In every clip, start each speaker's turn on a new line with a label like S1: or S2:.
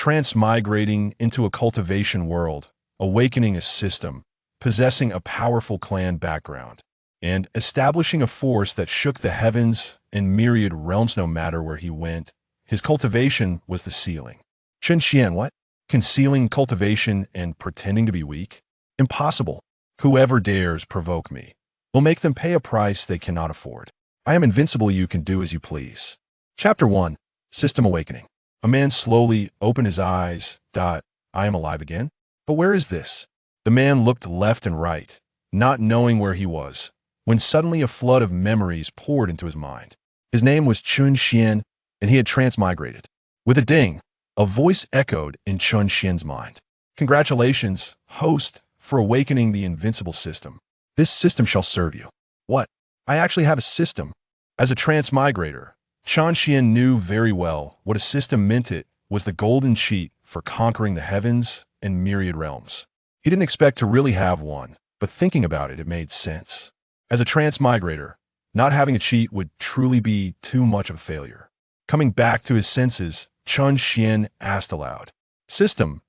S1: transmigrating into a cultivation world, awakening a system, possessing a powerful clan background, and establishing a force that shook the heavens and myriad realms no matter where he went. His cultivation was the ceiling. Chen Xuan, what? Concealing cultivation and pretending to be weak? Impossible. Whoever dares provoke me will make them pay a price they cannot afford. I am invincible, you can do as you please. Chapter 1. System Awakening. A man slowly opened his eyes. I am alive again? But where is this? The man looked left and right, not knowing where he was, when suddenly a flood of memories poured into his mind. His name was Chen Xuan, and he had transmigrated. With a ding, a voice echoed in Chen Xuan's mind. Congratulations, host, for awakening the invincible system. This system shall serve you. What? I actually have a system. As a transmigrator, Chen Xuan knew very well what a system meant. It was the golden cheat for conquering the heavens and myriad realms. He didn't expect to really have one, but thinking about it, it made sense. As a transmigrator, not having a cheat would truly be too much of a failure. Coming back to his senses, Chen Xuan asked aloud, System,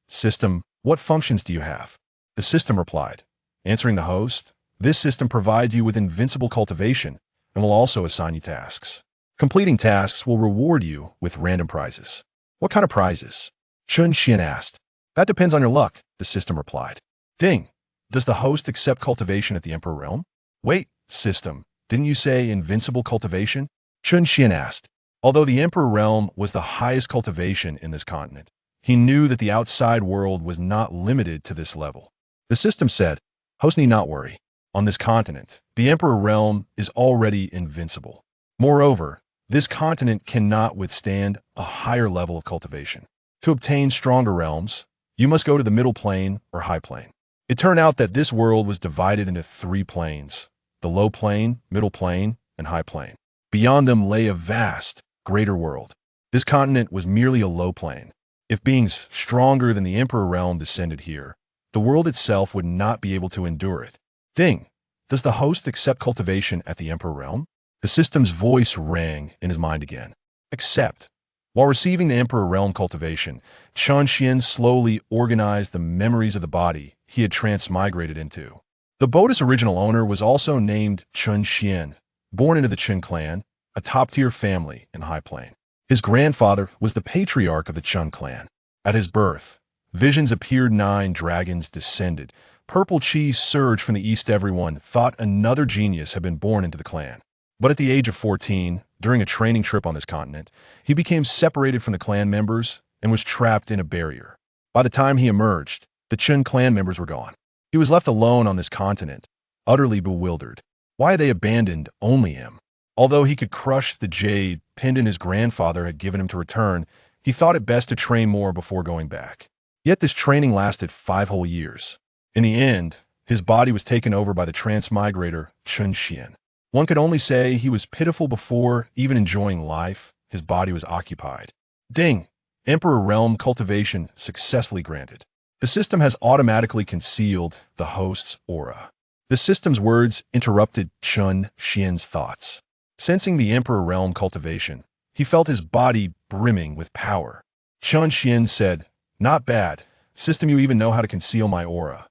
S1: what functions do you have? The system replied, answering the host, this system provides you with invincible cultivation and will also assign you tasks. Completing tasks will reward you with random prizes. What kind of prizes? Chen Xuan asked. That depends on your luck, the system replied. Ding! Does the host accept cultivation at the Emperor Realm? Wait, system, didn't you say invincible cultivation? Chen Xuan asked. Although the Emperor Realm was the highest cultivation in this continent, he knew that the outside world was not limited to this level. The system said, host need not worry. On this continent, the Emperor Realm is already invincible. Moreover, this continent cannot withstand a higher level of cultivation. To obtain stronger realms, you must go to the middle plane or high plane. It turned out that this world was divided into 3 planes, the low plane, middle plane, and high plane. Beyond them lay a vast, greater world. This continent was merely a low plane. If beings stronger than the Emperor Realm descended here, the world itself would not be able to endure it. Ding! Does the host accept cultivation at the Emperor Realm? The system's voice rang in his mind again. Accept. While receiving the Emperor Realm cultivation, Chen Xuan slowly organized the memories of the body he had transmigrated into. The boat's original owner was also named Chen Xuan, born into the Chen clan, a top-tier family in High Plain. His grandfather was the patriarch of the Chen clan. At his birth, visions appeared, 9 dragons descended. Purple chi surged from the east. Everyone thought another genius had been born into the clan. But at the age of 14, during a training trip on this continent, he became separated from the clan members and was trapped in a barrier. By the time he emerged, the Chen clan members were gone. He was left alone on this continent, utterly bewildered. Why had they abandoned only him? Although he could crush the jade pendant his grandfather had given him to return, he thought it best to train more before going back. Yet this training lasted 5 whole years. In the end, his body was taken over by the transmigrator Chen Xuan. One could only say he was pitiful before even enjoying life. His body was occupied. Ding! Emperor Realm cultivation successfully granted. The system has automatically concealed the host's aura. The system's words interrupted Chen Xuan's thoughts. Sensing the Emperor Realm cultivation, he felt his body brimming with power. Chen Xuan said, not bad. System, you even know how to conceal my aura.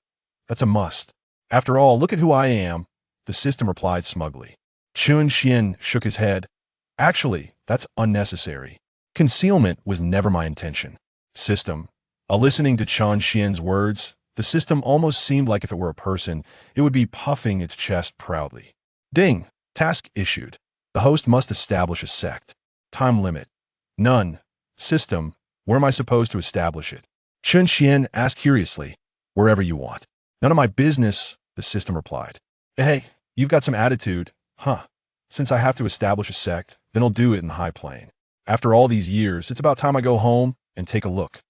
S1: That's a must. After all, look at who I am. The system replied smugly. Chen Xuan shook his head. Actually, that's unnecessary. Concealment was never my intention. System. Listening to Chen Xuan's words, the system almost seemed like if it were a person, it would be puffing its chest proudly. Ding! Task issued. The host must establish a sect. Time limit. None. System. Where am I supposed to establish it? Chen Xuan asked curiously. Wherever you want. None of my business, the system replied. Hey, you've got some attitude, huh? Since I have to establish a sect, then I'll do it in the high plane. After all these years, it's about time I go home and take a look.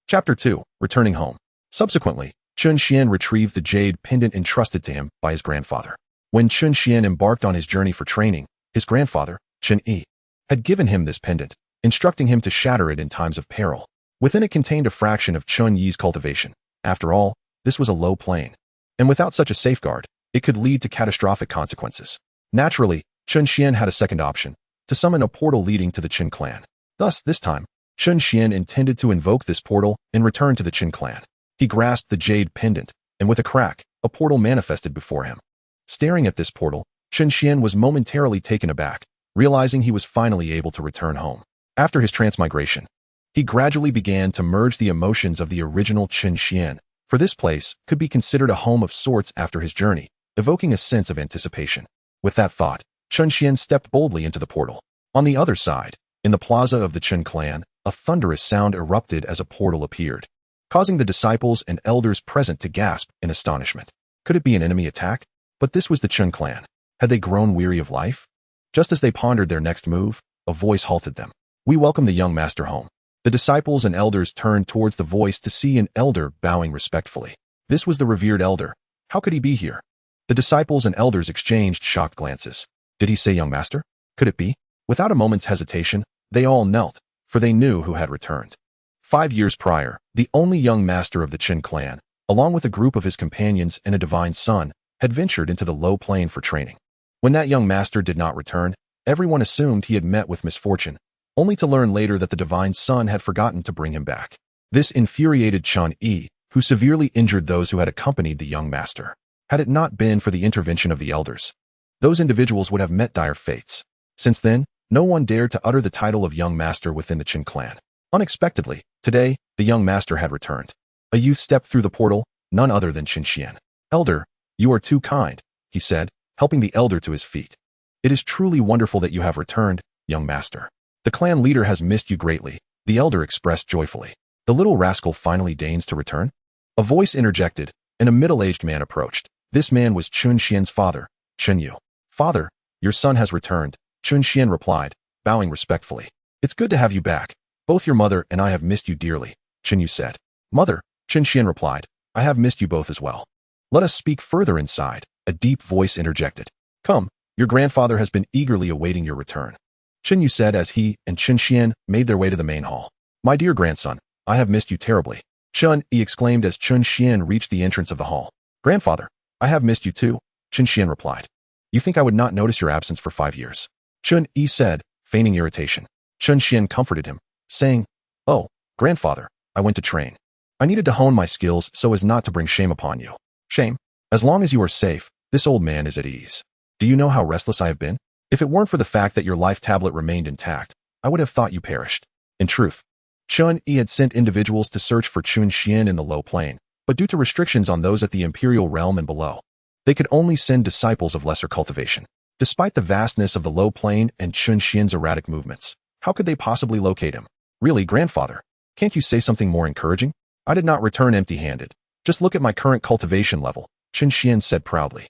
S1: Chapter 2. Returning home. Subsequently, Chen Xuan retrieved the jade pendant entrusted to him by his grandfather. When Chen Xuan embarked on his journey for training, his grandfather, Chen Yi, had given him this pendant, instructing him to shatter it in times of peril. Within it contained a fraction of Chen Yi's cultivation. After all, this was a low plane. And without such a safeguard, it could lead to catastrophic consequences. Naturally, Chen Xuan had a second option, to summon a portal leading to the Chen clan. Thus, this time, Chen Xuan intended to invoke this portal and return to the Qin clan. He grasped the jade pendant, and with a crack, a portal manifested before him. Staring at this portal, Chen Xuan was momentarily taken aback, realizing he was finally able to return home. After his transmigration, he gradually began to merge the emotions of the original Chen Xuan, for this place could be considered a home of sorts after his journey, evoking a sense of anticipation. With that thought, Chen Xuan stepped boldly into the portal. On the other side, in the plaza of the Chen clan, a thunderous sound erupted as a portal appeared, causing the disciples and elders present to gasp in astonishment. Could it be an enemy attack? But this was the Chen clan. Had they grown weary of life? Just as they pondered their next move, a voice halted them. "We welcome the young master home." The disciples and elders turned towards the voice to see an elder bowing respectfully. This was the revered elder. How could he be here? The disciples and elders exchanged shocked glances. Did he say young master? Could it be? Without a moment's hesitation, they all knelt, for they knew who had returned. 5 years prior, the only young master of the Chen clan, along with a group of his companions and a divine son, had ventured into the low plane for training. When that young master did not return, everyone assumed he had met with misfortune, only to learn later that the divine son had forgotten to bring him back. This infuriated Chen Yi, who severely injured those who had accompanied the young master. Had it not been for the intervention of the elders, those individuals would have met dire fates. Since then, no one dared to utter the title of young master within the Chen clan. Unexpectedly, today, the young master had returned. A youth stepped through the portal, none other than Chen Xuan. "Elder, you are too kind," he said, helping the elder to his feet. "It is truly wonderful that you have returned, young master. The clan leader has missed you greatly," the elder expressed joyfully. "The little rascal finally deigns to return?" A voice interjected, and a middle-aged man approached. This man was Chen Xuan's father, Chen Yu. "Father, your son has returned," Chen Xuan replied, bowing respectfully. "It's good to have you back. Both your mother and I have missed you dearly," Chen Yu said. "Mother," Chen Xuan replied, "I have missed you both as well." "Let us speak further inside," a deep voice interjected. "Come, your grandfather has been eagerly awaiting your return," Chen Yu said as he and Chen Xuan made their way to the main hall. "My dear grandson, I have missed you terribly," Chen Yi exclaimed as Chen Xuan reached the entrance of the hall. "Grandfather, I have missed you too," Chen Xuan replied. "You think I would not notice your absence for 5 years?" Chen Yi said, feigning irritation. Chen Xuan comforted him, saying, "Oh, grandfather, I went to train. I needed to hone my skills so as not to bring shame upon you." "Shame? As long as you are safe, this old man is at ease. Do you know how restless I have been? If it weren't for the fact that your life tablet remained intact, I would have thought you perished." In truth, Chen Yi had sent individuals to search for Chen Xuan in the low plane, but due to restrictions on those at the Imperial realm and below, they could only send disciples of lesser cultivation. Despite the vastness of the low plane and Chen Xuan's erratic movements, how could they possibly locate him? "Really, grandfather, can't you say something more encouraging? I did not return empty-handed. Just look at my current cultivation level," Chen Xuan said proudly.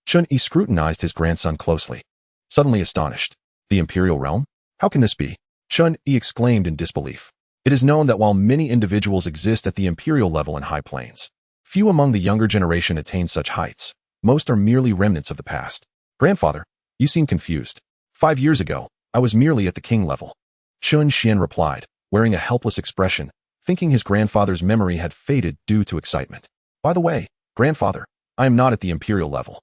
S1: Chen Yi scrutinized his grandson closely, suddenly astonished. "The Imperial realm? How can this be?" Chen Yi exclaimed in disbelief. It is known that while many individuals exist at the Imperial level in high planes, few among the younger generation attain such heights. Most are merely remnants of the past. "Grandfather, you seem confused. 5 years ago, I was merely at the king level," Chen Xuan replied, wearing a helpless expression, thinking his grandfather's memory had faded due to excitement. "By the way, grandfather, I am not at the Imperial level."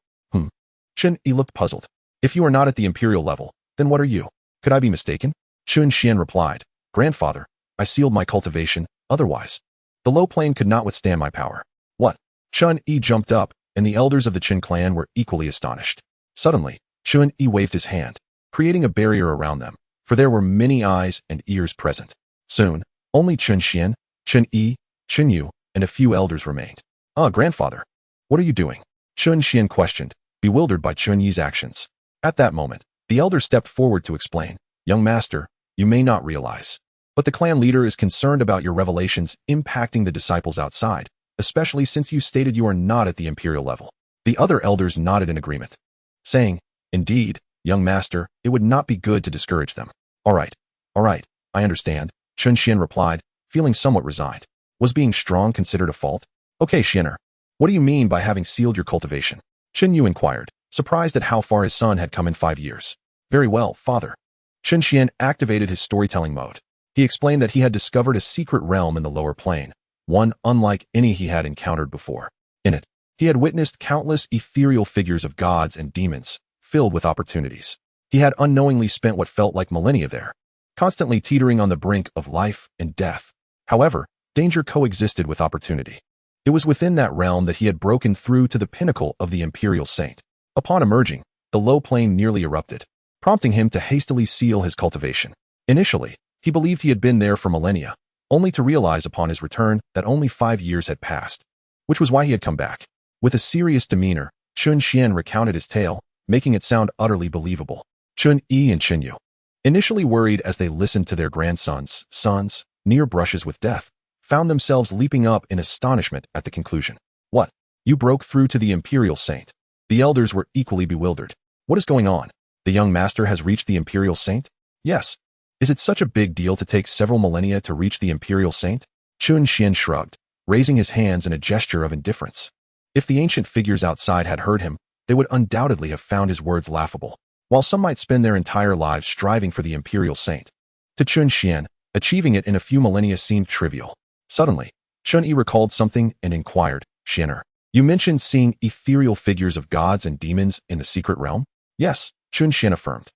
S1: Chen Yi looked puzzled. "If you are not at the Imperial level, then what are you? Could I be mistaken?" Chen Xuan replied, "Grandfather, I sealed my cultivation, otherwise the low plane could not withstand my power." "What?" Chen Yi jumped up, and the elders of the Chen clan were equally astonished. Suddenly, Chen Yi waved his hand, creating a barrier around them, for there were many eyes and ears present. Soon, only Chen Xuan, Chen Yi, Chen Yu, and a few elders remained. Grandfather, what are you doing?" Chen Xuan questioned, bewildered by Chen Yi's actions. At that moment, the elder stepped forward to explain. "Young master, you may not realize, but the clan leader is concerned about your revelations impacting the disciples outside, especially since you stated you are not at the Imperial level." The other elders nodded in agreement, saying, "Indeed, young master, it would not be good to discourage them." All right, I understand," Chen Xuan replied, feeling somewhat resigned. Was being strong considered a fault? "Okay, Xuaner, what do you mean by having sealed your cultivation?" Chen Yu inquired, surprised at how far his son had come in 5 years. "Very well, father." Chen Xuan activated his storytelling mode. He explained that he had discovered a secret realm in the lower plane, one unlike any he had encountered before. In it, he had witnessed countless ethereal figures of gods and demons, filled with opportunities. He had unknowingly spent what felt like millennia there. constantly teetering on the brink of life and death. However, danger coexisted with opportunity. It was within that realm that he had broken through to the pinnacle of the Imperial Saint. Upon emerging, the low plane nearly erupted, prompting him to hastily seal his cultivation. Initially, he believed he had been there for millennia, only to realize upon his return that only 5 years had passed, which was why he had come back. With a serious demeanor, Chen Xuan recounted his tale, making it sound utterly believable. Chun Yi and Chen Yu, initially worried as they listened to their grandson's sons near brushes with death, found themselves leaping up in astonishment at the conclusion. What? You broke through to the Imperial Saint? The elders were equally bewildered. What is going on? The young master has reached the Imperial Saint? Yes. Is it such a big deal to take several millennia to reach the Imperial Saint? Chen Xuan shrugged, raising his hands in a gesture of indifference. If the ancient figures outside had heard him, they would undoubtedly have found his words laughable. While some might spend their entire lives striving for the Imperial Saint, to Chen Xuan, achieving it in a few millennia seemed trivial. Suddenly, Chen Yi recalled something and inquired, Xianer, you mentioned seeing ethereal figures of gods and demons in the secret realm? Yes, Chen Xuan affirmed.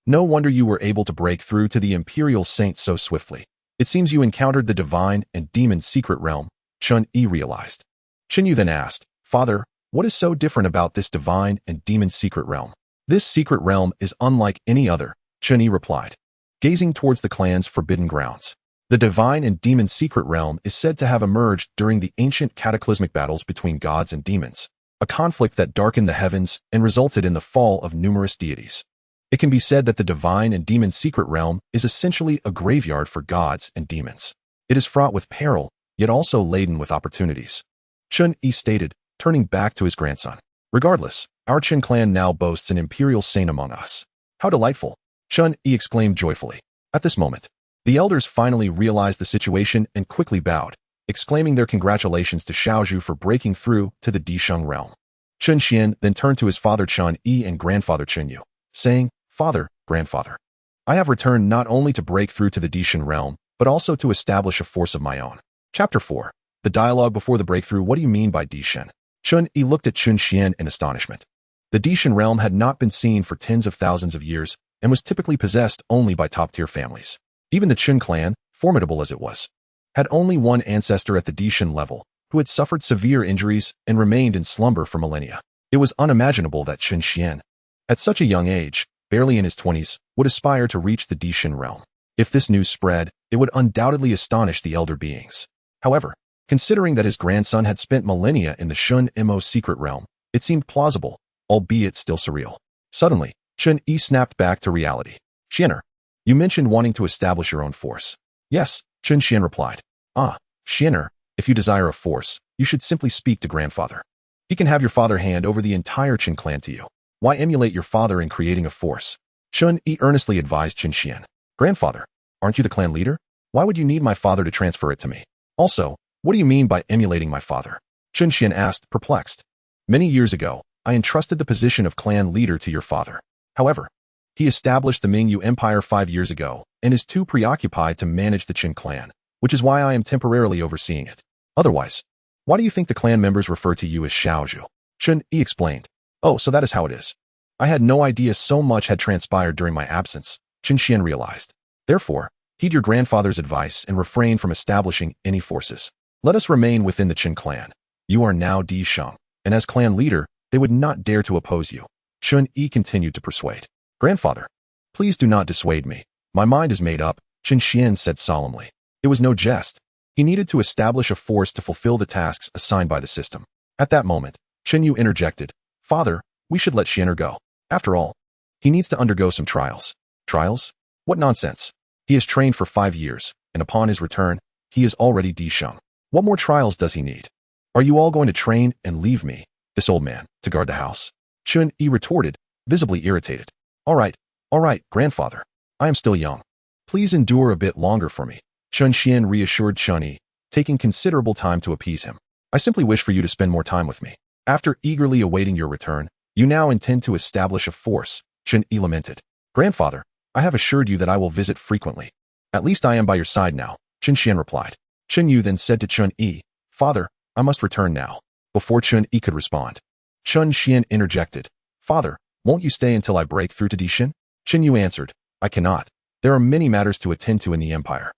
S1: No wonder you were able to break through to the Imperial Saint so swiftly. It seems you encountered the divine and demon secret realm, Chen Yi realized. Chen Yu then asked, Father, what is so different about this divine and demon secret realm? This secret realm is unlike any other, Chen Yi replied, gazing towards the clan's forbidden grounds. The divine and demon secret realm is said to have emerged during the ancient cataclysmic battles between gods and demons, a conflict that darkened the heavens and resulted in the fall of numerous deities. It can be said that the divine and demon secret realm is essentially a graveyard for gods and demons. It is fraught with peril, yet also laden with opportunities. Chen Yi stated, turning back to his grandson. Regardless, our Chen clan now boasts an Imperial Saint among us. How delightful! Chen Yi exclaimed joyfully. At this moment, the elders finally realized the situation and quickly bowed, exclaiming their congratulations to Xiaozhu for breaking through to the Disheng realm. Chen Xian then turned to his father Chen Yi and grandfather Chen Yu, saying, Father, grandfather, I have returned not only to break through to the Disheng realm, but also to establish a force of my own. Chapter 4. The dialogue before the breakthrough. What do you mean by Disheng? Chen Yi looked at Chen Xian in astonishment. The Disheng realm had not been seen for tens of thousands of years and was typically possessed only by top-tier families. Even the Chen clan, formidable as it was, had only one ancestor at the Disheng level, who had suffered severe injuries and remained in slumber for millennia. It was unimaginable that Chen Xian, at such a young age, barely in his 20s, would aspire to reach the Disheng realm. If this news spread, it would undoubtedly astonish the elder beings. However, considering that his grandson had spent millennia in the Shun Mo secret realm, it seemed plausible, albeit still surreal. Suddenly, Chen Yi snapped back to reality. Xianer, you mentioned wanting to establish your own force. Yes, Chen Xian replied. Ah, Xianer, if you desire a force, you should simply speak to grandfather. He can have your father hand over the entire Chen clan to you. Why emulate your father in creating a force? Chen Yi earnestly advised Chen Xian. Grandfather, aren't you the clan leader? Why would you need my father to transfer it to me? Also, what do you mean by emulating my father? Chen Xian asked, perplexed. Many years ago, I entrusted the position of clan leader to your father. However, he established the Mingyu Empire 5 years ago and is too preoccupied to manage the Chen clan, which is why I am temporarily overseeing it. Otherwise, why do you think the clan members refer to you as Xiaozhu? Chen Yi explained. Oh, so that is how it is. I had no idea so much had transpired during my absence, Chen Xian realized. Therefore, heed your grandfather's advice and refrain from establishing any forces. Let us remain within the Chen clan. You are now Di Sheng, and as clan leader, they would not dare to oppose you. Chen Yi continued to persuade. Grandfather, please do not dissuade me. My mind is made up, Chen Xian said solemnly. It was no jest. He needed to establish a force to fulfill the tasks assigned by the system. At that moment, Chen Yu interjected. Father, we should let Xianer go. After all, he needs to undergo some trials. Trials? What nonsense. He has trained for 5 years, and upon his return, he is already Di Sheng. What more trials does he need? Are you all going to train and leave me, this old man, to guard the house? Chen Yi retorted, visibly irritated. All right, grandfather. I am still young. Please endure a bit longer for me. Chen Xian reassured Chen Yi, taking considerable time to appease him. I simply wish for you to spend more time with me. After eagerly awaiting your return, you now intend to establish a force, Chen Yi lamented. Grandfather, I have assured you that I will visit frequently. At least I am by your side now, Chen Xian replied. Chen Yu then said to Chen Yi, Father, I must return now. Before Chen Yi could respond, Chen Xian interjected. Father, won't you stay until I break through to Disheng? Chen Yu answered, I cannot. There are many matters to attend to in the Empire.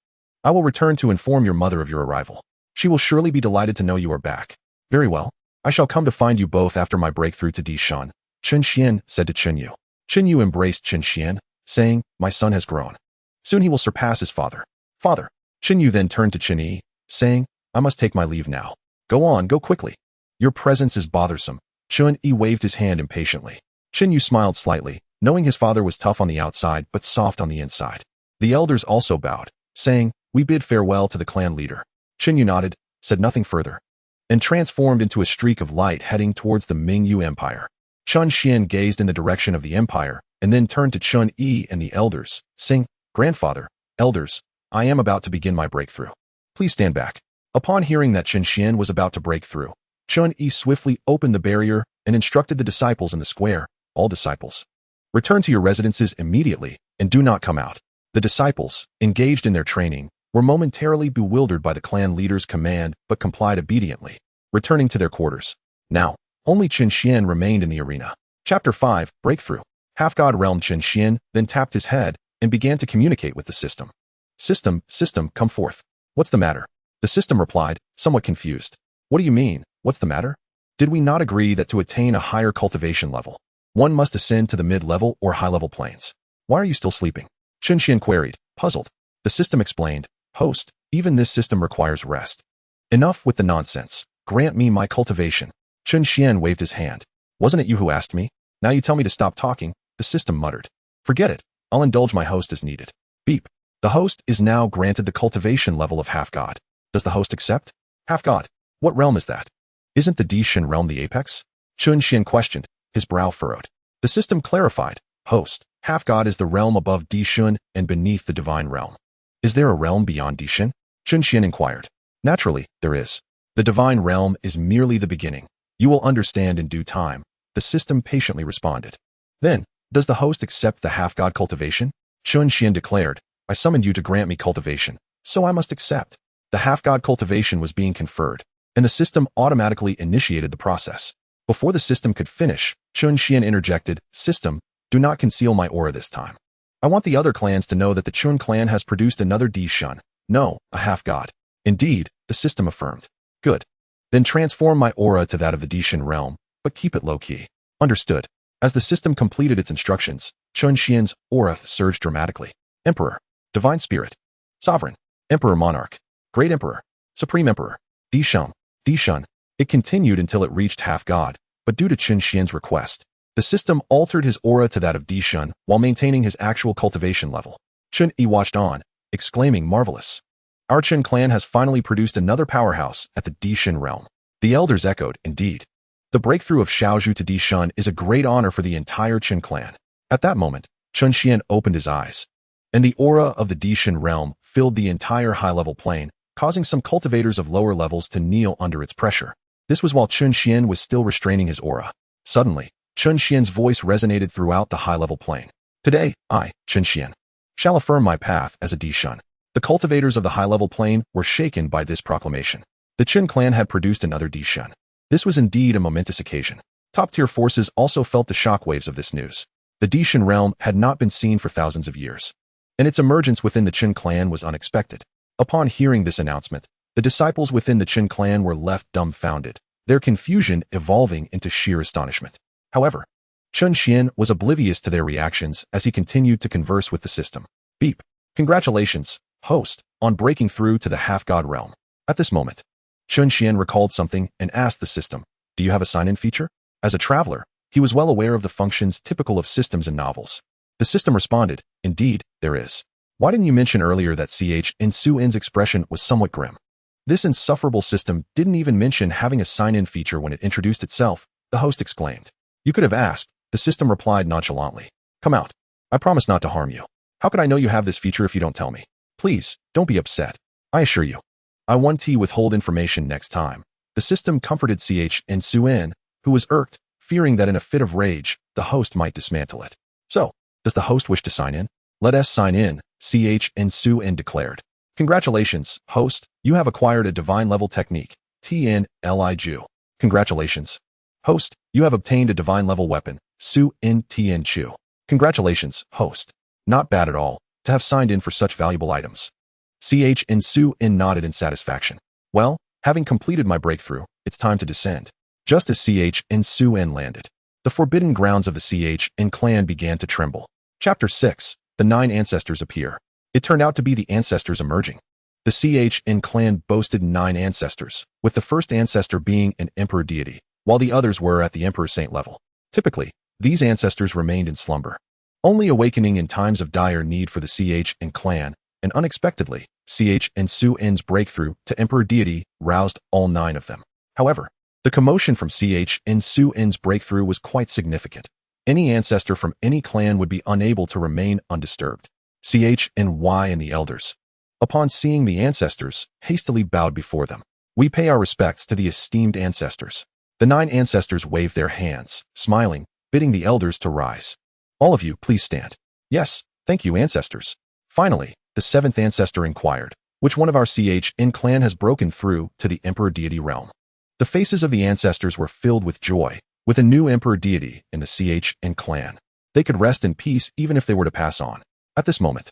S1: I will return to inform your mother of your arrival. She will surely be delighted to know you are back. Very well. I shall come to find you both after my breakthrough to Dishan, Chen Xuan said to Chen Yu. Chen Yu embraced Chen Xuan, saying, my son has grown. Soon he will surpass his father. Father. Chen Yu then turned to Chen Yi, saying, I must take my leave now. Go on, go quickly. Your presence is bothersome. Chen Yi waved his hand impatiently. Chen Yu smiled slightly, knowing his father was tough on the outside but soft on the inside. The elders also bowed, saying, we bid farewell to the clan leader. Chen Yu nodded, said nothing further, and transformed into a streak of light heading towards the Mingyu Empire. Chen Xuan gazed in the direction of the Empire, and then turned to Chen Yi and the elders, saying, Grandfather, elders, I am about to begin my breakthrough. Please stand back. Upon hearing that Chen Xuan was about to break through, Chen Yi swiftly opened the barrier and instructed the disciples in the square, all disciples. Return to your residences immediately, and do not come out. The disciples, engaged in their training, were momentarily bewildered by the clan leader's command but complied obediently, returning to their quarters. Now, only Chen Xuan remained in the arena. Chapter 5, Breakthrough. Half-god realm Chen Xuan then tapped his head and began to communicate with the system. System, come forth. What's the matter? The system replied, somewhat confused. What do you mean, what's the matter? Did we not agree that to attain a higher cultivation level, one must ascend to the mid-level or high-level planes? Why are you still sleeping? Chen Xuan queried, puzzled. The system explained, Host, even this system requires rest. Enough with the nonsense. Grant me my cultivation. Chen Xuan waved his hand. Wasn't it you who asked me? Now you tell me to stop talking, the system muttered. Forget it. I'll indulge my host as needed. Beep. The host is now granted the cultivation level of half-god. Does the host accept? Half-god. What realm is that? Isn't the Dishan realm the apex? Chen Xuan questioned, his brow furrowed. The system clarified. Host, half-god is the realm above Dishan and beneath the divine realm. Is there a realm beyond Dishan? Chen Xuan inquired. Naturally, there is. The divine realm is merely the beginning. You will understand in due time, the system patiently responded. Then, does the host accept the half-god cultivation? Chen Xuan declared, I summoned you to grant me cultivation, so I must accept. The half-god cultivation was being conferred, and the system automatically initiated the process. Before the system could finish, Chen Xuan interjected, System, do not conceal my aura this time. I want the other clans to know that the Chun clan has produced another Dishan. No, a half-god. Indeed, the system affirmed. Good. Then transform my aura to that of the Dishan realm, but keep it low-key. Understood. As the system completed its instructions, Chen Xuan's aura surged dramatically. Emperor. Divine Spirit. Sovereign. Emperor Monarch. Great Emperor. Supreme Emperor. Dishan. It continued until it reached half-god, but due to Chen Xuan's request, the system altered his aura to that of Dishan while maintaining his actual cultivation level. Chen Yi watched on, exclaiming marvelous. Our Chen clan has finally produced another powerhouse at the Dishan realm. The elders echoed, indeed. The breakthrough of Xiaozhu to Dishan is a great honor for the entire Chen clan. At that moment, Chen Xuan opened his eyes, and the aura of the Dishan realm filled the entire high-level plane, causing some cultivators of lower levels to kneel under its pressure. This was while Chen Xuan was still restraining his aura. Suddenly, Chen Xuan's voice resonated throughout the high-level plane. Today, I, Chen Xuan, shall affirm my path as a Dishan. The cultivators of the high-level plane were shaken by this proclamation. The Chen clan had produced another Dishan. This was indeed a momentous occasion. Top-tier forces also felt the shockwaves of this news. The Dishan realm had not been seen for thousands of years, and its emergence within the Chen clan was unexpected. Upon hearing this announcement, the disciples within the Chen clan were left dumbfounded, their confusion evolving into sheer astonishment. However, Chen Xuan was oblivious to their reactions as he continued to converse with the system. Beep. Congratulations, host, on breaking through to the half-god realm. At this moment, Chen Xuan recalled something and asked the system, do you have a sign-in feature? As a traveler, he was well aware of the functions typical of systems and novels. The system responded, indeed, there is. Why didn't you mention earlier that Xianxiaaudiobooks' expression was somewhat grim? This insufferable system didn't even mention having a sign-in feature when it introduced itself, the host exclaimed. You could have asked, the system replied nonchalantly. Come out. I promise not to harm you. How could I know you have this feature if you don't tell me? Please, don't be upset. I assure you. I won't withhold information next time. The system comforted Xianxiaaudiobooks, who was irked, fearing that in a fit of rage, the host might dismantle it. So, does the host wish to sign in? Let us sign in, Xianxiaaudiobooks declared. Congratulations, host, you have acquired a divine-level technique, Tianli. Congratulations. Host, you have obtained a divine-level weapon, Su In Tian Chu. Congratulations, host. Not bad at all. to have signed in for such valuable items. Xuan nodded in satisfaction. Well, having completed my breakthrough, it's time to descend. Just as Xuan landed, the forbidden grounds of the Chen clan began to tremble. Chapter 6. The 9 Ancestors Appear. It turned out to be the ancestors emerging. The Chen clan boasted 9 ancestors, with the first ancestor being an emperor deity, while the others were at the emperor saint level. Typically, these ancestors remained in slumber, only awakening in times of dire need for the Chen clan, and unexpectedly, Xuan's breakthrough to emperor deity roused all 9 of them. However, the commotion from Xuan's breakthrough was quite significant. Any ancestor from any clan would be unable to remain undisturbed. Chen and the elders, upon seeing the ancestors, hastily bowed before them. We pay our respects to the esteemed ancestors. The 9 ancestors waved their hands, smiling, bidding the elders to rise. All of you, please stand. Yes, thank you, ancestors. Finally, the 7th ancestor inquired, which one of our Chen clan has broken through to the emperor deity realm? The faces of the ancestors were filled with joy, with a new emperor deity in the Chen clan. They could rest in peace even if they were to pass on. At this moment,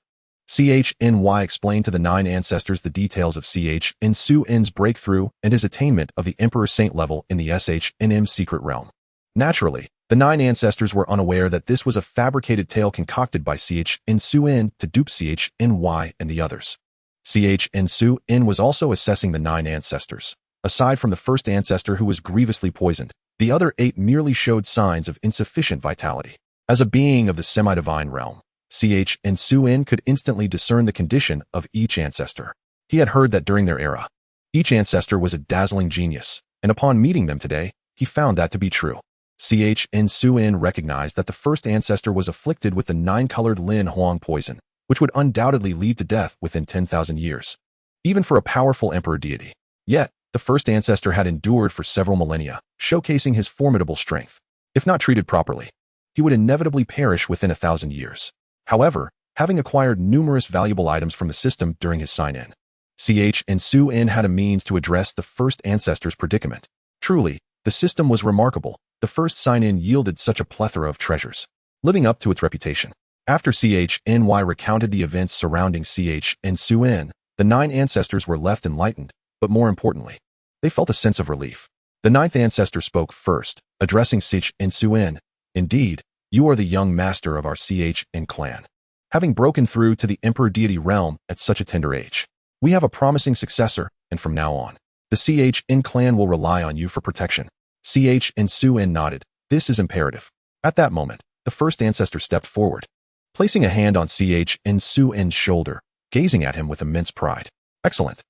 S1: Chny explained to the 9 ancestors the details of Xuan's breakthrough and his attainment of the Emperor Saint level in the SHNM secret realm. Naturally, the 9 ancestors were unaware that this was a fabricated tale concocted by Xuan to dupe Chny and the others. Xuan was also assessing the 9 ancestors. Aside from the first ancestor who was grievously poisoned, the other 8 merely showed signs of insufficient vitality. As a being of the semi-divine realm, Xuan could instantly discern the condition of each ancestor. He had heard that during their era, each ancestor was a dazzling genius, and upon meeting them today, he found that to be true. Xuan recognized that the first ancestor was afflicted with the 9-colored Lin Huang poison, which would undoubtedly lead to death within 10,000 years, even for a powerful emperor deity. Yet, the first ancestor had endured for several millennia, showcasing his formidable strength. If not treated properly, he would inevitably perish within 1,000 years. However, having acquired numerous valuable items from the system during his sign-in, Xuan had a means to address the first ancestor's predicament. Truly, the system was remarkable. The first sign-in yielded such a plethora of treasures, living up to its reputation. After Chny recounted the events surrounding Xuan, the 9 ancestors were left enlightened, but more importantly, they felt a sense of relief. The 9th ancestor spoke first, addressing Xuan. Indeed, you are the young master of our Chen clan. Having broken through to the emperor deity realm at such a tender age, we have a promising successor, and from now on, the Chen clan will rely on you for protection. Xuan nodded. This is imperative. At that moment, the first ancestor stepped forward, placing a hand on Xuan's shoulder, gazing at him with immense pride. Excellent.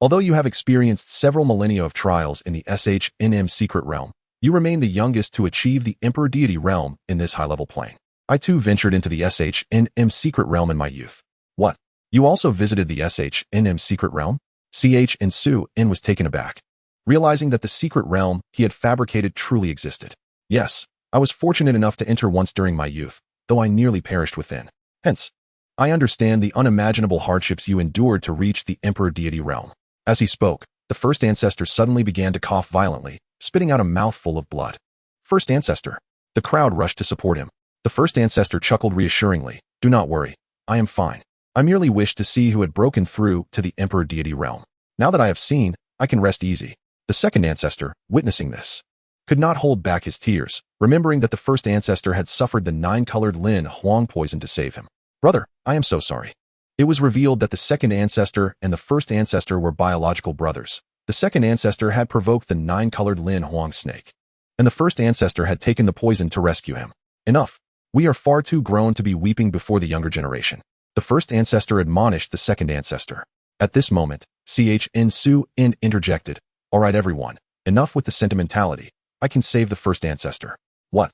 S1: Although you have experienced several millennia of trials in the SHNM secret realm, you remain the youngest to achieve the emperor deity realm in this high-level plane. I too ventured into the SHNM secret realm in my youth. What? You also visited the SHNM secret realm? Xuan was taken aback, realizing that the secret realm he had fabricated truly existed. Yes, I was fortunate enough to enter once during my youth, though I nearly perished within. Hence, I understand the unimaginable hardships you endured to reach the emperor deity realm. As he spoke, the first ancestor suddenly began to cough violently, spitting out a mouthful of blood. First ancestor. The crowd rushed to support him. The first ancestor chuckled reassuringly. Do not worry. I am fine. I merely wished to see who had broken through to the emperor deity realm. Now that I have seen, I can rest easy. The second ancestor, witnessing this, could not hold back his tears, remembering that the first ancestor had suffered the 9-colored Lin Huang poison to save him. Brother, I am so sorry. It was revealed that the second ancestor and the first ancestor were biological brothers. The second ancestor had provoked the 9-colored Lin Huang snake, and the first ancestor had taken the poison to rescue him. Enough. We are far too grown to be weeping before the younger generation. The first ancestor admonished the second ancestor. At this moment, Xuan interjected. All right, everyone. Enough with the sentimentality. I can save the first ancestor. What?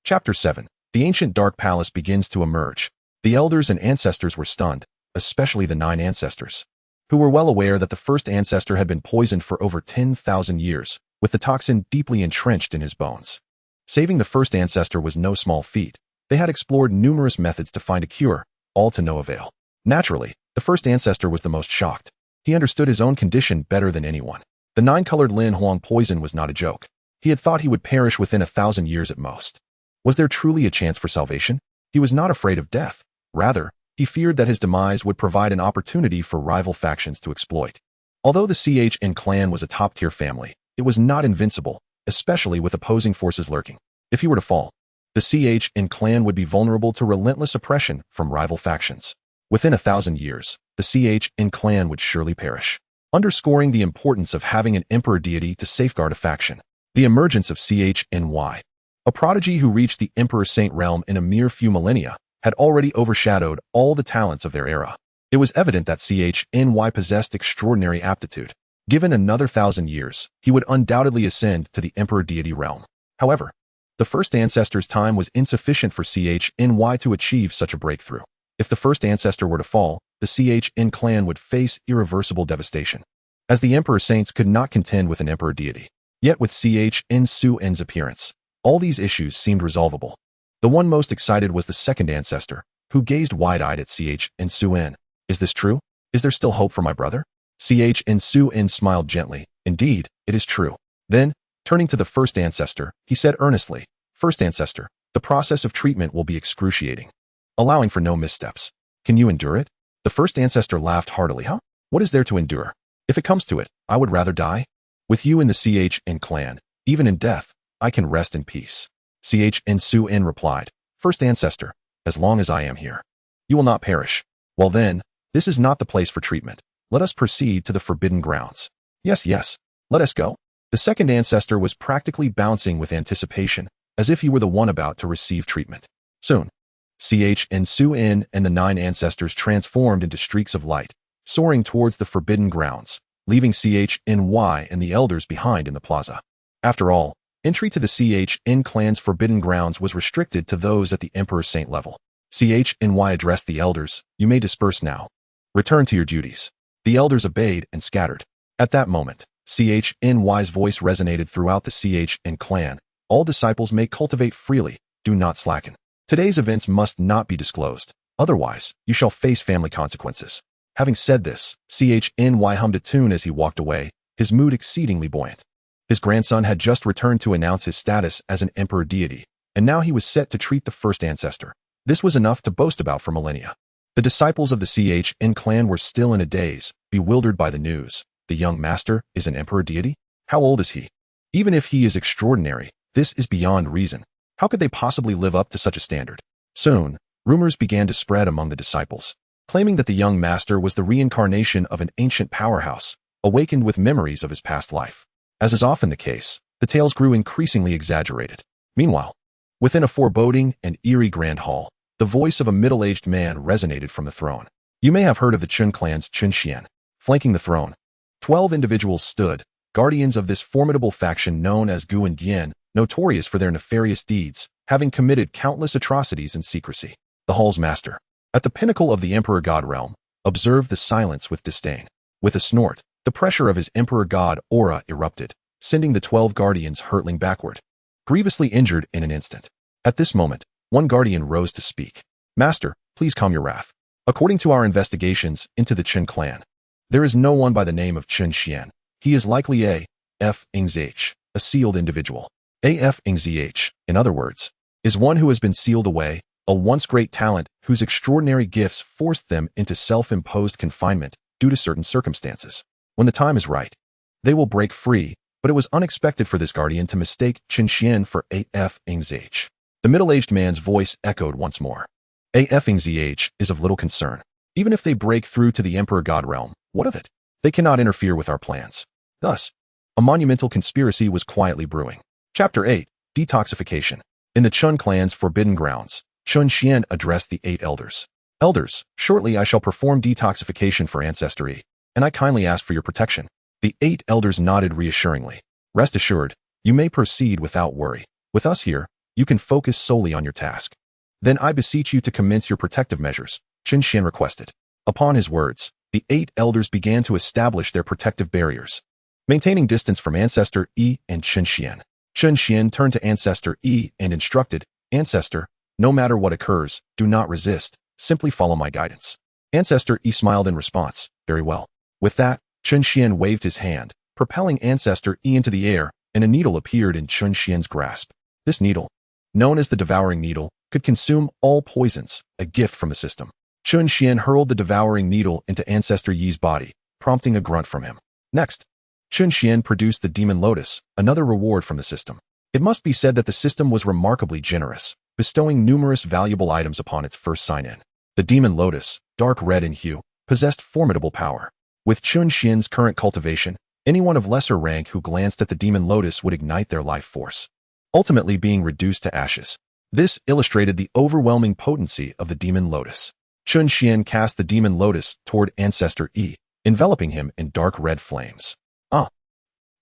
S1: Chapter 7. The ancient dark palace begins to emerge. The elders and ancestors were stunned, especially the 9 ancestors, who were well aware that the first ancestor had been poisoned for over 10,000 years, with the toxin deeply entrenched in his bones. Saving the first ancestor was no small feat. They had explored numerous methods to find a cure, all to no avail. Naturally, the first ancestor was the most shocked. He understood his own condition better than anyone. The 9-colored Lin Huang poison was not a joke. He had thought he would perish within 1,000 years at most. Was there truly a chance for salvation? He was not afraid of death. Rather, He feared that his demise would provide an opportunity for rival factions to exploit. Although the Chen clan was a top-tier family, it was not invincible, especially with opposing forces lurking. If he were to fall, the Chen clan would be vulnerable to relentless oppression from rival factions. Within 1,000 years, the Chen clan would surely perish, underscoring the importance of having an emperor deity to safeguard a faction. The emergence of Xianxia, a prodigy who reached the Emperor Saint realm in a mere few millennia, had already overshadowed all the talents of their era. It was evident that Xianxia possessed extraordinary aptitude. Given another 1,000 years, he would undoubtedly ascend to the emperor deity realm. However, the first ancestor's time was insufficient for Xianxia to achieve such a breakthrough. If the first ancestor were to fall, the Chen clan would face irreversible devastation, as the emperor saints could not contend with an emperor deity. Yet with Xuan's appearance, all these issues seemed resolvable. The one most excited was the second ancestor, who gazed wide-eyed at Xuan. Is this true? Is there still hope for my brother? Xuan smiled gently. Indeed, it is true. Then, turning to the first ancestor, he said earnestly, First ancestor, the process of treatment will be excruciating, allowing for no missteps. Can you endure it? The first ancestor laughed heartily. Huh? What is there to endure? If it comes to it, I would rather die. With you in the Chen clan, even in death, I can rest in peace. Xuan replied, First ancestor, as long as I am here, you will not perish. Well then, this is not the place for treatment. Let us proceed to the forbidden grounds. Yes, let us go. The second ancestor was practically bouncing with anticipation, as if he were the one about to receive treatment. Soon, Xuan and the 9 ancestors transformed into streaks of light, soaring towards the forbidden grounds, leaving Chen and the elders behind in the plaza. After all, entry to the Chen clan's forbidden grounds was restricted to those at the Emperor Saint level. Chen addressed the elders, You may disperse now. Return to your duties. The elders obeyed and scattered. At that moment, Chen's voice resonated throughout the Chen clan. All disciples may cultivate freely, do not slacken. Today's events must not be disclosed, otherwise, you shall face family consequences. Having said this, Chen hummed a tune as he walked away, his mood exceedingly buoyant. His grandson had just returned to announce his status as an emperor deity, and now he was set to treat the first ancestor. This was enough to boast about for millennia. The disciples of the Chen clan were still in a daze, bewildered by the news. The young master is an emperor deity? How old is he? Even if he is extraordinary, this is beyond reason. How could they possibly live up to such a standard? Soon, rumors began to spread among the disciples, claiming that the young master was the reincarnation of an ancient powerhouse, awakened with memories of his past life. As is often the case, the tales grew increasingly exaggerated. Meanwhile, within a foreboding and eerie grand hall, the voice of a middle-aged man resonated from the throne. You may have heard of the Chun clan's Chen Xuan. Flanking the throne, 12 individuals stood, guardians of this formidable faction known as Guan, notorious for their nefarious deeds, having committed countless atrocities in secrecy. The hall's master, at the pinnacle of the Emperor God realm, observed the silence with disdain. With a snort, the pressure of his Emperor God aura erupted, sending the 12 guardians hurtling backward, grievously injured in an instant. At this moment, one guardian rose to speak. Master, please calm your wrath. According to our investigations into the Chen clan, there is no one by the name of Chen Xuan. He is likely a sealed individual. In other words, is one who has been sealed away, a once great talent whose extraordinary gifts forced them into self-imposed confinement due to certain circumstances. When the time is right, they will break free, but it was unexpected for this guardian to mistake Chen Xuan for Afengzh. The middle-aged man's voice echoed once more. Afengzh is of little concern. Even if they break through to the Emperor God realm, what of it? They cannot interfere with our plans. Thus, a monumental conspiracy was quietly brewing. Chapter 8. Detoxification. In the Chun clan's forbidden grounds, Chen Xuan addressed the 8 elders. Elders, shortly I shall perform detoxification for Ancestor E, and I kindly ask for your protection. The 8 elders nodded reassuringly. Rest assured, you may proceed without worry. With us here, you can focus solely on your task. Then I beseech you to commence your protective measures, Chen Xuan requested. Upon his words, the 8 elders began to establish their protective barriers, maintaining distance from Ancestor E and Chen Xuan. Chen Xuan turned to Ancestor E and instructed, Ancestor, no matter what occurs, do not resist, simply follow my guidance. Ancestor E smiled in response, very well. With that, Chen Xuan waved his hand, propelling Ancestor E into the air, and a needle appeared in Chen Xuan's grasp. This needle, known as the Devouring Needle, could consume all poisons, a gift from the system. Chen Xuan hurled the devouring needle into Ancestor Yi's body, prompting a grunt from him. Next, Chen Xuan produced the Demon Lotus, another reward from the system. It must be said that the system was remarkably generous, bestowing numerous valuable items upon its first sign-in. The Demon Lotus, dark red in hue, possessed formidable power. With Chen Xuan's current cultivation, anyone of lesser rank who glanced at the Demon Lotus would ignite their life force, ultimately being reduced to ashes. This illustrated the overwhelming potency of the Demon Lotus. Chen Xuan cast the Demon Lotus toward Ancestor Yi, enveloping him in dark red flames. Ah!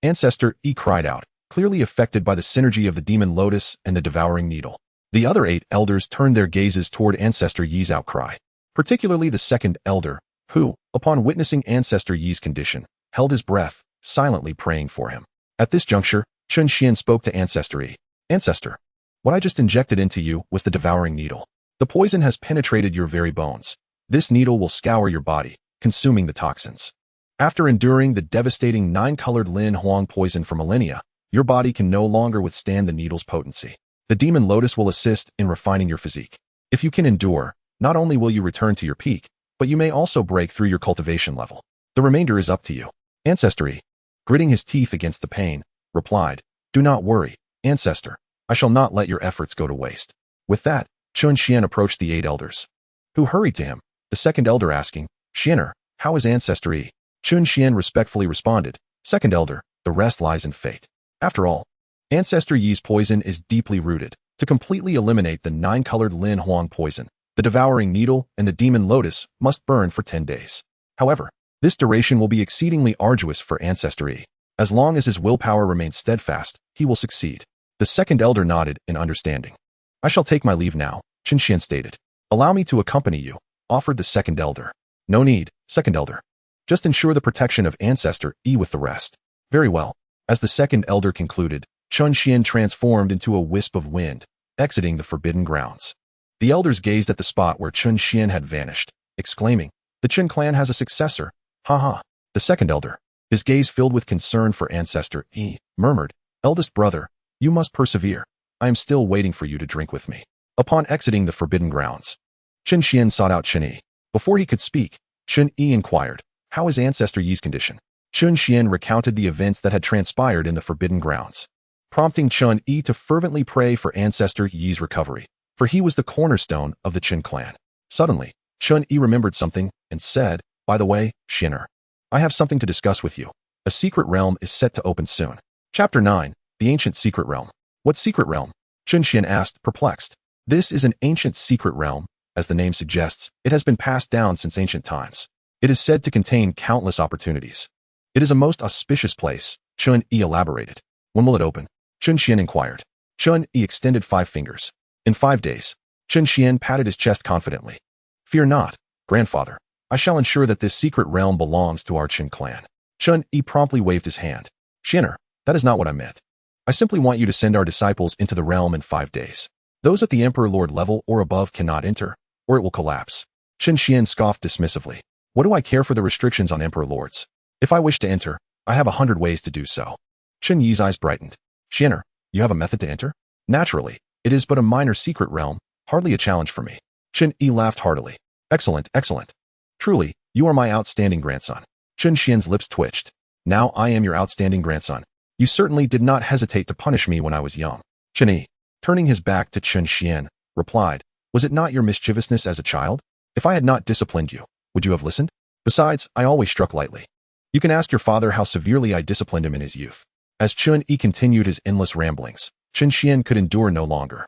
S1: Ancestor Yi cried out, clearly affected by the synergy of the Demon Lotus and the devouring needle. The other 8 elders turned their gazes toward Ancestor Yi's outcry, particularly the second elder, who, upon witnessing Ancestor Yi's condition, held his breath, silently praying for him. At this juncture, Chen Xuan spoke to Ancestor Yi. Ancestor, what I just injected into you was the devouring needle. The poison has penetrated your very bones. This needle will scour your body, consuming the toxins. After enduring the devastating 9-colored Lin Huang poison for millennia, your body can no longer withstand the needle's potency. The Demon Lotus will assist in refining your physique. If you can endure, not only will you return to your peak, but you may also break through your cultivation level. The remainder is up to you. Ancestor Yi, gritting his teeth against the pain, replied, Do not worry, Ancestor. I shall not let your efforts go to waste. With that, Chen Xuan approached the 8 elders, who hurried to him, the second elder asking, Xianer, how is Ancestor Yi? Chen Xuan respectfully responded, Second elder, the rest lies in fate. After all, Ancestor Yi's poison is deeply rooted. To completely eliminate the 9-colored Lin Huang poison, the devouring needle and the Demon Lotus must burn for 10 days. However, this duration will be exceedingly arduous for Ancestor Yi. As long as his willpower remains steadfast, he will succeed. The second elder nodded in understanding. I shall take my leave now, Chen Xuan stated. Allow me to accompany you, offered the second elder. No need, second elder. Just ensure the protection of Ancestor Yi with the rest. Very well. As the second elder concluded, Chen Xuan transformed into a wisp of wind, exiting the forbidden grounds. The elders gazed at the spot where Chen Xuan had vanished, exclaiming, The Chen clan has a successor. Ha ha. The second elder, his gaze filled with concern for Ancestor Yi, murmured, Eldest brother, you must persevere. I am still waiting for you to drink with me. Upon exiting the forbidden grounds, Chen Xuan sought out Chen Yi. Before he could speak, Chen Yi inquired, How is Ancestor Yi's condition? Chen Xuan recounted the events that had transpired in the forbidden grounds, prompting Chen Yi to fervently pray for Ancestor Yi's recovery, for he was the cornerstone of the Chen clan. Suddenly, Chen Yi remembered something and said, By the way, Xianer, I have something to discuss with you. A secret realm is set to open soon. Chapter 9, The Ancient Secret Realm. What secret realm? Chen Xuan asked, perplexed. This is an ancient secret realm. As the name suggests, it has been passed down since ancient times. It is said to contain countless opportunities. It is a most auspicious place, Chen Yi elaborated. When will it open? Chen Xuan inquired. Chen Yi extended 5 fingers. In 5 days. Chen Xuan patted his chest confidently. Fear not, grandfather. I shall ensure that this secret realm belongs to our Chen clan. Chen Yi promptly waved his hand. Xianer, that is not what I meant. I simply want you to send our disciples into the realm in 5 days. Those at the Emperor Lord level or above cannot enter, or it will collapse. Chen Xuan scoffed dismissively. What do I care for the restrictions on Emperor Lords? If I wish to enter, I have 100 ways to do so. Chen Yi's eyes brightened. Xianer, you have a method to enter? Naturally, it is but a minor secret realm, hardly a challenge for me. Chen Yi laughed heartily. Excellent, excellent. Truly, you are my outstanding grandson. Chen Xuan's lips twitched. Now I am your outstanding grandson. You certainly did not hesitate to punish me when I was young. Chen Yi, turning his back to Chen Xuan, replied, Was it not your mischievousness as a child? If I had not disciplined you, would you have listened? Besides, I always struck lightly. You can ask your father how severely I disciplined him in his youth. As Chen Yi continued his endless ramblings, Chen Xuan could endure no longer.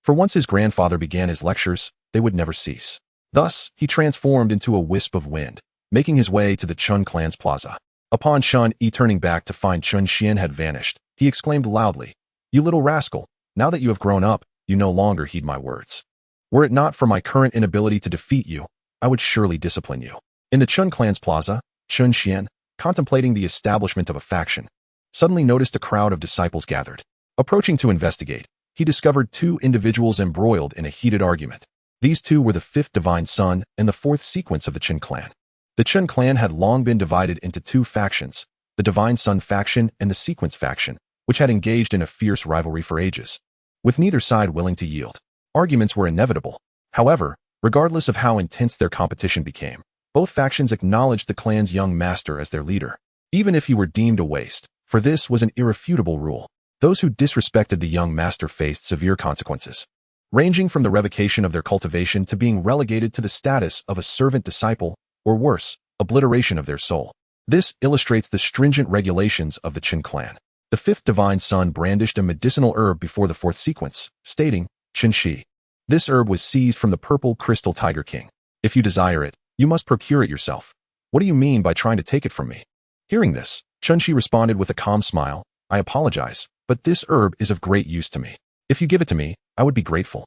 S1: For once his grandfather began his lectures, they would never cease. Thus, he transformed into a wisp of wind, making his way to the Chen clan's plaza. Upon Chen Yi turning back to find Chen Xuan had vanished, he exclaimed loudly, You little rascal, now that you have grown up, you no longer heed my words. Were it not for my current inability to defeat you, I would surely discipline you. In the Chen clan's plaza, Chen Xuan, contemplating the establishment of a faction, suddenly noticed a crowd of disciples gathered. Approaching to investigate, he discovered 2 individuals embroiled in a heated argument. These 2 were the 5th divine son and the 4th sequence of the Chen clan. The Chen clan had long been divided into 2 factions, the Divine Son faction and the Sequence faction, which had engaged in a fierce rivalry for ages, with neither side willing to yield. Arguments were inevitable. However, Regardless of how intense their competition became, both factions acknowledged the clan's young master as their leader, even if he were deemed a waste, for this was an irrefutable rule. Those who disrespected the young master faced severe consequences, ranging from the revocation of their cultivation to being relegated to the status of a servant disciple, or worse, obliteration of their soul. This illustrates the stringent regulations of the Chen clan. The fifth divine son brandished a medicinal herb before the fourth sequence, stating, Chen Shi. This herb was seized from the purple crystal tiger king. If you desire it, you must procure it yourself. What do you mean by trying to take it from me? Hearing this, Chen Shi responded with a calm smile, I apologize, but this herb is of great use to me. If you give it to me, I would be grateful.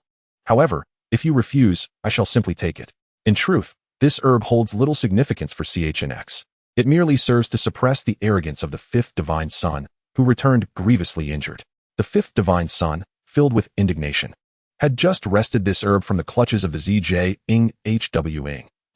S1: However, if you refuse, I shall simply take it. In truth, this herb holds little significance for CHNX. It merely serves to suppress the arrogance of the fifth divine son, who returned grievously injured. The fifth divine son, filled with indignation, had just wrested this herb from the clutches of the ZJ-ing,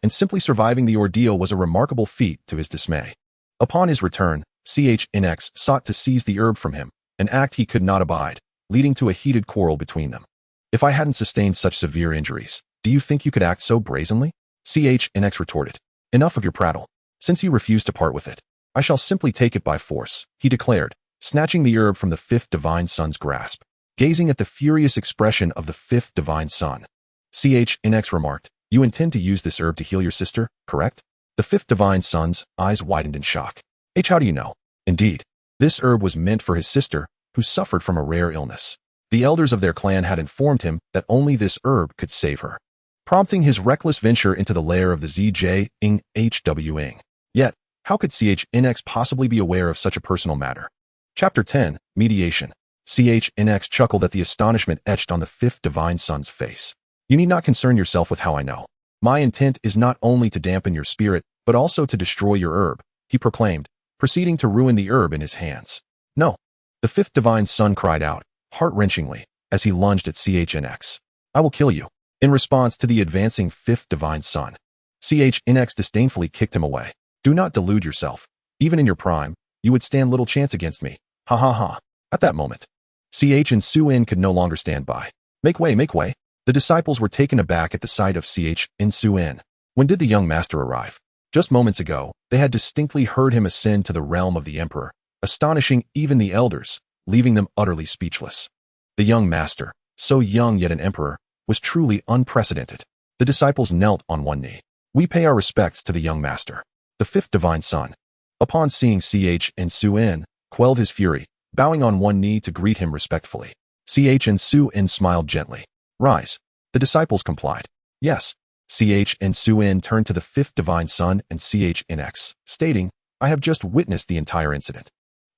S1: and simply surviving the ordeal was a remarkable feat to his dismay. Upon his return, CHNX sought to seize the herb from him, an act he could not abide, leading to a heated quarrel between them. If I hadn't sustained such severe injuries, do you think you could act so brazenly? CHNX retorted. Enough of your prattle. Since you refuse to part with it, I shall simply take it by force, he declared, snatching the herb from the fifth divine son's grasp. Gazing at the furious expression of the fifth divine son, CHNX remarked, you intend to use this herb to heal your sister, correct? The fifth divine son's eyes widened in shock. How do you know? Indeed, this herb was meant for his sister, who suffered from a rare illness. The elders of their clan had informed him that only this herb could save her, prompting his reckless venture into the lair of the ZJ-ing. Yet, how could CHNX possibly be aware of such a personal matter? Chapter 10, Mediation. CHNX chuckled at the astonishment etched on the fifth divine son's face. You need not concern yourself with how I know. My intent is not only to dampen your spirit, but also to destroy your herb, he proclaimed, proceeding to ruin the herb in his hands. No. The fifth divine son cried out, heart-wrenchingly, as he lunged at CHNX. I will kill you. In response to the advancing fifth divine son, CHNX disdainfully kicked him away. Do not delude yourself. Even in your prime, you would stand little chance against me. Ha ha ha. At that moment, Xianxiaaudiobooks could no longer stand by. Make way, make way. The disciples were taken aback at the sight of Xianxiaaudiobooks. When did the young master arrive? Just moments ago, they had distinctly heard him ascend to the realm of the emperor, astonishing even the elders, leaving them utterly speechless. The young master, so young yet an emperor, was truly unprecedented. The disciples knelt on one knee. We pay our respects to the young master. The fifth divine son, upon seeing Xianxiaaudiobooks, quelled his fury, bowing on one knee to greet him respectfully. Xianxiaaudiobooks smiled gently. Rise. The disciples complied. Yes. Xianxiaaudiobooks turned to the fifth divine son and CHNX, stating, I have just witnessed the entire incident,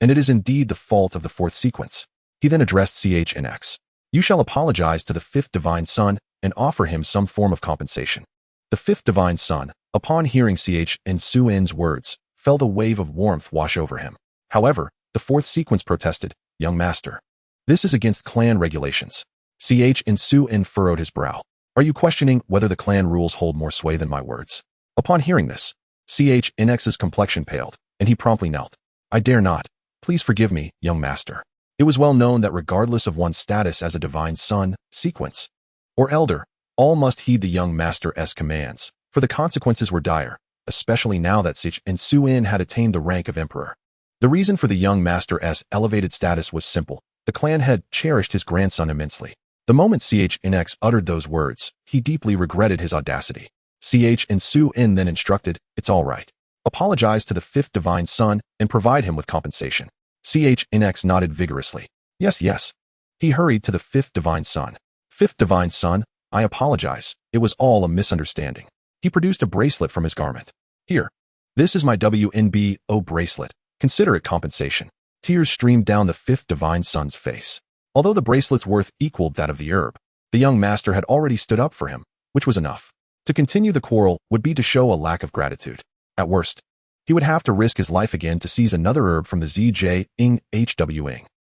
S1: and it is indeed the fault of the fourth sequence. He then addressed CHNX. You shall apologize to the fifth divine son and offer him some form of compensation. The fifth divine son, upon hearing Xianxiaaudiobooks' words, felt a wave of warmth wash over him. However, the fourth sequence protested, Young master, this is against clan regulations. Xianxiaaudiobooks furrowed his brow. Are you questioning whether the clan rules hold more sway than my words? Upon hearing this, CHNX's complexion paled, and he promptly knelt. I dare not. Please forgive me, young master. It was well known that regardless of one's status as a divine son, sequence, or elder, all must heed the young master's commands, for the consequences were dire, especially now that Xianxiaaudiobooks had attained the rank of emperor. The reason for the young master's elevated status was simple. The clan had cherished his grandson immensely. The moment CHNX uttered those words, he deeply regretted his audacity. Xianxiaaudiobooks then instructed, it's all right. Apologize to the fifth divine son and provide him with compensation. CHNX nodded vigorously. Yes, yes. He hurried to the fifth divine son. Fifth divine son, I apologize. It was all a misunderstanding. He produced a bracelet from his garment. Here. This is my WNBO bracelet. Consider it compensation. Tears streamed down the fifth divine son's face. Although the bracelet's worth equaled that of the herb, the young master had already stood up for him, which was enough. To continue the quarrel would be to show a lack of gratitude. At worst, he would have to risk his life again to seize another herb from the ZJ-ing.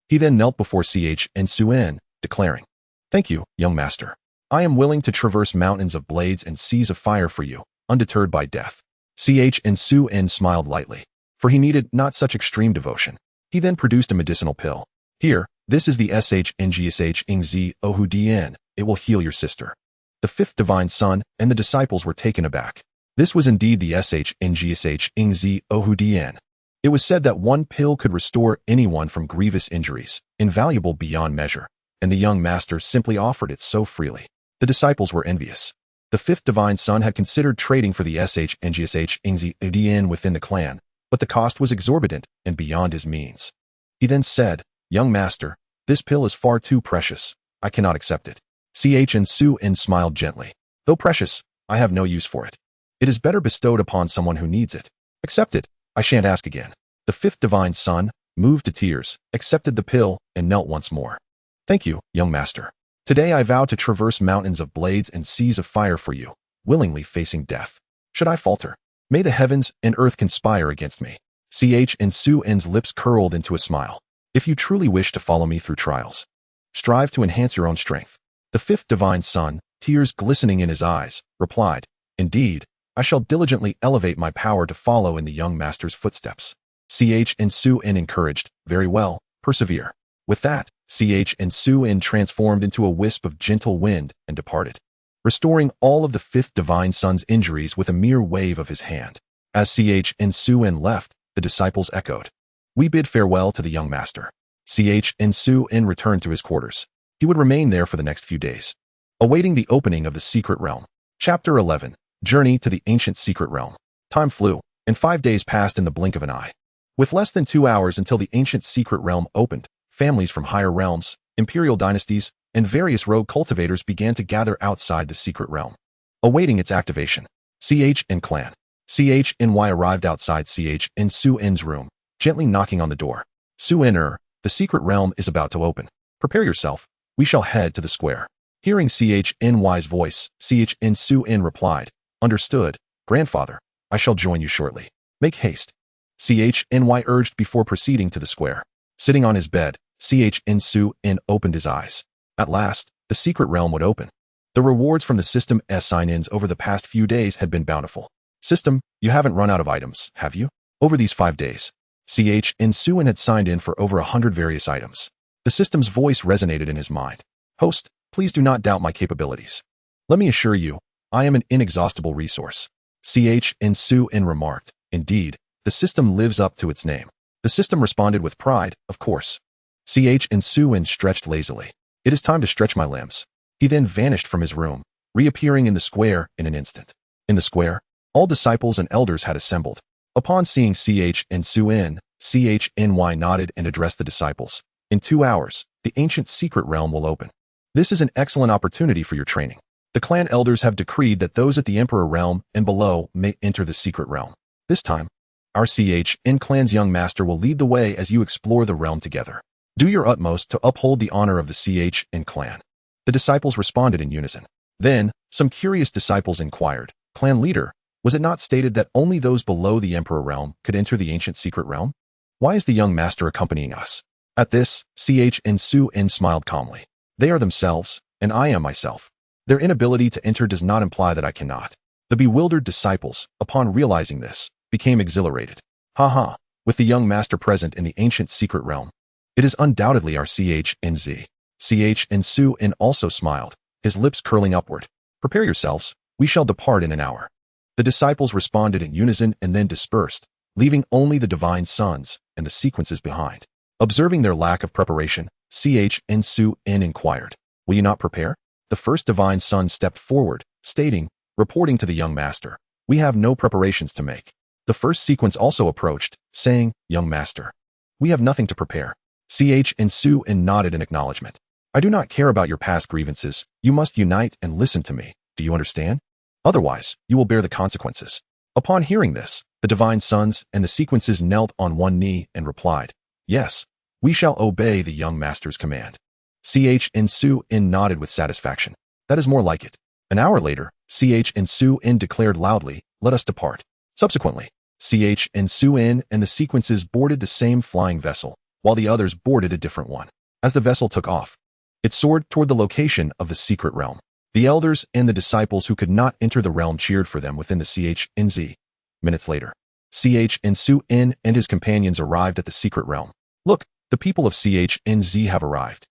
S1: He then knelt before Xianxiaaudiobooks, declaring, Thank you, young master. I am willing to traverse mountains of blades and seas of fire for you, undeterred by death. Xianxiaaudiobooks smiled lightly, for he needed not such extreme devotion. He then produced a medicinal pill. Here, this is the xianxiaaudiobooks. It will heal your sister. The fifth divine son and the disciples were taken aback. This was indeed the xianxiaaudiobooks. It was said that one pill could restore anyone from grievous injuries, invaluable beyond measure, and the young master simply offered it so freely. The disciples were envious. The fifth divine son had considered trading for the xianxiaaudiobooks within the clan, but the cost was exorbitant and beyond his means. He then said, "Young master, this pill is far too precious. I cannot accept it." Chen Xuan smiled gently. "Though precious, I have no use for it. It is better bestowed upon someone who needs it. Accept it. I shan't ask again." The fifth divine son, moved to tears, accepted the pill and knelt once more. "Thank you, young master. Today I vow to traverse mountains of blades and seas of fire for you, willingly facing death. Should I falter, may the heavens and earth conspire against me." Chen Xuan's lips curled into a smile. "If you truly wish to follow me through trials, strive to enhance your own strength." The fifth divine son, tears glistening in his eyes, replied, "Indeed, I shall diligently elevate my power to follow in the young master's footsteps." Chen Xuan encouraged, "Very well, persevere." With that, Chen Xuan transformed into a wisp of gentle wind and departed, restoring all of the fifth divine son's injuries with a mere wave of his hand. As Chen Xuan left, the disciples echoed, "We bid farewell to the young master." Chen Xuan returned to his quarters. He would remain there for the next few days, awaiting the opening of the secret realm. Chapter 11. Journey to the Ancient Secret Realm. Time flew, and 5 days passed in the blink of an eye. With less than 2 hours until the Ancient Secret Realm opened, families from higher realms, imperial dynasties, and various rogue cultivators began to gather outside the secret realm, awaiting its activation. Chen clan. CHNY arrived outside Chen Xuan's room, gently knocking on the door. "Xuan, the secret realm is about to open. Prepare yourself. We shall head to the square." Hearing CHNY's voice, Chen Xuan replied, "Understood, grandfather. I shall join you shortly. Make haste." CHNY urged before proceeding to the square. Sitting on his bed, Chen Xuan opened his eyes. At last, the secret realm would open. The rewards from the system's sign-ins over the past few days had been bountiful. "System, you haven't run out of items, have you?" Over these 5 days, Chen Xuan had signed in for over 100 various items. The system's voice resonated in his mind. "Host, please do not doubt my capabilities. Let me assure you, I am an inexhaustible resource." Chen Xuan remarked, "Indeed, the system lives up to its name." The system responded with pride, "Of course." Chen Xuan stretched lazily. "It is time to stretch my limbs." He then vanished from his room, reappearing in the square in an instant. In the square, all disciples and elders had assembled. Upon seeing Chen Xuan, CHNY nodded and addressed the disciples. "In 2 hours, the ancient secret realm will open. This is an excellent opportunity for your training. The clan elders have decreed that those at the Emperor realm and below may enter the secret realm. This time, our Chen clan's young master will lead the way as you explore the realm together. Do your utmost to uphold the honor of the Chen clan." The disciples responded in unison. Then, some curious disciples inquired, "Clan leader, was it not stated that only those below the Emperor realm could enter the ancient secret realm? Why is the young master accompanying us?" At this, Chen Xuan smiled calmly. "They are themselves, and I am myself. Their inability to enter does not imply that I cannot." The bewildered disciples, upon realizing this, became exhilarated. "Ha! With the young master present in the ancient secret realm, it is undoubtedly our CHNZ. Chen Xuan also smiled, his lips curling upward. "Prepare yourselves, we shall depart in an hour." The disciples responded in unison and then dispersed, leaving only the divine sons and the sequences behind. Observing their lack of preparation, Chen Xuan inquired, "Will you not prepare?" The first divine son stepped forward, stating, reporting to the young master, "We have no preparations to make." The first sequence also approached, saying, "Young master, we have nothing to prepare." Chen Xuan nodded in acknowledgement. "I do not care about your past grievances. You must unite and listen to me. Do you understand? Otherwise, you will bear the consequences." Upon hearing this, the divine sons and the sequences knelt on one knee and replied, "Yes, we shall obey the young master's command." Chen Xuan nodded with satisfaction. "That is more like it." An hour later, Chen Xuan declared loudly, "Let us depart." Subsequently, Chen Xuan and the sequences boarded the same flying vessel, while the others boarded a different one. As the vessel took off, it soared toward the location of the secret realm. The elders and the disciples who could not enter the realm cheered for them within the CHNZ. Minutes later, Chen Xuan and his companions arrived at the secret realm. "Look, the people of CHNZ have arrived."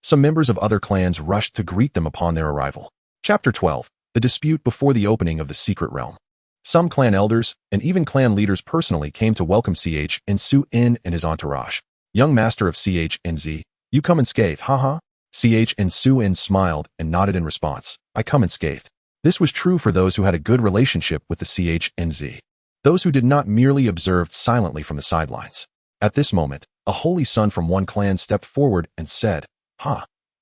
S1: Some members of other clans rushed to greet them upon their arrival. Chapter 12. The dispute before the opening of the secret realm. Some clan elders, and even clan leaders personally came to welcome Xuan and his entourage. Young master of Xianxia, you come unscathed, haha? Xuan smiled and nodded in response. I come unscathed. This was true for those who had a good relationship with the Xianxia. Those who did not merely observed silently from the sidelines. At this moment, a holy son from one clan stepped forward and said,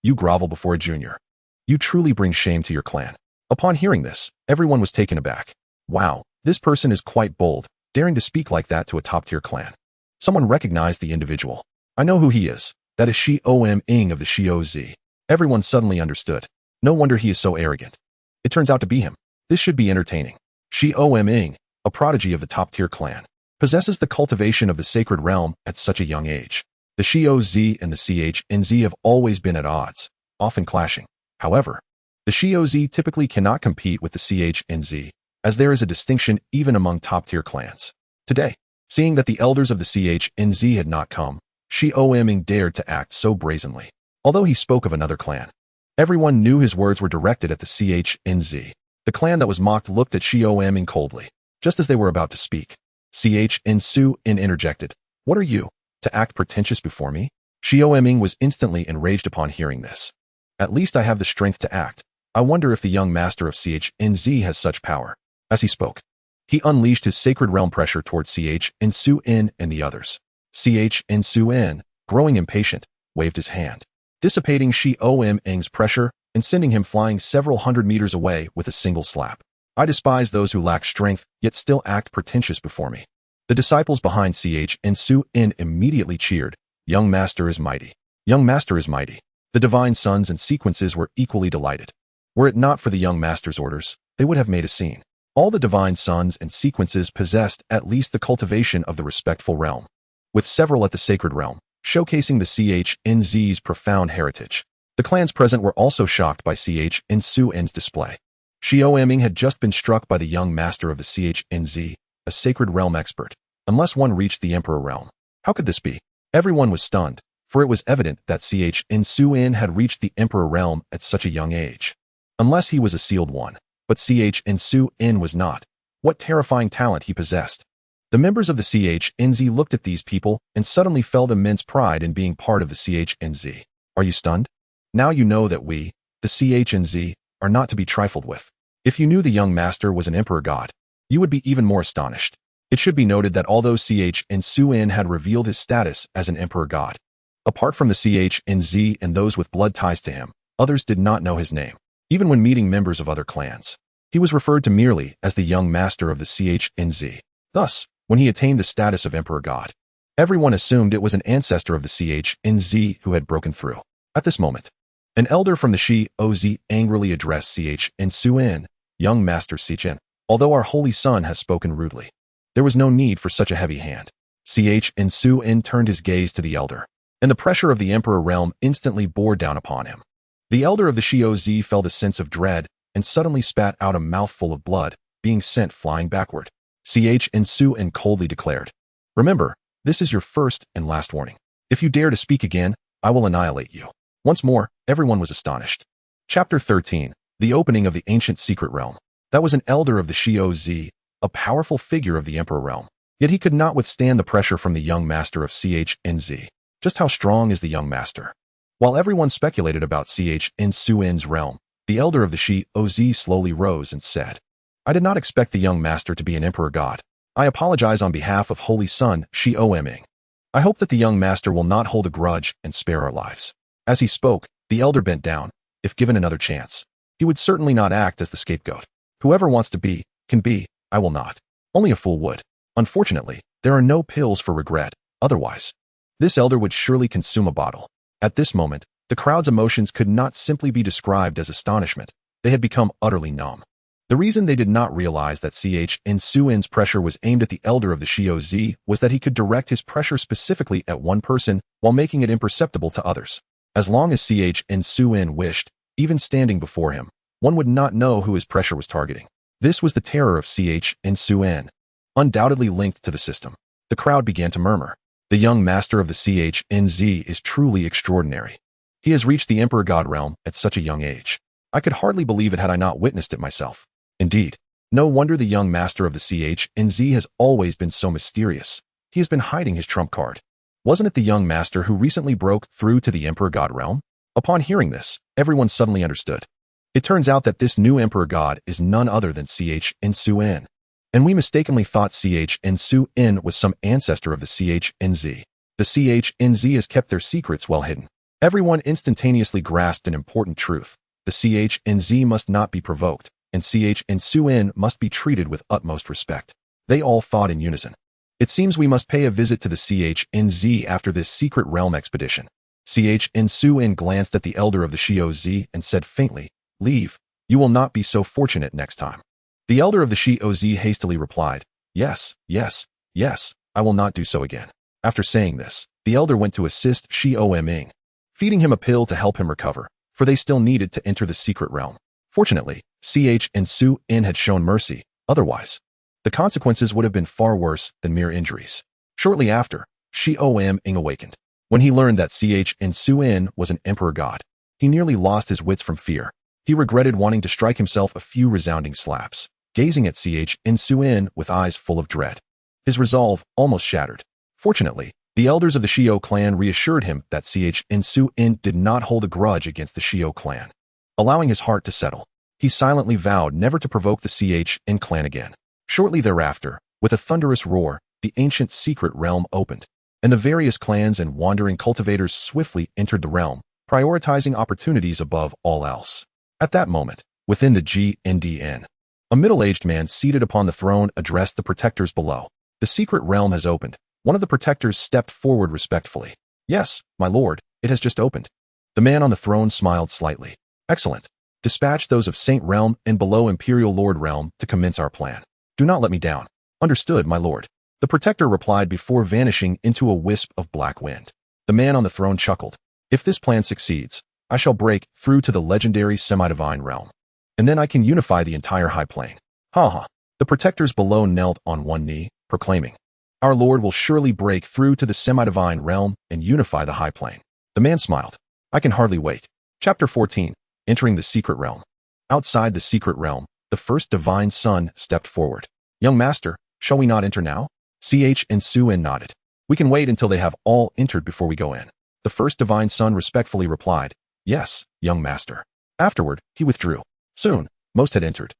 S1: you grovel before a junior. You truly bring shame to your clan. Upon hearing this, everyone was taken aback. Wow, this person is quite bold, daring to speak like that to a top-tier clan. Someone recognized the individual. I know who he is. That is Xiaoming of the Xiaozi. Everyone suddenly understood. No wonder he is so arrogant. It turns out to be him. This should be entertaining. Xiaoming, a prodigy of the top-tier clan, possesses the cultivation of the sacred realm at such a young age. The Xiaozi and the Xianxia have always been at odds, often clashing. However, the Xiaozi typically cannot compete with the Xianxia, as there is a distinction even among top-tier clans. Today, seeing that the elders of the Xianxia had not come, Xiaoming dared to act so brazenly. Although he spoke of another clan, everyone knew his words were directed at the Xianxia. The clan that was mocked looked at Xiaoming coldly, just as they were about to speak. Xianxia interjected. What are you, to act pretentious before me? Xiaoming was instantly enraged upon hearing this. At least I have the strength to act. I wonder if the young master of Xianxia has such power. As he spoke, he unleashed his sacred realm pressure towards Xianxia and the others. Xianxia, growing impatient, waved his hand, dissipating Xiaoming's pressure and sending him flying several hundred meters away with a single slap. I despise those who lack strength yet still act pretentious before me. The disciples behind Xianxia immediately cheered. Young master is mighty. Young master is mighty. The divine sons and sequences were equally delighted. Were it not for the young master's orders, they would have made a scene. All the divine sons and sequences possessed at least the cultivation of the respectful realm, with several at the sacred realm, showcasing the Xianxia's profound heritage. The clans present were also shocked by Xianxia's display. Xiaoming had just been struck by the young master of the Xianxia, a sacred realm expert. Unless one reached the emperor realm. How could this be? Everyone was stunned, for it was evident that Xianxia had reached the emperor realm at such a young age. Unless he was a sealed one. But Xianxia was not. What terrifying talent he possessed. The members of the Xianxia looked at these people and suddenly felt immense pride in being part of the Xianxia. Are you stunned? Now you know that we, the Xianxia, are not to be trifled with. If you knew the young master was an emperor god, you would be even more astonished. It should be noted that although Xianxia had revealed his status as an emperor god, apart from the Xianxia and those with blood ties to him, others did not know his name. Even when meeting members of other clans, he was referred to merely as the young master of the Xianxia. Thus, when he attained the status of emperor god, everyone assumed it was an ancestor of the Xianxia who had broken through. At this moment, an elder from the Xiaozi angrily addressed Xianxia, young master Xichen. Although our holy son has spoken rudely, there was no need for such a heavy hand. Xianxia turned his gaze to the elder, and the pressure of the emperor realm instantly bore down upon him. The elder of the Xiaozi felt a sense of dread and suddenly spat out a mouthful of blood, being sent flying backward. Xianxia coldly declared, remember, this is your first and last warning. If you dare to speak again, I will annihilate you. Once more, everyone was astonished. Chapter 13. The opening of the ancient secret realm. That was an elder of the Xiaozi, a powerful figure of the emperor realm. Yet he could not withstand the pressure from the young master of Xianxia. Just how strong is the young master? While everyone speculated about Xianxia's realm, the elder of the Xiaozi slowly rose and said, I did not expect the young master to be an emperor god. I apologize on behalf of holy son Xiaoming. I hope that the young master will not hold a grudge and spare our lives. As he spoke, the elder bent down. If given another chance, he would certainly not act as the scapegoat. Whoever wants to be, can be, I will not. Only a fool would. Unfortunately, there are no pills for regret, otherwise, this elder would surely consume a bottle. At this moment, the crowd's emotions could not simply be described as astonishment. They had become utterly numb. The reason they did not realize that Xianxia's pressure was aimed at the elder of the Xiaozi was that he could direct his pressure specifically at one person while making it imperceptible to others. As long as Xianxia wished, even standing before him, one would not know who his pressure was targeting. This was the terror of Xianxia, undoubtedly linked to the system. The crowd began to murmur. The young master of the Xianxia is truly extraordinary. He has reached the emperor god realm at such a young age. I could hardly believe it had I not witnessed it myself. Indeed, no wonder the young master of the xianxia has always been so mysterious. He has been hiding his trump card. Wasn't it the young master who recently broke through to the Emperor God realm? Upon hearing this, everyone suddenly understood. It turns out that this new Emperor God is none other than Xuan. And we mistakenly thought Xuan was some ancestor of the xianxia. The xianxia has kept their secrets well hidden. Everyone instantaneously grasped an important truth. The xianxia must not be provoked, and Xuan must be treated with utmost respect. They all thought in unison. It seems we must pay a visit to the xianxia after this secret realm expedition. Xuan glanced at the elder of the xianxia and said faintly, "Leave. You will not be so fortunate next time." The elder of the xianxia hastily replied, "Yes, yes, yes, I will not do so again." After saying this, the elder went to assist Xiaoming, feeding him a pill to help him recover, for they still needed to enter the secret realm. Fortunately, Xuan had shown mercy, otherwise, the consequences would have been far worse than mere injuries. Shortly after, Xiaoming awakened. When he learned that Xuan was an emperor god, he nearly lost his wits from fear. He regretted wanting to strike himself a few resounding slaps, gazing at Xuan with eyes full of dread. His resolve almost shattered. Fortunately, the elders of the Xiao clan reassured him that Xuan did not hold a grudge against the Xiao clan. Allowing his heart to settle, he silently vowed never to provoke the Xian clan again. Shortly thereafter, with a thunderous roar, the ancient secret realm opened, and the various clans and wandering cultivators swiftly entered the realm, prioritizing opportunities above all else. At that moment, within the GNDN, a middle-aged man seated upon the throne addressed the protectors below. "The secret realm has opened." One of the protectors stepped forward respectfully. "Yes, my lord, it has just opened." The man on the throne smiled slightly. "Excellent. Dispatch those of Saint Realm and below Imperial Lord Realm to commence our plan. Do not let me down." "Understood, my lord." The protector replied before vanishing into a wisp of black wind. The man on the throne chuckled. "If this plan succeeds, I shall break through to the legendary semi-divine realm, and then I can unify the entire high plane." Ha ha. The protectors below knelt on one knee, proclaiming, "Our lord will surely break through to the semi-divine realm and unify the high plane." The man smiled. "I can hardly wait." Chapter 14. Entering the Secret Realm. Outside the secret realm, the first divine son stepped forward. "Young master, shall we not enter now?" Xuan nodded. "We can wait until they have all entered before we go in." The first divine son respectfully replied, "Yes, young master." Afterward, he withdrew. Soon, most had entered,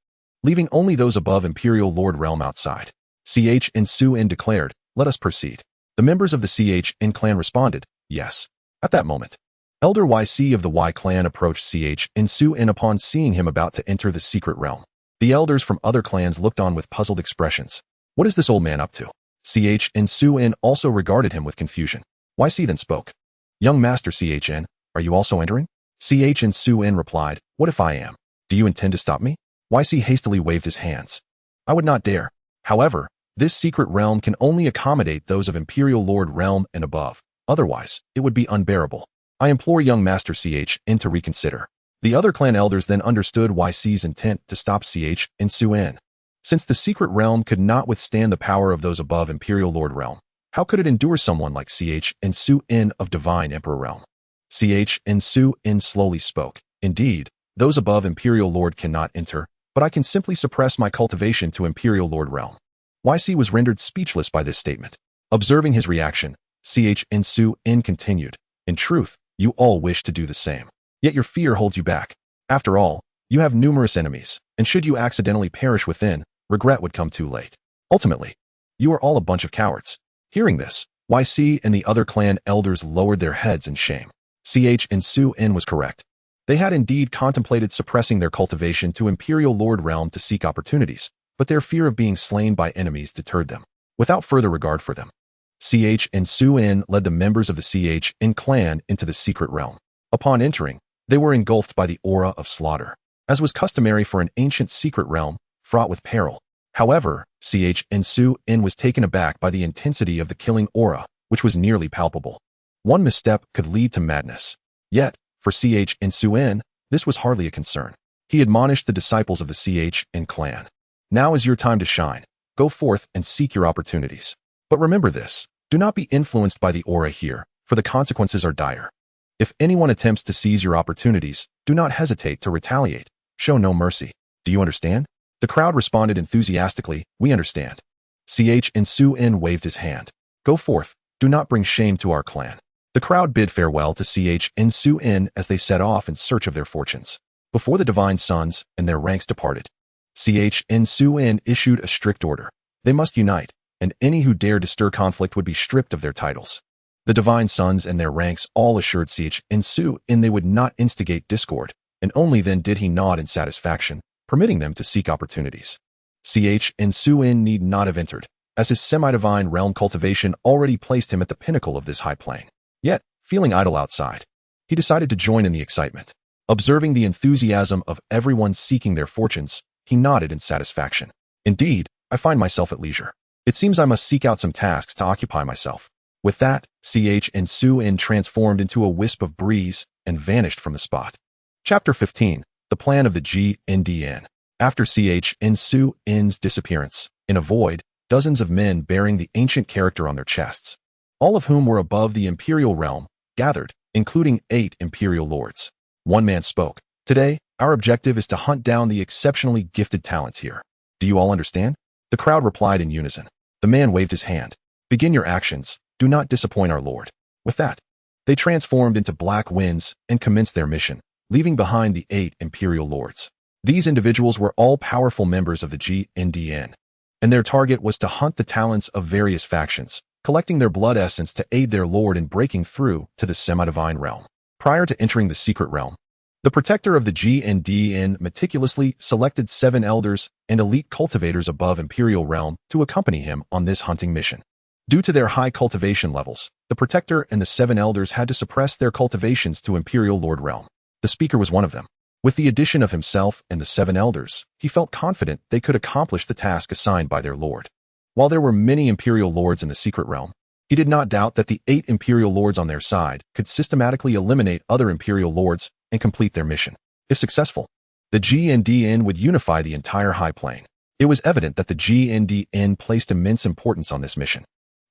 S1: leaving only those above Imperial Lord Realm outside. Xuan declared, "Let us proceed." The members of the Xian clan responded, "Yes." At that moment, Elder YC of the Y clan approached Xuan upon seeing him about to enter the secret realm. The elders from other clans looked on with puzzled expressions. What is this old man up to? Xuan also regarded him with confusion. YC then spoke. "Young master Xian, are you also entering?" Xuan replied, "What if I am? Do you intend to stop me?" YC hastily waved his hands. "I would not dare. However, this secret realm can only accommodate those of Imperial Lord Realm and above. Otherwise, it would be unbearable. I implore young master Xian to reconsider." The other clan elders then understood YC's intent to stop Xuan. Since the secret realm could not withstand the power of those above Imperial Lord Realm, how could it endure someone like Xuan of Divine Emperor Realm? Xuan slowly spoke. "Indeed, those above Imperial Lord cannot enter, but I can simply suppress my cultivation to Imperial Lord Realm." YC was rendered speechless by this statement. Observing his reaction, Xuan continued, "In truth, you all wish to do the same. Yet your fear holds you back. After all, you have numerous enemies, and should you accidentally perish within, regret would come too late. Ultimately, you are all a bunch of cowards." Hearing this, YC and the other clan elders lowered their heads in shame. Xuan was correct. They had indeed contemplated suppressing their cultivation to Imperial Lord Realm to seek opportunities, but their fear of being slain by enemies deterred them. Without further regard for them, Xuan led the members of the Xian clan into the secret realm. Upon entering, they were engulfed by the aura of slaughter, as was customary for an ancient secret realm fraught with peril. However, Xuan was taken aback by the intensity of the killing aura, which was nearly palpable. One misstep could lead to madness. Yet, for Xuan, this was hardly a concern. He admonished the disciples of the Xian clan. "Now is your time to shine. Go forth and seek your opportunities. But remember this, do not be influenced by the aura here, for the consequences are dire. If anyone attempts to seize your opportunities, do not hesitate to retaliate. Show no mercy. Do you understand? The crowd responded enthusiastically, we understand. Xuan waved his hand. Go forth. Do not bring shame to our clan. The crowd bid farewell to Xuan as they set off in search of their fortunes. Before the divine sons and their ranks departed, Xuan issued a strict order. They must unite, and any who dared to stir conflict would be stripped of their titles. The divine sons and their ranks all assured Xuan they would not instigate discord, and only then did he nod in satisfaction, permitting them to seek opportunities. Xuan need not have entered, as his semi-divine realm cultivation already placed him at the pinnacle of this high plane. Yet, feeling idle outside, he decided to join in the excitement. Observing the enthusiasm of everyone seeking their fortunes, he nodded in satisfaction. Indeed, I find myself at leisure. It seems I must seek out some tasks to occupy myself. With that, Xuan transformed into a wisp of breeze and vanished from the spot. Chapter 15. The Plan of the GNDN. After Xuan's disappearance, in a void, dozens of men bearing the ancient character on their chests, all of whom were above the imperial realm, gathered, including 8 imperial lords. One man spoke. Today, our objective is to hunt down the exceptionally gifted talents here. Do you all understand? The crowd replied in unison. The man waved his hand. Begin your actions. Do not disappoint our lord. With that, they transformed into black winds and commenced their mission, leaving behind the 8 imperial lords. These individuals were all powerful members of the GNDN, and their target was to hunt the talents of various factions, collecting their blood essence to aid their lord in breaking through to the semi-divine realm. Prior to entering the secret realm, the protector of the GNDN meticulously selected 7 elders and elite cultivators above imperial realm to accompany him on this hunting mission. Due to their high cultivation levels, the protector and the 7 elders had to suppress their cultivations to imperial lord realm. The speaker was one of them. With the addition of himself and the 7 elders, he felt confident they could accomplish the task assigned by their lord. While there were many imperial lords in the secret realm, he did not doubt that the 8 imperial lords on their side could systematically eliminate other imperial lords and complete their mission. If successful, the GNDN would unify the entire high plane. It was evident that the GNDN placed immense importance on this mission.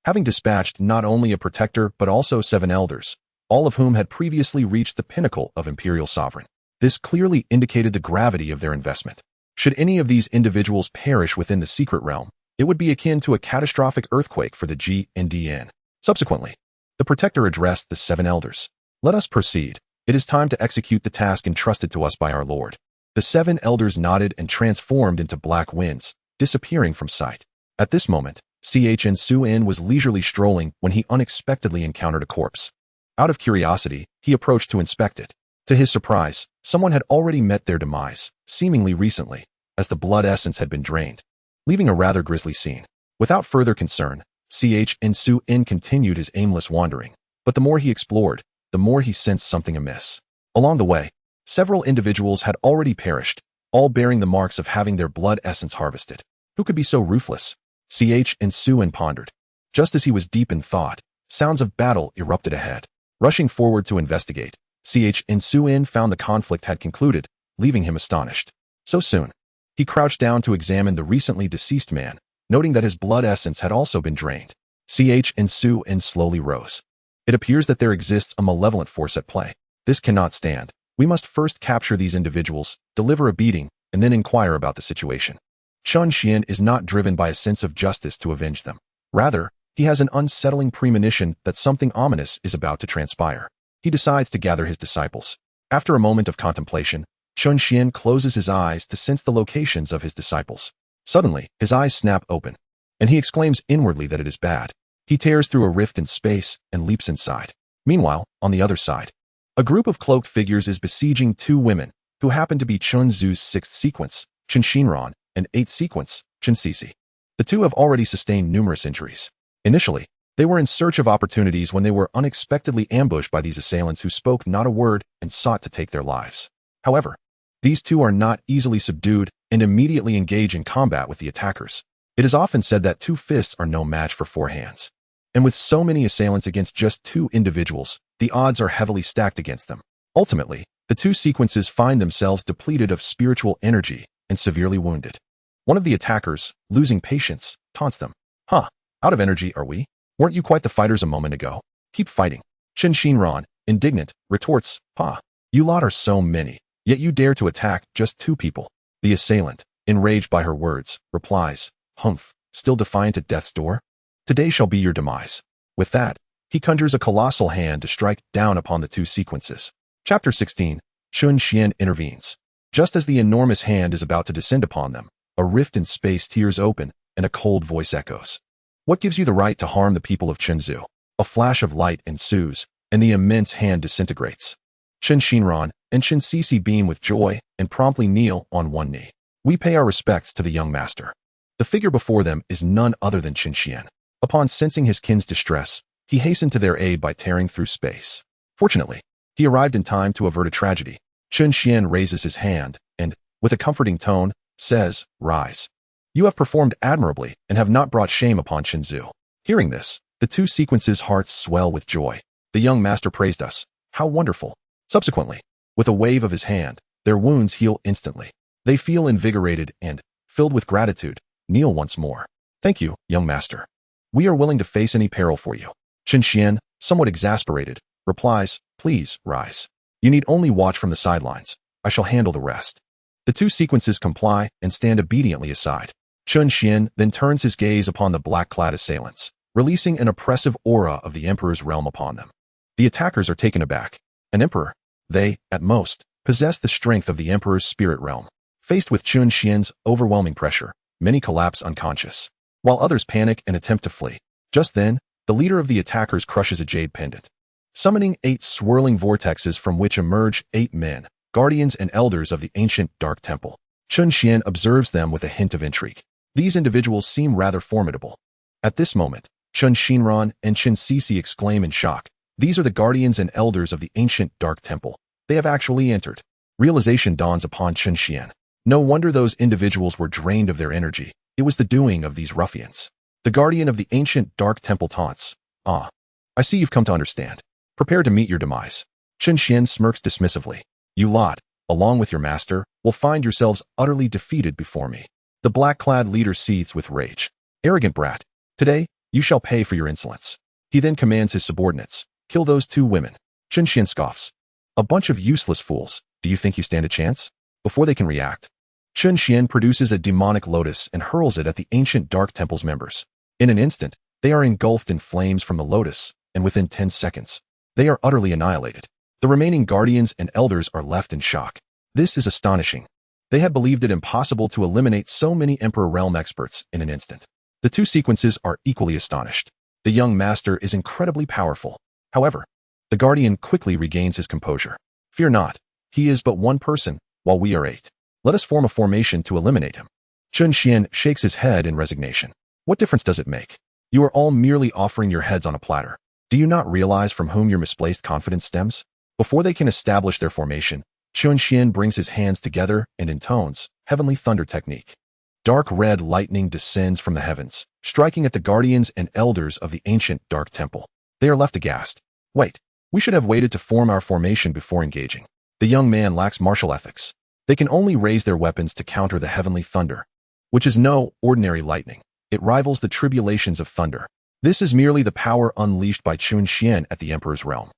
S1: Having dispatched not only a protector but also 7 elders, all of whom had previously reached the pinnacle of imperial sovereign, this clearly indicated the gravity of their investment. Should any of these individuals perish within the secret realm, it would be akin to a catastrophic earthquake for the GNDN. Subsequently, the protector addressed the 7 elders. Let us proceed. It is time to execute the task entrusted to us by our lord. The 7 elders nodded and transformed into black winds, disappearing from sight. At this moment, Xuan was leisurely strolling when he unexpectedly encountered a corpse. Out of curiosity, he approached to inspect it. To his surprise, someone had already met their demise, seemingly recently, as the blood essence had been drained, leaving a rather grisly scene. Without further concern, Xuan continued his aimless wandering, but the more he explored, the more he sensed something amiss. Along the way, several individuals had already perished, all bearing the marks of having their blood essence harvested. Who could be so ruthless? Xuan pondered. Just as he was deep in thought, sounds of battle erupted ahead. Rushing forward to investigate, Xuan found the conflict had concluded, leaving him astonished. So soon, he crouched down to examine the recently deceased man, noting that his blood essence had also been drained. Xuan slowly rose. It appears that there exists a malevolent force at play. This cannot stand. We must first capture these individuals, deliver a beating, and then inquire about the situation. Chunian is not driven by a sense of justice to avenge them. Rather, he has an unsettling premonition that something ominous is about to transpire. He decides to gather his disciples. After a moment of contemplation, Chunian closes his eyes to sense the locations of his disciples. Suddenly, his eyes snap open, and he exclaims inwardly that it is bad. He tears through a rift in space and leaps inside. Meanwhile, on the other side, a group of cloaked figures is besieging 2 women, who happen to be Chunzu's 6th sequence, Chen Xuan, and 8th sequence, xianxiaaudiobooks. The 2 have already sustained numerous injuries. Initially, they were in search of opportunities when they were unexpectedly ambushed by these assailants who spoke not a word and sought to take their lives. However, these 2 are not easily subdued and immediately engage in combat with the attackers. It is often said that 2 fists are no match for 4 hands. And with so many assailants against just 2 individuals, the odds are heavily stacked against them. Ultimately, the 2 sequences find themselves depleted of spiritual energy and severely wounded. One of the attackers, losing patience, taunts them. Out of energy are we? Weren't you quite the fighters a moment ago? Keep fighting. Chen Xuan, indignant, retorts, "Pa, you lot are so many, yet you dare to attack just 2 people." The assailant, enraged by her words, replies, "Humph, still defiant at death's door? Today shall be your demise." With that, he conjures a colossal hand to strike down upon the 2 sequences. Chapter 16, Chunian intervenes. Just as the enormous hand is about to descend upon them, a rift in space tears open and a cold voice echoes. "What gives you the right to harm the people of Chenzu?" A flash of light ensues, and the immense hand disintegrates. Chen Xuan and Chen Cixi beam with joy and promptly kneel on one knee. We pay our respects to the young master. The figure before them is none other than Chen Xuan. Upon sensing his kin's distress, he hastened to their aid by tearing through space. Fortunately, he arrived in time to avert a tragedy. Chen Xuan raises his hand and, with a comforting tone, says, "Rise. You have performed admirably and have not brought shame upon Chenzu." Hearing this, the 2 sequences' hearts swell with joy. The young master praised us. How wonderful. Subsequently, with a wave of his hand, their wounds heal instantly. They feel invigorated and, filled with gratitude, kneel once more. "Thank you, young master. We are willing to face any peril for you." Chen Xuan, somewhat exasperated, replies, "Please, rise. You need only watch from the sidelines. I shall handle the rest." The 2 sequences comply and stand obediently aside. Chen Xuan then turns his gaze upon the black-clad assailants, releasing an oppressive aura of the Emperor's realm upon them. The attackers are taken aback. An Emperor? They, at most, possess the strength of the Emperor's spirit realm. Faced with Chen Xuan's overwhelming pressure, many collapse unconscious, while others panic and attempt to flee. Just then, the leader of the attackers crushes a jade pendant, summoning 8 swirling vortexes from which emerge 8 men, guardians and elders of the ancient dark temple. Chen Xuan observes them with a hint of intrigue. These individuals seem rather formidable. At this moment, Chen Xuan and Chen Cixi exclaim in shock. These are the guardians and elders of the ancient dark temple. They have actually entered. Realization dawns upon Chen Xuan. No wonder those individuals were drained of their energy. It was the doing of these ruffians. The guardian of the ancient dark temple taunts. "Ah, I see you've come to understand. Prepare to meet your demise." Chen Xuan smirks dismissively. "You lot, along with your master, will find yourselves utterly defeated before me." The black-clad leader seethes with rage. "Arrogant brat, today, you shall pay for your insolence." He then commands his subordinates, "Kill those 2 women." Chen Xuan scoffs. "A bunch of useless fools. Do you think you stand a chance?" Before they can react, Chen Xuan produces a demonic lotus and hurls it at the ancient dark temple's members. In an instant, they are engulfed in flames from the lotus, and within 10 seconds, they are utterly annihilated. The remaining guardians and elders are left in shock. This is astonishing. They had believed it impossible to eliminate so many Emperor Realm experts in an instant. The 2 sequences are equally astonished. The young master is incredibly powerful. However, the guardian quickly regains his composure. "Fear not. He is but 1 person, while we are 8. Let us form a formation to eliminate him." Chen Xuan shakes his head in resignation. "What difference does it make? You are all merely offering your heads on a platter. Do you not realize from whom your misplaced confidence stems?" Before they can establish their formation, Chen Xuan brings his hands together and intones Heavenly Thunder Technique. Dark red lightning descends from the heavens, striking at the guardians and elders of the ancient dark temple. They are left aghast. "Wait, we should have waited to form our formation before engaging." The young man lacks martial ethics. They can only raise their weapons to counter the heavenly thunder, which is no ordinary lightning. It rivals the tribulations of thunder. This is merely the power unleashed by Chen Xuan at the Emperor's realm.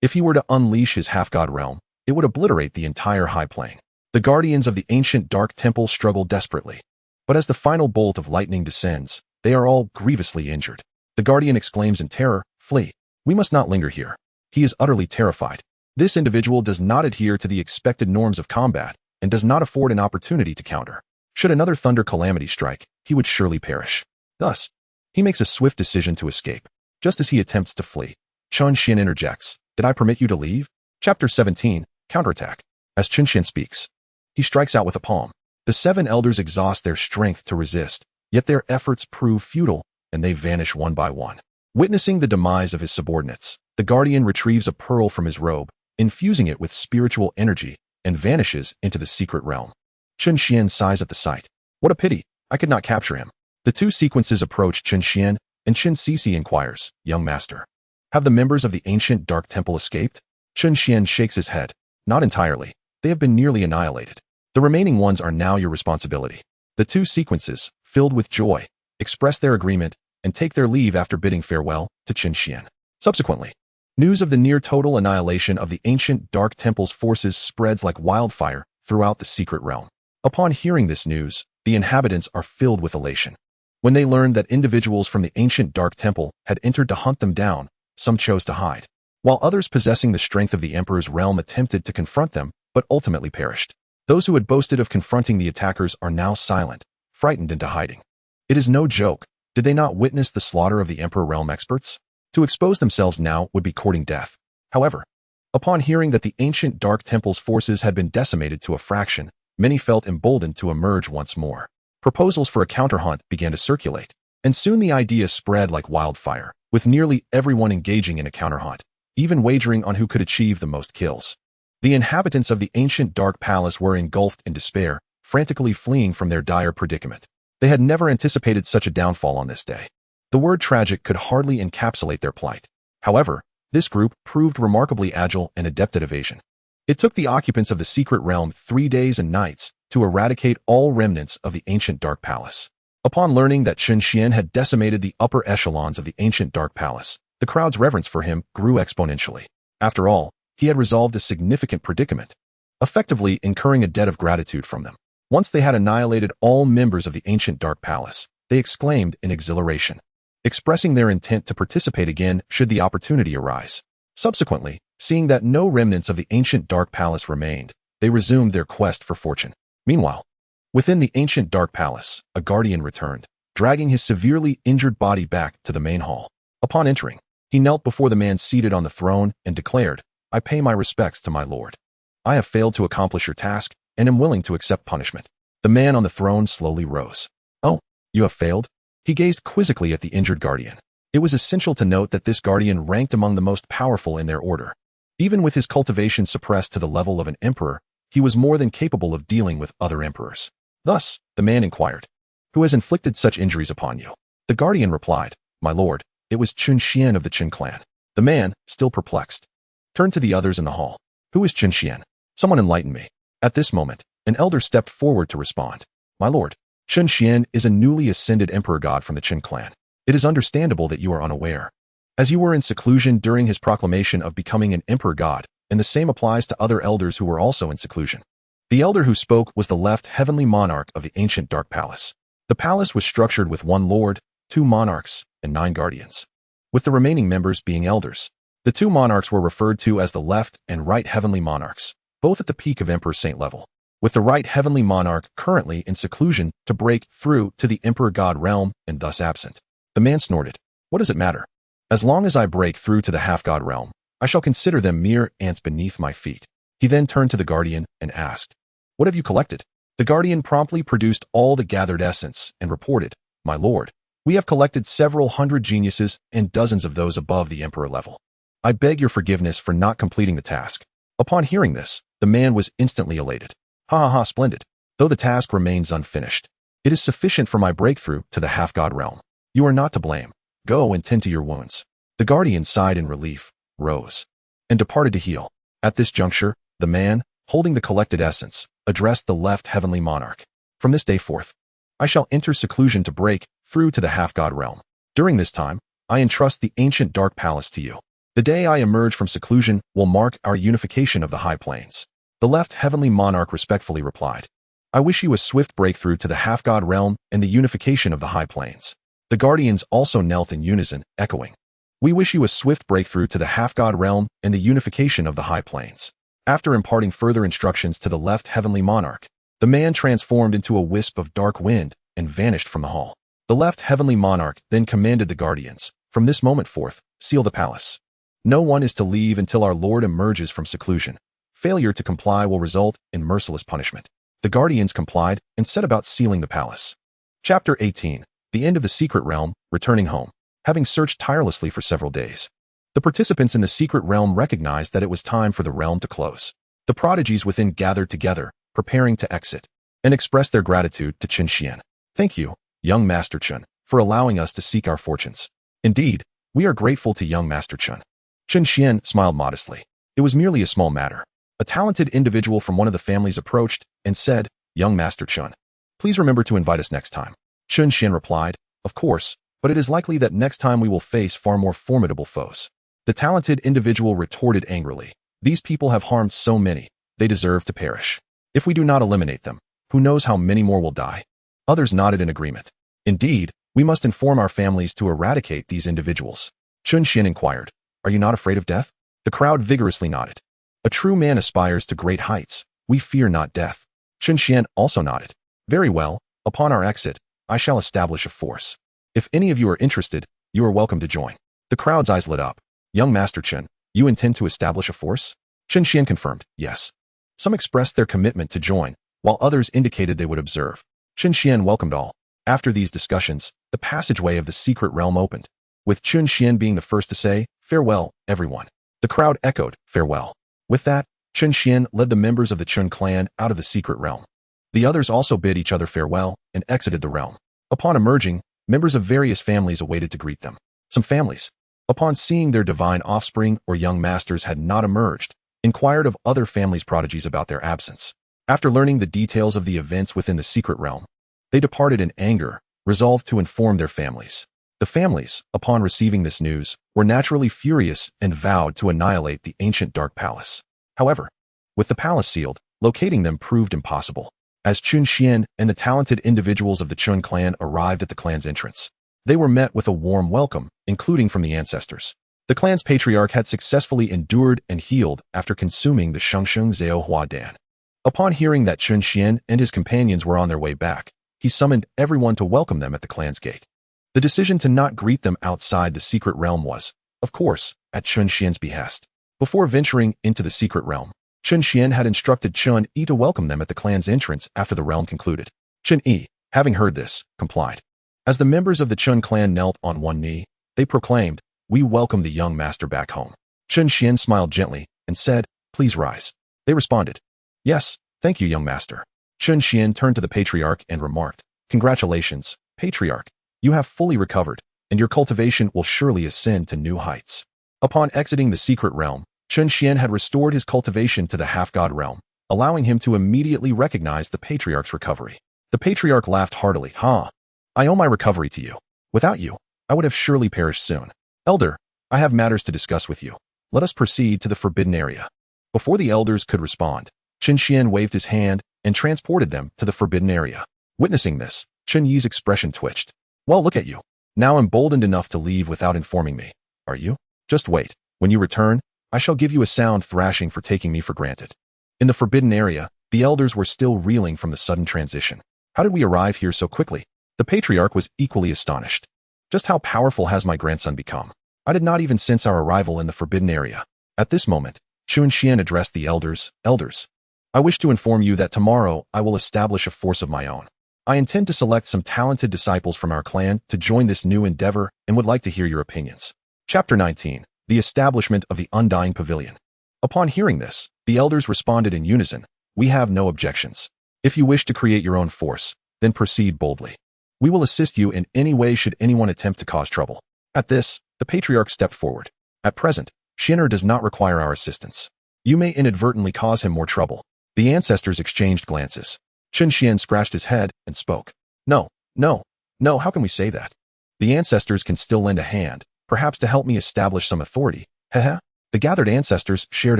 S1: If he were to unleash his half-god realm, it would obliterate the entire high plane. The guardians of the ancient dark temple struggle desperately. But as the final bolt of lightning descends, they are all grievously injured. The guardian exclaims in terror, "Flee. We must not linger here." He is utterly terrified. This individual does not adhere to the expected norms of combat and does not afford an opportunity to counter. Should another thunder calamity strike, he would surely perish. Thus, he makes a swift decision to escape. Just as he attempts to flee, Chen Xuan interjects, "Did I permit you to leave?" Chapter 17, Counterattack. As Chen Xuan speaks, he strikes out with a palm. The 7 elders exhaust their strength to resist, yet their efforts prove futile, and they vanish one by one. Witnessing the demise of his subordinates, the guardian retrieves a pearl from his robe, infusing it with spiritual energy, and vanishes into the secret realm. Chen Xuan sighs at the sight. "What a pity, I could not capture him." The 2 sequences approach Chen Xuan, and Chen Cixi inquires, "Young master, have the members of the ancient dark temple escaped?" Chen Xuan shakes his head. "Not entirely. They have been nearly annihilated. The remaining ones are now your responsibility." The 2 sequences, filled with joy, express their agreement and take their leave after bidding farewell to Chen Xuan. Subsequently, News of the near-total annihilation of the ancient Dark Temple's forces spreads like wildfire throughout the secret realm. Upon hearing this news, the inhabitants are filled with elation. When they learned that individuals from the ancient Dark Temple had entered to hunt them down, some chose to hide, while others possessing the strength of the Emperor's realm attempted to confront them, but ultimately perished. Those who had boasted of confronting the attackers are now silent, frightened into hiding. It is no joke. Did they not witness the slaughter of the Emperor realm experts? To expose themselves now would be courting death. However, upon hearing that the ancient Dark Temple's forces had been decimated to a fraction, many felt emboldened to emerge once more. Proposals for a counterhunt began to circulate, and soon the idea spread like wildfire, with nearly everyone engaging in a counterhunt, even wagering on who could achieve the most kills. The inhabitants of the ancient Dark Palace were engulfed in despair, frantically fleeing from their dire predicament. They had never anticipated such a downfall on this day. The word tragic could hardly encapsulate their plight. However, this group proved remarkably agile and adept at evasion. It took the occupants of the secret realm 3 days and nights to eradicate all remnants of the ancient Dark Palace. Upon learning that Chen Xuan had decimated the upper echelons of the ancient Dark Palace, the crowd's reverence for him grew exponentially. After all, he had resolved a significant predicament, effectively incurring a debt of gratitude from them. Once they had annihilated all members of the ancient Dark Palace, they exclaimed in exhilaration, expressing their intent to participate again should the opportunity arise. Subsequently, seeing that no remnants of the ancient Dark Palace remained, they resumed their quest for fortune. Meanwhile, within the ancient Dark Palace, a guardian returned, dragging his severely injured body back to the main hall. Upon entering, he knelt before the man seated on the throne and declared, "I pay my respects to my lord. I have failed to accomplish your task and am willing to accept punishment." The man on the throne slowly rose. "Oh, you have failed?" He gazed quizzically at the injured guardian. It was essential to note that this guardian ranked among the most powerful in their order. Even with his cultivation suppressed to the level of an emperor, he was more than capable of dealing with other emperors. Thus, the man inquired, "Who has inflicted such injuries upon you?" The guardian replied, "My lord, it was Chen Xuan of the Chen clan." The man, still perplexed, turned to the others in the hall. "Who is Chen Xuan? Someone enlighten me." At this moment, an elder stepped forward to respond. "My lord, Chen Xuan is a newly ascended emperor god from the Chen clan. It is understandable that you are unaware, as you were in seclusion during his proclamation of becoming an emperor god, and the same applies to other elders who were also in seclusion." The elder who spoke was the left heavenly monarch of the ancient Dark Palace. The palace was structured with 1 lord, 2 monarchs, and 9 guardians, with the remaining members being elders. The 2 monarchs were referred to as the left and right heavenly monarchs, both at the peak of Emperor Saint level, with the right heavenly monarch currently in seclusion to break through to the emperor god realm and thus absent. The man snorted. "What does it matter? As long as I break through to the half-god realm, I shall consider them mere ants beneath my feet." He then turned to the guardian and asked, "What have you collected?" The guardian promptly produced all the gathered essence and reported, "My lord, we have collected several hundred geniuses and dozens of those above the emperor level. I beg your forgiveness for not completing the task." Upon hearing this, the man was instantly elated. "Ha ha ha, splendid. Though the task remains unfinished, it is sufficient for my breakthrough to the half-god realm. You are not to blame. Go and tend to your wounds." The guardian sighed in relief, rose, and departed to heal. At this juncture, the man, holding the collected essence, addressed the left heavenly monarch. "From this day forth, I shall enter seclusion to break through to the half-god realm. During this time, I entrust the ancient Dark Palace to you. The day I emerge from seclusion will mark our unification of the high plains." The left heavenly monarch respectfully replied, "I wish you a swift breakthrough to the half-god realm and the unification of the high plains." The guardians also knelt in unison, echoing, "We wish you a swift breakthrough to the half-god realm and the unification of the high plains." After imparting further instructions to the left heavenly monarch, the man transformed into a wisp of dark wind and vanished from the hall. The left heavenly monarch then commanded the guardians, "From this moment forth, seal the palace. No one is to leave until our lord emerges from seclusion. Failure to comply will result in merciless punishment." The guardians complied and set about sealing the palace. Chapter 18. The End of the Secret Realm, Returning Home. Having searched tirelessly for several days, the participants in the secret realm recognized that it was time for the realm to close. The prodigies within gathered together, preparing to exit, and expressed their gratitude to Chen Xuan. "Thank you, young Master Chen, for allowing us to seek our fortunes. Indeed, we are grateful to young Master Chen." Chen Xuan smiled modestly. It was merely a small matter. A talented individual from one of the families approached and said, "Young Master Chen, please remember to invite us next time." Chen Xuan replied, "Of course, but it is likely that next time we will face far more formidable foes." The talented individual retorted angrily. These people have harmed so many, they deserve to perish. If we do not eliminate them, who knows how many more will die? Others nodded in agreement. Indeed, we must inform our families to eradicate these individuals. Chen Xuan inquired, are you not afraid of death? The crowd vigorously nodded. A true man aspires to great heights. We fear not death. Chen Xuan also nodded. Very well, upon our exit, I shall establish a force. If any of you are interested, you are welcome to join. The crowd's eyes lit up. Young Master Chen, you intend to establish a force? Chen Xuan confirmed, yes. Some expressed their commitment to join, while others indicated they would observe. Chen Xuan welcomed all. After these discussions, the passageway of the secret realm opened, with Chen Xuan being the first to say, farewell, everyone. The crowd echoed, farewell. With that, Chen Xuan led the members of the Chun clan out of the secret realm. The others also bid each other farewell and exited the realm. Upon emerging, members of various families awaited to greet them. Some families, upon seeing their divine offspring or young masters had not emerged, inquired of other families' prodigies about their absence. After learning the details of the events within the secret realm, they departed in anger, resolved to inform their families. The families, upon receiving this news, were naturally furious and vowed to annihilate the ancient Dark Palace. However, with the palace sealed, locating them proved impossible. As Chen Xuan and the talented individuals of the Chun clan arrived at the clan's entrance, they were met with a warm welcome, including from the ancestors. The clan's patriarch had successfully endured and healed after consuming the xianxiaaudiobooks. Upon hearing that Chen Xuan and his companions were on their way back, he summoned everyone to welcome them at the clan's gate. The decision to not greet them outside the secret realm was, of course, at Chen Xuan's behest. Before venturing into the secret realm, Chen Xuan had instructed Chun Yi to welcome them at the clan's entrance after the realm concluded. Chun Yi, having heard this, complied. As the members of the Chun clan knelt on one knee, they proclaimed, we welcome the young master back home. Chen Xuan smiled gently and said, please rise. They responded, yes, thank you, young master. Chen Xuan turned to the patriarch and remarked, congratulations, patriarch. You have fully recovered, and your cultivation will surely ascend to new heights. Upon exiting the secret realm, Chen Xuan had restored his cultivation to the half-god realm, allowing him to immediately recognize the patriarch's recovery. The patriarch laughed heartily. I owe my recovery to you. Without you, I would have surely perished soon. Elder, I have matters to discuss with you. Let us proceed to the forbidden area. Before the elders could respond, Chen Xuan waved his hand and transported them to the forbidden area. Witnessing this, Chen Yi's expression twitched. Well, look at you. Now emboldened enough to leave without informing me. Are you? Just wait. When you return, I shall give you a sound thrashing for taking me for granted. In the forbidden area, the elders were still reeling from the sudden transition. How did we arrive here so quickly? The patriarch was equally astonished. Just how powerful has my grandson become? I did not even sense our arrival in the forbidden area. At this moment, Chen Xuan addressed the elders. Elders, I wish to inform you that tomorrow I will establish a force of my own. I intend to select some talented disciples from our clan to join this new endeavor and would like to hear your opinions. Chapter 19. The Establishment of the Undying Pavilion. Upon hearing this, the elders responded in unison, we have no objections. If you wish to create your own force, then proceed boldly. We will assist you in any way should anyone attempt to cause trouble. At this, the patriarch stepped forward. At present, Shinner does not require our assistance. You may inadvertently cause him more trouble. The ancestors exchanged glances. Chen Xuan scratched his head and spoke. No, how can we say that? The ancestors can still lend a hand, perhaps to help me establish some authority. Heh. The gathered ancestors shared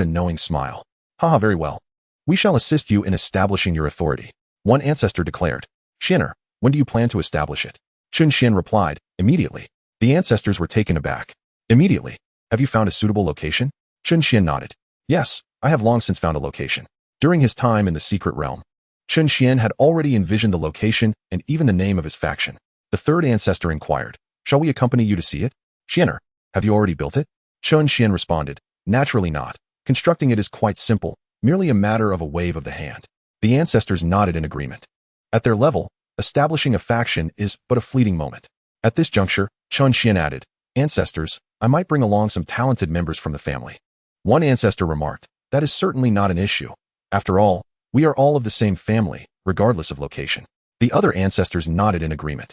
S1: a knowing smile. Haha, very well. We shall assist you in establishing your authority. One ancestor declared. Shinner, when do you plan to establish it? Chen Xuan replied, immediately. The ancestors were taken aback. Immediately. Have you found a suitable location? Chen Xuan nodded. Yes, I have long since found a location. During his time in the secret realm, Chen Xuan had already envisioned the location and even the name of his faction. The third ancestor inquired, shall we accompany you to see it? Shinner, have you already built it? Chen Xuan responded, naturally not. Constructing it is quite simple, merely a matter of a wave of the hand. The ancestors nodded in agreement. At their level, establishing a faction is but a fleeting moment. At this juncture, Chen Xuan added, ancestors, I might bring along some talented members from the family. One ancestor remarked, that is certainly not an issue. After all, we are all of the same family, regardless of location. The other ancestors nodded in agreement.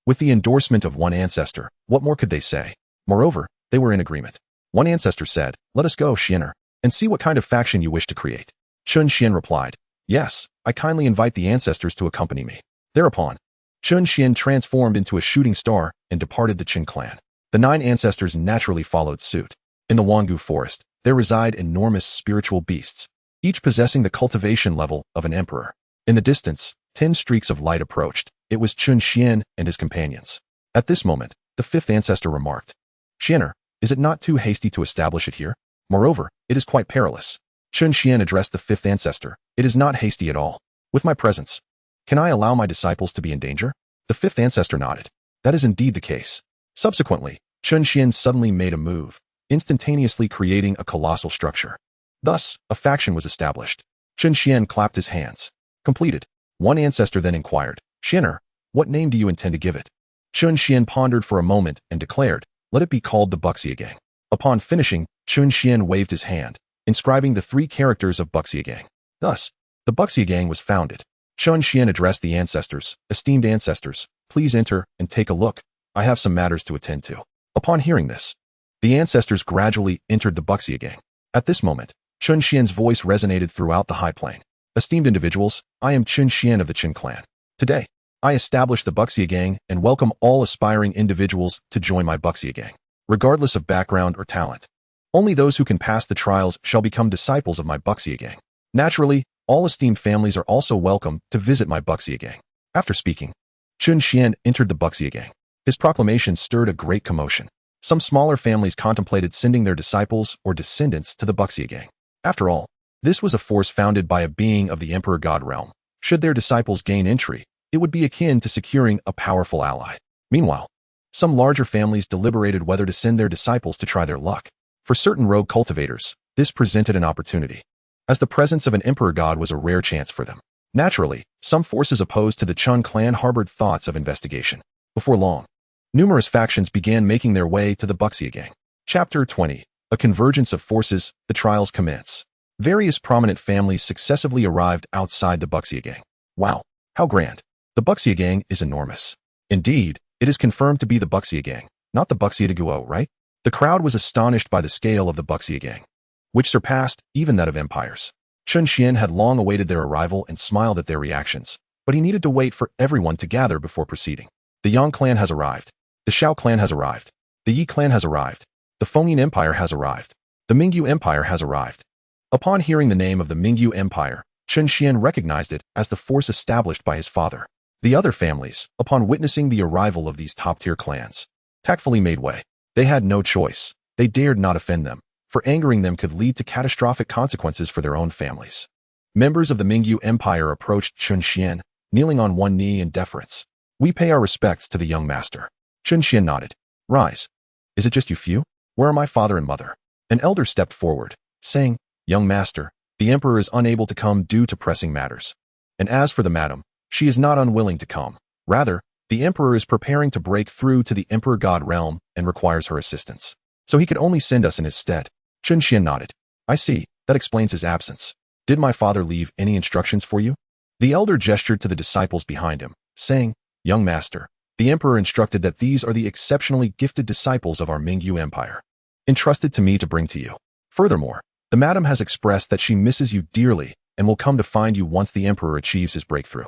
S1: With the endorsement of one ancestor, what more could they say? Moreover, they were in agreement. One ancestor said, let us go, Shinner, and see what kind of faction you wish to create. Chen Xuan replied, yes, I kindly invite the ancestors to accompany me. Thereupon, Chen Xuan transformed into a shooting star and departed the Chen clan. The 9 ancestors naturally followed suit. In the Wangu forest, there reside enormous spiritual beasts, each possessing the cultivation level of an emperor. In the distance, 10 streaks of light approached. It was Chen Xuan and his companions. At this moment, the fifth ancestor remarked, "Xianer, is it not too hasty to establish it here? Moreover, it is quite perilous." Chen Xuan addressed the fifth ancestor. "It is not hasty at all. With my presence, can I allow my disciples to be in danger?" The fifth ancestor nodded. "That is indeed the case." Subsequently, Chen Xuan suddenly made a move, instantaneously creating a colossal structure. Thus, a faction was established. Chen Xuan clapped his hands. Completed. One ancestor then inquired, "Xianer, what name do you intend to give it?" Chen Xuan pondered for a moment and declared, "Let it be called the Buxia Gang." Upon finishing, Chen Xuan waved his hand, inscribing the 3 characters of Buxia Gang. Thus, the Buxia Gang was founded. Chen Xuan addressed the ancestors, "Esteemed ancestors, please enter and take a look. I have some matters to attend to." Upon hearing this, the ancestors gradually entered the Buxia Gang. At this moment, Chen Xuan's voice resonated throughout the high plain. "Esteemed individuals, I am Chen Xuan of the Chen clan. Today, I establish the Buxia Gang and welcome all aspiring individuals to join my Buxia Gang, regardless of background or talent. Only those who can pass the trials shall become disciples of my Buxia Gang. Naturally, all esteemed families are also welcome to visit my Buxia Gang." After speaking, Chen Xuan entered the Buxia Gang. His proclamation stirred a great commotion. Some smaller families contemplated sending their disciples or descendants to the Buxia Gang. After all, this was a force founded by a being of the Emperor God realm. Should their disciples gain entry, it would be akin to securing a powerful ally. Meanwhile, some larger families deliberated whether to send their disciples to try their luck. For certain rogue cultivators, this presented an opportunity, as the presence of an Emperor God was a rare chance for them. Naturally, some forces opposed to the Chen clan harbored thoughts of investigation. Before long, numerous factions began making their way to the Buxia Gang. Chapter 20. A Convergence of Forces. The trials commence. Various prominent families successively arrived outside the Buxia Gang. Wow, how grand. The Buxia Gang is enormous. Indeed, it is confirmed to be the Buxia Gang, not the Buxia de Guo, right? The crowd was astonished by the scale of the Buxia Gang, which surpassed even that of empires. Chen Xuan had long awaited their arrival and smiled at their reactions, but he needed to wait for everyone to gather before proceeding. The Yang clan has arrived. The Shao clan has arrived. The Yi clan has arrived. The Fengyin Empire has arrived. The Mingyu Empire has arrived. Upon hearing the name of the Mingyu Empire, Chen Xuan recognized it as the force established by his father. The other families, upon witnessing the arrival of these top-tier clans, tactfully made way. They had no choice. They dared not offend them, for angering them could lead to catastrophic consequences for their own families. Members of the Mingyu Empire approached Chen Xuan, kneeling on one knee in deference. "We pay our respects to the young master." Chen Xuan nodded. "Rise. Is it just you few? Where are my father and mother?" An elder stepped forward, saying, "Young master, the emperor is unable to come due to pressing matters. And as for the madam, she is not unwilling to come. Rather, the emperor is preparing to break through to the Emperor God realm and requires her assistance. So he could only send us in his stead." Chen Xuan nodded. "I see. That explains his absence. Did my father leave any instructions for you?" The elder gestured to the disciples behind him, saying, "Young master, the emperor instructed that these are the exceptionally gifted disciples of our Mingyu Empire, entrusted to me to bring to you. Furthermore, the madam has expressed that she misses you dearly and will come to find you once the emperor achieves his breakthrough."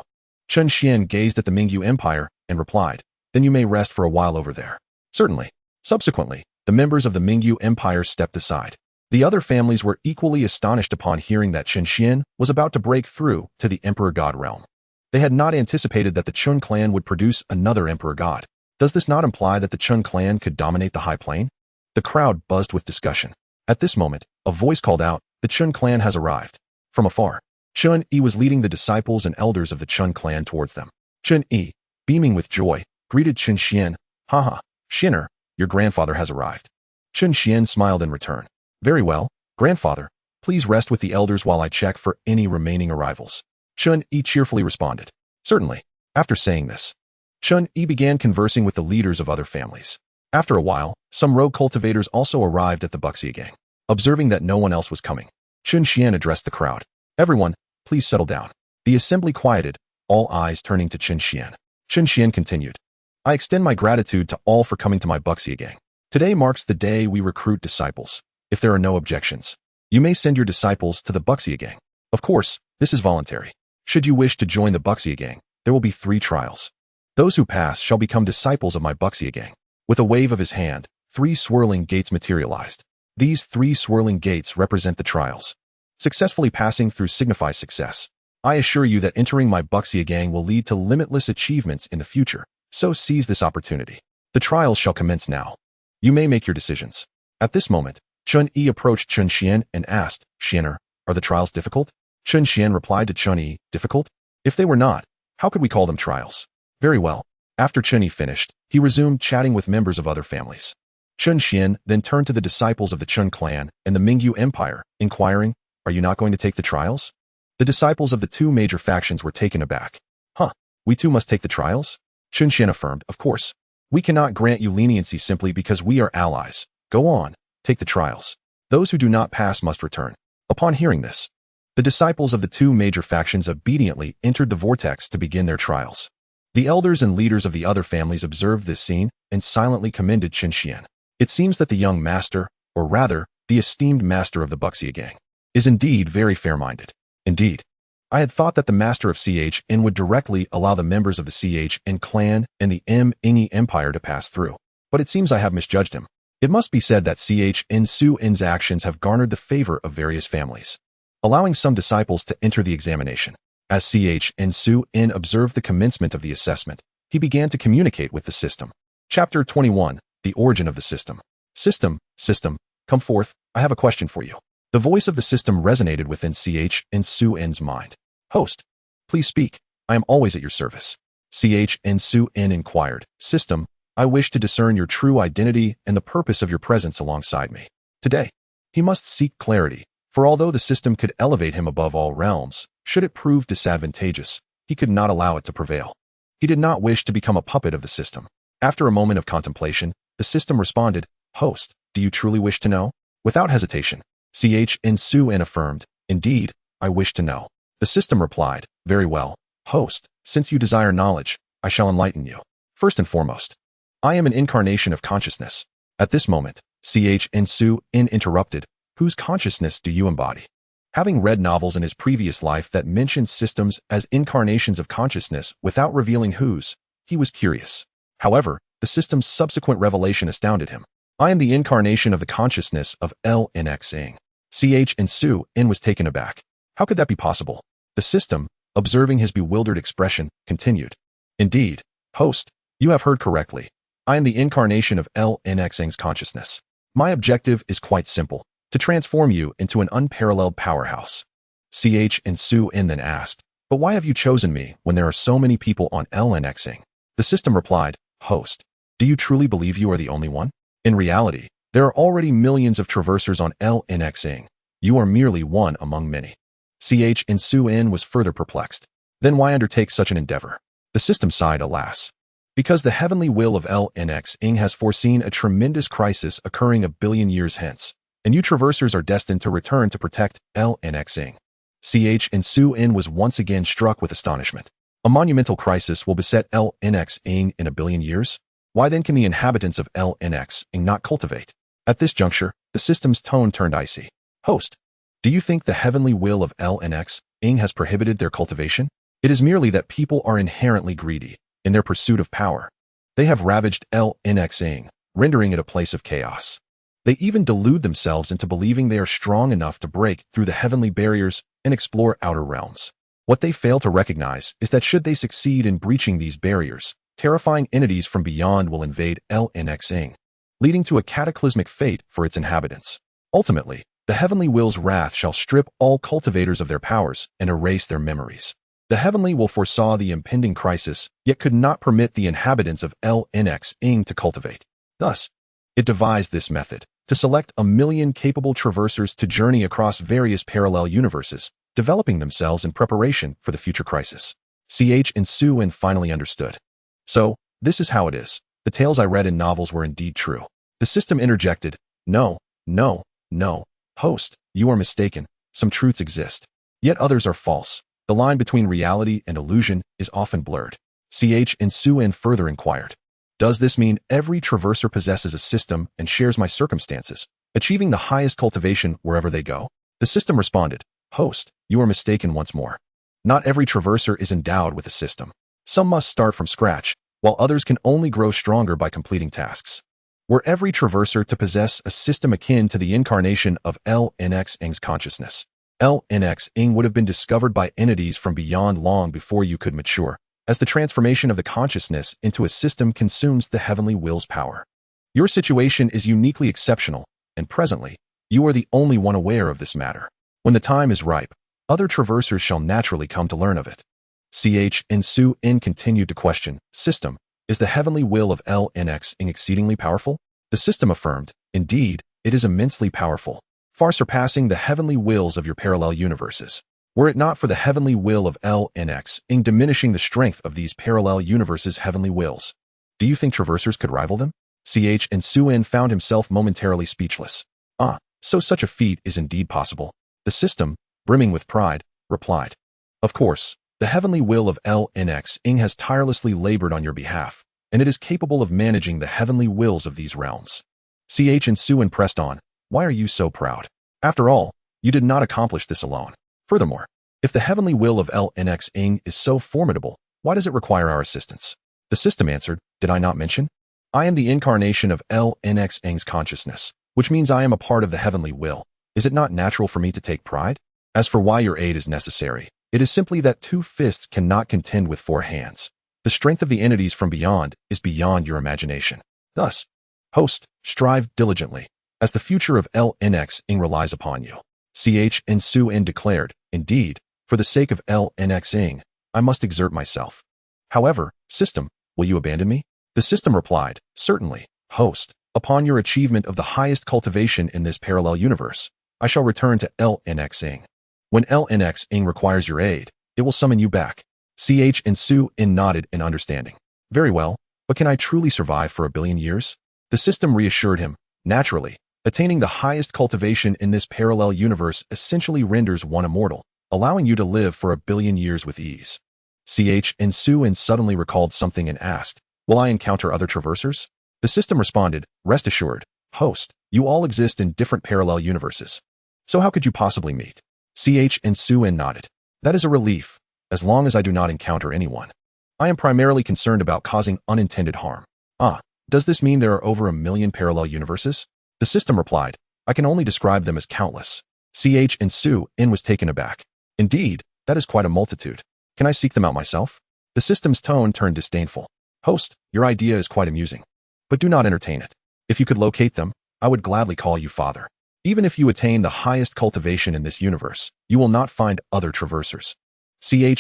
S1: Chen Xuan gazed at the Mingyu Empire and replied, "Then you may rest for a while over there." "Certainly." Subsequently, the members of the Mingyu Empire stepped aside. The other families were equally astonished upon hearing that Chen Xuan was about to break through to the Emperor God realm. They had not anticipated that the Chen clan would produce another Emperor God. Does this not imply that the Chen clan could dominate the high plain? The crowd buzzed with discussion. At this moment, a voice called out, "The Chen clan has arrived." From afar, Chen Yi was leading the disciples and elders of the Chen clan towards them. Chen Yi, beaming with joy, greeted Chen Xuan. "Haha, Xianer, your grandfather has arrived." Chen Xuan smiled in return. "Very well, grandfather. Please rest with the elders while I check for any remaining arrivals." Chen Yi cheerfully responded. "Certainly." After saying this, Chen Yi began conversing with the leaders of other families. After a while, some rogue cultivators also arrived at the Buxia Gang. Observing that no one else was coming, Chen Xuan addressed the crowd. "Everyone, please settle down." The assembly quieted, all eyes turning to Chen Xuan. Chen Xuan continued, "I extend my gratitude to all for coming to my Buxia Gang. Today marks the day we recruit disciples. If there are no objections, you may send your disciples to the Buxia Gang. Of course, this is voluntary. Should you wish to join the Buxia Gang, there will be 3 trials. Those who pass shall become disciples of my Buxia Gang." With a wave of his hand, 3 swirling gates materialized. These 3 swirling gates represent the trials. Successfully passing through signifies success. I assure you that entering my Buxia gang will lead to limitless achievements in the future, so seize this opportunity. The trials shall commence now. You may make your decisions. At this moment, Chun Yi approached Chen Xuan and asked, Xianer, are the trials difficult? Chen Xuan replied to Chun Yi, difficult? If they were not, how could we call them trials? Very well. After Chen Yi finished, he resumed chatting with members of other families. Chen Xuan then turned to the disciples of the Chun clan and the Mingyu Empire, inquiring, are you not going to take the trials? The disciples of the 2 major factions were taken aback. Huh, we too must take the trials? Chen Xuan affirmed, of course. We cannot grant you leniency simply because we are allies. Go on, take the trials. Those who do not pass must return. Upon hearing this, the disciples of the 2 major factions obediently entered the vortex to begin their trials. The elders and leaders of the other families observed this scene and silently commended Chen Xuan. It seems that the young master, or rather, the esteemed master of the Buxia gang, is indeed very fair-minded. Indeed, I had thought that the master of CHN would directly allow the members of the CHN clan and the Ingi Empire to pass through, but it seems I have misjudged him. It must be said that CHN Su'in's actions have garnered the favor of various families, allowing some disciples to enter the examination. As CHN Su'in observed the commencement of the assessment, he began to communicate with the system. Chapter 21, The Origin of the System. System, come forth, I have a question for you. The voice of the system resonated within CHN Su'in's mind. Host, please speak, I am always at your service. CHN Su'in inquired, System, I wish to discern your true identity and the purpose of your presence alongside me. Today, he must seek clarity, for although the system could elevate him above all realms, should it prove disadvantageous, he could not allow it to prevail. He did not wish to become a puppet of the system. After a moment of contemplation, the system responded, Host, do you truly wish to know? Without hesitation, CHN Su'in affirmed, Indeed, I wish to know. The system replied, Very well, Host, since you desire knowledge, I shall enlighten you. First and foremost, I am an incarnation of consciousness. At this moment, CHN Su'in interrupted, Whose consciousness do you embody? Having read novels in his previous life that mentioned systems as incarnations of consciousness without revealing whose, he was curious. However, the system's subsequent revelation astounded him. I am the incarnation of the consciousness of LNXing. CHN Su'in was taken aback. How could that be possible? The system, observing his bewildered expression, continued. Indeed, Host, you have heard correctly. I am the incarnation of LNXing's consciousness. My objective is quite simple, to transform you into an unparalleled powerhouse. CHN Su'in then asked, But why have you chosen me when there are so many people on LNXing? The system replied, Host, do you truly believe you are the only one? In reality, there are already millions of traversers on LNXing. You are merely one among many. CHN Su'in was further perplexed. Then why undertake such an endeavor? The system sighed, alas. Because the heavenly will of LNXing has foreseen a tremendous crisis occurring 1 billion years hence, and you traversers are destined to return to protect LNXing. CHN Su'in was once again struck with astonishment. A monumental crisis will beset LNXing in 1 billion years? Why then can the inhabitants of LNXing not cultivate? At this juncture, the system's tone turned icy. Host, do you think the heavenly will of LNXing has prohibited their cultivation? It is merely that people are inherently greedy in their pursuit of power. They have ravaged LNXing, rendering it a place of chaos. They even delude themselves into believing they are strong enough to break through the heavenly barriers and explore outer realms. What they fail to recognize is that should they succeed in breaching these barriers, terrifying entities from beyond will invade LNXing, leading to a cataclysmic fate for its inhabitants. Ultimately, the heavenly will's wrath shall strip all cultivators of their powers and erase their memories. The heavenly will foresaw the impending crisis, yet could not permit the inhabitants of LNXing to cultivate. Thus, it devised this method, to select 1 million capable traversers to journey across various parallel universes, developing themselves in preparation for the future crisis. CHN Su'in finally understood. So, this is how it is. The tales I read in novels were indeed true. The system interjected, No, Host, you are mistaken. Some truths exist, yet others are false. The line between reality and illusion is often blurred. CHN Su'in further inquired, Does this mean every traverser possesses a system and shares my circumstances, achieving the highest cultivation wherever they go? The system responded, Host, you are mistaken once more. Not every traverser is endowed with a system. Some must start from scratch, while others can only grow stronger by completing tasks. were every traverser to possess a system akin to the incarnation of LNX-ing's consciousness. LNX-ing would have been discovered by entities from beyond long before you could mature, as the transformation of the consciousness into a system consumes the heavenly will's power. Your situation is uniquely exceptional, and presently, you are the only one aware of this matter. When the time is ripe, other traversers shall naturally come to learn of it. Chen continued to question, System, is the heavenly will of LNX-ing exceedingly powerful? The system affirmed, indeed, it is immensely powerful, far surpassing the heavenly wills of your parallel universes. Were it not for the heavenly will of LNX-ing diminishing the strength of these parallel universes' heavenly wills, do you think traversers could rival them? Chen found himself momentarily speechless. So such a feat is indeed possible. The system, brimming with pride, replied. Of course, the heavenly will of LNX-ing has tirelessly labored on your behalf, and it is capable of managing the heavenly wills of these realms. Chen pressed on, why are you so proud? After all, you did not accomplish this alone. Furthermore, if the heavenly will of LNX-ing is so formidable, why does it require our assistance? The system answered, did I not mention? I am the incarnation of LNX-ing's consciousness, which means I am a part of the heavenly will. Is it not natural for me to take pride? As for why your aid is necessary, it is simply that 2 fists cannot contend with 4 hands. The strength of the entities from beyond is beyond your imagination. Thus, host, strive diligently, as the future of LNX-ing relies upon you. Chen declared, indeed, for the sake of LNX-ing, I must exert myself. However, system, will you abandon me? The system replied, certainly, host, upon your achievement of the highest cultivation in this parallel universe, I shall return to LNX-ing. When LNX-ing requires your aid, it will summon you back. Chen nodded in understanding. Very well, but can I truly survive for 1 billion years? The system reassured him, naturally, attaining the highest cultivation in this parallel universe essentially renders one immortal, allowing you to live for 1 billion years with ease. Chen suddenly recalled something and asked, will I encounter other traversers? The system responded, rest assured, host, you all exist in different parallel universes. So how could you possibly meet? Chen nodded. That is a relief, as long as I do not encounter anyone. I am primarily concerned about causing unintended harm. Does this mean there are over 1 million parallel universes? The system replied, I can only describe them as countless. Chen was taken aback. Indeed, that is quite a multitude. Can I seek them out myself? The system's tone turned disdainful. Host, your idea is quite amusing, but do not entertain it. If you could locate them, I would gladly call you father. Even if you attain the highest cultivation in this universe, you will not find other traversers. Chen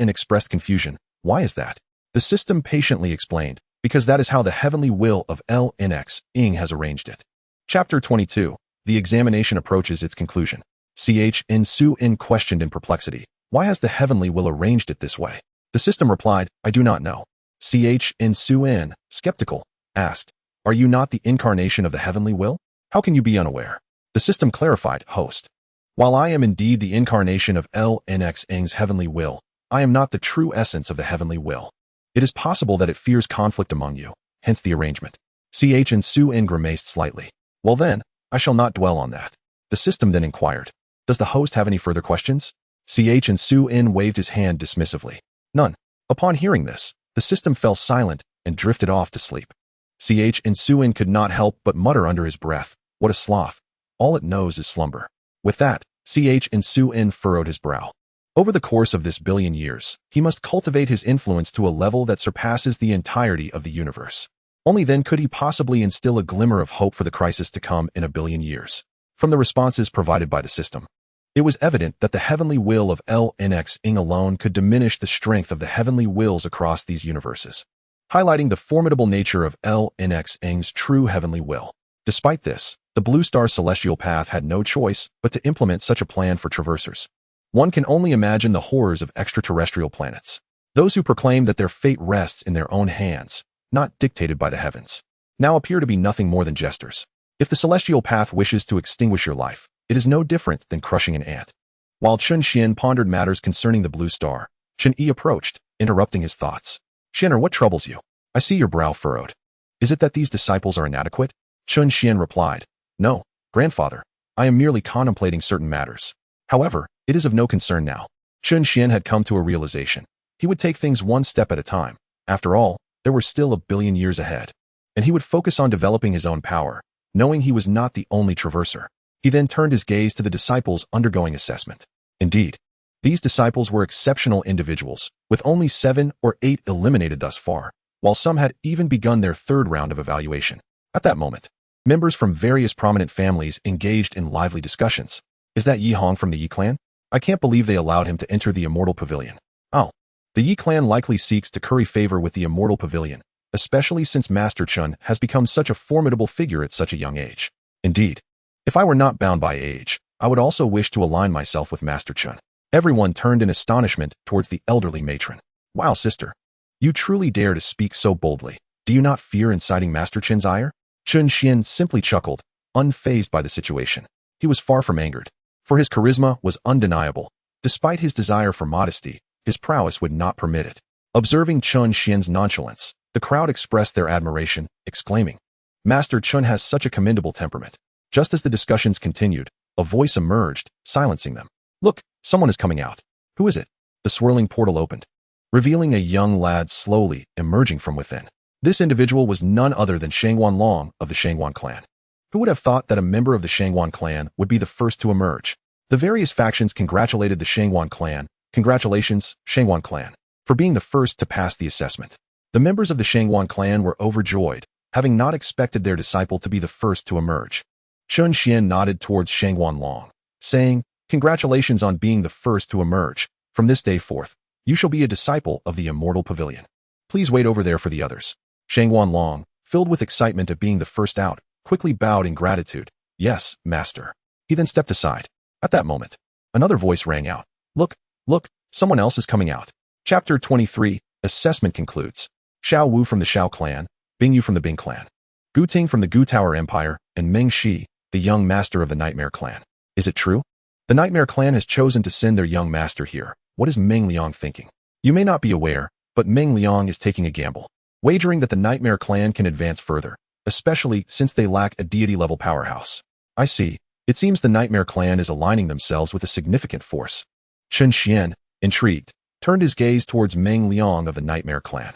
S1: expressed confusion. Why is that? The system patiently explained, because that is how the heavenly will of LNX-ing has arranged it. Chapter 22. The examination approaches its conclusion. Chen questioned in perplexity. Why has the heavenly will arranged it this way? The system replied, I do not know. Chen, skeptical, asked, are you not the incarnation of the heavenly will? How can you be unaware? The system clarified, host. While I am indeed the incarnation of LNX-ing's heavenly will, I am not the true essence of the heavenly will. It is possible that it fears conflict among you, hence the arrangement. Chen grimaced slightly. Well then, I shall not dwell on that. The system then inquired, does the host have any further questions? Chen waved his hand dismissively. None. Upon hearing this, the system fell silent and drifted off to sleep. Chen could not help but mutter under his breath, what a sloth. All it knows is slumber. With that, Chen furrowed his brow. Over the course of this 1 billion years, he must cultivate his influence to a level that surpasses the entirety of the universe. Only then could he possibly instill a glimmer of hope for the crisis to come in 1 billion years. From the responses provided by the system, it was evident that the heavenly will of LNX-ing alone could diminish the strength of the heavenly wills across these universes, highlighting the formidable nature of LNX-ing's true heavenly will. Despite this, the Blue Star Celestial Path had no choice but to implement such a plan for traversers. One can only imagine the horrors of extraterrestrial planets. Those who proclaim that their fate rests in their own hands, not dictated by the heavens, now appear to be nothing more than jesters. If the Celestial Path wishes to extinguish your life, it is no different than crushing an ant. While Chunian pondered matters concerning the Blue Star, Chen approached, interrupting his thoughts. Chen, what troubles you? I see your brow furrowed. Is it that these disciples are inadequate? Chunian replied, no, grandfather, I am merely contemplating certain matters. However, it is of no concern now. Chunian had come to a realization. He would take things one step at a time. After all, there were still 1 billion years ahead. and he would focus on developing his own power, knowing he was not the only traverser. He then turned his gaze to the disciples undergoing assessment. Indeed, these disciples were exceptional individuals, with only 7 or 8 eliminated thus far, while some had even begun their third round of evaluation. At that moment, members from various prominent families engaged in lively discussions. Is that Yi Hong from the Yi clan? I can't believe they allowed him to enter the Immortal Pavilion. Oh, the Yi clan likely seeks to curry favor with the Immortal Pavilion, especially since Master Chen has become such a formidable figure at such a young age. Indeed, if I were not bound by age, I would also wish to align myself with Master Chen. Everyone turned in astonishment towards the elderly matron. Wow, sister. You truly dare to speak so boldly. Do you not fear inciting Master Chen's ire? Chen Xuan simply chuckled, unfazed by the situation. He was far from angered, for his charisma was undeniable. Despite his desire for modesty, his prowess would not permit it. Observing Chen Xuan's nonchalance, the crowd expressed their admiration, exclaiming, Master Chen has such a commendable temperament. Just as the discussions continued, a voice emerged, silencing them. Look, someone is coming out. Who is it? The swirling portal opened, revealing a young lad slowly emerging from within. This individual was none other than Shangwan Long of the Shangwan clan. Who would have thought that a member of the Shangwan clan would be the first to emerge? The various factions congratulated the Shangwan clan. Congratulations, Shangwan clan, for being the first to pass the assessment. The members of the Shangwan clan were overjoyed, having not expected their disciple to be the first to emerge. Chen Xuan nodded towards Shangwan Long, saying, Congratulations on being the first to emerge. From this day forth, you shall be a disciple of the Immortal Pavilion. Please wait over there for the others. Shangwan Long, filled with excitement at being the first out, quickly bowed in gratitude. Yes, master. He then stepped aside. At that moment, another voice rang out. Look, someone else is coming out. Chapter 23, Assessment concludes. Xiao Wu from the Xiao clan, Bing Yu from the Bing clan, Gu Ting from the Gu Tower Empire, and Meng Shi, the young master of the Nightmare clan. Is it true? The Nightmare clan has chosen to send their young master here. What is Meng Liang thinking? You may not be aware, but Meng Liang is taking a gamble, wagering that the Nightmare clan can advance further, especially since they lack a deity-level powerhouse. I see. It seems the Nightmare clan is aligning themselves with a significant force. Chen Xuan, intrigued, turned his gaze towards Meng Liang of the Nightmare clan.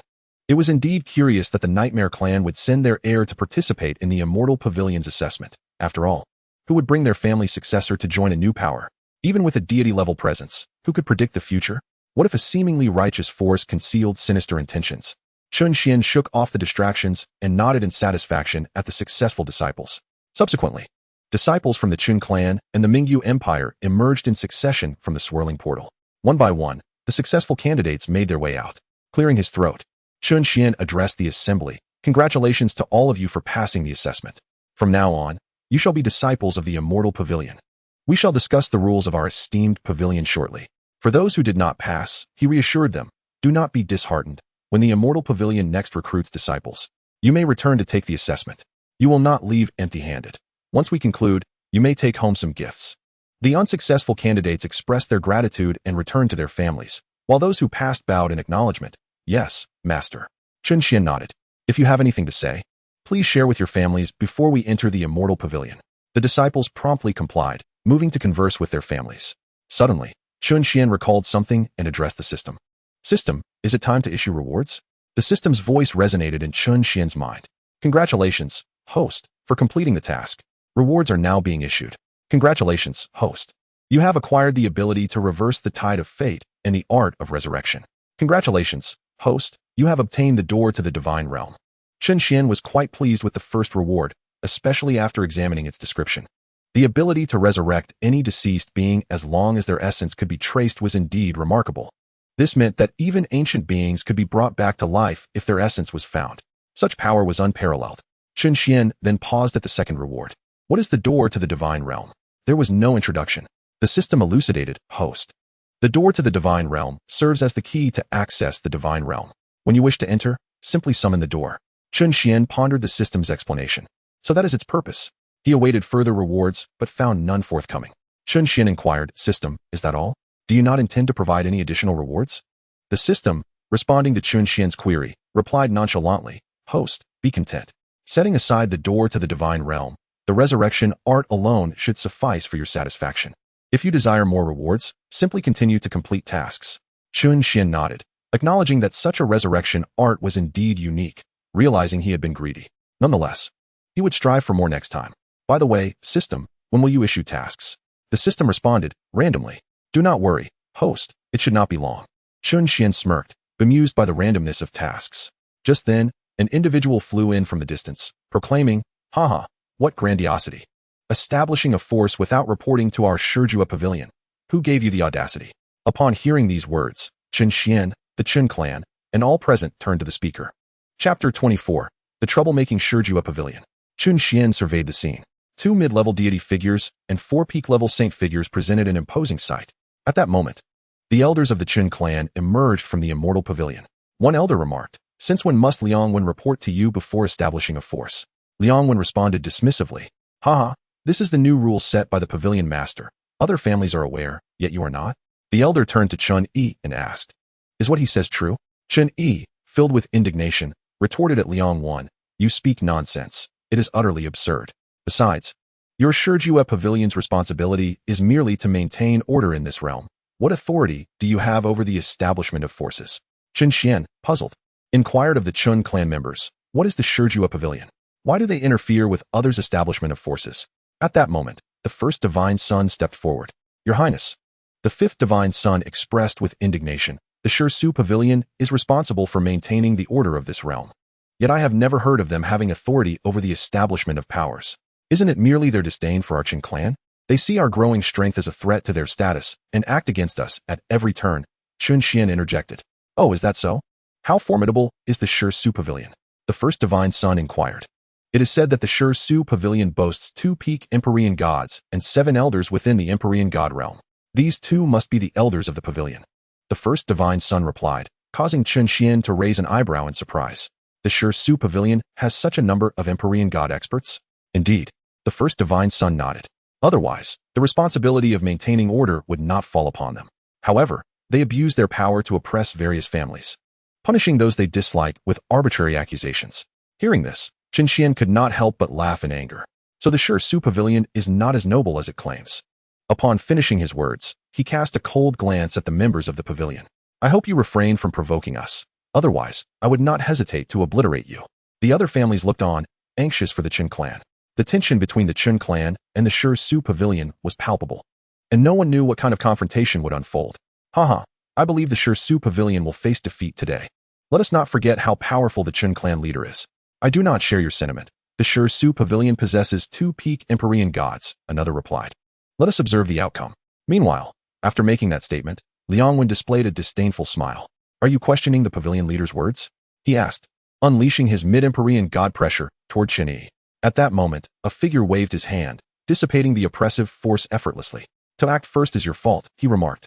S1: It was indeed curious that the Nightmare clan would send their heir to participate in the Immortal Pavilion's assessment. After all, who would bring their family successor to join a new power? Even with a deity-level presence, who could predict the future? What if a seemingly righteous force concealed sinister intentions? Chen Xuan shook off the distractions and nodded in satisfaction at the successful disciples. Subsequently, disciples from the Chun clan and the Mingyu Empire emerged in succession from the swirling portal. One by one, the successful candidates made their way out. Clearing his throat, Chen Xuan addressed the assembly. Congratulations to all of you for passing the assessment. From now on, you shall be disciples of the Immortal Pavilion. We shall discuss the rules of our esteemed pavilion shortly. For those who did not pass, he reassured them, do not be disheartened. When the Immortal Pavilion next recruits disciples, you may return to take the assessment. You will not leave empty-handed. Once we conclude, you may take home some gifts. The unsuccessful candidates expressed their gratitude and returned to their families, while those who passed bowed in acknowledgement. Yes, master. Chen Xuan nodded. If you have anything to say, please share with your families before we enter the Immortal Pavilion. The disciples promptly complied, moving to converse with their families. Suddenly, Chen Xuan recalled something and addressed the system. System, is it time to issue rewards? The system's voice resonated in Chen Xuan's mind. Congratulations, host, for completing the task. Rewards are now being issued. Congratulations, host. You have acquired the ability to reverse the tide of fate and the art of resurrection. Congratulations, host. You have obtained the door to the divine realm. Chen Xuan was quite pleased with the first reward, especially after examining its description. The ability to resurrect any deceased being as long as their essence could be traced was indeed remarkable. This meant that even ancient beings could be brought back to life if their essence was found. Such power was unparalleled. Chen Xuan then paused at the second reward. What is the door to the divine realm? There was no introduction. The system elucidated, host. The door to the divine realm serves as the key to access the divine realm. When you wish to enter, simply summon the door. Chen Xuan pondered the system's explanation. So that is its purpose. He awaited further rewards, but found none forthcoming. Chen Xuan inquired, System, is that all? Do you not intend to provide any additional rewards? The system, responding to Chen Xuan's query, replied nonchalantly, Host, be content. Setting aside the door to the divine realm, the resurrection art alone should suffice for your satisfaction. If you desire more rewards, simply continue to complete tasks. Chen Xuan nodded, acknowledging that such a resurrection art was indeed unique. Realizing he had been greedy, Nonetheless, he would strive for more next time. By the way, system, when will you issue tasks? The system responded, randomly. Do not worry, host, it should not be long. Chen Xuan smirked, bemused by the randomness of tasks. Just then, an individual flew in from the distance, proclaiming, haha, what grandiosity. Establishing a force without reporting to our Shua Pavilion. Who gave you the audacity? Upon hearing these words, Chen Xuan, the Chen clan, and all present turned to the speaker. Chapter 24. The Troublemaking Shua Pavilion. Chen Xuan surveyed the scene. 2 mid-level deity figures and 4 peak-level saint figures presented an imposing sight. At that moment, the elders of the Chen clan emerged from the immortal pavilion. One elder remarked, since when must Liangwen report to you before establishing a force? Liangwen responded dismissively, haha, this is the new rule set by the pavilion master. Other families are aware, yet you are not? The elder turned to Chen Yi and asked, is what he says true? Chen Yi, filled with indignation, retorted at Liangwen, you speak nonsense. It is utterly absurd. Besides, your Shua Pavilion's responsibility is merely to maintain order in this realm. What authority do you have over the establishment of forces? Chen Xuan, puzzled, inquired of the Chen clan members, what is the Shua Pavilion? Why do they interfere with others' establishment of forces? At that moment, the first divine son stepped forward. Your Highness. The fifth divine son expressed with indignation, the Shua Pavilion is responsible for maintaining the order of this realm. Yet I have never heard of them having authority over the establishment of powers. Isn't it merely their disdain for our Chen clan? They see our growing strength as a threat to their status and act against us at every turn. Chen Xuan interjected. Oh, is that so? How formidable is the Shua Pavilion? The first divine son inquired. It is said that the Shua Pavilion boasts 2 peak Empyrean gods and 7 elders within the Empyrean god realm. These 2 must be the elders of the pavilion. The first divine son replied, causing Chen Xuan to raise an eyebrow in surprise. The Shua Pavilion has such a number of Empyrean god experts? Indeed, the first divine son nodded. Otherwise, the responsibility of maintaining order would not fall upon them. However, they abuse their power to oppress various families, punishing those they dislike with arbitrary accusations. Hearing this, Chen Xuan could not help but laugh in anger. So the Shua Pavilion is not as noble as it claims. Upon finishing his words, he cast a cold glance at the members of the pavilion. I hope you refrain from provoking us. Otherwise, I would not hesitate to obliterate you. The other families looked on, anxious for the Chen clan. The tension between the Chen clan and the Shua Pavilion was palpable, and no one knew what kind of confrontation would unfold. Haha, I believe the Shua Pavilion will face defeat today. Let us not forget how powerful the Chen clan leader is. I do not share your sentiment. The Shua Pavilion possesses 2 peak Empyrean gods, another replied. Let us observe the outcome. Meanwhile, after making that statement, Liangwen displayed a disdainful smile. Are you questioning the pavilion leader's words? He asked, unleashing his mid-Empyrean god pressure toward Chen Yi. At that moment, a figure waved his hand, dissipating the oppressive force effortlessly. To act first is your fault, he remarked.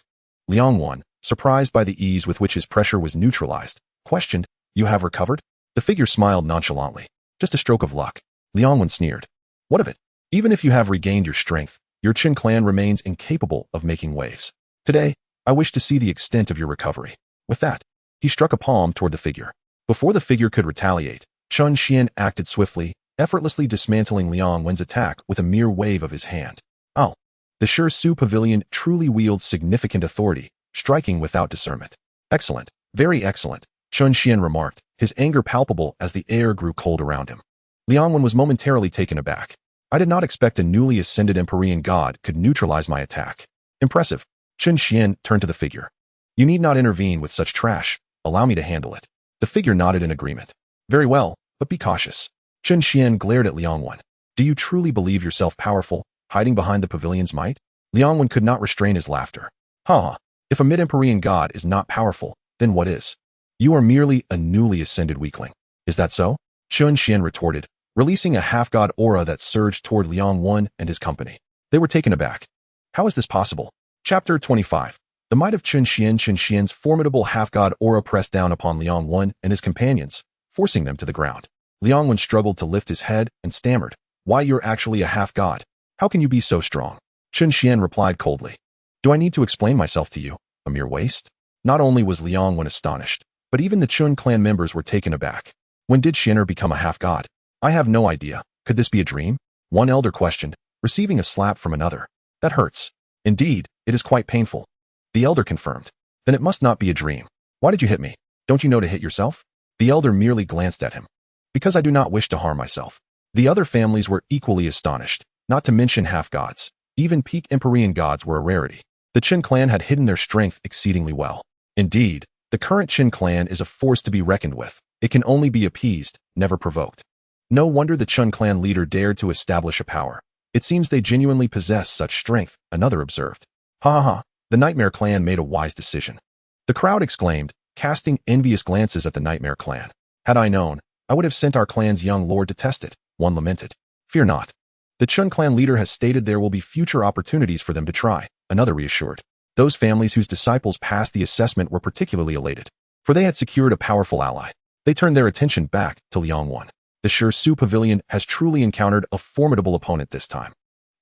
S1: Liangwen, surprised by the ease with which his pressure was neutralized, questioned, you have recovered? The figure smiled nonchalantly. Just a stroke of luck. Liangwen sneered. What of it? Even if you have regained your strength, your Chen clan remains incapable of making waves. Today, I wish to see the extent of your recovery. With that, he struck a palm toward the figure. Before the figure could retaliate, Chen Xuan acted swiftly, effortlessly dismantling Liangwen's attack with a mere wave of his hand. Oh, the Shua Pavilion truly wields significant authority, striking without discernment. Excellent, very excellent, Chen Xuan remarked, his anger palpable as the air grew cold around him. Liangwen was momentarily taken aback. I did not expect a newly ascended Empyrean god could neutralize my attack. Impressive. Chen Xuan turned to the figure. You need not intervene with such trash. Allow me to handle it. The figure nodded in agreement. Very well, but be cautious. Chen Xuan glared at Liangwen. Do you truly believe yourself powerful, hiding behind the pavilion's might? Liangwen could not restrain his laughter. Ha! If a mid-Empyrean god is not powerful, then what is? You are merely a newly ascended weakling. Is that so? Chen Xuan retorted, releasing a half-god aura that surged toward Liangwen and his company. They were taken aback. How is this possible? Chapter 25. The might of Chen Xuan. Chen Xuan's formidable half-god aura pressed down upon Liangwen and his companions, forcing them to the ground. Liangwen struggled to lift his head and stammered, why, you're actually a half-god. How can you be so strong? Chen Xuan replied coldly. Do I need to explain myself to you? A mere waste? Not only was Liangwen astonished, but even the Chen clan members were taken aback. When did Xian'er become a half-god? I have no idea. Could this be a dream? One elder questioned, receiving a slap from another. That hurts. Indeed, it is quite painful. The elder confirmed. Then it must not be a dream. Why did you hit me? Don't you know to hit yourself? The elder merely glanced at him. Because I do not wish to harm myself. The other families were equally astonished, not to mention half-gods. Even peak Empyrean gods were a rarity. The Chen clan had hidden their strength exceedingly well. Indeed, the current Chen clan is a force to be reckoned with. It can only be appeased, never provoked. No wonder the Chen clan leader dared to establish a power. It seems they genuinely possess such strength, another observed. Ha ha ha, the Nightmare clan made a wise decision. The crowd exclaimed, casting envious glances at the Nightmare clan. Had I known, I would have sent our clan's young lord to test it, one lamented. Fear not. The Chen clan leader has stated there will be future opportunities for them to try, another reassured. Those families whose disciples passed the assessment were particularly elated, for they had secured a powerful ally. They turned their attention back to Liangwan. The Shua Pavilion has truly encountered a formidable opponent this time.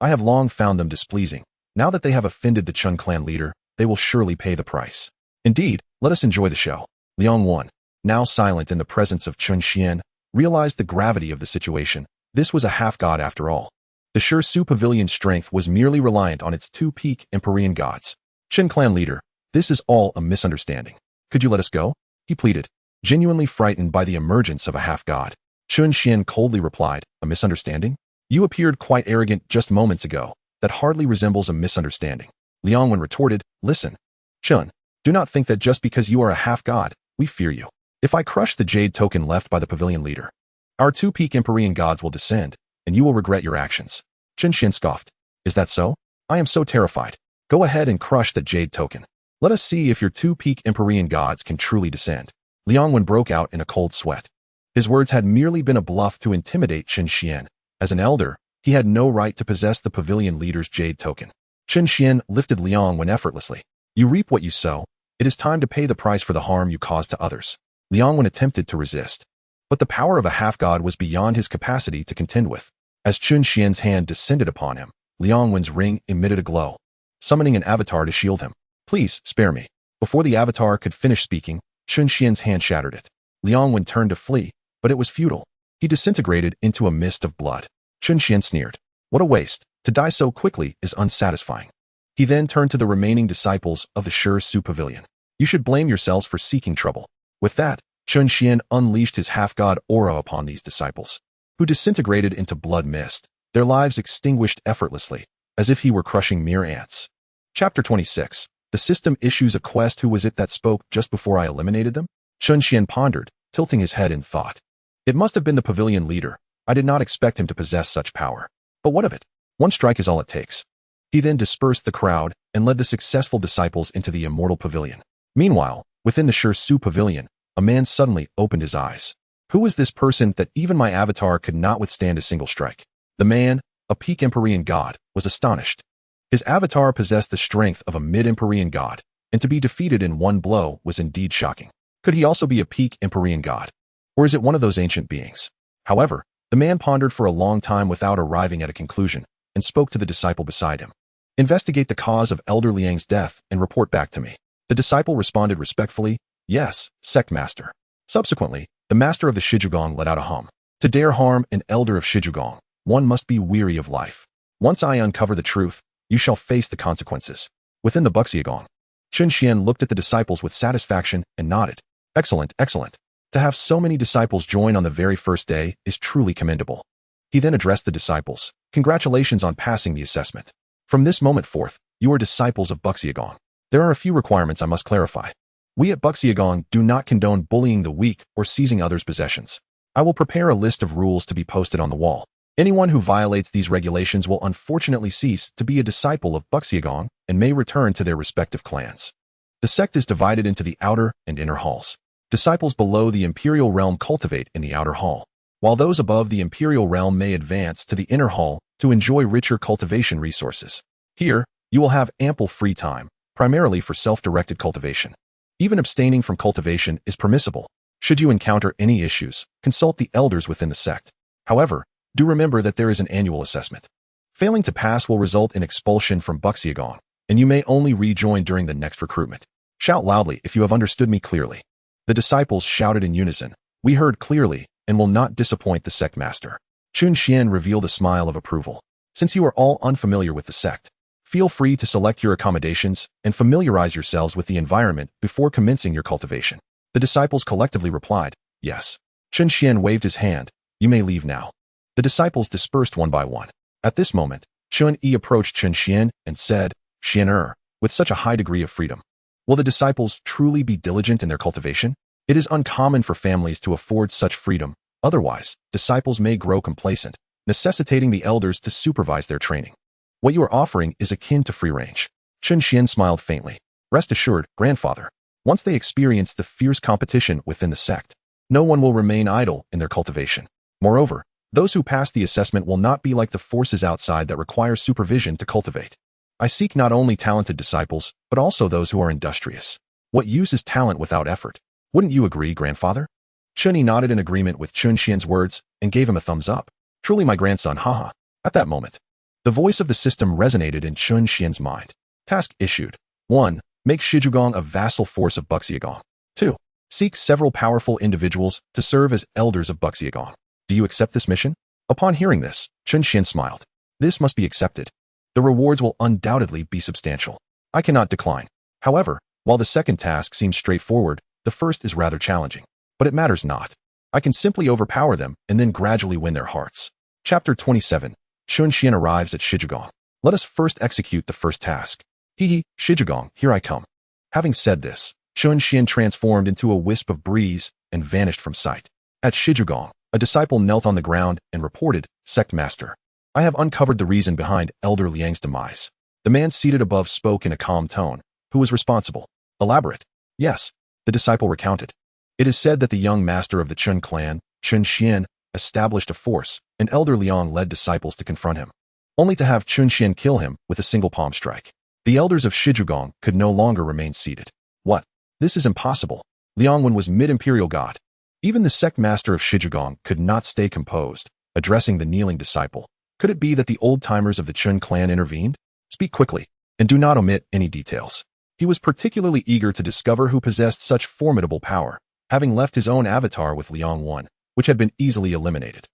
S1: I have long found them displeasing. Now that they have offended the Chen clan leader, they will surely pay the price. Indeed, let us enjoy the show. Liangwan, now silent in the presence of Chen Xuan, realized the gravity of the situation. This was a half-god after all. The Shua Pavilion's strength was merely reliant on its two peak Empyrean gods. Chen clan leader, this is all a misunderstanding. Could you let us go? He pleaded, genuinely frightened by the emergence of a half-god. Chen Xuan coldly replied, a misunderstanding? You appeared quite arrogant just moments ago. That hardly resembles a misunderstanding. Liangwan retorted, listen. Chen, do not think that just because you are a half-god, we fear you. If I crush the jade token left by the pavilion leader, our two peak Empyrean gods will descend, and you will regret your actions. Chen Xuan scoffed. Is that so? I am so terrified. Go ahead and crush that jade token. Let us see if your two peak Empyrean gods can truly descend. Liangwan broke out in a cold sweat. His words had merely been a bluff to intimidate Chen Xuan. As an elder, he had no right to possess the pavilion leader's jade token. Chen Xuan lifted Liangwan effortlessly. You reap what you sow. It is time to pay the price for the harm you caused to others. Liangwan attempted to resist. But the power of a half-god was beyond his capacity to contend with. As Chen Xuan's hand descended upon him, Liangwan's ring emitted a glow, summoning an avatar to shield him. Please, spare me. Before the avatar could finish speaking, Chen Xuan's hand shattered it. Liangwan turned to flee, but it was futile. He disintegrated into a mist of blood. Chen Xuan sneered. What a waste. To die so quickly is unsatisfying. He then turned to the remaining disciples of the Shua Pavilion. You should blame yourselves for seeking trouble. With that, Chen Xuan unleashed his half-god aura upon these disciples, who disintegrated into blood mist, their lives extinguished effortlessly, as if he were crushing mere ants. Chapter 26. The system issues a quest. Who was it that spoke just before I eliminated them? Chen Xuan pondered, tilting his head in thought. It must have been the pavilion leader. I did not expect him to possess such power. But what of it? One strike is all it takes. He then dispersed the crowd and led the successful disciples into the immortal pavilion. Meanwhile, within the Shua Pavilion, a man suddenly opened his eyes. Who was this person that even my avatar could not withstand a single strike? The man, a peak Empyrean god, was astonished. His avatar possessed the strength of a mid-Empyrean god, and to be defeated in one blow was indeed shocking. Could he also be a peak Empyrean god? Or is it one of those ancient beings? However, the man pondered for a long time without arriving at a conclusion, and spoke to the disciple beside him. Investigate the cause of Elder Liang's death and report back to me. The disciple responded respectfully, yes, sect master. Subsequently, the master of the Shijong let out a hum. To dare harm an elder of Shijong, one must be weary of life. Once I uncover the truth, you shall face the consequences. Within the Buxiagong, Chen Xuan looked at the disciples with satisfaction and nodded. Excellent, excellent. To have so many disciples join on the very first day is truly commendable. He then addressed the disciples. Congratulations on passing the assessment. From this moment forth, you are disciples of Buxiagong. There are a few requirements I must clarify. We at Buxiagong do not condone bullying the weak or seizing others' possessions. I will prepare a list of rules to be posted on the wall. Anyone who violates these regulations will unfortunately cease to be a disciple of Buxiagong and may return to their respective clans. The sect is divided into the outer and inner halls. Disciples below the Imperial Realm cultivate in the outer hall, while those above the Imperial Realm may advance to the inner hall to enjoy richer cultivation resources. Here, you will have ample free time, primarily for self-directed cultivation. Even abstaining from cultivation is permissible. Should you encounter any issues, consult the elders within the sect. However, do remember that there is an annual assessment. Failing to pass will result in expulsion from Buxiagong, and you may only rejoin during the next recruitment. Shout loudly if you have understood me clearly. The disciples shouted in unison. We heard clearly and will not disappoint the sect master. Chen Xuan revealed a smile of approval. Since you are all unfamiliar with the sect, feel free to select your accommodations and familiarize yourselves with the environment before commencing your cultivation. The disciples collectively replied, yes. Chen Xuan waved his hand. You may leave now. The disciples dispersed one by one. At this moment, Chun-Yi approached Chen Xuan and said, Xian with such a high degree of freedom, will the disciples truly be diligent in their cultivation? It is uncommon for families to afford such freedom. Otherwise, disciples may grow complacent, necessitating the elders to supervise their training. What you are offering is akin to free range. Chen Xuan smiled faintly. Rest assured, grandfather, once they experience the fierce competition within the sect, no one will remain idle in their cultivation. Moreover, those who pass the assessment will not be like the forces outside that require supervision to cultivate. I seek not only talented disciples, but also those who are industrious. What use is talent without effort? Wouldn't you agree, grandfather? Chun-Yi nodded in agreement with Chen Xuan's words and gave him a thumbs up. Truly my grandson, haha. At that moment, the voice of the system resonated in Chen Xuan's mind. Task issued. 1. Make Shijong a vassal force of Buxiagong. 2. Seek several powerful individuals to serve as elders of Buxiagong. Do you accept this mission? Upon hearing this, Chen Xuan smiled. This must be accepted. The rewards will undoubtedly be substantial. I cannot decline. However, while the second task seems straightforward, the first is rather challenging. But it matters not. I can simply overpower them and then gradually win their hearts. Chapter 27. Chen Xuan arrives at Shijong. Let us first execute the first task. Hee, Shijong, here I come. Having said this, Chen Xuan transformed into a wisp of breeze and vanished from sight. At Shijong, a disciple knelt on the ground and reported, Sect Master, I have uncovered the reason behind Elder Liang's demise. The man seated above spoke in a calm tone. Who was responsible? Elaborate. Yes, the disciple recounted. It is said that the young master of the Chen clan, Chen Xuan, established a force, and Elder Liang led disciples to confront him, only to have Chen Xuan kill him with a single palm strike. The elders of Shijong could no longer remain seated. What? This is impossible. Liang Wen was mid-imperial god. Even the sect master of Shijong could not stay composed, addressing the kneeling disciple. Could it be that the old-timers of the Chen clan intervened? Speak quickly, and do not omit any details. He was particularly eager to discover who possessed such formidable power, having left his own avatar with Liang Wen, which had been easily eliminated.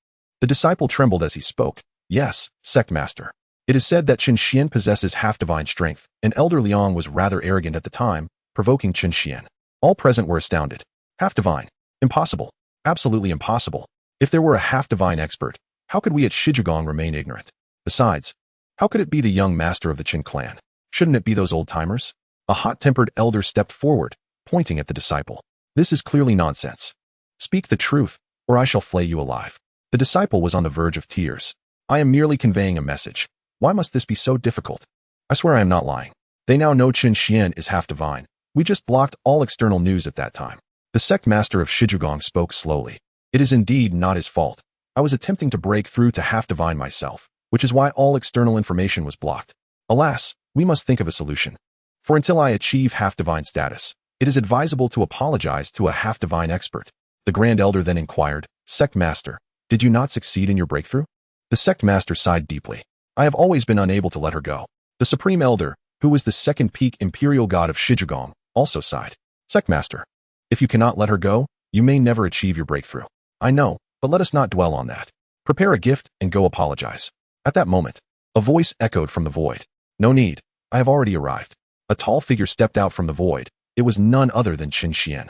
S1: The disciple trembled as he spoke. Yes, sect master. It is said that Chen Xuan possesses half-divine strength, and Elder Liang was rather arrogant at the time, provoking Chen Xuan. All present were astounded. Half-divine. Impossible. Absolutely impossible. If there were a half-divine expert, how could we at Shijong remain ignorant? Besides, how could it be the young master of the Chen clan? Shouldn't it be those old-timers? A hot-tempered elder stepped forward, pointing at the disciple. This is clearly nonsense. Speak the truth, or I shall flay you alive. The disciple was on the verge of tears. I am merely conveying a message. Why must this be so difficult? I swear I am not lying. They now know Chen Xuan is half-divine. We just blocked all external news at that time. The sect master of Shijong spoke slowly. It is indeed not his fault. I was attempting to break through to half-divine myself, which is why all external information was blocked. Alas, we must think of a solution. For until I achieve half-divine status, it is advisable to apologize to a half-divine expert. The Grand Elder then inquired, Sect Master, did you not succeed in your breakthrough? The Sect Master sighed deeply. I have always been unable to let her go. The Supreme Elder, who was the second peak imperial god of Shijong, also sighed. Sect Master, if you cannot let her go, you may never achieve your breakthrough. I know, but let us not dwell on that. Prepare a gift and go apologize. At that moment, a voice echoed from the void. No need, I have already arrived. A tall figure stepped out from the void. It was none other than Chen Xuan.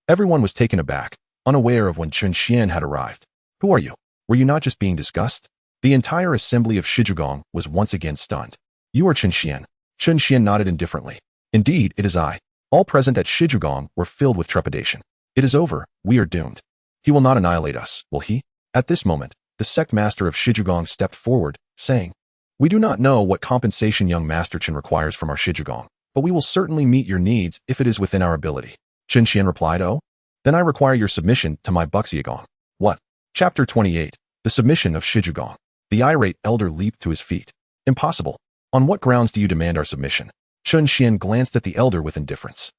S1: Everyone was taken aback, unaware of when Chen Xuan had arrived. Who are you? Were you not just being discussed? The entire assembly of Shijong was once again stunned. You are Chen Xuan. Chen Xuan nodded indifferently. Indeed, it is I. All present at Shijong were filled with trepidation. It is over, we are doomed. He will not annihilate us, will he? At this moment, the sect master of Shijong stepped forward, saying, We do not know what compensation young Master Chen requires from our Shijong, but we will certainly meet your needs if it is within our ability. Chen Xuan replied, Oh? Then I require your submission to my Buxiagong. What? Chapter 28. The Submission of Shijong. The irate elder leaped to his feet. Impossible. On what grounds do you demand our submission? Chen Xuan glanced at the elder with indifference.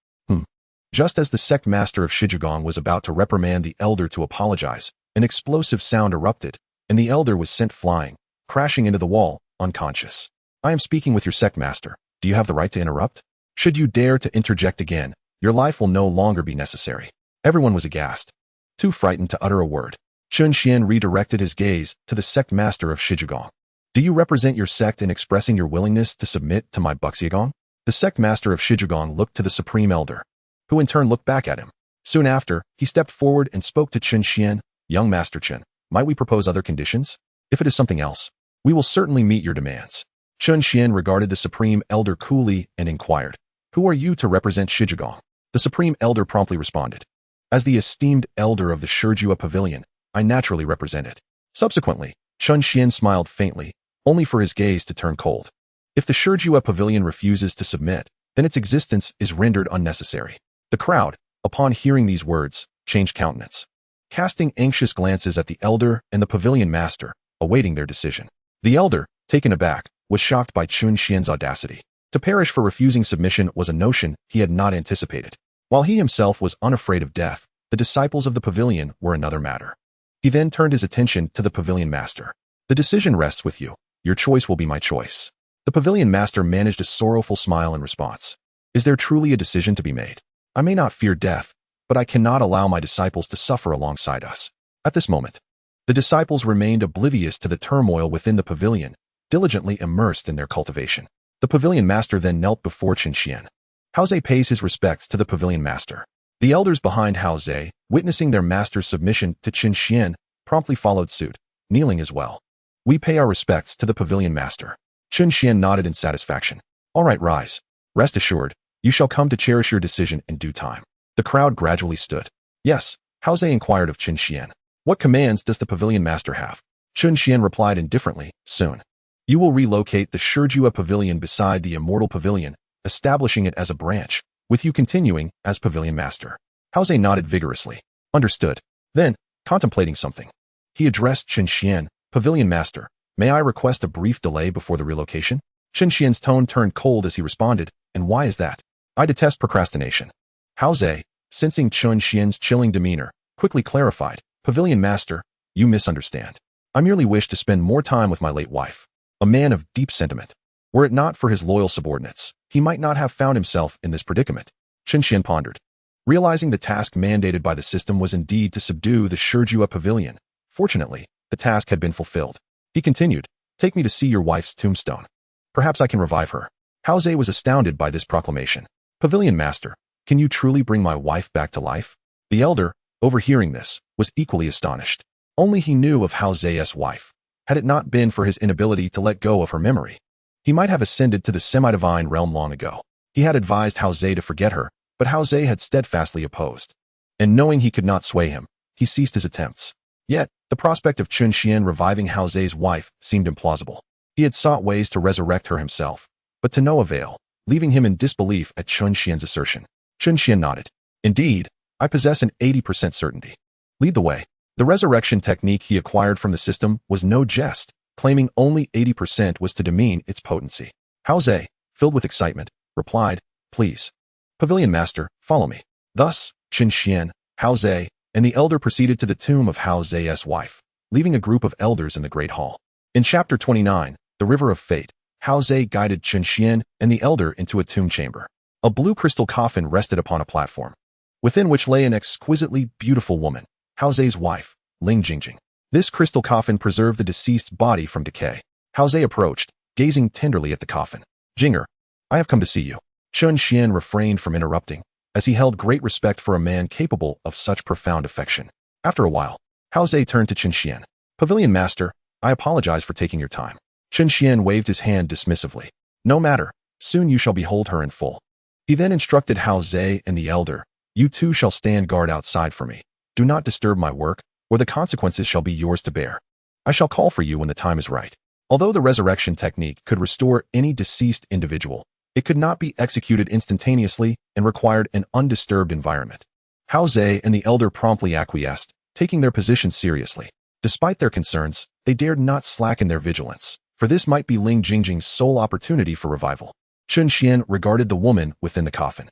S1: Just as the sect master of Shijong was about to reprimand the elder to apologize, an explosive sound erupted, and the elder was sent flying, crashing into the wall, unconscious. I am speaking with your sect master. Do you have the right to interrupt? Should you dare to interject again, your life will no longer be necessary. Everyone was aghast, too frightened to utter a word. Chen Xuan redirected his gaze to the sect master of Shijong. Do you represent your sect in expressing your willingness to submit to my Buxiagong? The sect master of Shijong looked to the supreme elder, who in turn looked back at him. Soon after, he stepped forward and spoke to Chen Xuan. Young Master Chen, might we propose other conditions? If it is something else, we will certainly meet your demands. Chen Xuan regarded the Supreme Elder coolly and inquired, Who are you to represent Shijong? The Supreme Elder promptly responded, As the esteemed Elder of the Shijua Pavilion, I naturally represent it. Subsequently, Chen Xuan smiled faintly, only for his gaze to turn cold. If the Shijua Pavilion refuses to submit, then its existence is rendered unnecessary. The crowd, upon hearing these words, changed countenance, casting anxious glances at the Elder and the Pavilion Master, awaiting their decision. The Elder, taken aback, was shocked by Chen Xuan's audacity. To perish for refusing submission was a notion he had not anticipated. While he himself was unafraid of death, the disciples of the Pavilion were another matter. He then turned his attention to the Pavilion Master. The decision rests with you. Your choice will be my choice. The Pavilion Master managed a sorrowful smile in response. Is there truly a decision to be made? I may not fear death, but I cannot allow my disciples to suffer alongside us. At this moment, the disciples remained oblivious to the turmoil within the pavilion, diligently immersed in their cultivation. The Pavilion Master then knelt before Chen Xuan. Hao Ze pays his respects to the Pavilion Master. The elders behind Hao Ze, witnessing their master's submission to Chen Xuan, promptly followed suit, kneeling as well. We pay our respects to the Pavilion Master. Chen Xuan nodded in satisfaction. All right, rise. Rest assured, you shall come to cherish your decision in due time. The crowd gradually stood. Yes, Hao Ze inquired of Chen Xuan. What commands does the Pavilion Master have? Chen Xuan replied indifferently, soon. You will relocate the Shijua Pavilion beside the Immortal Pavilion, establishing it as a branch, with you continuing as Pavilion Master. Hao Ze nodded vigorously. Understood. Then, contemplating something, he addressed Chen Xuan, Pavilion Master. May I request a brief delay before the relocation? Chen Xuan's tone turned cold as he responded, and why is that? I detest procrastination. Hao Ze, sensing Chen Xuan's chilling demeanor, quickly clarified, Pavilion Master, you misunderstand. I merely wish to spend more time with my late wife. A man of deep sentiment. Were it not for his loyal subordinates, he might not have found himself in this predicament. Chen Xuan pondered. Realizing the task mandated by the system was indeed to subdue the Shijua Pavilion, fortunately, the task had been fulfilled. He continued, Take me to see your wife's tombstone. Perhaps I can revive her. Hao Ze was astounded by this proclamation. Pavilion Master, can you truly bring my wife back to life? The elder, overhearing this, was equally astonished. Only he knew of Hao Ze's wife. Had it not been for his inability to let go of her memory, he might have ascended to the semi-divine realm long ago. He had advised Hao Ze to forget her, but Hao Ze had steadfastly opposed. And knowing he could not sway him, he ceased his attempts. Yet, the prospect of Chen Xuan reviving Hao Ze's wife seemed implausible. He had sought ways to resurrect her himself, but to no avail, leaving him in disbelief at Chen Xuan's assertion. Chen Xuan nodded. Indeed, I possess an 80% certainty. Lead the way. The resurrection technique he acquired from the system was no jest, claiming only 80% was to demean its potency. Hao Ze, filled with excitement, replied, Please. Pavilion Master, follow me. Thus, Chen Xuan, Hao Ze, and the elder proceeded to the tomb of Hao Ze's wife, leaving a group of elders in the Great Hall. In Chapter 29, The River of Fate, Hao Ze guided Chen Xuan and the elder into a tomb chamber. A blue crystal coffin rested upon a platform, within which lay an exquisitely beautiful woman, Hao Ze's wife, Ling Jingjing. This crystal coffin preserved the deceased's body from decay. Hao Ze approached, gazing tenderly at the coffin. Jinger, I have come to see you. Chen Xuan refrained from interrupting, as he held great respect for a man capable of such profound affection. After a while, Hao Ze turned to Chen Xuan. Pavilion Master, I apologize for taking your time. Chen Xuan waved his hand dismissively. No matter, soon you shall behold her in full. He then instructed Hao Ze and the elder, You two shall stand guard outside for me. Do not disturb my work, or the consequences shall be yours to bear. I shall call for you when the time is right. Although the resurrection technique could restore any deceased individual, it could not be executed instantaneously and required an undisturbed environment. Hao Ze and the elder promptly acquiesced, taking their position seriously. Despite their concerns, they dared not slacken their vigilance, for this might be Ling Jingjing's sole opportunity for revival. Chen Xuan regarded the woman within the coffin.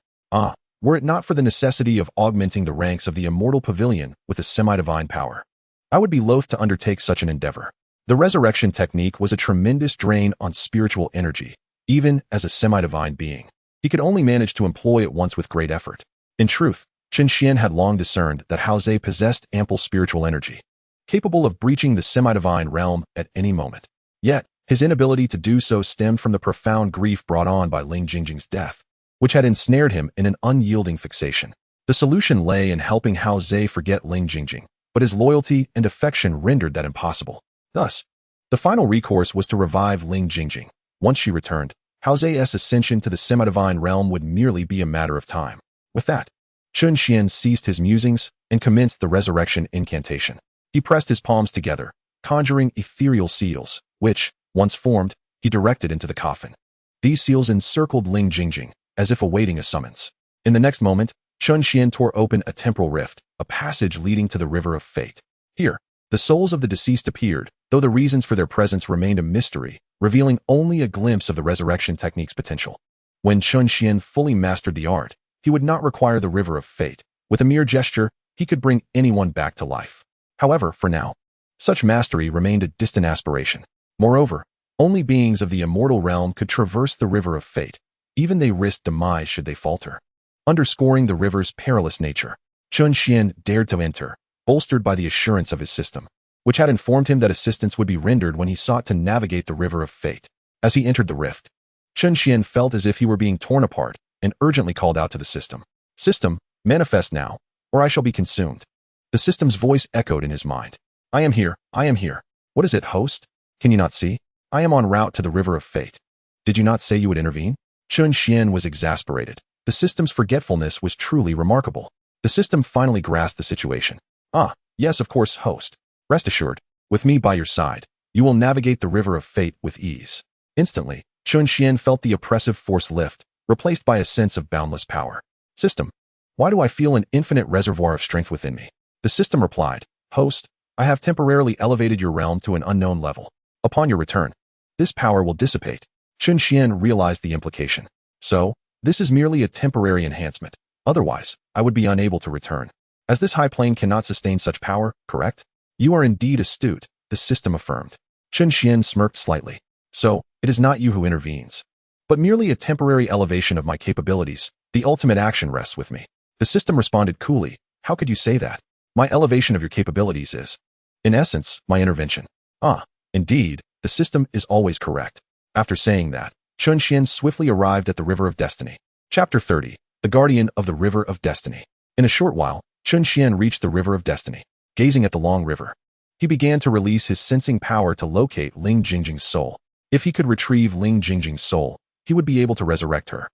S1: Were it not for the necessity of augmenting the ranks of the Immortal Pavilion with a semi-divine power, I would be loath to undertake such an endeavor. The resurrection technique was a tremendous drain on spiritual energy, even as a semi-divine being. He could only manage to employ it once with great effort. In truth, Chen Xuan had long discerned that Hao Ze possessed ample spiritual energy, capable of breaching the semi-divine realm at any moment. Yet, his inability to do so stemmed from the profound grief brought on by Ling Jingjing's death, which had ensnared him in an unyielding fixation. The solution lay in helping Hao Ze forget Ling Jingjing, but his loyalty and affection rendered that impossible. Thus, the final recourse was to revive Ling Jingjing. Once she returned, Hao Zai's ascension to the semi-divine realm would merely be a matter of time. With that, Chen Xuan ceased his musings and commenced the resurrection incantation. He pressed his palms together, conjuring ethereal seals, which, once formed, he directed into the coffin. These seals encircled Ling Jingjing, as if awaiting a summons. In the next moment, Chen Xuan tore open a temporal rift, a passage leading to the River of Fate. Here, the souls of the deceased appeared, though the reasons for their presence remained a mystery, revealing only a glimpse of the resurrection technique's potential. When Chen Xuan fully mastered the art, he would not require the River of Fate. With a mere gesture, he could bring anyone back to life. However, for now, such mastery remained a distant aspiration. Moreover, only beings of the immortal realm could traverse the River of Fate. Even they risked demise should they falter. Underscoring the river's perilous nature, Chen Xuan dared to enter, bolstered by the assurance of his system, which had informed him that assistance would be rendered when he sought to navigate the River of Fate. As he entered the rift, Chen Xuan felt as if he were being torn apart and urgently called out to the system. System, manifest now, or I shall be consumed. The system's voice echoed in his mind. I am here, I am here. What is it, host? Can you not see? I am en route to the River of Fate. Did you not say you would intervene? Chen Xuan was exasperated. The system's forgetfulness was truly remarkable. The system finally grasped the situation. Ah, yes, of course, host. Rest assured, with me by your side, you will navigate the River of Fate with ease. Instantly, Chen Xuan felt the oppressive force lift, replaced by a sense of boundless power. System, why do I feel an infinite reservoir of strength within me? The system replied, Host, I have temporarily elevated your realm to an unknown level. Upon your return, this power will dissipate. Chen Xuan realized the implication. So, this is merely a temporary enhancement. Otherwise, I would be unable to return. As this high plane cannot sustain such power, correct? You are indeed astute, the system affirmed. Chen Xuan smirked slightly. So, it is not you who intervenes, but merely a temporary elevation of my capabilities. The ultimate action rests with me. The system responded coolly. How could you say that? My elevation of your capabilities is, in essence, my intervention. Ah, indeed, the system is always correct. After saying that, Chen Xuan swiftly arrived at the River of Destiny. Chapter 30, The Guardian of the River of Destiny. In a short while, Chen Xuan reached the River of Destiny. Gazing at the long river, he began to release his sensing power to locate Ling Jingjing's soul. If he could retrieve Ling Jingjing's soul, he would be able to resurrect her.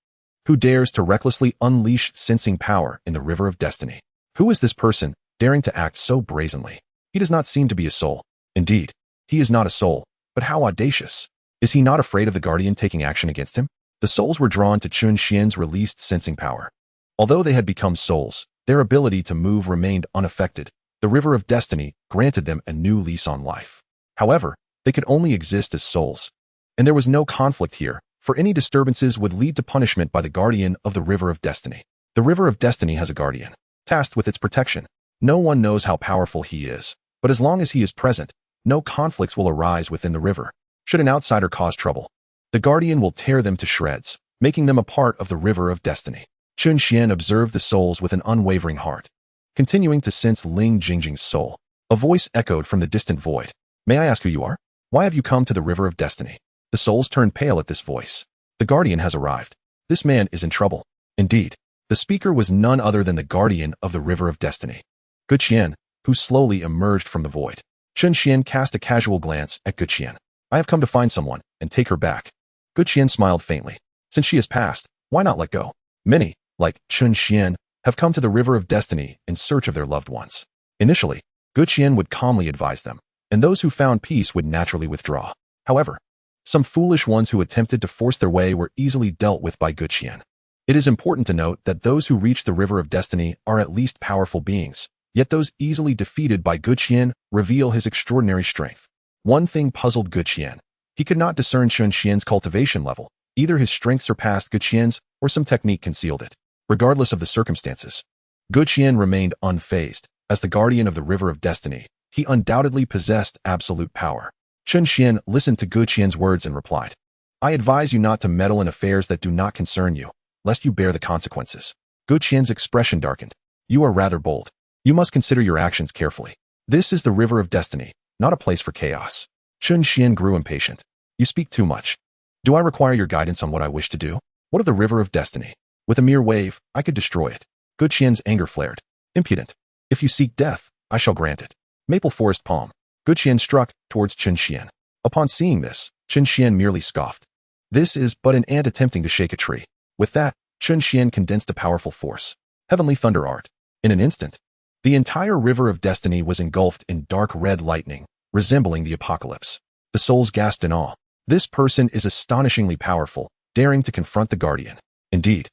S1: Who dares to recklessly unleash sensing power in the River of Destiny? Who is this person, daring to act so brazenly? He does not seem to be a soul. Indeed, he is not a soul, but how audacious. Is he not afraid of the Guardian taking action against him? The souls were drawn to Chen Xuan's released sensing power. Although they had become souls, their ability to move remained unaffected. The River of Destiny granted them a new lease on life. However, they could only exist as souls. And there was no conflict here, for any disturbances would lead to punishment by the Guardian of the River of Destiny. The River of Destiny has a guardian, tasked with its protection. No one knows how powerful he is, but as long as he is present, no conflicts will arise within the river. Should an outsider cause trouble, the Guardian will tear them to shreds, making them a part of the River of Destiny. Chen Xuan observed the souls with an unwavering heart. Continuing to sense Ling Jingjing's soul, a voice echoed from the distant void. May I ask who you are? Why have you come to the River of Destiny? The souls turned pale at this voice. The Guardian has arrived. This man is in trouble. Indeed, the speaker was none other than the Guardian of the River of Destiny, Guan, who slowly emerged from the void. Chen Xuan cast a casual glance at Guan. I have come to find someone and take her back. Guan smiled faintly. Since she has passed, why not let go? Many, like Chen Xuan, have come to the River of Destiny in search of their loved ones. Initially, Guan would calmly advise them, and those who found peace would naturally withdraw. However, some foolish ones who attempted to force their way were easily dealt with by Guan. It is important to note that those who reach the River of Destiny are at least powerful beings, yet those easily defeated by Guan reveal his extraordinary strength. One thing puzzled Guan. He could not discern Chen Xuan's cultivation level. Either his strength surpassed Guan's, or some technique concealed it. Regardless of the circumstances, Guan remained unfazed. As the Guardian of the River of Destiny, he undoubtedly possessed absolute power. Chen Xuan listened to Guan's words and replied, I advise you not to meddle in affairs that do not concern you, lest you bear the consequences. Guan's expression darkened. You are rather bold. You must consider your actions carefully. This is the River of Destiny, not a place for chaos. Chen Xuan grew impatient. You speak too much. Do I require your guidance on what I wish to do? What of the River of Destiny? With a mere wave, I could destroy it. Guan's anger flared. Impudent. If you seek death, I shall grant it. Maple Forest Palm. Guqian struck towards Chen Xuan. Upon seeing this, Chen Xuan merely scoffed. This is but an ant attempting to shake a tree. With that, Chen Xuan condensed a powerful force. Heavenly Thunder Art. In an instant, the entire river of destiny was engulfed in dark red lightning, resembling the apocalypse. The souls gasped in awe. This person is astonishingly powerful, daring to confront the Guardian. Indeed,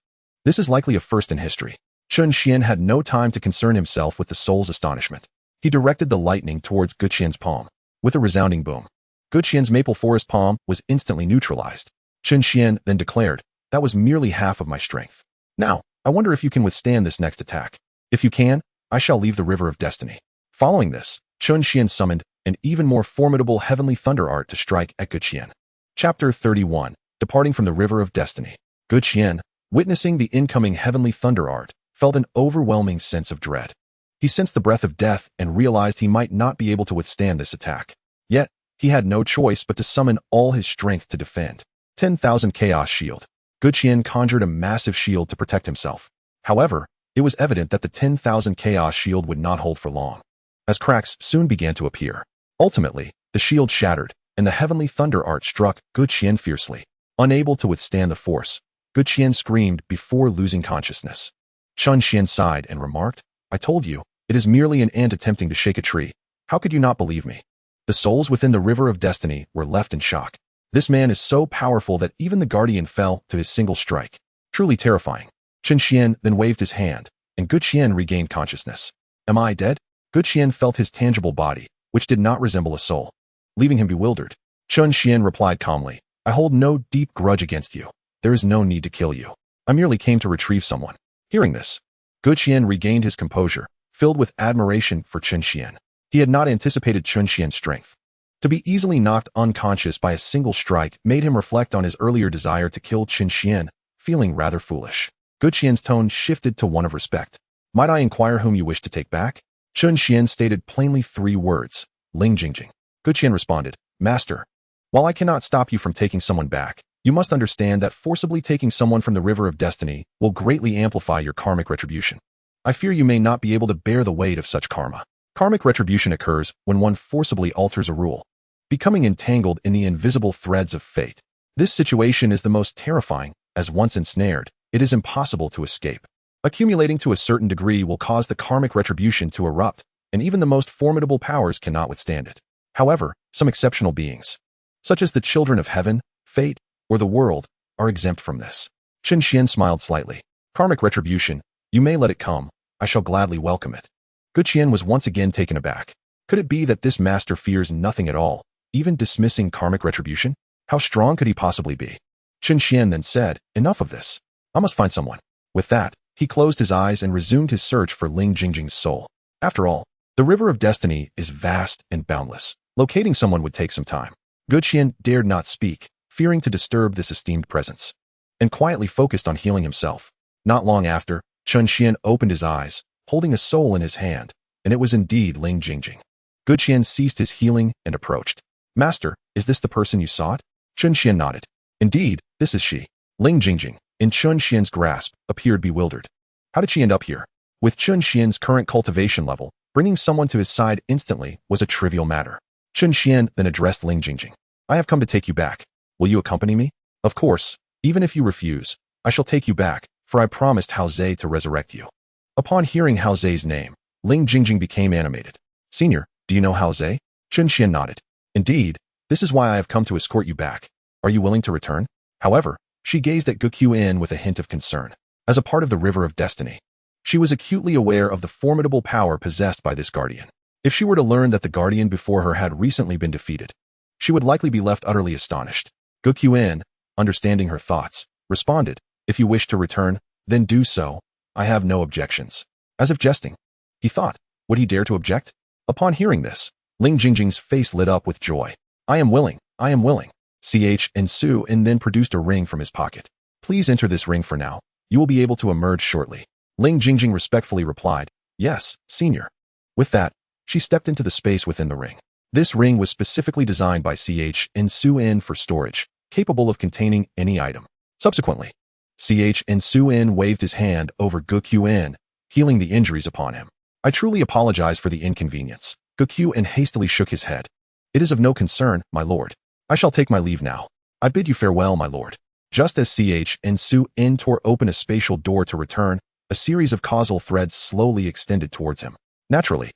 S1: this is likely a first in history. Chen Xuan had no time to concern himself with the soul's astonishment. He directed the lightning towards Guqian's palm. With a resounding boom, Guqian's maple forest palm was instantly neutralized. Chen Xuan then declared, "That was merely half of my strength. Now, I wonder if you can withstand this next attack. If you can, I shall leave the river of destiny." Following this, Chen Xuan summoned an even more formidable heavenly thunder art to strike at Guqian. Chapter 31. Departing from the river of destiny. Guqian, witnessing the incoming heavenly thunder art, felt an overwhelming sense of dread. He sensed the breath of death and realized he might not be able to withstand this attack. Yet, he had no choice but to summon all his strength to defend. 10,000 Chaos Shield. Guqian conjured a massive shield to protect himself. However, it was evident that the 10,000 Chaos Shield would not hold for long, as cracks soon began to appear. Ultimately, the shield shattered, and the heavenly thunder art struck Guqian fiercely. Unable to withstand the force, Guqian screamed before losing consciousness. Chen Xuan sighed and remarked, "I told you, it is merely an ant attempting to shake a tree. How could you not believe me?" The souls within the river of destiny were left in shock. This man is so powerful that even the Guardian fell to his single strike. Truly terrifying. Chen Xuan then waved his hand, and Guqian regained consciousness. "Am I dead?" Guqian felt his tangible body, which did not resemble a soul, leaving him bewildered. Chen Xuan replied calmly, "I hold no deep grudge against you. There is no need to kill you. I merely came to retrieve someone." Hearing this, Guqian regained his composure, filled with admiration for Chen Xuan. He had not anticipated Chen Xuan's strength. To be easily knocked unconscious by a single strike made him reflect on his earlier desire to kill Chen Xuan, feeling rather foolish. Guqian's tone shifted to one of respect. "Might I inquire whom you wish to take back?" Chen Xuan stated plainly 3 words, "Ling Jingjing." Guqian responded, "Master, while I cannot stop you from taking someone back, you must understand that forcibly taking someone from the river of destiny will greatly amplify your karmic retribution. I fear you may not be able to bear the weight of such karma. Karmic retribution occurs when one forcibly alters a rule, becoming entangled in the invisible threads of fate. This situation is the most terrifying, as once ensnared, it is impossible to escape. Accumulating to a certain degree will cause the karmic retribution to erupt, and even the most formidable powers cannot withstand it. However, some exceptional beings, such as the children of heaven, fate, or the world, are exempt from this." Chen Xuan smiled slightly. "Karmic retribution, you may let it come. I shall gladly welcome it." Guqian was once again taken aback. Could it be that this master fears nothing at all, even dismissing karmic retribution? How strong could he possibly be? Chen Xuan then said, "Enough of this. I must find someone." With that, he closed his eyes and resumed his search for Ling Jingjing's soul. After all, the river of destiny is vast and boundless. Locating someone would take some time. Guqian dared not speak, fearing to disturb this esteemed presence, and quietly focused on healing himself. Not long after, Chen Xuan opened his eyes, holding a soul in his hand, and it was indeed Ling Jingjing. Guqian ceased his healing and approached. "Master, is this the person you sought?" Chen Xuan nodded. "Indeed, this is she." Ling Jingjing, in Chen Xuan's grasp, appeared bewildered. How did she end up here? With Chen Xuan's current cultivation level, bringing someone to his side instantly was a trivial matter. Chen Xuan then addressed Ling Jingjing. "I have come to take you back. Will you accompany me?" "Of course. Even if you refuse, I shall take you back, for I promised Hao Zhe to resurrect you." Upon hearing Hao Zhe's name, Ling Jingjing became animated. "Senior, do you know Hao Zhe?" Chen Xuan nodded. "Indeed, this is why I have come to escort you back. Are you willing to return?" However, she gazed at Guqian with a hint of concern. As a part of the river of destiny, she was acutely aware of the formidable power possessed by this guardian. If she were to learn that the guardian before her had recently been defeated, she would likely be left utterly astonished. Guqian, understanding her thoughts, responded, "If you wish to return, then do so. I have no objections." As if jesting, he thought, would he dare to object? Upon hearing this, Ling Jingjing's face lit up with joy. I am willing. Xianxiaaudiobooks then produced a ring from his pocket. "Please enter this ring for now. You will be able to emerge shortly." Ling Jingjing respectfully replied, "Yes, senior." With that, she stepped into the space within the ring. This ring was specifically designed by Xianxiaaudiobooks for storage, capable of containing any item. Subsequently, Xianxiaaudiobooks waved his hand over Guqian, healing the injuries upon him. I truly apologize for the inconvenience. Guan hastily shook his head. It is of no concern, my lord. I shall take my leave now. I bid you farewell, my lord. Just as Chen tore open a spatial door to return, a series of causal threads slowly extended towards him. Naturally,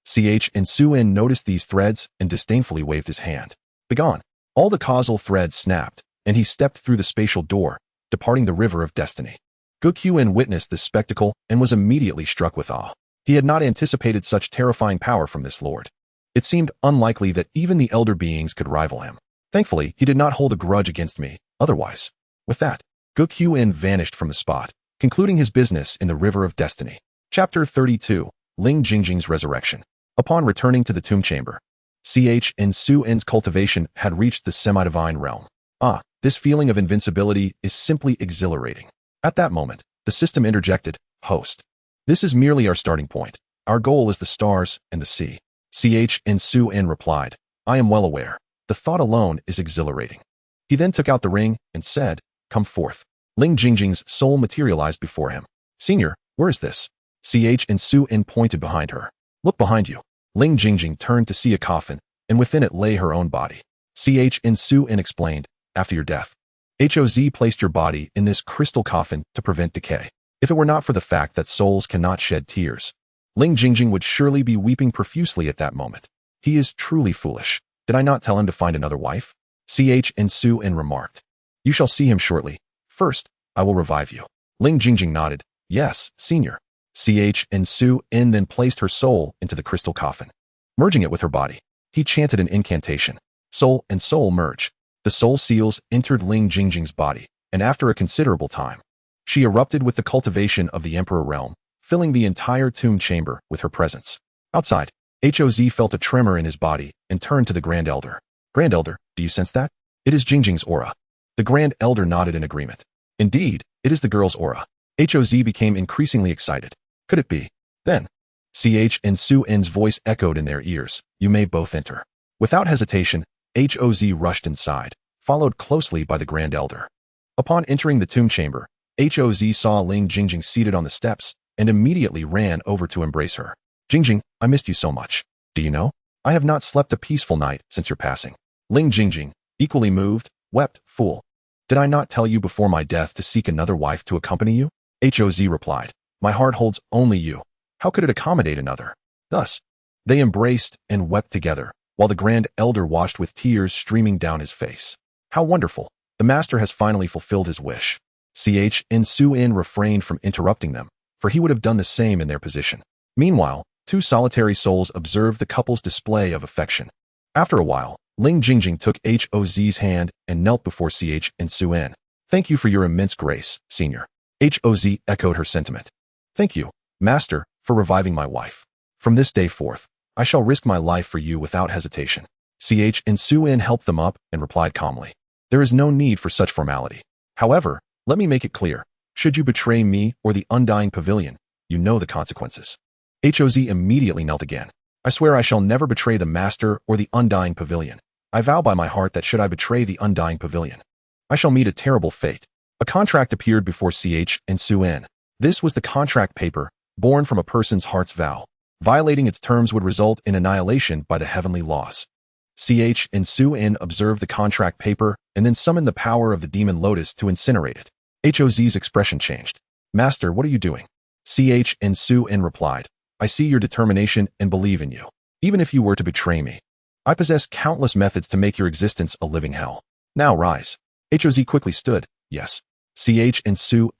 S1: Chen noticed these threads and disdainfully waved his hand. Begone. All the causal threads snapped, and he stepped through the spatial door, departing the river of destiny. Guan witnessed this spectacle and was immediately struck with awe. He had not anticipated such terrifying power from this lord. It seemed unlikely that even the elder beings could rival him. Thankfully, he did not hold a grudge against me, otherwise. With that, Guan vanished from the spot, concluding his business in the river of destiny. Chapter 32, Ling Jingjing's Resurrection. Upon returning to the tomb chamber, Chen cultivation had reached the semi-divine realm. This feeling of invincibility is simply exhilarating. At that moment, the system interjected, host. This is merely our starting point. Our goal is the stars and the sea. Chen replied, I am well aware. The thought alone is exhilarating. He then took out the ring and said, come forth. Ling Jingjing's soul materialized before him. Senior, where is this? Chen pointed behind her. Look behind you. Ling Jingjing turned to see a coffin, and within it lay her own body. Chen explained, after your death, Hoz placed your body in this crystal coffin to prevent decay. If it were not for the fact that souls cannot shed tears, Ling Jingjing would surely be weeping profusely at that moment. He is truly foolish. Did I not tell him to find another wife? Chen remarked. You shall see him shortly. First, I will revive you. Ling Jingjing nodded. Yes, senior. Chen then placed her soul into the crystal coffin. Merging it with her body, he chanted an incantation. Soul and soul merge. The soul seals entered Ling Jingjing's body, and after a considerable time, she erupted with the cultivation of the Emperor realm, filling the entire tomb chamber with her presence. Outside, Hoz felt a tremor in his body and turned to the Grand Elder. Grand Elder, do you sense that? It is Jingjing's aura. The Grand Elder nodded in agreement. Indeed, it is the girl's aura. Hoz became increasingly excited. Could it be? Then, Chen's voice echoed in their ears. You may both enter. Without hesitation, Hoz rushed inside, followed closely by the Grand Elder. Upon entering the tomb chamber, Hoz saw Ling Jingjing seated on the steps and immediately ran over to embrace her. Jingjing, I missed you so much. Do you know? I have not slept a peaceful night since your passing. Ling Jingjing, equally moved, wept, Fool. Did I not tell you before my death to seek another wife to accompany you? Hoz replied. My heart holds only you. How could it accommodate another? Thus, they embraced and wept together, while the Grand Elder watched with tears streaming down his face. How wonderful. The master has finally fulfilled his wish. Chen refrained from interrupting them, for he would have done the same in their position. Meanwhile, two solitary souls observed the couple's display of affection. After a while, Ling Jingjing took Hoz's hand and knelt before Chen. Thank you for your immense grace, senior. Hoz echoed her sentiment. Thank you, master, for reviving my wife. From this day forth, I shall risk my life for you without hesitation. Chen helped them up and replied calmly. There is no need for such formality. However, let me make it clear. Should you betray me or the Undying Pavilion, you know the consequences. Hoz immediately knelt again. I swear I shall never betray the master or the Undying Pavilion. I vow by my heart that should I betray the Undying Pavilion, I shall meet a terrible fate. A contract appeared before Chen. This was the contract paper, born from a person's heart's vow. Violating its terms would result in annihilation by the heavenly laws. Chen observed the contract paper and then summoned the power of the demon lotus to incinerate it. Hoz's expression changed. Master, what are you doing? Chen replied. I see your determination and believe in you. Even if you were to betray me, I possess countless methods to make your existence a living hell. Now rise. Hoz quickly stood. Yes. Chen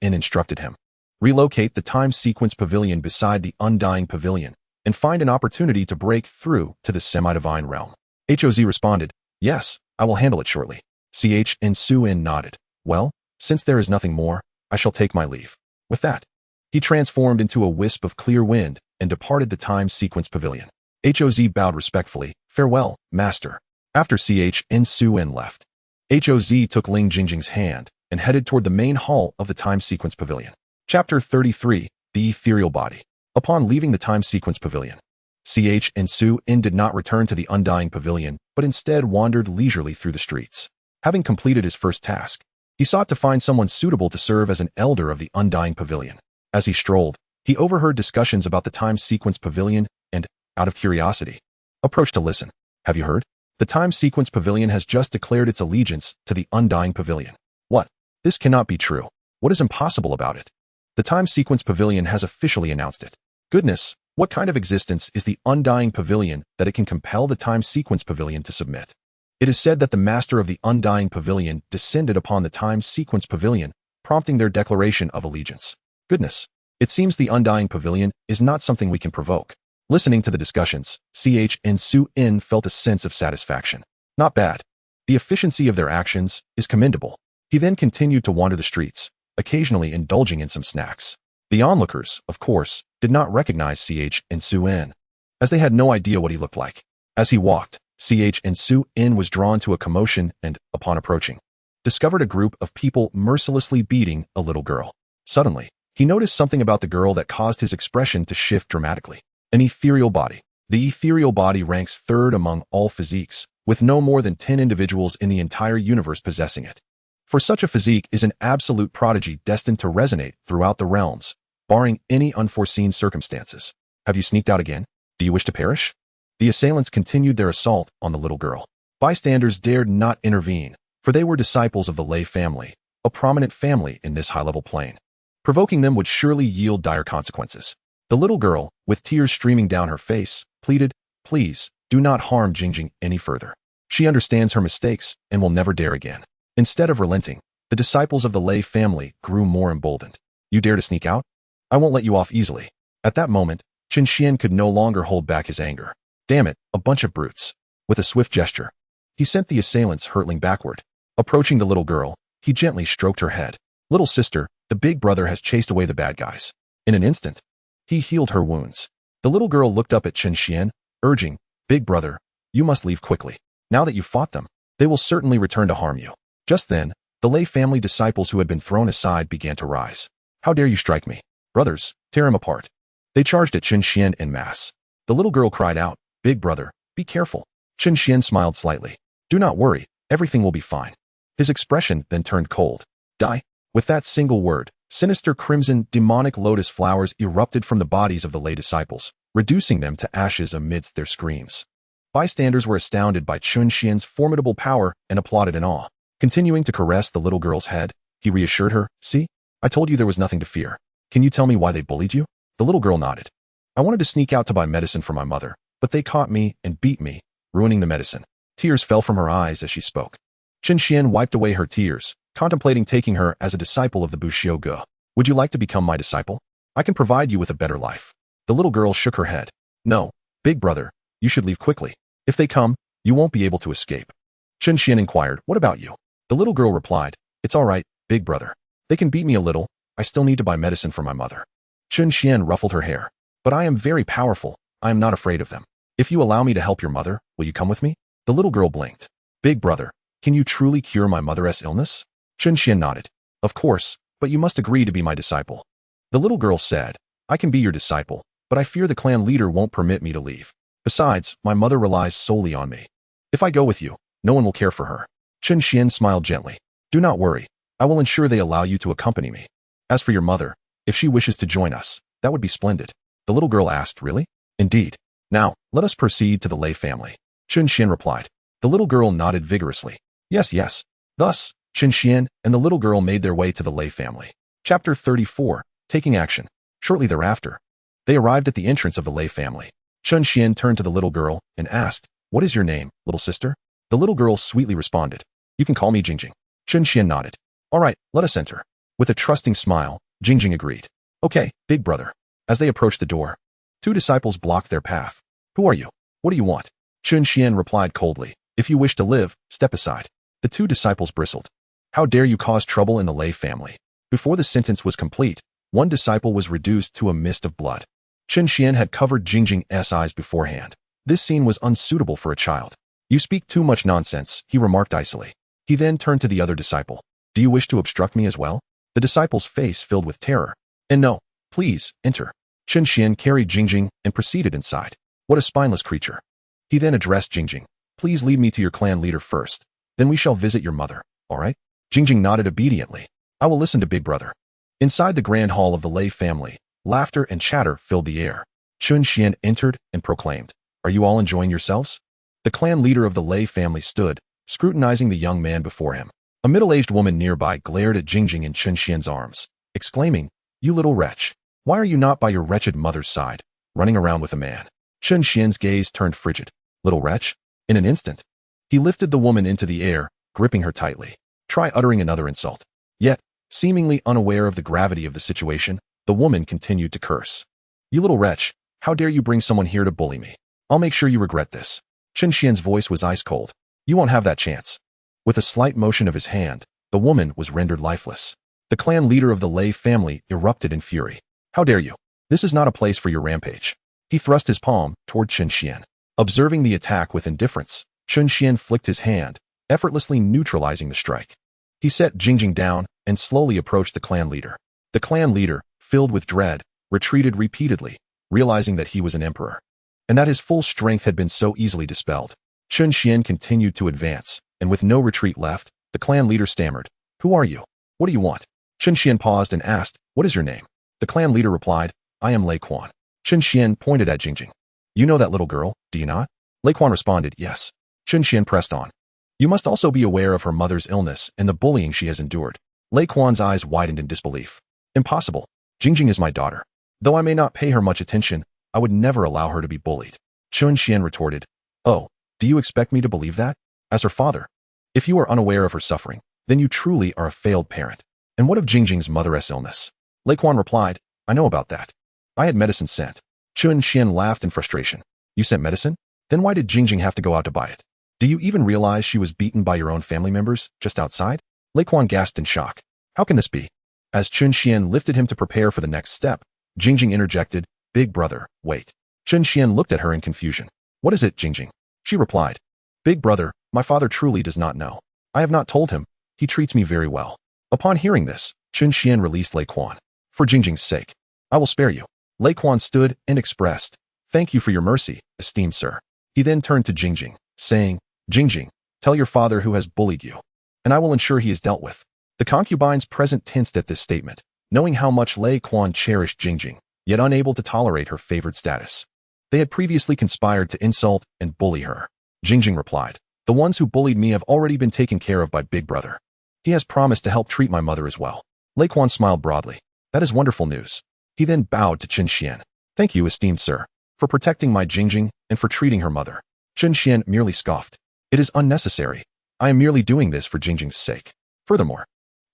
S1: instructed him. Relocate the time sequence pavilion beside the Undying Pavilion and find an opportunity to break through to the semi-divine realm. Hoz responded, yes, I will handle it shortly. Chen nodded. Well, since there is nothing more, I shall take my leave. With that, he transformed into a wisp of clear wind and departed the time sequence pavilion. Hoz bowed respectfully. Farewell, master. After Chen left, Hoz took Ling Jingjing's hand and headed toward the main hall of the time sequence pavilion. Chapter 33, The Ethereal Body. Upon leaving the time sequence pavilion, Chen did not return to the Undying Pavilion, but instead wandered leisurely through the streets. Having completed his first task, he sought to find someone suitable to serve as an elder of the Undying Pavilion. As he strolled, He overheard discussions about the time sequence Pavilion and, out of curiosity, approached to listen. Have you heard? The time sequence Pavilion has just declared its allegiance to the undying Pavilion. What? This cannot be true. What is impossible about it? The time sequence Pavilion has officially announced it. Goodness, what kind of existence is the undying Pavilion that it can compel the time sequence Pavilion to submit? It is said that the master of the undying Pavilion descended upon the time sequence Pavilion, prompting their declaration of allegiance. Goodness, it seems the undying Pavilion is not something we can provoke. Listening to the discussions, Xuan felt a sense of satisfaction. Not bad. The efficiency of their actions is commendable. He then continued to wander the streets, occasionally indulging in some snacks. The onlookers, of course, did not recognize Xuan, as they had no idea what he looked like. As he walked, Xuan was drawn to a commotion and, upon approaching, discovered a group of people mercilessly beating a little girl. Suddenly, he noticed something about the girl that caused his expression to shift dramatically. An ethereal body. The ethereal body ranks third among all physiques, with no more than 10 individuals in the entire universe possessing it. For such a physique is an absolute prodigy destined to resonate throughout the realms, barring any unforeseen circumstances. Have you sneaked out again? Do you wish to perish? The assailants continued their assault on the little girl. Bystanders dared not intervene, for they were disciples of the Lei family, a prominent family in this high-level plane. Provoking them would surely yield dire consequences. The little girl, with tears streaming down her face, pleaded, "Please, do not harm Xingjing any further. She understands her mistakes and will never dare again." Instead of relenting, the disciples of the Lei family grew more emboldened. "You dare to sneak out? I won't let you off easily." At that moment, Chen Xuan could no longer hold back his anger. "Damn it, a bunch of brutes." With a swift gesture, he sent the assailants hurtling backward. Approaching the little girl, he gently stroked her head. "Little sister, the big brother has chased away the bad guys." In an instant, he healed her wounds. The little girl looked up at Chen Xuan, urging, "Big brother, you must leave quickly. Now that you've fought them, they will certainly return to harm you." Just then, the Lei family disciples who had been thrown aside began to rise. "How dare you strike me? Brothers, tear him apart." They charged at Chen Xuan en masse. The little girl cried out, "Big brother, be careful." Chen Xuan smiled slightly. "Do not worry, everything will be fine." His expression then turned cold. "Die." With that single word, sinister crimson demonic lotus flowers erupted from the bodies of the Lei disciples, reducing them to ashes amidst their screams. Bystanders were astounded by Chen Xuan's formidable power and applauded in awe. Continuing to caress the little girl's head, he reassured her, "See, I told you there was nothing to fear. Can you tell me why they bullied you?" The little girl nodded. "I wanted to sneak out to buy medicine for my mother, but they caught me and beat me, ruining the medicine." Tears fell from her eyes as she spoke. Chen Xuan wiped away her tears, contemplating taking her as a disciple of the Buxiu Ge. "Would you like to become my disciple? I can provide you with a better life." The little girl shook her head. "No, big brother, you should leave quickly. If they come, you won't be able to escape." Chen Xuan inquired, "What about you?" The little girl replied, "It's all right, big brother. They can beat me a little. I still need to buy medicine for my mother." Chen Xuan ruffled her hair. "But I am very powerful. I am not afraid of them. If you allow me to help your mother, will you come with me?" The little girl blinked. "Big brother, can you truly cure my mother's illness?" Chen Xuan nodded. "Of course, but you must agree to be my disciple." The little girl said, "I can be your disciple, but I fear the clan leader won't permit me to leave. Besides, my mother relies solely on me. If I go with you, no one will care for her." Chen Xuan smiled gently. "Do not worry. I will ensure they allow you to accompany me. As for your mother, if she wishes to join us, that would be splendid." The little girl asked, "Really?" "Indeed. Now, let us proceed to the Lei family." Chen Xuan replied. The little girl nodded vigorously. "Yes, yes." Thus, Chen Xuan and the little girl made their way to the Lei family. Chapter 34, Taking Action. Shortly thereafter, they arrived at the entrance of the Lei family. Chen Xuan turned to the little girl and asked, "What is your name, little sister?" The little girl sweetly responded, "You can call me Xingjing." Chen Xuan nodded. "All right, let us enter." With a trusting smile, Xingjing agreed. "Okay, big brother." As they approached the door, two disciples blocked their path. "Who are you? What do you want?" Chen Xuan replied coldly, "If you wish to live, step aside." The two disciples bristled. "How dare you cause trouble in the Lei family?" Before the sentence was complete, one disciple was reduced to a mist of blood. Chen Xuan had covered Xingjing's eyes beforehand. This scene was unsuitable for a child. "You speak too much nonsense," he remarked icily. He then turned to the other disciple. "Do you wish to obstruct me as well?" The disciple's face filled with terror. "And no, please, enter." Chen Xuan carried Xingjing and proceeded inside. What a spineless creature. He then addressed Xingjing. "Please lead me to your clan leader first. Then we shall visit your mother, all right?" Xingjing nodded obediently. "I will listen to big brother." Inside the grand hall of the Lei family, Laughter and chatter filled the air. Chen Xuan entered and proclaimed, "Are you all enjoying yourselves?" The clan leader of the Lei family stood, scrutinizing the young man before him. A middle-aged woman nearby glared at Jingjing in Chen Xuan's arms, exclaiming, "You little wretch! Why are you not by your wretched mother's side, running around with a man?" Chen Xuan's gaze turned frigid. "Little wretch?" In an instant, he lifted the woman into the air, gripping her tightly. Try uttering another insult. Yet, seemingly unaware of the gravity of the situation, the woman continued to curse. "You little wretch, how dare you bring someone here to bully me? I'll make sure you regret this." Chen Xuan's voice was ice cold. "You won't have that chance." With a slight motion of his hand, the woman was rendered lifeless. The clan leader of the Lei family erupted in fury. "How dare you? This is not a place for your rampage." He thrust his palm toward Chen Xuan. Observing the attack with indifference, Chen Xuan flicked his hand, effortlessly neutralizing the strike. He set Jingjing down and slowly approached the clan leader. The clan leader, filled with dread, retreated repeatedly, realizing that he was an emperor, and that his full strength had been so easily dispelled. Chen Xuan continued to advance, and with no retreat left, the clan leader stammered, "Who are you? What do you want?" Chen Xuan paused and asked, "What is your name?" The clan leader replied, "I am Lei Quan." Chen Xuan pointed at Jingjing. "You know that little girl, do you not?" Lei Quan responded, "Yes." Chen Xuan pressed on. "You must also be aware of her mother's illness and the bullying she has endured." Lei Quan's eyes widened in disbelief. "Impossible. Jingjing is my daughter. Though I may not pay her much attention, I would never allow her to be bullied." Chen Xuan retorted, "Oh, do you expect me to believe that? As her father? If you are unaware of her suffering, then you truly are a failed parent. And what of Jingjing's mother's illness?" Lei Quan replied, "I know about that. I had medicine sent." Chen Xuan laughed in frustration. "You sent medicine? Then why did Jingjing have to go out to buy it? Do you even realize she was beaten by your own family members just outside?" Lei Quan gasped in shock. "How can this be?" As Chen Xuan lifted him to prepare for the next step, Jingjing interjected, "Big brother, wait." Chen Xuan looked at her in confusion. "What is it, Jingjing?" She replied, "Big brother, my father truly does not know. I have not told him. He treats me very well." Upon hearing this, Chen Xuan released Lei Quan. "For Jingjing's sake, I will spare you." Lei Quan stood and expressed, "Thank you for your mercy, esteemed sir." He then turned to Jingjing, saying, "Jingjing, tell your father who has bullied you, and I will ensure he is dealt with." The concubines present tensed at this statement, knowing how much Lei Quan cherished Jingjing, yet unable to tolerate her favored status. They had previously conspired to insult and bully her. Jingjing replied, "The ones who bullied me have already been taken care of by Big Brother. He has promised to help treat my mother as well." Lei Quan smiled broadly. "That is wonderful news." He then bowed to Chen Xuan. "Thank you, esteemed sir, for protecting my Jingjing and for treating her mother." Chen Xuan merely scoffed. "It is unnecessary. I am merely doing this for Jingjing's sake. Furthermore,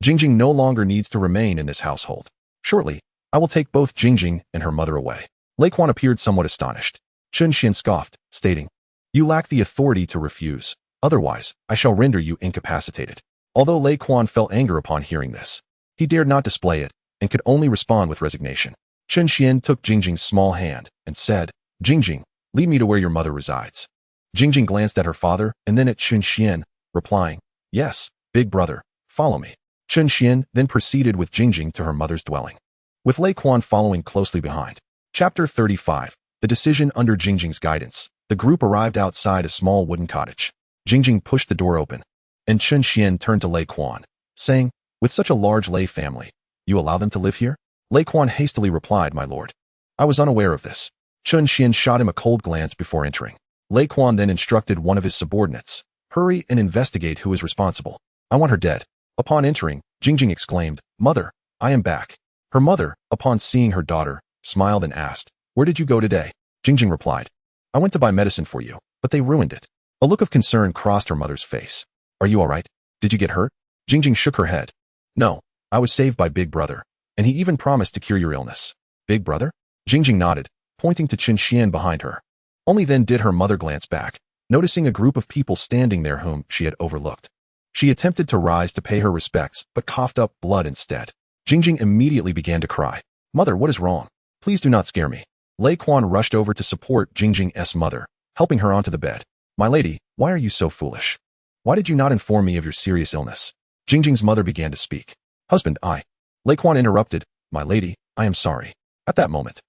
S1: Jingjing no longer needs to remain in this household. Shortly, I will take both Jingjing and her mother away." Lei Quan appeared somewhat astonished. Chen Xuan scoffed, stating, "You lack the authority to refuse. Otherwise, I shall render you incapacitated." Although Lei Quan felt anger upon hearing this, he dared not display it and could only respond with resignation. Chen Xuan took Jingjing's small hand and said, "Jingjing, lead me to where your mother resides." Jingjing glanced at her father and then at Chen Xuan, replying, "Yes, big brother, follow me." Chen Xuan then proceeded with Jingjing to her mother's dwelling, with Lei Quan following closely behind. Chapter 35. The decision under Jingjing's guidance. The group arrived outside a small wooden cottage. Jingjing pushed the door open, and Chen Xuan turned to Lei Quan, saying, "With such a large Lei family, you allow them to live here?" Lei Quan hastily replied, "My lord, I was unaware of this." Chen Xuan shot him a cold glance before entering. Lei Quan then instructed one of his subordinates, "Hurry and investigate who is responsible. I want her dead." Upon entering, Jingjing exclaimed, "Mother, I am back." Her mother, upon seeing her daughter, smiled and asked, "Where did you go today?" Jingjing replied, "I went to buy medicine for you, but they ruined it." A look of concern crossed her mother's face. "Are you all right? Did you get hurt?" Jingjing shook her head. "No, I was saved by Big Brother, and he even promised to cure your illness." "Big Brother?" Jingjing nodded, pointing to Chen Xuan behind her. Only then did her mother glance back, noticing a group of people standing there whom she had overlooked. She attempted to rise to pay her respects, but coughed up blood instead. Jingjing immediately began to cry. "Mother, what is wrong? Please do not scare me." Lei Quan rushed over to support Jingjing's mother, helping her onto the bed. "My lady, why are you so foolish? Why did you not inform me of your serious illness?" Jingjing's mother began to speak. "Husband, Lei Quan interrupted, "My lady, I am sorry." At that moment,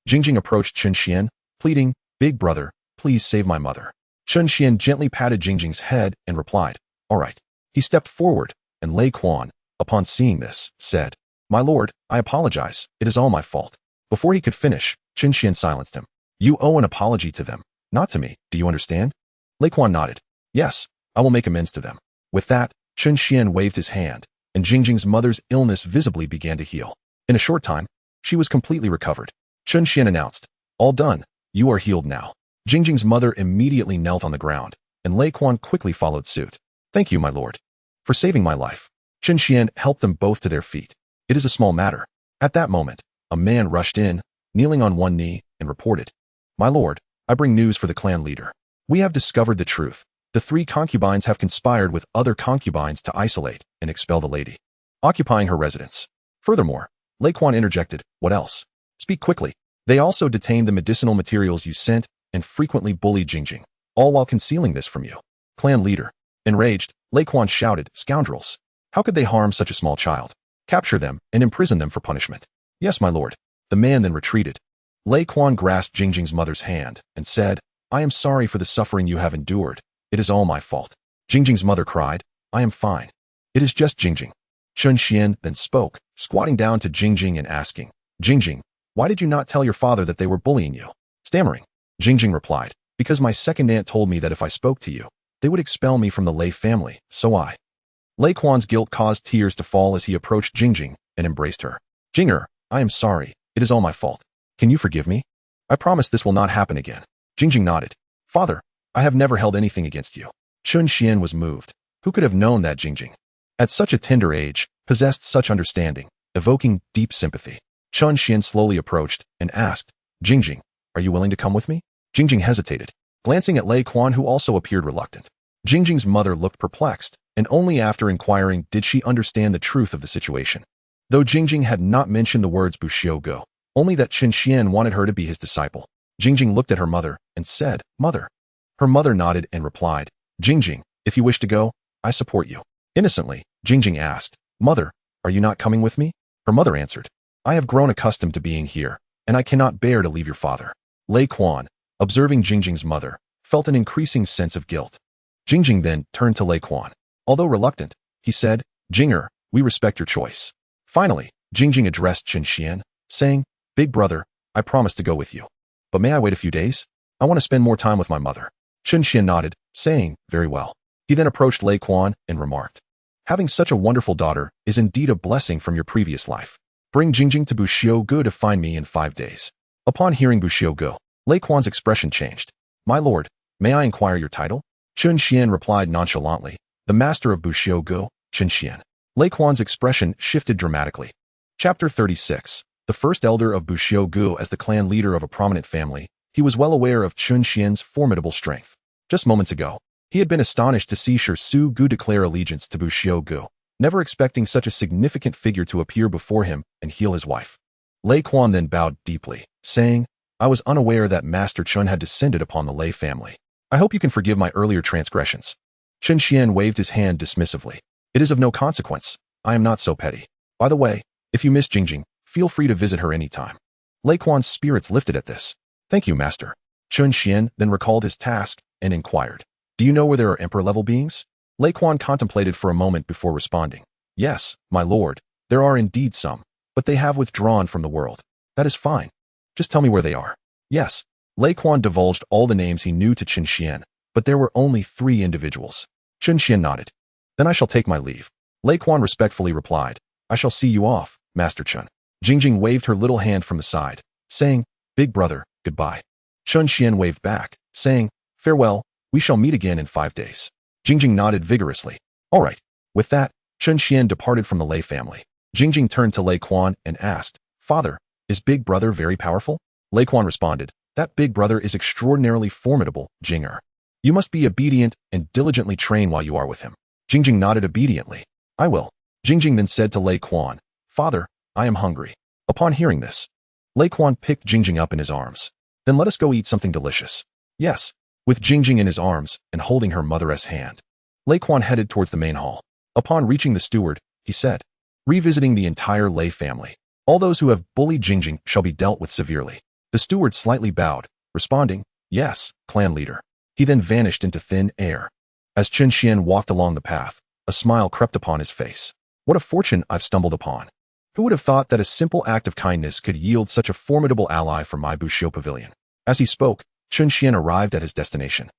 S1: Jingjing approached Chen Xuan, pleading, "Big brother, please save my mother." Chen Xuan gently patted Jingjing's head and replied, "All right." He stepped forward, and Lei Quan, upon seeing this, said, "My lord, I apologize. It is all my fault." Before he could finish, Chen Xuan silenced him. You owe an apology to them, not to me, do you understand? Lei Quan nodded. Yes, I will make amends to them. With that, Chen Xuan waved his hand, and Jingjing's mother's illness visibly began to heal. In a short time, she was completely recovered. Chen Xuan announced, all done, you are healed now. Jingjing's mother immediately knelt on the ground, and Lei Quan quickly followed suit. Thank you, my lord, for saving my life. Chen Xuan helped them both to their feet. It is a small matter. At that moment, a man rushed in, kneeling on one knee, and reported, My lord, I bring news for the clan leader. We have discovered the truth. The 3 concubines have conspired with other concubines to isolate and expel the lady, occupying her residence. Furthermore, Lei Quan interjected, what else? Speak quickly. They also detained the medicinal materials you sent and frequently bullied Jingjing, all while concealing this from you. Clan leader. Enraged, Lei Quan shouted, scoundrels. How could they harm such a small child? Capture them and imprison them for punishment. Yes, my lord. The man then retreated. Lei Quan grasped Jingjing's mother's hand and said, I am sorry for the suffering you have endured. It is all my fault. Jingjing's mother cried, I am fine. It is just Jingjing. Chen Xuan then spoke, squatting down to Jingjing and asking, Jingjing, why did you not tell your father that they were bullying you? Stammering, Jingjing replied, because my second aunt told me that if I spoke to you, they would expel me from the Lei family, so I. Lei Quan's guilt caused tears to fall as he approached Jingjing and embraced her. Jinger, I am sorry. It is all my fault. Can you forgive me? I promise this will not happen again. Jingjing nodded. Father, I have never held anything against you. Chen Xuan was moved. Who could have known that Jingjing, at such a tender age, possessed such understanding, evoking deep sympathy? Chen Xuan slowly approached and asked, Jingjing, are you willing to come with me? Jingjing hesitated, glancing at Lei Quan, who also appeared reluctant. Jingjing's mother looked perplexed, and only after inquiring did she understand the truth of the situation. Though Jingjing had not mentioned the words Buxiu Go, only that Chen Xuan wanted her to be his disciple. Jingjing looked at her mother and said, Mother. Her mother nodded and replied, Jingjing, if you wish to go, I support you. Innocently, Jingjing asked, Mother, are you not coming with me? Her mother answered, I have grown accustomed to being here, and I cannot bear to leave your father. Lei Quan, observing Jingjing's mother, felt an increasing sense of guilt. Jingjing then turned to Lei Quan. Although reluctant, he said, Jinger, we respect your choice. Finally, Jingjing addressed Chen Xuan, saying, Big brother, I promise to go with you. But may I wait a few days? I want to spend more time with my mother. Chen Xuan nodded, saying, very well. He then approached Lei Quan and remarked, having such a wonderful daughter is indeed a blessing from your previous life. Bring Jingjing to Buxiu Go to find me in 5 days. Upon hearing Buxiu Go, Lei Quan's expression changed. My lord, may I inquire your title? Chen Xuan replied nonchalantly, the master of Buxiu Go, Chen Xuan. Lei Quan's expression shifted dramatically. Chapter 36. The first elder of Buxiu Go. As the clan leader of a prominent family, he was well aware of Chen Xuan's formidable strength. Just moments ago, he had been astonished to see Su Gu declare allegiance to Buxiu Go, never expecting such a significant figure to appear before him and heal his wife. Lei Quan then bowed deeply, saying, I was unaware that Master Chen had descended upon the Lei family. I hope you can forgive my earlier transgressions. Chen Xuan waved his hand dismissively. It is of no consequence. I am not so petty. By the way, if you miss Jingjing, feel free to visit her anytime. Lei Quan's spirits lifted at this. Thank you, master. Chen Xuan then recalled his task and inquired, do you know where there are emperor-level beings? Lei Quan contemplated for a moment before responding. Yes, my lord, there are indeed some, but they have withdrawn from the world. That is fine. Just tell me where they are. Yes. Lei Quan divulged all the names he knew to Chen Xuan, but there were only 3 individuals. Chen Xuan nodded. Then I shall take my leave. Lei Quan respectfully replied, I shall see you off, Master Chen. Jingjing waved her little hand from the side, saying, Big brother, goodbye. Chen Xuan waved back, saying, Farewell, we shall meet again in 5 days. Jingjing nodded vigorously. All right. With that, Chen Xuan departed from the Lei family. Jingjing turned to Lei Quan and asked, Father, is Big Brother very powerful? Lei Quan responded, That Big Brother is extraordinarily formidable, Jinger. You must be obedient and diligently train while you are with him. Jingjing nodded obediently. I will. Jingjing then said to Lei Quan, Father, I am hungry. Upon hearing this, Lei Quan picked Jingjing up in his arms. Then let us go eat something delicious. Yes. With Jingjing in his arms and holding her mother's hand, Lei Quan headed towards the main hall. Upon reaching the steward, he said, Revisiting the entire Lei family, all those who have bullied Jingjing shall be dealt with severely. The steward slightly bowed, responding, Yes, clan leader. He then vanished into thin air. As Chen Xuan walked along the path, a smile crept upon his face. What a fortune I've stumbled upon. Who would have thought that a simple act of kindness could yield such a formidable ally for my Bushiu Pavilion? As he spoke, Chen Xuan arrived at his destination,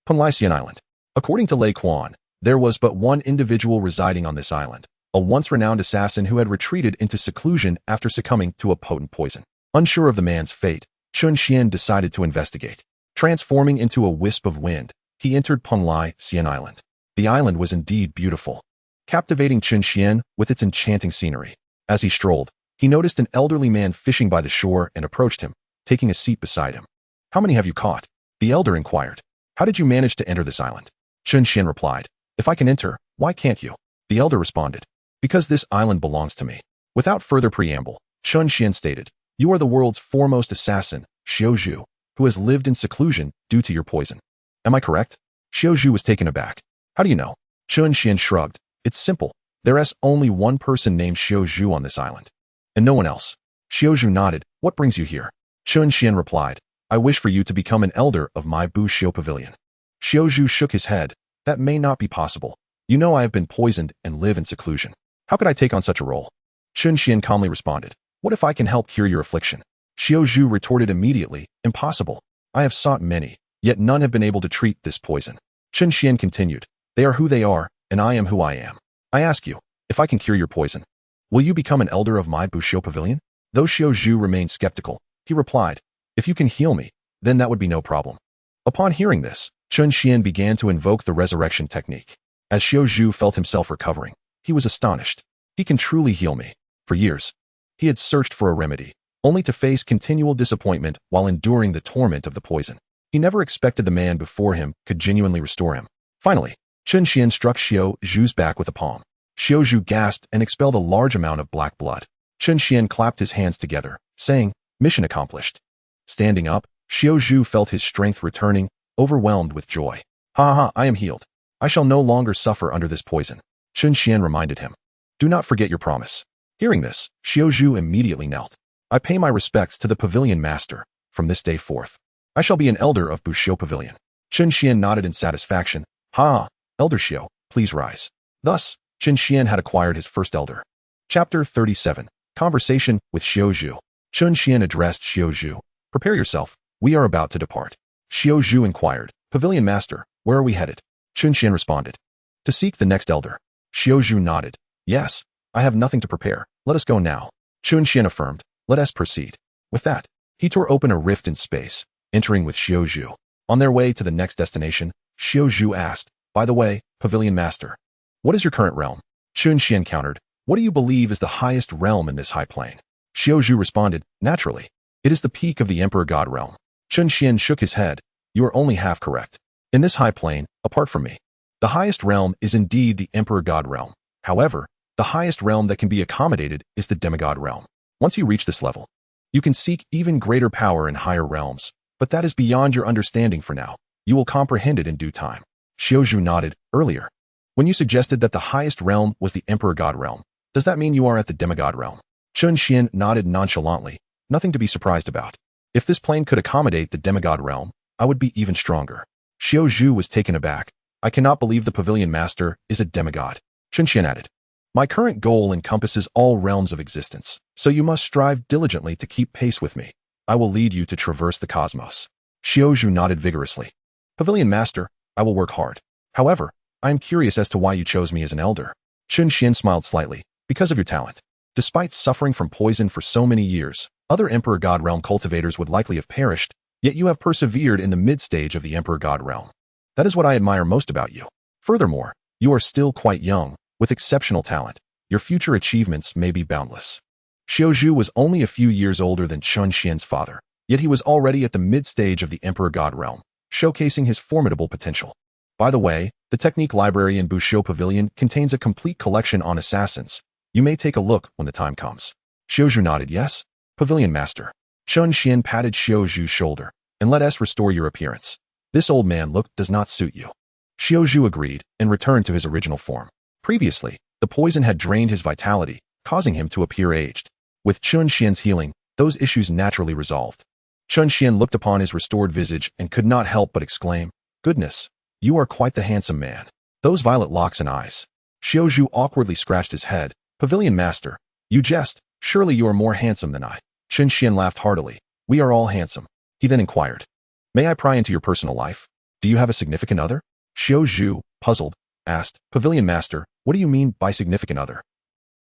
S1: Penlycian Island. According to Lei Quan, there was but one individual residing on this island, a once-renowned assassin who had retreated into seclusion after succumbing to a potent poison. Unsure of the man's fate, Chen Xuan decided to investigate. Transforming into a wisp of wind, he entered Penlycian Island. The island was indeed beautiful, captivating Chen Xuan with its enchanting scenery. As he strolled, he noticed an elderly man fishing by the shore and approached him, taking a seat beside him. "How many have you caught?" the elder inquired. "How did you manage to enter this island?" Chen Xuan replied. "If I can enter, why can't you?" The elder responded. "Because this island belongs to me." Without further preamble, Chen Xuan stated, "You are the world's foremost assassin, Xiaozhu, who has lived in seclusion due to your poison. Am I correct?" Xiaozhu was taken aback. "How do you know?" Chen Xuan shrugged. "It's simple. There's only one person named Xiaozhu on this island, and no one else." Xiaozhu nodded. "What brings you here?" Chen Xuan replied, "I wish for you to become an elder of my Bushiu Pavilion." Xiaozhu shook his head. "That may not be possible. You know I have been poisoned and live in seclusion. How could I take on such a role?" Chen Xuan calmly responded, "What if I can help cure your affliction?" Xiaozhu retorted immediately, "Impossible. I have sought many, yet none have been able to treat this poison." Chen Xuan continued, "They are who they are, and I am who I am. I ask you, if I can cure your poison, will you become an elder of my Bushiu Pavilion?" Though Xiaozhu remained skeptical, he replied, "If you can heal me, then that would be no problem." Upon hearing this, Chen Xuan began to invoke the resurrection technique. As Xiaozhu felt himself recovering, he was astonished. "He can truly heal me." For years, he had searched for a remedy, only to face continual disappointment while enduring the torment of the poison. He never expected the man before him could genuinely restore him. Finally, Chen Xuan struck Xiaozhu's back with a palm. Xiaozhu gasped and expelled a large amount of black blood. Chen Xuan clapped his hands together, saying, "Mission accomplished." Standing up, Xiaozhu felt his strength returning, overwhelmed with joy. "Ha ha, I am healed. I shall no longer suffer under this poison." Chen Xuan reminded him, "Do not forget your promise." Hearing this, Xiaozhu immediately knelt. "I pay my respects to the Pavilion Master. From this day forth, I shall be an elder of Bushiu Pavilion." Chen Xuan nodded in satisfaction. "Ha, Elder Xiao, please rise." Thus, Chen Xuan had acquired his first elder. Chapter 37. Conversation with Xiaozhu. Chen Xuan addressed Xiaozhu. "Prepare yourself. We are about to depart." Xiaozhu inquired, "Pavilion Master, where are we headed?" Chen Xuan responded, "To seek the next elder." Xiaozhu nodded. "Yes, I have nothing to prepare. Let us go now." Chen Xuan affirmed, "Let us proceed." With that, he tore open a rift in space, entering with Xiaozhu. On their way to the next destination, Xiaozhu asked, "By the way, Pavilion Master, what is your current realm?" Chen Xuan countered, "What do you believe is the highest realm in this high plane?" Xiaozhu responded, "Naturally, it is the peak of the Emperor God realm." Chen Xuan shook his head. "You are only half correct. In this high plane, apart from me, the highest realm is indeed the Emperor God realm. However, the highest realm that can be accommodated is the demigod realm. Once you reach this level, you can seek even greater power in higher realms, but that is beyond your understanding for now. You will comprehend it in due time." Xiaozhu nodded. "Earlier, when you suggested that the highest realm was the Emperor God realm, does that mean you are at the demigod realm?" Chen Xuan nodded nonchalantly. "Nothing to be surprised about. If this plane could accommodate the demigod realm, I would be even stronger." Xiaozhu was taken aback. "I cannot believe the Pavilion Master is a demigod." Chen Xuan added, "My current goal encompasses all realms of existence, so you must strive diligently to keep pace with me. I will lead you to traverse the cosmos." Xiaozhu nodded vigorously. "Pavilion Master, I will work hard. However, I am curious as to why you chose me as an elder." Chen Xuan smiled slightly. "Because of your talent. Despite suffering from poison for so many years, other Emperor God realm cultivators would likely have perished, yet you have persevered in the mid-stage of the Emperor God realm. That is what I admire most about you. Furthermore, you are still quite young, with exceptional talent. Your future achievements may be boundless." Xiaozhu was only a few years older than Chen Xuan's father, yet he was already at the mid-stage of the Emperor God realm, showcasing his formidable potential. By the way, the technique library in Bushiu Pavilion contains a complete collection on assassins. You may take a look when the time comes. Xiaozhu nodded yes. "Pavilion Master." Chen Xuan patted Xiaozhu's shoulder, "And let us restore your appearance. This old man look does not suit you." Xiaozhu agreed and returned to his original form. Previously, the poison had drained his vitality, causing him to appear aged. With Chen Xuan's healing, those issues naturally resolved. Chen Xuan looked upon his restored visage and could not help but exclaim, "Goodness, you are quite the handsome man. Those violet locks and eyes." Xiaozhu awkwardly scratched his head. "Pavilion Master, you jest, Surely you are more handsome than I. Chen Xuan laughed heartily. We are all handsome. He then inquired, may I pry into your personal life? Do you have a significant other? Xiao Zhu, puzzled, asked, Pavilion Master, what do you mean by significant other?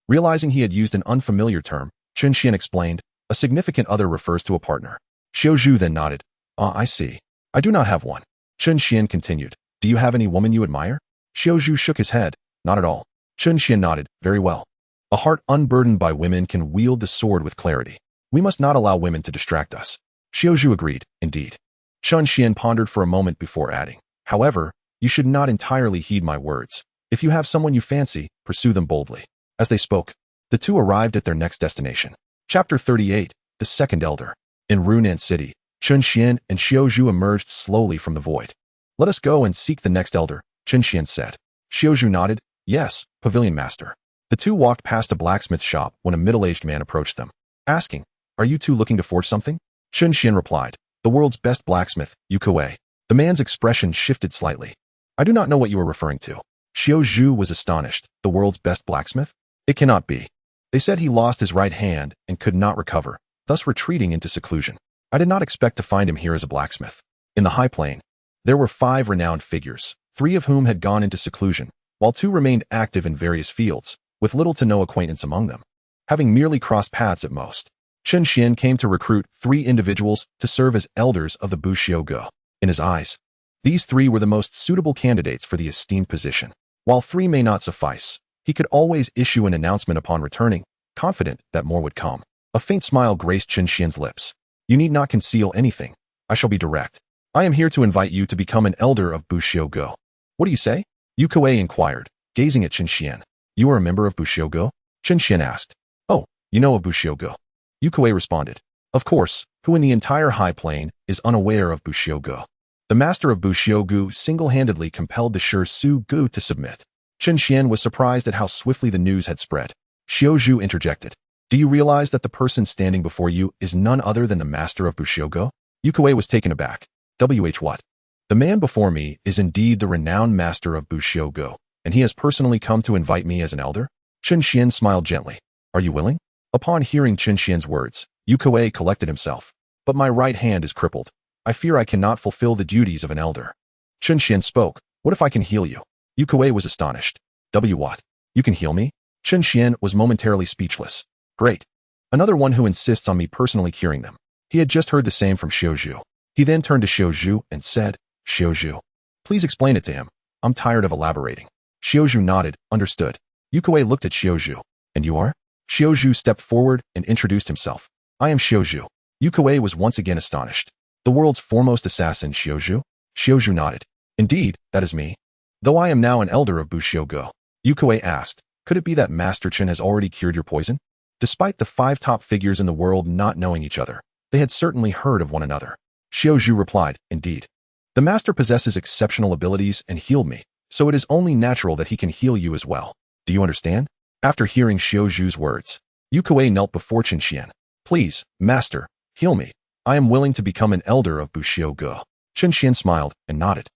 S1: Realizing he had used an unfamiliar term, Chen Xuan explained, a significant other refers to a partner. Xiao Zhu then nodded. Ah, I see. I do not have one. Chen Xuan continued. Do you have any woman you admire? Xiao Zhu shook his head. Not at all. Chen Xuan nodded. Very well. A heart unburdened by women can wield the sword with clarity. We must not allow women to distract us. Xiao Zhu agreed. Indeed. Chen Xuan pondered for a moment before adding. However, you should not entirely heed my words. If you have someone you fancy, pursue them boldly. As they spoke, the two arrived at their next destination. Chapter 38, The Second Elder. In Runan City, Chen Xuan and Xiao Zhu emerged slowly from the void. Let us go and seek the next elder, Chen Xuan said. Xiao Zhu nodded. Yes, Pavilion Master. The two walked past a blacksmith shop when a middle-aged man approached them, asking, Are you two looking to forge something? Chen Xuan replied, The world's best blacksmith, Yukue. The man's expression shifted slightly. I do not know what you are referring to. Xiao Zhu was astonished. The world's best blacksmith? It cannot be. They said he lost his right hand and could not recover, thus retreating into seclusion. I did not expect to find him here as a blacksmith. In the high plain, there were 5 renowned figures, 3 of whom had gone into seclusion, while 2 remained active in various fields, with little to no acquaintance among them, having merely crossed paths at most. Chen Xuan came to recruit 3 individuals to serve as elders of the Buxiaoge. In his eyes, these 3 were the most suitable candidates for the esteemed position. While 3 may not suffice, he could always issue an announcement upon returning, confident that more would come. A faint smile graced Chen Xuan's lips. You need not conceal anything. I shall be direct. I am here to invite you to become an elder of Buxiaoge. What do you say? Yukue inquired, gazing at Chen Xuan. You are a member of Buxiaoge? Chen Xuan asked. Oh, you know of Buxiaoge? Yukue responded. Of course, who in the entire High Plain is unaware of Buxiaoge? The master of Buxiaoge single-handedly compelled the Shi Gu to submit. Chen Xuan was surprised at how swiftly the news had spread. Xiao Zhu interjected. Do you realize that the person standing before you is none other than the master of Buxiaoge? Yukue was taken aback. What? The man before me is indeed the renowned master of Buxiaoge, and he has personally come to invite me as an elder? Chen Xuan smiled gently. Are you willing? Upon hearing Chen Xuan's words, Yukue collected himself. But my right hand is crippled. I fear I cannot fulfill the duties of an elder. Chen Xuan spoke. What if I can heal you? Yukue was astonished. What? You can heal me? Chen Xuan was momentarily speechless. Great. Another one who insists on me personally curing them. He had just heard the same from Xiao Zhu. He then turned to Xiao Zhu and said, Xiao Zhu, please explain it to him. I'm tired of elaborating. Xiao Zhu nodded, understood. Yukue looked at Xiao Zhu. And you are? Xiao Zhu stepped forward and introduced himself. I am Xiao Zhu. Yukue was once again astonished. The world's foremost assassin, Xiao Zhu? Xiao Zhu nodded. Indeed, that is me. Though I am now an elder of Buxiaoge. Yukue asked, could it be that Master Chen has already cured your poison? Despite the 5 top figures in the world not knowing each other, they had certainly heard of one another. Xiao Zhu replied, indeed. The master possesses exceptional abilities and healed me, so it is only natural that he can heal you as well. Do you understand? After hearing Xiao Zhu's words, Yukue knelt before Chen Xuan. Please, master, heal me. I am willing to become an elder of Buxiaoge. Chen Xuan smiled and nodded.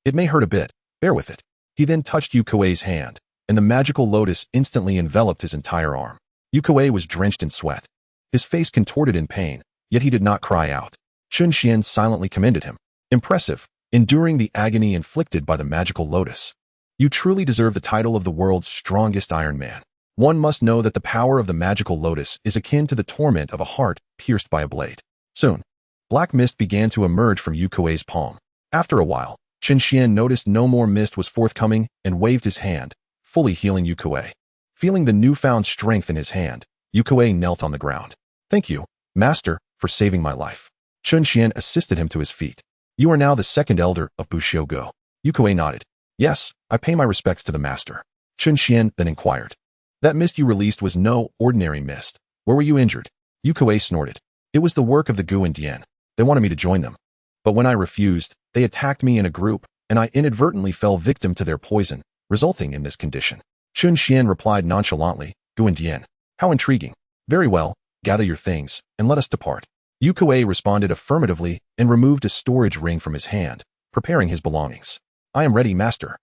S1: It may hurt a bit. Bear with it. He then touched Yukue's hand, and the magical lotus instantly enveloped his entire arm. Yukue was drenched in sweat. His face contorted in pain, yet he did not cry out. Chen Xuan silently commended him. Impressive, enduring the agony inflicted by the magical lotus. You truly deserve the title of the world's strongest Iron Man. One must know that the power of the magical lotus is akin to the torment of a heart pierced by a blade. Soon, black mist began to emerge from Yukue's palm. After a while, Chen Xuan noticed no more mist was forthcoming and waved his hand, fully healing Yukue. Feeling the newfound strength in his hand, Yukue knelt on the ground. Thank you, master, for saving my life. Chen Xuan assisted him to his feet. You are now the second elder of Buxiaoge. Yukue nodded. Yes, I pay my respects to the master. Chen Xuan then inquired. That mist you released was no ordinary mist. Where were you injured? Yukue snorted. It was the work of the GNDN. They wanted me to join them. But when I refused, they attacked me in a group, and I inadvertently fell victim to their poison, resulting in this condition. Chen Xuan replied nonchalantly, GNDN. How intriguing. Very well, gather your things, and let us depart. Yukue responded affirmatively and removed a storage ring from his hand, preparing his belongings. I am ready, master.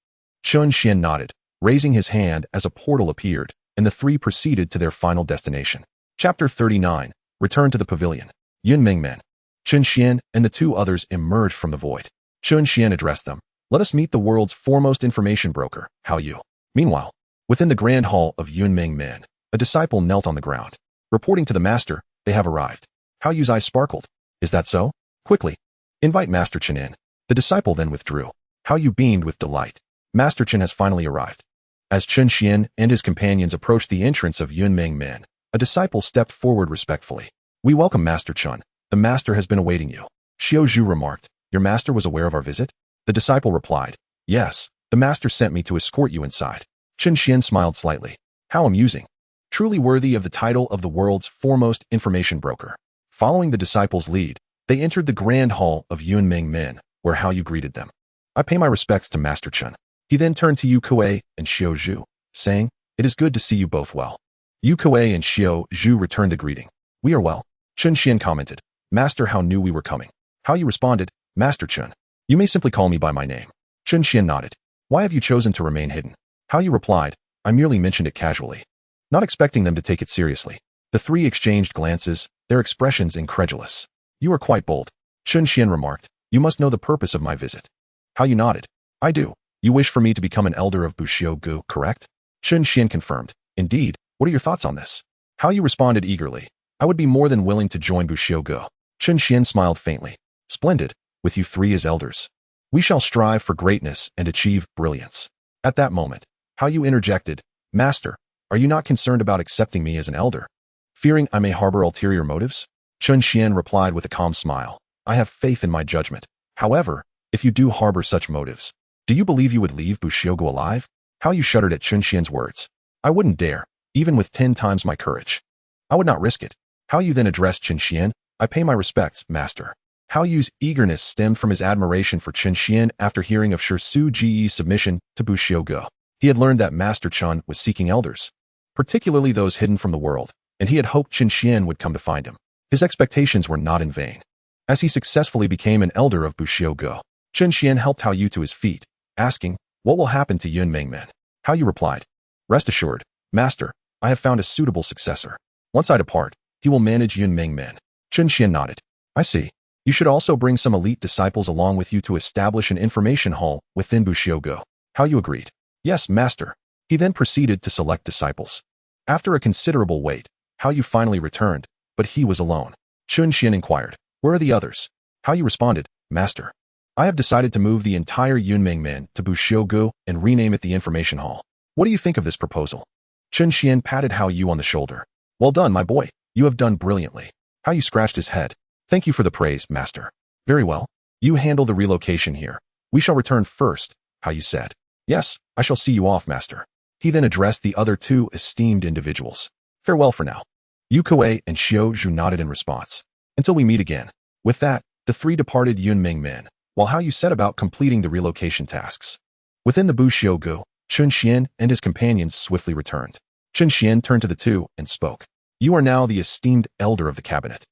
S1: Chen Xuan nodded, raising his hand as a portal appeared, and the 3 proceeded to their final destination. Chapter 39. Return to the Pavilion. Yun Mingmen, Chen Xuan, and the two others emerged from the void. Chen Xuan addressed them. Let us meet the world's foremost information broker, Hao Yu. Meanwhile, within the grand hall of Yun Mingmen, a disciple knelt on the ground. Reporting to the master, they have arrived. Hao Yu's eyes sparkled. Is that so? Quickly, invite Master Chen in. The disciple then withdrew. Hao Yu beamed with delight. Master Chen has finally arrived. As Chen Xuan and his companions approached the entrance of Yun Mingmen, a disciple stepped forward respectfully. We welcome Master Chen. The master has been awaiting you. Xiao Zhu remarked. Your master was aware of our visit? The disciple replied. Yes, the master sent me to escort you inside. Chen Xuan smiled slightly. How amusing. Truly worthy of the title of the world's foremost information broker. Following the disciple's lead, they entered the grand hall of Yun Mingmen, where Hao Yu greeted them. I pay my respects to Master Chen. He then turned to Yu Kuei and Xiao Zhu, saying, It is good to see you both well. Yu Kuei and Xiao Zhu returned the greeting. We are well. Chen Xuan commented. Master Hao knew we were coming. Hao Yu responded, Master Chen. You may simply call me by my name. Chen Xuan nodded. Why have you chosen to remain hidden? Hao Yu replied, I merely mentioned it casually. Not expecting them to take it seriously. The three exchanged glances, their expressions incredulous. You are quite bold. Chen Xuan remarked. You must know the purpose of my visit. Hao Yu nodded. I do. You wish for me to become an elder of Buxiu Gu, correct? Chen Xuan confirmed. Indeed. What are your thoughts on this? Hao Yu responded eagerly. I would be more than willing to join Buxiu Gu. Chen Xuan smiled faintly. Splendid. With you three as elders. We shall strive for greatness and achieve brilliance. At that moment, Hao Yu interjected. Master, are you not concerned about accepting me as an elder? Fearing I may harbor ulterior motives? Chen Xuan replied with a calm smile. I have faith in my judgment. However, if you do harbor such motives, do you believe you would leave Buxiu Gu alive? Hao Yu shuddered at Chen Xuan's words. I wouldn't dare, even with 10 times my courage. I would not risk it. Hao Yu then addressed Chen Xuan. I pay my respects, master. Hao Yu's eagerness stemmed from his admiration for Chen Xuan after hearing of Shi Su Ji's submission to Buxiu Gu. He had learned that Master Chen was seeking elders, particularly those hidden from the world, and he had hoped Chen Xuan would come to find him. His expectations were not in vain. As he successfully became an elder of Buxiu Gu, Chen Xuan helped Hao Yu to his feet, asking, What will happen to Yun Mingmen? Hao Yu replied, Rest assured, Master, I have found a suitable successor. Once I depart, he will manage Yun Mingmen. Chen Xuan nodded. I see. You should also bring some elite disciples along with you to establish an information hall within Buxiu Gu. Hao Yu agreed. Yes, Master. He then proceeded to select disciples. After a considerable wait, Hao Yu finally returned, but he was alone. Chen Xuan inquired, Where are the others? Hao Yu responded, Master. I have decided to move the entire Yun Mingmen to Buxiu Gu and rename it the Information Hall. What do you think of this proposal? Chen Xuan patted Hao Yu on the shoulder. Well done, my boy. You have done brilliantly. Hao Yu scratched his head. Thank you for the praise, Master. Very well. You handle the relocation here. We shall return first, Hao Yu said. Yes, I shall see you off, Master. He then addressed the other two esteemed individuals. Farewell for now. Yu Kuei and Xiao Zhu nodded in response. Until we meet again. With that, the three departed Yun Mingmen, while Hao Yu set about completing the relocation tasks. Within the Buxiu Gu, Chen Xuan and his companions swiftly returned. Chen Xuan turned to the two and spoke. You are now the esteemed elder of the cabinet.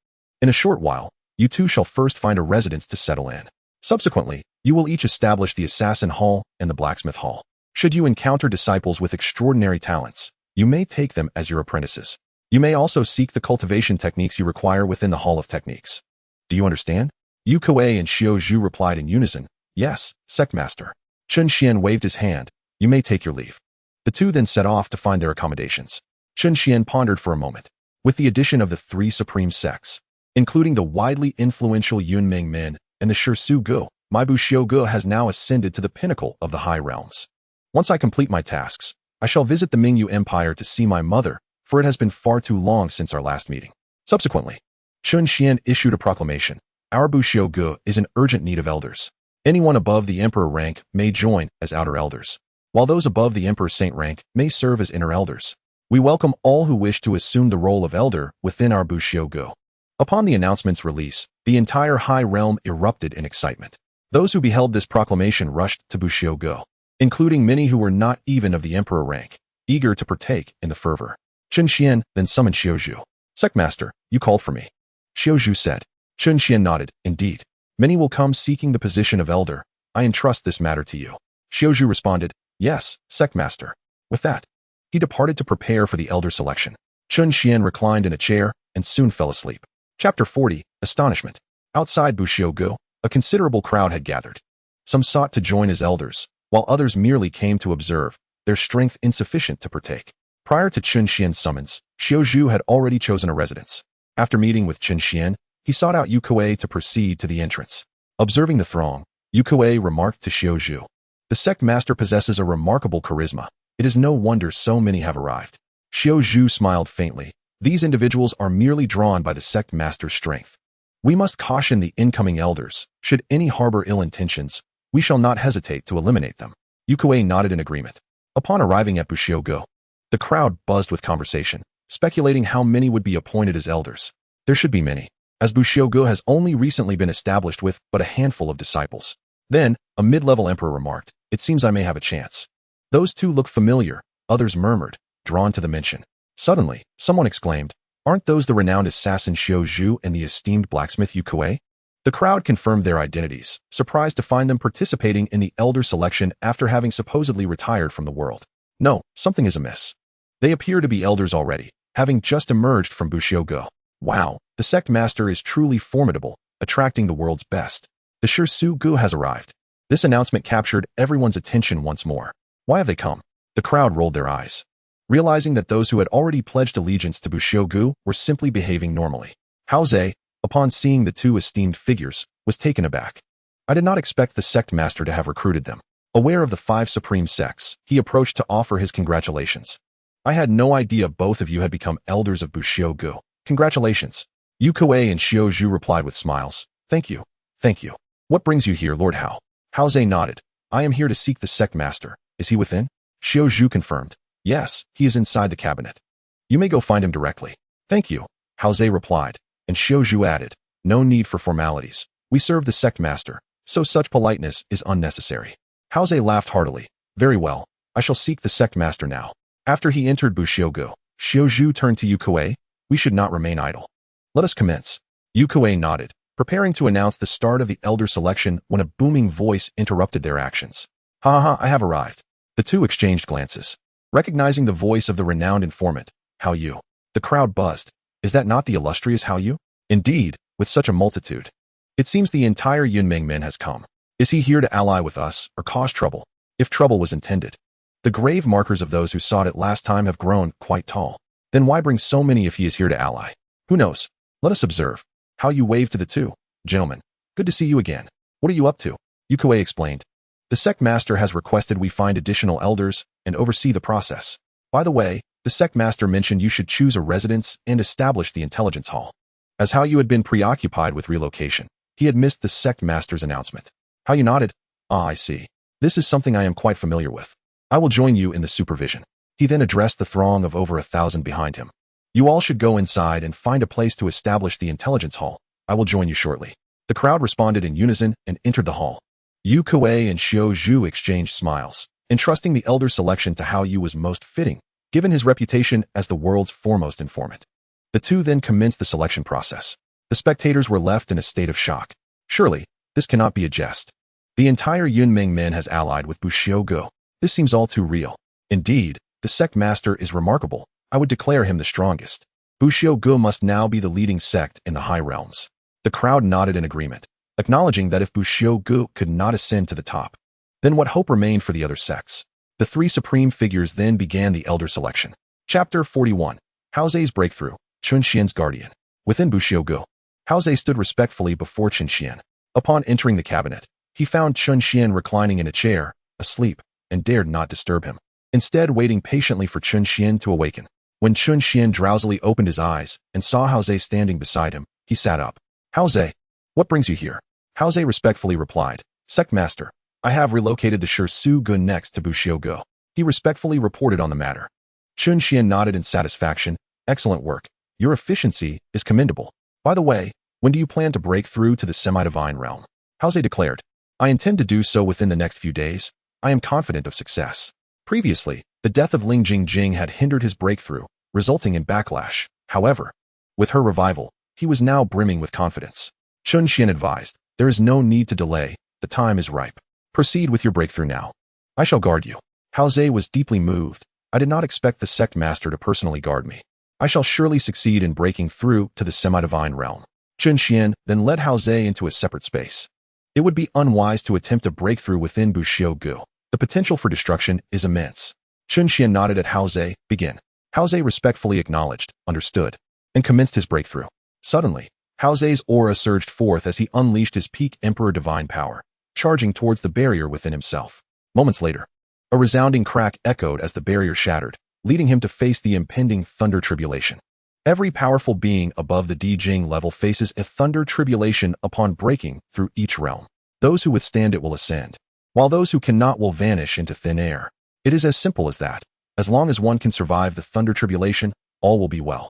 S1: In a short while, you two shall first find a residence to settle in. Subsequently, you will each establish the Assassin Hall and the Blacksmith Hall. Should you encounter disciples with extraordinary talents, you may take them as your apprentices. You may also seek the cultivation techniques you require within the Hall of Techniques. Do you understand? Yu Kuei and Xiao Zhu replied in unison, Yes, Sectmaster. Chen Xuan waved his hand. You may take your leave. The two then set off to find their accommodations. Chen Xuan pondered for a moment. With the addition of the three supreme sects, including the widely influential Yun Mingmen and the Shi Su Gu, my Buxiu Gu has now ascended to the pinnacle of the high realms. Once I complete my tasks, I shall visit the Mingyu Empire to see my mother, for it has been far too long since our last meeting. Subsequently, Chen Xuan issued a proclamation. Our Buxiu Gu is in urgent need of elders. Anyone above the Emperor rank may join as outer elders, while those above the Emperor Saint rank may serve as inner elders. We welcome all who wish to assume the role of elder within our Buxiu Gu. Upon the announcement's release, the entire high realm erupted in excitement. Those who beheld this proclamation rushed to Buxiu Gu, including many who were not even of the Emperor rank, eager to partake in the fervor. Chen Xuan then summoned Xiao Zhu. Sectmaster, you called for me. Xiao Zhu said. Chen Xuan nodded. Indeed. Many will come seeking the position of elder. I entrust this matter to you. Xiao Zhu responded. Yes, Sectmaster. With that, he departed to prepare for the elder selection. Chen Xuan reclined in a chair and soon fell asleep. Chapter 40. Astonishment. Outside Buxiaogu, a considerable crowd had gathered. Some sought to join as elders, while others merely came to observe, their strength insufficient to partake. Prior to Chen Xian's summons, Xiaozhu had already chosen a residence. After meeting with Chen Xian, he sought out Yu Kuei to proceed to the entrance. Observing the throng, Yu Kuei remarked to Xiaozhu, "The sect master possesses a remarkable charisma. It is no wonder so many have arrived." Xiaozhu smiled faintly. These individuals are merely drawn by the sect master's strength. We must caution the incoming elders. Should any harbor ill intentions, we shall not hesitate to eliminate them. Yu Kuei nodded in agreement. Upon arriving at Buxiaogu, the crowd buzzed with conversation, speculating how many would be appointed as elders. There should be many, as Buxiaogu has only recently been established with but a handful of disciples. Then, a mid-level emperor remarked, "It seems I may have a chance." Those two look familiar, others murmured, drawn to the mention. Suddenly, someone exclaimed, "Aren't those the renowned assassin Xiaozhu and the esteemed blacksmith Yu Kuei?" The crowd confirmed their identities, surprised to find them participating in the elder selection after having supposedly retired from the world. No, something is amiss. They appear to be elders already, having just emerged from Buxiaogu. Wow, the sect master is truly formidable, attracting the world's best. The Shi Gu has arrived. This announcement captured everyone's attention once more. Why have they come? The crowd rolled their eyes, realizing that those who had already pledged allegiance to Buxiaogu were simply behaving normally. Hao Ze, upon seeing the two esteemed figures, was taken aback. I did not expect the sect master to have recruited them. Aware of the 5 supreme sects, he approached to offer his congratulations. I had no idea both of you had become elders of Buxiaogu. Congratulations. Yu Kuei and Xiaozhu replied with smiles. Thank you. Thank you. What brings you here, Lord Hao? Hao Ze nodded. I am here to seek the sect master. Is he within? Xiaozhu confirmed. Yes, he is inside the cabinet. You may go find him directly. Thank you. Hao Ze replied, and Xiaozhu added, no need for formalities. We serve the sect master, so such politeness is unnecessary. Hao Ze laughed heartily. Very well, I shall seek the sect master now. After he entered Buxiaogu, Xiaozhu turned to Yu Kuei. We should not remain idle. Let us commence. Yu Kuei nodded, preparing to announce the start of the elder selection when a booming voice interrupted their actions. Ha ha, I have arrived. The two exchanged glances. Recognizing the voice of the renowned informant, Hao Yu. The crowd buzzed. Is that not the illustrious Hao Yu? Indeed, with such a multitude. It seems the entire Yunmeng men has come. Is he here to ally with us or cause trouble? If trouble was intended. The grave markers of those who sought it last time have grown quite tall. Then why bring so many if he is here to ally? Who knows? Let us observe. Hao Yu waved to the two. Gentlemen, good to see you again. What are you up to? Yu Kuei explained. The sect master has requested we find additional elders and oversee the process. By the way, the sect master mentioned you should choose a residence and establish the intelligence hall. As Hao Yu had been preoccupied with relocation, he had missed the sect master's announcement. Hao Yu nodded. Ah, I see. This is something I am quite familiar with. I will join you in the supervision. He then addressed the throng of over 1,000 behind him. You all should go inside and find a place to establish the intelligence hall. I will join you shortly. The crowd responded in unison and entered the hall. Yu Kuei and Xiaozhu exchanged smiles, entrusting the elder selection to Hao Yu was most fitting, given his reputation as the world's foremost informant. The two then commenced the selection process. The spectators were left in a state of shock. Surely, this cannot be a jest. The entire Yunmeng men has allied with Buxiaogu. This seems all too real. Indeed, the sect master is remarkable. I would declare him the strongest. Buxiaogu must now be the leading sect in the high realms. The crowd nodded in agreement, acknowledging that if Buxiaogu could not ascend to the top, then what hope remained for the other sects? The 3 supreme figures then began the elder selection. Chapter 41. Hao Ze's breakthrough. Chen Xian's guardian. Within Buxiaogu, Hao Ze stood respectfully before Chen Xian. Upon entering the cabinet, he found Chen Xian reclining in a chair, asleep, and dared not disturb him. Instead, waiting patiently for Chen Xian to awaken. When Chen Xian drowsily opened his eyes and saw Hao Ze standing beside him, he sat up. Hao Ze, what brings you here? Hao Ze respectfully replied, Sect Master, I have relocated the Shi Gu next to Buxiaogu. He respectfully reported on the matter. Chen Xian nodded in satisfaction. Excellent work. Your efficiency is commendable. By the way, when do you plan to break through to the semi-divine realm? Hao Ze declared. I intend to do so within the next few days. I am confident of success. Previously, the death of Ling Jingjing had hindered his breakthrough, resulting in backlash. However, with her revival, he was now brimming with confidence. Chen Xian advised, there is no need to delay, the time is ripe. Proceed with your breakthrough now. I shall guard you. Hao Ze was deeply moved. I did not expect the sect master to personally guard me. I shall surely succeed in breaking through to the semi-divine realm. Chen Xuan then led Hao Zhe into a separate space. It would be unwise to attempt a breakthrough within Buxiu Gu. The potential for destruction is immense. Chen Xuan nodded at Hao Zhe. Begin. Hao Zhe respectfully acknowledged, understood, and commenced his breakthrough. Suddenly, Hao Zhe's aura surged forth as he unleashed his peak Emperor divine power, charging towards the barrier within himself. Moments later, a resounding crack echoed as the barrier shattered, leading him to face the impending thunder tribulation. Every powerful being above the Dijing level faces a thunder tribulation upon breaking through each realm. Those who withstand it will ascend, while those who cannot will vanish into thin air. It is as simple as that. As long as one can survive the thunder tribulation, all will be well.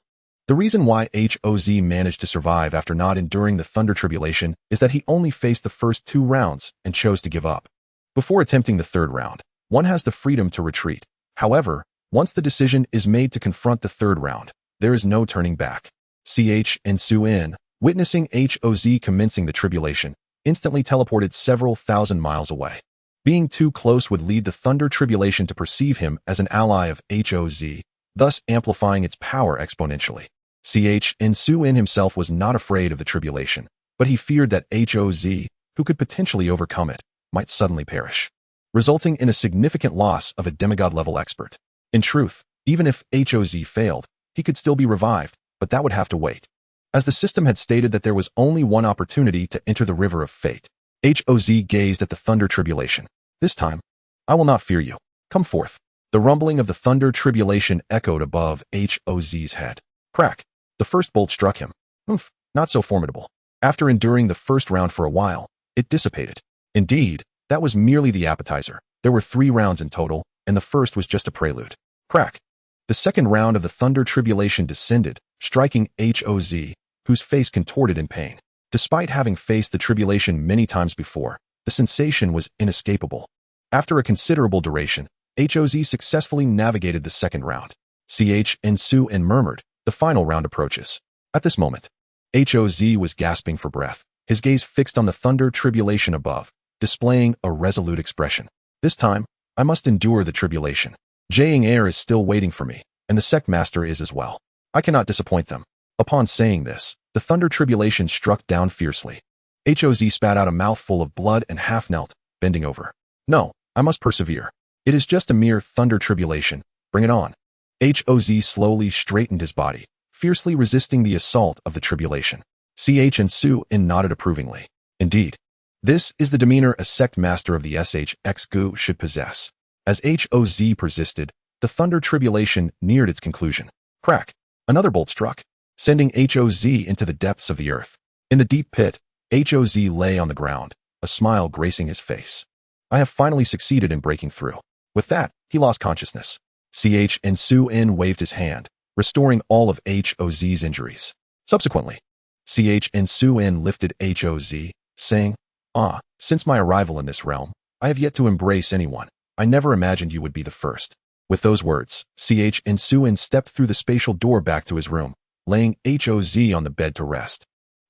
S1: The reason why Hoz managed to survive after not enduring the thunder tribulation is that he only faced the first 2 rounds and chose to give up. Before attempting the 3rd round, one has the freedom to retreat. However, once the decision is made to confront the 3rd round, there is no turning back. Xuan, witnessing Hoz commencing the tribulation, instantly teleported several thousand miles away. Being too close would lead the thunder tribulation to perceive him as an ally of Hoz, thus amplifying its power exponentially. Xuan himself was not afraid of the tribulation, but he feared that Hoz, who could potentially overcome it, might suddenly perish, resulting in a significant loss of a demigod-level expert. In truth, even if Hoz failed, he could still be revived, but that would have to wait. As the system had stated that there was only one opportunity to enter the river of fate, Hoz gazed at the thunder tribulation. This time, I will not fear you. Come forth. The rumbling of the thunder tribulation echoed above Hoz's head. Crack. The first bolt struck him. Not so formidable. After enduring the first round for a while, it dissipated. Indeed, that was merely the appetizer. There were 3 rounds in total, and the first was just a prelude. Crack. The second round of the thunder tribulation descended, striking Hoz, whose face contorted in pain. Despite having faced the tribulation many times before, the sensation was inescapable. After a considerable duration, Hoz successfully navigated the second round. Xuan murmured, the final round approaches. At this moment, Hoz was gasping for breath, his gaze fixed on the thunder tribulation above, displaying a resolute expression. This time, I must endure the tribulation. Jiang Air is still waiting for me, and the sect master is as well. I cannot disappoint them. Upon saying this, the thunder tribulation struck down fiercely. Hoz spat out a mouthful of blood and half knelt, bending over. No, I must persevere. It is just a mere thunder tribulation. Bring it on. Hoz slowly straightened his body, fiercely resisting the assault of the tribulation. Xuan nodded approvingly. Indeed, this is the demeanor a sect master of the SHX should possess. As Hoz persisted, the thunder tribulation neared its conclusion. Crack. Another bolt struck, sending Hoz into the depths of the earth. In the deep pit, Hoz lay on the ground, a smile gracing his face. I have finally succeeded in breaking through. With that, he lost consciousness. Xuan waved his hand, restoring all of Hoz's injuries. Subsequently, Xuan lifted Hoz, saying, since my arrival in this realm, I have yet to embrace anyone. I never imagined you would be the first. With those words, Xuan stepped through the spatial door back to his room, laying Hoz on the bed to rest,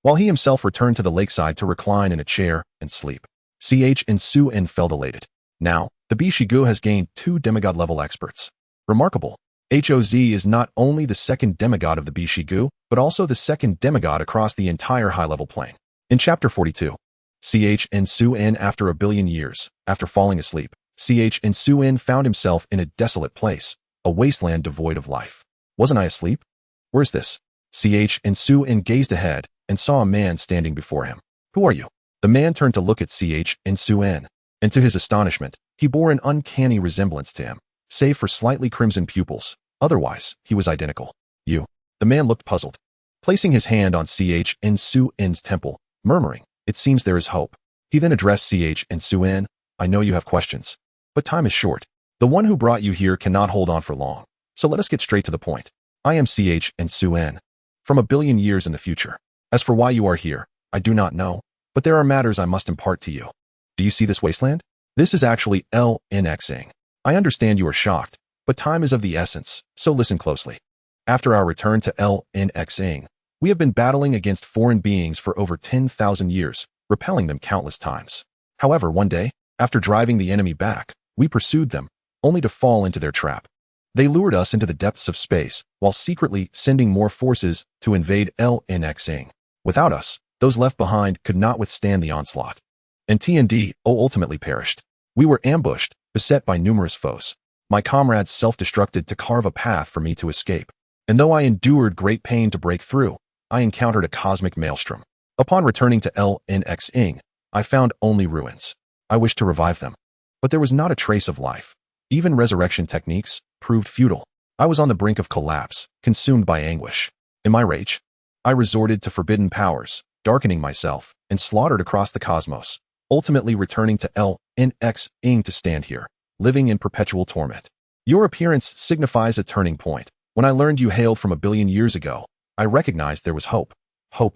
S1: while he himself returned to the lakeside to recline in a chair and sleep. Xuan felt elated. Now, the Bishigu has gained 2 demigod-level experts. Remarkable. Hoz is not only the 2nd demigod of the Bishigu, but also the 2nd demigod across the entire high-level plane. In Chapter 42, Xuan, after a billion years, after falling asleep, Xuan found himself in a desolate place, a wasteland devoid of life. Wasn't I asleep? Where's this? Xuan gazed ahead and saw a man standing before him. Who are you? The man turned to look at Xuan, and to his astonishment, he bore an uncanny resemblance to him, save for slightly crimson pupils. Otherwise, he was identical. You. The man looked puzzled, placing his hand on Xuan's temple, murmuring, it seems there is hope. He then addressed Xuan, I know you have questions, but time is short. The one who brought you here cannot hold on for long, so let us get straight to the point. I am Xuan, from a billion years in the future. As for why you are here, I do not know, but there are matters I must impart to you. Do you see this wasteland? This is actually LNXing. I understand you are shocked, but time is of the essence, so listen closely. After our return to LNXing, we have been battling against foreign beings for over 10,000 years, repelling them countless times. However, one day, after driving the enemy back, we pursued them, only to fall into their trap. They lured us into the depths of space, while secretly sending more forces to invade LNXing. Without us, those left behind could not withstand the onslaught. And TNDO ultimately perished. We were ambushed, beset by numerous foes. My comrades self-destructed to carve a path for me to escape. And though I endured great pain to break through, I encountered a cosmic maelstrom. Upon returning to LNXing, I found only ruins. I wished to revive them, but there was not a trace of life. Even resurrection techniques proved futile. I was on the brink of collapse, consumed by anguish. In my rage, I resorted to forbidden powers, darkening myself, and slaughtered across the cosmos, ultimately returning to LNXing to stand here, living in perpetual torment. Your appearance signifies a turning point. When I learned you hailed from 1 billion years ago, I recognized there was hope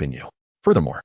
S1: in you. Furthermore,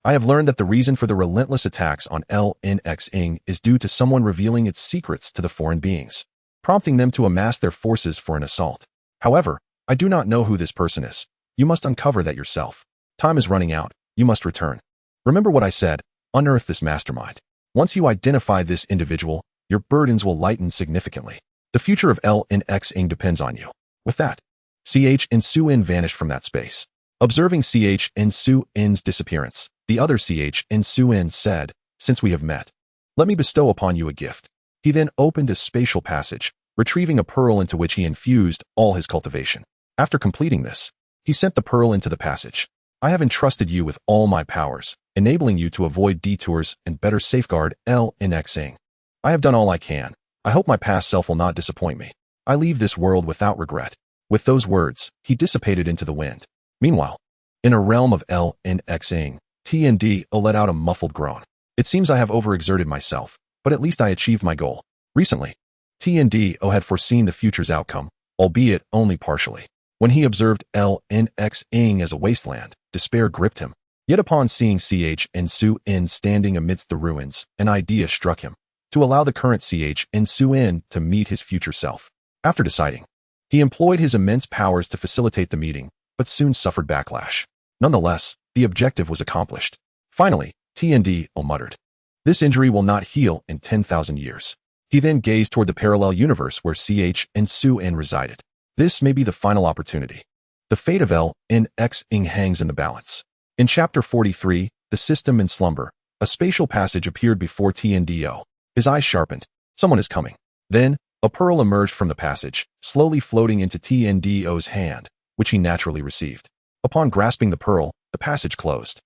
S1: I have learned that the reason for the relentless attacks on LNXing is due to someone revealing its secrets to the foreign beings, prompting them to amass their forces for an assault. However, I do not know who this person is. You must uncover that yourself. Time is running out. You must return. Remember what I said. Unearth this mastermind. Once you identify this individual, your burdens will lighten significantly. The future of LNXing depends on you. With that, Xianxiaaudiobooks vanished from that space. Observing Xianxiaaudiobooks' disappearance, the other Xianxiaaudiobooks said, "Since we have met, let me bestow upon you a gift." He then opened a spatial passage, retrieving a pearl into which he infused all his cultivation. After completing this, he sent the pearl into the passage. "I have entrusted you with all my powers, enabling you to avoid detours and better safeguard LNXing. I have done all I can. I hope my past self will not disappoint me. I leave this world without regret." With those words, he dissipated into the wind. Meanwhile, in a realm of LNXing, TNDO let out a muffled groan. "It seems I have overexerted myself, but at least I achieved my goal." Recently, TNDO had foreseen the future's outcome, albeit only partially. When he observed LNXing as a wasteland, despair gripped him. Yet upon seeing Xianxiaaudiobooks standing amidst the ruins, an idea struck him: to allow the current Xianxiaaudiobooks to meet his future self. After deciding, he employed his immense powers to facilitate the meeting, but soon suffered backlash. Nonetheless, the objective was accomplished. Finally, TNDO muttered, "This injury will not heal in 10,000 years." He then gazed toward the parallel universe where Xianxiaaudiobooks resided. This may be the final opportunity. The fate of LNXing hangs in the balance. In Chapter 43, The System in Slumber, a spatial passage appeared before TNDO. His eyes sharpened. Someone is coming. Then, a pearl emerged from the passage, slowly floating into TNDO's hand, which he naturally received. Upon grasping the pearl, the passage closed.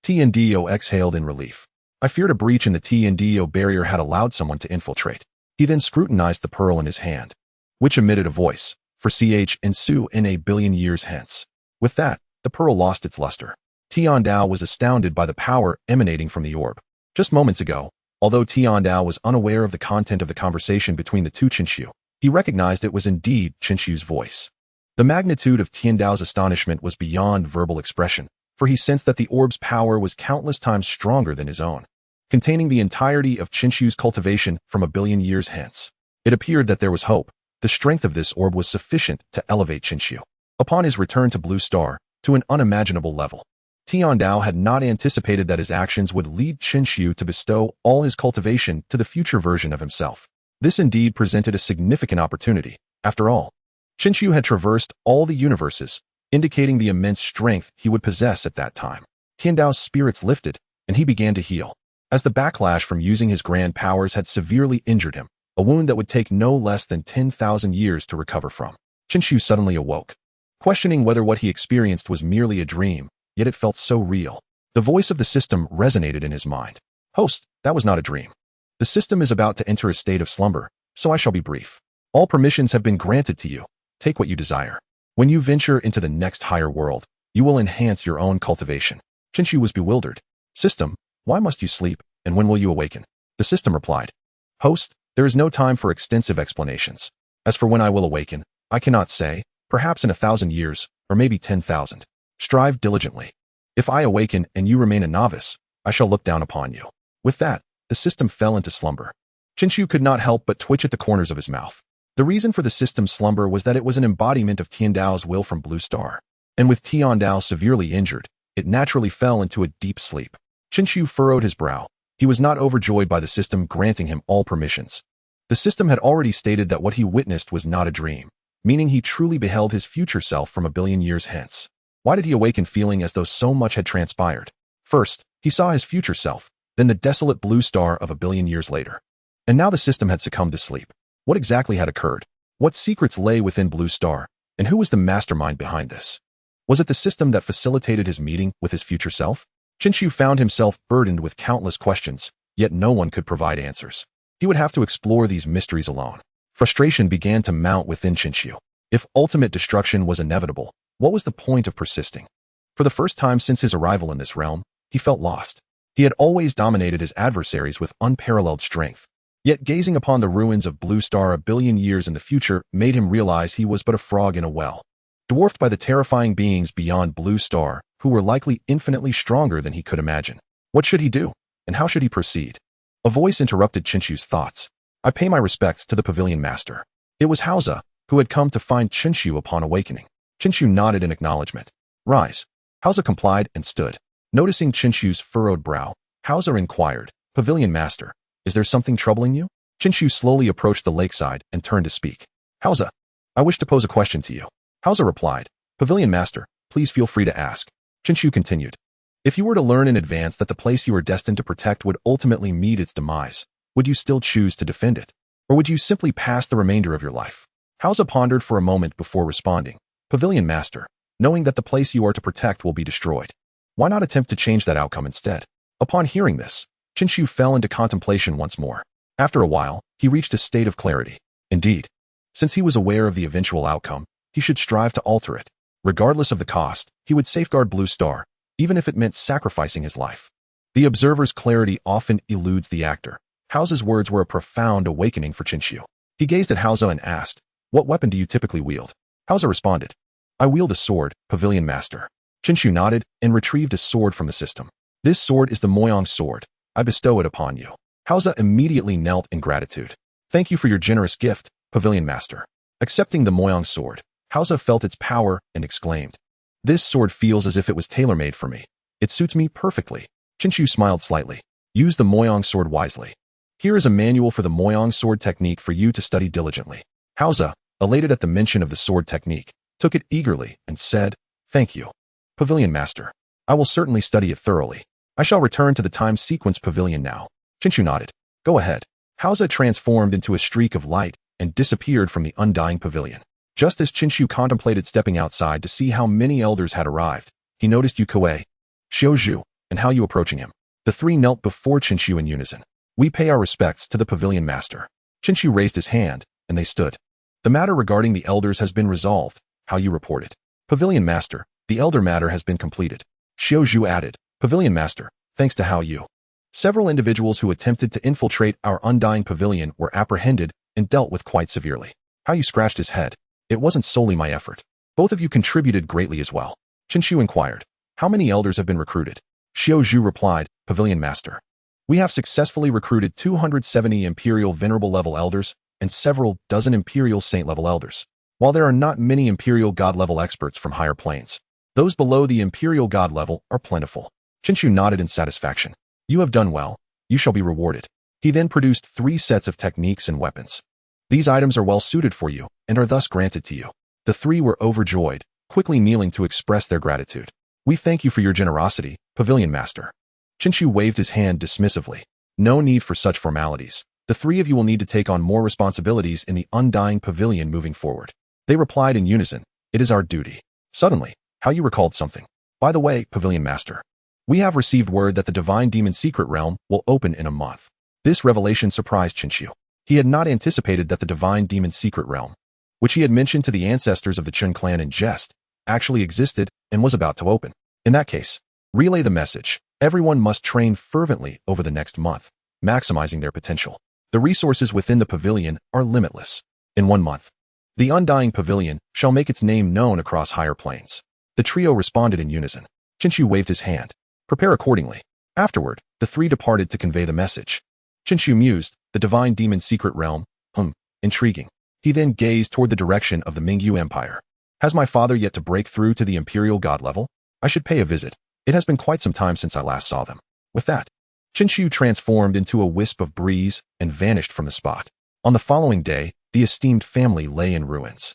S1: TNDO exhaled in relief. I feared a breach in the TNDO barrier had allowed someone to infiltrate. He then scrutinized the pearl in his hand, which emitted a voice, "For Xianxiaaudiobooks in 1 billion years hence." With that, the pearl lost its luster. TNDO was astounded by the power emanating from the orb. Just moments ago, although TNDO was unaware of the content of the conversation between the two Xianxiu, he recognized it was indeed Xianxiu's voice. The magnitude of TNDO's astonishment was beyond verbal expression, for he sensed that the orb's power was countless times stronger than his own, containing the entirety of Xianxiu's cultivation from 1 billion years hence. It appeared that there was hope. The strength of this orb was sufficient to elevate Xianxiu, upon his return to Blue Star, to an unimaginable level. TNDO had not anticipated that his actions would lead Xianxiu to bestow all his cultivation to the future version of himself. This indeed presented a significant opportunity. After all, Xianxiu had traversed all the universes, indicating the immense strength he would possess at that time. TNDO's spirits lifted, and he began to heal, as the backlash from using his grand powers had severely injured him, a wound that would take no less than 10,000 years to recover from. Xianxiu suddenly awoke, questioning whether what he experienced was merely a dream, yet it felt so real. The voice of the system resonated in his mind. "Host, that was not a dream. The system is about to enter a state of slumber, so I shall be brief. All permissions have been granted to you. Take what you desire. When you venture into the next higher world, you will enhance your own cultivation." Xianxiu was bewildered. "System, why must you sleep, and when will you awaken?" The system replied, "Host, there is no time for extensive explanations. As for when I will awaken, I cannot say, perhaps in 1,000 years, or maybe 10,000. Strive diligently. If I awaken and you remain a novice, I shall look down upon you." With that, the system fell into slumber. Xianxiu could not help but twitch at the corners of his mouth. The reason for the system's slumber was that it was an embodiment of TNDO's will from Blue Star, and with TNDO severely injured, it naturally fell into a deep sleep. Xianxiu furrowed his brow. He was not overjoyed by the system granting him all permissions. The system had already stated that what he witnessed was not a dream, meaning he truly beheld his future self from a billion years hence. Why did he awaken feeling as though so much had transpired? First, he saw his future self, then the desolate blue star of a billion years later. And now the system had succumbed to sleep. What exactly had occurred? What secrets lay within Blue Star? And who was the mastermind behind this? Was it the system that facilitated his meeting with his future self? Chen Xuan found himself burdened with countless questions, yet no one could provide answers. He would have to explore these mysteries alone. Frustration began to mount within Chen Xuan. If ultimate destruction was inevitable, what was the point of persisting? For the first time since his arrival in this realm, he felt lost. He had always dominated his adversaries with unparalleled strength. Yet gazing upon the ruins of Blue Star a billion years in the future made him realize he was but a frog in a well, dwarfed by the terrifying beings beyond Blue Star, who were likely infinitely stronger than he could imagine. What should he do? And how should he proceed? A voice interrupted Chen Xuan's thoughts. I pay my respects to the Pavilion Master. It was Xianxia, who had come to find Chen Xuan upon awakening. Chen Xuan nodded in acknowledgement. Rise. Xianxia complied and stood. Noticing Chen Xuan's furrowed brow, Xianxia inquired, Pavilion Master, is there something troubling you? Chen Xuan slowly approached the lakeside and turned to speak. Xianxia, I wish to pose a question to you. Xianxia replied, Pavilion Master, please feel free to ask. Chen Xuan continued. If you were to learn in advance that the place you are destined to protect would ultimately meet its demise, would you still choose to defend it? Or would you simply pass the remainder of your life? Xianxia pondered for a moment before responding. Pavilion Master, knowing that the place you are to protect will be destroyed, why not attempt to change that outcome instead? Upon hearing this, Chen Xuan fell into contemplation once more. After a while, he reached a state of clarity. Indeed, since he was aware of the eventual outcome, he should strive to alter it. Regardless of the cost, he would safeguard Blue Star, even if it meant sacrificing his life. The observer's clarity often eludes the actor. Xianxia's words were a profound awakening for Chen Xuan. He gazed at Xianxia and asked, what weapon do you typically wield? Xianxia responded, I wield a sword, Pavilion Master. Chen Xuan nodded and retrieved a sword from the system. This sword is the Moyang sword. I bestow it upon you. Xianxia immediately knelt in gratitude. Thank you for your generous gift, Pavilion Master. Accepting the Moyang sword, Xianxia felt its power and exclaimed, this sword feels as if it was tailor-made for me. It suits me perfectly. Chen Xuan smiled slightly. Use the Moyang sword wisely. Here is a manual for the Moyang sword technique for you to study diligently. Xianxia, elated at the mention of the sword technique, took it eagerly and said, thank you, Pavilion Master. I will certainly study it thoroughly. I shall return to the time sequence pavilion now. Chen Xuan nodded. Go ahead. Xianxia transformed into a streak of light and disappeared from the undying pavilion. Just as Chen Xuan contemplated stepping outside to see how many elders had arrived, he noticed Yu Kuei, Xiaozhu, and Hao Yu approaching him. The three knelt before Chen Xuan in unison. We pay our respects to the Pavilion Master. Chen Xuan raised his hand, and they stood. The matter regarding the elders has been resolved, Hao Yu reported. Pavilion Master, the elder matter has been completed. Xiaozhu added, Pavilion Master, thanks to Hao Yu. Several individuals who attempted to infiltrate our undying pavilion were apprehended and dealt with quite severely. Hao Yu scratched his head. It wasn't solely my effort. Both of you contributed greatly as well. Chen Xuan inquired, how many elders have been recruited? Xiaozhu replied, Pavilion Master. We have successfully recruited 270 Imperial Venerable level elders and several dozen Imperial Saint level elders. While there are not many Imperial God level experts from higher planes, those below the Imperial God level are plentiful. Chen Xuan nodded in satisfaction. You have done well. You shall be rewarded. He then produced 3 sets of techniques and weapons. These items are well suited for you and are thus granted to you. The 3 were overjoyed, quickly kneeling to express their gratitude. We thank you for your generosity, Pavilion Master. Chen Xuan waved his hand dismissively. No need for such formalities. The 3 of you will need to take on more responsibilities in the undying pavilion moving forward. They replied in unison, it is our duty. Suddenly, Hao Yu recalled something. By the way, Pavilion Master, we have received word that the Divine Demon Secret Realm will open in a month. This revelation surprised Chen Xuan. He had not anticipated that the Divine Demon Secret Realm, which he had mentioned to the ancestors of the Chen clan in jest, actually existed and was about to open. In that case, relay the message. Everyone must train fervently over the next month, maximizing their potential. The resources within the pavilion are limitless. In 1 month, the undying pavilion shall make its name known across higher planes. The trio responded in unison. Chen Xuan waved his hand. Prepare accordingly. Afterward, the 3 departed to convey the message. Chen Xuan mused, the Divine Demon Secret Realm, intriguing. He then gazed toward the direction of the Mingyu Empire. Has my father yet to break through to the Imperial God level? I should pay a visit. It has been quite some time since I last saw them. With that, Chen Xuan transformed into a wisp of breeze and vanished from the spot. On the following day, the esteemed family lay in ruins.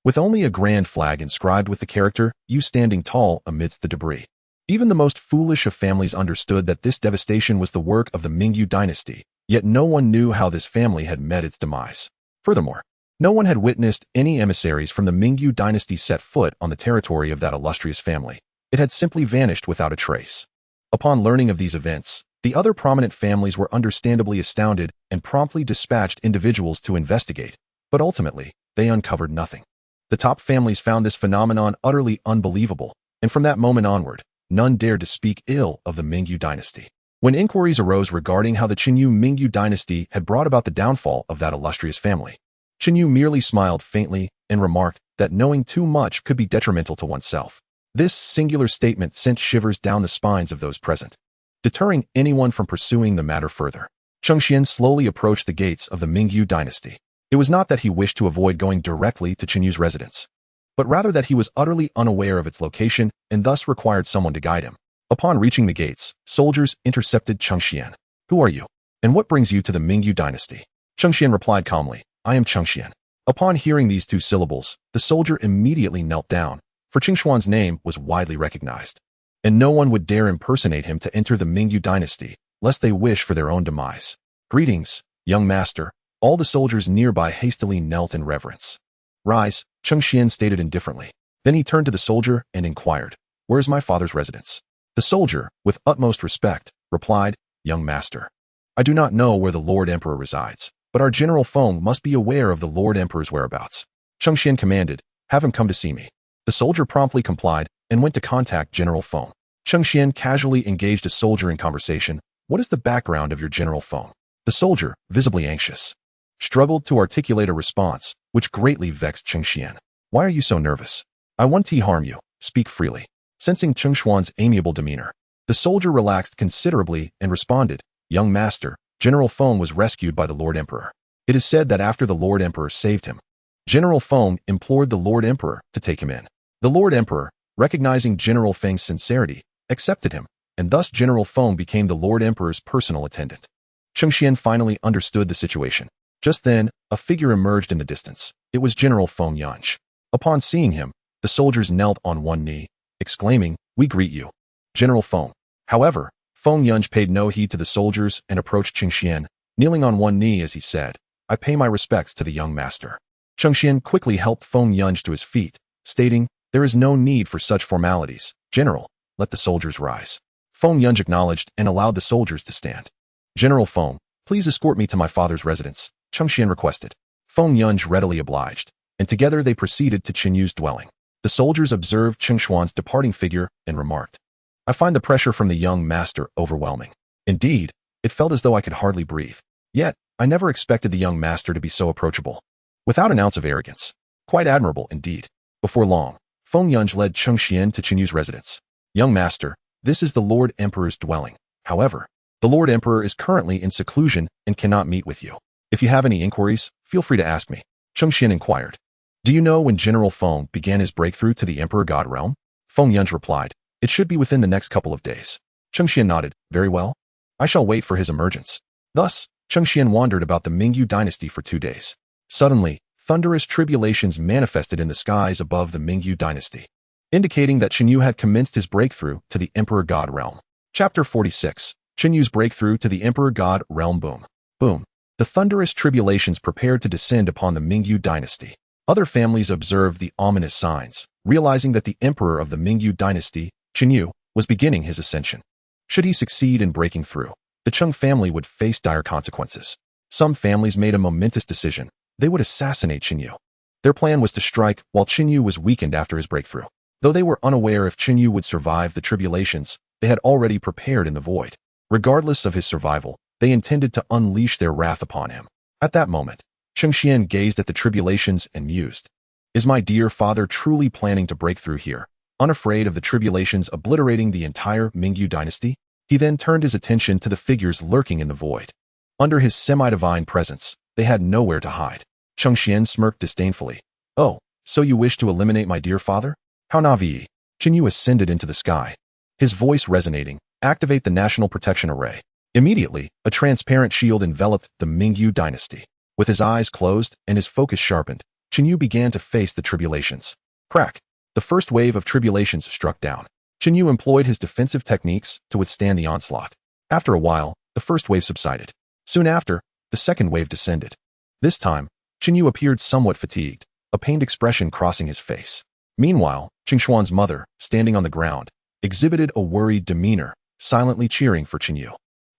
S1: with only a grand flag inscribed with the character "You" standing tall amidst the debris. Even the most foolish of families understood that this devastation was the work of the Mingyu dynasty, yet no one knew how this family had met its demise. Furthermore, no one had witnessed any emissaries from the Mingyu dynasty set foot on the territory of that illustrious family. It had simply vanished without a trace. Upon learning of these events, the other prominent families were understandably astounded and promptly dispatched individuals to investigate, but ultimately, they uncovered nothing. The top families found this phenomenon utterly unbelievable, and from that moment onward, none dared to speak ill of the Mingyu dynasty. When inquiries arose regarding how the Chinyu Mingyu dynasty had brought about the downfall of that illustrious family, Chinyu merely smiled faintly and remarked that knowing too much could be detrimental to oneself. This singular statement sent shivers down the spines of those present, deterring anyone from pursuing the matter further. Chen Xuan slowly approached the gates of the Mingyu dynasty. It was not that he wished to avoid going directly to Chinyu's residence, but rather that he was utterly unaware of its location and thus required someone to guide him. Upon reaching the gates, soldiers intercepted Chen Xuan. "Who are you? And what brings you to the Mingyu dynasty?" Chen Xuan replied calmly, "I am Chen Xuan." Upon hearing these two syllables, the soldier immediately knelt down, for Chen Xuan's name was widely recognized, and no one would dare impersonate him to enter the Mingyu dynasty, lest they wish for their own demise. "Greetings, young master." All the soldiers nearby hastily knelt in reverence. "Rise," Chen Xuan stated indifferently. Then he turned to the soldier and inquired, "Where is my father's residence?" The soldier, with utmost respect, replied, "Young master, I do not know where the Lord Emperor resides, but our General Feng must be aware of the Lord Emperor's whereabouts." Chen Xuan commanded, "Have him come to see me." The soldier promptly complied and went to contact General Feng. Chen Xuan casually engaged a soldier in conversation. "What is the background of your General Feng?" The soldier, visibly anxious, struggled to articulate a response, which greatly vexed Chen Xuan. "Why are you so nervous? I won't harm you. Speak freely." Sensing Chen Xuan's amiable demeanor, the soldier relaxed considerably and responded, "Young master, General Feng was rescued by the Lord Emperor. It is said that after the Lord Emperor saved him, General Feng implored the Lord Emperor to take him in. The Lord Emperor, recognizing General Feng's sincerity, accepted him, and thus General Feng became the Lord Emperor's personal attendant." Chen Xuan finally understood the situation. Just then, a figure emerged in the distance. It was General Feng Yanj. Upon seeing him, the soldiers knelt on one knee, exclaiming, "We greet you, General Feng." However, Feng Yanj paid no heed to the soldiers and approached Chen Xuan, kneeling on one knee as he said, "I pay my respects to the young master." Chen Xuan quickly helped Feng Yanj to his feet, stating, "There is no need for such formalities. General, let the soldiers rise." Feng Yanj acknowledged and allowed the soldiers to stand. "General Feng, please escort me to my father's residence," Chen Xuan requested. Feng Yanj readily obliged, and together they proceeded to Chinyu's dwelling. The soldiers observed Chen Xuan's departing figure and remarked, "I find the pressure from the young master overwhelming. Indeed, it felt as though I could hardly breathe. Yet, I never expected the young master to be so approachable, without an ounce of arrogance. Quite admirable indeed." Before long, Feng Yanj led Chen Xuan to Chinyu's residence. "Young master, this is the Lord Emperor's dwelling. However, the Lord Emperor is currently in seclusion and cannot meet with you. If you have any inquiries, feel free to ask me." Chen Xuan inquired, "Do you know when General Feng began his breakthrough to the Emperor God realm?" Feng Yanj replied, "It should be within the next couple of days." Chen Xuan nodded, "Very well. I shall wait for his emergence." Thus, Chen Xuan wandered about the Mingyu dynasty for 2 days. Suddenly, thunderous tribulations manifested in the skies above the Mingyu dynasty, indicating that Chinyu had commenced his breakthrough to the Emperor God realm. Chapter 46. Chinyu's breakthrough to the Emperor God realm. Boom. Boom. The thunderous tribulations prepared to descend upon the Mingyu dynasty. Other families observed the ominous signs, realizing that the emperor of the Mingyu dynasty, Chinyu, was beginning his ascension. Should he succeed in breaking through, the Cheng family would face dire consequences. Some families made a momentous decision. They would assassinate Chinyu. Their plan was to strike while Chinyu was weakened after his breakthrough. Though they were unaware if Chinyu would survive the tribulations, they had already prepared in the void. Regardless of his survival, they intended to unleash their wrath upon him. At that moment, Chen Xuan gazed at the tribulations and mused, "Is my dear father truly planning to break through here, unafraid of the tribulations obliterating the entire Mingyu dynasty?" He then turned his attention to the figures lurking in the void. Under his semi-divine presence, they had nowhere to hide. Chen Xuan smirked disdainfully. "Oh, so you wish to eliminate my dear father? How naive." Chinyu ascended into the sky, his voice resonating, "Activate the National Protection Array." Immediately, a transparent shield enveloped the Mingyu dynasty. With his eyes closed and his focus sharpened, Chen Yu began to face the tribulations. Crack. The first wave of tribulations struck down. Chen Yu employed his defensive techniques to withstand the onslaught. After a while, the first wave subsided. Soon after, the second wave descended. This time, Chen Yu appeared somewhat fatigued, a pained expression crossing his face. Meanwhile, Chen Xuan's mother, standing on the ground, exhibited a worried demeanor, silently cheering for Chen Yu.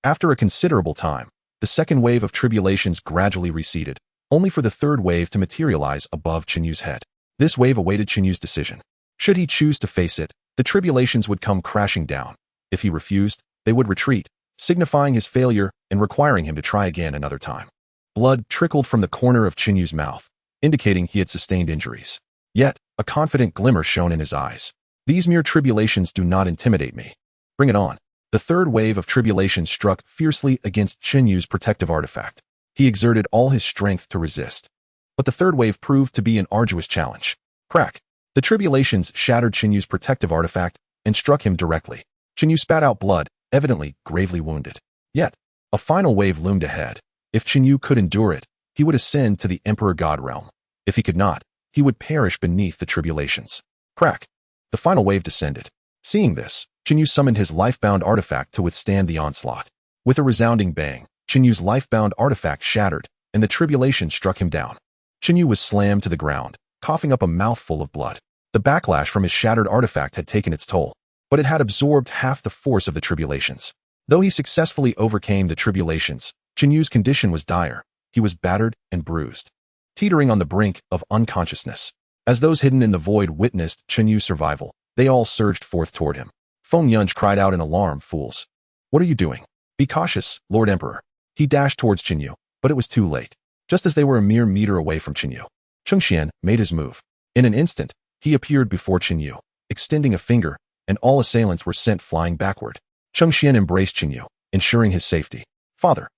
S1: After a considerable time, the second wave of tribulations gradually receded, only for the third wave to materialize above Chen Yu's head. This wave awaited Chen Yu's decision. Should he choose to face it, the tribulations would come crashing down. If he refused, they would retreat, signifying his failure and requiring him to try again another time. Blood trickled from the corner of Chen Yu's mouth, indicating he had sustained injuries. Yet, a confident glimmer shone in his eyes. These mere tribulations do not intimidate me. Bring it on. The third wave of tribulations struck fiercely against Chen Yu's protective artifact. He exerted all his strength to resist. But the third wave proved to be an arduous challenge. Crack. The tribulations shattered Chen Yu's protective artifact and struck him directly. Chen Yu spat out blood, evidently gravely wounded. Yet, a final wave loomed ahead. If Chen Yu could endure it, he would ascend to the Emperor God realm. If he could not, he would perish beneath the tribulations. Crack. The final wave descended. Seeing this, Chen Yu summoned his life-bound artifact to withstand the onslaught. With a resounding bang, Chen Yu's life-bound artifact shattered, and the tribulation struck him down. Chen Yu was slammed to the ground, coughing up a mouthful of blood. The backlash from his shattered artifact had taken its toll, but it had absorbed half the force of the tribulations. Though he successfully overcame the tribulations, Chen Yu's condition was dire. He was battered and bruised, teetering on the brink of unconsciousness. As those hidden in the void witnessed Chen Yu's survival, they all surged forth toward him. Feng Yunj cried out in alarm, "Fools! What are you doing? Be cautious, Lord Emperor." He dashed towards Chen Yu, but it was too late. Just as they were a mere meter away from Chen Yu, Chen Xuan made his move. In an instant, he appeared before Chen Yu, extending a finger, and all assailants were sent flying backward. Chen Xuan embraced Chen Yu, ensuring his safety. "Father,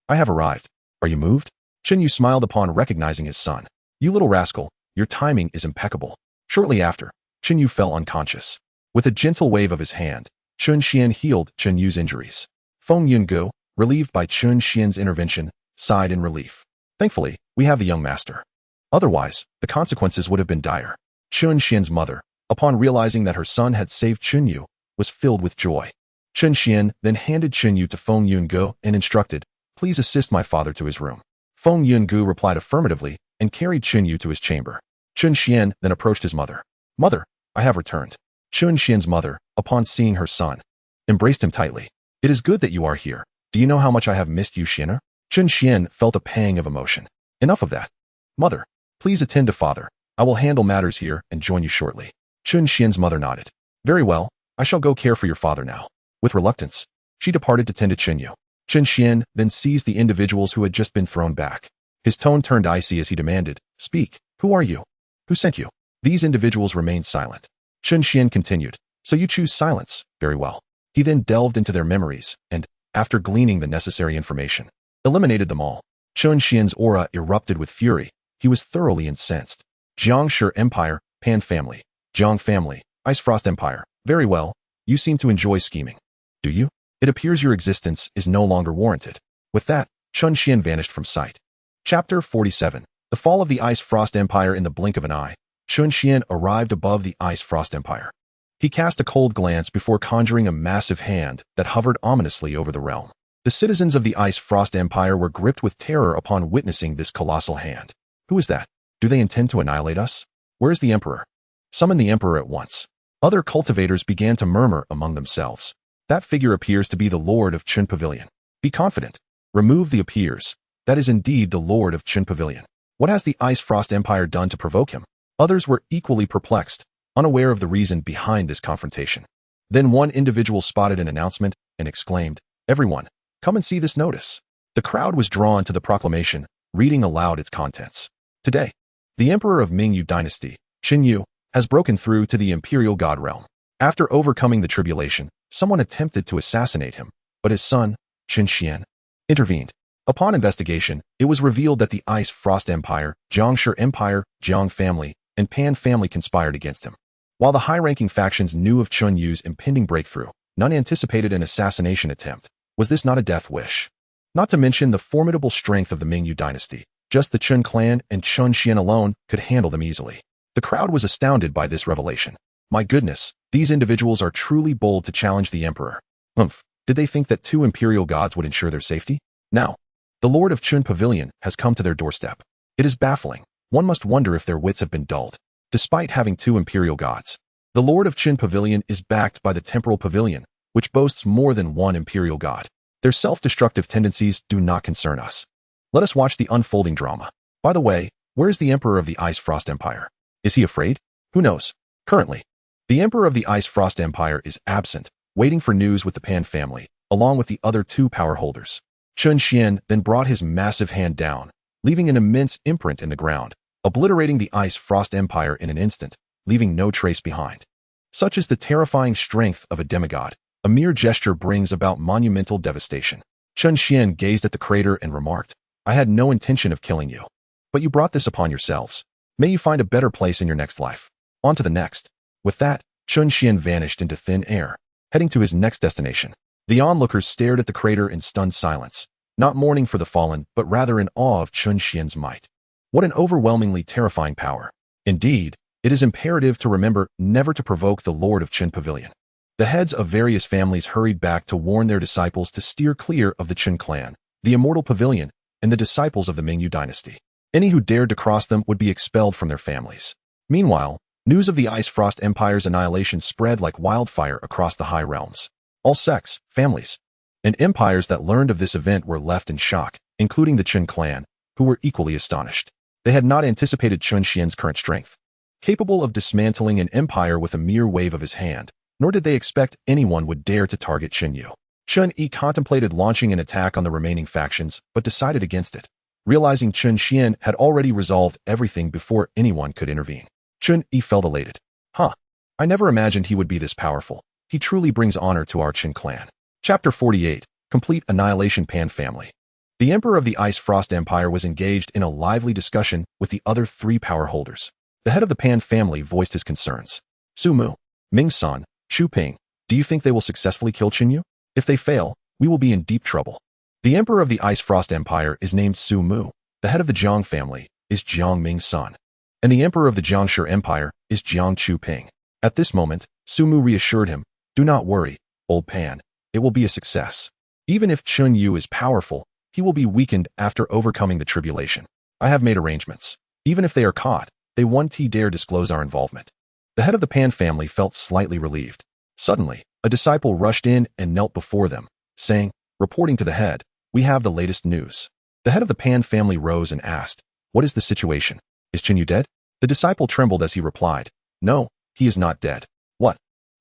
S1: I have arrived. Are you moved?" Chen Yu smiled upon recognizing his son. "You little rascal, your timing is impeccable." Shortly after, Chen Yu fell unconscious. With a gentle wave of his hand, Chen Xuan healed Chen Yu's injuries. Feng Yungu, relieved by Chen Xuan's intervention, sighed in relief. "Thankfully, we have the young master. Otherwise, the consequences would have been dire." Chen Xuan's mother, upon realizing that her son had saved Chen Yu, was filled with joy. Chen Xuan then handed Chen Yu to Feng Yungu and instructed, "Please assist my father to his room." Feng Yungu replied affirmatively and carried Chen Yu to his chamber. Chen Xuan then approached his mother. "Mother, I have returned." Chen Xuan's mother, upon seeing her son, embraced him tightly. "It is good that you are here. Do you know how much I have missed you, Xian'er?" Chen Xuan felt a pang of emotion. "Enough of that. Mother, please attend to father. I will handle matters here and join you shortly." Chen Xuan's mother nodded. "Very well, I shall go care for your father now." With reluctance, she departed to tend to Chen Yu. Chen Xuan then seized the individuals who had just been thrown back. His tone turned icy as he demanded, "Speak, who are you? Who sent you?" These individuals remained silent. Chen Xuan continued, "So you choose silence, very well." He then delved into their memories and, after gleaning the necessary information, eliminated them all. Chen Xuan's aura erupted with fury. He was thoroughly incensed. Jiangshi Empire, Pan family. Jiang family, Ice Frost Empire. Very well, you seem to enjoy scheming. Do you? It appears your existence is no longer warranted. With that, Chen Xuan vanished from sight. Chapter 47. The Fall of the Ice Frost Empire. In the blink of an eye, Chen Xuan arrived above the Ice Frost Empire. He cast a cold glance before conjuring a massive hand that hovered ominously over the realm. The citizens of the Ice Frost Empire were gripped with terror upon witnessing this colossal hand. Who is that? Do they intend to annihilate us? Where is the Emperor? Summon the Emperor at once. Other cultivators began to murmur among themselves. That figure appears to be the Lord of Chen Pavilion. Be confident. Remove the appears. That is indeed the Lord of Chen Pavilion. What has the Ice Frost Empire done to provoke him? Others were equally perplexed, unaware of the reason behind this confrontation. Then one individual spotted an announcement and exclaimed, "Everyone, come and see this notice." The crowd was drawn to the proclamation, reading aloud its contents. Today, the Emperor of Mingyu Dynasty, Chen Yu, has broken through to the Imperial God realm. After overcoming the tribulation, someone attempted to assassinate him, but his son, Chen Xuan, intervened. Upon investigation, it was revealed that the Ice Frost Empire, Jiangshi Empire, Jiang family, and Pan family conspired against him. While the high-ranking factions knew of Chen Yu's impending breakthrough, none anticipated an assassination attempt. Was this not a death wish? Not to mention the formidable strength of the Mingyu dynasty, Just the Chen clan and Chen Xuan alone could handle them easily. The crowd was astounded by this revelation. My goodness, these individuals are truly bold to challenge the emperor. Did they think that 2 imperial gods would ensure their safety? Now, the Lord of Chen Pavilion has come to their doorstep. It is baffling. One must wonder if their wits have been dulled. Despite having 2 imperial gods, the Lord of Chen Pavilion is backed by the Temporal Pavilion, which boasts more than 1 imperial god. Their self-destructive tendencies do not concern us. Let us watch the unfolding drama. By the way, where is the Emperor of the Ice Frost Empire? Is he afraid? Who knows? Currently, the Emperor of the Ice Frost Empire is absent, waiting for news with the Pan family, along with the other 2 power holders. Chen Xuan then brought his massive hand down, leaving an immense imprint in the ground, obliterating the Ice Frost Empire in an instant, leaving no trace behind. Such is the terrifying strength of a demigod. A mere gesture brings about monumental devastation. Chen Xuan gazed at the crater and remarked, I had no intention of killing you. But you brought this upon yourselves. May you find a better place in your next life. On to the next. With that, Chen Xuan vanished into thin air, heading to his next destination. The onlookers stared at the crater in stunned silence, not mourning for the fallen, but rather in awe of Chen Xuan's might. What an overwhelmingly terrifying power. Indeed, it is imperative to remember never to provoke the Lord of Chen Pavilion. The heads of various families hurried back to warn their disciples to steer clear of the Chen clan, the Immortal Pavilion, and the disciples of the Mingyu dynasty. Any who dared to cross them would be expelled from their families. Meanwhile, news of the Ice Frost Empire's annihilation spread like wildfire across the high realms. All sects, families, and empires that learned of this event were left in shock, including the Chen clan, who were equally astonished. They had not anticipated Chen Xian's current strength, capable of dismantling an empire with a mere wave of his hand, nor did they expect anyone would dare to target Chen Yu. Chen Yi contemplated launching an attack on the remaining factions, but decided against it, realizing Chen Xian had already resolved everything before anyone could intervene. Chen Yi felt elated. I never imagined he would be this powerful. He truly brings honor to our Chen clan. Chapter 48. Complete Annihilation Pan Family. The Emperor of the Ice Frost Empire was engaged in a lively discussion with the other 3 power holders. The head of the Pan family voiced his concerns. Su Mu, Ming San, Xu Ping, do you think they will successfully kill Chen Yu? If they fail, we will be in deep trouble. The Emperor of the Ice Frost Empire is named Su Mu. The head of the Jiang family is Jiang Ming San. And the Emperor of the Jiangshi Empire is Jiang Chu Ping. At this moment, Su Mu reassured him, do not worry, old Pan, it will be a success. Even if Chen Yu is powerful, he will be weakened after overcoming the tribulation. I have made arrangements. Even if they are caught, they won't dare disclose our involvement. The head of the Pan family felt slightly relieved. Suddenly, a disciple rushed in and knelt before them, saying, reporting to the head, we have the latest news. The head of the Pan family rose and asked, what is the situation? Is Chen Yu dead? The disciple trembled as he replied, no, he is not dead. What?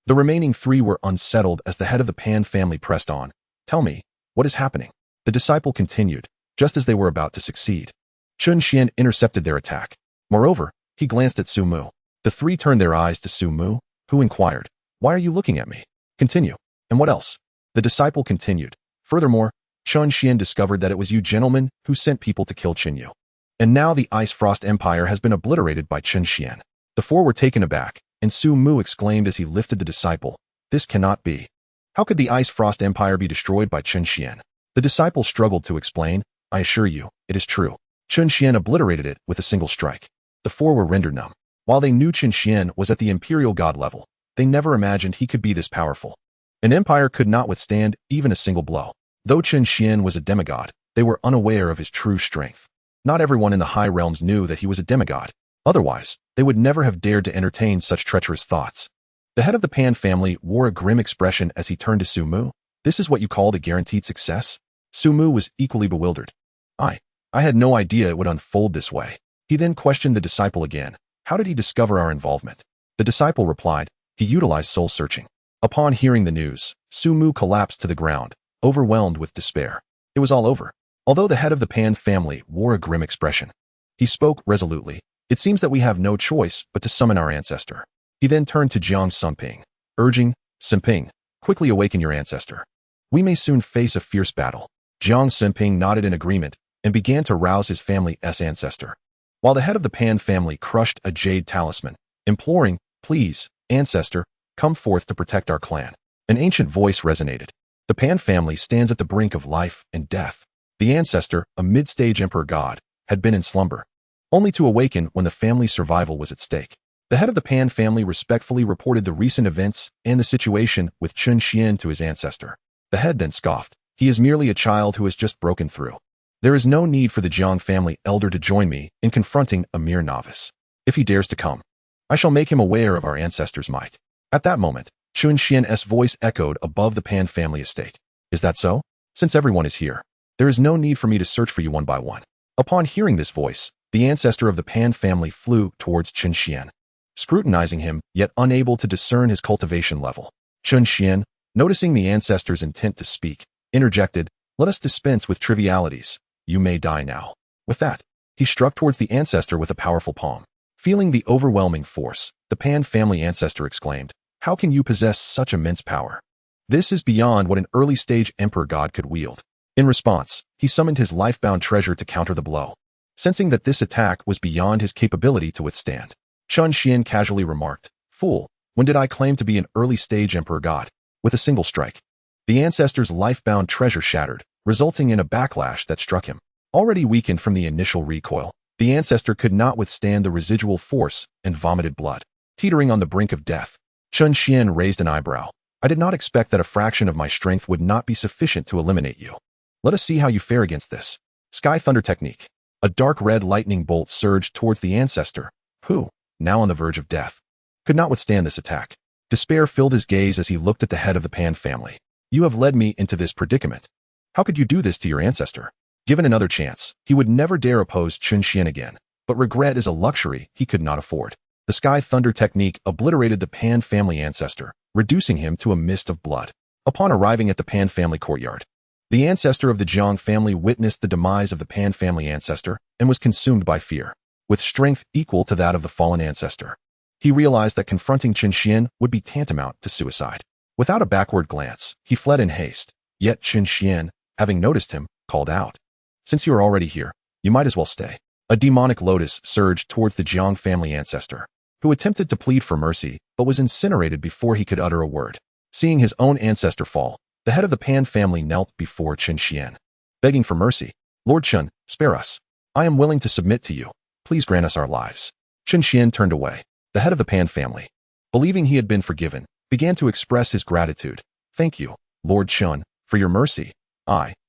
S1: The remaining 3 were unsettled as the head of the Pan family pressed on. Tell me, what is happening? The disciple continued, just as they were about to succeed. Chen Xian intercepted their attack. Moreover, he glanced at Su Mu. The 3 turned their eyes to Su Mu, who inquired, why are you looking at me? Continue. And what else? The disciple continued. Furthermore, Chen Xian discovered that it was you gentlemen who sent people to kill Chen Yu. And now the Ice Frost Empire has been obliterated by Chen Xian. The 4 were taken aback, and Su Mu exclaimed as he lifted the disciple, this cannot be. How could the Ice Frost Empire be destroyed by Chen Xian? The disciple struggled to explain, I assure you, it is true. Chen Xian obliterated it with a single strike. The 4 were rendered numb. While they knew Chen Xian was at the imperial god level, they never imagined he could be this powerful. An empire could not withstand even a single blow. Though Chen Xian was a demigod, they were unaware of his true strength. Not everyone in the high realms knew that he was a demigod. Otherwise, they would never have dared to entertain such treacherous thoughts. The head of the Pan family wore a grim expression as he turned to Su Mu. This is what you called a guaranteed success? Su Mu was equally bewildered. I had no idea it would unfold this way. He then questioned the disciple again. How did he discover our involvement? The disciple replied, he utilized soul searching. Upon hearing the news, Su Mu collapsed to the ground, overwhelmed with despair. It was all over. Although the head of the Pan family wore a grim expression, he spoke resolutely. It seems that we have no choice but to summon our ancestor. He then turned to Jiang Sunping, urging, Sunping, quickly awaken your ancestor. We may soon face a fierce battle. Jiang Sunping nodded in agreement and began to rouse his family's ancestor, while the head of the Pan family crushed a jade talisman, imploring, please, ancestor, come forth to protect our clan. An ancient voice resonated. The Pan family stands at the brink of life and death. The ancestor, a mid-stage emperor god, had been in slumber, only to awaken when the family's survival was at stake. The head of the Pan family respectfully reported the recent events and the situation with Chen Xuan to his ancestor. The head then scoffed. He is merely a child who has just broken through. There is no need for the Jiang family elder to join me in confronting a mere novice. If he dares to come, I shall make him aware of our ancestors' might. At that moment, Chen Xuan's voice echoed above the Pan family estate. Is that so? Since everyone is here, there is no need for me to search for you one by one. Upon hearing this voice, the ancestor of the Pan family flew towards Chen Xuan, scrutinizing him, yet unable to discern his cultivation level. Chen Xuan, noticing the ancestor's intent to speak, interjected, "Let us dispense with trivialities. You may die now." With that, he struck towards the ancestor with a powerful palm. Feeling the overwhelming force, the Pan family ancestor exclaimed, "How can you possess such immense power? This is beyond what an early-stage emperor god could wield." In response, he summoned his life-bound treasure to counter the blow. Sensing that this attack was beyond his capability to withstand, Chen Xuan casually remarked, "Fool, when did I claim to be an early-stage emperor god?" With a single strike, the ancestor's life-bound treasure shattered, resulting in a backlash that struck him. Already weakened from the initial recoil, the ancestor could not withstand the residual force and vomited blood. Teetering on the brink of death, Chen Xuan raised an eyebrow. "I did not expect that a fraction of my strength would not be sufficient to eliminate you. Let us see how you fare against this." Sky Thunder Technique. A dark red lightning bolt surged towards the ancestor, who, now on the verge of death, could not withstand this attack. Despair filled his gaze as he looked at the head of the Pan family. "You have led me into this predicament. How could you do this to your ancestor?" Given another chance, he would never dare oppose Chen Xuan again, but regret is a luxury he could not afford. The Sky Thunder Technique obliterated the Pan family ancestor, reducing him to a mist of blood. Upon arriving at the Pan family courtyard, the ancestor of the Jiang family witnessed the demise of the Pan family ancestor and was consumed by fear. With strength equal to that of the fallen ancestor, he realized that confronting Chen Xuan would be tantamount to suicide. Without a backward glance, he fled in haste, yet Chen Xuan, having noticed him, called out, "Since you are already here, you might as well stay." A demonic lotus surged towards the Jiang family ancestor, who attempted to plead for mercy but was incinerated before he could utter a word. Seeing his own ancestor fall, the head of the Pan family knelt before Chen Xuan, begging for mercy. "Lord Chen, spare us. I am willing to submit to you. Please grant us our lives." Chen Xuan turned away. The head of the Pan family, believing he had been forgiven, began to express his gratitude. "Thank you, Lord Chen, for your mercy."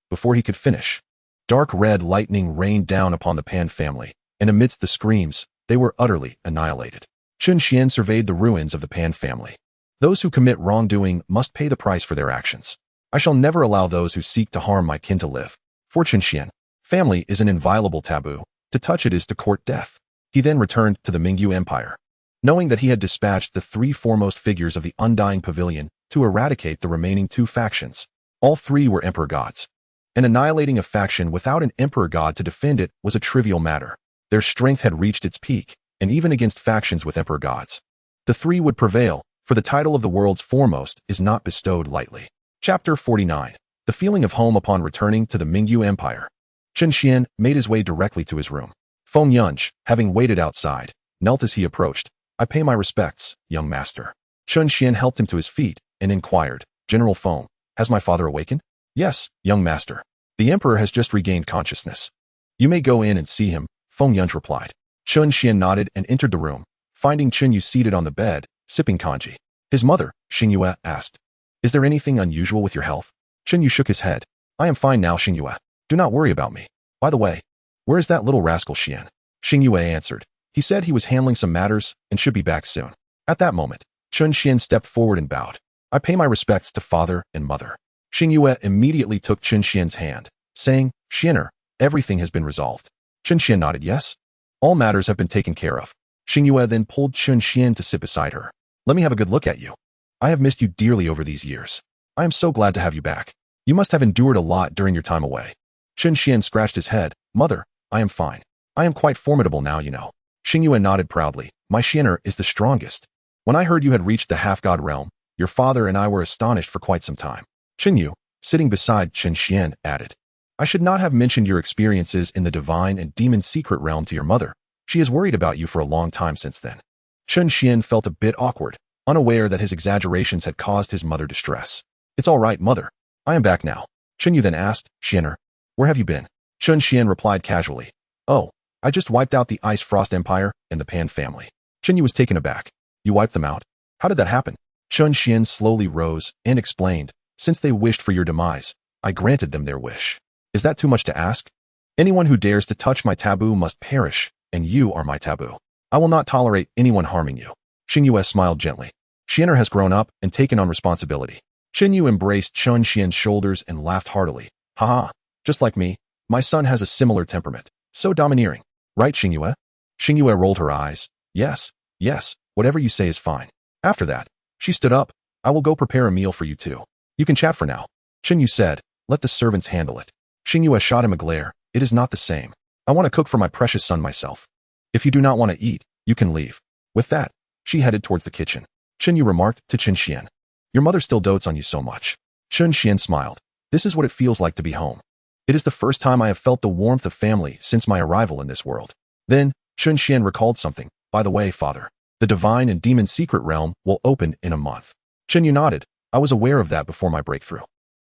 S1: Before he could finish, dark red lightning rained down upon the Pan family, and amidst the screams, they were utterly annihilated. Chen Xuan surveyed the ruins of the Pan family. "Those who commit wrongdoing must pay the price for their actions. I shall never allow those who seek to harm my kin to live." For Chen Xuan, family is an inviolable taboo. To touch it is to court death. He then returned to the Mingyu Empire, knowing that he had dispatched the three foremost figures of the Undying Pavilion to eradicate the remaining two factions. All three were emperor gods, and annihilating a faction without an emperor god to defend it was a trivial matter. Their strength had reached its peak, and even against factions with emperor gods, the three would prevail, for the title of the world's foremost is not bestowed lightly. Chapter 49. The feeling of home upon returning to the Mingyu Empire. Chen Xuan made his way directly to his room. Feng Yunj, having waited outside, knelt as he approached. "I pay my respects, young master." Chen Xuan helped him to his feet and inquired, "General Feng, has my father awakened?" "Yes, young master. The emperor has just regained consciousness. You may go in and see him," Feng Yunj replied. Chen Xuan nodded and entered the room, finding Chen Yu seated on the bed, sipping kanji. His mother, Xingyue, asked, "Is there anything unusual with your health?" Chen Yu shook his head. "I am fine now, Xingyue. Do not worry about me. By the way, where is that little rascal Xian?" Xingyue answered. "He said he was handling some matters and should be back soon." At that moment, Chen Xuan stepped forward and bowed. "I pay my respects to father and mother." Xingyue immediately took Chen Xuan's hand, saying, "Xianer, everything has been resolved." Chen Xuan nodded yes. All matters have been taken care of. Xingyue then pulled Chen Xuan to sit beside her. "Let me have a good look at you. I have missed you dearly over these years. I am so glad to have you back. You must have endured a lot during your time away." Chen Xuan scratched his head. "Mother, I am fine. I am quite formidable now, you know." Xingyue nodded proudly. "My Xianer is the strongest. When I heard you had reached the half-god realm, your father and I were astonished for quite some time." Chen Yu, sitting beside Chen Xuan, added, "I should not have mentioned your experiences in the divine and demon secret realm to your mother. She has worried about you for a long time since then." Chen Xuan felt a bit awkward, unaware that his exaggerations had caused his mother distress. "It's all right, mother. I am back now." Chen Yu then asked, "Xianer, where have you been?" Chen Xuan replied casually, Oh, I just wiped out the Ice Frost Empire and the Pan family. Chen Yu was taken aback. You wiped them out? How did that happen? Chen Xuan slowly rose and explained, since they wished for your demise, I granted them their wish. Is that too much to ask? Anyone who dares to touch my taboo must perish, and you are my taboo. I will not tolerate anyone harming you. Chen Yu smiled gently. Xian'er has grown up and taken on responsibility. Chen Yu embraced Chen Xian's shoulders and laughed heartily. Haha, just like me, my son has a similar temperament. So domineering. Right, Xingyue? Xingyue rolled her eyes. Yes, whatever you say is fine. After that, she stood up. I will go prepare a meal for you two. You can chat for now. Chen Yu said, let the servants handle it. Xingyue shot him a glare. It is not the same. I want to cook for my precious son myself. If you do not want to eat, you can leave. With that, she headed towards the kitchen. Chen Yu remarked to Chen Xian. Your mother still dotes on you so much. Chen Xian smiled. This is what it feels like to be home. It is the first time I have felt the warmth of family since my arrival in this world. Then, Chen Xian recalled something. By the way, father, the divine and demon secret realm will open in a month. Chen Yu nodded. I was aware of that before my breakthrough.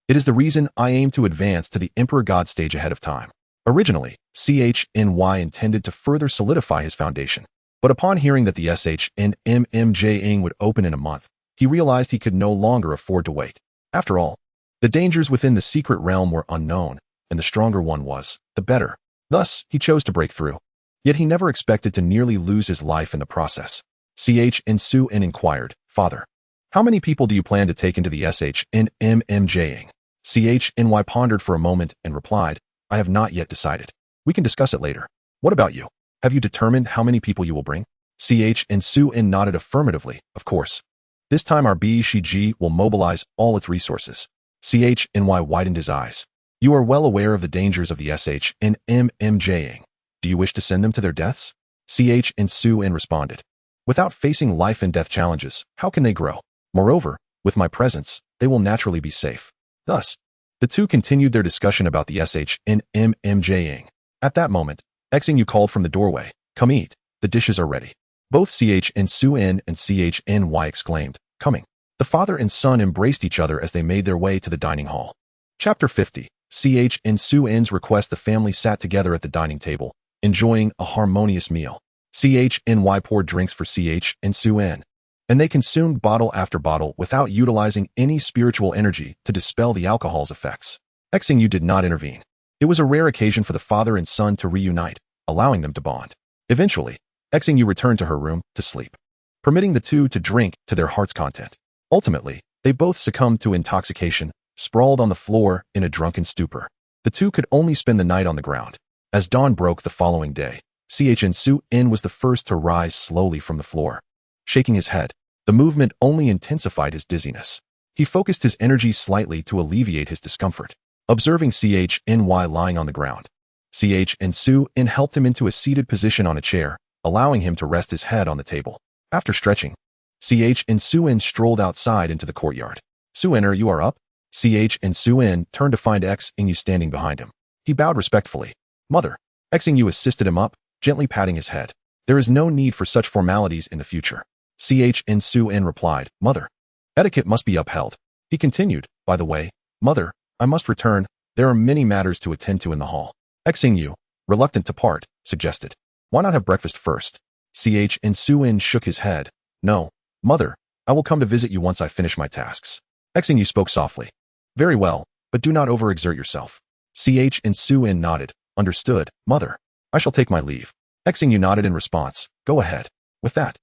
S1: It is the reason I aim to advance to the Emperor God stage ahead of time. Originally, CHNY intended to further solidify his foundation. But upon hearing that the SHNMMJing would open in a month, he realized he could no longer afford to wait. After all, the dangers within the secret realm were unknown, and the stronger one was, the better. Thus, he chose to break through. Yet he never expected to nearly lose his life in the process. CHN inquired, Father, how many people do you plan to take into the SHNMMJing? CHNY pondered for a moment and replied, I have not yet decided. We can discuss it later. What about you? Have you determined how many people you will bring? CHN nodded affirmatively, of course. This time our BCG will mobilize all its resources. CHNY widened his eyes. You are well aware of the dangers of the SHNMMJing. Do you wish to send them to their deaths? CHN responded. Without facing life and death challenges, how can they grow? Moreover, with my presence, they will naturally be safe. Thus, the two continued their discussion about the SHNMMJing. At that moment, Xingyu called from the doorway, come eat, the dishes are ready. Both CHN and CHNY exclaimed, coming. The father and son embraced each other as they made their way to the dining hall. Chapter 50. CHN's request the family sat together at the dining table, enjoying a harmonious meal. CHNY poured drinks for CHN, and they consumed bottle after bottle without utilizing any spiritual energy to dispel the alcohol's effects. Xingyu did not intervene. It was a rare occasion for the father and son to reunite, allowing them to bond. Eventually, Xingyu returned to her room to sleep, permitting the two to drink to their heart's content. Ultimately, they both succumbed to intoxication, sprawled on the floor in a drunken stupor. The two could only spend the night on the ground. As dawn broke the following day, CHN was the first to rise slowly from the floor. Shaking his head, the movement only intensified his dizziness. He focused his energy slightly to alleviate his discomfort. Observing CHNY lying on the ground, CHN helped him into a seated position on a chair, allowing him to rest his head on the table. After stretching, CHN strolled outside into the courtyard. Suenner, you are up? CHN turned to find Xingyu standing behind him. He bowed respectfully. Mother. Xingyu assisted him up, gently patting his head. There is no need for such formalities in the future. CHN replied, Mother. Etiquette must be upheld. He continued, by the way, Mother, I must return. There are many matters to attend to in the hall. Xingyu, reluctant to part, suggested. Why not have breakfast first? CHN shook his head. No, Mother, I will come to visit you once I finish my tasks. Xingyu spoke softly. Very well, but do not overexert yourself. CHN nodded. Understood, Mother. I shall take my leave. Xingyu nodded in response. Go ahead. With that,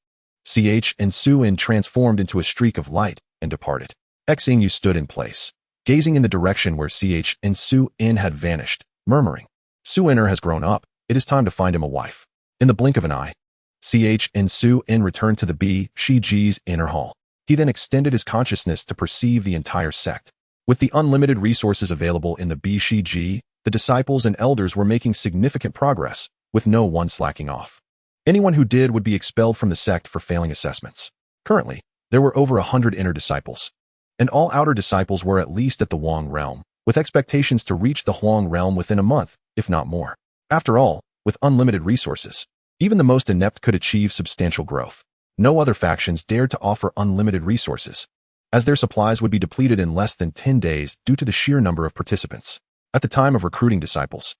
S1: CHN transformed into a streak of light and departed. Xingyu stood in place, gazing in the direction where CHN had vanished, murmuring, Suenner has grown up. It is time to find him a wife. In the blink of an eye, CHN returned to the BCG's inner hall. He then extended his consciousness to perceive the entire sect. With the unlimited resources available in the BCG, the disciples and elders were making significant progress, with no one slacking off. Anyone who did would be expelled from the sect for failing assessments. Currently, there were over 100 inner disciples, and all outer disciples were at least at the Huang realm, with expectations to reach the Huang realm within a month, if not more. After all, with unlimited resources, even the most inept could achieve substantial growth. No other factions dared to offer unlimited resources, as their supplies would be depleted in less than 10 days due to the sheer number of participants. At the time of recruiting disciples,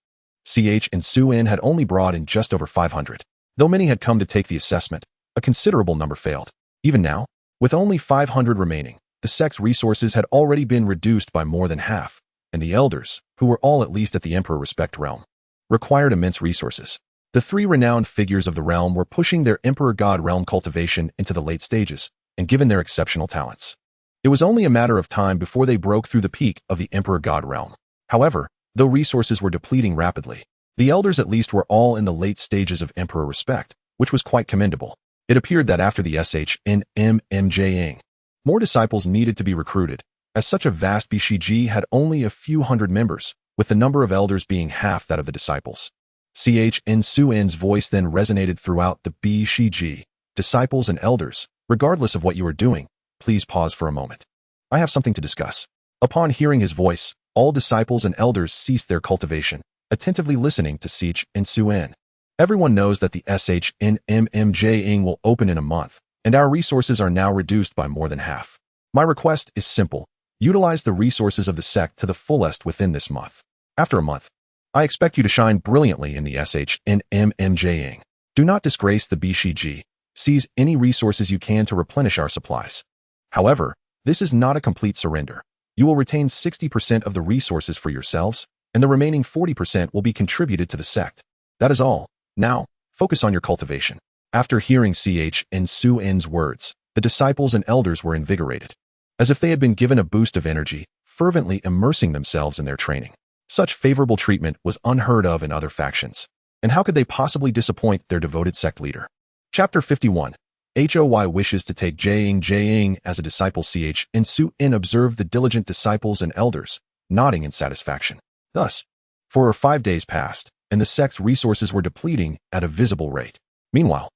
S1: and Xuan had only brought in just over 500. Though many had come to take the assessment, a considerable number failed. Even now, with only 500 remaining, the sect's resources had already been reduced by more than half, and the elders, who were all at least at the Emperor Respect realm, required immense resources. The three renowned figures of the realm were pushing their Emperor God realm cultivation into the late stages, and given their exceptional talents, it was only a matter of time before they broke through the peak of the Emperor God realm. However, though resources were depleting rapidly, the elders at least were all in the late stages of Emperor Respect, which was quite commendable. It appeared that after the SHNMMJing, more disciples needed to be recruited, as such a vast BCG had only a few hundred members, with the number of elders being half that of the disciples. Xuan's voice then resonated throughout the BCG. Disciples and elders, regardless of what you are doing, please pause for a moment. I have something to discuss. Upon hearing his voice, all disciples and elders ceased their cultivation, attentively listening to Xuan. Everyone knows that the SHNMMJing will open in a month, and our resources are now reduced by more than half. My request is simple. Utilize the resources of the sect to the fullest within this month. After a month, I expect you to shine brilliantly in the SHNMMJing. Do not disgrace the BCG. Seize any resources you can to replenish our supplies. However, this is not a complete surrender. You will retain 60% of the resources for yourselves, and the remaining 40% will be contributed to the sect. That is all. Now, focus on your cultivation. After hearing Xuan's words, the disciples and elders were invigorated, as if they had been given a boost of energy, fervently immersing themselves in their training. Such favorable treatment was unheard of in other factions, and how could they possibly disappoint their devoted sect leader? Chapter 51. Hoy wishes to take Jing as a disciple. Xuan observed the diligent disciples and elders, nodding in satisfaction. Thus, 4 or 5 days passed, and the sect's resources were depleting at a visible rate. Meanwhile,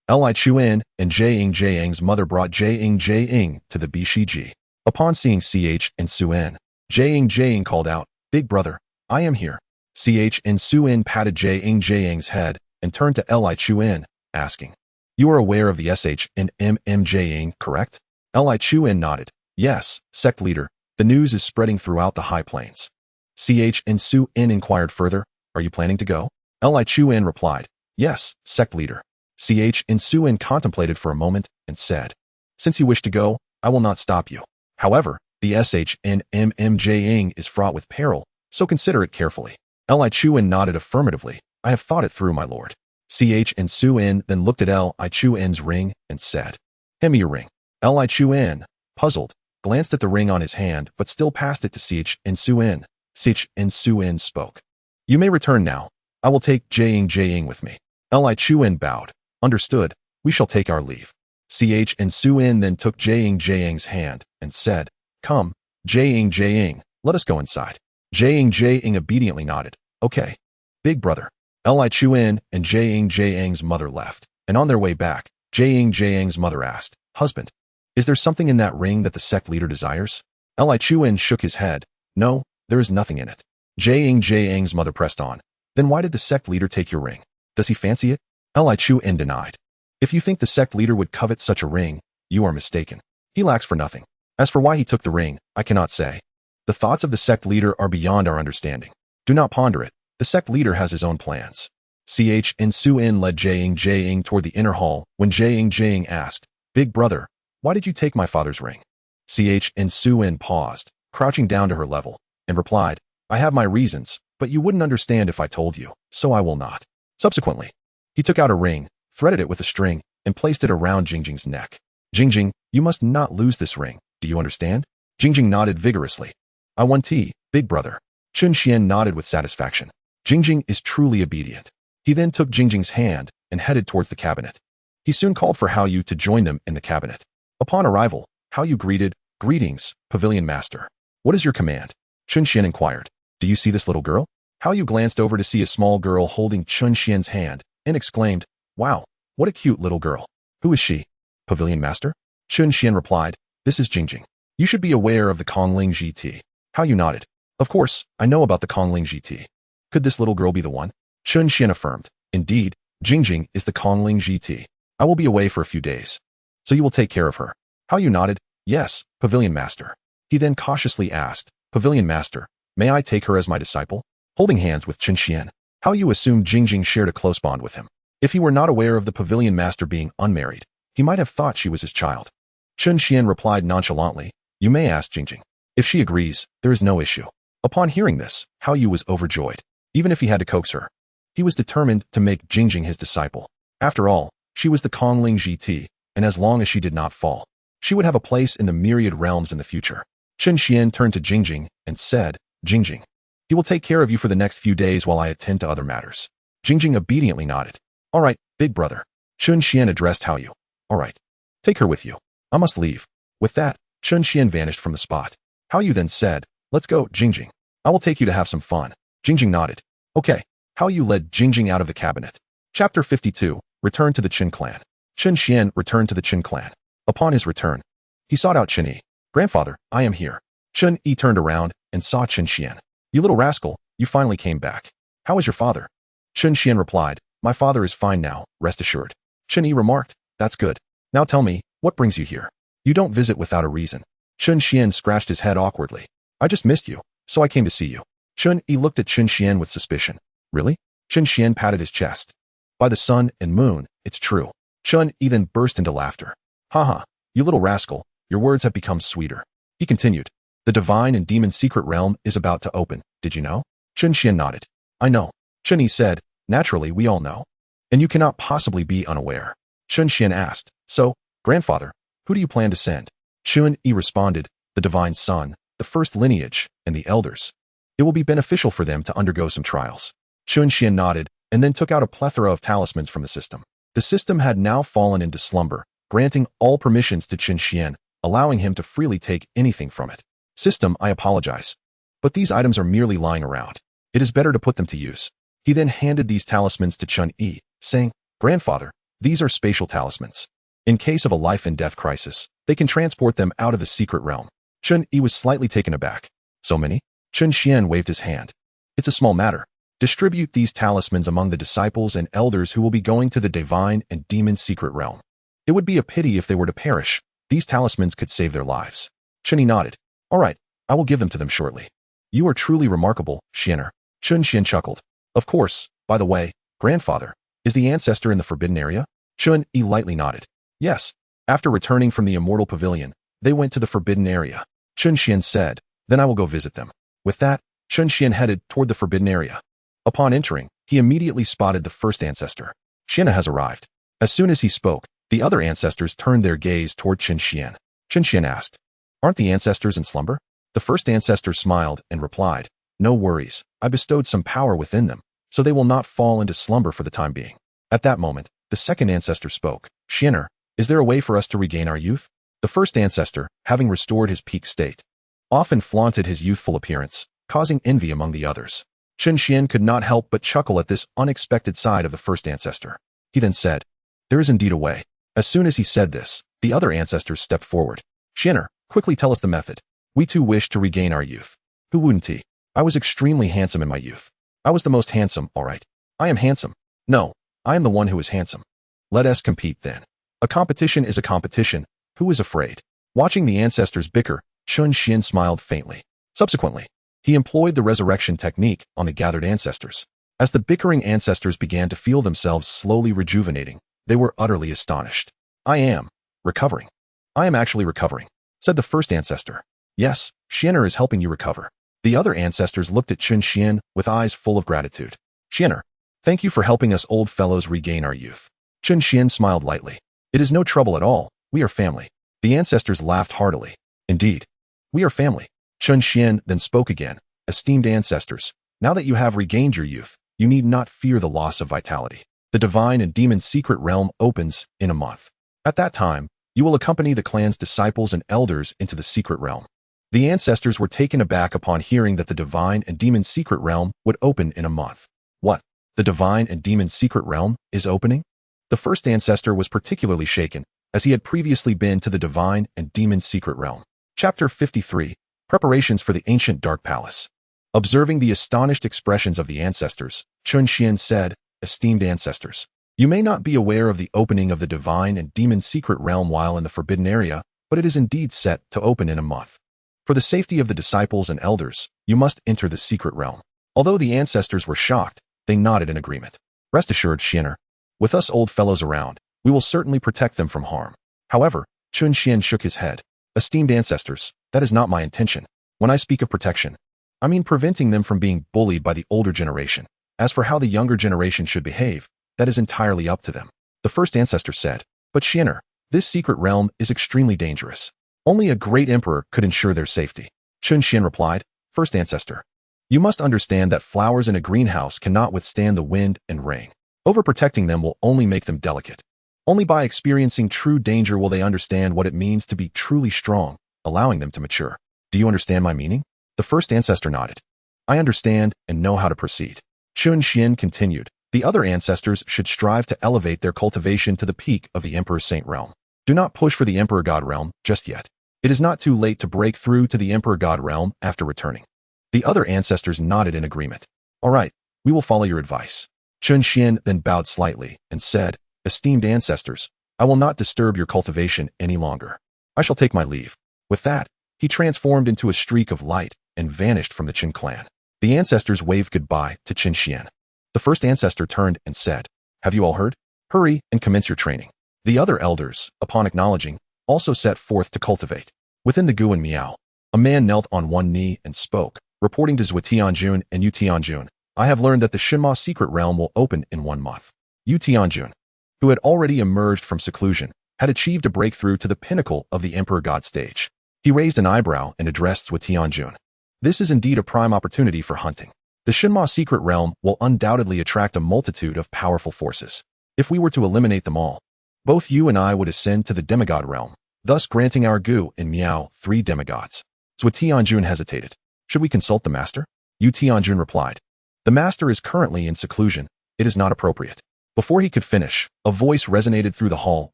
S1: Li Chuan and Jing's mother brought Jing to the BCG. Upon seeing Xuan, Jing called out, "Big brother, I am here." Xuan patted Jing's head and turned to Li Chuan, asking, "You are aware of the SHNMMJing, correct?" Li Chuan nodded. "Yes, sect leader, the news is spreading throughout the high plains." Xuan inquired further, "Are you planning to go?" Li Chuan replied, "Yes, sect leader." Xuan contemplated for a moment and said, "Since you wish to go, I will not stop you. However, the SHNMMJing is fraught with peril, so consider it carefully." Li Chuan nodded affirmatively. "I have thought it through, my lord." Xuan then looked at Li Chuan's ring and said, "Hand me your ring." Li Chuan, puzzled, glanced at the ring on his hand but still passed it to Xuan. Xuan spoke. "You may return now. I will take Jing with me." Li Chuan bowed. "Understood. We shall take our leave." Xuan then took Jing's hand and said, "Come, Jing, let us go inside." Jing obediently nodded. "Okay, big brother." Li Chuan and Jing's mother left, and on their way back, Jing's mother asked, "Husband, is there something in that ring that the sect leader desires?" Li Chuan shook his head. "No, there is nothing in it." Jing's mother pressed on. "Then why did the sect leader take your ring? Does he fancy it?" Li Chuan denied. "If you think the sect leader would covet such a ring, you are mistaken. He lacks for nothing. As for why he took the ring, I cannot say. The thoughts of the sect leader are beyond our understanding. Do not ponder it. The sect leader has his own plans." Xuan led Jing toward the inner hall when Jing asked, "Big brother, why did you take my father's ring?" Xuan paused, crouching down to her level, and replied, "I have my reasons, but you wouldn't understand if I told you, so I will not." Subsequently, he took out a ring, threaded it with a string, and placed it around Jing's neck. "Jing, you must not lose this ring. Do you understand?" Jing nodded vigorously. "I want tea, big brother." Chunian nodded with satisfaction. Jing is truly obedient. He then took Jing's hand and headed towards the cabinet. He soon called for Hao Yu to join them in the cabinet. Upon arrival, Hao Yu greeted, "Greetings, Pavilion Master. What is your command?" Chunian inquired. "Do you see this little girl?" Hao Yu glanced over to see a small girl holding Chunian's hand and exclaimed, "Wow, what a cute little girl. Who is she?" "Pavilion Master?" Chunian replied, "This is Jing. You should be aware of the Kongling GT." Hao Yu nodded. "Of course, I know about the Kongling GT. Could this little girl be the one?" Chunian affirmed. "Indeed, Jing is the Kongling GT. I will be away for a few days. So you will take care of her." Hao Yu nodded. "Yes, Pavilion Master." He then cautiously asked, "Pavilion Master, may I take her as my disciple?" Holding hands with Chunian, Hao Yu assumed Jingjing shared a close bond with him. If he were not aware of the Pavilion Master being unmarried, he might have thought she was his child. Chen Xuan replied nonchalantly, "You may ask Jingjing. If she agrees, there is no issue." Upon hearing this, Hao Yu was overjoyed. Even if he had to coax her, he was determined to make Jingjing his disciple. After all, she was the Kongling GT, and as long as she did not fall, she would have a place in the myriad realms in the future. Chen Xuan turned to Jingjing and said, "Jingjing, he will take care of you for the next few days while I attend to other matters." Jingjing obediently nodded. "All right, big brother." Chen Xuan addressed Hao Yu. "All right. Take her with you. I must leave." With that, Chen Xuan vanished from the spot. Hao Yu then said, "Let's go, Jingjing. I will take you to have some fun." Jingjing nodded. Okay. Hao Yu led Jingjing out of the cabinet. Chapter 52, Return to the Qin clan. Chen Xuan returned to the Qin clan. Upon his return, he sought out Chen Yi. "Grandfather, I am here." Chen Yi turned around and saw Chen Xuan. "You little rascal, you finally came back. How is your father?" Chen Xuan replied, "My father is fine now, rest assured." Chen Yi remarked, "That's good. Now tell me, what brings you here? You don't visit without a reason." Chen Xuan scratched his head awkwardly. "I just missed you, so I came to see you." Chen Yi looked at Chen Xuan with suspicion. "Really?" Chen Xuan patted his chest. "By the sun and moon, it's true." Chen Yi then burst into laughter. "Haha, you little rascal, your words have become sweeter." He continued, "The divine and demon secret realm is about to open, did you know?" Chen Xuan nodded. "I know." Chen Yi said, "Naturally, we all know. And you cannot possibly be unaware." Chen Xuan asked, "So, grandfather, who do you plan to send?" Chen Yi responded, "The divine son, the first lineage, and the elders. It will be beneficial for them to undergo some trials." Chen Xuan nodded, and then took out a plethora of talismans from the system. The system had now fallen into slumber, granting all permissions to Chen Xuan, allowing him to freely take anything from it. "System, I apologize. But these items are merely lying around. It is better to put them to use." He then handed these talismans to Chen Yi, saying, "Grandfather, these are spatial talismans. In case of a life and death crisis, they can transport them out of the secret realm." Chen Yi was slightly taken aback. "So many?" Chen Xuan waved his hand. "It's a small matter. Distribute these talismans among the disciples and elders who will be going to the divine and demon secret realm. It would be a pity if they were to perish. These talismans could save their lives." Chen Yi nodded. "All right, I will give them to them shortly." "You are truly remarkable, Xianer." Chen Xuan chuckled. "Of course, by the way, grandfather, is the ancestor in the forbidden area?" Chen Yi lightly nodded. "Yes." After returning from the immortal pavilion, they went to the forbidden area. Chen Xuan said, "Then I will go visit them." With that, Chen Xuan headed toward the forbidden area. Upon entering, he immediately spotted the first ancestor. "Xiana has arrived." As soon as he spoke, the other ancestors turned their gaze toward Chen Xuan. Chen Xuan asked, "Aren't the ancestors in slumber?" The first ancestor smiled and replied, "No worries, I bestowed some power within them, so they will not fall into slumber for the time being." At that moment, the second ancestor spoke. "Xianer, is there a way for us to regain our youth?" The first ancestor, having restored his peak state, often flaunted his youthful appearance, causing envy among the others. Chen Xuan could not help but chuckle at this unexpected side of the first ancestor. He then said, "There is indeed a way." As soon as he said this, the other ancestors stepped forward. "Xianer, quickly tell us the method. We too wish to regain our youth." "Who wouldn't he? I was extremely handsome in my youth. I was the most handsome, all right. I am handsome. No, I am the one who is handsome. Let us compete then. A competition is a competition. Who is afraid?" Watching the ancestors bicker, Chen Xuan smiled faintly. Subsequently, he employed the resurrection technique on the gathered ancestors. As the bickering ancestors began to feel themselves slowly rejuvenating, they were utterly astonished. "I am recovering. I am actually recovering," said the first ancestor. "Yes, Xianer is helping you recover." The other ancestors looked at Chen Xuan with eyes full of gratitude. "Xianer, thank you for helping us old fellows regain our youth." Chen Xuan smiled lightly. "It is no trouble at all. We are family." The ancestors laughed heartily. "Indeed, we are family." Chen Xuan then spoke again. "Esteemed ancestors, now that you have regained your youth, you need not fear the loss of vitality. The divine and demon secret realm opens in a month. At that time, you will accompany the clan's disciples and elders into the secret realm." The ancestors were taken aback upon hearing that the divine and demon secret realm would open in a month. "What? The divine and demon secret realm is opening?" The first ancestor was particularly shaken, as he had previously been to the divine and demon secret realm. Chapter 53. Preparations for the Ancient Dark Palace. Observing the astonished expressions of the ancestors, Chen Xuan said, "Esteemed ancestors, you may not be aware of the opening of the divine and demon secret realm while in the forbidden area, but it is indeed set to open in a month. For the safety of the disciples and elders, you must enter the secret realm." Although the ancestors were shocked, They nodded in agreement. Rest assured, Xianer. With us old fellows around, we will certainly protect them from harm. However, Chen Xuan shook his head. Esteemed ancestors, that is not my intention. When I speak of protection, I mean preventing them from being bullied by the older generation. As for how the younger generation should behave, that is entirely up to them. The first ancestor said, but Xianer, this secret realm is extremely dangerous. Only a great emperor could ensure their safety. Chen Xuan replied, first ancestor, you must understand that flowers in a greenhouse cannot withstand the wind and rain. Overprotecting them will only make them delicate. Only by experiencing true danger will they understand what it means to be truly strong, allowing them to mature. Do you understand my meaning? The first ancestor nodded. I understand and know how to proceed. Chen Xuan continued, the other ancestors should strive to elevate their cultivation to the peak of the Emperor Saint realm. Do not push for the Emperor God realm just yet. It is not too late to break through to the Emperor God realm after returning. The other ancestors nodded in agreement. All right, we will follow your advice. Chen Xuan then bowed slightly and said, esteemed ancestors, I will not disturb your cultivation any longer. I shall take my leave. With that, he transformed into a streak of light and vanished from the Chen clan. The ancestors waved goodbye to Chen Xuan. The first ancestor turned and said, have you all heard? Hurry and commence your training. The other elders, upon acknowledging, also set forth to cultivate. Within the Guan Miao, a man knelt on one knee and spoke, reporting to Zhou Tianjun and Yu Tianjun, I have learned that the Shinma secret realm will open in 1 month. Yu Tianjun, who had already emerged from seclusion, had achieved a breakthrough to the pinnacle of the Emperor God stage. He raised an eyebrow and addressed Zhou Tianjun. This is indeed a prime opportunity for hunting. The Shinma secret realm will undoubtedly attract a multitude of powerful forces. If we were to eliminate them all, both you and I would ascend to the demigod realm, thus granting our Gu and Miao 3 demigods. Zhou Tianjun hesitated. Should we consult the master? Yu Tianjun replied. The master is currently in seclusion. It is not appropriate. Before he could finish, a voice resonated through the hall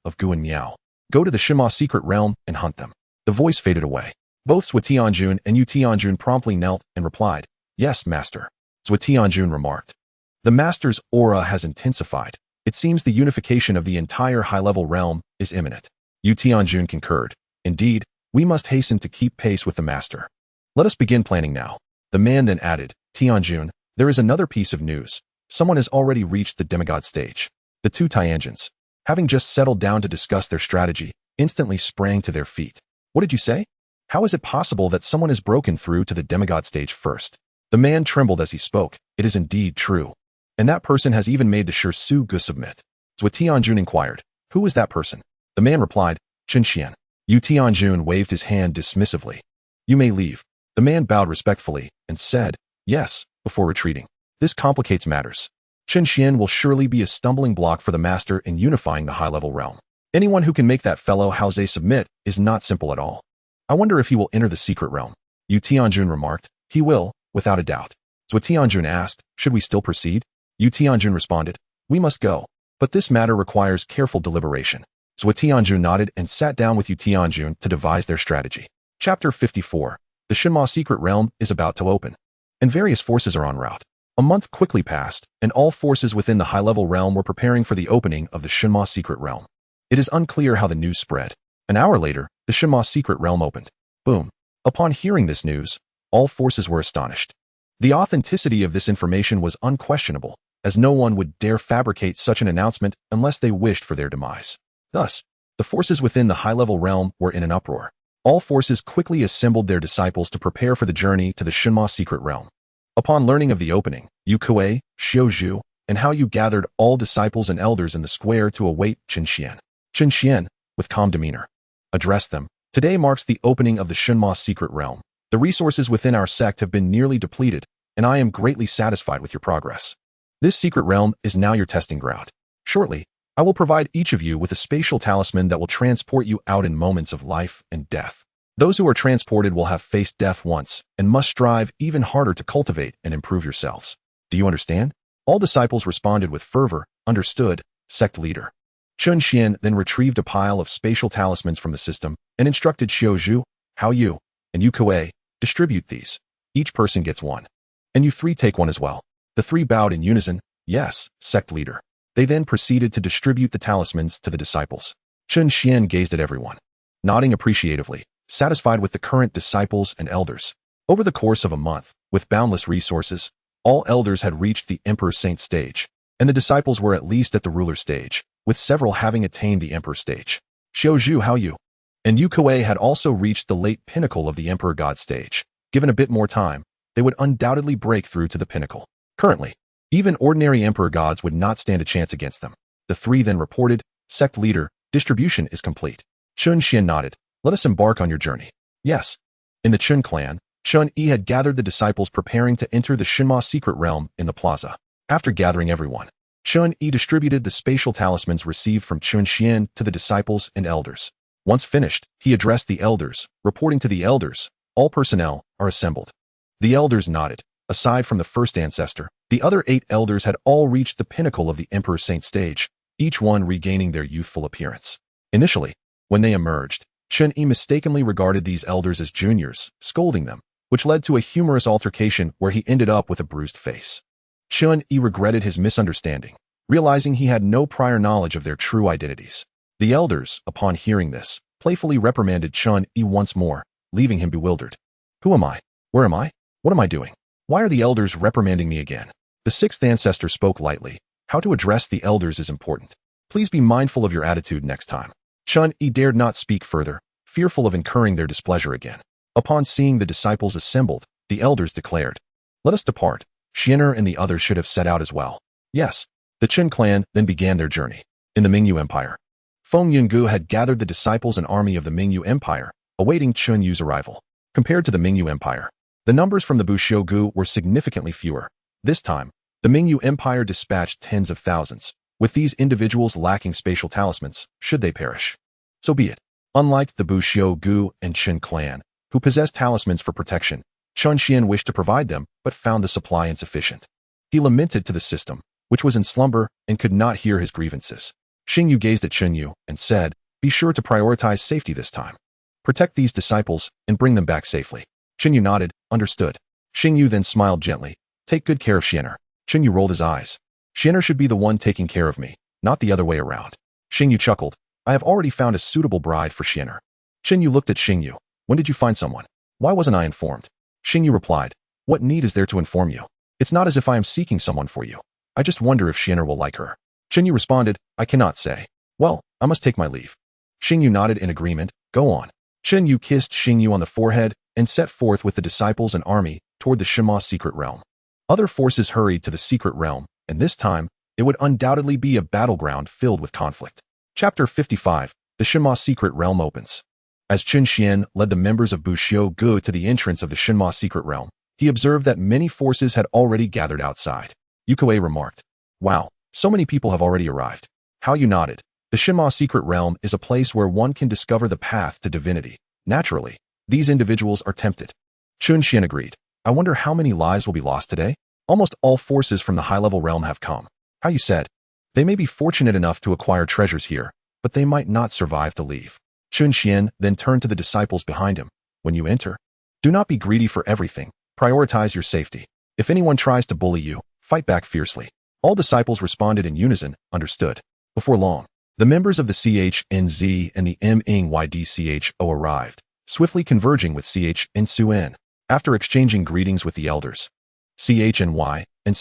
S1: of Gu and Miao. Go to the Shinma secret realm and hunt them. The voice faded away. Both Zhou Tianjun and Yu Tianjun promptly knelt and replied, yes, master. Zhou Tianjun remarked. The master's aura has intensified. It seems the unification of the entire high-level realm is imminent. Yu Tianjun concurred. Indeed, we must hasten to keep pace with the master. Let us begin planning now. The man then added, Tianjun, there is another piece of news. Someone has already reached the demigod stage. The 2 Tianjins, having just settled down to discuss their strategy, instantly sprang to their feet. What did you say? How is it possible that someone has broken through to the demigod stage first? The man trembled as he spoke. It is indeed true. And that person has even made the Su Gu submit. Zhou Tianjun inquired, who is that person? The man replied, Chen Xuan. Yu Tianjun waved his hand dismissively. You may leave. The man bowed respectfully and said, yes, before retreating. This complicates matters. Chen Xuan will surely be a stumbling block for the master in unifying the high-level realm. Anyone who can make that fellow Haoze submit is not simple at all. I wonder if he will enter the secret realm. Yu Tianjun remarked, he will, without a doubt. Zhou Tianjun asked, should we still proceed? Yu Tianjun responded, we must go. But this matter requires careful deliberation. Zhou Tianjun nodded and sat down with Yu Tianjun to devise their strategy. Chapter 54. The Shinma secret realm is about to open, and various forces are en route. A month quickly passed, and all forces within the high-level realm were preparing for the opening of the Shinma secret realm. It is unclear how the news spread. An hour later, the Shinma secret realm opened. Boom. Upon hearing this news, all forces were astonished. The authenticity of this information was unquestionable, as no one would dare fabricate such an announcement unless they wished for their demise. Thus, the forces within the high-level realm were in an uproar. All forces quickly assembled their disciples to prepare for the journey to the Shinma secret realm. Upon learning of the opening, Yu Kuei, Xiuzhu, and how you gathered all disciples and elders in the square to await Chen Xuan. Chen Xuan, with calm demeanor, addressed them. Today marks the opening of the Shinma secret realm. The resources within our sect have been nearly depleted, and I am greatly satisfied with your progress. This secret realm is now your testing ground. Shortly, I will provide each of you with a spatial talisman that will transport you out in moments of life and death. Those who are transported will have faced death once and must strive even harder to cultivate and improve yourselves. Do you understand? All disciples responded with fervor. Understood, sect leader. Chen Xuan then retrieved a pile of spatial talismans from the system and instructed Xiuzhu, Hao Yu, and Yu Kuei, distribute these. Each person gets one. And you 3 take one as well. The 3 bowed in unison. Yes, sect leader. They then proceeded to distribute the talismans to the disciples. Chen Xuan gazed at everyone, nodding appreciatively, satisfied with the current disciples and elders. Over the course of a month, with boundless resources, All elders had reached the Emperor-Saint stage, and the disciples were at least at the ruler stage, with several having attained the Emperor stage. Xiaozhu Haoyu and Yu Kuei had also reached the late pinnacle of the Emperor God stage. Given a bit more time, they would undoubtedly break through to the pinnacle. Currently, even ordinary Emperor gods would not stand a chance against them. The three then reported, "Sect leader, distribution is complete." Chen Xuan nodded. "Let us embark on your journey." Yes. In the Chun clan, Chun Yi had gathered the disciples preparing to enter the Shinma secret realm in the plaza. After gathering everyone, Chun Yi distributed the spatial talismans received from Chun Xian to the disciples and elders. Once finished, he addressed the elders, reporting to the elders, "All personnel are assembled." The elders nodded. Aside from the first ancestor, the other 8 elders had all reached the pinnacle of the Emperor-Saint stage, each one regaining their youthful appearance. Initially, when they emerged, Chen Yi mistakenly regarded these elders as juniors, scolding them, which led to a humorous altercation where he ended up with a bruised face. Chen Yi regretted his misunderstanding, realizing he had no prior knowledge of their true identities. The elders, upon hearing this, playfully reprimanded Chen Yi once more, leaving him bewildered. "Who am I? Where am I? What am I doing? Why are the elders reprimanding me again?" The 6th ancestor spoke lightly. "How to address the elders is important. Please be mindful of your attitude next time." Chen Yi dared not speak further, fearful of incurring their displeasure again. Upon seeing the disciples assembled, the elders declared, "Let us depart. Xianer and the others should have set out as well." Yes. The Chen clan then began their journey. In the Mingyu Empire, Feng Yungu had gathered the disciples and army of the Mingyu Empire, awaiting Chun Yu's arrival. Compared to the Mingyu Empire, the numbers from the Buxiugu were significantly fewer. This time, the Mingyu Empire dispatched tens of thousands, with these individuals lacking spatial talismans, should they perish. So be it. Unlike the Buxiugu and Chen clan, who possessed talismans for protection, Chun Xian wished to provide them, but found the supply insufficient. He lamented to the system, which was in slumber and could not hear his grievances. Xingyu gazed at Chen Yu and said, "Be sure to prioritize safety this time. Protect these disciples and bring them back safely." Chen Yu nodded, understood. Xingyu then smiled gently, "Take good care of Xianer." Chen Yu rolled his eyes. "Xianer should be the one taking care of me, not the other way around." Xingyu chuckled, "I have already found a suitable bride for Xianer." Chen Yu looked at Xingyu. "When did you find someone? Why wasn't I informed?" Xingyu replied, "What need is there to inform you? It's not as if I am seeking someone for you. I just wonder if Xianer will like her." Chen Yu responded, "I cannot say. Well, I must take my leave." Xingyu nodded in agreement. "Go on." Chen Yu kissed Xingyu on the forehead and set forth with the disciples and army toward the Shima secret realm. Other forces hurried to the secret realm, and this time, it would undoubtedly be a battleground filled with conflict. Chapter 55, The Shima Secret Realm Opens. As Chen Xian led the members of Buxiugu to the entrance of the Shima secret realm, he observed that many forces had already gathered outside. Yu Kuei remarked, "Wow, so many people have already arrived." Hao Yu nodded. The Shima secret realm is a place where one can discover the path to divinity. Naturally, these individuals are tempted. Chun Xian agreed. "I wonder how many lives will be lost today? Almost all forces from the high-level realm have come." Hao Yu said, "They may be fortunate enough to acquire treasures here, but they might not survive to leave." Chun Xian then turned to the disciples behind him. "When you enter, do not be greedy for everything. Prioritize your safety. If anyone tries to bully you, fight back fiercely." All disciples responded in unison, understood. Before long, the members of the CHNZ and the MNYDCHO arrived, swiftly converging with CHNSUN. After exchanging greetings with the elders, CHNY and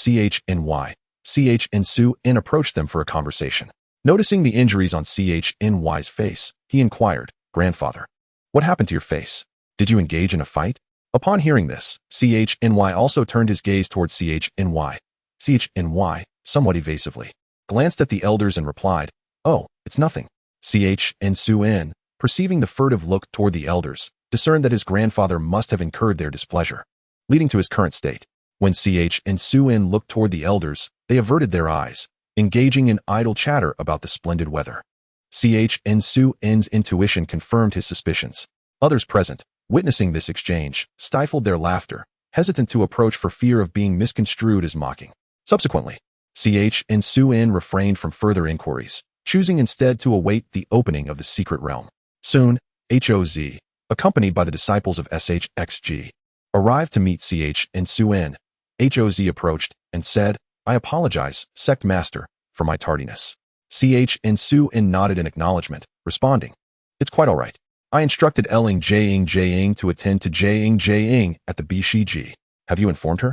S1: CHNSUN approached them for a conversation. Noticing the injuries on CHNY's face, he inquired, "Grandfather, what happened to your face? Did you engage in a fight?" Upon hearing this, CHNY also turned his gaze towards CHNY. CHNY, somewhat evasively, glanced at the elders and replied, "Oh, it's nothing." CHNSUN, perceiving the furtive look toward the elders, discerned that his grandfather must have incurred their displeasure, leading to his current state. When CHNSUN looked toward the elders, they averted their eyes, engaging in idle chatter about the splendid weather. CHNSUN's intuition confirmed his suspicions. Others present, witnessing this exchange, stifled their laughter, hesitant to approach for fear of being misconstrued as mocking. Subsequently, CHNSUN refrained from further inquiries, choosing instead to await the opening of the secret realm. Soon, HOZ, accompanied by the disciples of SHXG, arrived to meet CHNSUN. HOZ approached and said, "I apologize, Sect Master, for my tardiness." CHNSUN nodded in acknowledgement, responding, "It's quite all right. I instructed Ling Jing to attend to Jing at the BCG. Have you informed her?"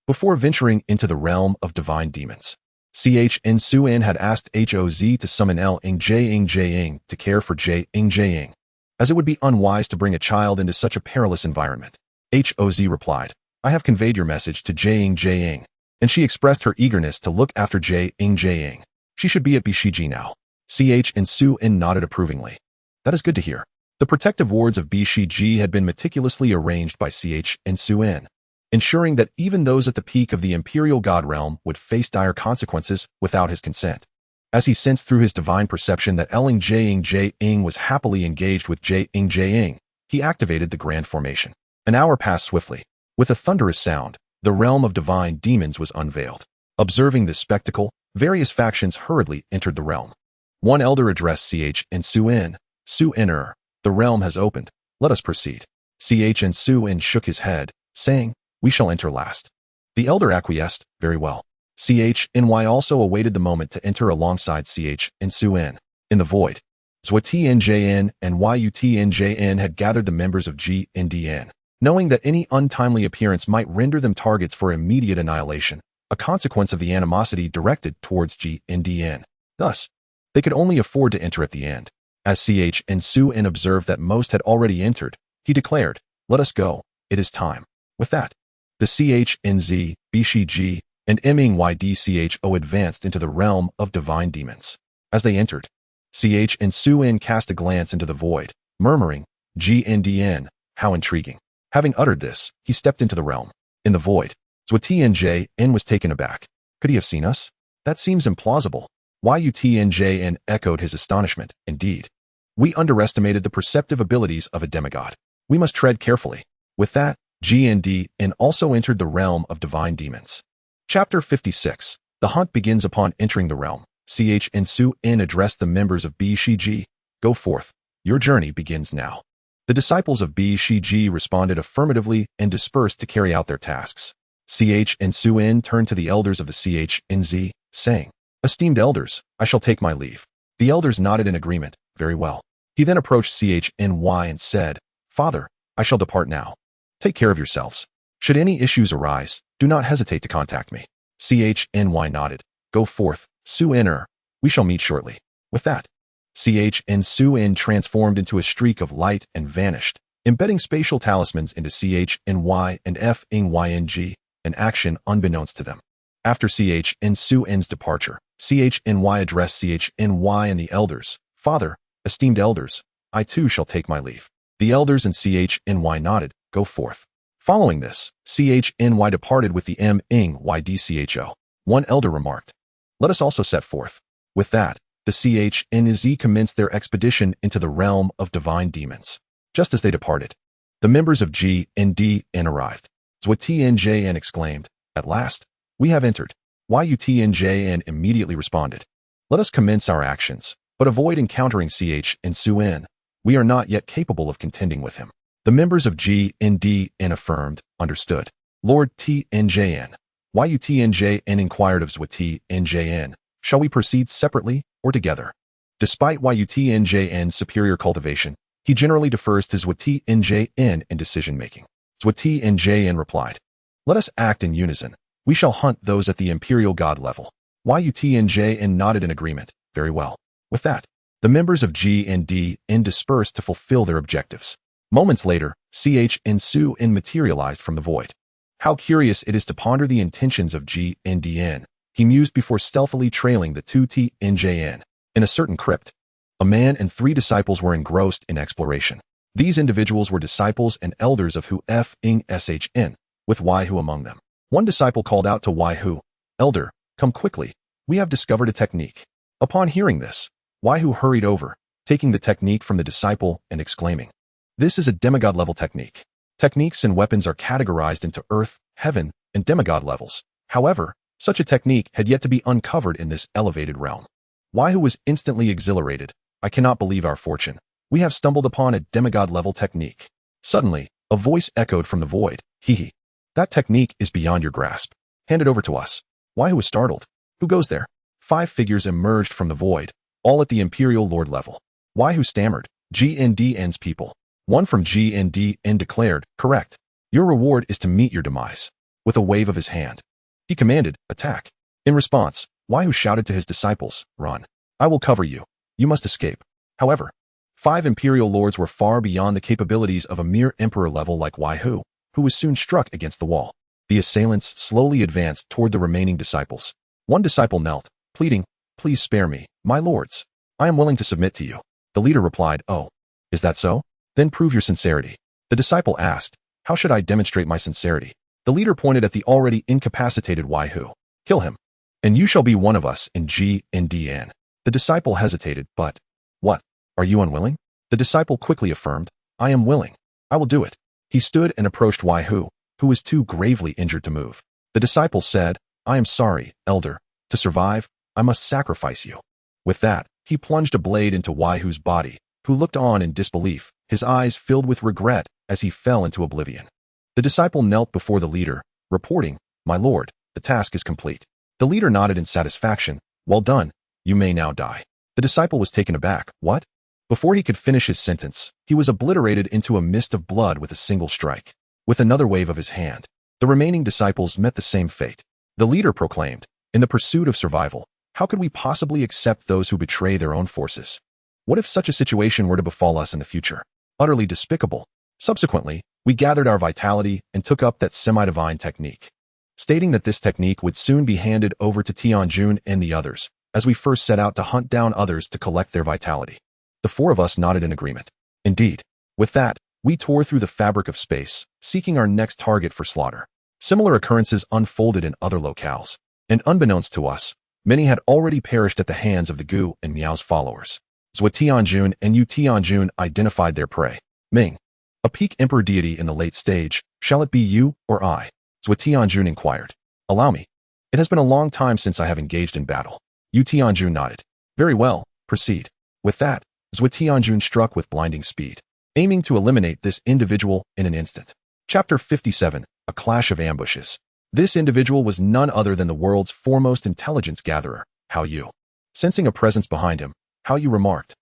S1: Before venturing into the realm of divine demons, Chen Xuan had asked Hoz to summon Xianxiaaudiobooks to care for Xianxiaaudiobooks, as it would be unwise to bring a child into such a perilous environment. Hoz replied, "I have conveyed your message to Xianxiaaudiobooks," and she expressed her eagerness to look after Xianxiaaudiobooks. She should be at Bishiji now. Chen Xuan nodded approvingly. That is good to hear. The protective wards of Bishiji had been meticulously arranged by Chen Xuan, ensuring that even those at the peak of the imperial god realm would face dire consequences without his consent. As he sensed through his divine perception that Xianxiaaudiobooks was happily engaged with Xianxiaaudiobooks, he activated the grand formation. An hour passed swiftly. With a thunderous sound, the realm of divine demons was unveiled. Observing this spectacle, various factions hurriedly entered the realm. One elder addressed Chen Xuan, "Su-enter, the realm has opened. Let us proceed." Chen Xuan shook his head, saying, "We shall enter last." The elder acquiesced, "Very well." Chen also awaited the moment to enter alongside Chen Xuan. In the void, Zhuatianjian and Yutianjian had gathered the members of GNDN, knowing that any untimely appearance might render them targets for immediate annihilation, a consequence of the animosity directed towards GNDN. Thus, they could only afford to enter at the end. As Chen Xuan observed that most had already entered, he declared, "Let us go, it is time." With that, the CHNZ, Bishiji, and Mingydcho advanced into the realm of divine demons. As they entered, Chen Xuan cast a glance into the void, murmuring, "GNDN, how intriguing." Having uttered this, he stepped into the realm. In the void, Zhuatianjian was taken aback. Could he have seen us? That seems implausible. Yutianjian echoed his astonishment. Indeed, we underestimated the perceptive abilities of a demigod. We must tread carefully. With that, GNDN also entered the realm of divine demons. Chapter 56. The hunt begins upon entering the realm. Chen Xuan addressed the members of Bishiji, "Go forth. Your journey begins now." The disciples of Bishiji responded affirmatively and dispersed to carry out their tasks. Chen Xuan turned to the elders of the CHNZ, saying, "Esteemed elders, I shall take my leave." The elders nodded in agreement. "Very well." He then approached CHNY and said, "Father, I shall depart now. Take care of yourselves. Should any issues arise, do not hesitate to contact me." CHNY nodded. "Go forth, Su-enter. We shall meet shortly." With that, Chen Xuan transformed into a streak of light and vanished, embedding spatial talismans into CHNY and FNYNG, an action unbeknownst to them. After Chen Xuan's departure, CHNY addressed CHNY and the elders, "Father, esteemed elders, I too shall take my leave." The elders and CHNY nodded. "Go forth." Following this, CHNY departed with the Mingydcho. One elder remarked, "Let us also set forth." With that, the CHNZ commenced their expedition into the realm of divine demons. Just as they departed, the members of GNDN arrived. Zhuatianjian exclaimed, "At last, we have entered." Yutianjian immediately responded, "Let us commence our actions, but avoid encountering Chen Xuan. We are not yet capable of contending with him." The members of GNDN affirmed, "Understood." Lord Tianjian. Yutianjian inquired of Zhuatianjian, "Shall we proceed separately or together?" Despite Yutianjian's superior cultivation, he generally defers to Zhuatianjian in decision-making. Zhuatianjian replied, "Let us act in unison. We shall hunt those at the imperial god level." Yutianjian nodded in agreement. "Very well." With that, the members of GNDN dispersed to fulfill their objectives. Moments later, Chen Xuan materialized from the void. How curious it is to ponder the intentions of GNDN, he mused before stealthily trailing the two Tianjian. In a certain crypt, a man and 3 disciples were engrossed in exploration. These individuals were disciples and elders of Hu Shn, with Waihu among them. One disciple called out to Waihu, "Elder, come quickly. We have discovered a technique." Upon hearing this, Waihu hurried over, taking the technique from the disciple and exclaiming, "This is a demigod-level technique. Techniques and weapons are categorized into earth, heaven, and demigod levels. However, such a technique had yet to be uncovered in this elevated realm." Waihu was instantly exhilarated. "I cannot believe our fortune. We have stumbled upon a demigod-level technique." Suddenly, a voice echoed from the void, "Hee. That technique is beyond your grasp. Hand it over to us." Waihu was startled. "Who goes there?" 5 figures emerged from the void, all at the Imperial Lord level. Waihu stammered, "GNDN's people." One from GNDN declared, "Correct. Your reward is to meet your demise." with a wave of his hand. He commanded, "Attack." In response, Waihu shouted to his disciples, "Run. I will cover you. You must escape." However, 5 imperial lords were far beyond the capabilities of a mere emperor level like Waihu, who was soon struck against the wall. The assailants slowly advanced toward the remaining disciples. One disciple knelt, pleading, "Please spare me, my lords. I am willing to submit to you." The leader replied, "Oh, is that so? Then prove your sincerity." The disciple asked, "How should I demonstrate my sincerity?" The leader pointed at the already incapacitated Waihu. "Kill him, and you shall be one of us in GNDN." The disciple hesitated, but, "What? Are you unwilling?" The disciple quickly affirmed, "I am willing. I will do it." He stood and approached Waihu, who was too gravely injured to move. The disciple said, "I am sorry, elder. To survive, I must sacrifice you." With that, he plunged a blade into Waihu's body, who looked on in disbelief, his eyes filled with regret as he fell into oblivion. The disciple knelt before the leader, reporting, "My lord, the task is complete." The leader nodded in satisfaction. "Well done. You may now die." The disciple was taken aback. "What?" Before he could finish his sentence, he was obliterated into a mist of blood with a single strike. With another wave of his hand, the remaining disciples met the same fate. The leader proclaimed, "In the pursuit of survival, how could we possibly accept those who betray their own forces? What if such a situation were to befall us in the future? Utterly despicable." Subsequently, we gathered our vitality and took up that semi-divine technique, stating that this technique would soon be handed over to Tianjun and the others, as we first set out to hunt down others to collect their vitality. The 4 of us nodded in agreement. Indeed. With that, we tore through the fabric of space, seeking our next target for slaughter. Similar occurrences unfolded in other locales, and unbeknownst to us, many had already perished at the hands of the Gu and Miao's followers. Zhua Tianjun and Yu Tianjun identified their prey. "Ming, a peak emperor deity in the late stage, shall it be you or I?" Zhua Tianjun inquired. "Allow me. It has been a long time since I have engaged in battle." Yu Tianjun nodded. "Very well, proceed." With that, Zhua Tianjun struck with blinding speed, aiming to eliminate this individual in an instant. Chapter 57, A Clash of Ambushes. This individual was none other than the world's foremost intelligence gatherer, Hao Yu. Sensing a presence behind him, Hao Yu remarked,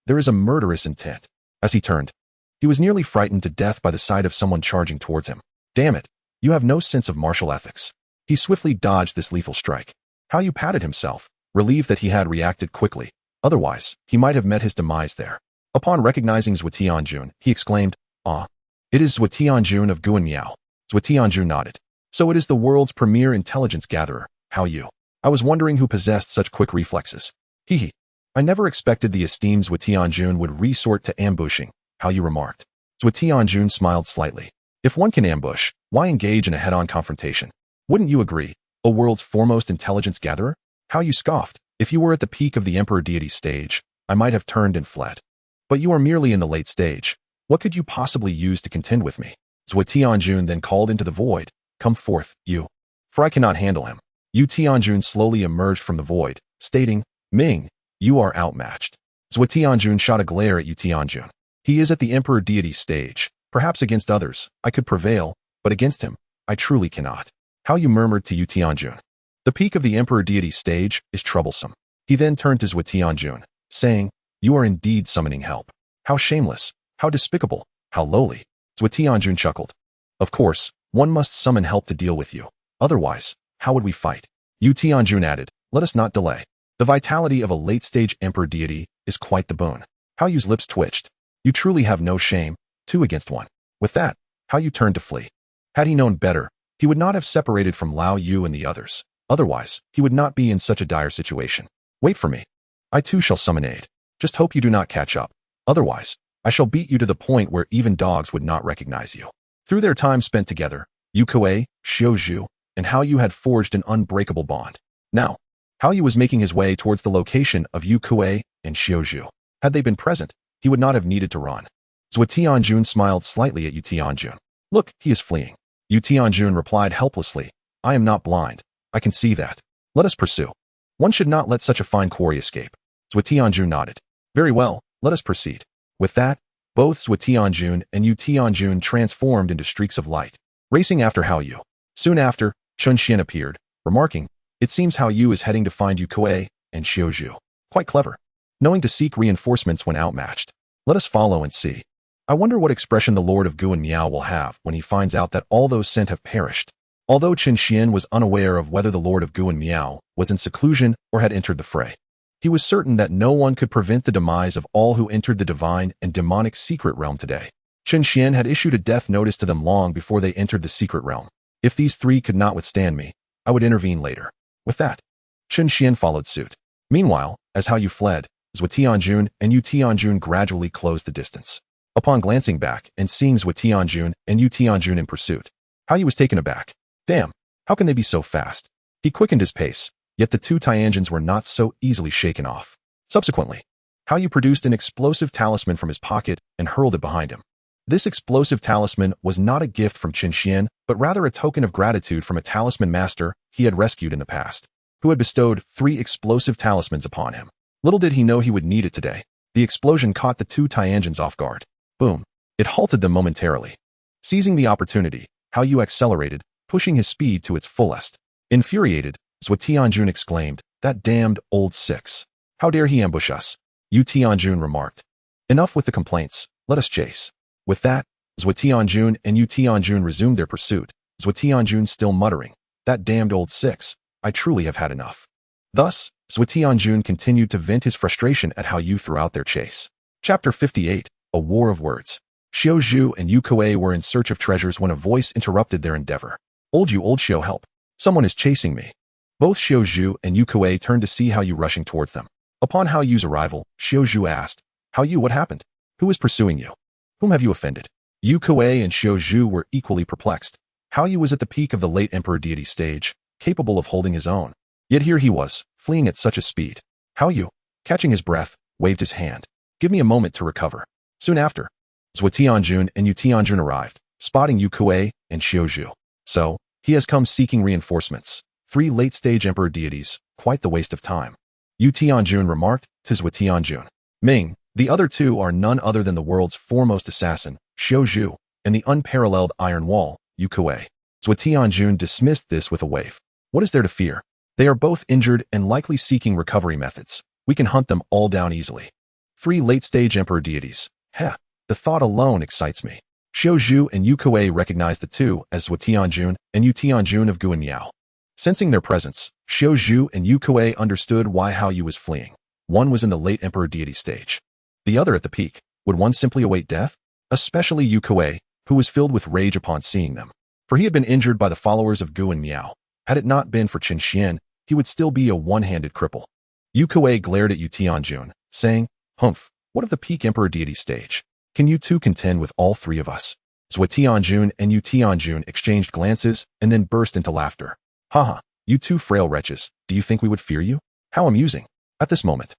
S1: "There is a murderous intent." As he turned, he was nearly frightened to death by the sight of someone charging towards him. "Damn it, you have no sense of martial ethics." He swiftly dodged this lethal strike. Hao Yu patted himself, relieved that he had reacted quickly. Otherwise, he might have met his demise there. Upon recognizing Zhua Tianjun, he exclaimed, "Ah, it is Zhua Tianjun of Guan Miao." Zhua Tianjun nodded. "So it is the world's premier intelligence gatherer, Hao Yu. I was wondering who possessed such quick reflexes." "Hee. I never expected the esteemed Zhua Tianjun would resort to ambushing," Hao Yu remarked. Zhua Tianjun smiled slightly. "If one can ambush, why engage in a head-on confrontation? Wouldn't you agree, a world's foremost intelligence gatherer?" Hao Yu scoffed. "If you were at the peak of the emperor deity stage, I might have turned and fled. But you are merely in the late stage. What could you possibly use to contend with me?" Zhua Tianjun then called into the void, "Come forth, Yu, for I cannot handle him." Yu Tianjun slowly emerged from the void, stating, "Ming, you are outmatched." Zhua Tianjun shot a glare at Yu Tianjun. "He is at the emperor deity stage. Perhaps against others, I could prevail, but against him, I truly cannot." Hao Yu murmured to Yu Tianjun, "The peak of the emperor deity stage is troublesome." He then turned to Zhua Tianjun, saying, "You are indeed summoning help. How shameless, how despicable, how lowly." Zhua Tianjun chuckled. "Of course, one must summon help to deal with you. Otherwise, how would we fight?" Yu Tianjun added, "Let us not delay. The vitality of a late-stage emperor deity is quite the boon." Hao Yu's lips twitched. "You truly have no shame, 2 against 1. With that, Hao Yu turned to flee. Had he known better, he would not have separated from Lao Yu and the others. Otherwise, he would not be in such a dire situation. "Wait for me. I too shall summon aid. Just hope you do not catch up. Otherwise, I shall beat you to the point where even dogs would not recognize you." Through their time spent together, Yu Kuei, Xiuzhu, and Hao Yu had forged an unbreakable bond. Now, Hao Yu was making his way towards the location of Yu Kuei and Xiuzhu. Had they been present, he would not have needed to run. Zhua Tianjun smiled slightly at Yu Tianjun. "Look, he is fleeing." Yu Tianjun replied helplessly, "I am not blind. I can see that. Let us pursue. One should not let such a fine quarry escape." Zhua Tianjun nodded. "Very well, let us proceed." With that, both Zhua Tianjun and Yu Tianjun transformed into streaks of light, racing after Hao Yu. Soon after, Chen Xuan appeared, remarking, "It seems Hao Yu is heading to find Yu Kuei and Xiuzhu. Quite clever. Knowing to seek reinforcements when outmatched. Let us follow and see. I wonder what expression the Lord of Guan Miao will have when he finds out that all those sent have perished." Although Chen Xuan was unaware of whether the Lord of Guan Miao was in seclusion or had entered the fray, he was certain that no one could prevent the demise of all who entered the divine and demonic secret realm today. Chen Xuan had issued a death notice to them long before they entered the secret realm. If these three could not withstand me, I would intervene later. With that, Chen Xuan followed suit. Meanwhile, as Hao Yu fled, Zhou Tianjun and Yu Tianjun gradually closed the distance. Upon glancing back and seeing Zhou Tianjun and Yu Tianjun in pursuit, Hao Yu was taken aback. Damn, how can they be so fast? He quickened his pace, yet the two Tianjins were not so easily shaken off. Subsequently, Hao Yu produced an explosive talisman from his pocket and hurled it behind him. This explosive talisman was not a gift from Chen Xuan, but rather a token of gratitude from a talisman master he had rescued in the past, who had bestowed 3 explosive talismans upon him. Little did he know he would need it today. The explosion caught the two Tianjins off guard. Boom. It halted them momentarily. Seizing the opportunity, Hao Yu accelerated, pushing his speed to its fullest. Infuriated, Zhou Tianjun exclaimed, "That damned old six. How dare he ambush us?" Yu Tianjun remarked. "Enough with the complaints, let us chase." With that, Zhou Tianjun and Yu Tianjun resumed their pursuit, Zhou Tianjun still muttering, "That damned old six, I truly have had enough." Thus, Zhou Tianjun continued to vent his frustration at Hao Yu throughout their chase. Chapter 58, A War of Words. Xiao Zhu and Yu Kuei were in search of treasures when a voice interrupted their endeavor. "Old Xiao, help. Someone is chasing me." Both Xiao Zhu and Yu Kuei turned to see Hao Yu rushing towards them. Upon Hao Yu's arrival, Xiao Zhu asked, "Hao Yu, what happened? Who is pursuing you? Whom have you offended?" Yu Kuei and Xiao Zhu were equally perplexed. Hao Yu was at the peak of the late Emperor deity stage, capable of holding his own. Yet here he was, fleeing at such a speed. Hao Yu, catching his breath, waved his hand. "Give me a moment to recover." Soon after, Zhou Tianjun and Yu Tianjun arrived, spotting Yu Kuei and Xiao Zhu. "So, he has come seeking reinforcements. 3 late-stage Emperor deities, quite the waste of time," Yu Tianjun remarked to Zhou Tianjun. "Ming, the other 2 are none other than the world's foremost assassin, Xiao Zhu, and the unparalleled Iron Wall, Yu Kuei." Zhou Tianjun dismissed this with a wave. "What is there to fear? They are both injured and likely seeking recovery methods. We can hunt them all down easily. 3 late-stage Emperor deities. Heh, the thought alone excites me." Xiao Zhu and Yu Kuei recognized the two as Zhou Tianjun and Yu Tianjun of Guan Miao. Sensing their presence, Xiao Zhu and Yu Kuei understood why Hao Yu was fleeing. One was in the late Emperor deity stage. The other at the peak. Would one simply await death? Especially Yu Kuei, who was filled with rage upon seeing them. For he had been injured by the followers of Guan Miao. Had it not been for Chen Xuan, he would still be a one-handed cripple. Yu Kuei glared at Yu Tianjun, saying, "Humph, what of the peak Emperor deity stage? Can you two contend with all 3 of us?" Zhou Tianjun and Yu Tianjun exchanged glances and then burst into laughter. "Haha, you 2 frail wretches, do you think we would fear you? How amusing." At this moment,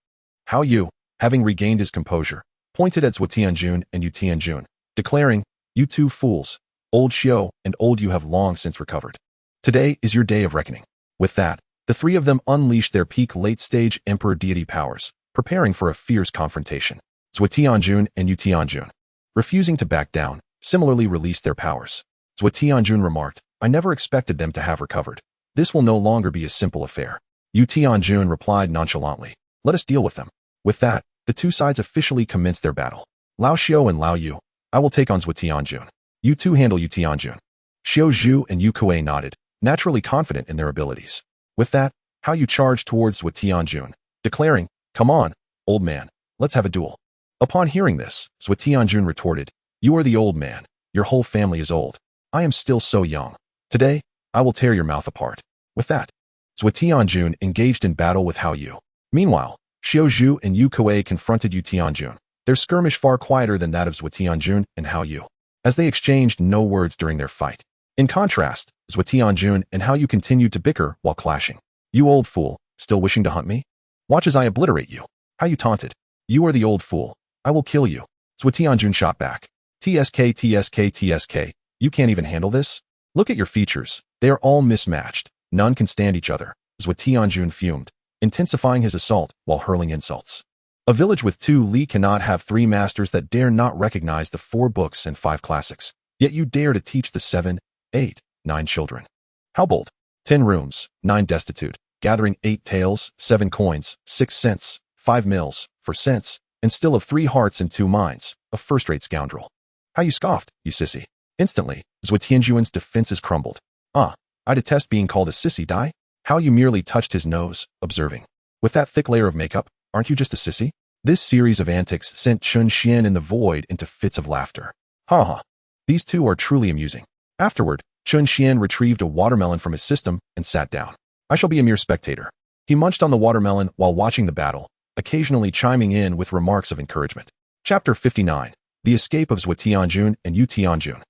S1: Hao Yu, having regained his composure, pointed at Zhou Tianjun and Yu Tianjun, declaring, "You 2 fools, old Xiao and old Yu have long since recovered. Today is your day of reckoning." With that, the 3 of them unleashed their peak late-stage Emperor deity powers, preparing for a fierce confrontation. Zhou Tianjun and Yu Tianjun, refusing to back down, similarly released their powers. Zhou Tianjun remarked, "I never expected them to have recovered. This will no longer be a simple affair." Yu Tianjun replied nonchalantly, "Let us deal with them." With that, the 2 sides officially commenced their battle. "Lao Xiao and Lao Yu, I will take on Zhou Tianjun. You 2 handle Yu Tianjun." Xiao Zhu and Yu Kuei nodded, naturally confident in their abilities. With that, Hao Yu charged towards Zhou Tianjun, declaring, "Come on, old man, let's have a duel." Upon hearing this, Zhou Tianjun retorted, "You are the old man. Your whole family is old. I am still so young. Today, I will tear your mouth apart." With that, Zhou Tianjun engaged in battle with Hao Yu. Meanwhile, Xiao Zhu and Yu Kuei confronted Yu Tianjun, their skirmish far quieter than that of Zhou Tianjun and Hao Yu, as they exchanged no words during their fight. In contrast, Zhou Tianjun and Hao Yu continued to bicker while clashing. "You old fool, still wishing to hunt me? Watch as I obliterate you." Hao Yu taunted. "You are the old fool. I will kill you." Zhou Tianjun shot back. TSK, you can't even handle this? Look at your features. They are all mismatched. None can stand each other." Zhou Tianjun fumed, intensifying his assault while hurling insults. A village with 2 li cannot have 3 masters that dare not recognize the 4 books and 5 classics. Yet you dare to teach the 7, 8, 9 children. How bold. 10 rooms, 9 destitute, gathering 8 taels, 7 coins, 6 cents, 5 mils, for cents, and still of 3 hearts and 2 minds, a first-rate scoundrel. How you scoffed, you sissy. Instantly, Zhou Tianjun's defenses crumbled. "Ah, I detest being called a sissy, die? Hao Yu merely touched his nose, observing. With that thick layer of makeup, aren't you just a sissy? This series of antics sent Chen Xuan in the void into fits of laughter. Ha ha. These two are truly amusing. Afterward, Chen Xuan retrieved a watermelon from his system and sat down. I shall be a mere spectator. He munched on the watermelon while watching the battle, occasionally chiming in with remarks of encouragement. Chapter 59. The Escape of Zhou Tianjun and Yu Tianjun.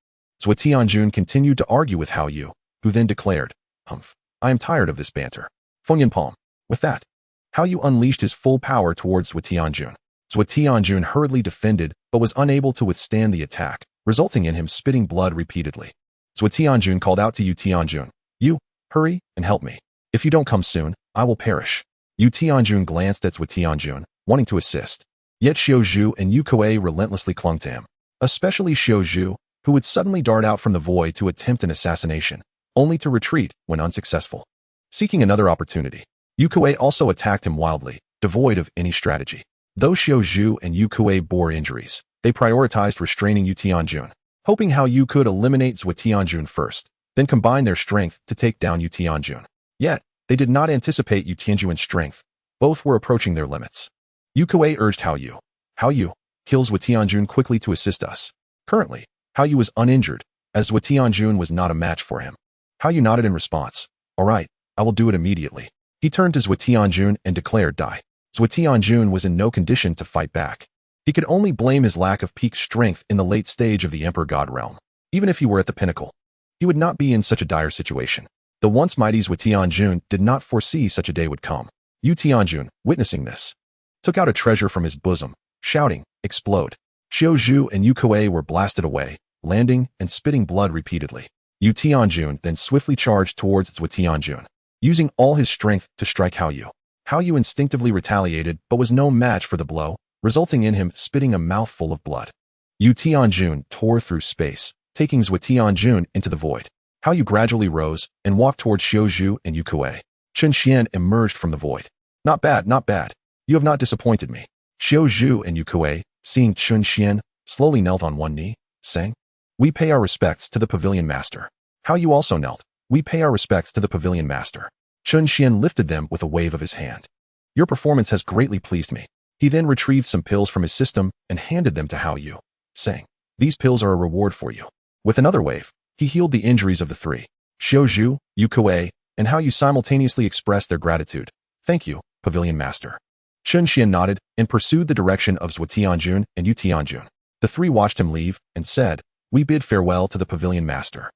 S1: Zhou Tianjun continued to argue with Hao Yu, who then declared, Humph, I am tired of this banter. Fengyan Palm. With that, Hao Yu unleashed his full power towards Zhou Tianjun. Zhou Tianjun hurriedly defended but was unable to withstand the attack, resulting in him spitting blood repeatedly. Zhou Tianjun called out to Yu Tianjun, You, hurry and help me. If you don't come soon, I will perish. Yu Tianjun glanced at Zhou Tianjun, wanting to assist. Yet Xiao Zhu and Yu Kuei relentlessly clung to him, especially Xiao Zhu, who would suddenly dart out from the void to attempt an assassination, only to retreat when unsuccessful. Seeking another opportunity, Yu Kuei also attacked him wildly, devoid of any strategy. Though Xiao Zhu and Yu Kuei bore injuries, they prioritized restraining Yu Tianjun, hoping Hao Yu could eliminate Zhou Tianjun first, then combine their strength to take down Yu Tianjun. Yet, they did not anticipate Yu Tianjun's strength. Both were approaching their limits. Yu Kuei urged Hao Yu. Hao Yu, kill Zhou Tianjun quickly to assist us. Currently, Hao Yu was uninjured, as Zhou Tianjun was not a match for him. Hao Yu nodded in response. All right, I will do it immediately. He turned to Zhou Tianjun and declared die. Zhou Tianjun was in no condition to fight back. He could only blame his lack of peak strength in the late stage of the Emperor God realm. Even if he were at the pinnacle, he would not be in such a dire situation. The once mighty Zhou Tianjun did not foresee such a day would come. Yu Tianjun, witnessing this, took out a treasure from his bosom, shouting, explode. Xiao Zhu and Yu Kuei were blasted away, landing and spitting blood repeatedly. Yu Tianjun then swiftly charged towards Zhou Tianjun, using all his strength to strike Hao Yu. Hao Yu instinctively retaliated but was no match for the blow, resulting in him spitting a mouthful of blood. Yu Tianjun tore through space, taking Zhou Tianjun into the void. Hao Yu gradually rose and walked towards Xiao Zhu and Yu Kuei. Chen Xuan emerged from the void. Not bad, not bad. You have not disappointed me. Xiao Zhu and Yu Kuei, seeing Chen Xuan, slowly knelt on one knee, saying, We pay our respects to the Pavilion Master. Hao Yu also knelt. We pay our respects to the Pavilion Master. Chen Xuan lifted them with a wave of his hand. Your performance has greatly pleased me. He then retrieved some pills from his system and handed them to Hao Yu, saying, These pills are a reward for you. With another wave, he healed the injuries of the three. Xiao Zhu, Yu Kuei, and Hao Yu simultaneously expressed their gratitude. Thank you, Pavilion Master. Chen Xuan nodded and pursued the direction of Zhou Tianjun and Yu Tianjun. The three watched him leave and said, We bid farewell to the Pavilion Master.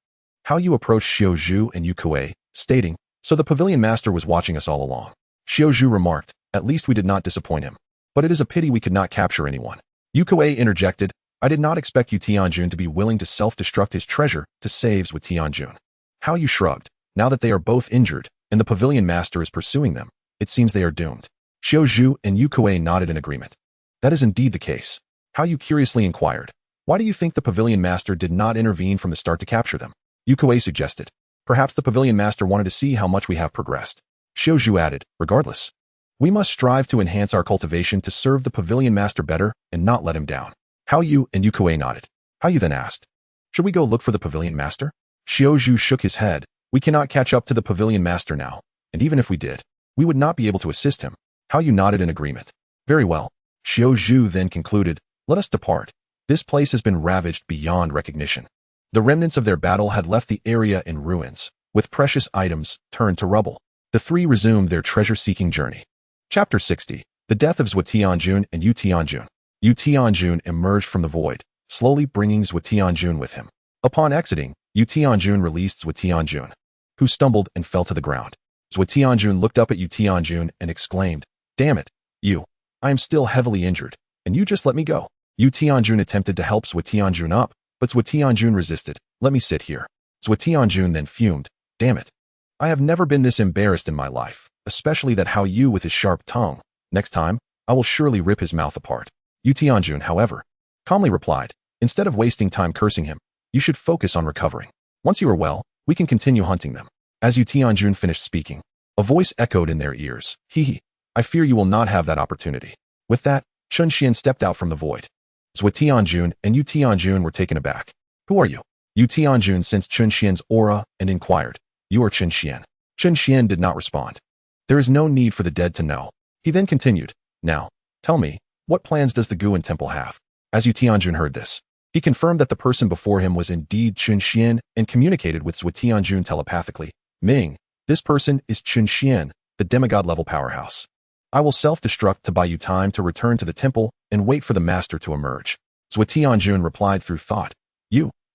S1: Hao Yu approached Xiao Zhu and Yu Kuei, stating, So the Pavilion Master was watching us all along. Xiao Zhu remarked, At least we did not disappoint him. But it is a pity we could not capture anyone. Yu Kuei interjected, I did not expect Yu Tianjun to be willing to self-destruct his treasure to save Zhou Tianjun. Hao Yu shrugged. Now that they are both injured, and the Pavilion Master is pursuing them, it seems they are doomed. Xiao Zhu and Yu Kuei nodded in agreement. That is indeed the case. Hao Yu curiously inquired, Why do you think the Pavilion Master did not intervene from the start to capture them? Yu Kuei suggested, Perhaps the Pavilion Master wanted to see how much we have progressed. Xiao Zhu added, Regardless, we must strive to enhance our cultivation to serve the Pavilion Master better and not let him down. Hao Yu and Yu Kuei nodded. Hao Yu then asked, Should we go look for the Pavilion Master? Xiao Zhu shook his head. We cannot catch up to the Pavilion Master now, and even if we did, we would not be able to assist him. Hao Yu nodded in agreement. Very well. Xiao Zhu then concluded, Let us depart. This place has been ravaged beyond recognition. The remnants of their battle had left the area in ruins, with precious items turned to rubble. The three resumed their treasure-seeking journey. Chapter 60. The Death of Zhou Tianjun and Yu Tianjun. Yu Tianjun emerged from the void, slowly bringing Zhou Tianjun with him. Upon exiting, Yu Tianjun released Zhou Tianjun, who stumbled and fell to the ground. Zhou Tianjun looked up at Yu Tianjun and exclaimed, Damn it, you. I am still heavily injured, and you just let me go. Yu Tianjun attempted to help Zhou Tianjun up, but Zhou Tianjun resisted. Let me sit here. Zhou Tianjun then fumed. Damn it. I have never been this embarrassed in my life, especially that Hao Yu with his sharp tongue. Next time, I will surely rip his mouth apart. Yu Tianjun, however, calmly replied, Instead of wasting time cursing him, you should focus on recovering. Once you are well, we can continue hunting them. As Yu Tianjun finished speaking, a voice echoed in their ears. Hee. I fear you will not have that opportunity. With that, Chen Xuan stepped out from the void. Zhou Tianjun and Yu Tianjun were taken aback. Who are you? Yu Tianjun sensed Chen Xuan's aura and inquired. You are Chen Xuan. Chen Xuan did not respond. There is no need for the dead to know. He then continued, now, tell me, what plans does the Guan temple have? As Yu Tianjun heard this, he confirmed that the person before him was indeed Chen Xuan and communicated with Zhu Tianjun telepathically. Ming, this person is Chen Xuan, the demigod-level powerhouse. I will self-destruct to buy you time to return to the temple and wait for the master to emerge. Zhu Tianjun replied through thought,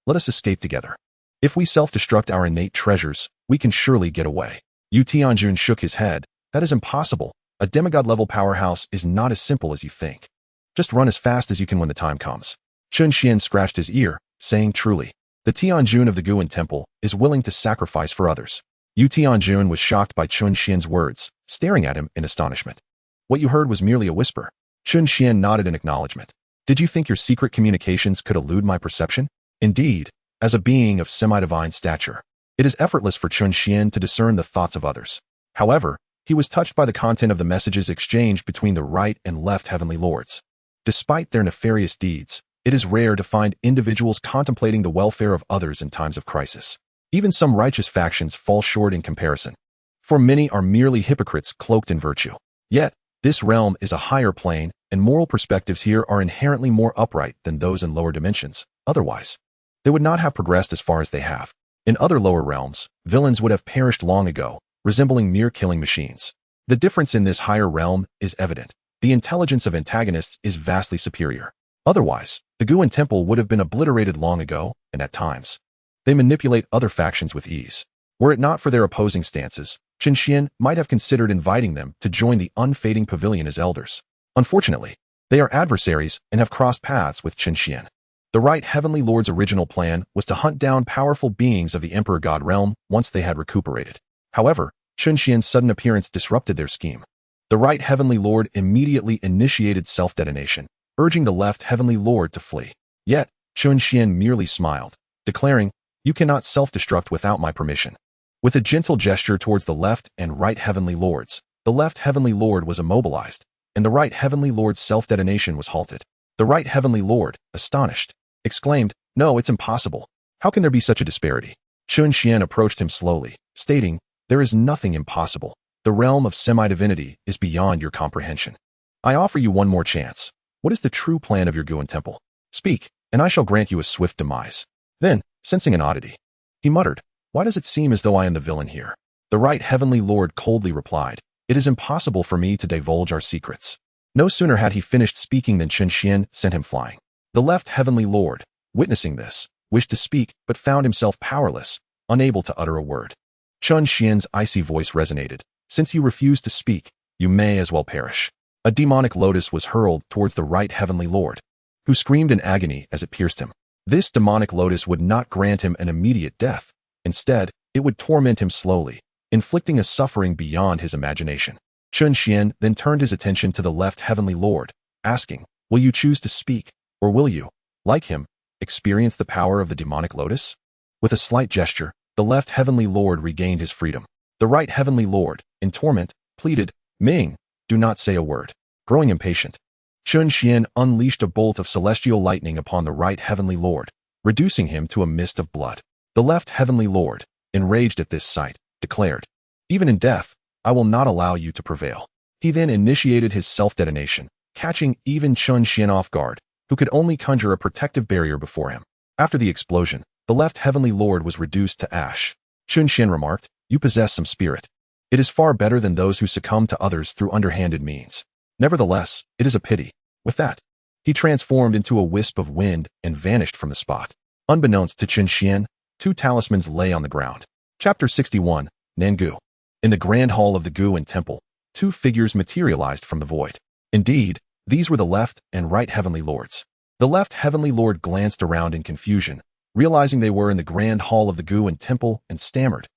S1: let us escape together. If we self-destruct our innate treasures, we can surely get away. Yu Tianjun shook his head. That is impossible. A demigod-level powerhouse is not as simple as you think. Just run as fast as you can when the time comes. Chen Xuan scratched his ear, saying truly, the Tianjun of the Guan temple is willing to sacrifice for others. Yu Tianjun was shocked by Chen Xuan's words, staring at him in astonishment. What you heard was merely a whisper. Chen Xuan nodded in acknowledgement. Did you think your secret communications could elude my perception? Indeed, as a being of semi-divine stature, it is effortless for Chen Xuan to discern the thoughts of others. However, he was touched by the content of the messages exchanged between the right and left heavenly lords. Despite their nefarious deeds, it is rare to find individuals contemplating the welfare of others in times of crisis. Even some righteous factions fall short in comparison, for many are merely hypocrites cloaked in virtue. Yet, this realm is a higher plane, and moral perspectives here are inherently more upright than those in lower dimensions. Otherwise, they would not have progressed as far as they have. In other lower realms, villains would have perished long ago, resembling mere killing machines. The difference in this higher realm is evident. The intelligence of antagonists is vastly superior. Otherwise, the Guan temple would have been obliterated long ago, and at times, they manipulate other factions with ease. Were it not for their opposing stances, Chen Xuan might have considered inviting them to join the unfading Pavilion as elders. Unfortunately, they are adversaries and have crossed paths with Chen Xuan. The Right Heavenly Lord's original plan was to hunt down powerful beings of the Emperor God realm once they had recuperated. However, Chen Xuan's sudden appearance disrupted their scheme. The Right Heavenly Lord immediately initiated self-detonation, urging the Left Heavenly Lord to flee. Yet, Chen Xuan merely smiled, declaring, you cannot self-destruct without my permission. With a gentle gesture towards the Left and Right Heavenly Lords, the Left Heavenly Lord was immobilized, and the Right Heavenly Lord's self-detonation was halted. The Right Heavenly Lord, astonished, exclaimed, no, it's impossible. How can there be such a disparity? Chen Xuan approached him slowly, stating, there is nothing impossible. The realm of semi-divinity is beyond your comprehension. I offer you one more chance. What is the true plan of your Guan temple? Speak, and I shall grant you a swift demise. Then, sensing an oddity, he muttered, why does it seem as though I am the villain here? The Right Heavenly Lord coldly replied, it is impossible for me to divulge our secrets. No sooner had he finished speaking than Chen Xuan sent him flying. The Left Heavenly Lord, witnessing this, wished to speak but found himself powerless, unable to utter a word. Chen Xuan's icy voice resonated. Since you refuse to speak, you may as well perish. A demonic lotus was hurled towards the Right Heavenly Lord, who screamed in agony as it pierced him. This demonic lotus would not grant him an immediate death. Instead, it would torment him slowly, inflicting a suffering beyond his imagination. Chen Xuan then turned his attention to the Left Heavenly Lord, asking, will you choose to speak, or will you, like him, experience the power of the demonic lotus? With a slight gesture, the Left Heavenly Lord regained his freedom. The Right Heavenly Lord, in torment, pleaded, Ming, do not say a word. Growing impatient, Chen Xuan unleashed a bolt of celestial lightning upon the Right Heavenly Lord, reducing him to a mist of blood. The Left Heavenly Lord, enraged at this sight, declared, even in death, I will not allow you to prevail. He then initiated his self-detonation, catching even Chen Xuan off guard, who could only conjure a protective barrier before him. After the explosion, the Left Heavenly Lord was reduced to ash. Chen Xuan remarked, you possess some spirit. It is far better than those who succumb to others through underhanded means. Nevertheless, it is a pity. With that, he transformed into a wisp of wind and vanished from the spot. Unbeknownst to Chen Xuan, 2 talismans lay on the ground. Chapter 61, Nangu. In the Grand Hall of the Guan Temple, 2 figures materialized from the void. Indeed, these were the Left and Right Heavenly Lords. The Left Heavenly Lord glanced around in confusion, realizing they were in the Grand Hall of the Guan Temple, and stammered,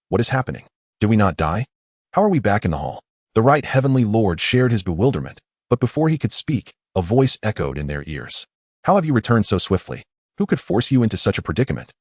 S1: what is happening? Did we not die? How are we back in the hall? The Right Heavenly Lord shared his bewilderment, but before he could speak, a voice echoed in their ears. How have you returned so swiftly? Who could force you into such a predicament?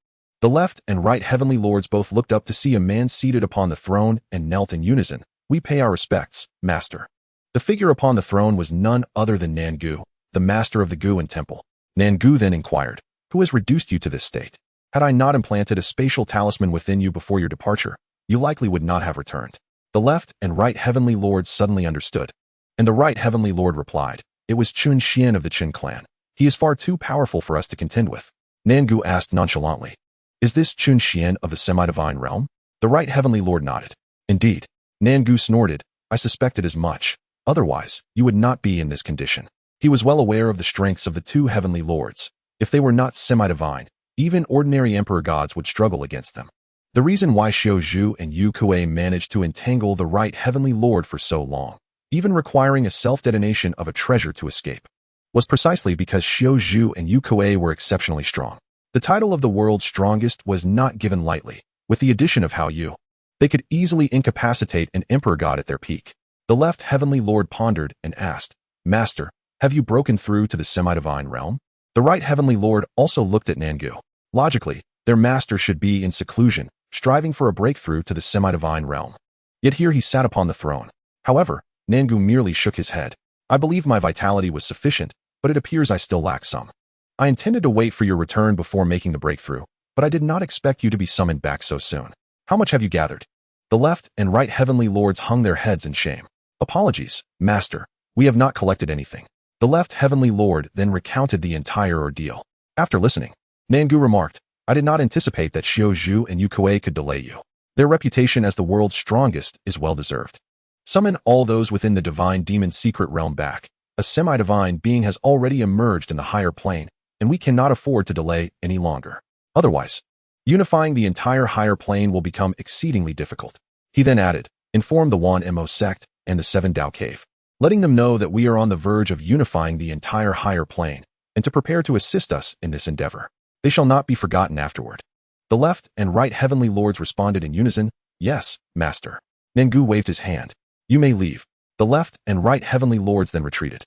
S1: The Left and Right Heavenly Lords both looked up to see a man seated upon the throne and knelt in unison. We pay our respects, Master. The figure upon the throne was none other than Nangu, the master of the Guan Temple. Nangu then inquired, who has reduced you to this state? Had I not implanted a spatial talisman within you before your departure, you likely would not have returned. The left and right heavenly lords suddenly understood. And the right heavenly lord replied, "It was Chen Xuan of the Chen clan. He is far too powerful for us to contend with." Nangu asked nonchalantly, "Is this Chen Xuan of the semi-divine realm?" The right heavenly lord nodded. "Indeed." Nangu snorted, "I suspected as much. Otherwise, you would not be in this condition." He was well aware of the strengths of the two heavenly lords. If they were not semi-divine, even ordinary emperor gods would struggle against them. The reason why Xiao Zhu and Yu Kuei managed to entangle the right heavenly lord for so long, even requiring a self-detonation of a treasure to escape, was precisely because Xiao Zhu and Yu Kuei were exceptionally strong. The title of the world's strongest was not given lightly. With the addition of Hao Yu, they could easily incapacitate an emperor god at their peak. The left heavenly lord pondered and asked, "Master, have you broken through to the semi-divine realm?" The right heavenly lord also looked at Nangu. Logically, their master should be in seclusion, striving for a breakthrough to the semi-divine realm. Yet here he sat upon the throne. However, Nangu merely shook his head. "I believe my vitality was sufficient, but it appears I still lack some. I intended to wait for your return before making the breakthrough, but I did not expect you to be summoned back so soon. How much have you gathered?" The left and right heavenly lords hung their heads in shame. "Apologies, master. We have not collected anything." The left heavenly lord then recounted the entire ordeal. After listening, Nangu remarked, "I did not anticipate that Xiao Zhu and Yu Kuei could delay you. Their reputation as the world's strongest is well-deserved. Summon all those within the divine demon secret realm back. A semi-divine being has already emerged in the higher plane, and we cannot afford to delay any longer. Otherwise, unifying the entire higher plane will become exceedingly difficult." He then added, "Inform the Wan Mo sect and the Seven Dao Cave, letting them know that we are on the verge of unifying the entire higher plane, and to prepare to assist us in this endeavor. They shall not be forgotten afterward." The left and right heavenly lords responded in unison, "Yes, master." Nangu waved his hand. "You may leave." The left and right heavenly lords then retreated.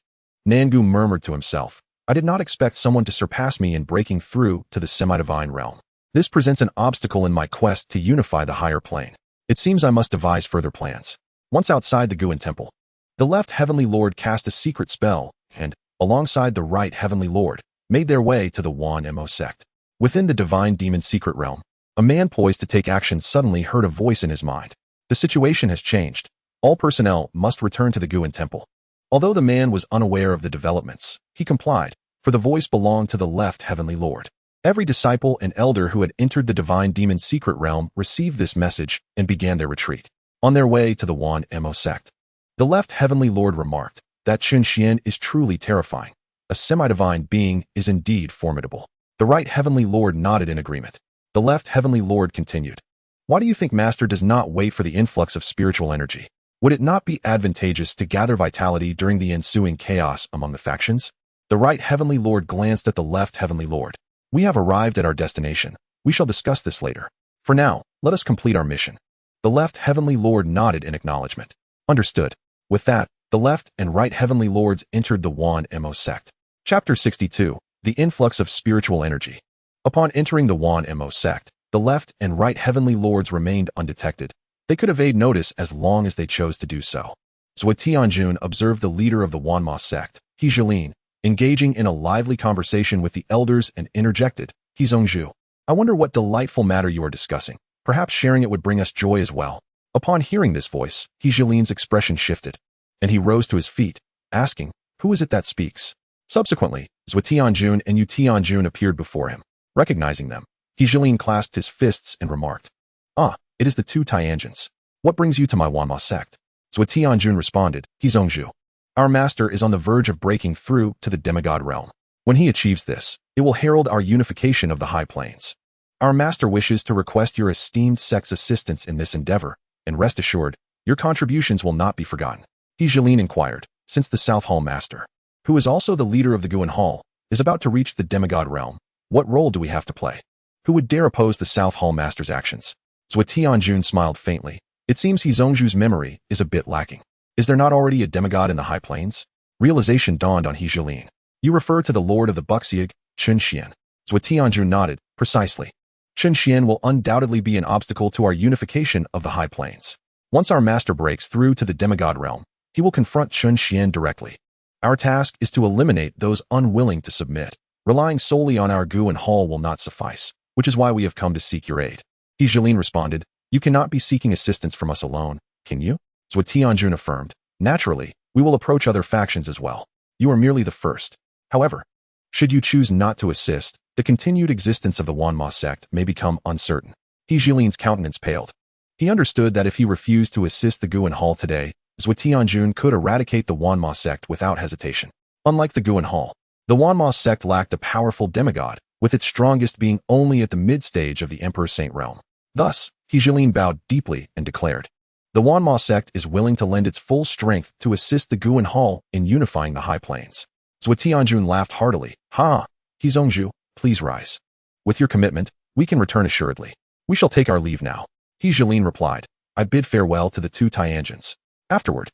S1: Nangu murmured to himself, "I did not expect someone to surpass me in breaking through to the semi-divine realm. This presents an obstacle in my quest to unify the higher plane. It seems I must devise further plans." Once outside the Guan temple, the left heavenly lord cast a secret spell and, alongside the right heavenly lord, made their way to the Wan Mo sect. Within the divine demon secret realm, a man poised to take action suddenly heard a voice in his mind. "The situation has changed. All personnel must return to the Guan temple." Although the man was unaware of the developments, he complied, for the voice belonged to the left heavenly lord. Every disciple and elder who had entered the divine demon secret realm received this message and began their retreat. On their way to the Wan Mo sect, the left heavenly lord remarked, "That Chen Xuan is truly terrifying. A semi-divine being is indeed formidable." The right heavenly lord nodded in agreement. The left heavenly lord continued, "Why do you think Master does not wait for the influx of spiritual energy? Would it not be advantageous to gather vitality during the ensuing chaos among the factions?" The right heavenly lord glanced at the left heavenly lord. "We have arrived at our destination. We shall discuss this later. For now, let us complete our mission." The left heavenly lord nodded in acknowledgement. "Understood." With that, the left and right heavenly lords entered the Wan Mo sect. Chapter 62. The Influx of Spiritual Energy. Upon entering the Wan Mo sect, the left and right heavenly lords remained undetected. They could evade notice as long as they chose to do so. Zhou Tianjun observed the leader of the Wanma sect, He Zhilin, engaging in a lively conversation with the elders and interjected, "He Zhongzhu, I wonder what delightful matter you are discussing. Perhaps sharing it would bring us joy as well." Upon hearing this voice, He Zhilin's expression shifted, and he rose to his feet, asking, "Who is it that speaks?" Subsequently, Zhou Tianjun and Yu Tianjun appeared before him. Recognizing them, He Zhilin clasped his fists and remarked, "Ah, it is the two Tianjins. What brings you to my Wanma sect?" Zhou Tianjun responded, "He Zhongzhu. Our master is on the verge of breaking through to the demigod realm. When he achieves this, it will herald our unification of the high planes. Our master wishes to request your esteemed sect's assistance in this endeavor, and rest assured, your contributions will not be forgotten." He Zhilin inquired, "Since the South Hall master, who is also the leader of the Guan Hall, is about to reach the demigod realm, what role do we have to play? Who would dare oppose the South Hall master's actions?" Zhou Tianjun smiled faintly. "It seems He Zhongzhu's memory is a bit lacking. Is there not already a demigod in the high plains?" Realization dawned on He Zhilin. "You refer to the Lord of the Buxiag, Chen Xuan." Zhou Tianjun nodded, "Precisely. Chen Xuan will undoubtedly be an obstacle to our unification of the high plains. Once our master breaks through to the demigod realm, he will confront Chen Xuan directly. Our task is to eliminate those unwilling to submit. Relying solely on our Guan Hall will not suffice. which is why we have come to seek your aid. Jilin responded, you cannot be seeking assistance from us alone, can you? Zhuo Tianjun affirmed, naturally, we will approach other factions as well. You are merely the first. However, should you choose not to assist, the continued existence of the Wanma sect may become uncertain. Jilin's countenance paled. He understood that if he refused to assist the Guan Hall today, Zhuo Tianjun could eradicate the Wanma sect without hesitation. Unlike the Guan Hall, the Wanma sect lacked a powerful demigod, with its strongest being only at the mid-stage of the Emperor Saint realm. Thus, Jilin bowed deeply and declared, the Wanma sect is willing to lend its full strength to assist the Guan Hall in unifying the High Plains. Zhuo Tianjun laughed heartily. Ha! Zhongzhu, please rise. With your commitment, we can return assuredly. We shall take our leave now. Jilin replied, I bid farewell to the two Tianjins. Afterward,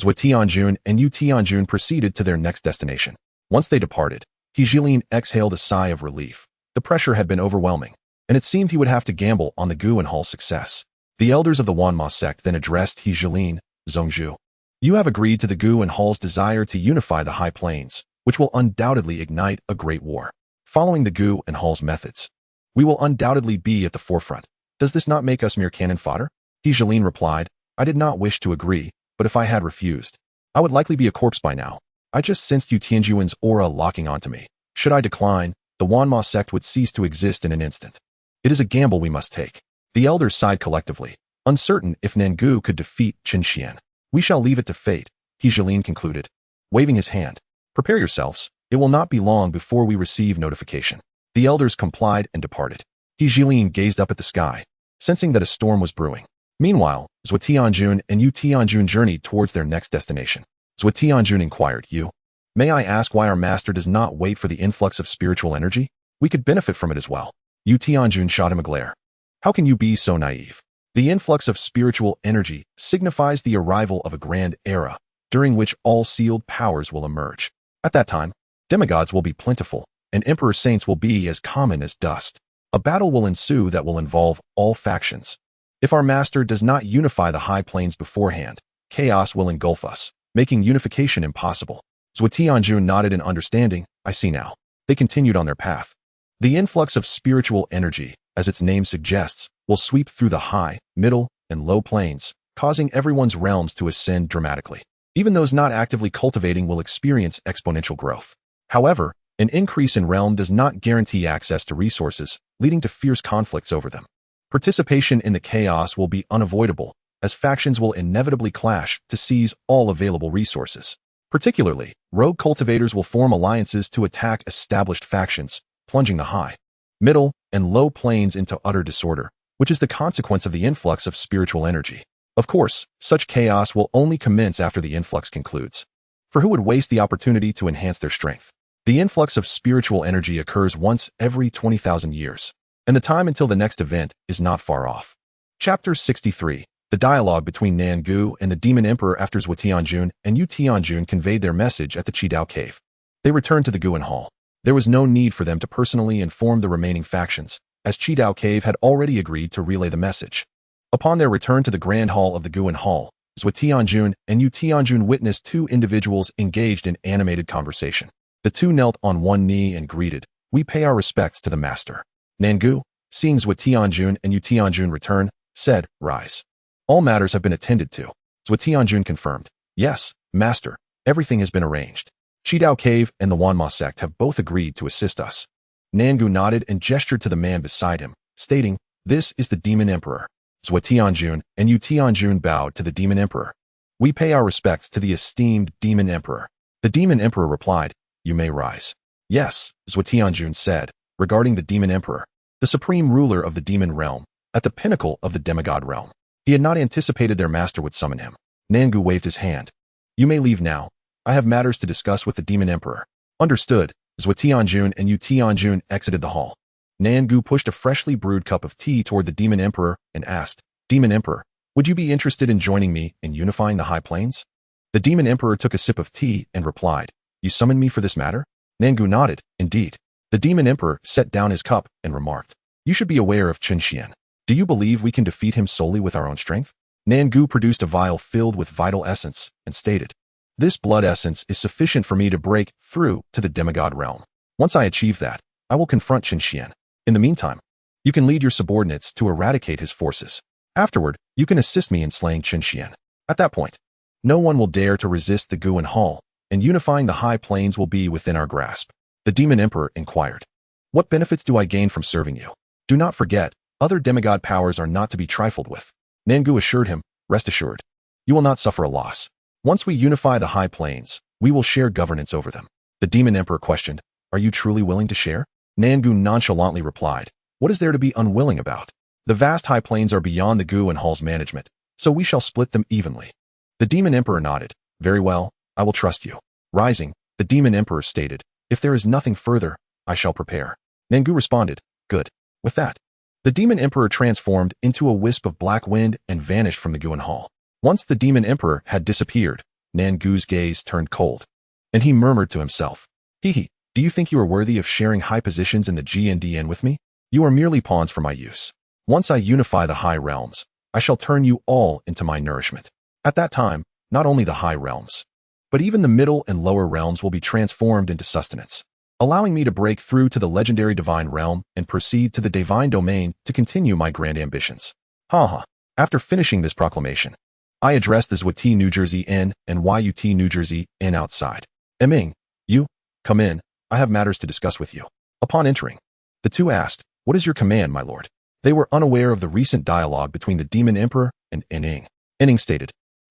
S1: Zhuo Tianjun and Yu Tianjun proceeded to their next destination. Once they departed, Jilin exhaled a sigh of relief. The pressure had been overwhelming, and it seemed he would have to gamble on the Guan Hall's success. The elders of the Wanma sect then addressed Jilin, Zhongzhu. You have agreed to the Guan Hall's desire to unify the High Plains, which will undoubtedly ignite a great war. Following the Guan Hall's methods, we will undoubtedly be at the forefront. Does this not make us mere cannon fodder? Jilin replied, I did not wish to agree, but if I had refused, I would likely be a corpse by now. I just sensed Yu Tianjuan's aura locking onto me. Should I decline, the Wanma sect would cease to exist in an instant. It is a gamble we must take. The elders sighed collectively, uncertain if Nangu could defeat Chen Xuan. We shall leave it to fate, Jilin concluded, waving his hand. Prepare yourselves, it will not be long before we receive notification. The elders complied and departed. Jilin gazed up at the sky, sensing that a storm was brewing. Meanwhile, Zhuo Tianjun and Yu Tianjun journeyed towards their next destination. Zhuo Tianjun inquired, You, may I ask why our master does not wait for the influx of spiritual energy? We could benefit from it as well. Yu Tianjun shot him a glare. How can you be so naive? The influx of spiritual energy signifies the arrival of a grand era, during which all sealed powers will emerge. At that time, demigods will be plentiful, and emperor saints will be as common as dust. A battle will ensue that will involve all factions. If our master does not unify the High Plains beforehand, chaos will engulf us, making unification impossible. Zhuo Tianjun nodded in understanding. I see now. They continued on their path. The influx of spiritual energy, as its name suggests, will sweep through the high, middle, and low plains, causing everyone's realms to ascend dramatically. Even those not actively cultivating will experience exponential growth. However, an increase in realm does not guarantee access to resources, leading to fierce conflicts over them. Participation in the chaos will be unavoidable, as factions will inevitably clash to seize all available resources. Particularly, rogue cultivators will form alliances to attack established factions, plunging the high, middle, and low planes into utter disorder, which is the consequence of the influx of spiritual energy. Of course, such chaos will only commence after the influx concludes. For who would waste the opportunity to enhance their strength? The influx of spiritual energy occurs once every 20,000 years, and the time until the next event is not far off. Chapter 63. The dialogue between Nangu and the Demon Emperor after Zhuo Tianjun and Yu Tianjun conveyed their message at the Qidao Cave. They returned to the Guan Hall. There was no need for them to personally inform the remaining factions, as Qidao Cave had already agreed to relay the message. Upon their return to the Grand Hall of the Guan Hall, Zhuo Tianjun and Yu Tianjun witnessed two individuals engaged in animated conversation. The two knelt on one knee and greeted, We pay our respects to the master. Nangu, seeing Zhuo Tianjun and Yu Tianjun return, said, Rise. All matters have been attended to. Zhuo Tianjun confirmed, Yes, master, everything has been arranged. Qidao Cave and the Wanma sect have both agreed to assist us. Nangu nodded and gestured to the man beside him, stating, This is the Demon Emperor. Zhuo Tianjun and Yu Tianjun bowed to the Demon Emperor. We pay our respects to the esteemed Demon Emperor. The Demon Emperor replied, You may rise. Yes, Zhuo Tianjun said, regarding the Demon Emperor, the supreme ruler of the demon realm, at the pinnacle of the demigod realm. He had not anticipated their master would summon him. Nangu waved his hand. You may leave now. I have matters to discuss with the Demon Emperor. Understood. Zhuo Tianjun and Yu Tianjun exited the hall. Nangu pushed a freshly brewed cup of tea toward the Demon Emperor and asked, Demon Emperor, would you be interested in joining me in unifying the High Plains? The Demon Emperor took a sip of tea and replied, You summoned me for this matter? Nangu nodded, Indeed. The Demon Emperor set down his cup and remarked, You should be aware of Chen Xuan. Do you believe we can defeat him solely with our own strength? Nangu produced a vial filled with vital essence and stated, This blood essence is sufficient for me to break through to the demigod realm. Once I achieve that, I will confront Chen Xuan. In the meantime, You can lead your subordinates to eradicate his forces. Afterward, you can assist me in slaying Chen Xuan. At that point, no one will dare to resist the Guan Hall, and unifying the High Plains will be within our grasp. The Demon Emperor inquired. What benefits do I gain from serving you? Do not forget, other demigod powers are not to be trifled with. Nangu assured him, rest assured. You will not suffer a loss. Once we unify the High Plains, we will share governance over them. The Demon Emperor questioned, are you truly willing to share? Nangu nonchalantly replied, what is there to be unwilling about? The vast High Plains are beyond the Guan Hall's management, so we shall split them evenly. The Demon Emperor nodded. Very well, I will trust you. Rising, the Demon Emperor stated, if there is nothing further, I shall prepare. Nangu responded, good. With that, the Demon Emperor transformed into a wisp of black wind and vanished from the Guan Hall. Once the Demon Emperor had disappeared, Nangu's gaze turned cold, and he murmured to himself, Hee, do you think you are worthy of sharing high positions in the GNDN with me? You are merely pawns for my use. Once I unify the High Realms, I shall turn you all into my nourishment. At that time, not only the High Realms, but even the middle and lower realms will be transformed into sustenance, allowing me to break through to the legendary Divine Realm and proceed to the Divine Domain to continue my grand ambitions. After finishing this proclamation, I addressed the Zwt New Jersey Inn and YUT New Jersey Inn outside. Eming, you, come in, I have matters to discuss with you. Upon entering, the two asked, what is your command, my lord? They were unaware of the recent dialogue between the Demon Emperor and Inning. Inning stated,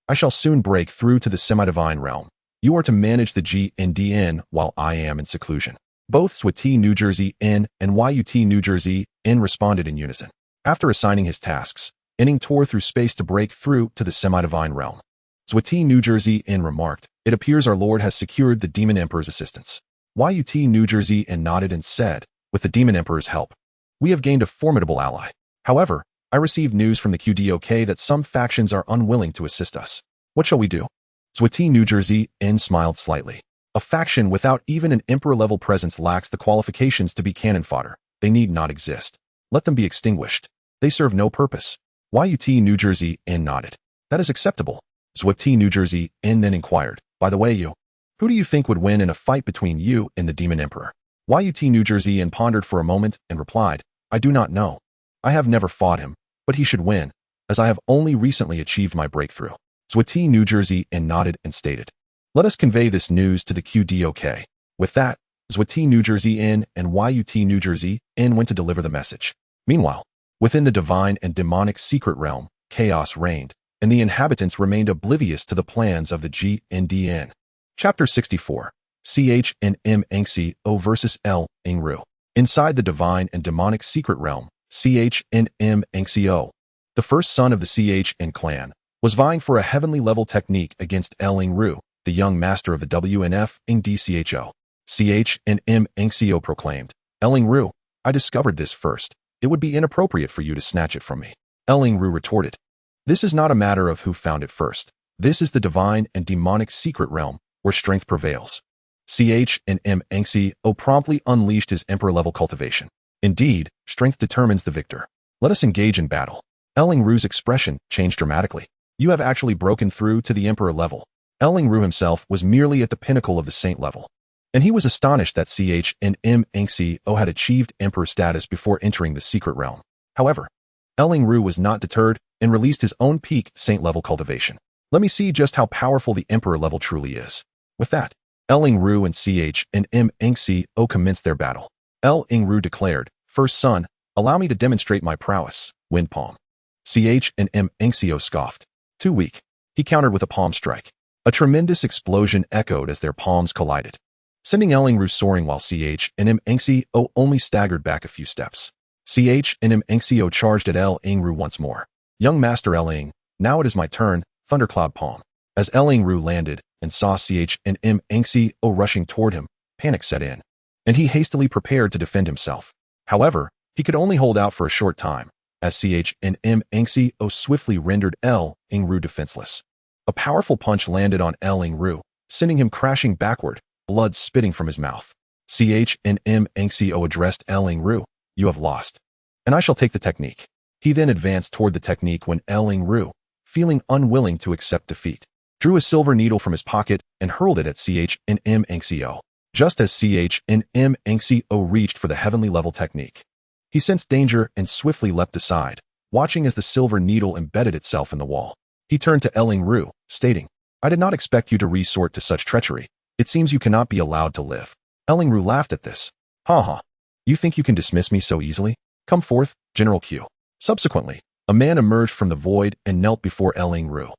S1: I shall soon break through to the semi-divine realm. You are to manage the GNDN while I am in seclusion. Both Zwt New Jersey Inn and YUT New Jersey Inn responded in unison. After assigning his tasks, Inning tore through space to break through to the semi-divine realm. Zwt New Jersey Inn remarked, it appears our lord has secured the Demon Emperor's assistance. YUT New Jersey Inn nodded and said, with the Demon Emperor's help, we have gained a formidable ally. However, I received news from the QDOK that some factions are unwilling to assist us. What shall we do? Zwt New Jersey Inn smiled slightly. A faction without even an emperor-level presence lacks the qualifications to be cannon fodder. They need not exist. Let them be extinguished. They serve no purpose. YUT New Jersey Inn nodded. That is acceptable. Zwt New Jersey Inn then inquired, by the way, who do you think would win in a fight between you and the Demon Emperor? YUT New Jersey Inn pondered for a moment and replied, I do not know. I have never fought him, but he should win, as I have only recently achieved my breakthrough. Zwt New Jersey Inn nodded and stated, let us convey this news to the QDOK. With that, Zwt New Jersey Inn and YUT New Jersey Inn went to deliver the message. Meanwhile, within the divine and demonic secret realm, chaos reigned, and the inhabitants remained oblivious to the plans of the GNDN. Chapter 64. xianxiaaudiobooks versus xianxiaaudiobooks. Inside the divine and demonic secret realm, xianxiaaudiobooks, the first son of the Xian clan, was vying for a heavenly level technique against xianxiaaudiobooks, the young master of the WNF in DCHO. xianxiaaudiobooks proclaimed, xianxiaaudiobooks, I discovered this first. It would be inappropriate for you to snatch it from me. xianxiaaudiobooks retorted, this is not a matter of who found it first. This is the divine and demonic secret realm, where strength prevails. xianxiaaudiobooks promptly unleashed his emperor-level cultivation. Indeed, strength determines the victor. Let us engage in battle. xianxiaaudiobooks' expression changed dramatically. You have actually broken through to the emperor level. xianxiaaudiobooks himself was merely at the pinnacle of the saint level, and he was astonished that xianxiaaudiobooks had achieved emperor status before entering the secret realm. However, xianxiaaudiobooks was not deterred and released his own peak saint-level cultivation. Let me see just how powerful the emperor level truly is. With that, xianxiaaudiobooks and xianxiaaudiobooks commenced their battle. xianxiaaudiobooks declared, first son, allow me to demonstrate my prowess, wind palm. xianxiaaudiobooks scoffed. Too weak. He countered with a palm strike. A tremendous explosion echoed as their palms collided, sending xianxiaaudiobooks soaring while xianxiaaudiobooks only staggered back a few steps. xianxiaaudiobooks charged at xianxiaaudiobooks once more. Young Master xianxiaaudiobooks, now it is my turn, thundercloud palm. As xianxiaaudiobooks landed and saw xianxiaaudiobooks rushing toward him, panic set in, and he hastily prepared to defend himself. However, he could only hold out for a short time, as xianxiaaudiobooks swiftly rendered xianxiaaudiobooks defenseless. A powerful punch landed on xianxiaaudiobooks, sending him crashing backward, blood spitting from his mouth. xianxiaaudiobooks addressed xianxiaaudiobooks, you have lost, and I shall take the technique. He then advanced toward the technique when xianxiaaudiobooks, feeling unwilling to accept defeat, drew a silver needle from his pocket and hurled it at xianxiaaudiobooks. Just as xianxiaaudiobooks reached for the heavenly level technique, He sensed danger and swiftly leapt aside, watching as the silver needle embedded itself in the wall. He turned to Ling Ru, stating, I did not expect you to resort to such treachery. It seems you cannot be allowed to live. Ling Ru laughed at this. Ha ha. You think you can dismiss me so easily? Come forth, General Q. Subsequently, a man emerged from the void and knelt before Ling Ru.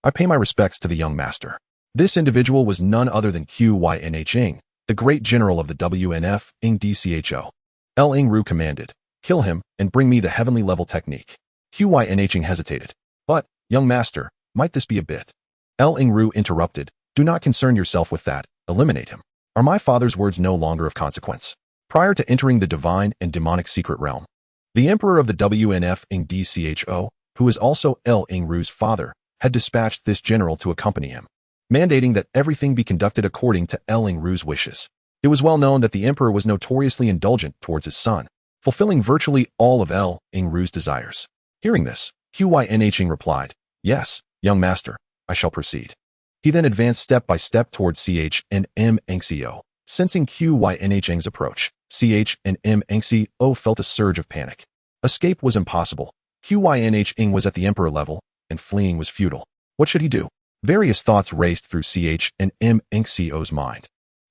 S1: I pay my respects to the young master. This individual was none other than Qianxia, the great general of the WNF DCHO. Ling Ru commanded, kill him and bring me the heavenly level technique. Qianxia hesitated. But, young master, might this be a bit? Ling Ru interrupted, do not concern yourself with that, eliminate him. Are my father's words no longer of consequence? Prior to entering the divine and demonic secret realm, the emperor of the WNF DCHO, who is also Ling Ru's father, had dispatched this general to accompany him, mandating that everything be conducted according to Ling Ru's wishes. It was well known that the emperor was notoriously indulgent towards his son, fulfilling virtually all of Ling Ru's desires. Hearing this, Qianxia replied, yes, young master, I shall proceed. He then advanced step by step towards xianxiaaudiobooks. Sensing Qianxia's approach, xianxiaaudiobooks felt a surge of panic. Escape was impossible. Qianxia was at the emperor level, and fleeing was futile. What should he do? Various thoughts raced through xianxiaaudiobooks' mind.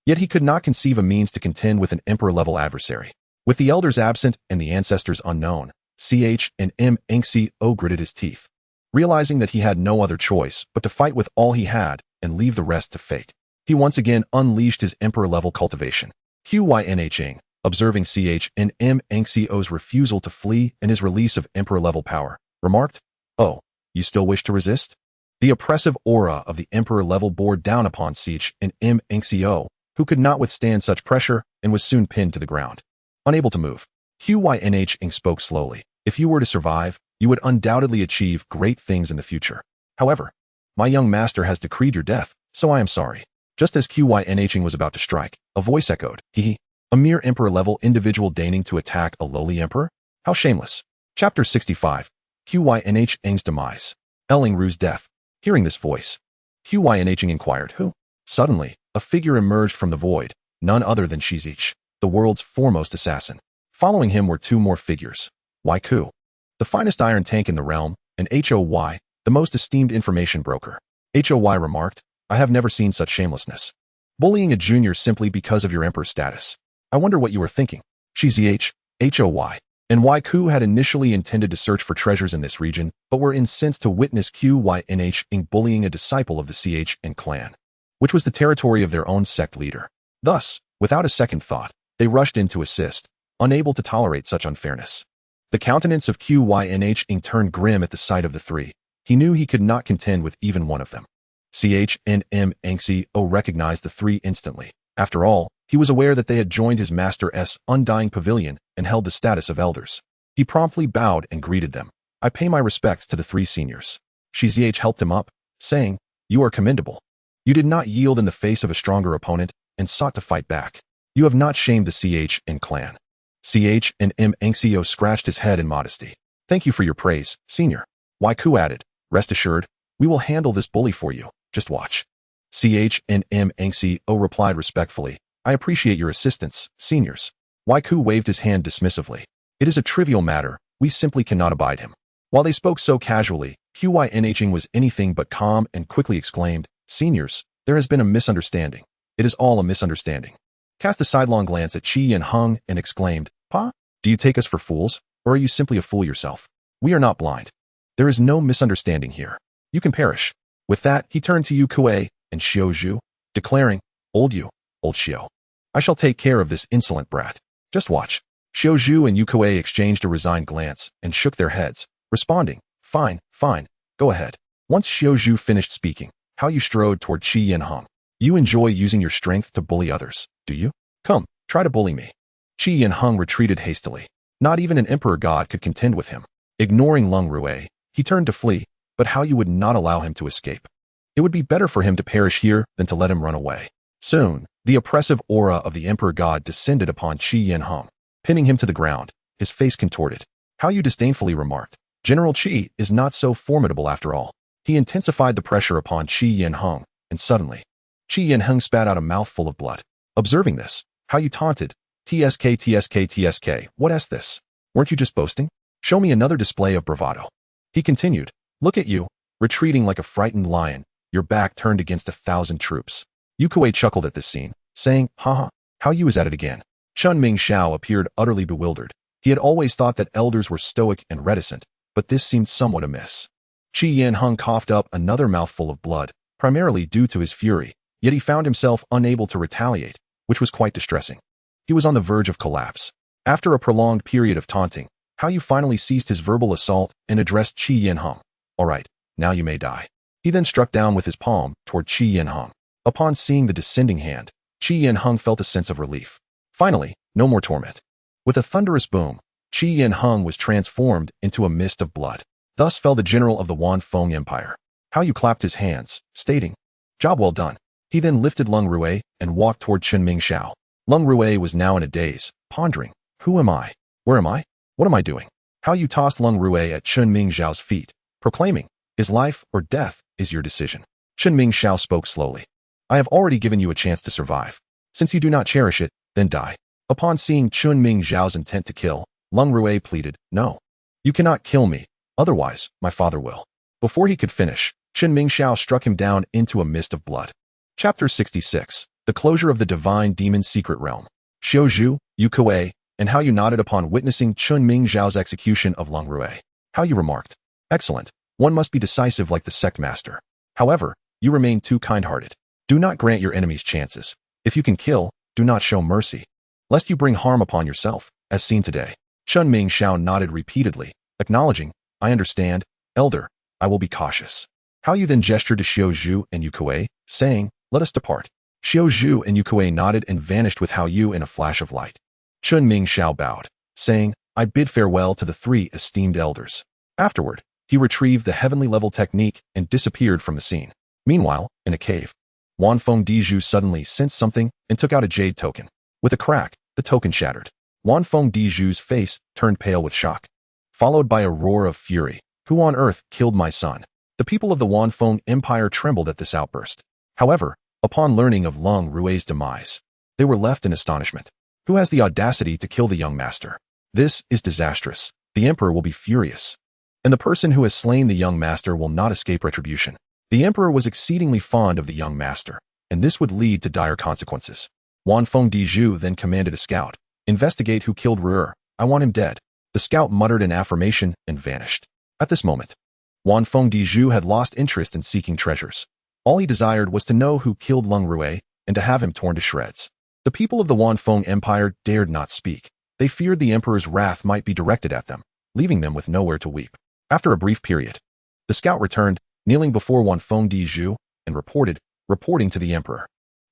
S1: Yet he could not conceive a means to contend with an emperor-level adversary. With the elders absent and the ancestors unknown, xianxiaaudiobooks gritted his teeth, realizing that he had no other choice but to fight with all he had and leave the rest to fate. He once again unleashed his emperor-level cultivation. Qianxia, observing xianxiaaudiobooks' refusal to flee and his release of emperor-level power, remarked, oh, you still wish to resist? The oppressive aura of the emperor level bore down upon xianxiaaudiobooks, who could not withstand such pressure and was soon pinned to the ground. Unable to move, Qianxia spoke slowly. If you were to survive, you would undoubtedly achieve great things in the future. However, my young master has decreed your death, so I am sorry. Just as Qianxia was about to strike, a voice echoed, hee, a mere emperor-level individual deigning to attack a lowly emperor? How shameless. Chapter 65. Qianxia's demise. Ling Ru's death. Hearing this voice, Qianxia inquired, who? Suddenly, a figure emerged from the void, none other than Shizich, the world's foremost assassin. Following him were two more figures, Ku, the finest iron tank in the realm, and Hoy, the most esteemed information broker. Hoy remarked, I have never seen such shamelessness. Bullying a junior simply because of your emperor status. I wonder what you were thinking. Shizich, Hoy, and Ku had initially intended to search for treasures in this region, but were incensed to witness Qianxia bullying a disciple of the Xian clan, which was the territory of their own sect leader. Thus, without a second thought, they rushed in to assist, unable to tolerate such unfairness. The countenance of Qianxia turned grim at the sight of the three. He knew he could not contend with even one of them. Xianxiaaudiobooks recognized the three instantly. After all, he was aware that they had joined his master's undying pavilion and held the status of elders. He promptly bowed and greeted them. I pay my respects to the three seniors. Shizich helped him up, saying, you are commendable. You did not yield in the face of a stronger opponent and sought to fight back. You have not shamed the Xian clan. Xianxiaaudiobooks scratched his head in modesty. Thank you for your praise, senior. Ku added, rest assured, we will handle this bully for you, just watch. Xianxiaaudiobooks replied respectfully, I appreciate your assistance, seniors. Ku waved his hand dismissively. It is a trivial matter, we simply cannot abide him. While they spoke so casually, Qianxia was anything but calm and quickly exclaimed, seniors, there has been a misunderstanding. It is all a misunderstanding. Cast a sidelong glance at Xianheng and exclaimed, Pa, do you take us for fools, or are you simply a fool yourself? We are not blind. There is no misunderstanding here. You can perish. With that, he turned to Yu Kuei and Xiao Zhu, declaring, old Xiao. I shall take care of this insolent brat. Just watch. Xiao Zhu and Yu Kuei exchanged a resigned glance and shook their heads, responding, fine, go ahead. Once Xiao Zhu finished speaking, Hao Yu strode toward Xianheng. You enjoy using your strength to bully others, do you? Come, try to bully me. Xianheng retreated hastily. Not even an emperor god could contend with him. Ignoring Lung Rui, he turned to flee, but Hao Yu would not allow him to escape. It would be better for him to perish here than to let him run away. Soon, the oppressive aura of the emperor god descended upon Xianheng, pinning him to the ground, his face contorted. Hao Yu disdainfully remarked, General Qi is not so formidable after all. He intensified the pressure upon Xianheng, and suddenly, Xianheng spat out a mouthful of blood. Observing this, Hao Yu taunted, TSK, what is this? Weren't you just boasting? Show me another display of bravado. He continued, look at you, retreating like a frightened lion, your back turned against 1,000 troops. Yukui chuckled at this scene, saying, haha, how you is at it again. Chun Ming Xiao appeared utterly bewildered. He had always thought that elders were stoic and reticent, but this seemed somewhat amiss. Qi Yanheng coughed up another mouthful of blood, primarily due to his fury, yet he found himself unable to retaliate, which was quite distressing. He was on the verge of collapse. After a prolonged period of taunting, Hao Yu finally ceased his verbal assault and addressed Qi Yanheng. All right, now you may die. He then struck down with his palm toward Qi Yanheng. Upon seeing the descending hand, Qi Yanheng felt a sense of relief. Finally, no more torment. With a thunderous boom, Qi Yanheng was transformed into a mist of blood. Thus fell the general of the Wan Feng Empire. Hao Yu clapped his hands, stating, job well done. He then lifted Leng Rui and walked toward Chen Ming Xiao. Leng Rui was now in a daze, pondering, who am I? Where am I? What am I doing? Hao Yu tossed Leng Rui at Chen Ming Xiao's feet, proclaiming, is life or death is your decision. Chen Ming Xiao spoke slowly. I have already given you a chance to survive. Since you do not cherish it, then die. Upon seeing Chen Ming Xiao's intent to kill, Leng Rui pleaded, no. You cannot kill me, otherwise, my father will. Before he could finish, Chen Ming Xiao struck him down into a mist of blood. Chapter 66, The Closure of the Divine Demon's Secret Realm. Xiu Zhu, Yu Kuei, and Hao Yu nodded upon witnessing Chen Ming Xiao's execution of Leng Rui. Hao Yu remarked, excellent, one must be decisive like the sect master. However, you remain too kind-hearted. Do not grant your enemies chances. If you can kill, do not show mercy, lest you bring harm upon yourself, as seen today. Chen Ming Xiao nodded repeatedly, acknowledging, I understand, elder, I will be cautious. Hao Yu then gestured to Xiu Zhu and Yu Kuei, saying, let us depart. Xiu Zhu and Yu Kuei nodded and vanished with Hao Yu in a flash of light. Chen Ming Xiao bowed, saying, I bid farewell to the 3 esteemed elders. Afterward, he retrieved the heavenly level technique and disappeared from the scene. Meanwhile, in a cave, Wan Feng Dizhu suddenly sensed something and took out a jade token. With a crack, the token shattered. Wan Feng Dizhu's face turned pale with shock, followed by a roar of fury. Who on earth killed my son? The people of the Wan Feng Empire trembled at this outburst. However, upon learning of Leng Rui's demise, they were left in astonishment. Who has the audacity to kill the young master? This is disastrous. The emperor will be furious, and the person who has slain the young master will not escape retribution. The emperor was exceedingly fond of the young master, and this would lead to dire consequences. Wan Feng Dizhu then commanded a scout, investigate who killed Ru'er. I want him dead. The scout muttered an affirmation and vanished. At this moment, Wan Feng Dizhu had lost interest in seeking treasures. All he desired was to know who killed Leng Rui and to have him torn to shreds. The people of the Wan Feng Empire dared not speak. They feared the emperor's wrath might be directed at them, leaving them with nowhere to weep. After a brief period, the scout returned, kneeling before Wan Feng Dizhu, and reporting to the emperor.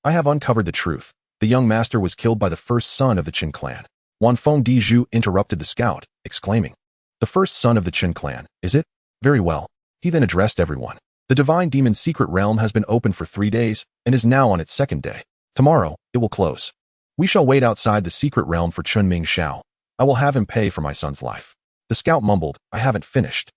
S1: I have uncovered the truth. The young master was killed by the first son of the Chen clan. Wan Feng Dizhu interrupted the scout, exclaiming, the first son of the Chen clan, is it? Very well. He then addressed everyone. The divine demon's secret realm has been open for 3 days and is now on its 2nd day. Tomorrow, it will close. We shall wait outside the secret realm for Chen Ming Xiao. I will have him pay for my son's life. The scout mumbled, I haven't finished.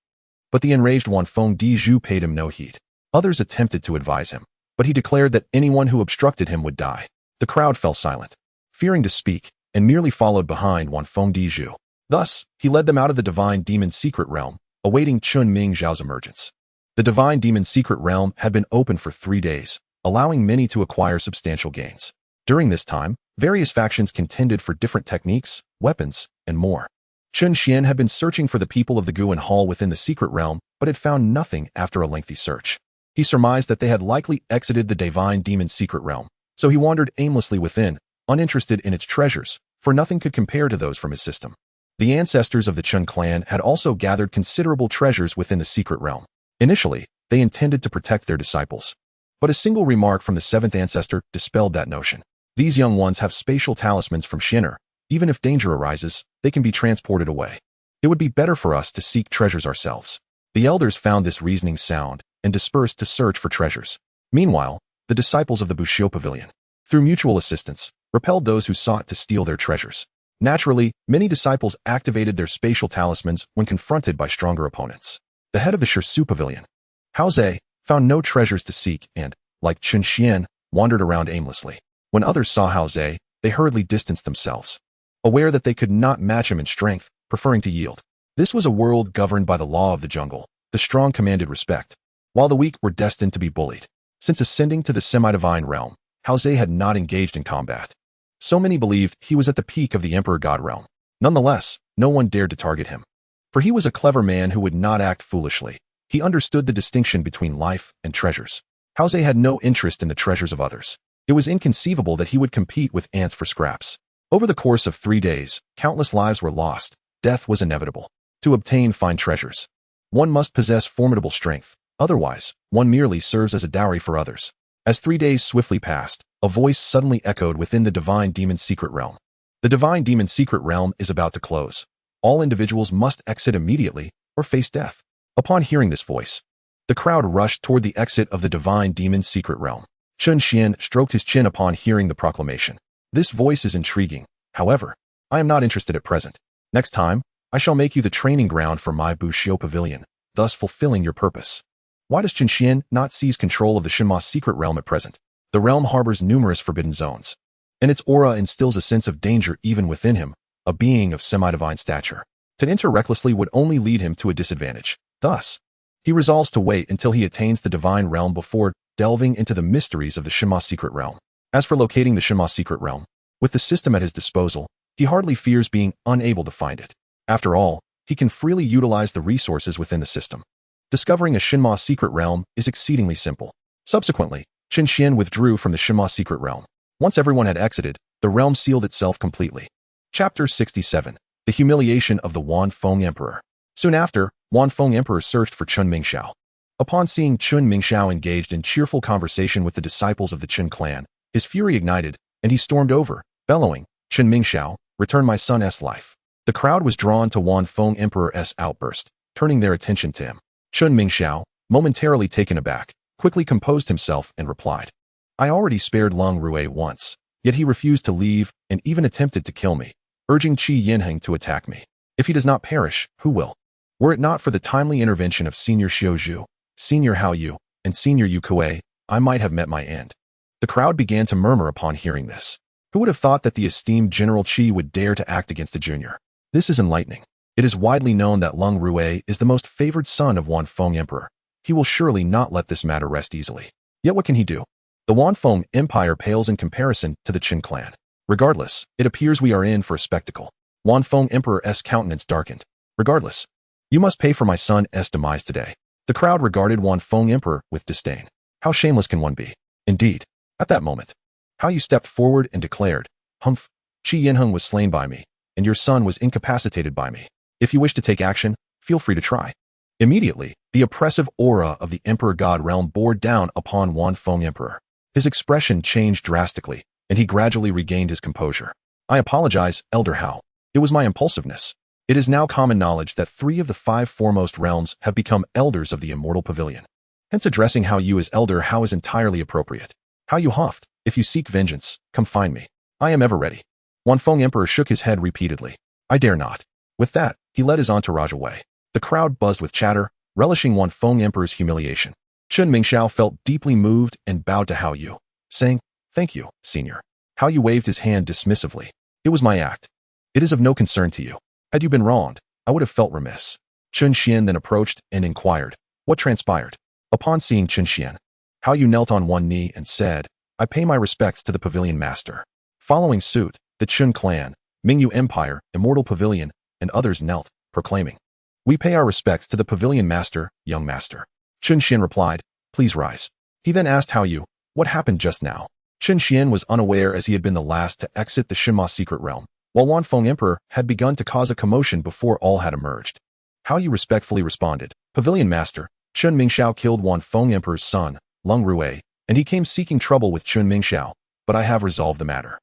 S1: But the enraged Wan Feng Dizhu paid him no heed. Others attempted to advise him, but he declared that anyone who obstructed him would die. The crowd fell silent, fearing to speak, and merely followed behind Wan Feng Dizhu. Thus, he led them out of the divine demon's secret realm, awaiting Chen Ming Xiao's emergence. The divine demon's secret realm had been open for 3 days, allowing many to acquire substantial gains. During this time, various factions contended for different techniques, weapons, and more. Chen Xuan had been searching for the people of the Guan Hall within the secret realm, but had found nothing after a lengthy search. He surmised that they had likely exited the divine demon's secret realm, so he wandered aimlessly within, uninterested in its treasures, for nothing could compare to those from his system. The ancestors of the Chen clan had also gathered considerable treasures within the secret realm. Initially, they intended to protect their disciples, but a single remark from the 7th ancestor dispelled that notion. These young ones have spatial talismans from Shin'er. Even if danger arises, they can be transported away. It would be better for us to seek treasures ourselves. The elders found this reasoning sound and dispersed to search for treasures. Meanwhile, the disciples of the Bushiu Pavilion, through mutual assistance, repelled those who sought to steal their treasures. Naturally, many disciples activated their spatial talismans when confronted by stronger opponents. The head of the Shirsu Pavilion, Hao Zhe, found no treasures to seek and, like Chen Xuan, wandered around aimlessly. When others saw Hao Zhe, they hurriedly distanced themselves. Aware that they could not match him in strength, preferring to yield. This was a world governed by the law of the jungle. The strong commanded respect, while the weak were destined to be bullied. Since ascending to the semi-divine realm, Hao Ze had not engaged in combat. So many believed he was at the peak of the Emperor God realm. Nonetheless, no one dared to target him. For he was a clever man who would not act foolishly. He understood the distinction between life and treasures. Hao Ze had no interest in the treasures of others. It was inconceivable that he would compete with ants for scraps. Over the course of 3 days, countless lives were lost. Death was inevitable. To obtain fine treasures, one must possess formidable strength. Otherwise, one merely serves as a dowry for others. As 3 days swiftly passed, a voice suddenly echoed within the Divine Demon's secret realm. The Divine Demon's secret realm is about to close. All individuals must exit immediately or face death. Upon hearing this voice, the crowd rushed toward the exit of the Divine Demon's secret realm. Chen Xuan stroked his chin upon hearing the proclamation. This voice is intriguing. However, I am not interested at present. Next time, I shall make you the training ground for my Bushio Pavilion, thus fulfilling your purpose. Why does Chen Xuan not seize control of the Shinma's secret realm at present? The realm harbors numerous forbidden zones, and its aura instills a sense of danger even within him, a being of semi-divine stature. To enter recklessly would only lead him to a disadvantage. Thus, he resolves to wait until he attains the divine realm before delving into the mysteries of the Shinma's secret realm. As for locating the Shinma's secret realm, with the system at his disposal, he hardly fears being unable to find it. After all, he can freely utilize the resources within the system. Discovering a Shinma's secret realm is exceedingly simple. Subsequently, Chen Xuan withdrew from the Shinma's secret realm. Once everyone had exited, the realm sealed itself completely. Chapter 67. The Humiliation of the Wanfeng Emperor. Soon after, Wanfeng Emperor searched for Chun Mingxiao. Upon seeing Chun Mingxiao engaged in cheerful conversation with the disciples of the Chen clan, his fury ignited, and he stormed over, bellowing, "Chen Mingxiao, return my son's life." The crowd was drawn to Wanfeng Emperor's outburst, turning their attention to him. Chun Mingxiao, momentarily taken aback, quickly composed himself and replied, "I already spared Lung Rue once, yet he refused to leave and even attempted to kill me, urging Qi Yinheng to attack me. If he does not perish, who will? Were it not for the timely intervention of Senior Xiaozhu, Senior Hao Yu, and Senior Yu Kuei, I might have met my end." The crowd began to murmur upon hearing this. Who would have thought that the esteemed General Qi would dare to act against a junior? This is enlightening. It is widely known that Lung Rue is the most favored son of Wanfeng Emperor. He will surely not let this matter rest easily. Yet what can he do? The Wanfeng Empire pales in comparison to the Qin clan. Regardless, it appears we are in for a spectacle. Wanfeng Emperor's countenance darkened. Regardless, you must pay for my son's demise today. The crowd regarded Wanfeng Emperor with disdain. How shameless can one be? Indeed, at that moment, Hao Yu stepped forward and declared, "Humph, Qi Yinheng was slain by me, and your son was incapacitated by me. If you wish to take action, feel free to try." Immediately, the oppressive aura of the Emperor God realm bore down upon Wanfeng Emperor. His expression changed drastically, and he gradually regained his composure. "I apologize, Elder Hao. It was my impulsiveness. It is now common knowledge that 3 of the 5 foremost realms have become elders of the Immortal Pavilion. Hence addressing Hao Yu as Elder Hao is entirely appropriate. Hao Yu huffed, "If you seek vengeance, come find me. I am ever ready." Wanfeng Emperor shook his head repeatedly. "I dare not." With that, he led his entourage away. The crowd buzzed with chatter, relishing Wanfeng Emperor's humiliation. Chun Mingxiao felt deeply moved and bowed to Hao Yu, saying, "Thank you, Senior." Hao Yu waved his hand dismissively. "It was my act. It is of no concern to you. Had you been wronged, I would have felt remiss." Chen Xuan then approached and inquired, "What transpired?" Upon seeing Chen Xuan, Hao Yu knelt on one knee and said, "I pay my respects to the Pavilion Master." Following suit, the Chen clan, Mingyu Empire, Immortal Pavilion, and others knelt, proclaiming, "We pay our respects to the Pavilion Master, young master." Chen Xuan replied, "Please rise." He then asked Hao Yu, "What happened just now?" Chen Xuan was unaware as he had been the last to exit the Shinma secret realm, while Wanfeng Emperor had begun to cause a commotion before all had emerged. Hao Yu respectfully responded, "Pavilion Master, Chun Mingxiao killed Wanfeng Emperor's son, Lung Rue, and he came seeking trouble with Chun Mingxiao, but I have resolved the matter."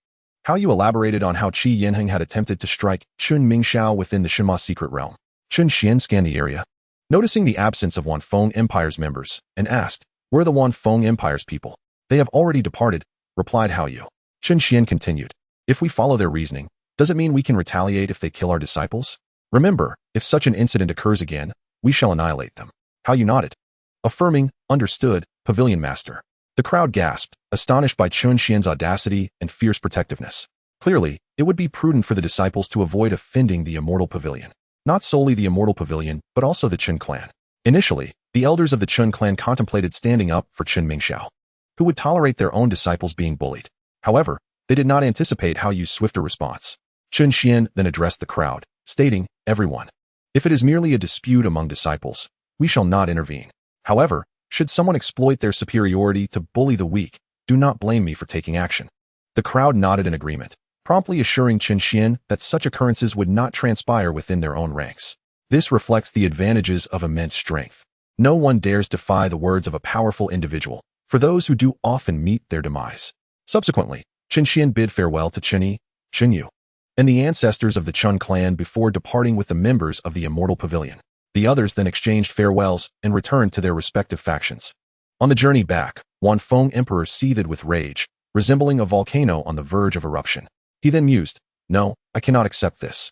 S1: Hao Yu elaborated on how Qi Yinheng had attempted to strike Chun Mingxiao within the Shinma secret realm. Chen Xuan scanned the area, noticing the absence of Wanfeng Empire's members, and asked, "Where are the Wanfeng Empire's people?" "They have already departed," replied Hao Yu. Chen Xuan continued, "If we follow their reasoning, does it mean we can retaliate if they kill our disciples? Remember, if such an incident occurs again, we shall annihilate them." Hao Yu nodded, affirming, "Understood, Pavilion Master." The crowd gasped, astonished by Chun Xian's audacity and fierce protectiveness. Clearly, it would be prudent for the disciples to avoid offending the Immortal Pavilion. Not solely the Immortal Pavilion, but also the Chen clan. Initially, the elders of the Chen clan contemplated standing up for Chen Mingxiao, who would tolerate their own disciples being bullied. However, they did not anticipate how use swifter response. Chen Xuan then addressed the crowd, stating, "Everyone, if it is merely a dispute among disciples, we shall not intervene. However, should someone exploit their superiority to bully the weak, do not blame me for taking action." The crowd nodded in agreement, promptly assuring Chen Xuan that such occurrences would not transpire within their own ranks. This reflects the advantages of immense strength. No one dares defy the words of a powerful individual, for those who do often meet their demise. Subsequently, Chen Xuan bid farewell to Chen Yi, Chen Yu, and the ancestors of the Chen clan before departing with the members of the Immortal Pavilion. The others then exchanged farewells and returned to their respective factions. On the journey back, Wan Feng Emperor seethed with rage, resembling a volcano on the verge of eruption. He then mused, "No, I cannot accept this.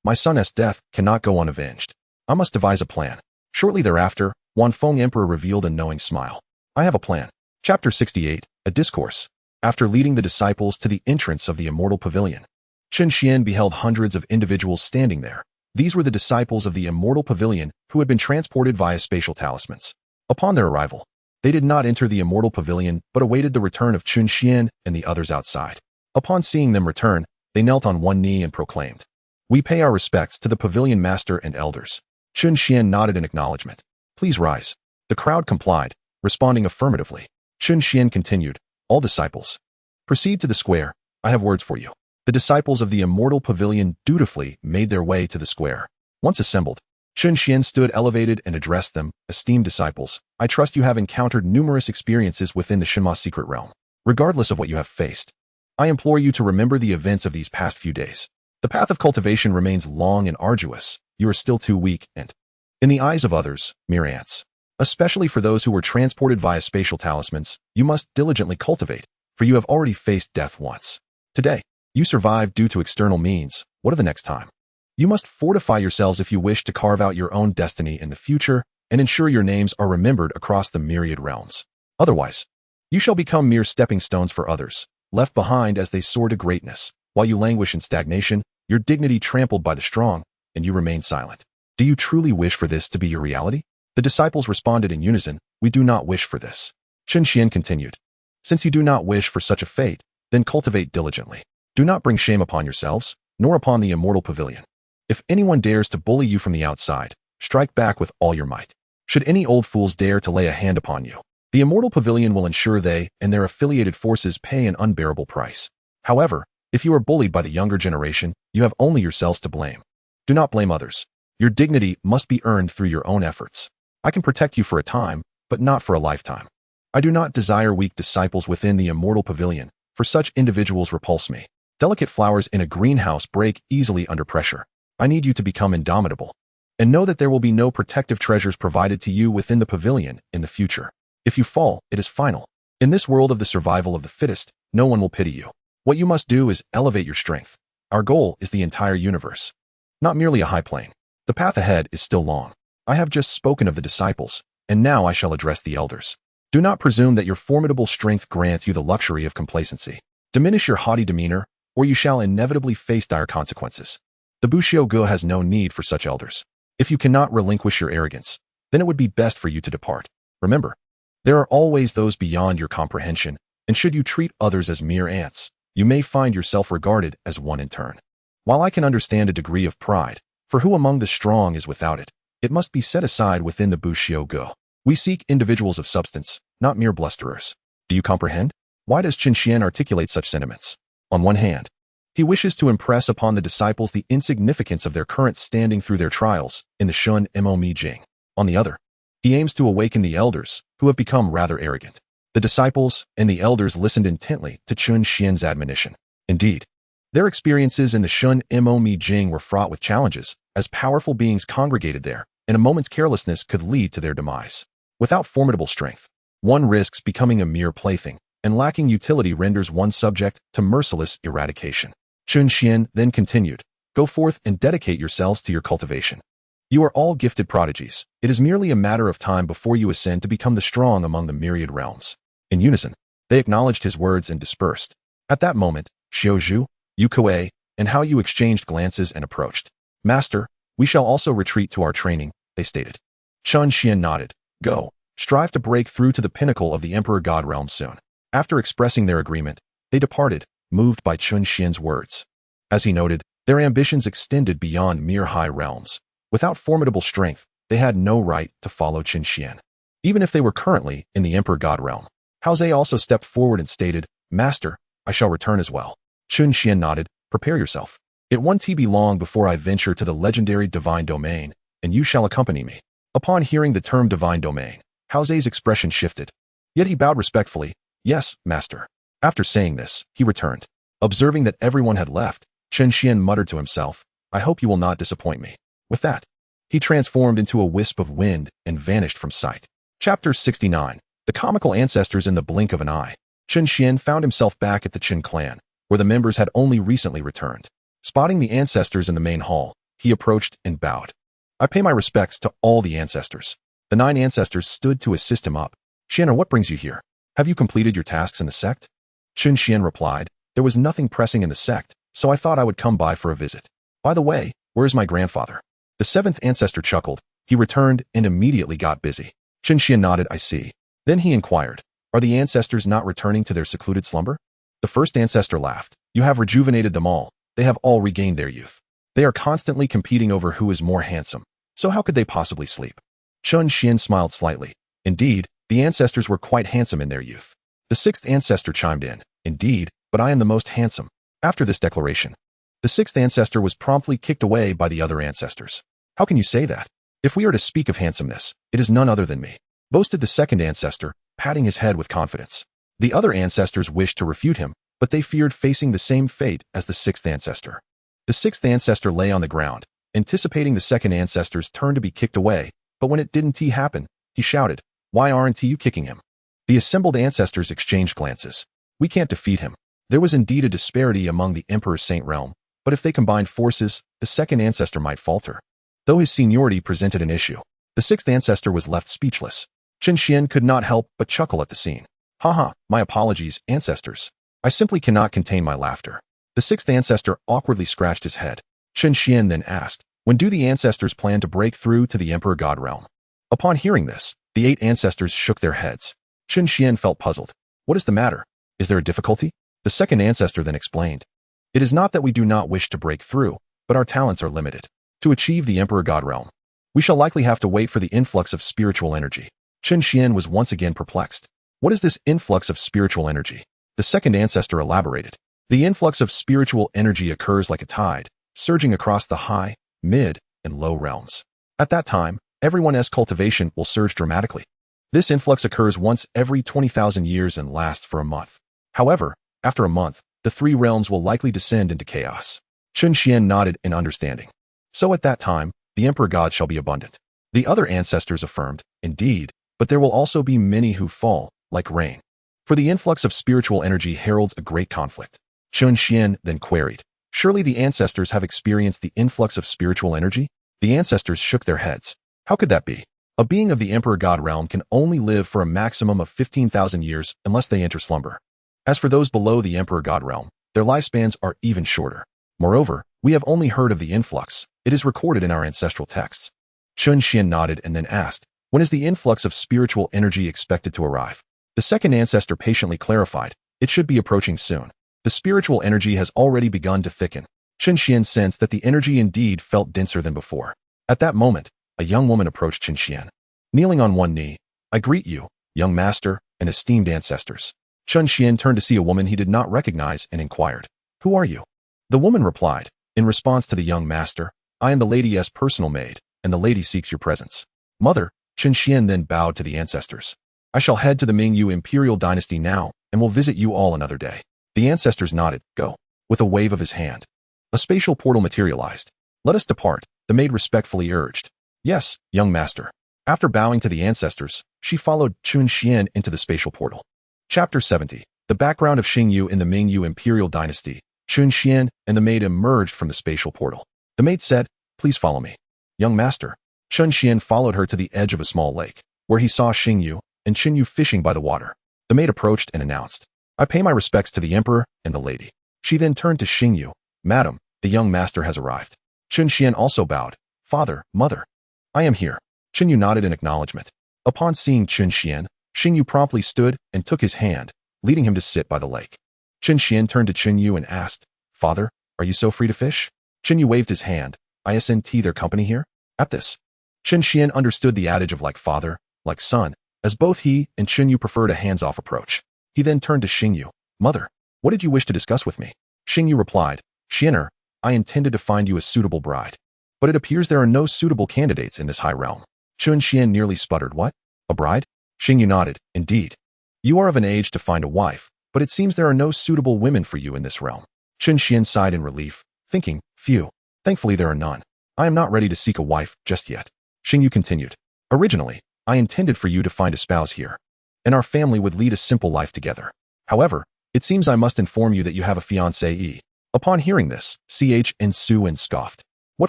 S1: My son's death cannot go unavenged. I must devise a plan." Shortly thereafter, Wan Feng Emperor revealed a knowing smile. "I have a plan." Chapter 68, A Discourse. After leading the disciples to the entrance of the Immortal Pavilion, Chen Xuan beheld hundreds of individuals standing there. These were the disciples of the Immortal Pavilion who had been transported via spatial talismans. Upon their arrival, they did not enter the Immortal Pavilion but awaited the return of Chen Xuan and the others outside. Upon seeing them return, they knelt on one knee and proclaimed, "We pay our respects to the Pavilion Master and Elders." Chen Xuan nodded in acknowledgement. "Please rise." The crowd complied, responding affirmatively. Chen Xuan continued, "All disciples, proceed to the square. I have words for you." The disciples of the Immortal Pavilion dutifully made their way to the square. Once assembled, Chen Xuan stood elevated and addressed them, "Esteemed disciples, I trust you have encountered numerous experiences within the Shenma secret realm. Regardless of what you have faced, I implore you to remember the events of these past few days. The path of cultivation remains long and arduous. You are still too weak and, in the eyes of others, mere ants. Especially for those who were transported via spatial talismans, you must diligently cultivate, for you have already faced death once. Today, you survived due to external means. What of the next time? You must fortify yourselves if you wish to carve out your own destiny in the future and ensure your names are remembered across the myriad realms. Otherwise, you shall become mere stepping stones for others, left behind as they soar to greatness, while you languish in stagnation, your dignity trampled by the strong, and you remain silent. Do you truly wish for this to be your reality?" The disciples responded in unison, "We do not wish for this." Chen Xuan continued, "Since you do not wish for such a fate, then cultivate diligently. Do not bring shame upon yourselves, nor upon the Immortal Pavilion. If anyone dares to bully you from the outside, strike back with all your might. Should any old fools dare to lay a hand upon you, the Immortal Pavilion will ensure they and their affiliated forces pay an unbearable price. However, if you are bullied by the younger generation, you have only yourselves to blame. Do not blame others. Your dignity must be earned through your own efforts. I can protect you for a time, but not for a lifetime. I do not desire weak disciples within the Immortal Pavilion, for such individuals repulse me. Delicate flowers in a greenhouse break easily under pressure. I need you to become indomitable. And know that there will be no protective treasures provided to you within the pavilion in the future. If you fall, it is final. In this world of the survival of the fittest, no one will pity you. What you must do is elevate your strength. Our goal is the entire universe, not merely a high plane. The path ahead is still long. I have just spoken of the disciples, and now I shall address the elders. Do not presume that your formidable strength grants you the luxury of complacency. Diminish your haughty demeanor, or you shall inevitably face dire consequences. The Bushio Go has no need for such elders. If you cannot relinquish your arrogance, then it would be best for you to depart. Remember, there are always those beyond your comprehension, and should you treat others as mere ants, you may find yourself regarded as one in turn. While I can understand a degree of pride, for who among the strong is without it, it must be set aside within the Bushio Go. We seek individuals of substance, not mere blusterers. Do you comprehend? Why does Chen Xuan articulate such sentiments? On one hand, he wishes to impress upon the disciples the insignificance of their current standing through their trials in the Shun Mo Mi Jing. On the other, he aims to awaken the elders, who have become rather arrogant. The disciples and the elders listened intently to Chen Xuan's admonition. Indeed, their experiences in the Shun Mo Mi Jing were fraught with challenges, as powerful beings congregated there, and a moment's carelessness could lead to their demise. Without formidable strength, one risks becoming a mere plaything, and lacking utility renders one subject to merciless eradication. Chen Xuan then continued, "Go forth and dedicate yourselves to your cultivation. You are all gifted prodigies. It is merely a matter of time before you ascend to become the strong among the myriad realms." In unison, they acknowledged his words and dispersed. At that moment, Xiao Zhu, Yukue, and how you exchanged glances and approached. Master, we shall also retreat to our training, they stated. Chen Xuan nodded. Go. Strive to break through to the pinnacle of the Emperor God realm soon. After expressing their agreement, they departed, moved by Chen Xuan's words. As he noted, their ambitions extended beyond mere high realms. Without formidable strength, they had no right to follow Chen Xuan. Even if they were currently in the Emperor God realm. Haozhe also stepped forward and stated, Master, I shall return as well. Chen Xuan nodded. Prepare yourself. It won't be long before I venture to the legendary divine domain, and you shall accompany me. Upon hearing the term divine domain, Haozhe's expression shifted. Yet he bowed respectfully. Yes, master. After saying this, he returned. Observing that everyone had left, Chen Xuan muttered to himself, I hope you will not disappoint me. With that, he transformed into a wisp of wind and vanished from sight. Chapter 69. The comical ancestors in the blink of an eye. Chen Xuan found himself back at the Chen clan, where the members had only recently returned. Spotting the ancestors in the main hall, he approached and bowed. I pay my respects to all the ancestors. The 9 ancestors stood to assist him up. Xuan, what brings you here? Have you completed your tasks in the sect? Chen Xuan replied, there was nothing pressing in the sect, so I thought I would come by for a visit. By the way, where is my grandfather? The 7th ancestor chuckled. He returned and immediately got busy. Chen Xuan nodded, I see. Then he inquired, are the ancestors not returning to their secluded slumber? The 1st ancestor laughed. You have rejuvenated them all. They have all regained their youth. They are constantly competing over who is more handsome, so how could they possibly sleep? Chen Xuan smiled slightly. Indeed, the ancestors were quite handsome in their youth. The 6th ancestor chimed in. Indeed, but I am the most handsome. After this declaration, the 6th ancestor was promptly kicked away by the other ancestors. How can you say that? If we are to speak of handsomeness, it is none other than me, boasted the 2nd ancestor, patting his head with confidence. The other ancestors wished to refute him, but they feared facing the same fate as the 6th ancestor. The 6th ancestor lay on the ground, anticipating the 2nd ancestor's turn to be kicked away, but when it didn't happen, he shouted, why aren't you kicking him? The assembled ancestors exchanged glances. We can't defeat him. There was indeed a disparity among the Emperor's Saint realm, but if they combined forces, the 2nd ancestor might falter. Though his seniority presented an issue, the 6th ancestor was left speechless. Chen Xuan could not help but chuckle at the scene. Haha, my apologies, ancestors. I simply cannot contain my laughter. The 6th ancestor awkwardly scratched his head. Chen Xuan then asked, when do the ancestors plan to break through to the Emperor God realm? Upon hearing this, the 8 ancestors shook their heads. Chen Xuan felt puzzled. What is the matter? Is there a difficulty? The 2nd ancestor then explained. It is not that we do not wish to break through, but our talents are limited. To achieve the Emperor God realm, we shall likely have to wait for the influx of spiritual energy. Chen Xuan was once again perplexed. What is this influx of spiritual energy? The 2nd ancestor elaborated. The influx of spiritual energy occurs like a tide, surging across the high, mid, and low realms. At that time, everyone's cultivation will surge dramatically. This influx occurs once every 20,000 years and lasts for a month. However, after a month, the 3 realms will likely descend into chaos. Chen Xuan nodded in understanding. So at that time, the Emperor God shall be abundant. The other ancestors affirmed, indeed, but there will also be many who fall, like rain. For the influx of spiritual energy heralds a great conflict. Chen Xuan then queried, surely the ancestors have experienced the influx of spiritual energy? The ancestors shook their heads. How could that be? A being of the Emperor God realm can only live for a maximum of 15,000 years unless they enter slumber. As for those below the Emperor God realm, their lifespans are even shorter. Moreover, we have only heard of the influx. It is recorded in our ancestral texts. Chen Xuan nodded and then asked, when is the influx of spiritual energy expected to arrive? The 2nd ancestor patiently clarified, it should be approaching soon. The spiritual energy has already begun to thicken. Chen Xuan sensed that the energy indeed felt denser than before. At that moment, a young woman approached Chen Xuan. Kneeling on one knee, I greet you, young master, and esteemed ancestors. Chen Xuan turned to see a woman he did not recognize and inquired, who are you? The woman replied, in response to the young master, I am the lady's personal maid, and the lady seeks your presence. Mother, Chen Xuan then bowed to the ancestors. I shall head to the Mingyu Imperial Dynasty now, and will visit you all another day. The ancestors nodded, go, with a wave of his hand. A spatial portal materialized. Let us depart, the maid respectfully urged. Yes, young master. After bowing to the ancestors, she followed Chen Xuan into the spatial portal. Chapter 70. The background of Xingyu in the Mingyu Imperial Dynasty. Chen Xuan and the maid emerged from the spatial portal. The maid said, please follow me. Young master. Chen Xuan followed her to the edge of a small lake, where he saw Xingyu and Qinyu fishing by the water. The maid approached and announced, I pay my respects to the emperor and the lady. She then turned to Xingyu. Madam, the young master has arrived. Chen Xuan also bowed. Father, mother. I am here. Xingyu nodded in acknowledgement. Upon seeing Chen Xuan, Xingyu promptly stood and took his hand, leading him to sit by the lake. Chen Xuan turned to Xingyu and asked, Father, are you so free to fish? Xingyu waved his hand. Isn't their company here? At this, Chen Xuan understood the adage of like father, like son, as both he and Xingyu preferred a hands-off approach. He then turned to Xingyu. Mother, what did you wish to discuss with me? Xingyu replied, Xianer, I intended to find you a suitable bride. But it appears there are no suitable candidates in this high realm. Chen Xuan nearly sputtered. What? A bride? Xingyu nodded. Indeed. You are of an age to find a wife, but it seems there are no suitable women for you in this realm. Chen Xuan sighed in relief, thinking, phew. Thankfully there are none. I am not ready to seek a wife just yet. Xingyu continued. Originally, I intended for you to find a spouse here, and our family would lead a simple life together. However, it seems I must inform you that you have a fiancée. Upon hearing this, Chen Xuan scoffed. What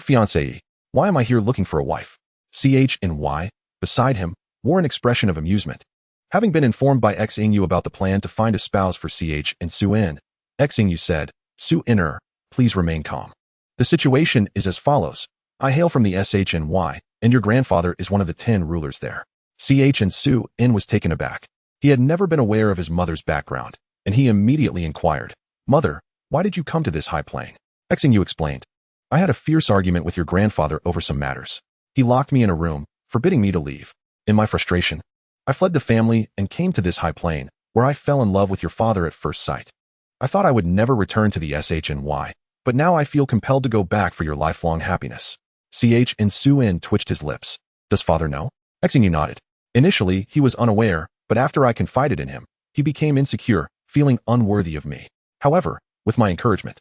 S1: fiancée? Why am I here looking for a wife? Chen, beside him, wore an expression of amusement. Having been informed by Xingyu about the plan to find a spouse for Chen Xuan, Xingyu said, Su-inner, please remain calm. The situation is as follows. I hail from the SHNY, and your grandfather is one of the 10 rulers there. Chen Xuan was taken aback. He had never been aware of his mother's background, and he immediately inquired, Mother, why did you come to this high plane? Xingyu explained, I had a fierce argument with your grandfather over some matters. He locked me in a room, forbidding me to leave. In my frustration, I fled the family and came to this high plane, where I fell in love with your father at first sight. I thought I would never return to the SHNY, but now I feel compelled to go back for your lifelong happiness. Chen Xuan twitched his lips. Does father know? Xingyu nodded. Initially, he was unaware, but after I confided in him, he became insecure, feeling unworthy of me. However, with my encouragement,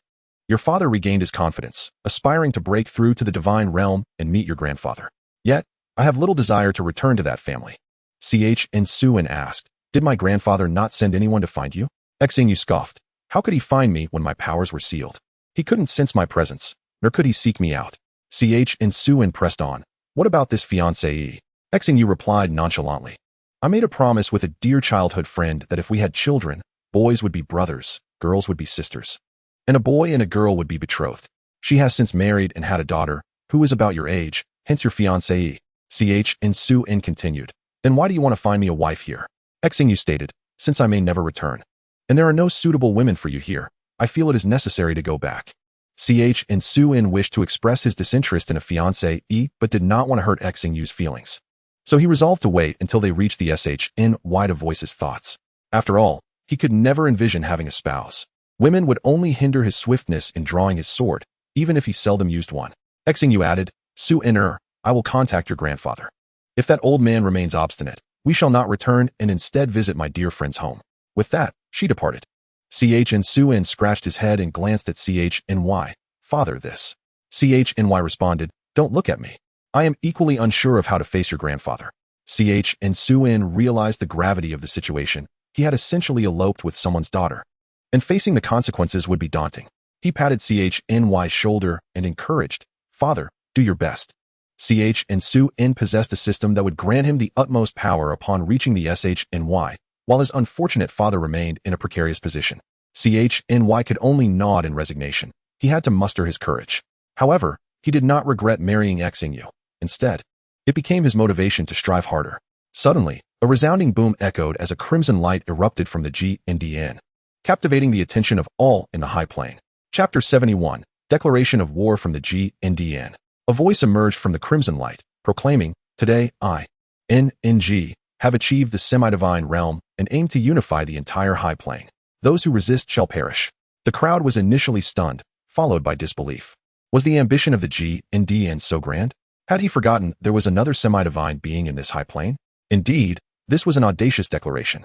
S1: your father regained his confidence, aspiring to break through to the divine realm and meet your grandfather. Yet, I have little desire to return to that family. Chen Xuan asked, Did my grandfather not send anyone to find you? Xingyu scoffed. How could he find me when my powers were sealed? He couldn't sense my presence, nor could he seek me out. Chen Xuan pressed on. What about this fiancée? Xingyu replied nonchalantly. I made a promise with a dear childhood friend that if we had children, boys would be brothers, girls would be sisters, and a boy and a girl would be betrothed. She has since married and had a daughter, who is about your age, hence your fiancée. Chen Xuan continued. Then why do you want to find me a wife here? Xingyu stated, Since I may never return, and there are no suitable women for you here, I feel it is necessary to go back. Chen Xuan wished to express his disinterest in a fiancée, but did not want to hurt Xingyu's feelings. So he resolved to wait until they reached the SHNY to voice his thoughts. After all, he could never envision having a spouse. Women would only hinder his swiftness in drawing his sword, even if he seldom used one. Xingyu added, Su-inner, I will contact your grandfather. If that old man remains obstinate, we shall not return and instead visit my dear friend's home. With that, she departed. Chen Xuan scratched his head and glanced at CHNY. Father, this. CHNY responded, Don't look at me. I am equally unsure of how to face your grandfather. Chen Xuan realized the gravity of the situation. He had essentially eloped with someone's daughter, and facing the consequences would be daunting. He patted CHNY's shoulder and encouraged, Father, do your best. Chen Xuan possessed a system that would grant him the utmost power upon reaching the SHNY, while his unfortunate father remained in a precarious position. CHNY could only nod in resignation. He had to muster his courage. However, he did not regret marrying Xingyu. Instead, it became his motivation to strive harder. Suddenly, a resounding boom echoed as a crimson light erupted from the GNDN, captivating the attention of all in the high plane. Chapter 71, Declaration of War from the GNDN. A voice emerged from the crimson light, proclaiming, Today, I, NNG, have achieved the semi-divine realm and aim to unify the entire high plane. Those who resist shall perish. The crowd was initially stunned, followed by disbelief. Was the ambition of the GNDN so grand? Had he forgotten there was another semi-divine being in this high plane? Indeed, this was an audacious declaration.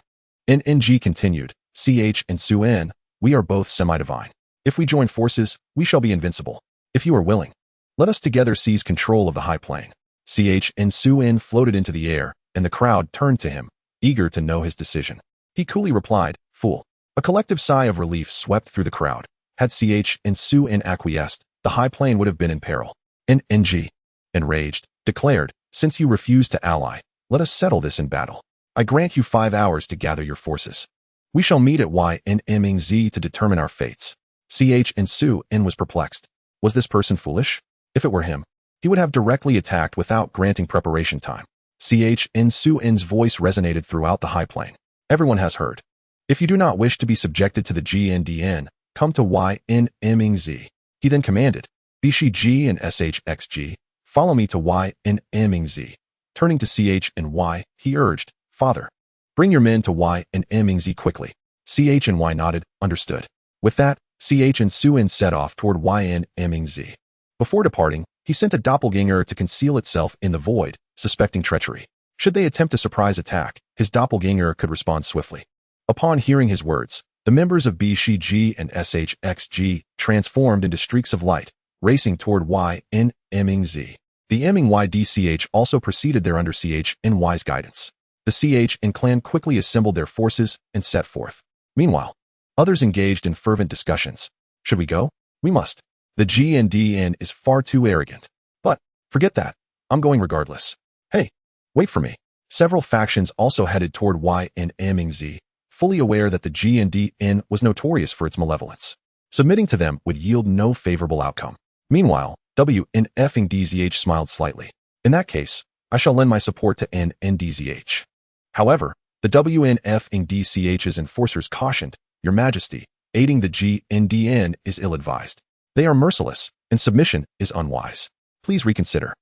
S1: NNG continued, Chen Xuan, we are both semi-divine. If we join forces, we shall be invincible. If you are willing, let us together seize control of the high plane. Chen Xuan floated into the air, and the crowd turned to him, eager to know his decision. He coolly replied, Fool. A collective sigh of relief swept through the crowd. Had Chen Xuan acquiesced, the high plane would have been in peril. NNG, enraged, declared, Since you refuse to ally, let us settle this in battle. I grant you 5 hours to gather your forces. We shall meet at YNMZ to determine our fates. Chen was perplexed. Was this person foolish? If it were him, he would have directly attacked without granting preparation time. Chen voice resonated throughout the high plane. Everyone has heard. If you do not wish to be subjected to the GNDN, come to YNMZ. He then commanded, BCG and SHXG, follow me to YNMZ. Turning to CH&Y, he urged, Father, bring your men to YNMZ quickly. CH&Y nodded, understood. With that, Chen set off toward YNMZ. Before departing, he sent a doppelganger to conceal itself in the void, suspecting treachery. Should they attempt a surprise attack, his doppelganger could respond swiftly. Upon hearing his words, the members of BCG and SHXG transformed into streaks of light, racing toward YNMZ. The MYDCH also proceeded there under CH&Y's guidance. The CH and clan quickly assembled their forces and set forth. Meanwhile, others engaged in fervent discussions. Should we go? We must. The GNDN is far too arrogant. But, forget that. I'm going regardless. Hey, wait for me. Several factions also headed toward YNMZ, fully aware that the GNDN was notorious for its malevolence. Submitting to them would yield no favorable outcome. Meanwhile, WNFDZH smiled slightly. In that case, I shall lend my support to NNDZH. However, the WNFDZH's enforcers cautioned, Your Majesty, aiding the GNDN is ill-advised. They are merciless, and submission is unwise. Please reconsider.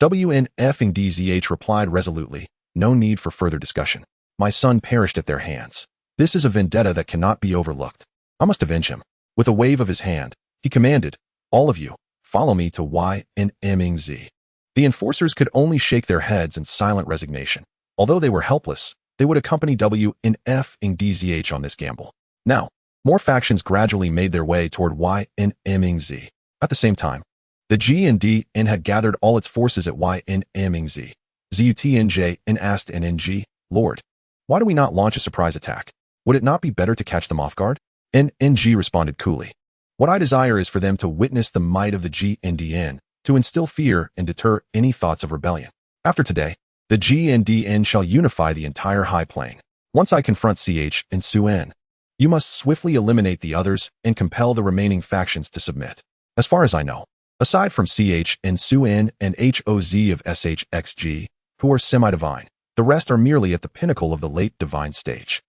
S1: WNFDZH replied resolutely, No need for further discussion. My son perished at their hands. This is a vendetta that cannot be overlooked. I must avenge him. With a wave of his hand, he commanded, All of you, follow me to YNMZ. The enforcers could only shake their heads in silent resignation. Although they were helpless, they would accompany WNFDZH on this gamble. Now, more factions gradually made their way toward YNMZ. At the same time, the GNDN had gathered all its forces at YNMZ. ZUTNJ and asked NNG, Lord, why do we not launch a surprise attack? Would it not be better to catch them off guard? NNG responded coolly. What I desire is for them to witness the might of the GNDN, to instill fear and deter any thoughts of rebellion. After today, the GNDN shall unify the entire high plane. Once I confront CH and Xuan, you must swiftly eliminate the others and compel the remaining factions to submit. As far as I know, aside from CH and Xuan and HOZ of SHXG, who are semi-divine, the rest are merely at the pinnacle of the late divine stage.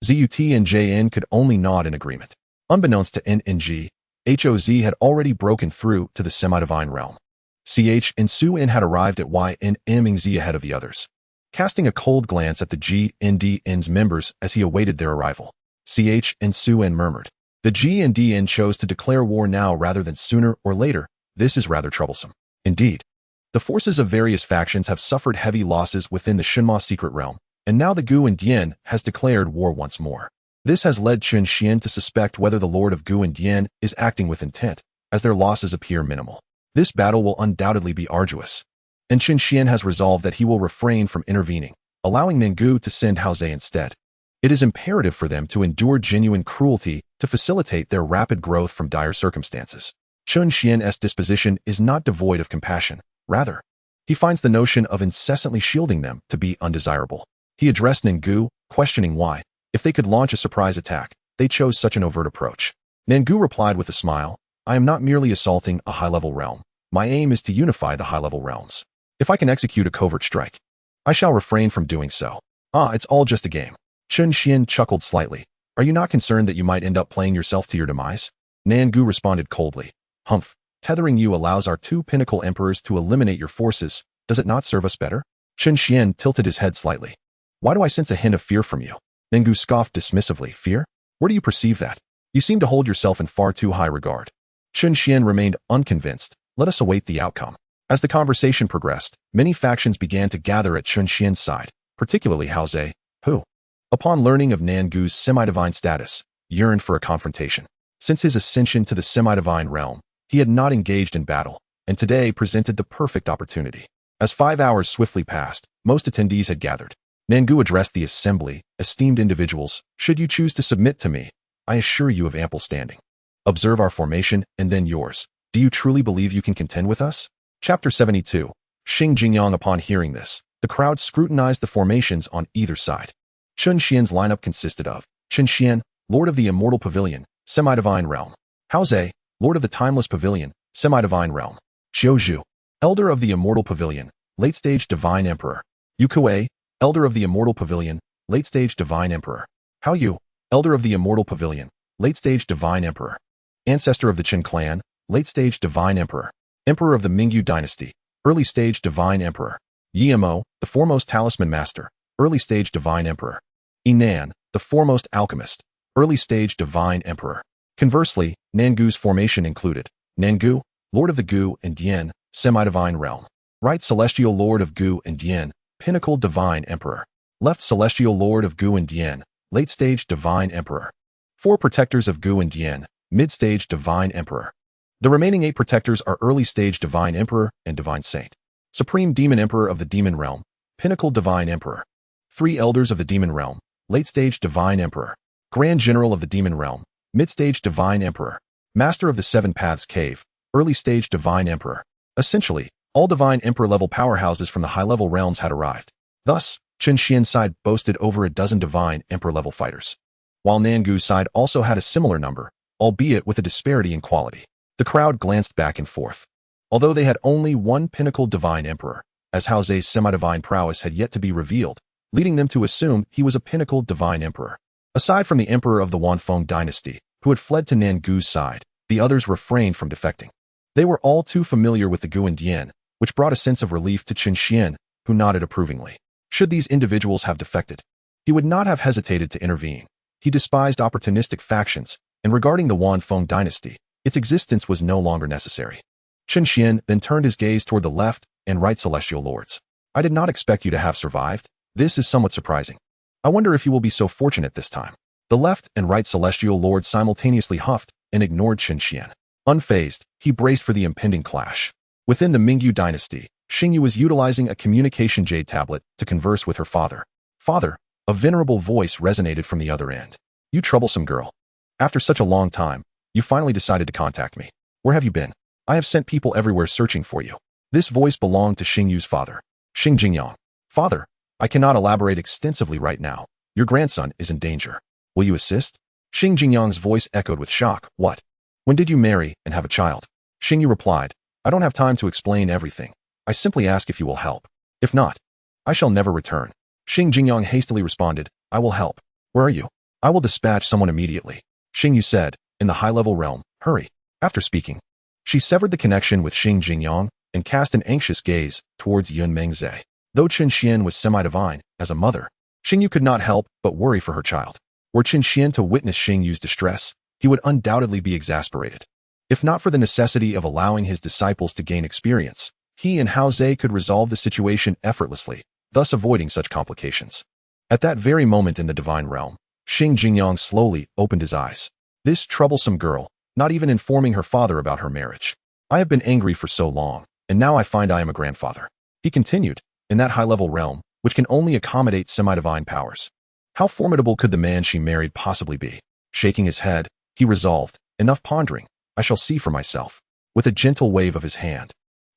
S1: ZUT and JN could only nod in agreement. Unbeknownst to NNG, HOZ had already broken through to the semi-divine realm. CH and Xuan had arrived at YNMZ ahead of the others. Casting a cold glance at the GNDN's members as he awaited their arrival, CH and Xuan murmured, The GNDN chose to declare war now rather than sooner or later. This is rather troublesome. Indeed, the forces of various factions have suffered heavy losses within the Shinma secret realm, and now the GNDN has declared war once more. This has led Chen Xuan to suspect whether the Lord of GNDN is acting with intent, as their losses appear minimal. This battle will undoubtedly be arduous, and Chen Xuan has resolved that he will refrain from intervening, allowing Ninggu to send Haoze instead. It is imperative for them to endure genuine cruelty to facilitate their rapid growth from dire circumstances. Chen Xuan's disposition is not devoid of compassion. Rather, he finds the notion of incessantly shielding them to be undesirable. He addressed Ninggu, questioning why, if they could launch a surprise attack, they chose such an overt approach. Ninggu replied with a smile, I am not merely assaulting a high-level realm. My aim is to unify the high-level realms. If I can execute a covert strike, I shall refrain from doing so. It's all just a game. Chen Xuan chuckled slightly. Are you not concerned that you might end up playing yourself to your demise? Ninggu responded coldly. Humph, tethering you allows our two pinnacle emperors to eliminate your forces. Does it not serve us better? Chen Xuan tilted his head slightly. Why do I sense a hint of fear from you? Ninggu scoffed dismissively. Fear? Where do you perceive that? You seem to hold yourself in far too high regard. Chen Xuan remained unconvinced. Let us await the outcome. As the conversation progressed, many factions began to gather at Chen Xuan's side, particularly Haoze, who, upon learning of Ninggu's semi-divine status, yearned for a confrontation. Since his ascension to the semi-divine realm, he had not engaged in battle, and today presented the perfect opportunity. As 5 hours swiftly passed, most attendees had gathered. Ninggu addressed the assembly, Esteemed individuals, should you choose to submit to me, I assure you of ample standing. Observe our formation, and then yours. Do you truly believe you can contend with us? Chapter 72. Xing Jingyang. Upon hearing this, the crowd scrutinized the formations on either side. Chen Xuan's lineup consisted of Chen Xuan, Lord of the Immortal Pavilion, Semi-Divine Realm; Hao Ze, Lord of the Timeless Pavilion, Semi-Divine Realm. Xiu Zhu, Elder of the Immortal Pavilion, Late-Stage Divine Emperor. Yu Kuei, Elder of the Immortal Pavilion, Late-Stage Divine Emperor. Hao Yu, Elder of the Immortal Pavilion, Late-Stage Divine Emperor. Ancestor of the Qin Clan, Late-Stage Divine Emperor. Emperor of the Mingyu Dynasty, Early-Stage Divine Emperor. Yi Mo, the Foremost Talisman Master, Early-Stage Divine Emperor. Nan, the Foremost Alchemist, Early-Stage Divine Emperor. Conversely, Nangu's formation included Nangu, Lord of the Gu and Dian, Semi-Divine Realm. Right Celestial Lord of Gu and Dian, Pinnacle Divine Emperor. Left Celestial Lord of Gu and Dian, Late-Stage Divine Emperor. 4 Protectors of Gu and Dian, Mid-Stage Divine Emperor. The remaining 8 Protectors are Early-Stage Divine Emperor and Divine Saint. Supreme Demon Emperor of the Demon Realm, Pinnacle Divine Emperor. 3 Elders of the Demon Realm, Late-Stage Divine Emperor. Grand General of the Demon Realm, Mid-Stage Divine Emperor. Master of the 7 Paths Cave, Early-Stage Divine Emperor. Essentially, all Divine Emperor-level powerhouses from the high-level realms had arrived. Thus, Chen Xuan's side boasted over a dozen Divine Emperor-level fighters, while Nangu's side also had a similar number, albeit with a disparity in quality. The crowd glanced back and forth. Although they had only one Pinnacle Divine Emperor, as Hao Ze's semi-divine prowess had yet to be revealed, leading them to assume he was a Pinnacle Divine Emperor. Aside from the Emperor of the Wanfeng Dynasty, who had fled to Nangu's side, the others refrained from defecting. They were all too familiar with the Gu and Dian, which brought a sense of relief to Chen Xuan, who nodded approvingly. Should these individuals have defected, he would not have hesitated to intervene. He despised opportunistic factions, and regarding the Wanfeng Dynasty, its existence was no longer necessary. Chen Xuan then turned his gaze toward the left and right Celestial Lords. I did not expect you to have survived. This is somewhat surprising. I wonder if you will be so fortunate this time. The left and right Celestial Lords simultaneously huffed and ignored Chen Xuan. Unfazed, he braced for the impending clash. Within the Mingyu Dynasty, Xingyu was utilizing a communication jade tablet to converse with her father. Father, a venerable voice resonated from the other end. You troublesome girl. After such a long time, you finally decided to contact me. Where have you been? I have sent people everywhere searching for you. This voice belonged to Xingyu's father, Xing Jingyang. Father, I cannot elaborate extensively right now. Your grandson is in danger. Will you assist? Xing Jingyang's voice echoed with shock. What? When did you marry and have a child? Xingyu replied, I don't have time to explain everything. I simply ask if you will help. If not, I shall never return. Xing Jingyang hastily responded, I will help. Where are you? I will dispatch someone immediately. Xingyu said, in the high-level realm, hurry. After speaking, she severed the connection with Xing Jingyang and cast an anxious gaze towards Yun Mengze. Though Chen Xuan was semi-divine, as a mother, Xingyu could not help but worry for her child. Were Chen Xuan to witness Xingyu's distress, he would undoubtedly be exasperated. If not for the necessity of allowing his disciples to gain experience, he and Hao Ze could resolve the situation effortlessly, thus avoiding such complications. At that very moment in the divine realm, Xing Jingyang slowly opened his eyes. This troublesome girl, not even informing her father about her marriage. I have been angry for so long, and now I find I am a grandfather. He continued, in that high-level realm, which can only accommodate semi-divine powers. How formidable could the man she married possibly be? Shaking his head, he resolved, enough pondering, I shall see for myself. With a gentle wave of his hand,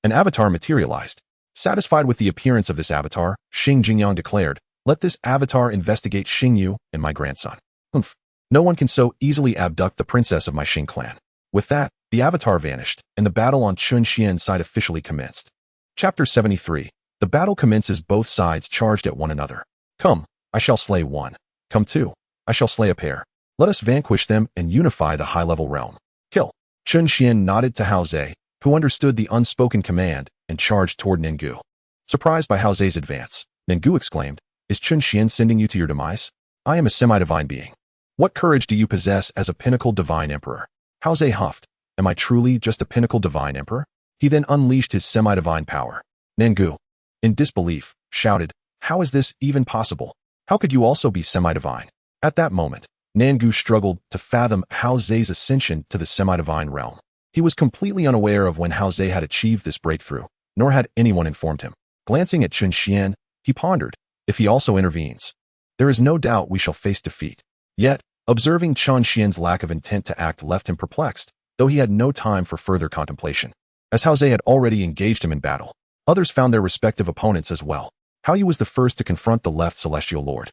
S1: an avatar materialized. Satisfied with the appearance of this avatar, Xing Jingyang declared, let this avatar investigate Xingyu and my grandson. Humph. No one can so easily abduct the princess of my Xing clan. With that, the avatar vanished, and the battle on Chen Xuan's side officially commenced. Chapter 73. The battle commences. Both sides charged at one another. Come, I shall slay one. Come two, I shall slay a pair. Let us vanquish them and unify the high-level realm. Kill. Chen Xuan nodded to Hao Ze, who understood the unspoken command and charged toward Nangu. Surprised by Hao Ze's advance, Nangu exclaimed, Is Chen Xuan sending you to your demise? I am a semi-divine being. What courage do you possess as a Pinnacle Divine Emperor? Hao Ze huffed. Am I truly just a Pinnacle Divine Emperor? He then unleashed his semi-divine power. Nangu, in disbelief, shouted, How is this even possible? How could you also be semi-divine? At that moment, Nangu struggled to fathom Hao Ze's ascension to the semi-divine realm. He was completely unaware of when Hao Ze had achieved this breakthrough, nor had anyone informed him. Glancing at Chen Xuan, he pondered, if he also intervenes, there is no doubt we shall face defeat. Yet, observing Chen Xuan's lack of intent to act left him perplexed, though he had no time for further contemplation. As Hao Ze had already engaged him in battle, others found their respective opponents as well. Hao Yu was the first to confront the left Celestial Lord.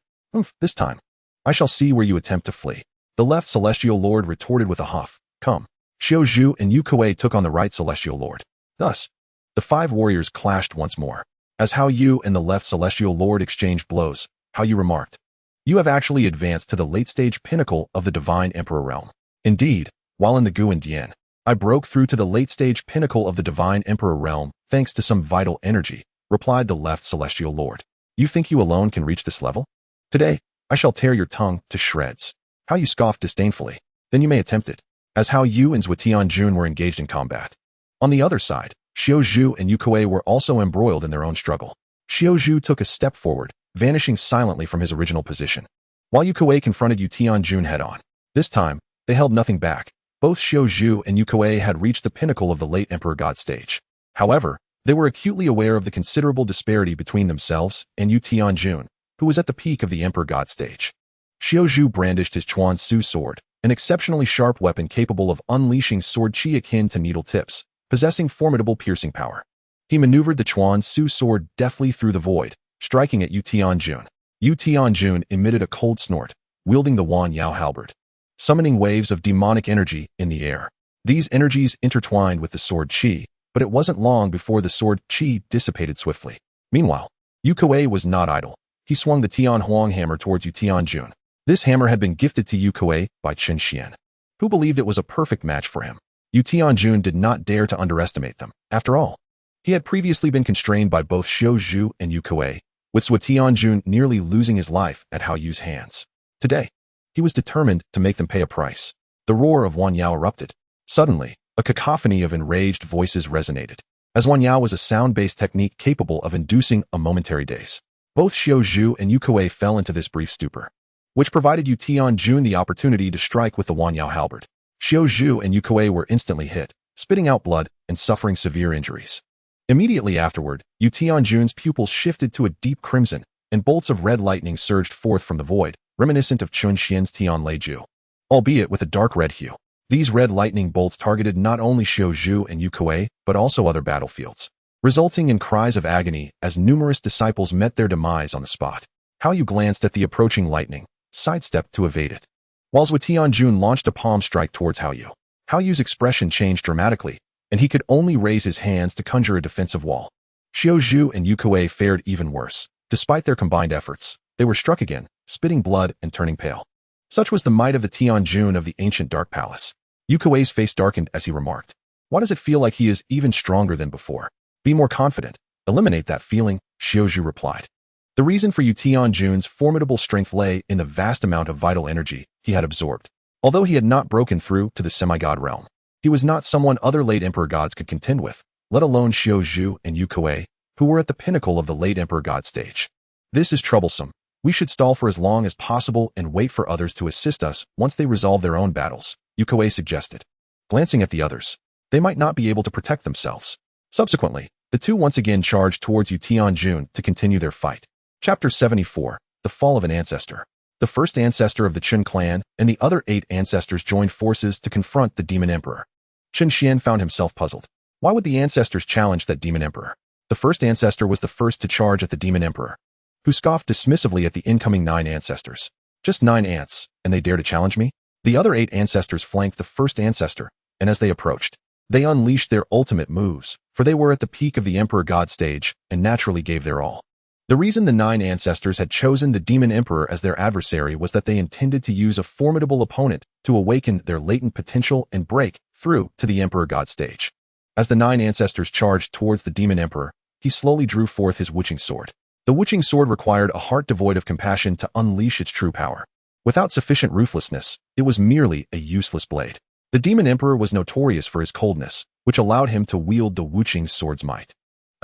S1: This time, I shall see where you attempt to flee. The left Celestial Lord retorted with a huff. Come. Xiao Zhu and Yu Kuei took on the right Celestial Lord. Thus, the 5 warriors clashed once more. As Hao Yu and the left Celestial Lord exchanged blows, Hao Yu remarked, "You have actually advanced to the late-stage pinnacle of the Divine Emperor realm." Indeed, while in the GNDN, I broke through to the late-stage pinnacle of the Divine Emperor realm thanks to some vital energy, replied the left Celestial Lord. You think you alone can reach this level? Today, I shall tear your tongue to shreds. Hao Yu scoffed disdainfully. Then you may attempt it. As Hao Yu and Tianjun were engaged in combat. On the other side, Xiao Zhu and Yu Kuei were also embroiled in their own struggle. Xiao Zhu took a step forward, vanishing silently from his original position, while Yu Kuei confronted Tianjun head-on. This time, they held nothing back. Both Xiao Zhu and Yu Kuei had reached the pinnacle of the late Emperor God stage. However, they were acutely aware of the considerable disparity between themselves and Tianjun, who was at the peak of the Emperor God stage. Xiao Zhu brandished his Chuan Su sword, an exceptionally sharp weapon capable of unleashing sword chi akin to needle tips, possessing formidable piercing power. He maneuvered the Chuan Su sword deftly through the void, striking at Tianjun. Tianjun emitted a cold snort, wielding the Wan Yao halberd, summoning waves of demonic energy in the air. These energies intertwined with the sword chi, but it wasn't long before the sword chi dissipated swiftly. Meanwhile, Yu Kuei was not idle. He swung the Tian Huang hammer towards Tianjun. This hammer had been gifted to Yu Kuei by Chen Xuan, who believed it was a perfect match for him. Tianjun did not dare to underestimate them. After all, he had previously been constrained by both Xiao Zhu and Yu Kuei, with Tianjun nearly losing his life at Hao Yu's hands. Today, he was determined to make them pay a price. The roar of Wan Yao erupted. Suddenly, a cacophony of enraged voices resonated, as Wan Yao was a sound-based technique capable of inducing a momentary daze. Both Xiao Zhu and Yu Kuei fell into this brief stupor, which provided Tianjun the opportunity to strike with the Wan Yao halberd. Xiao Zhu and Yu Kuei were instantly hit, spitting out blood and suffering severe injuries. Immediately afterward, Tianjun's pupils shifted to a deep crimson, and bolts of red lightning surged forth from the void, reminiscent of Chun Xian's Tian Lei Ju, albeit with a dark red hue. These red lightning bolts targeted not only Xiao Zhu and Yu Kuei, but also other battlefields, resulting in cries of agony as numerous disciples met their demise on the spot. Hao Yu glanced at the approaching lightning, sidestepped to evade it, while Tianjun launched a palm strike towards Hao Yu. Hao Yu's expression changed dramatically, and he could only raise his hands to conjure a defensive wall. Xiao Zhu and Yu Kuei fared even worse. Despite their combined efforts, they were struck again, spitting blood and turning pale. Such was the might of the Tianjun of the ancient Dark Palace. Yu Kuei's face darkened as he remarked, "Why does it feel like he is even stronger than before?" "Be more confident. Eliminate that feeling," Xiao Zhu replied. The reason for Tianjun's formidable strength lay in the vast amount of vital energy he had absorbed. Although he had not broken through to the semi-god realm, he was not someone other late Emperor gods could contend with, let alone Xiao Zhu and Yu Kuei, who were at the pinnacle of the late Emperor god stage. "This is troublesome. We should stall for as long as possible and wait for others to assist us once they resolve their own battles," Yu Kuei suggested. Glancing at the others, they might not be able to protect themselves. Subsequently, the two once again charged towards Tianjun to continue their fight. Chapter 74, The Fall of an Ancestor. The first ancestor of the Chen clan and the other 8 ancestors joined forces to confront the Demon Emperor. Chen Xuan found himself puzzled. Why would the ancestors challenge that Demon Emperor? The first ancestor was the first to charge at the Demon Emperor, who scoffed dismissively at the incoming 9 ancestors. "Just 9 ants, and they dare to challenge me?" The other 8 ancestors flanked the first ancestor, and as they approached, they unleashed their ultimate moves, for they were at the peak of the Emperor God stage and naturally gave their all. The reason the 9 ancestors had chosen the Demon Emperor as their adversary was that they intended to use a formidable opponent to awaken their latent potential and break through to the Emperor God stage. As the 9 ancestors charged towards the Demon Emperor, he slowly drew forth his witching sword. The witching sword required a heart devoid of compassion to unleash its true power. Without sufficient ruthlessness, it was merely a useless blade. The Demon Emperor was notorious for his coldness, which allowed him to wield the witching sword's might.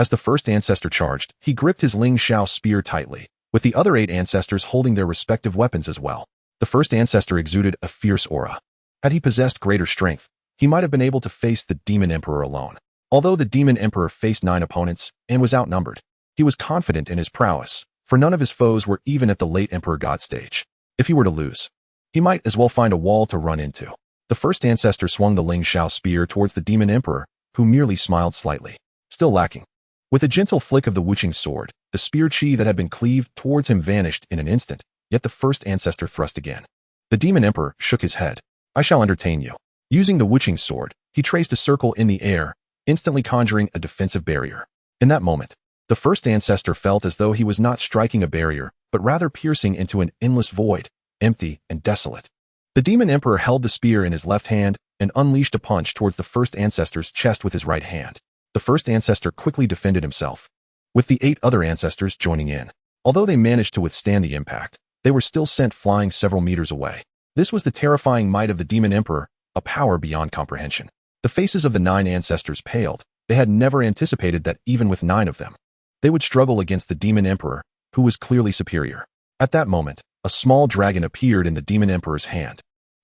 S1: As the first ancestor charged, he gripped his Ling Shao spear tightly, with the other 8 ancestors holding their respective weapons as well. The first ancestor exuded a fierce aura. Had he possessed greater strength, he might have been able to face the Demon Emperor alone. Although the Demon Emperor faced 9 opponents and was outnumbered, he was confident in his prowess, for none of his foes were even at the late Emperor God stage. If he were to lose, he might as well find a wall to run into. The first ancestor swung the Ling Shao spear towards the Demon Emperor, who merely smiled slightly. Still lacking. With a gentle flick of the witching sword, the spear chi that had been cleaved towards him vanished in an instant, yet the first ancestor thrust again. The Demon Emperor shook his head. "I shall entertain you." Using the witching sword, he traced a circle in the air, instantly conjuring a defensive barrier. In that moment, the first ancestor felt as though he was not striking a barrier, but rather piercing into an endless void, empty and desolate. The demon emperor held the spear in his left hand and unleashed a punch towards the first ancestor's chest with his right hand. The first ancestor quickly defended himself, with the 8 other ancestors joining in. Although they managed to withstand the impact, they were still sent flying several meters away. This was the terrifying might of the demon emperor, a power beyond comprehension. The faces of the 9 ancestors paled. They had never anticipated that even with 9 of them, they would struggle against the demon emperor, who was clearly superior. At that moment, a small dragon appeared in the demon emperor's hand,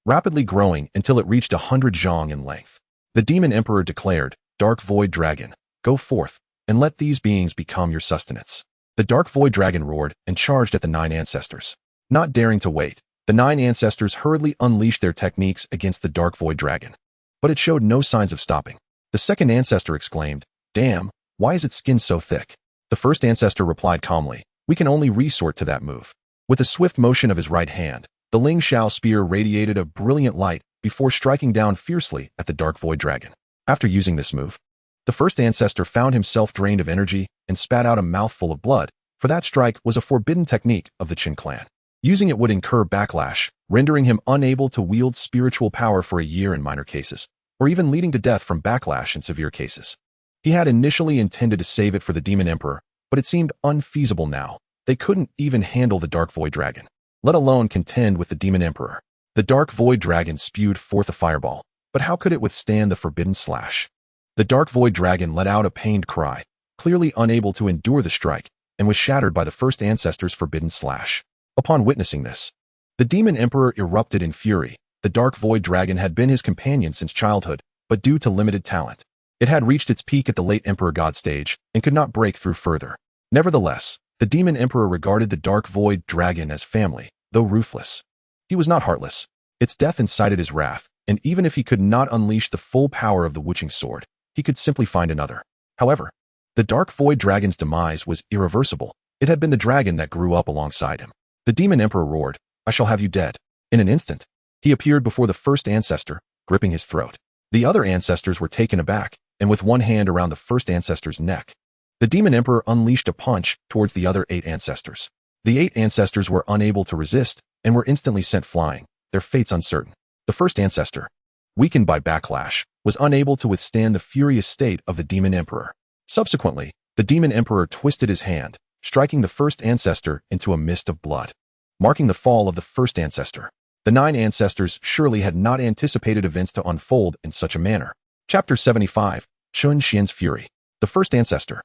S1: rapidly growing until it reached 100 zhang in length. The demon emperor declared, "Dark Void Dragon, go forth, and let these beings become your sustenance." The Dark Void Dragon roared and charged at the 9 ancestors. Not daring to wait, the 9 ancestors hurriedly unleashed their techniques against the Dark Void Dragon. But it showed no signs of stopping. The second ancestor exclaimed, "Damn, why is its skin so thick?" The first ancestor replied calmly, "We can only resort to that move." With a swift motion of his right hand, the Ling Shao spear radiated a brilliant light before striking down fiercely at the Dark Void Dragon. After using this move, the first ancestor found himself drained of energy and spat out a mouthful of blood, for that strike was a forbidden technique of the Chen clan. Using it would incur backlash, rendering him unable to wield spiritual power for a year in minor cases, or even leading to death from backlash in severe cases. He had initially intended to save it for the Demon Emperor, but it seemed unfeasible now. They couldn't even handle the Dark Void Dragon, let alone contend with the Demon Emperor. The Dark Void Dragon spewed forth a fireball, but how could it withstand the forbidden slash? The Dark Void Dragon let out a pained cry, clearly unable to endure the strike, and was shattered by the first ancestor's forbidden slash. Upon witnessing this, the Demon Emperor erupted in fury. The Dark Void Dragon had been his companion since childhood, but due to limited talent, it had reached its peak at the late Emperor God stage and could not break through further. Nevertheless, the Demon Emperor regarded the Dark Void Dragon as family, though ruthless. He was not heartless. Its death incited his wrath, and even if he could not unleash the full power of the witching sword, he could simply find another. However, the Dark Void Dragon's demise was irreversible. It had been the dragon that grew up alongside him. The Demon Emperor roared, "I shall have you dead." In an instant, he appeared before the first ancestor, gripping his throat. The other ancestors were taken aback, and with one hand around the first ancestor's neck, the Demon Emperor unleashed a punch towards the other 8 ancestors. The 8 ancestors were unable to resist and were instantly sent flying, their fates uncertain. The first ancestor, weakened by backlash, was unable to withstand the furious state of the Demon Emperor. Subsequently, the Demon Emperor twisted his hand, striking the first ancestor into a mist of blood, marking the fall of the first ancestor. The 9 ancestors surely had not anticipated events to unfold in such a manner. Chapter 75, Chen Xuan's Fury. The first ancestor,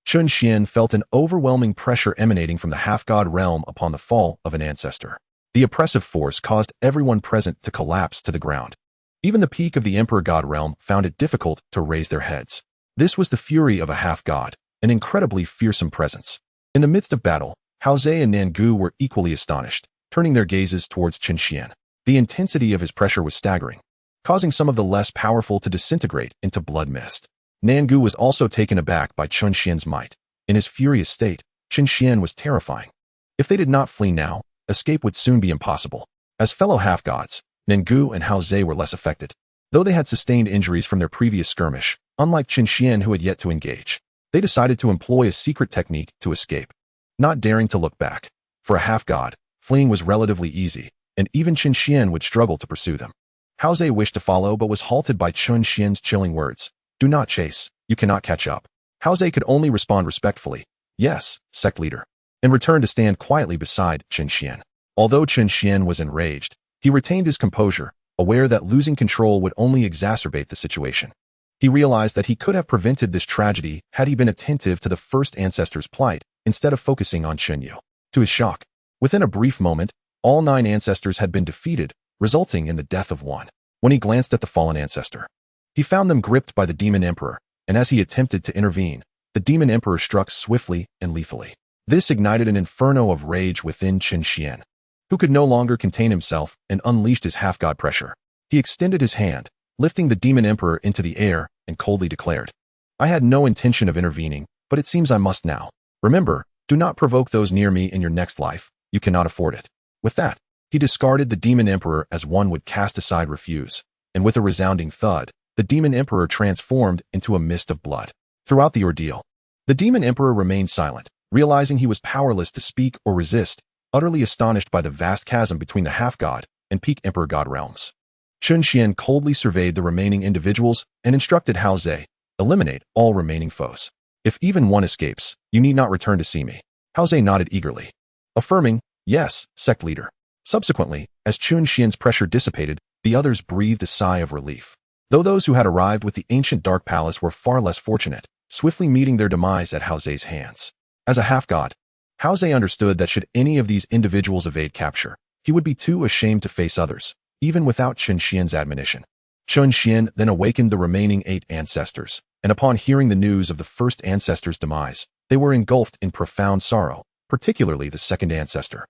S1: Chen Xuan, felt an overwhelming pressure emanating from the half-god realm upon the fall of an ancestor. The oppressive force caused everyone present to collapse to the ground. Even the peak of the Emperor God realm found it difficult to raise their heads. This was the fury of a half-god, an incredibly fearsome presence. In the midst of battle, Haozhe and Nangu were equally astonished, turning their gazes towards Chen Xuan. The intensity of his pressure was staggering, causing some of the less powerful to disintegrate into blood mist. Nangu was also taken aback by Chen Xuan's might. In his furious state, Chen Xuan was terrifying. If they did not flee now, escape would soon be impossible. As fellow half-gods, Nangu and Haozhe were less affected. Though they had sustained injuries from their previous skirmish, unlike Chen Xuan who had yet to engage, they decided to employ a secret technique to escape, not daring to look back. For a half-god, fleeing was relatively easy, and even Chen Xuan would struggle to pursue them. Haozhe wished to follow but was halted by Chen Xuan's chilling words. "Do not chase, you cannot catch up." Haozhe could only respond respectfully, "Yes, sect leader," and returned to stand quietly beside Chen Xuan. Although Chen Xuan was enraged, he retained his composure, aware that losing control would only exacerbate the situation. He realized that he could have prevented this tragedy had he been attentive to the first ancestor's plight instead of focusing on Chen Yu. To his shock, within a brief moment, all 9 ancestors had been defeated, resulting in the death of one. When he glanced at the fallen ancestor, he found them gripped by the Demon Emperor, and as he attempted to intervene, the Demon Emperor struck swiftly and lethally. This ignited an inferno of rage within Chen Xuan, who could no longer contain himself and unleashed his half-god pressure. He extended his hand, lifting the Demon Emperor into the air, and coldly declared, "I had no intention of intervening, but it seems I must now. Remember, do not provoke those near me in your next life. You cannot afford it." With that, he discarded the Demon Emperor as one would cast aside refuse. and with a resounding thud, the Demon Emperor transformed into a mist of blood. Throughout the ordeal, the Demon Emperor remained silent, realizing he was powerless to speak or resist, utterly astonished by the vast chasm between the half-god and peak Emperor God realms. Chen Xuan coldly surveyed the remaining individuals and instructed Hao Ze, eliminate all remaining foes. If even one escapes, you need not return to see me. Hao Ze nodded eagerly, affirming, yes, sect leader. Subsequently, as Chen Xuan's pressure dissipated, the others breathed a sigh of relief. Though those who had arrived with the ancient Dark Palace were far less fortunate, swiftly meeting their demise at Hao Ze's hands. As a half-god, Hao Ze understood that should any of these individuals evade capture, he would be too ashamed to face others, even without Chen Xuan's admonition. Chen Xuan then awakened the remaining 8 ancestors, and upon hearing the news of the first ancestor's demise, they were engulfed in profound sorrow, particularly the second ancestor,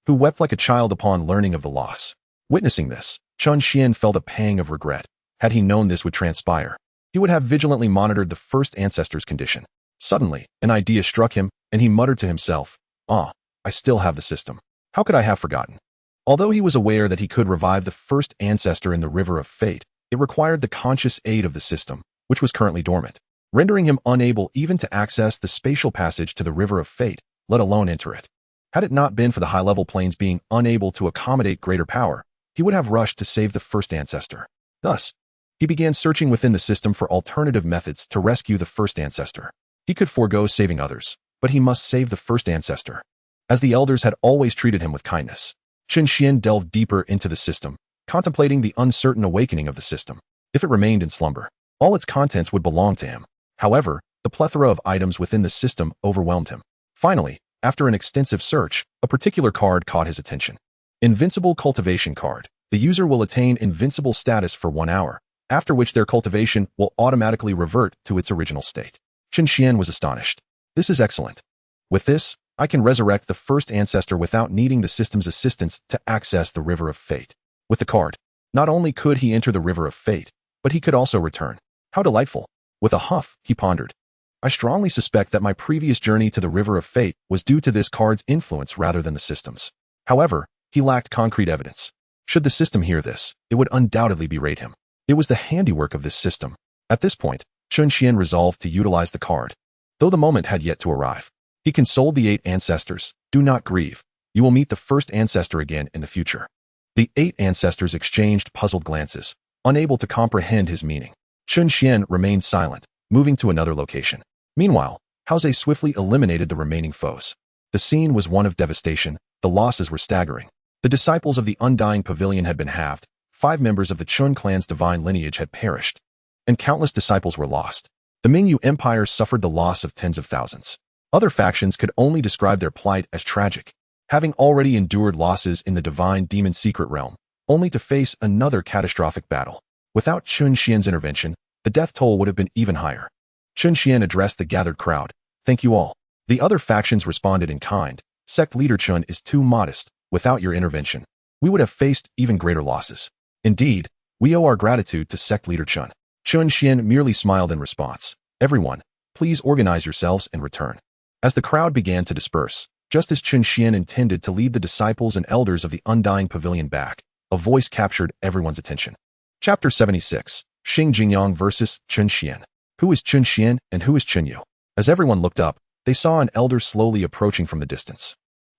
S1: who wept like a child upon learning of the loss. Witnessing this, Chen Xuan felt a pang of regret. Had he known this would transpire, he would have vigilantly monitored the first ancestor's condition. Suddenly, an idea struck him, and he muttered to himself, I still have the system. How could I have forgotten? Although he was aware that he could revive the first ancestor in the River of Fate, it required the conscious aid of the system, which was currently dormant, rendering him unable even to access the spatial passage to the River of Fate, let alone enter it. Had it not been for the high-level planes being unable to accommodate greater power, he would have rushed to save the first ancestor. Thus, he began searching within the system for alternative methods to rescue the first ancestor. He could forego saving others, but he must save the first ancestor. As the elders had always treated him with kindness, Chen Xuan delved deeper into the system, contemplating the uncertain awakening of the system. If it remained in slumber, all its contents would belong to him. However, the plethora of items within the system overwhelmed him. Finally, after an extensive search, a particular card caught his attention. Invincible Cultivation card. The user will attain invincible status for 1 hour, after which their cultivation will automatically revert to its original state. Chen Xuan was astonished. This is excellent. With this, I can resurrect the first ancestor without needing the system's assistance to access the River of Fate. With the card, not only could he enter the River of Fate, but he could also return. How delightful. With a huff, he pondered. I strongly suspect that my previous journey to the River of Fate was due to this card's influence rather than the system's. However, he lacked concrete evidence. Should the system hear this, it would undoubtedly berate him. It was the handiwork of this system. At this point, Chen Xuan resolved to utilize the card, though the moment had yet to arrive. He consoled the 8 ancestors. Do not grieve. You will meet the first ancestor again in the future. The 8 ancestors exchanged puzzled glances, unable to comprehend his meaning. Chen Xuan remained silent, moving to another location. Meanwhile, Hao Ze swiftly eliminated the remaining foes. The scene was one of devastation. The losses were staggering. The disciples of the Undying Pavilion had been halved, 5 members of the Chun clan's divine lineage had perished, and countless disciples were lost. The Mingyu Empire suffered the loss of tens of thousands. Other factions could only describe their plight as tragic, having already endured losses in the divine demon secret realm, only to face another catastrophic battle. Without Chen Xuan's intervention, the death toll would have been even higher. Chen Xuan addressed the gathered crowd. Thank you all. The other factions responded in kind. Sect leader Chun is too modest. Without your intervention, we would have faced even greater losses. Indeed, we owe our gratitude to sect leader Chun. Chen Xuan merely smiled in response. Everyone, please organize yourselves and return. As the crowd began to disperse, just as Chen Xuan intended to lead the disciples and elders of the Undying Pavilion back, a voice captured everyone's attention. Chapter 76, Xing Jingyang versus Chen Xuan. Who is Chen Xuan and who is Chen Yu? As everyone looked up, they saw an elder slowly approaching from the distance.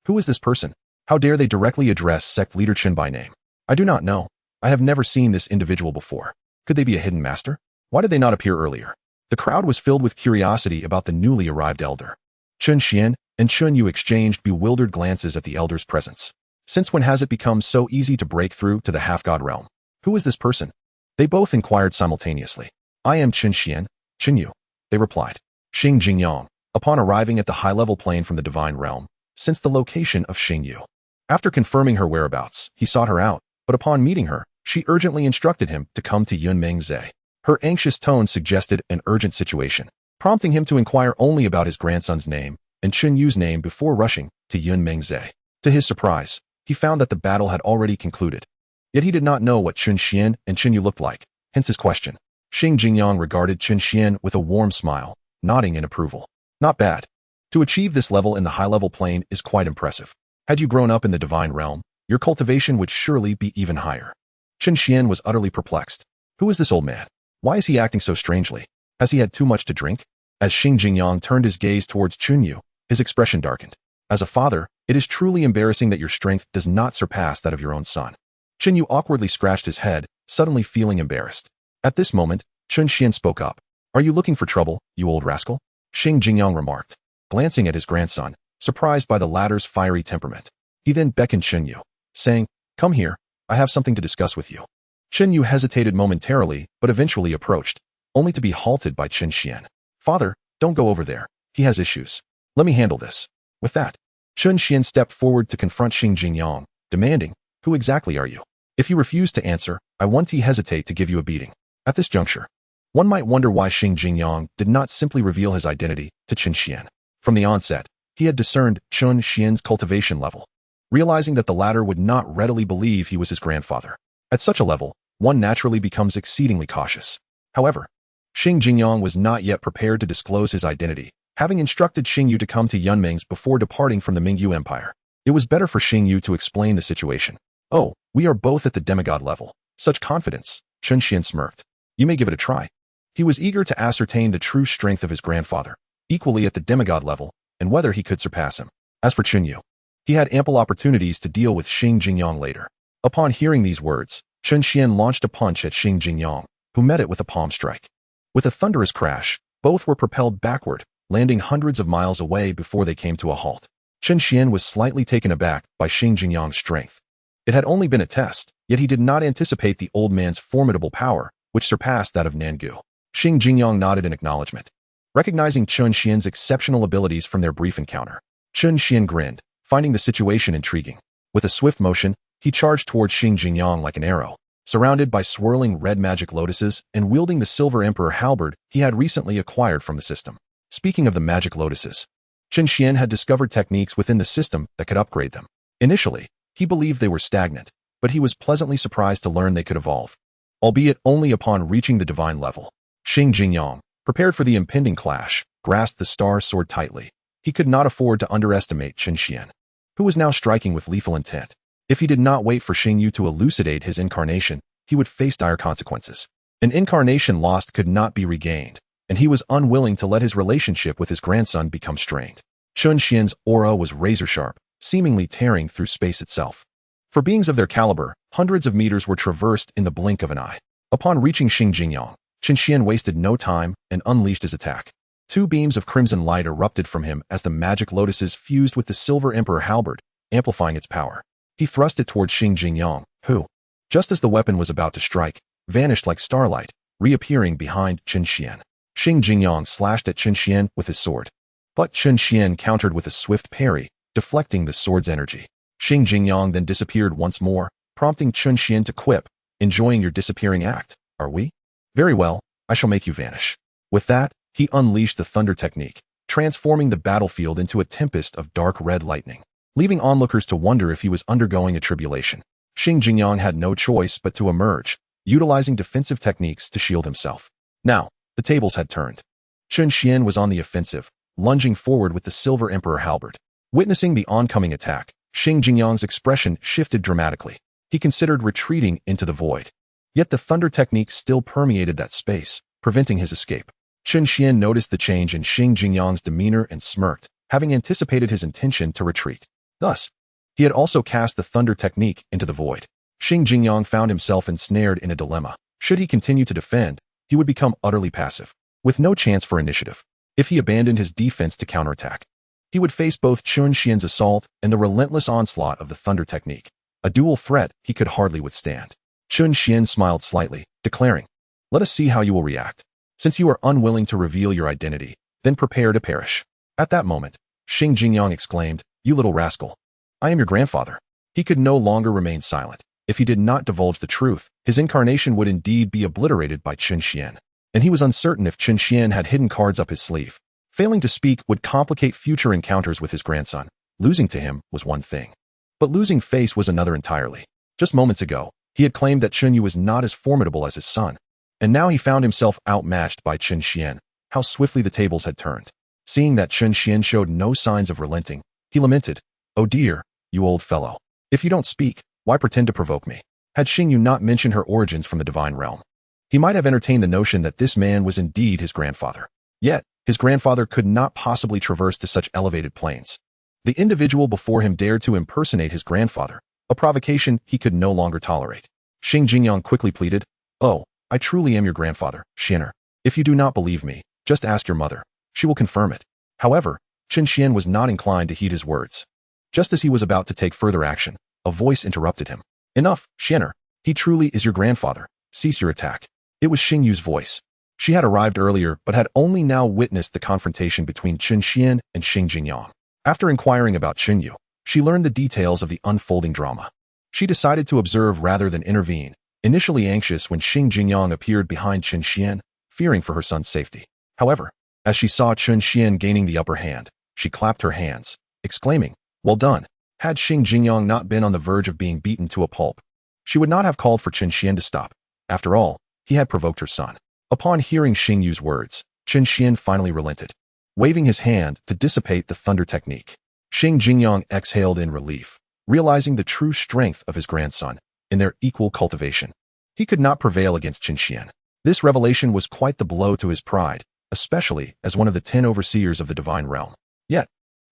S1: Who is this person? How dare they directly address sect leader Chen by name? I do not know. I have never seen this individual before. Could they be a hidden master? Why did they not appear earlier? The crowd was filled with curiosity about the newly arrived elder. Chen Xuan and Chen Yu exchanged bewildered glances at the elder's presence. Since when has it become so easy to break through to the half-god realm? Who is this person? They both inquired simultaneously. I am Chen Xuan, Chen Yu, they replied. Xing Jingyang, upon arriving at the high-level plane from the divine realm, sensed the location of Xing Yu. After confirming her whereabouts, he sought her out, but upon meeting her, she urgently instructed him to come to Yunmengze. Her anxious tone suggested an urgent situation, prompting him to inquire only about his grandson's name and Chen Yu's name before rushing to Yunmengze. To his surprise, he found that the battle had already concluded. Yet he did not know what Chen Xuan and Chen Yu looked like, hence his question. Xing Jingyang regarded Chen Xuan with a warm smile, nodding in approval. Not bad. To achieve this level in the high-level plane is quite impressive. Had you grown up in the divine realm, your cultivation would surely be even higher. Chen Xuan was utterly perplexed. Who is this old man? Why is he acting so strangely? Has he had too much to drink? As Xingjingyang turned his gaze towards Chunyu, his expression darkened. As a father, it is truly embarrassing that your strength does not surpass that of your own son. Chunyu awkwardly scratched his head, suddenly feeling embarrassed. At this moment, Chen Xuan spoke up. Are you looking for trouble, you old rascal? Xingjingyang remarked, glancing at his grandson, surprised by the latter's fiery temperament. He then beckoned Chunyu, saying, Come here, I have something to discuss with you. Chunyu hesitated momentarily, but eventually approached, only to be halted by Chen Xuan. Father, don't go over there. He has issues. Let me handle this. With that, Chen Xuan stepped forward to confront Xingjingyang, demanding, Who exactly are you? If you refuse to answer, I won't hesitate to give you a beating. At this juncture, one might wonder why Xingjingyang did not simply reveal his identity to Chen Xuan. From the onset, he had discerned Chen Xuan's cultivation level, realizing that the latter would not readily believe he was his grandfather. At such a level, one naturally becomes exceedingly cautious. However, Xingjingyang was not yet prepared to disclose his identity, having instructed Xingyu to come to Yunming's before departing from the Mingyu Empire. It was better for Xingyu to explain the situation. Oh, we are both at the demigod level. Such confidence, Chen Xuan smirked. You may give it a try. He was eager to ascertain the true strength of his grandfather, equally at the demigod level, and whether he could surpass him. As for Chunyu, he had ample opportunities to deal with Xingjingyang later. Upon hearing these words, Chen Xuan launched a punch at Xingjingyang, who met it with a palm strike. With a thunderous crash, both were propelled backward, landing hundreds of miles away before they came to a halt. Chen Xuan was slightly taken aback by Xingjingyang's strength. It had only been a test, yet he did not anticipate the old man's formidable power, which surpassed that of Nangu. Xingjingyang nodded in acknowledgement, recognizing Chen Xuan's exceptional abilities from their brief encounter. Chen Xuan grinned, finding the situation intriguing. With a swift motion, he charged towards Xingjingyang like an arrow, surrounded by swirling red magic lotuses and wielding the Silver Emperor halberd he had recently acquired from the system. Speaking of the magic lotuses, Chen Xuan had discovered techniques within the system that could upgrade them. Initially, he believed they were stagnant, but he was pleasantly surprised to learn they could evolve, albeit only upon reaching the divine level. Xingjingyang, prepared for the impending clash, grasped the star sword tightly. He could not afford to underestimate Chen Xuan, who was now striking with lethal intent. If he did not wait for Xingyu to elucidate his incarnation, he would face dire consequences. An incarnation lost could not be regained, and he was unwilling to let his relationship with his grandson become strained. Chen Xuan's aura was razor-sharp, seemingly tearing through space itself. For beings of their caliber, hundreds of meters were traversed in the blink of an eye. Upon reaching Xingjingyang, Chen Xuan wasted no time and unleashed his attack. Two beams of crimson light erupted from him as the magic lotuses fused with the Silver Emperor halberd, amplifying its power. He thrust it towards Xingjingyang, who, just as the weapon was about to strike, vanished like starlight, reappearing behind Chen Xuan. Xingjingyang slashed at Chen Xuan with his sword, but Chen Xuan countered with a swift parry, deflecting the sword's energy. Xingjingyang then disappeared once more, prompting Chen Xuan to quip, Enjoying your disappearing act, are we? Very well, I shall make you vanish. With that, he unleashed the thunder technique, transforming the battlefield into a tempest of dark red lightning, leaving onlookers to wonder if he was undergoing a tribulation. Xingjingyang had no choice but to emerge, utilizing defensive techniques to shield himself. Now, the tables had turned. Chen Xuan was on the offensive, lunging forward with the Silver Emperor halberd. Witnessing the oncoming attack, Xingjingyang's expression shifted dramatically. He considered retreating into the void. Yet the thunder technique still permeated that space, preventing his escape. Chen Xuan noticed the change in Xingjingyang's demeanor and smirked, having anticipated his intention to retreat. Thus, he had also cast the thunder technique into the void. Xingjingyang found himself ensnared in a dilemma. Should he continue to defend, he would become utterly passive, with no chance for initiative. If he abandoned his defense to counterattack, he would face both Chen Xuan's assault and the relentless onslaught of the thunder technique, a dual threat he could hardly withstand. Chen Xuan smiled slightly, declaring, "Let us see how you will react. Since you are unwilling to reveal your identity, then prepare to perish." At that moment, Xingjingyang exclaimed, "You little rascal. I am your grandfather." He could no longer remain silent. If he did not divulge the truth, his incarnation would indeed be obliterated by Chen Xuan, and he was uncertain if Chen Xuan had hidden cards up his sleeve. Failing to speak would complicate future encounters with his grandson. Losing to him was one thing, but losing face was another entirely. Just moments ago, he had claimed that Chunyu was not as formidable as his son, and now he found himself outmatched by Chen Xuan. How swiftly the tables had turned. Seeing that Chen Xuan showed no signs of relenting, he lamented, "Oh dear, you old fellow. If you don't speak, why pretend to provoke me?" Had Xingyu not mentioned her origins from the divine realm, He might have entertained the notion that this man was indeed his grandfather. Yet, his grandfather could not possibly traverse to such elevated planes. The individual before him dared to impersonate his grandfather, a provocation he could no longer tolerate. Xinjiang quickly pleaded, "Oh, I truly am your grandfather, Xianer. If you do not believe me, just ask your mother. She will confirm it." However, Chen Xuan was not inclined to heed his words. Just as he was about to take further action, a voice interrupted him. "Enough, Xianer. He truly is your grandfather. Cease your attack." It was Xingyu's voice. She had arrived earlier but had only now witnessed the confrontation between Chen Xuan and Xinjiang. After inquiring about Xingyu, she learned the details of the unfolding drama. She decided to observe rather than intervene, initially anxious when Xinjiang appeared behind Chen Xuan, fearing for her son's safety. However, as she saw Chen Xuan gaining the upper hand, she clapped her hands, exclaiming, "Well done." Had Xinjiang not been on the verge of being beaten to a pulp, she would not have called for Chen Xuan to stop. After all, he had provoked her son. Upon hearing Xingyu's words, Chen Xuan finally relented, waving his hand to dissipate the thunder technique. Xinjiang exhaled in relief, realizing the true strength of his grandson in their equal cultivation. He could not prevail against Chen Xuan. This revelation was quite the blow to his pride, especially as one of the 10 overseers of the divine realm. Yet,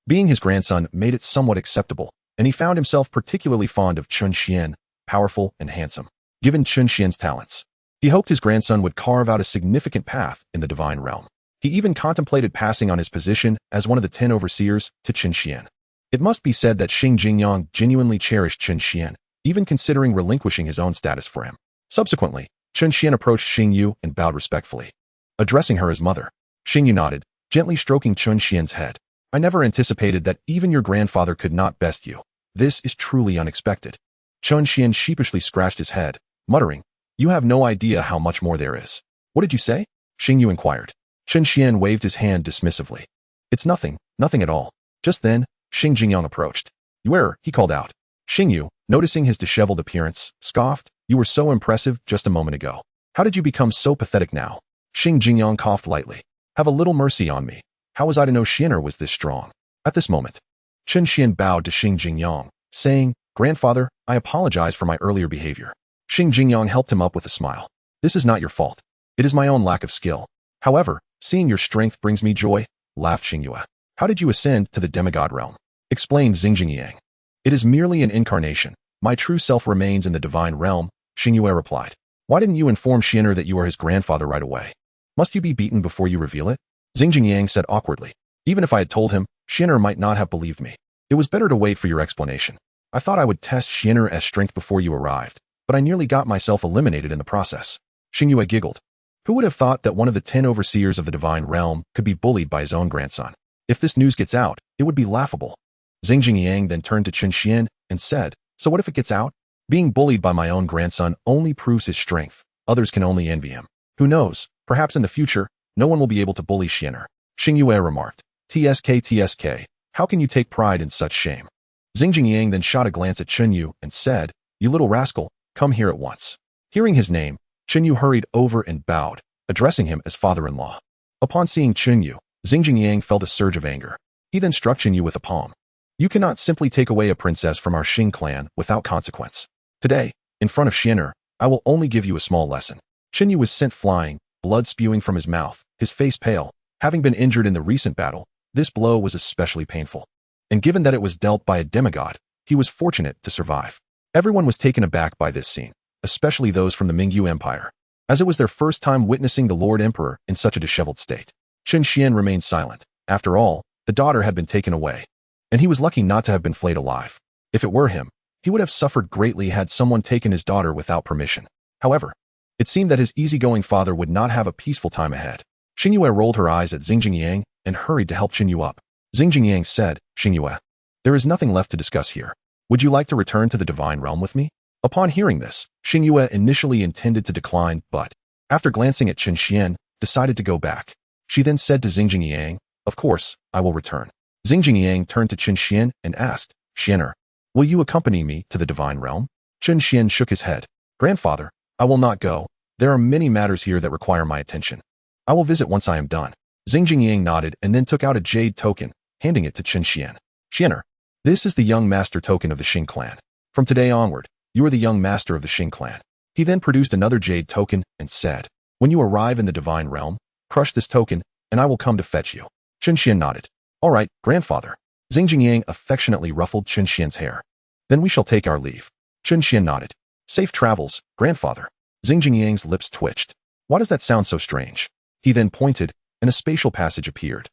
S1: being his grandson made it somewhat acceptable, and he found himself particularly fond of Chen Xuan, powerful and handsome. Given Chen Xuan's talents, he hoped his grandson would carve out a significant path in the divine realm. He even contemplated passing on his position as one of the 10 overseers to Chen Xuan. It must be said that Xinjiang genuinely cherished Chen Xuan, even considering relinquishing his own status for him. Subsequently, Chen Xuan approached Xingyu and bowed respectfully. Addressing her as mother, Xingyu nodded, gently stroking Chen Xuan's head. "I never anticipated that even your grandfather could not best you. This is truly unexpected." Chen Xuan sheepishly scratched his head, muttering, "You have no idea how much more there is." "What did you say?" Xingyu inquired. Chen Xuan waved his hand dismissively. "It's nothing, nothing at all." Just then, Xinjiang approached. "Where?" he called out. Xingyu, noticing his disheveled appearance, scoffed, "You were so impressive just a moment ago. How did you become so pathetic now?" Xinjiang coughed lightly. "Have a little mercy on me. How was I to know Xianer was this strong?" At this moment, Chen Xuan bowed to Xinjiang, saying, "Grandfather, I apologize for my earlier behavior." Xinjiang helped him up with a smile. "This is not your fault. It is my own lack of skill. However, seeing your strength brings me joy," laughed Xingyue. "How did you ascend to the demigod realm?" explained Xinjiang. "It is merely an incarnation. My true self remains in the divine realm," Xingyue replied. "Why didn't you inform Xianer that you are his grandfather right away? Must you be beaten before you reveal it?" Xinjiang said awkwardly. "Even if I had told him, Xianer might not have believed me. It was better to wait for your explanation. I thought I would test Xianer's strength before you arrived, but I nearly got myself eliminated in the process." Xingyue giggled. Who would have thought that one of the 10 overseers of the divine realm could be bullied by his own grandson? If this news gets out, it would be laughable. Xinjiang then turned to Chen Xuan and said, "So what if it gets out? Being bullied by my own grandson only proves his strength. Others can only envy him. Who knows, perhaps in the future, no one will be able to bully Xianer." Xingyue remarked, TSK, how can you take pride in such shame?" Xinjiang then shot a glance at Chenyu and said, "You little rascal, come here at once." Hearing his name, Chenyu hurried over and bowed, addressing him as father-in-law. Upon seeing Chenyu, Xinjiang felt a surge of anger. He then struck Chenyu with a palm. "You cannot simply take away a princess from our Xing clan without consequence. Today, in front of Xianer, I will only give you a small lesson." Chenyu was sent flying, blood spewing from his mouth, his face pale. Having been injured in the recent battle, this blow was especially painful. And given that it was dealt by a demigod, he was fortunate to survive. Everyone was taken aback by this scene, especially those from the Mingyu Empire, as it was their first time witnessing the Lord Emperor in such a disheveled state. Chen Xuan remained silent. After all, the daughter had been taken away, and he was lucky not to have been flayed alive. If it were him, he would have suffered greatly had someone taken his daughter without permission. However, it seemed that his easygoing father would not have a peaceful time ahead. Xingyue rolled her eyes at Xinjiang and hurried to help Chenyu up. Xinjiang said, "Xingyue, there is nothing left to discuss here. Would you like to return to the divine realm with me?" Upon hearing this, Xingyue initially intended to decline, but, after glancing at Chen Xuan, decided to go back. She then said to Xinjiang, "Of course, I will return." Xinjiang turned to Chen Xuan and asked, "Xianer, will you accompany me to the divine realm?" Chen Xuan shook his head. "Grandfather, I will not go. There are many matters here that require my attention. I will visit once I am done." Xinjiang nodded and then took out a jade token, handing it to Chen Xuan. "Xianer, this is the young master token of the Xing clan. From today onward, you are the young master of the Xing clan. He then produced another jade token and said, "When you arrive in the divine realm, crush this token, and I will come to fetch you." Chen Xuan nodded. "All right, grandfather." Xing Jingyang affectionately ruffled Chen Xuan's hair. "Then we shall take our leave." Chen Xuan nodded. "Safe travels, grandfather." Xing Jingyang's lips twitched. "Why does that sound so strange?" He then pointed, and a spatial passage appeared.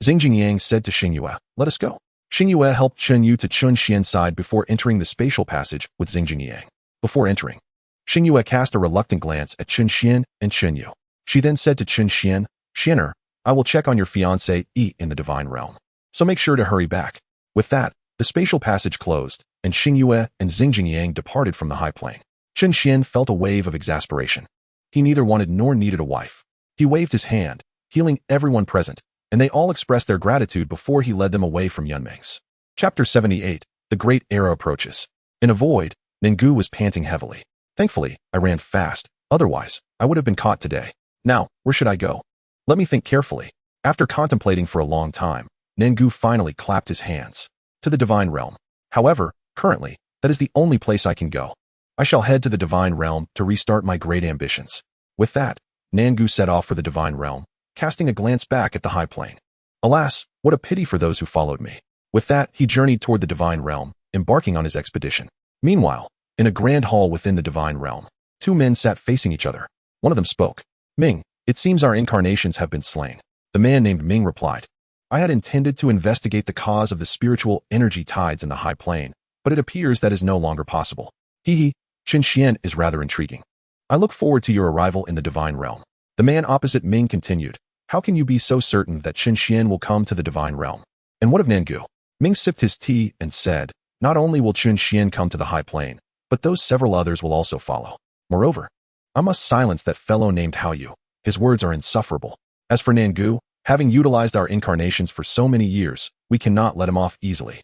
S1: Xing Jingyang said to Xingyue, "Let us go." Xingyue helped Chen Yu to Chen Xian's side before entering the spatial passage with Xing Jingyang. Before entering, Xingyue cast a reluctant glance at Chen Xian and Chen Yu. She then said to Chen Xian, "Xianer, I will check on your fiancé in the divine realm. So make sure to hurry back." With that, the spatial passage closed, and Xingyue and Xing Jingyang departed from the high plane. Chen Xian felt a wave of exasperation. He neither wanted nor needed a wife. He waved his hand, healing everyone present, and they all expressed their gratitude before he led them away from Yunmeng's. Chapter 78, The Great Era Approaches. In a void, Ninggu was panting heavily. "Thankfully, I ran fast, otherwise, I would have been caught today. Now, where should I go? Let me think carefully." After contemplating for a long time, Ninggu finally clapped his hands. "To the divine realm. However, currently, that is the only place I can go. I shall head to the divine realm to restart my great ambitions." With that, Ninggu set off for the divine realm, casting a glance back at the high plane. "Alas, what a pity for those who followed me." With that, he journeyed toward the divine realm, embarking on his expedition. Meanwhile, in a grand hall within the divine realm, two men sat facing each other. One of them spoke. "Ming, it seems our incarnations have been slain." The man named Ming replied, "I had intended to investigate the cause of the spiritual energy tides in the high plane, but it appears that is no longer possible. Hee, Chen Xian is rather intriguing. I look forward to your arrival in the divine realm." The man opposite Ming continued, "How can you be so certain that Chen Xian will come to the divine realm? And what of Ninggu?" Ming sipped his tea and said, "Not only will Chen Xian come to the high plane, but those several others will also follow. Moreover, I must silence that fellow named Hao Yu. His words are insufferable. As for Ninggu, having utilized our incarnations for so many years, we cannot let him off easily.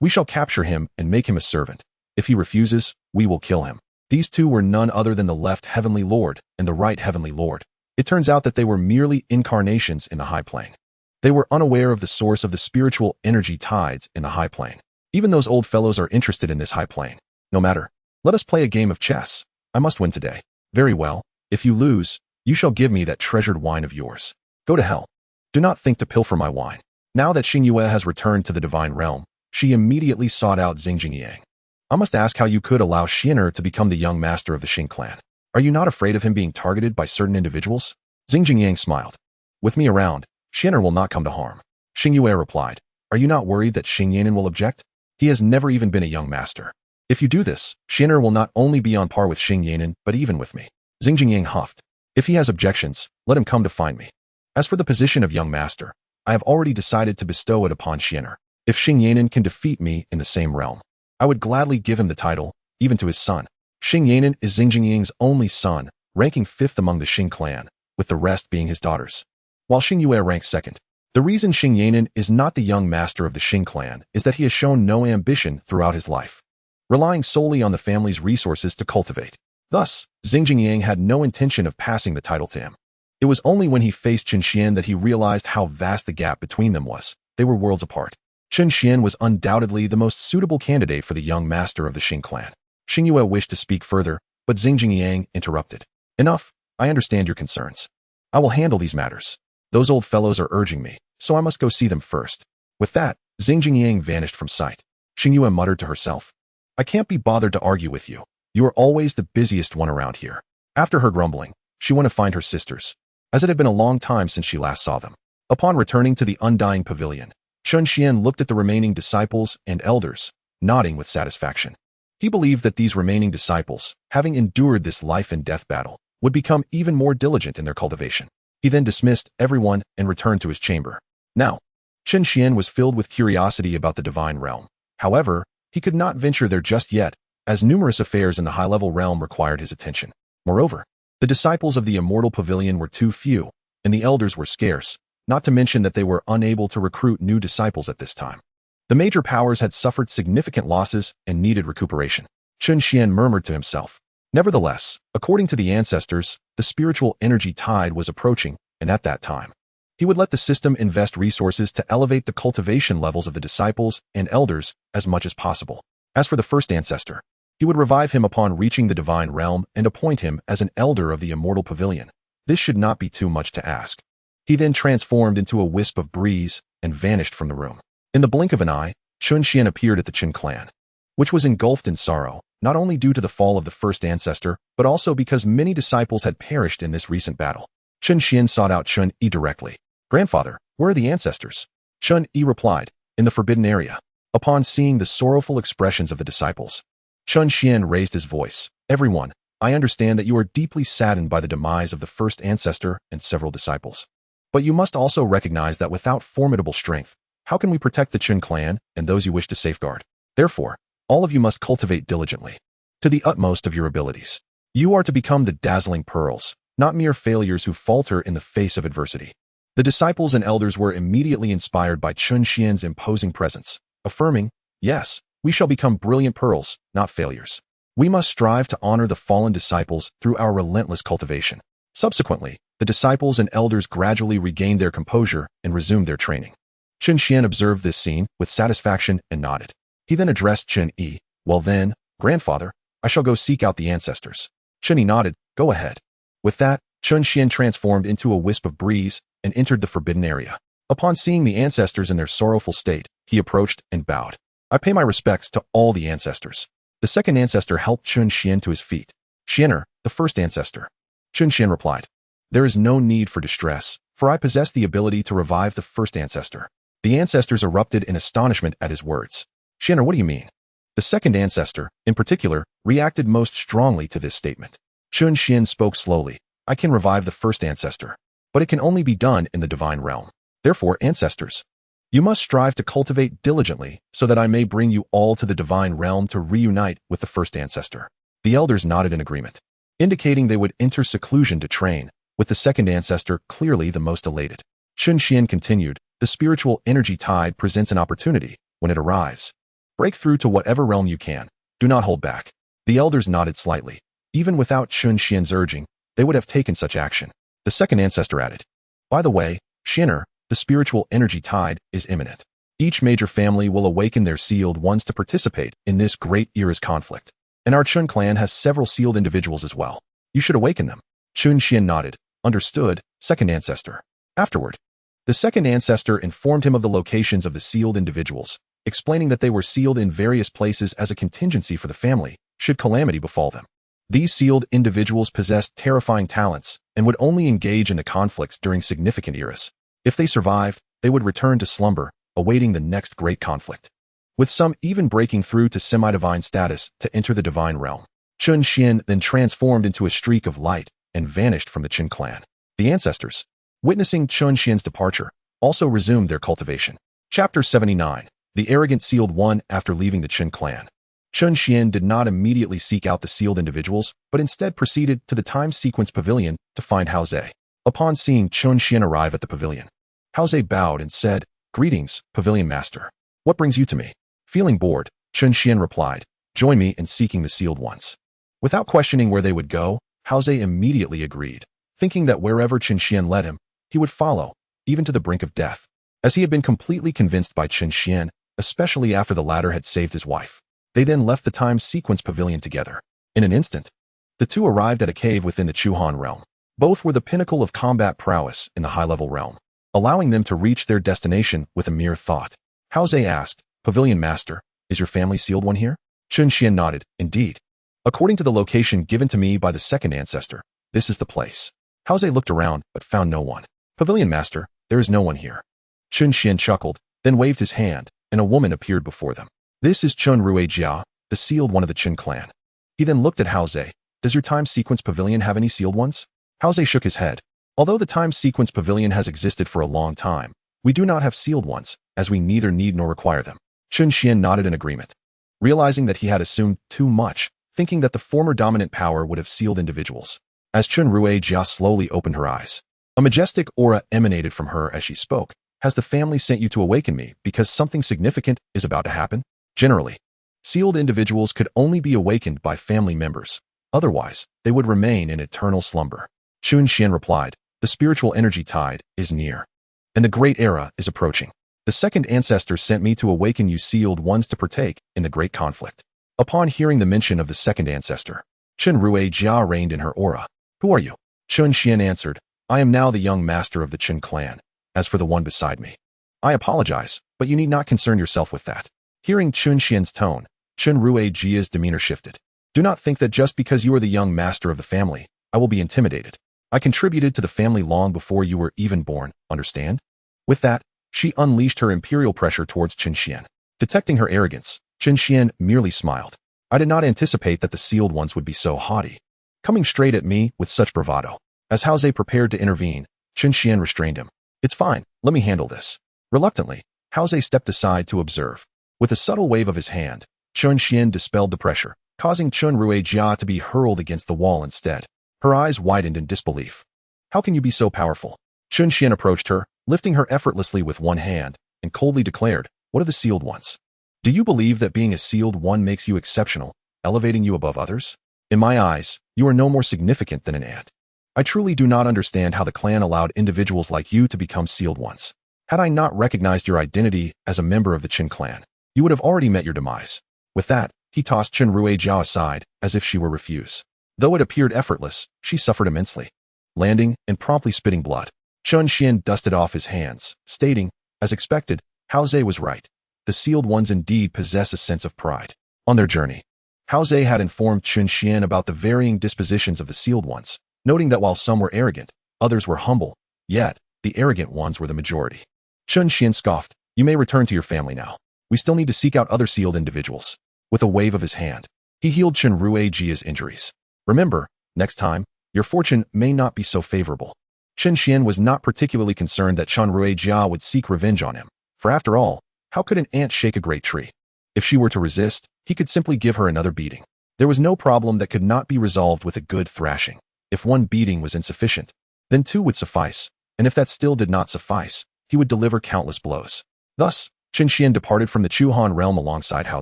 S1: We shall capture him and make him a servant. If he refuses, we will kill him." These two were none other than the left Heavenly Lord and the right Heavenly Lord. It turns out that they were merely incarnations in the high plane. They were unaware of the source of the spiritual energy tides in the high plane. Even those old fellows are interested in this high plane. "No matter. Let us play a game of chess. I must win today." "Very well. If you lose, you shall give me that treasured wine of yours." "Go to hell. Do not think to pilfer my wine." Now that Xingyue has returned to the divine realm, she immediately sought out Xing Jingyang. "I must ask how you could allow Xianer to become the young master of the Xing clan. Are you not afraid of him being targeted by certain individuals?" Xing Jingyang smiled. "With me around, Xianer will not come to harm." Xingyue replied, "Are you not worried that Xingyanan will object? He has never even been a young master. If you do this, Xianer will not only be on par with Xingyanan, but even with me." Xing Jingyang huffed. "If he has objections, let him come to find me. As for the position of young master, I have already decided to bestow it upon Xianer. If Xingyanan can defeat me in the same realm, I would gladly give him the title, even to his son." Xingyanan is Xing Jingyang's only son, ranking 5th among the Xing clan, with the rest being his daughters, while Xingyue ranks 2nd. The reason Xingyanan is not the young master of the Xing clan is that he has shown no ambition throughout his life, relying solely on the family's resources to cultivate. Thus, Xing Jingyang had no intention of passing the title to him. It was only when he faced Chen Xian that he realized how vast the gap between them was. They were worlds apart. Chen Xian was undoubtedly the most suitable candidate for the young master of the Xing clan. Xingyue wished to speak further, but Xing Jingyang interrupted. "Enough, I understand your concerns. I will handle these matters. Those old fellows are urging me, so I must go see them first." With that, Xing Jingyang vanished from sight. Xingyue muttered to herself, "I can't be bothered to argue with you. You are always the busiest one around here." After her grumbling, she went to find her sisters, as it had been a long time since she last saw them. Upon returning to the undying pavilion, Chen Xian looked at the remaining disciples and elders, nodding with satisfaction. He believed that these remaining disciples, having endured this life and death battle, would become even more diligent in their cultivation. He then dismissed everyone and returned to his chamber. Now, Chen Xian was filled with curiosity about the divine realm. However, he could not venture there just yet, as numerous affairs in the high-level realm required his attention. Moreover, the disciples of the immortal pavilion were too few, and the elders were scarce, not to mention that they were unable to recruit new disciples at this time. The major powers had suffered significant losses and needed recuperation. Chen Xian murmured to himself. Nevertheless, according to the ancestors, the spiritual energy tide was approaching, and at that time, he would let the system invest resources to elevate the cultivation levels of the disciples and elders as much as possible. As for the first ancestor, He would revive him upon reaching the divine realm and appoint him as an elder of the immortal pavilion. This should not be too much to ask. He then transformed into a wisp of breeze and vanished from the room. In the blink of an eye, Chen Xuan appeared at the Chen clan, which was engulfed in sorrow, not only due to the fall of the first ancestor, but also because many disciples had perished in this recent battle. Chen Xuan sought out Chen Yi directly. "Grandfather, where are the ancestors?" Chen Yi replied, "In the forbidden area." Upon seeing the sorrowful expressions of the disciples, Chen Xuan raised his voice. "Everyone, I understand that you are deeply saddened by the demise of the first ancestor and several disciples. But you must also recognize that without formidable strength, how can we protect the Chen clan and those you wish to safeguard? Therefore, all of you must cultivate diligently, to the utmost of your abilities. You are to become the dazzling pearls, not mere failures who falter in the face of adversity." The disciples and elders were immediately inspired by Chen Xuan's imposing presence, affirming, "Yes, we shall become brilliant pearls, not failures. We must strive to honor the fallen disciples through our relentless cultivation." Subsequently, the disciples and elders gradually regained their composure and resumed their training. Chen Xuan observed this scene with satisfaction and nodded. He then addressed Chen Yi. "Well then, grandfather, I shall go seek out the ancestors." Chen Yi nodded. "Go ahead." With that, Chen Xuan transformed into a wisp of breeze and entered the forbidden area. Upon seeing the ancestors in their sorrowful state, he approached and bowed. "I pay my respects to all the ancestors." The second ancestor helped Chen Xuan to his feet. "Xianer, the first ancestor." Chen Xuan replied, "There is no need for distress, for I possess the ability to revive the first ancestor." The ancestors erupted in astonishment at his words. "Xianer, what do you mean?" The second ancestor, in particular, reacted most strongly to this statement. Chen Xuan spoke slowly. "I can revive the first ancestor, but it can only be done in the divine realm. Therefore, ancestors, you must strive to cultivate diligently so that I may bring you all to the divine realm to reunite with the first ancestor." The elders nodded in agreement, indicating they would enter seclusion to train, with the second ancestor clearly the most elated. Chen Xuan continued, "The spiritual energy tide presents an opportunity. When it arrives, break through to whatever realm you can. Do not hold back." The elders nodded slightly. Even without Chen Xuan's urging, they would have taken such action. The second ancestor added, "By the way, Xianer, the spiritual energy tide is imminent. Each major family will awaken their sealed ones to participate in this great era's conflict. And our Chen clan has several sealed individuals as well. You should awaken them." Chen Xuan nodded. "Understood, second ancestor." Afterward, the second ancestor informed him of the locations of the sealed individuals, explaining that they were sealed in various places as a contingency for the family, should calamity befall them. These sealed individuals possessed terrifying talents and would only engage in the conflicts during significant eras. If they survived, they would return to slumber, awaiting the next great conflict, with some even breaking through to semi-divine status to enter the divine realm. Chen Xuan then transformed into a streak of light and vanished from the Chen clan. The ancestors, witnessing Chen Xuan's departure, also resumed their cultivation. Chapter 79. The Arrogant Sealed One After Leaving the Chen clan. Chen Xuan did not immediately seek out the sealed individuals, but instead proceeded to the time sequence pavilion to find Hao Ze. Upon seeing Chen Xuan arrive at the pavilion, Hao Ze bowed and said, "Greetings, Pavilion Master. What brings you to me?" Feeling bored, Chen Xuan replied, "Join me in seeking the sealed ones." Without questioning where they would go, Hao Ze immediately agreed, thinking that wherever Chen Xuan led him, he would follow, even to the brink of death, as he had been completely convinced by Chen Xuan, especially after the latter had saved his wife. They then left the time sequence pavilion together. In an instant, the two arrived at a cave within the Chuhan realm. Both were the pinnacle of combat prowess in the high-level realm, allowing them to reach their destination with a mere thought. Hao Ze asked, "Pavilion Master, is your family sealed one here?" Chen Xuan nodded, "Indeed. According to the location given to me by the second ancestor, this is the place." Hao Ze looked around, but found no one. "Pavilion Master, there is no one here." Chen Xuan chuckled, then waved his hand, and a woman appeared before them. "This is Chen Ruijia, the sealed one of the Chen clan." He then looked at Hao Ze. "Does your time sequence pavilion have any sealed ones?" Hao Ze shook his head. "Although the time sequence pavilion has existed for a long time, we do not have sealed ones, as we neither need nor require them." Chen Xuan nodded in agreement, realizing that he had assumed too much, thinking that the former dominant power would have sealed individuals. As Chen Ruijia slowly opened her eyes, a majestic aura emanated from her as she spoke. "Has the family sent you to awaken me because something significant is about to happen?" Generally, sealed individuals could only be awakened by family members. Otherwise, they would remain in eternal slumber. Chen Xuan replied, "The spiritual energy tide is near, and the great era is approaching. The second ancestor sent me to awaken you sealed ones to partake in the great conflict." Upon hearing the mention of the second ancestor, Chen Jia reigned in her aura. Who are you? Chen Xuan answered, I am now the young master of the Chen clan. As for the one beside me, I apologize, but you need not concern yourself with that. Hearing Chen Xian's tone, Chen Jia's demeanor shifted. Do not think that just because you are the young master of the family, I will be intimidated. I contributed to the family long before you were even born, understand? With that, she unleashed her imperial pressure towards Chen Xuan. Detecting her arrogance, Chen Xuan merely smiled. I did not anticipate that the sealed ones would be so haughty, coming straight at me with such bravado. As Hao Ze prepared to intervene, Chen Xuan restrained him. It's fine, let me handle this. Reluctantly, Hao Ze stepped aside to observe. With a subtle wave of his hand, Chen Xuan dispelled the pressure, causing Chen Jia to be hurled against the wall instead. Her eyes widened in disbelief. How can you be so powerful? Chen Xuan approached her, lifting her effortlessly with one hand, and coldly declared, what are the sealed ones? Do you believe that being a sealed one makes you exceptional, elevating you above others? In my eyes, you are no more significant than an ant. I truly do not understand how the clan allowed individuals like you to become sealed ones. Had I not recognized your identity as a member of the Chen clan, you would have already met your demise. With that, he tossed Chen Jia aside, as if she were refuse. Though it appeared effortless, she suffered immensely. Landing and promptly spitting blood, Chen Xuan dusted off his hands, stating, as expected, Hao Ze was right. The sealed ones indeed possess a sense of pride. On their journey, Hao Ze had informed Chen Xuan about the varying dispositions of the sealed ones, noting that while some were arrogant, others were humble, yet the arrogant ones were the majority. Chen Xuan scoffed, you may return to your family now. We still need to seek out other sealed individuals. With a wave of his hand, he healed Chen Jia's injuries. Remember, next time, your fortune may not be so favorable. Chen Xuan was not particularly concerned that Chen Jia would seek revenge on him, for after all, how could an ant shake a great tree? If she were to resist, he could simply give her another beating. There was no problem that could not be resolved with a good thrashing. If one beating was insufficient, then two would suffice, and if that still did not suffice, he would deliver countless blows. Thus, Chen Xuan departed from the Chuhan realm alongside Hao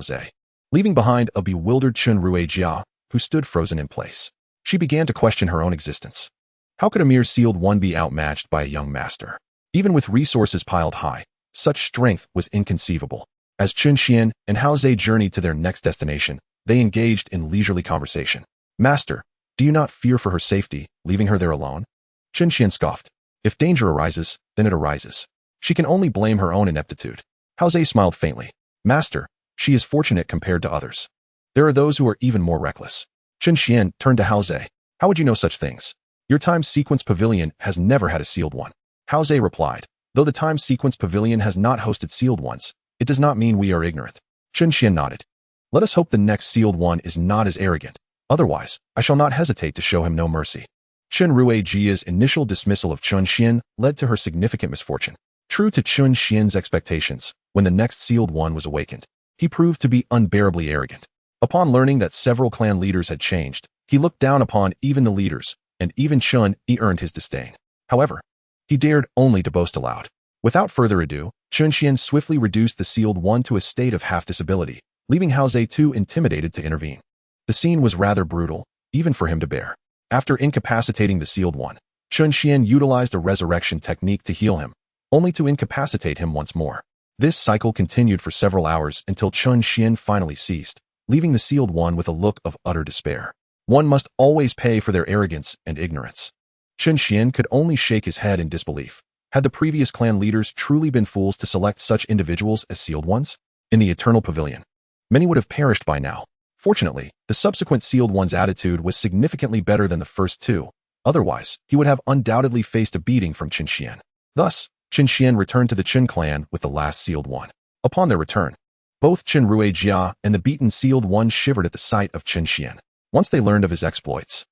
S1: Ze, leaving behind a bewildered Chen Jia, who stood frozen in place. She began to question her own existence. How could a mere sealed one be outmatched by a young master? Even with resources piled high, such strength was inconceivable. As Chen Xuan and Hao Ze journeyed to their next destination, they engaged in leisurely conversation. Master, do you not fear for her safety, leaving her there alone? Chen Xuan scoffed. If danger arises, then it arises. She can only blame her own ineptitude. Hao Ze smiled faintly. Master, she is fortunate compared to others. There are those who are even more reckless. Chen Xuan turned to Hao Ze. How would you know such things? Your time sequence pavilion has never had a sealed one. Hao Ze replied. Though the time sequence pavilion has not hosted sealed ones, it does not mean we are ignorant. Chen Xuan nodded. Let us hope the next sealed one is not as arrogant. Otherwise, I shall not hesitate to show him no mercy. Chen Jia's initial dismissal of Chen Xuan led to her significant misfortune. True to Chen Xuan's expectations, when the next sealed one was awakened, he proved to be unbearably arrogant. Upon learning that several clan leaders had changed, he looked down upon even the leaders, and even Chen Yi earned his disdain. However, he dared only to boast aloud. Without further ado, Chen Xuan swiftly reduced the sealed one to a state of half-disability, leaving Hao Ze too intimidated to intervene. The scene was rather brutal, even for him to bear. After incapacitating the sealed one, Chen Xuan utilized a resurrection technique to heal him, only to incapacitate him once more. This cycle continued for several hours until Chen Xuan finally ceased, leaving the sealed one with a look of utter despair. One must always pay for their arrogance and ignorance. Chen Xuan could only shake his head in disbelief. Had the previous clan leaders truly been fools to select such individuals as sealed ones? In the Eternal Pavilion, many would have perished by now. Fortunately, the subsequent sealed one's attitude was significantly better than the first two. Otherwise, he would have undoubtedly faced a beating from Chen Xuan. Thus, Chen Xuan returned to the Chen clan with the last sealed one. Upon their return, both Chen Jia and the beaten sealed one shivered at the sight of Chen Xuan. Once they learned of his exploits,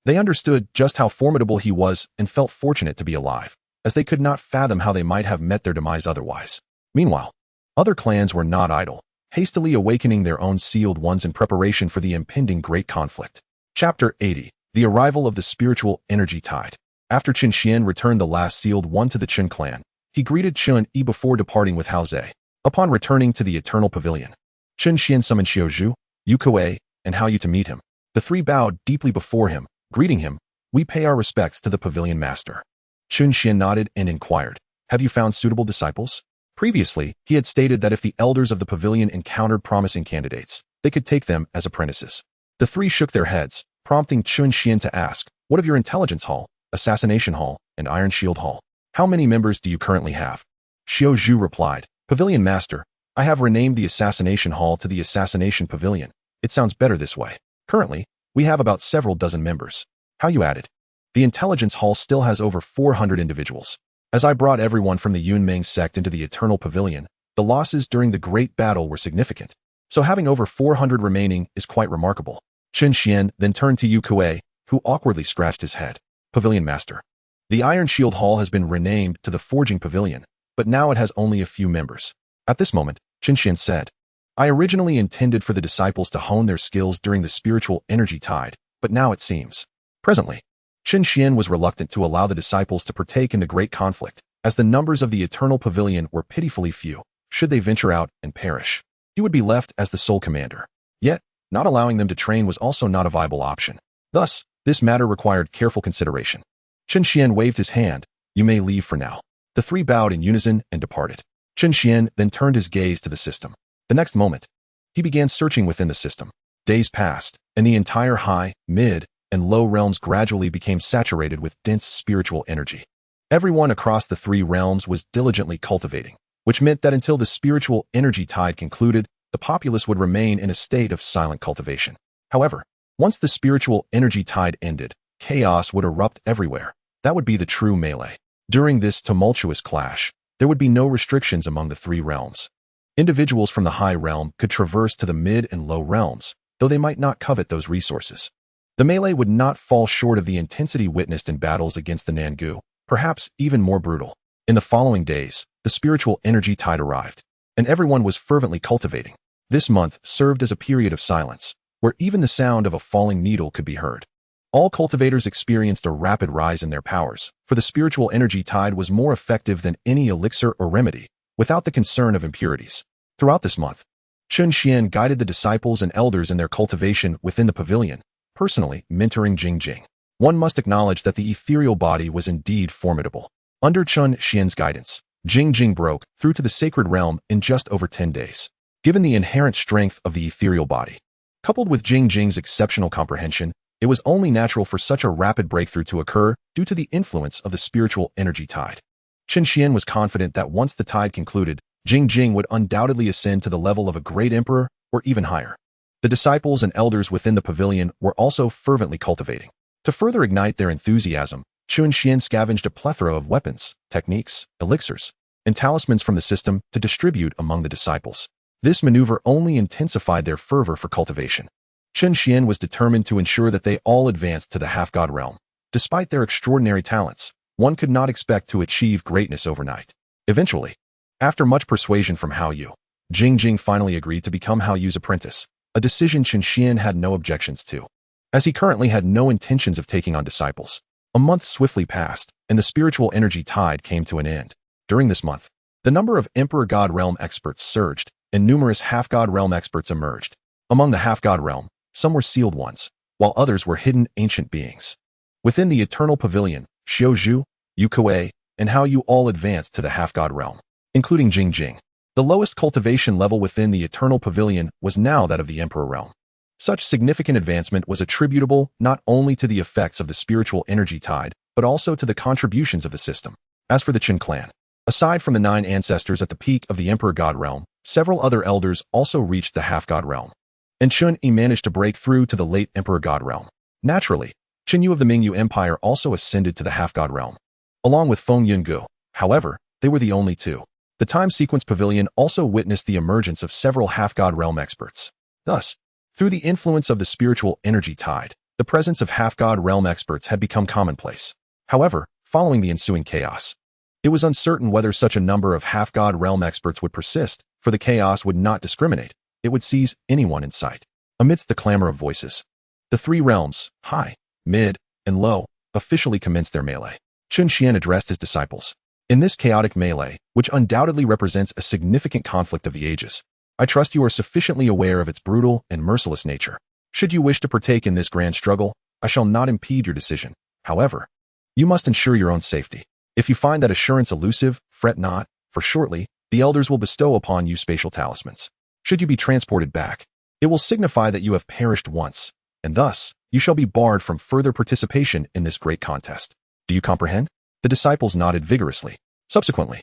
S1: they understood just how formidable he was and felt fortunate to be alive, as they could not fathom how they might have met their demise otherwise. Meanwhile, other clans were not idle, hastily awakening their own sealed ones in preparation for the impending great conflict. Chapter 80. The Arrival of the Spiritual Energy Tide. After Chen Xuan returned the last sealed one to the Chen clan, he greeted Chen Yi before departing with Hao Ze. Upon returning to the Eternal Pavilion, Chen Xuan summoned Xiaozhu, Yu Kuei, and Hao Yu to meet him. The three bowed deeply before him, greeting him. We pay our respects to the Pavilion Master. Chen Xuan nodded and inquired, have you found suitable disciples? Previously, he had stated that if the elders of the pavilion encountered promising candidates, they could take them as apprentices. The three shook their heads, prompting Chen Xuan to ask, "What of your Intelligence Hall, Assassination Hall, and Iron Shield Hall? How many members do you currently have?" Xiao Zhu replied, "Pavilion Master, I have renamed the Assassination Hall to the Assassination Pavilion. It sounds better this way. Currently, we have about several dozen members." "How you added?" "The Intelligence Hall still has over 400 individuals. As I brought everyone from the Yunmeng sect into the Eternal Pavilion, the losses during the Great Battle were significant. So having over 400 remaining is quite remarkable." Chen Xuan then turned to Yu Kuei, who awkwardly scratched his head. "Pavilion Master, the Iron Shield Hall has been renamed to the Forging Pavilion, but now it has only a few members." At this moment, Chen Xuan said, "I originally intended for the disciples to hone their skills during the spiritual energy tide, but now it seems." Presently, Chen Xuan was reluctant to allow the disciples to partake in the great conflict, as the numbers of the Eternal Pavilion were pitifully few. Should they venture out and perish, he would be left as the sole commander. Yet, not allowing them to train was also not a viable option. Thus, this matter required careful consideration. Chen Xuan waved his hand. "You may leave for now." The three bowed in unison and departed. Chen Xuan then turned his gaze to the system. The next moment, he began searching within the system. Days passed, and the entire high, mid, and low realms gradually became saturated with dense spiritual energy. Everyone across the three realms was diligently cultivating, which meant that until the spiritual energy tide concluded, the populace would remain in a state of silent cultivation. However, once the spiritual energy tide ended, chaos would erupt everywhere. That would be the true melee. During this tumultuous clash, there would be no restrictions among the three realms. Individuals from the high realm could traverse to the mid and low realms, though they might not covet those resources. The melee would not fall short of the intensity witnessed in battles against the Nangu, perhaps even more brutal. In the following days, the spiritual energy tide arrived, and everyone was fervently cultivating. This month served as a period of silence, where even the sound of a falling needle could be heard. All cultivators experienced a rapid rise in their powers, for the spiritual energy tide was more effective than any elixir or remedy, without the concern of impurities. Throughout this month, Chen Xuan guided the disciples and elders in their cultivation within the pavilion, personally mentoring Jing. One must acknowledge that the ethereal body was indeed formidable. Under Chen Xuan's guidance, Jing broke through to the sacred realm in just over 10 days. Given the inherent strength of the ethereal body, coupled with Jing's exceptional comprehension, it was only natural for such a rapid breakthrough to occur due to the influence of the spiritual energy tide. Chen Xuan was confident that once the tide concluded, Jing would undoubtedly ascend to the level of a great emperor or even higher. The disciples and elders within the pavilion were also fervently cultivating. To further ignite their enthusiasm, Chen Xuan scavenged a plethora of weapons, techniques, elixirs, and talismans from the system to distribute among the disciples. This maneuver only intensified their fervor for cultivation. Chen Xuan was determined to ensure that they all advanced to the half-god realm. Despite their extraordinary talents, one could not expect to achieve greatness overnight. Eventually, after much persuasion from Hao Yu, Jing finally agreed to become Hao Yu's apprentice, a decision Chen Xuan had no objections to, as he currently had no intentions of taking on disciples. A month swiftly passed, and the spiritual energy tide came to an end. During this month, the number of Emperor God Realm experts surged, and numerous half-god realm experts emerged. Among the half-god realm, some were sealed ones, while others were hidden ancient beings. Within the Eternal Pavilion, Xiao Zhu, Yu Kuei, and Hao Yu all advanced to the half-god realm, including Jing. The lowest cultivation level within the Eternal Pavilion was now that of the Emperor realm. Such significant advancement was attributable not only to the effects of the spiritual energy tide, but also to the contributions of the system. As for the Chen clan, aside from the 9 ancestors at the peak of the Emperor God realm, several other elders also reached the half-god realm, and Chen Yi managed to break through to the late Emperor God realm. Naturally, Chen Yu of the Mingyu Empire also ascended to the half-god realm, along with Feng Yungu. However, they were the only two. The Time Sequence Pavilion also witnessed the emergence of several half-god realm experts. Thus, through the influence of the spiritual energy tide, the presence of half-god realm experts had become commonplace. However, following the ensuing chaos, it was uncertain whether such a number of half-god realm experts would persist, for the chaos would not discriminate. It would seize anyone in sight. Amidst the clamor of voices, the three realms, high, mid, and low, officially commenced their melee. Chen Xuan addressed his disciples. In this chaotic melee, which undoubtedly represents a significant conflict of the ages, I trust you are sufficiently aware of its brutal and merciless nature. Should you wish to partake in this grand struggle, I shall not impede your decision. However, you must ensure your own safety. If you find that assurance elusive, fret not, for shortly, the elders will bestow upon you spatial talismans. Should you be transported back, It will signify that you have perished once, and thus, you shall be barred from further participation in this great contest. Do you comprehend? The disciples nodded vigorously. Subsequently,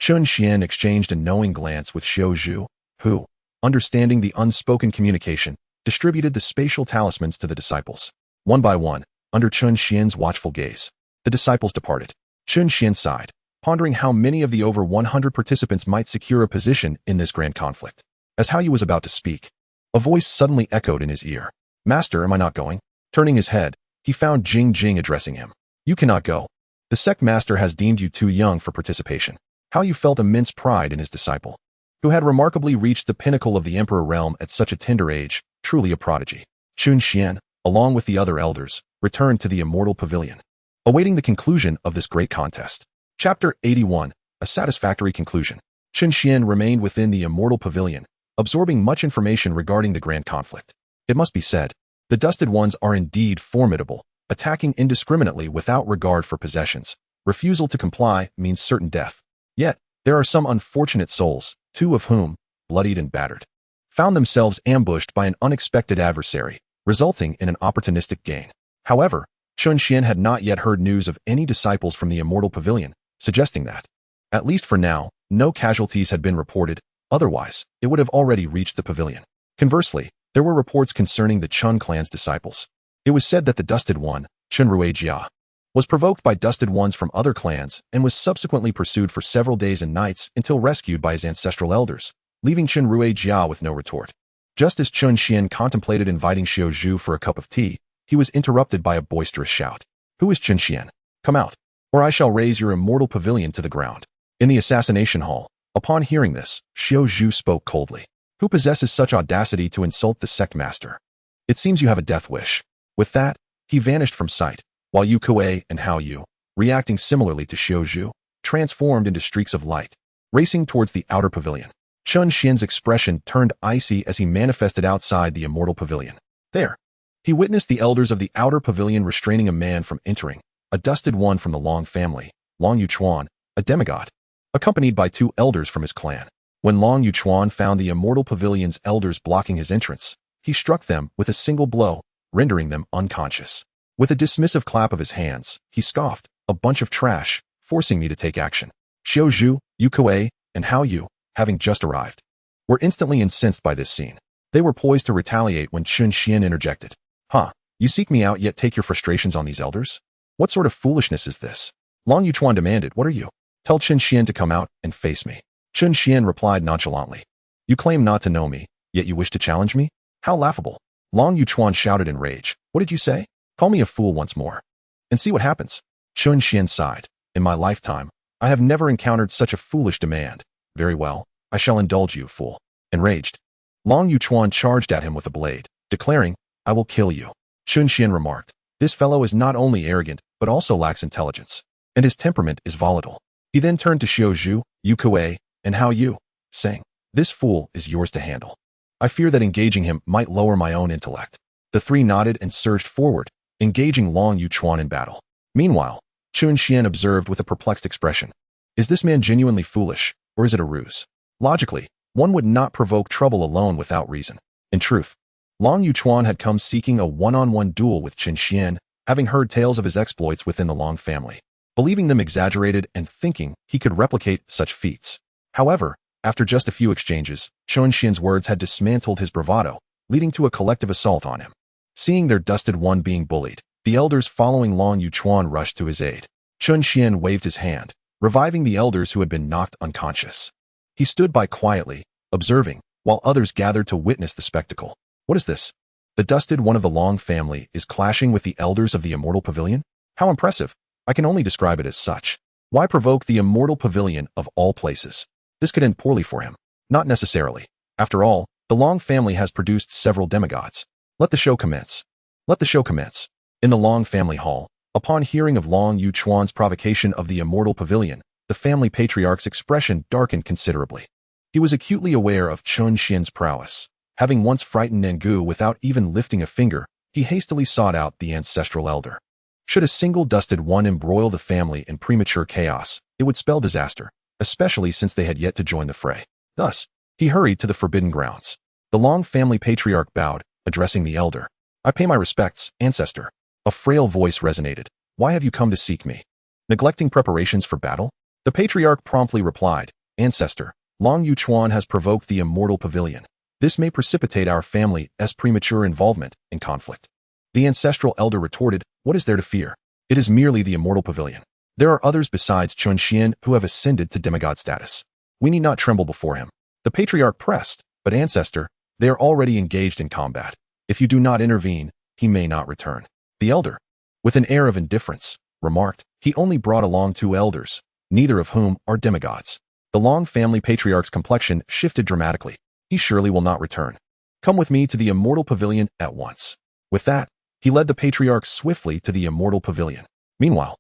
S1: Chen Xuan exchanged a knowing glance with Xiao Zhu, who, understanding the unspoken communication, distributed the spatial talismans to the disciples. One by one, under Chen Xuan's watchful gaze, the disciples departed. Chen Xuan sighed, pondering how many of the over 100 participants might secure a position in this grand conflict. As Hao Yu was about to speak, a voice suddenly echoed in his ear. Master, am I not going? Turning his head, he found Jing Jing addressing him. You cannot go. The sect master has deemed you too young for participation. Hao Yu felt immense pride in his disciple, who had remarkably reached the pinnacle of the emperor realm at such a tender age, truly a prodigy. Chen Xuan, along with the other elders, returned to the immortal pavilion, awaiting the conclusion of this great contest. Chapter 81, A Satisfactory Conclusion. Chen Xuan remained within the immortal pavilion, absorbing much information regarding the grand conflict. It must be said, the Dusted Ones are indeed formidable, attacking indiscriminately without regard for possessions. Refusal to comply means certain death. Yet, there are some unfortunate souls, two of whom, bloodied and battered, found themselves ambushed by an unexpected adversary, resulting in an opportunistic gain. However, Chen Xuan had not yet heard news of any disciples from the immortal pavilion, suggesting that, at least for now, no casualties had been reported, otherwise, it would have already reached the pavilion. Conversely, there were reports concerning the Chun clan's disciples. It was said that the Dusted One, Chen Ruijia, was provoked by Dusted Ones from other clans and was subsequently pursued for several days and nights until rescued by his ancestral elders, leaving Chen Ruijia with no retort. Just as Chen Xuan contemplated inviting Xiao Zhu for a cup of tea, he was interrupted by a boisterous shout. Who is Chen Xuan? Come out, or I shall raise your immortal pavilion to the ground. In the assassination hall, upon hearing this, Xiao Zhu spoke coldly. Who possesses such audacity to insult the sect master? It seems you have a death wish. With that, he vanished from sight, while Yu Kuei and Hao Yu, reacting similarly to Xiao Zhu, transformed into streaks of light, racing towards the outer pavilion. Chen Xuan's expression turned icy as he manifested outside the immortal pavilion. There, he witnessed the elders of the outer pavilion restraining a man from entering, a Dusted One from the Long family, Long Yuchuan, a demigod, accompanied by two elders from his clan. When Long Yuchuan found the immortal pavilion's elders blocking his entrance, he struck them with a single blow, rendering them unconscious. With a dismissive clap of his hands, he scoffed, a bunch of trash, forcing me to take action. Xiao Zhu, Yu Kuei, and Hao Yu, having just arrived, were instantly incensed by this scene. They were poised to retaliate when Chen Xuan interjected. Huh, you seek me out yet take your frustrations on these elders? What sort of foolishness is this? Long Yuchuan demanded, what are you? Tell Chen Xuan to come out and face me. Chen Xuan replied nonchalantly. You claim not to know me, yet you wish to challenge me? How laughable. Long Yuchuan shouted in rage. What did you say? Call me a fool once more, and see what happens. Chen Xuan sighed. In my lifetime, I have never encountered such a foolish demand. Very well, I shall indulge you, fool. Enraged, Long Yuchuan charged at him with a blade, declaring, I will kill you. Chen Xuan remarked, this fellow is not only arrogant, but also lacks intelligence, and his temperament is volatile. He then turned to Xiao Zhu, Yu Kuei, and Hao Yu, saying, this fool is yours to handle. I fear that engaging him might lower my own intellect. The three nodded and surged forward, engaging Long Yuchuan in battle. Meanwhile, Chen Xuan observed with a perplexed expression. Is this man genuinely foolish, or is it a ruse? Logically, one would not provoke trouble alone without reason. In truth, Long Yuchuan had come seeking a one-on-one duel with Chen Xuan, having heard tales of his exploits within the Long family, believing them exaggerated and thinking he could replicate such feats. However, after just a few exchanges, Chen Xuan's words had dismantled his bravado, leading to a collective assault on him. Seeing their Dusted One being bullied, the elders following Long Yuchuan rushed to his aid. Chen Xuan waved his hand, reviving the elders who had been knocked unconscious. He stood by quietly, observing, while others gathered to witness the spectacle. What is this? The Dusted One of the Long family is clashing with the elders of the immortal pavilion? How impressive! I can only describe it as such. Why provoke the immortal pavilion of all places? This could end poorly for him. Not necessarily. After all, the Long family has produced several demigods. Let the show commence. Let the show commence. In the Long family hall, upon hearing of Long Yuchuan's provocation of the immortal pavilion, the family patriarch's expression darkened considerably. He was acutely aware of Chen Xuan's prowess. Having once frightened Nangu without even lifting a finger, he hastily sought out the ancestral elder. Should a single Dusted One embroil the family in premature chaos, it would spell disaster, especially since they had yet to join the fray. Thus, he hurried to the forbidden grounds. The Long family patriarch bowed, addressing the elder. I pay my respects, ancestor. A frail voice resonated. Why have you come to seek me? Neglecting preparations for battle? The patriarch promptly replied, Ancestor, Long Yuchuan has provoked the immortal pavilion. This may precipitate our family's premature involvement in conflict. The ancestral elder retorted, what is there to fear? It is merely the immortal pavilion. There are others besides Chen Xuan who have ascended to demigod status. We need not tremble before him. The patriarch pressed, but ancestor, they are already engaged in combat. If you do not intervene, he may not return. The elder, with an air of indifference, remarked, he only brought along 2 elders, neither of whom are demigods. The Long family patriarch's complexion shifted dramatically. He surely will not return. Come with me to the immortal pavilion at once. With that, he led the patriarch swiftly to the immortal pavilion. Meanwhile,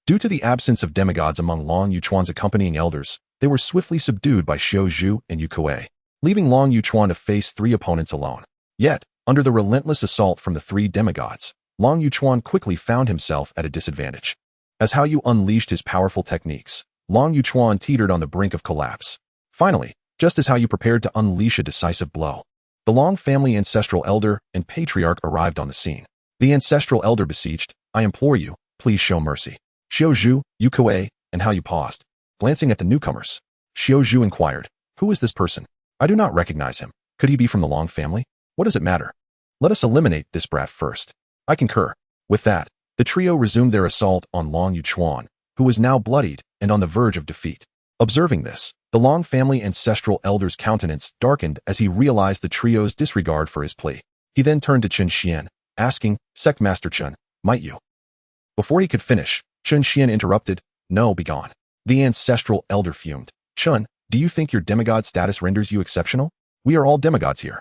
S1: due to the absence of demigods among Long Yuchuan's accompanying elders, they were swiftly subdued by Xiao Zhu and Yu Kuei, leaving Long Yuchuan to face 3 opponents alone. Yet, under the relentless assault from the 3 demigods, Long Yuchuan quickly found himself at a disadvantage. As Hao Yu unleashed his powerful techniques, Long Yuchuan teetered on the brink of collapse. Finally, just as Hao Yu prepared to unleash a decisive blow, the Long family ancestral elder and patriarch arrived on the scene. The ancestral elder beseeched, I implore you, please show mercy. Xiao Zhu, Yu Kuei, and Hao Yu paused. Glancing at the newcomers, Xiao Zhu inquired, who is this person? I do not recognize him. Could he be from the Long family? What does it matter? Let us eliminate this brat first. I concur. With that, the trio resumed their assault on Long Yuchuan, who was now bloodied and on the verge of defeat. Observing this, the Long family ancestral elder's countenance darkened as he realized the trio's disregard for his plea. He then turned to Chen Xuan, asking, Sect Master Chen, might you? Before he could finish, Chen Xuan interrupted, no, begone. The ancestral elder fumed. Chen, do you think your demigod status renders you exceptional? We are all demigods here.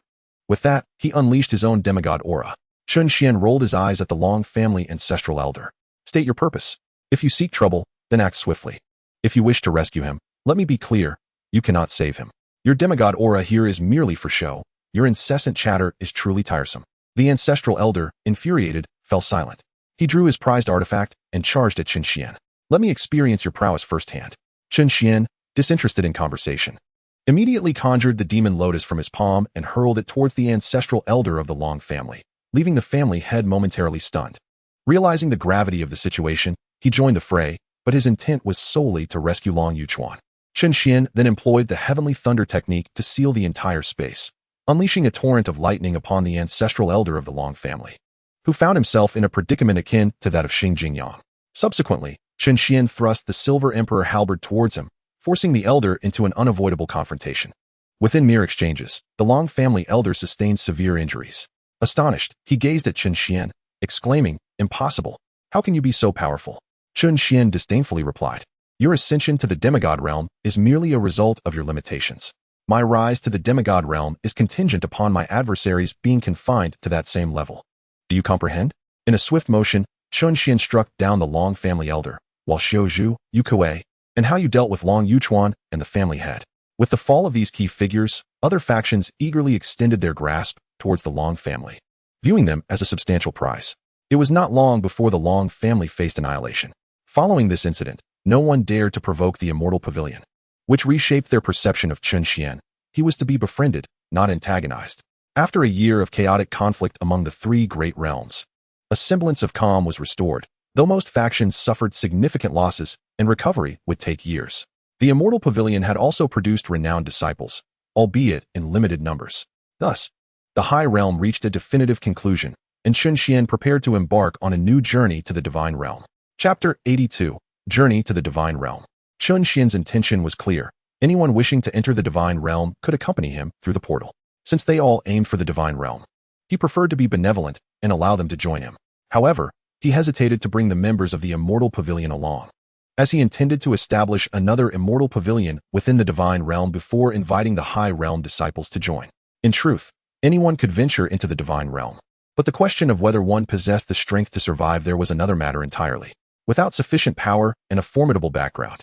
S1: With that, he unleashed his own demigod aura. Chen Xuan rolled his eyes at the Long family ancestral elder. State your purpose. If you seek trouble, then act swiftly. If you wish to rescue him, let me be clear, you cannot save him. Your demigod aura here is merely for show. Your incessant chatter is truly tiresome. The ancestral elder, infuriated, fell silent. He drew his prized artifact and charged at Chen Xuan. Let me experience your prowess firsthand. Chen Xuan, disinterested in conversation, immediately conjured the demon lotus from his palm and hurled it towards the ancestral elder of the Long family, leaving the family head momentarily stunned. Realizing the gravity of the situation, he joined the fray, but his intent was solely to rescue Long Yuchuan. Chen Xuan then employed the heavenly thunder technique to seal the entire space, unleashing a torrent of lightning upon the ancestral elder of the Long family, who found himself in a predicament akin to that of Xinjiang. Subsequently, Chen Xuan thrust the Silver Emperor halberd towards him, forcing the elder into an unavoidable confrontation. Within mere exchanges, the Long family elder sustained severe injuries. Astonished, he gazed at Chen Xuan, exclaiming, impossible. How can you be so powerful? Chen Xuan disdainfully replied, your ascension to the demigod realm is merely a result of your limitations. My rise to the demigod realm is contingent upon my adversaries being confined to that same level. Do you comprehend? In a swift motion, Chen Xuan struck down the Long family elder, while Xiao Zhu, Yu Kuei, and Hao Yu dealt with Long Yuchuan and the family head. With the fall of these key figures, other factions eagerly extended their grasp towards the Long family, viewing them as a substantial prize. It was not long before the Long family faced annihilation. Following this incident, no one dared to provoke the immortal pavilion, which reshaped their perception of Chen Xuan. He was to be befriended, not antagonized. After a year of chaotic conflict among the 3 great realms, a semblance of calm was restored, though most factions suffered significant losses and recovery would take years. The immortal pavilion had also produced renowned disciples, albeit in limited numbers. Thus, the High Realm reached a definitive conclusion, and Chen Xuan prepared to embark on a new journey to the Divine Realm. Chapter 82, Journey to the Divine Realm. Chen Xuan's intention was clear. Anyone wishing to enter the Divine Realm could accompany him through the portal. Since they all aimed for the Divine Realm, he preferred to be benevolent and allow them to join him. However, he hesitated to bring the members of the Immortal Pavilion along, as he intended to establish another Immortal Pavilion within the Divine Realm before inviting the High Realm disciples to join. In truth, anyone could venture into the Divine Realm, but the question of whether one possessed the strength to survive there was another matter entirely. Without sufficient power and a formidable background,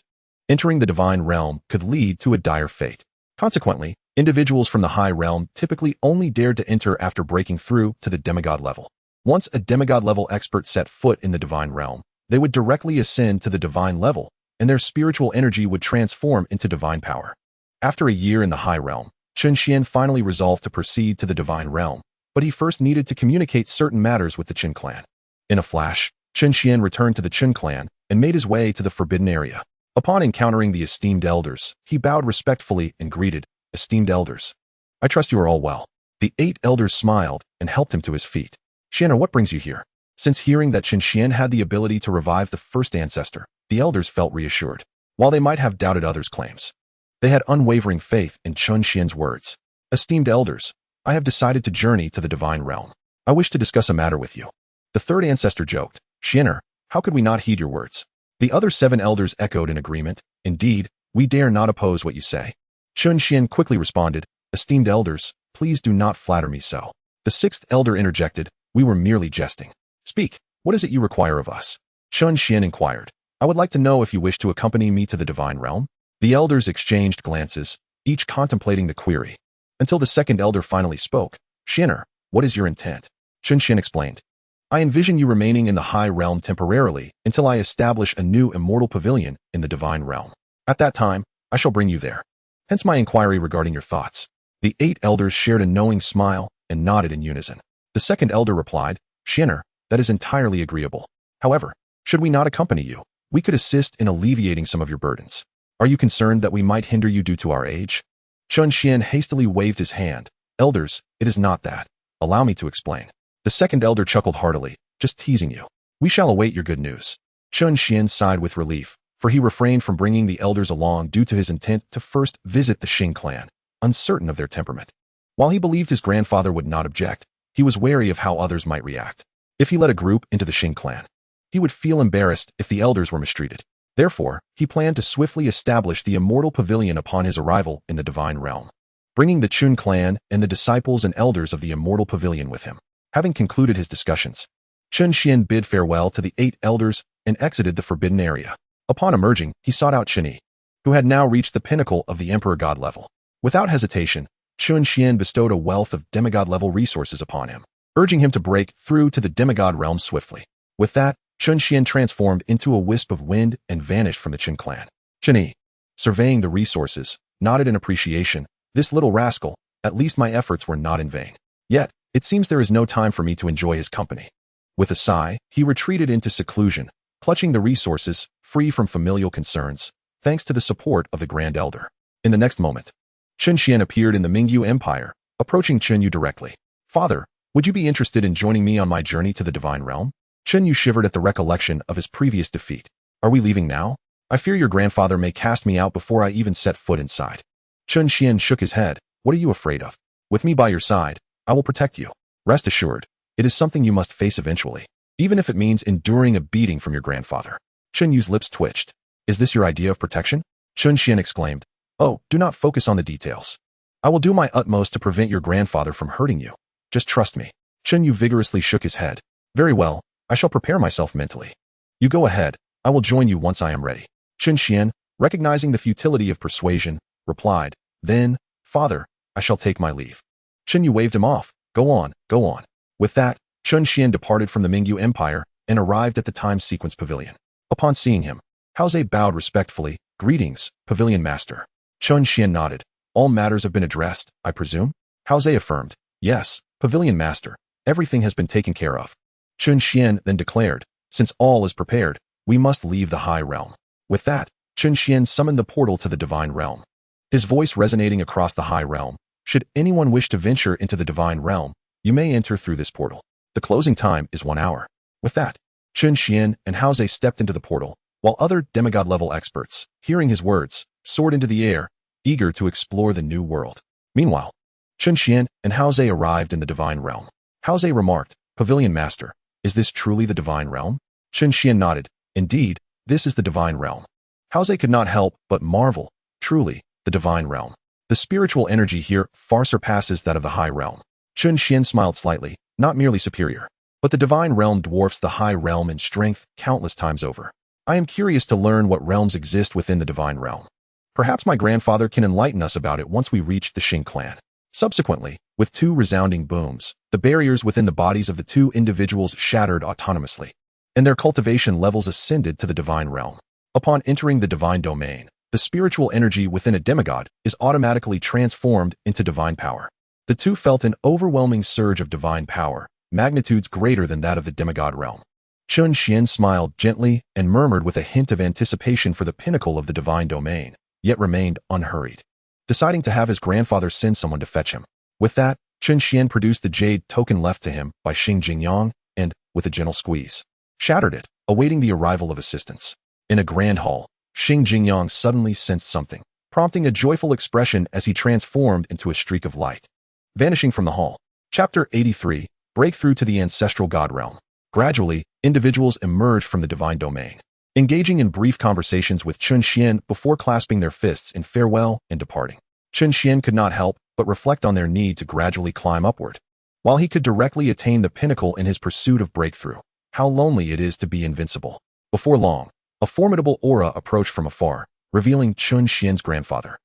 S1: entering the Divine Realm could lead to a dire fate. Consequently, individuals from the High Realm typically only dared to enter after breaking through to the demigod level. Once a demigod-level expert set foot in the Divine Realm, they would directly ascend to the Divine level, and their spiritual energy would transform into divine power. After a year in the High Realm, Chen Xuan finally resolved to proceed to the divine realm, but he first needed to communicate certain matters with the Chen clan. In a flash, Chen Xuan returned to the Chen clan and made his way to the forbidden area. Upon encountering the esteemed elders, he bowed respectfully and greeted, "Esteemed elders, I trust you are all well." The 8 elders smiled and helped him to his feet. "Xian'er, what brings you here?" Since hearing that Chen Xuan had the ability to revive the first ancestor, the elders felt reassured. While they might have doubted others' claims, they had unwavering faith in Chen Xuan's words. "Esteemed elders, I have decided to journey to the divine realm. I wish to discuss a matter with you." The third ancestor joked, "Xian'er, how could we not heed your words?" The other 7 elders echoed in agreement. "Indeed, we dare not oppose what you say." Chen Xuan quickly responded, "Esteemed elders, please do not flatter me so." The 6th elder interjected, "We were merely jesting." "Speak, what is it you require of us?" Chen Xuan inquired. "I would like to know if you wish to accompany me to the divine realm." The elders exchanged glances, each contemplating the query, until the 2nd elder finally spoke. "Xian'er, what is your intent?" Chen Xuan explained, "I envision you remaining in the high realm temporarily until I establish a new immortal pavilion in the divine realm. At that time, I shall bring you there. Hence my inquiry regarding your thoughts." The 8 elders shared a knowing smile and nodded in unison. The 2nd elder replied, "Xian'er, that is entirely agreeable. However, should we not accompany you, we could assist in alleviating some of your burdens. Are you concerned that we might hinder you due to our age?" Chen Xuan hastily waved his hand. "Elders, it is not that. Allow me to explain." The 2nd elder chuckled heartily, "Just teasing you. We shall await your good news." Chen Xuan sighed with relief, for he refrained from bringing the elders along due to his intent to first visit the Xing clan, uncertain of their temperament. While he believed his grandfather would not object, he was wary of how others might react. If he led a group into the Xing clan, he would feel embarrassed if the elders were mistreated. Therefore, he planned to swiftly establish the immortal pavilion upon his arrival in the divine realm, bringing the Chun clan and the disciples and elders of the immortal pavilion with him. Having concluded his discussions, Chen Xuan bid farewell to the 8 elders and exited the forbidden area. Upon emerging, he sought out Chen Yi, who had now reached the pinnacle of the Emperor God level. Without hesitation, Chen Xuan bestowed a wealth of demigod-level resources upon him, urging him to break through to the demigod realm swiftly. With that, Chen Xuan transformed into a wisp of wind and vanished from the Chen clan. Chen Yi, surveying the resources, nodded in appreciation. "This little rascal, at least my efforts were not in vain. Yet, it seems there is no time for me to enjoy his company." With a sigh, he retreated into seclusion, clutching the resources, free from familial concerns, thanks to the support of the Grand Elder. In the next moment, Chen Xuan appeared in the Mingyu Empire, approaching Chen Yu directly. "Father, would you be interested in joining me on my journey to the divine realm?" Chen Yu shivered at the recollection of his previous defeat. "Are we leaving now? I fear your grandfather may cast me out before I even set foot inside." Chen Xuan shook his head. "What are you afraid of? With me by your side, I will protect you. Rest assured, it is something you must face eventually, even if it means enduring a beating from your grandfather." Chen Yu's lips twitched. "Is this your idea of protection?" Chen Xuan exclaimed. "Oh, do not focus on the details. I will do my utmost to prevent your grandfather from hurting you. Just trust me." Chen Yu vigorously shook his head. "Very well, I shall prepare myself mentally. You go ahead, I will join you once I am ready." Chen Xuan, recognizing the futility of persuasion, replied, "Then, father, I shall take my leave." Chen Yu waved him off. Go on, go on." With that, Chen Xuan departed from the Mingyu Empire and arrived at the time sequence pavilion. Upon seeing him, Hao Ze bowed respectfully. "Greetings, Pavilion Master." Chen Xuan nodded. "All matters have been addressed, I presume?" Hao Ze affirmed. "Yes, Pavilion Master, everything has been taken care of." Chen Xuan then declared, "Since all is prepared, we must leave the high realm." With that, Chen Xuan summoned the portal to the divine realm, his voice resonating across the high realm. "Should anyone wish to venture into the divine realm, you may enter through this portal. The closing time is 1 hour." With that, Chen Xuan and Hao Ze stepped into the portal, while other demigod-level experts, hearing his words, soared into the air, eager to explore the new world. Meanwhile, Chen Xuan and Hao Ze arrived in the divine realm. Hao Ze remarked, "Pavilion Master, is this truly the divine realm?" Chen Xuan nodded. "Indeed, this is the divine realm." Hao Ze could not help but marvel. Truly, the divine realm. The spiritual energy here far surpasses that of the high realm. Chen Xuan smiled slightly, not merely superior, but the divine realm dwarfs the high realm in strength countless times over. I am curious to learn what realms exist within the divine realm. Perhaps my grandfather can enlighten us about it once we reach the Xing clan. Subsequently, with 2 resounding booms, the barriers within the bodies of the 2 individuals shattered autonomously, and their cultivation levels ascended to the divine realm. Upon entering the divine domain, the spiritual energy within a demigod is automatically transformed into divine power. The two felt an overwhelming surge of divine power, magnitudes greater than that of the demigod realm. Chen Xuan smiled gently and murmured with a hint of anticipation for the pinnacle of the divine domain, yet remained unhurried, deciding to have his grandfather send someone to fetch him. With that, Chen Xuan produced the jade token left to him by Xing Jingyang and, with a gentle squeeze, shattered it, awaiting the arrival of assistance. In a grand hall, Xing Jingyang suddenly sensed something, prompting a joyful expression as he transformed into a streak of light. Vanishing from the hall. Chapter 83, Breakthrough to the Ancestral God Realm. Gradually, individuals emerged from the divine domain, engaging in brief conversations with Chen Xuan before clasping their fists in farewell and departing. Chen Xuan could not help but reflect on their need to gradually climb upward. While he could directly attain the pinnacle in his pursuit of breakthrough, how lonely it is to be invincible. Before long, a formidable aura approached from afar, revealing Chen Xuan's grandfather,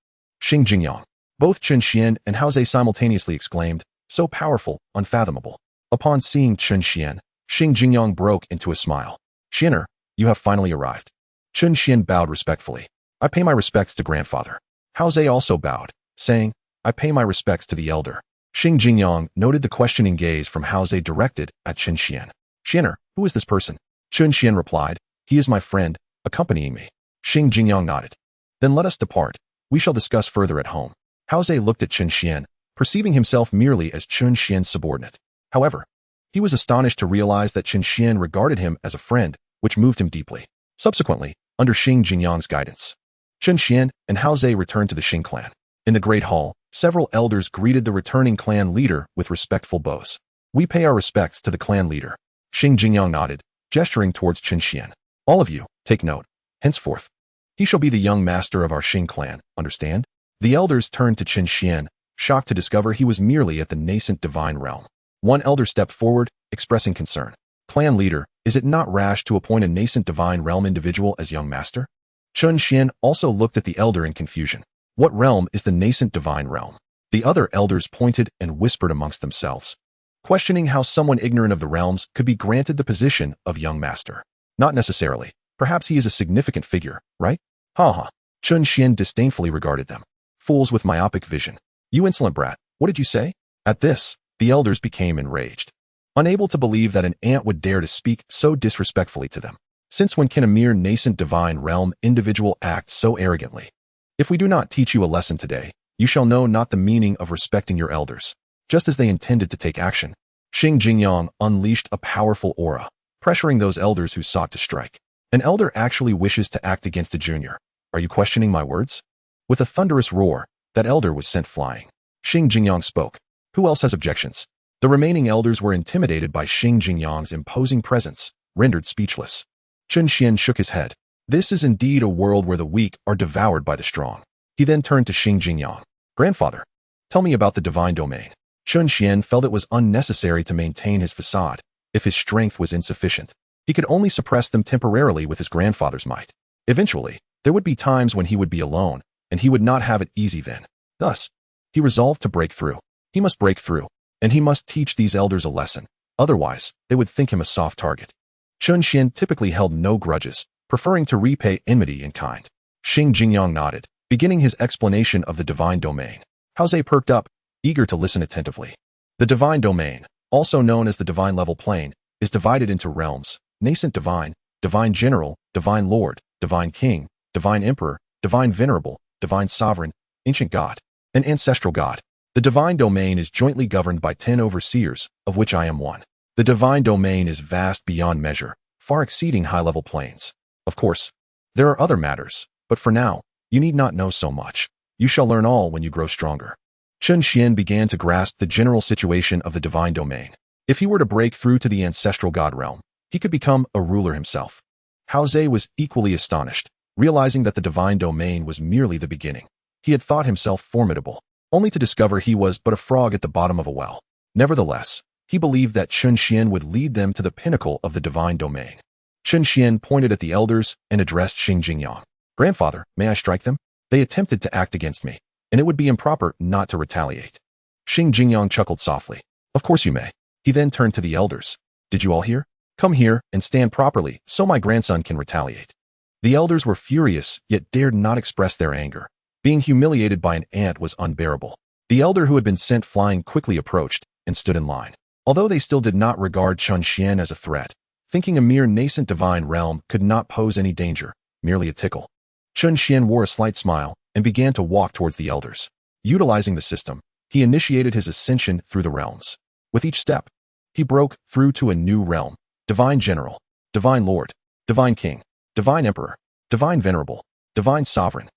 S1: Xing Jingyang. Both Chen Xuan and Hao Ze simultaneously exclaimed, "So powerful, unfathomable." Upon seeing Chen Xuan, Xing Jingyang broke into a smile. "Xianer, you have finally arrived." Chen Xuan bowed respectfully. "I pay my respects to grandfather." Hao Ze also bowed, saying, "I pay my respects to the elder." Xing Jingyang noted the questioning gaze from Hao Ze directed at Chen Xuan. "Xianer, who is this person?" Chen Xuan replied, "He is my friend, accompanying me." Xing Jingyang nodded. "Then let us depart. We shall discuss further at home." Hao Ze looked at Chen Xuan, perceiving himself merely as Chen Xuan's subordinate. However, he was astonished to realize that Chen Xuan regarded him as a friend, which moved him deeply. Subsequently, under Xing Jingyang's guidance, Chen Xuan and Hao Ze returned to the Xing clan. In the Great Hall, several elders greeted the returning clan leader with respectful bows. "We pay our respects to the clan leader." Xing Jingyang nodded, gesturing towards Chen Xuan. "All of you, take note. Henceforth, he shall be the young master of our Xing clan, understand?" The elders turned to Chen Xuan, shocked to discover he was merely at the nascent divine realm. One elder stepped forward, expressing concern. "Clan leader, is it not rash to appoint a nascent divine realm individual as young master?" Chen Xuan also looked at the elder in confusion. What realm is the nascent divine realm? The other elders pointed and whispered amongst themselves, questioning how someone ignorant of the realms could be granted the position of young master. Not necessarily. Perhaps he is a significant figure, right? Ha ha. Chen Xuan disdainfully regarded them. "Fools with myopic vision. You insolent brat, what did you say?" At this, the elders became enraged, unable to believe that an ant would dare to speak so disrespectfully to them. Since when can a mere nascent divine realm individual act so arrogantly? "If we do not teach you a lesson today, you shall know not the meaning of respecting your elders." Just as they intended to take action, Xing Jingyang unleashed a powerful aura, pressuring those elders who sought to strike. "An elder actually wishes to act against a junior. Are you questioning my words?" With a thunderous roar, that elder was sent flying. Xing Jingyang spoke. "Who else has objections?" The remaining elders were intimidated by Xing Jingyang's imposing presence, rendered speechless. Chen Xuan shook his head. This is indeed a world where the weak are devoured by the strong. He then turned to Xing Jingyang. "Grandfather, tell me about the divine domain." Chen Xuan felt it was unnecessary to maintain his facade. If his strength was insufficient, he could only suppress them temporarily with his grandfather's might. Eventually, there would be times when he would be alone, and he would not have it easy then. Thus, he resolved to break through. He must break through, and he must teach these elders a lesson. Otherwise, they would think him a soft target. Chen Xuan typically held no grudges, preferring to repay enmity in kind. Xing Jingyang nodded, beginning his explanation of the divine domain. Hao Ze perked up, eager to listen attentively. The divine domain, also known as the divine level plane, is divided into realms: nascent divine, divine general, divine lord, divine king, divine emperor, divine venerable, divine sovereign, ancient god, and ancestral god. The divine domain is jointly governed by 10 overseers, of which I am one. The divine domain is vast beyond measure, far exceeding high-level planes. Of course, there are other matters, but for now, you need not know so much. You shall learn all when you grow stronger. Chen Xuan began to grasp the general situation of the divine domain. If he were to break through to the ancestral god realm, he could become a ruler himself. Hao Ze was equally astonished, realizing that the divine domain was merely the beginning. He had thought himself formidable, only to discover he was but a frog at the bottom of a well. Nevertheless, he believed that Chen Xuan would lead them to the pinnacle of the divine domain. Chen Xuan pointed at the elders and addressed Xing Jingyang. "Grandfather, may I strike them? They attempted to act against me, and it would be improper not to retaliate." Xing Jingyang chuckled softly. "Of course you may." He then turned to the elders. "Did you all hear? Come here and stand properly so my grandson can retaliate." The elders were furious, yet dared not express their anger. Being humiliated by an ant was unbearable. The elder who had been sent flying quickly approached and stood in line. Although they still did not regard Chen Xuan as a threat, thinking a mere nascent divine realm could not pose any danger, merely a tickle. Chen Xuan wore a slight smile and began to walk towards the elders. Utilizing the system, he initiated his ascension through the realms. With each step, he broke through to a new realm: Divine General, Divine Lord, Divine King, Divine Emperor, Divine Venerable, Divine Sovereign,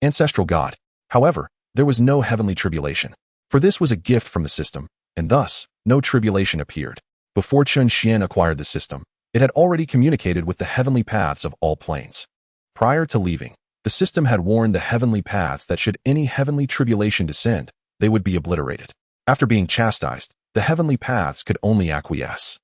S1: Ancestral God. However, there was no heavenly tribulation, for this was a gift from the system, and thus, no tribulation appeared. Before Chen Xuan acquired the system, it had already communicated with the heavenly paths of all planes. Prior to leaving, the system had warned the heavenly paths that should any heavenly tribulation descend, they would be obliterated. After being chastised, the heavenly paths could only acquiesce.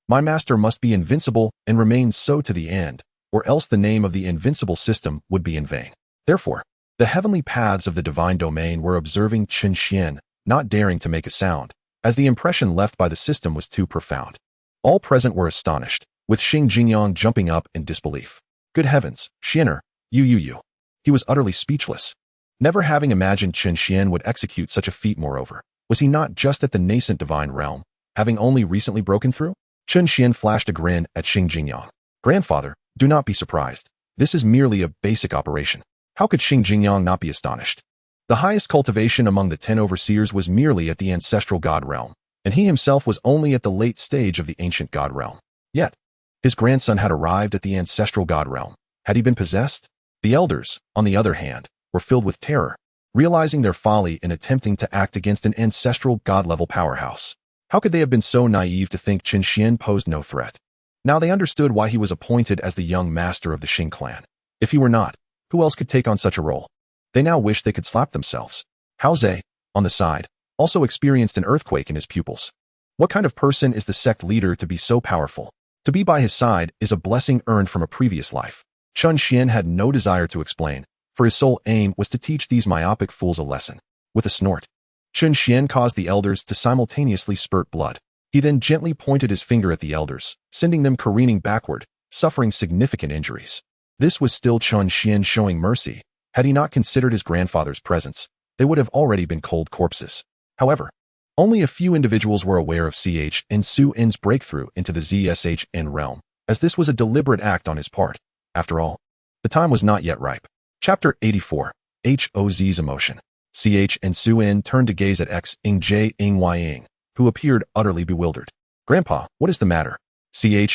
S1: My master must be invincible and remain so to the end, or else the name of the invincible system would be in vain. Therefore, the heavenly paths of the divine domain were observing Chen Xuan, not daring to make a sound, as the impression left by the system was too profound. All present were astonished, with Xinjiang jumping up in disbelief. Good heavens, Xianer, you. He was utterly speechless. Never having imagined Chen Xuan would execute such a feat. Moreover, was he not just at the nascent divine realm, having only recently broken through? Chen Xuan flashed a grin at Xinjiang. Grandfather, do not be surprised. This is merely a basic operation. How could Xinjiang not be astonished? The highest cultivation among the 10 overseers was merely at the ancestral god realm, and he himself was only at the late stage of the ancient god realm. Yet, his grandson had arrived at the ancestral god realm. Had he been possessed? The elders, on the other hand, were filled with terror, realizing their folly in attempting to act against an ancestral god-level powerhouse. How could they have been so naive to think Chen Xuan posed no threat? Now they understood why he was appointed as the young master of the Xing clan. If he were not, who else could take on such a role? They now wished they could slap themselves. Hao Zhe, on the side, also experienced an earthquake in his pupils. What kind of person is the sect leader to be so powerful? To be by his side is a blessing earned from a previous life. Chen Xuan had no desire to explain, for his sole aim was to teach these myopic fools a lesson. With a snort, Chen Xuan caused the elders to simultaneously spurt blood. He then gently pointed his finger at the elders, sending them careening backward, suffering significant injuries. This was still Chen Xuan showing mercy. Had he not considered his grandfather's presence, they would have already been cold corpses. However, only a few individuals were aware of Chen breakthrough into the ZSHN realm, as this was a deliberate act on his part. After all, the time was not yet ripe. Chapter 84. HOZ's Emotion. Chen turned to gaze at Xianxiaaudiobooks, who appeared utterly bewildered. Grandpa, what is the matter? Chen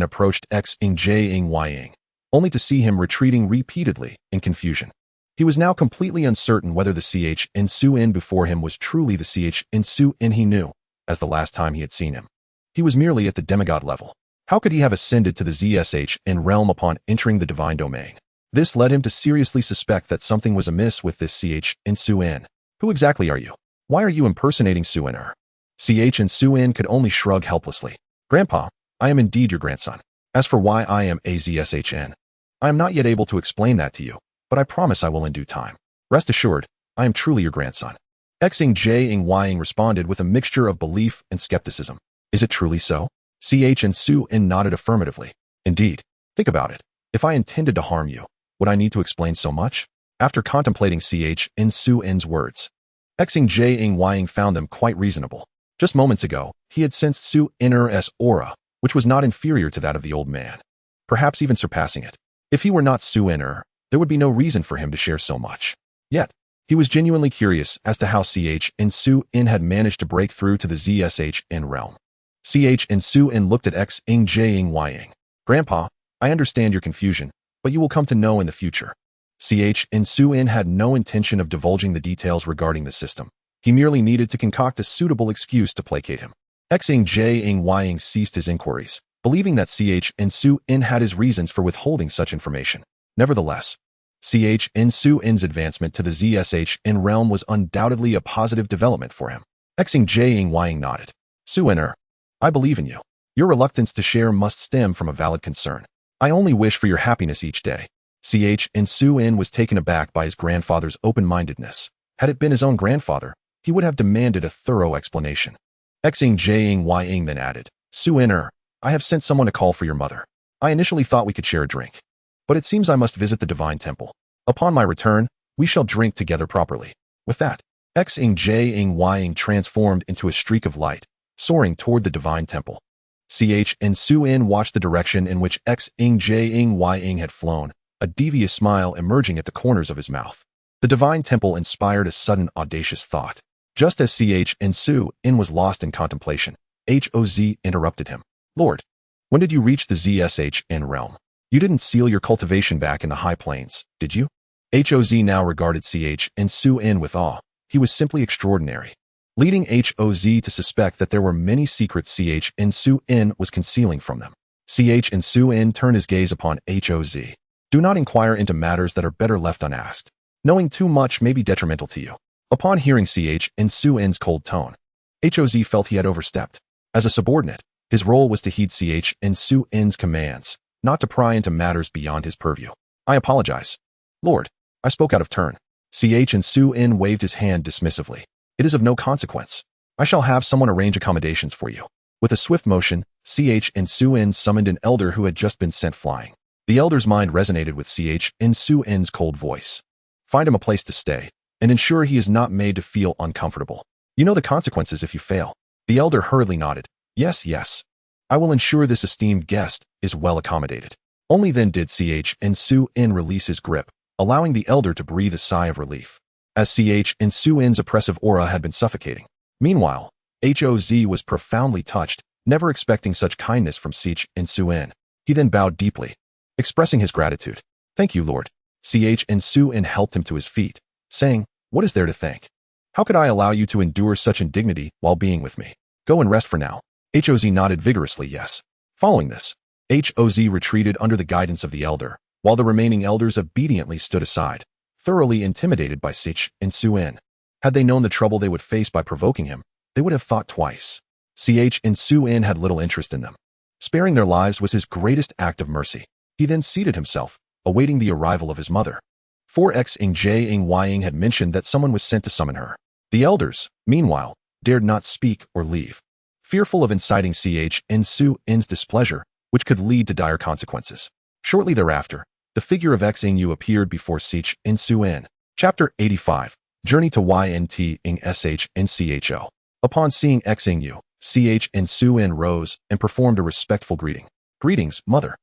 S1: approached Xianxiaaudiobooks, only to see him retreating repeatedly in confusion. He was now completely uncertain whether the Chen before him was truly the Chen he knew, as the last time he had seen him. He was merely at the demigod level. How could he have ascended to the ZSHN realm upon entering the divine domain? This led him to seriously suspect that something was amiss with this Chen. Who exactly are you? Why are you impersonating Suiner? Chen could only shrug helplessly. Grandpa, I am indeed your grandson. As for why I am a ZSHN, I am not yet able to explain that to you, but I promise I will in due time. Rest assured, I am truly your grandson. Xianxiaaudiobooks responded with a mixture of belief and skepticism. Is it truly so? Chen nodded affirmatively. Indeed. Think about it. If I intended to harm you, would I need to explain so much? After contemplating Chen's words, Xianxiaaudiobooks found them quite reasonable. Just moments ago, he had sensed Suiner's aura, which was not inferior to that of the old man, perhaps even surpassing it. If he were not Suiner, there would be no reason for him to share so much. Yet, he was genuinely curious as to how Chen had managed to break through to the ZSHN realm. Chen looked at Xianxiaaudiobooks. Grandpa, I understand your confusion, but you will come to know in the future. Chen had no intention of divulging the details regarding the system. He merely needed to concoct a suitable excuse to placate him. Xianxiaaudiobooks ceased his inquiries, believing that Chen had his reasons for withholding such information. Nevertheless, Chen's advancement to the ZSHN realm was undoubtedly a positive development for him. Xianxiaaudiobooks nodded. Suiner, I believe in you. Your reluctance to share must stem from a valid concern. I only wish for your happiness each day. Chen was taken aback by his grandfather's open-mindedness. Had it been his own grandfather, he would have demanded a thorough explanation. Xianxiaaudiobooks then added, Suiner, I have sent someone to call for your mother. I initially thought we could share a drink, but it seems I must visit the Divine Temple. Upon my return, we shall drink together properly. With that, xianxiaaudiobooks transformed into a streak of light, soaring toward the Divine Temple. Chen watched the direction in which xianxiaaudiobooks had flown, a devious smile emerging at the corners of his mouth. The Divine Temple inspired a sudden audacious thought. Just as Chen was lost in contemplation, Hoz interrupted him. Lord, when did you reach the ZSHN realm? You didn't seal your cultivation back in the high plains, did you? Hoz now regarded Chen with awe. He was simply extraordinary, leading Hoz to suspect that there were many secrets Chen was concealing from them. Chen turned his gaze upon Hoz. Do not inquire into matters that are better left unasked. Knowing too much may be detrimental to you. Upon hearing Chen's cold tone, Hoz felt he had overstepped. As a subordinate, his role was to heed Chen's commands, not to pry into matters beyond his purview. I apologize. Lord, I spoke out of turn. Chen waved his hand dismissively. It is of no consequence. I shall have someone arrange accommodations for you. With a swift motion, Chen summoned an elder who had just been sent flying. The elder's mind resonated with Chen's cold voice. Find him a place to stay, and ensure he is not made to feel uncomfortable. You know the consequences if you fail. The elder hurriedly nodded. Yes, yes. I will ensure this esteemed guest is well accommodated. Only then did Chen release his grip, allowing the elder to breathe a sigh of relief, as Chen's oppressive aura had been suffocating. Meanwhile, Hoz was profoundly touched, never expecting such kindness from Chen. He then bowed deeply, expressing his gratitude. Thank you, Lord. Chen helped him to his feet, saying, What is there to thank? How could I allow you to endure such indignity while being with me? Go and rest for now. Hoz nodded vigorously yes. Following this, Hoz retreated under the guidance of the elder, while the remaining elders obediently stood aside, thoroughly intimidated by Chen. Had they known the trouble they would face by provoking him, they would have thought twice. Chen had little interest in them. Sparing their lives was his greatest act of mercy. He then seated himself, awaiting the arrival of his mother. For xianxiaaudiobooks had mentioned that someone was sent to summon her. The elders, meanwhile, dared not speak or leave, fearful of inciting Chen's displeasure, which could lead to dire consequences. Shortly thereafter, the figure of Xianxiaaudiobooks appeared before Chen. Chapter 85, Journey to xianxiaaudiobooks. Upon seeing Xianxiaaudiobooks, Chen rose and performed a respectful greeting. Greetings, mother.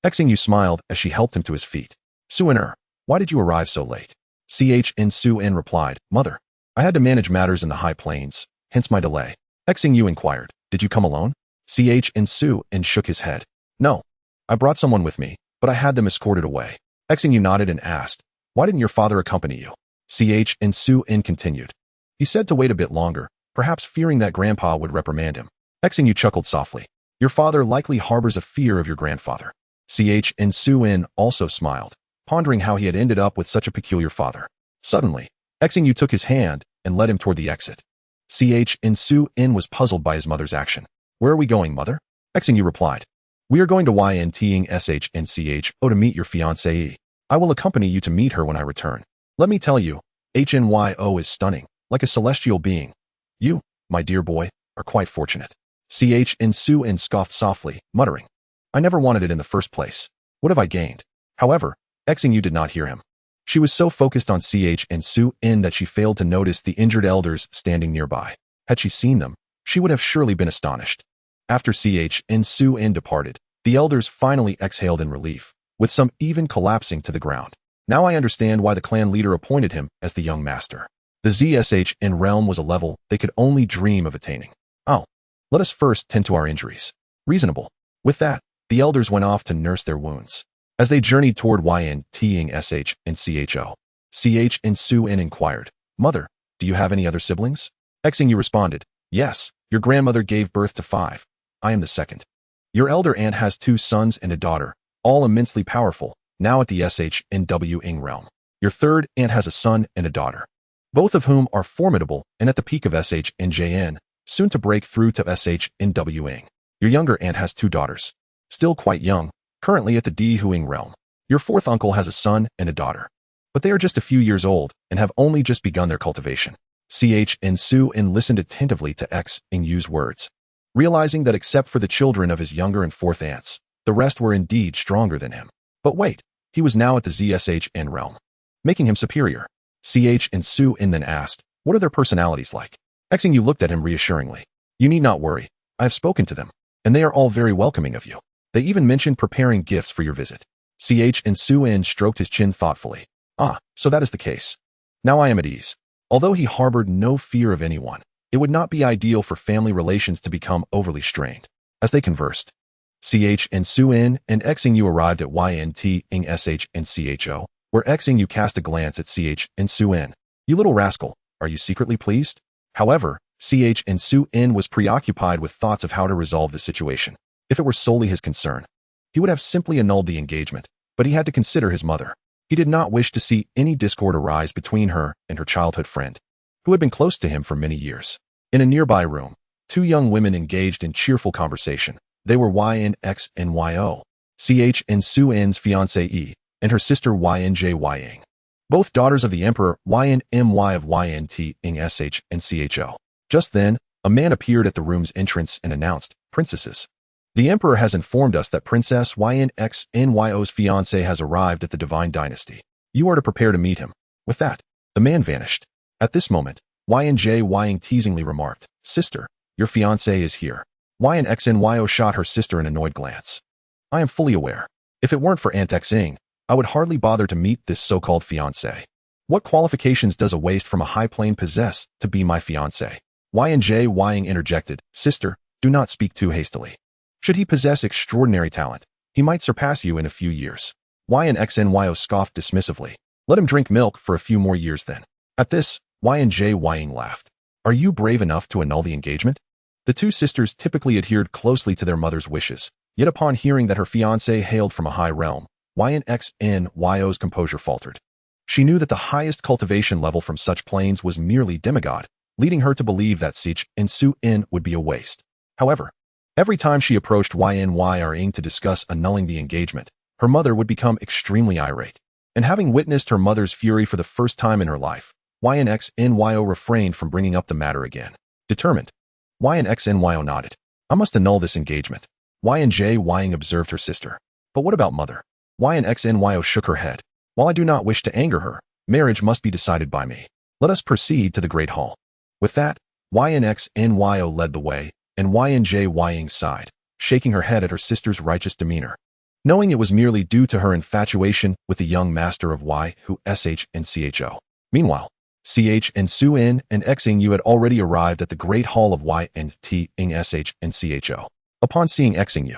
S1: Xianxiaaudiobooks smiled as she helped him to his feet. Xuan, why did you arrive so late? Chen replied, Mother, I had to manage matters in the high plains, hence my delay. Xianxiaaudiobooks inquired, Did you come alone? Chen shook his head. No, I brought someone with me, but I had them escorted away. Xianxiaaudiobooks nodded and asked, Why didn't your father accompany you? Chen continued. He said to wait a bit longer, perhaps fearing that grandpa would reprimand him. Xianxiaaudiobooks chuckled softly. Your father likely harbors a fear of your grandfather. Chen also smiled, pondering how he had ended up with such a peculiar father. Suddenly, Xianxiaaudiobooks took his hand and led him toward the exit. Chen was puzzled by his mother's action. Where are we going, mother? Xianxiaaudiobooks replied. We are going to xianxiaaudiobooks to meet your fiancée. I will accompany you to meet her when I return. Let me tell you, HNYO is stunning, like a celestial being. You, my dear boy, are quite fortunate. Chen scoffed softly, muttering, I never wanted it in the first place. What have I gained? However, Xianxiaaudiobooks did not hear him. She was so focused on Chen that she failed to notice the injured elders standing nearby. Had she seen them, she would have surely been astonished. After Chen departed, the elders finally exhaled in relief, with some even collapsing to the ground. Now I understand why the clan leader appointed him as the young master. The ZSHN realm was a level they could only dream of attaining. Oh, let us first tend to our injuries. Reasonable. With that, the elders went off to nurse their wounds. As they journeyed toward xianxiaaudiobooks, Chen inquired, Mother, do you have any other siblings? Xianxiaaudiobooks responded, Yes, your grandmother gave birth to 5. I am the second. Your elder aunt has 2 sons and a daughter, all immensely powerful, now at the SHNWing realm. Your third aunt has a son and a daughter, both of whom are formidable and at the peak of SHNJN, soon to break through to SHNWing. Your younger aunt has 2 daughters, still quite young, currently at the Dihuing realm. Your fourth uncle has a son and a daughter, but they are just a few years old and have only just begun their cultivation. Chen listened attentively to Xianxiaaudiobooks' words, realizing that except for the children of his younger and fourth aunts, The rest were indeed stronger than him. But wait, he was now at the ZSHN realm, making him superior. CH and Su In then asked, what are their personalities like? Xing looked at him reassuringly. You need not worry. I have spoken to them, and they are all very welcoming of you. They even mentioned preparing gifts for your visit. CH and Su In stroked his chin thoughtfully. Ah, so that is the case. Now I am at ease. Although he harbored no fear of anyone, it would not be ideal for family relations to become overly strained. As they conversed, CH and Su In and Xing arrived at YNT ing SH and CHO, where Xing cast a glance at CH and Su In. You little rascal, are you secretly pleased? However, CH and Su In was preoccupied with thoughts of how to resolve the situation. If it were solely his concern, he would have simply annulled the engagement, but he had to consider his mother. He did not wish to see any discord arise between her and her childhood friend, who had been close to him for many years. In a nearby room, two young women engaged in cheerful conversation. They were YNX and YO, CH and Su In's fiancée, and her sister YNJ Ying, both daughters of the Emperor YNMY of YNT ing SH and CHO. Just then, a man appeared at the room's entrance and announced, Princesses. The Emperor has informed us that Princess YNXNYO's fiancé has arrived at the Divine Dynasty. You are to prepare to meet him. With that, the man vanished. At this moment, YNJ Ying teasingly remarked, Sister, your fiancé is here. YNXNYO shot her sister an annoyed glance. I am fully aware. If it weren't for Aunt Xing, I would hardly bother to meet this so-called fiancé. What qualifications does a waste from a high plane possess to be my fiancé? YNJ Ying interjected, Sister, do not speak too hastily. Should he possess extraordinary talent, he might surpass you in a few years. YNXNYO scoffed dismissively. Let him drink milk for a few more years then. At this, YNJ Ying laughed. Are you brave enough to annul the engagement? The two sisters typically adhered closely to their mother's wishes, yet upon hearing that her fiancé hailed from a high realm, YNXNYO's composure faltered. She knew that the highest cultivation level from such planes was merely demigod, leading her to believe that Sich and Su In would be a waste. However, every time she approached YNYRing to discuss annulling the engagement, her mother would become extremely irate. And having witnessed her mother's fury for the first time in her life, YNXNYO refrained from bringing up the matter again. Determined, YNXNYO nodded. I must annul this engagement. YNJ Ying observed her sister. But what about mother? YNXNYO shook her head. While I do not wish to anger her, marriage must be decided by me. Let us proceed to the Great Hall. With that, YNXNYO led the way, and YNJ Ying sighed, shaking her head at her sister's righteous demeanor. Knowing it was merely due to her infatuation with the young master of Y who SH and CHO. Meanwhile, CH and Su In and Xing had already arrived at the Great Hall of YNT ing SH and CHO. Upon seeing Xing,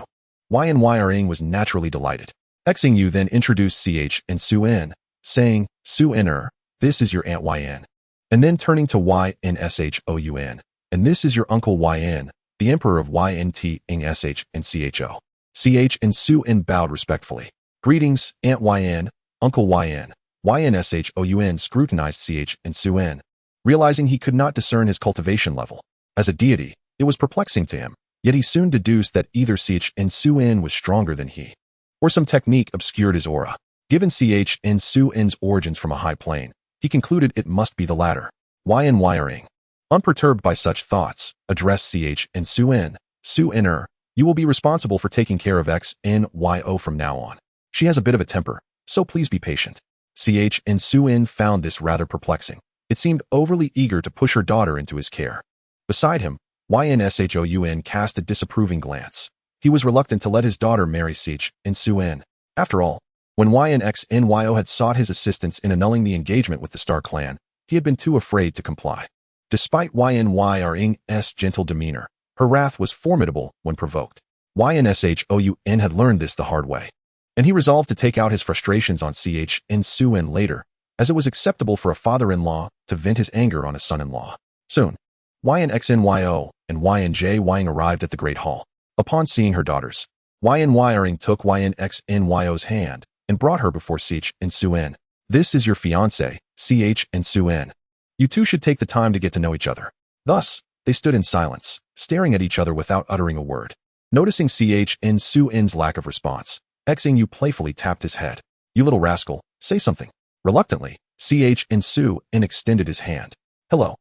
S1: YNYRing was naturally delighted. Xing then introduced CH and Su In, saying, Su In, this is your Aunt YN. And then turning to YNSHOUN, and this is your Uncle YN, the Emperor of YNT ing SH and CHO. CH and Su In bowed respectfully. Greetings, Aunt YN, Uncle YN. YNSHOUN scrutinized CH and Su In, realizing he could not discern his cultivation level. As a deity, it was perplexing to him, yet he soon deduced that either CH and Su In was stronger than he, or some technique obscured his aura. Given CH and Su In's origins from a high plane, he concluded it must be the latter. YNYRing, unperturbed by such thoughts, addressed CH and Su In. Su In, you will be responsible for taking care of XNYO from now on. She has a bit of a temper, so please be patient. CH and Su In found this rather perplexing. It seemed overly eager to push her daughter into his care. Beside him, YNSHOUN cast a disapproving glance. He was reluctant to let his daughter marry CH and Su In. After all, when YNXNYO had sought his assistance in annulling the engagement with the Star Clan, he had been too afraid to comply. Despite YNYRing's gentle demeanor, her wrath was formidable when provoked. YNSHOUN had learned this the hard way, and he resolved to take out his frustrations on CH and Su In later, as it was acceptable for a father-in-law to vent his anger on a son-in-law. Soon, YNXNYO and YNJ Ying arrived at the Great Hall. Upon seeing her daughters, YNYRing took YNXNYO's hand and brought her before CH and Su In. This is your fiancé, CH and Su In. You two should take the time to get to know each other. Thus, they stood in silence, staring at each other without uttering a word. Noticing CH and Su In's lack of response, Xing playfully tapped his head. You little rascal, say something. Reluctantly, CH and Su In extended his hand. Hello.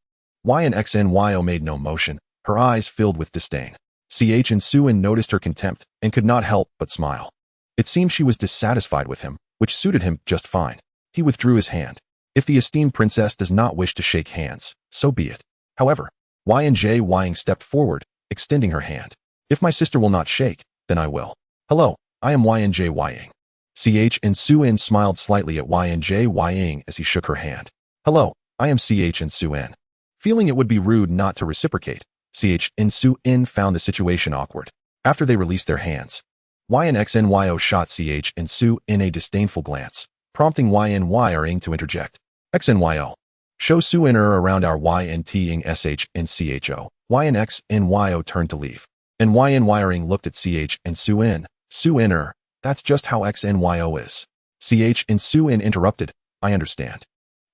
S1: YNXNYO made no motion, her eyes filled with disdain. Chen Xuan noticed her contempt and could not help but smile. It seemed she was dissatisfied with him, which suited him just fine. He withdrew his hand. If the esteemed princess does not wish to shake hands, so be it. However, Ying stepped forward, extending her hand. If my sister will not shake, then I will. Hello, I am Ying. Chen Xuan smiled slightly at Ying as he shook her hand. Hello, I am Chen Xuan. Feeling it would be rude not to reciprocate, Chen Xuan found the situation awkward. After they released their hands, Xianxiao shot Chen Xuan a disdainful glance, prompting Ying to interject. Xianxiao. Show Xuan around our Ying xianxiao. Ying turned to leave. And Ying looked at Chen Xuan. Xuan that's just how Xianxiao is. Chen Xuan interrupted, I understand.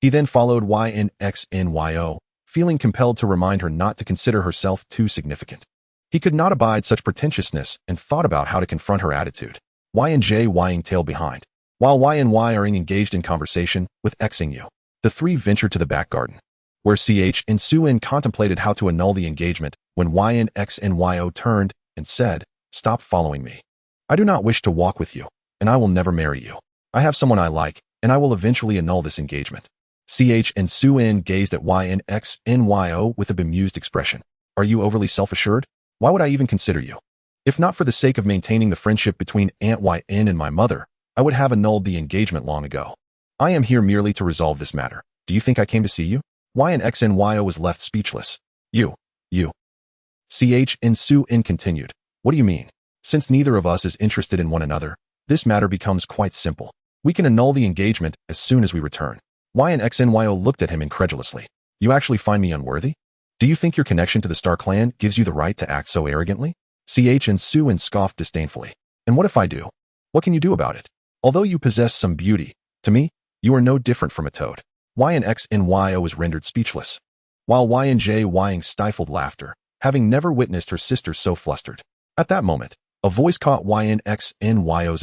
S1: He then followed Xianxiao, feeling compelled to remind her not to consider herself too significant. He could not abide such pretentiousness and thought about how to confront her attitude. Ying tailed behind. While Ying engaged in conversation with Xianxiao, the three ventured to the back garden, where Chen Xuan contemplated how to annul the engagement when Xianxiao turned and said, Stop following me. I do not wish to walk with you, and I will never marry you. I have someone I like, and I will eventually annul this engagement. Chen Xuan gazed at Xianxiao with a bemused expression. Are you overly self-assured? Why would I even consider you? If not for the sake of maintaining the friendship between Aunt Yin and my mother, I would have annulled the engagement long ago. I am here merely to resolve this matter. Do you think I came to see you? Xianxiao was left speechless. You. Chen Xuan continued. What do you mean? Since neither of us is interested in one another, this matter becomes quite simple. We can annul the engagement as soon as we return. Xianxiao looked at him incredulously. You actually find me unworthy? Do you think your connection to the Star Clan gives you the right to act so arrogantly? Chen Xuan scoffed disdainfully. And what if I do? What can you do about it? Although you possess some beauty, to me, you are no different from a toad. Xianxiao was rendered speechless, while Ying stifled laughter, having never witnessed her sister so flustered. At that moment, a voice caught Ying's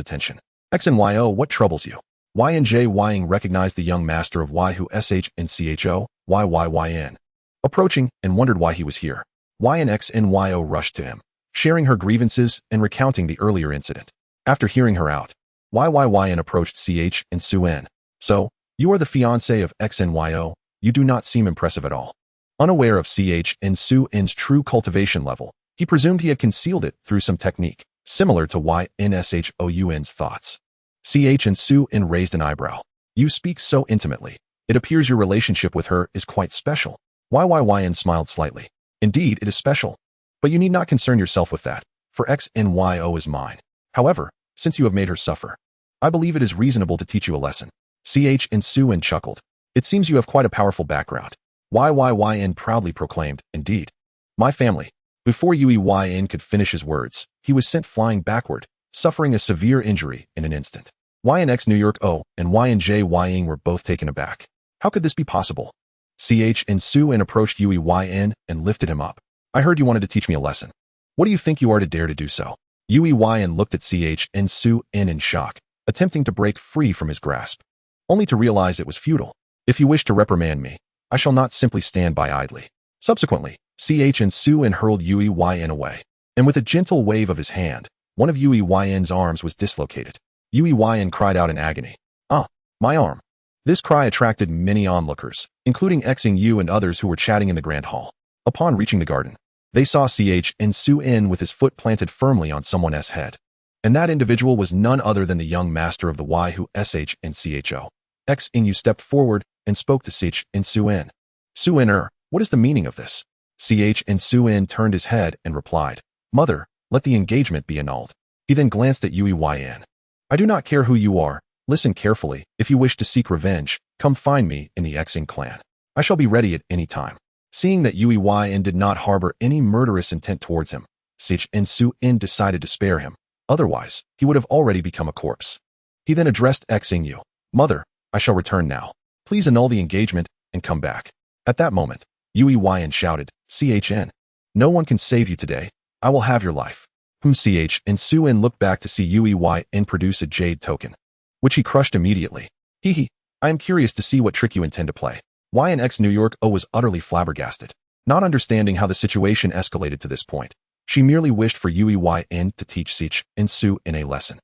S1: attention. Xianxiao, what troubles you? Ying recognized the young master of xianxiao, Yin, approaching and wondered why he was here. Yingxiao rushed to him, sharing her grievances and recounting the earlier incident. After hearing her out, Yin approached Chen Xuan. So, you are the fiancé of Xianxiao, you do not seem impressive at all. Unaware of Chen Xuan's true cultivation level, he presumed he had concealed it through some technique, similar to Xianxiao's thoughts. Chen Xuan raised an eyebrow. You speak so intimately. It appears your relationship with her is quite special. Yin smiled slightly. Indeed, it is special. But you need not concern yourself with that, for Xianxiao is mine. However, since you have made her suffer, I believe it is reasonable to teach you a lesson. Chen Xuan chuckled. It seems you have quite a powerful background. Yin proudly proclaimed, indeed. My family. Before Yin could finish his words, he was sent flying backward, suffering a severe injury in an instant. New York and Ying were both taken aback. How could this be possible? Chen Xuan approached Yin and lifted him up. I heard you wanted to teach me a lesson. What do you think you are to dare to do so? Yin looked at Chen Xuan in shock, attempting to break free from his grasp, only to realize it was futile. If you wish to reprimand me, I shall not simply stand by idly. Subsequently, Chen Xuan hurled Yin away, and with a gentle wave of his hand, one of Yin's arms was dislocated. Yin cried out in agony. Ah, my arm. This cry attracted many onlookers, including Xianxiao and others who were chatting in the grand hall. Upon reaching the garden, they saw Chen Xuan with his foot planted firmly on someone's head. And that individual was none other than the young master of the xianxiao. Xianxiao stepped forward and spoke to Chen Xuan. Xuan, what is the meaning of this? Chen Xuan turned his head and replied, Mother, let the engagement be annulled. He then glanced at Yin. I do not care who you are. Listen carefully. If you wish to seek revenge, come find me in the Xian clan. I shall be ready at any time. Seeing that Yin did not harbor any murderous intent towards him, Chen Xuan decided to spare him. Otherwise, he would have already become a corpse. He then addressed Xianxiao. Mother, I shall return now. Please annul the engagement and come back. At that moment, Yin shouted, Chen. No one can save you today. I will have your life. Chen Xuan looked back to see Yin produce a jade token, which he crushed immediately. Hee. I am curious to see what trick you intend to play. New York was utterly flabbergasted, not understanding how the situation escalated to this point. She merely wished for Yuan to teach xianxiaaudiobooks a lesson.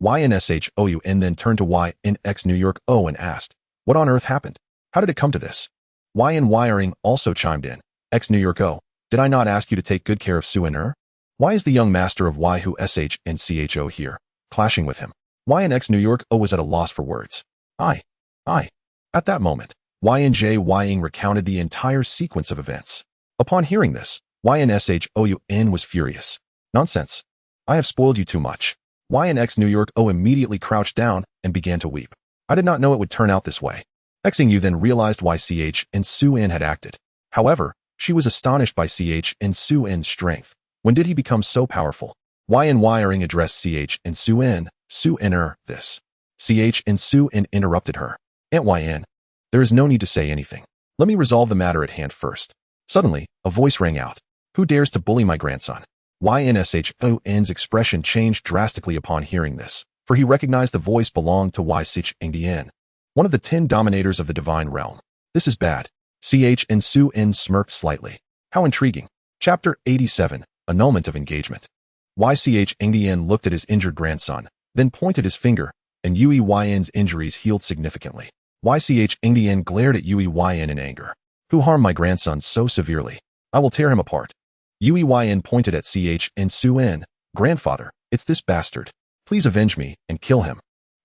S1: Xianxiaaudiobooks then turned to YNX New York O and asked, "What on earth happened? How did it come to this?" Wiring also chimed in, "X New York O, did I not ask you to take good care of Suan? Why is the young master of Y who SHNCHO here, clashing with him?" YNX New York O was at a loss for words. I. At that moment, YNJ Ying recounted the entire sequence of events. Upon hearing this, YNSHOUN was furious. "Nonsense. I have spoiled you too much." YNX New York O immediately crouched down and began to weep. "I did not know it would turn out this way." Xing then realized why xianxiaaudiobooks had acted. However, she was astonished by xianxiaaudiobooks' strength. When did he become so powerful? Wiring addressed xianxiaaudiobooks this. xianxiaaudiobooks interrupted her. "Aunt Yan, there is no need to say anything. Let me resolve the matter at hand first." Suddenly, a voice rang out. "Who dares to bully my grandson?" YNSHON's expression changed drastically upon hearing this, for he recognized the voice belonged to GNDN, one of the 10 dominators of the divine realm. "This is bad." xianxiaaudiobooks smirked slightly. "How intriguing." Chapter 87, Annulment of Engagement. YNDN looked at his injured grandson, then pointed his finger, and Yuan's injuries healed significantly. YNDN glared at Yuan in anger. "Who harmed my grandson so severely? I will tear him apart." Yuan pointed at xianxiaaudiobooks. "Grandfather, it's this bastard. Please avenge me and kill him."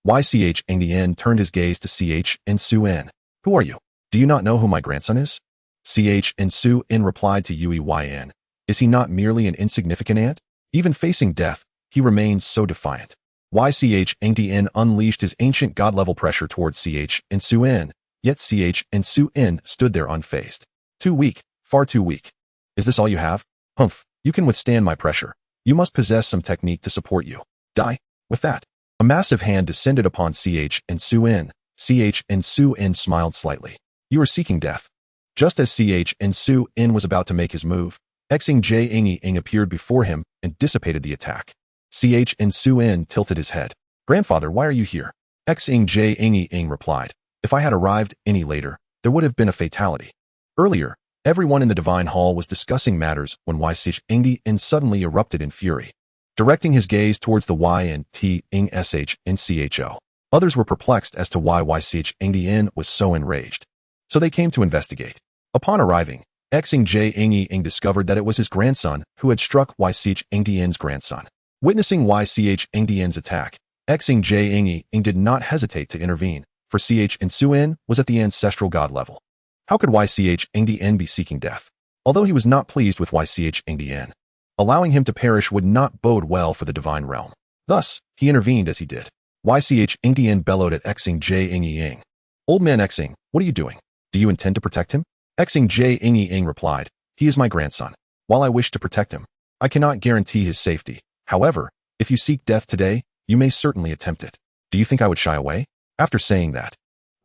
S1: YNDN turned his gaze to xianxiaaudiobooks. "Who are you? Do you not know who my grandson is?" xianxiaaudiobooks replied to Yuan. "Is he not merely an insignificant ant? Even facing death, he remains so defiant." YNDN unleashed his ancient god-level pressure towards xianxiaaudiobooks, yet xianxiaaudiobooks stood there unfazed. "Too weak, far too weak. Is this all you have? Humph, you can withstand my pressure. You must possess some technique to support you. Die." With that, a massive hand descended upon xianxiaaudiobooks. xianxiaaudiobooks smiled slightly. "You are seeking death." Just as xianxiaaudiobooks was about to make his move, Xing appeared before him and dissipated the attack. xianxiaaudiobooks tilted his head. "Grandfather, why are you here?" Xing replied, "If I had arrived any later, there would have been a fatality." Earlier, everyone in the Divine Hall was discussing matters when Xing suddenly erupted in fury. Directing his gaze towards the YNTSHNCHO, others were perplexed as to why Xing was so enraged. So they came to investigate. Upon arriving, Xing discovered that it was his grandson who had struck Xing's grandson. Witnessing Xing's attack, Xing did not hesitate to intervene, for Xing was at the ancestral god level. How could Xing be seeking death? Although he was not pleased with Xing, allowing him to perish would not bode well for the divine realm. Thus, he intervened as he did. Xing bellowed at Xing. "Old man Xing, what are you doing? Do you intend to protect him?" Xing replied, "He is my grandson. While I wish to protect him, I cannot guarantee his safety. However, if you seek death today, you may certainly attempt it. Do you think I would shy away?" After saying that,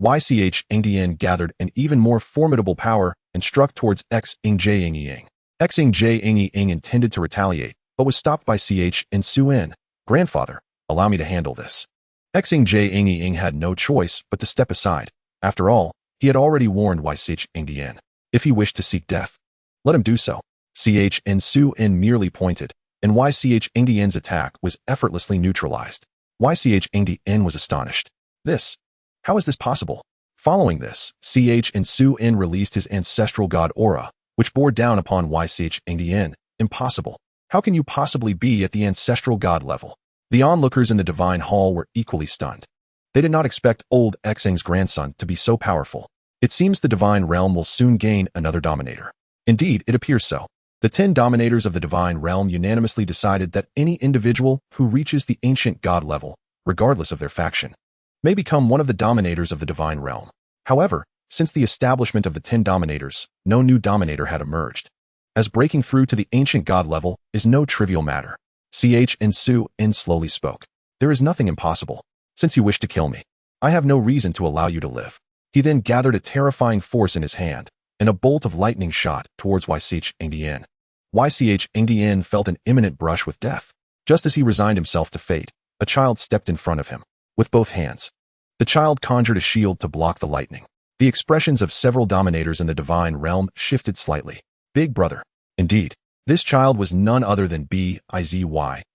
S1: Xing gathered an even more formidable power and struck towards Xing. Xing intended to retaliate, but was stopped by Xing. "Grandfather, allow me to handle this." Xing had no choice but to step aside. After all, he had already warned Xing. If he wished to seek death, let him do so. Xing merely pointed, and Xing's attack was effortlessly neutralized. Xing was astonished. How is this possible? Following this, Xing released his ancestral god aura, which bore down upon Xing. Impossible. How can you possibly be at the ancestral god level? The onlookers in the divine hall were equally stunned. They did not expect old Xing's grandson to be so powerful. It seems the divine realm will soon gain another dominator. Indeed, it appears so. The 10 dominators of the divine realm unanimously decided that any individual who reaches the ancient god level, regardless of their faction, may become one of the dominators of the divine realm. However, since the establishment of the 10 dominators, no new dominator had emerged, as breaking through to the ancient god level is no trivial matter. Xing slowly spoke. "There is nothing impossible. Since you wish to kill me, I have no reason to allow you to live." He then gathered a terrifying force in his hand, and a bolt of lightning shot towards Xing. Xing felt an imminent brush with death. Just as he resigned himself to fate, a child stepped in front of him. With both hands, the child conjured a shield to block the lightning. The expressions of several dominators in the divine realm shifted slightly. "Big brother." Indeed, This child was none other than Bizy,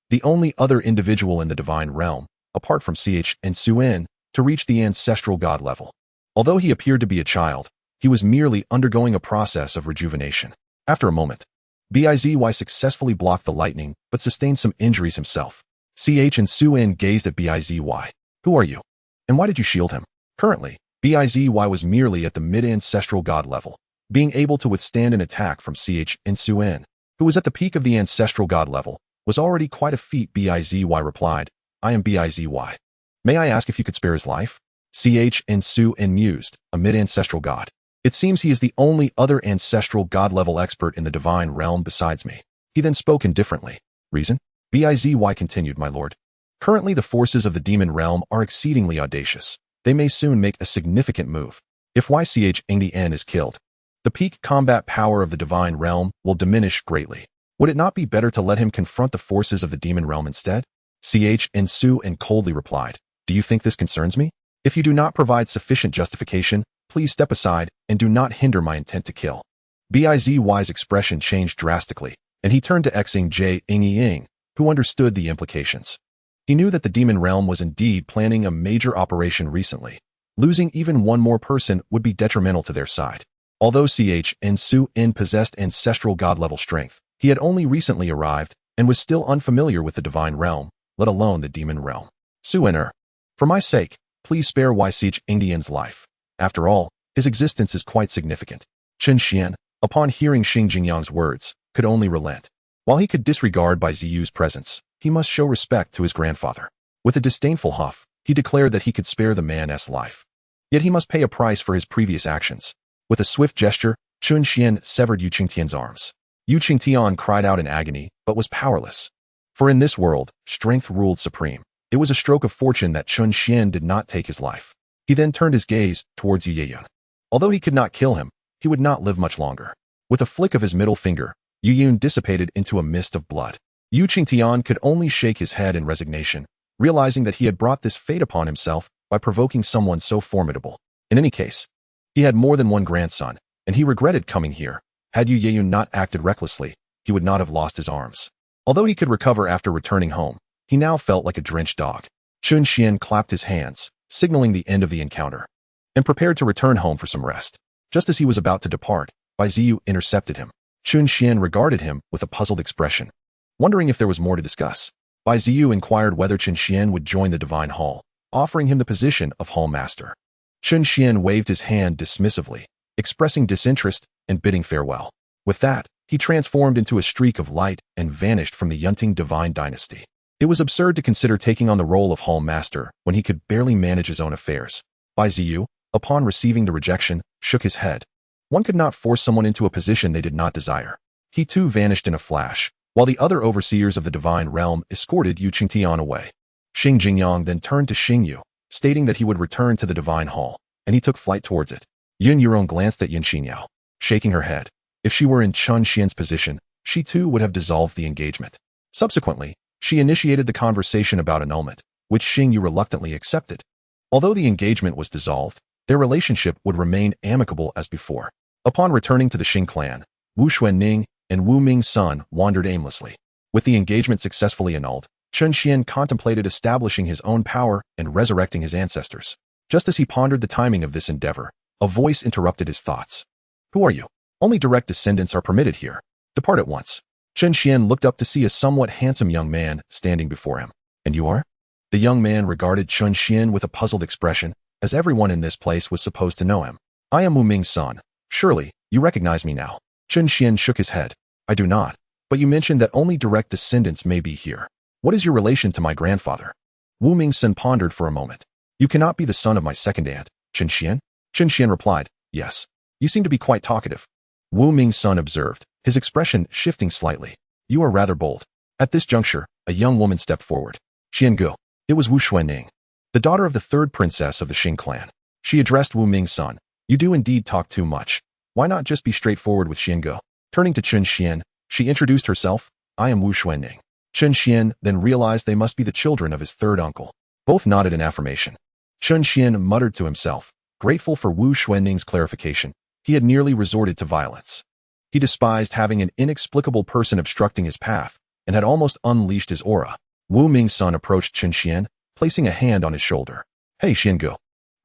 S1: the only other individual in the divine realm, apart from Chen Xuan, to reach the ancestral god level. Although he appeared to be a child, he was merely undergoing a process of rejuvenation. After a moment, Bizy successfully blocked the lightning, but sustained some injuries himself. Chen Xuan gazed at Bizy. Who are you? And why did you shield him? Currently, Bizy was merely at the mid-ancestral god level, being able to withstand an attack from Chen Xuan, who was at the peak of the ancestral god level, was already quite a feat. Bizy replied, I am Bizy. May I ask if you could spare his life? Chen Xuan mused, a mid-ancestral god. It seems he is the only other ancestral god-level expert in the divine realm besides me. He then spoke indifferently. Reason? Bizy continued, my lord. Currently the forces of the demon realm are exceedingly audacious. They may soon make a significant move. If xianxiaaudiobooks is killed, the peak combat power of the divine realm will diminish greatly. Would it not be better to let him confront the forces of the demon realm instead? Chen Xuan coldly replied, do you think this concerns me? If you do not provide sufficient justification, please step aside and do not hinder my intent to kill. Bizy's expression changed drastically, and he turned to xianxiaaudiobooks, who understood the implications. He knew that the demon realm was indeed planning a major operation recently. Losing even one more person would be detrimental to their side. Although Chen Xuan possessed ancestral god-level strength, he had only recently arrived and was still unfamiliar with the divine realm, let alone the demon realm. Xuan, for my sake, please spare xianxiaaudiobooks' life. After all, his existence is quite significant. Chen Xuan, upon hearing Xinjiang's words, could only relent. While he could disregard Bizy's presence, he must show respect to his grandfather. With a disdainful huff, he declared that he could spare the man's life. Yet he must pay a price for his previous actions. With a swift gesture, Chen Xuan severed Yu Qingtian's arms. Yu Qingtian cried out in agony, but was powerless. For in this world, strength ruled supreme. It was a stroke of fortune that Chen Xuan did not take his life. He then turned his gaze towards Yu Yun. Although he could not kill him, he would not live much longer. With a flick of his middle finger, Yu Yun dissipated into a mist of blood. Yu Qingtian could only shake his head in resignation, realizing that he had brought this fate upon himself by provoking someone so formidable. In any case, he had more than one grandson, and he regretted coming here. Had Yu Yun not acted recklessly, he would not have lost his arms. Although he could recover after returning home, he now felt like a drenched dog. Chen Xuan clapped his hands, signaling the end of the encounter, and prepared to return home for some rest. Just as he was about to depart, Bizy intercepted him. Chen Xuan regarded him with a puzzled expression, wondering if there was more to discuss. Bizy inquired whether Chen Xuan would join the Divine Hall, offering him the position of Hall Master. Chen Xuan waved his hand dismissively, expressing disinterest and bidding farewell. With that, he transformed into a streak of light and vanished from the Yunting divine dynasty. It was absurd to consider taking on the role of Hall Master when he could barely manage his own affairs. Bizy, upon receiving the rejection, shook his head. One could not force someone into a position they did not desire. He too vanished in a flash, while the other overseers of the divine realm escorted Yu Qingtian away. Xinjiang then turned to Xingyu, stating that he would return to the divine hall, and he took flight towards it. Yun Yuron glanced at Yin Xinyao, shaking her head. If she were in Chen Xian's position, she too would have dissolved the engagement. Subsequently, she initiated the conversation about annulment, which Xingyu reluctantly accepted. Although the engagement was dissolved, their relationship would remain amicable as before. Upon returning to the Xing clan, Wu Xuanning and Wu Ming's son wandered aimlessly. With the engagement successfully annulled, Chen Xian contemplated establishing his own power and resurrecting his ancestors. Just as he pondered the timing of this endeavor, a voice interrupted his thoughts. Who are you? Only direct descendants are permitted here. Depart at once. Chen Xian looked up to see a somewhat handsome young man standing before him. And you are? The young man regarded Chen Xian with a puzzled expression, as everyone in this place was supposed to know him. I am Wu Ming's son. Surely, you recognize me now. Chen Xian shook his head. I do not. But you mentioned that only direct descendants may be here. What is your relation to my grandfather? Wu Ming's son pondered for a moment. You cannot be the son of my second aunt, Chen Xian? Chen Xian replied, yes. You seem to be quite talkative. Wu Ming's son observed, his expression shifting slightly. You are rather bold. At this juncture, a young woman stepped forward. Xiangu. It was Wu Xuanning, the daughter of the third princess of the Xing clan. She addressed Wu Ming's son. You do indeed talk too much. Why not just be straightforward with Xiangu? Turning to Chen Xian, she introduced herself. I am Wu Xuanning. Chen Xian then realized they must be the children of his third uncle. Both nodded in affirmation. Chen Xian muttered to himself, grateful for Wu Xuanning's clarification. He had nearly resorted to violence. He despised having an inexplicable person obstructing his path, and had almost unleashed his aura. Wu Ming's son approached Chen Xuan, placing a hand on his shoulder. Hey Xiangu.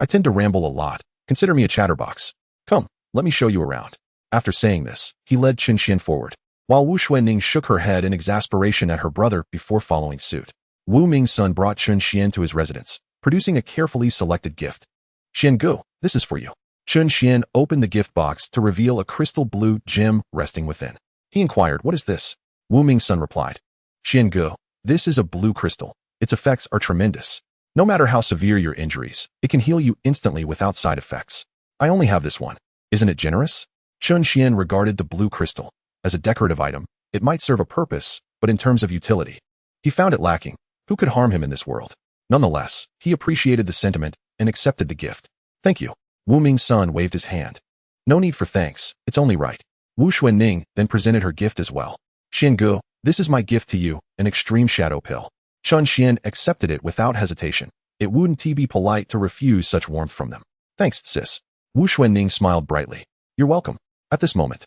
S1: I tend to ramble a lot. Consider me a chatterbox. Come, let me show you around. After saying this, he led Chen Xuan forward, while Wu Xuanning shook her head in exasperation at her brother before following suit. Wu Ming's son brought Chen Xuan to his residence, producing a carefully selected gift. Xiangu, this is for you. Chen Xuan opened the gift box to reveal a crystal blue gem resting within. He inquired, what is this? Wu Ming's son replied, Xiangu, this is a blue crystal. Its effects are tremendous. No matter how severe your injuries, it can heal you instantly without side effects. I only have this one. Isn't it generous? Chen Xuan regarded the blue crystal. As a decorative item, it might serve a purpose, but in terms of utility, he found it lacking. Who could harm him in this world? Nonetheless, he appreciated the sentiment and accepted the gift. Thank you. Wu Ming's son waved his hand. No need for thanks, it's only right. Wu Xuanning then presented her gift as well. Xiangu, this is my gift to you, an extreme shadow pill. Chen Xuan accepted it without hesitation. It wouldn't be polite to refuse such warmth from them. Thanks, sis. Wu Xuanning smiled brightly. You're welcome. At this moment,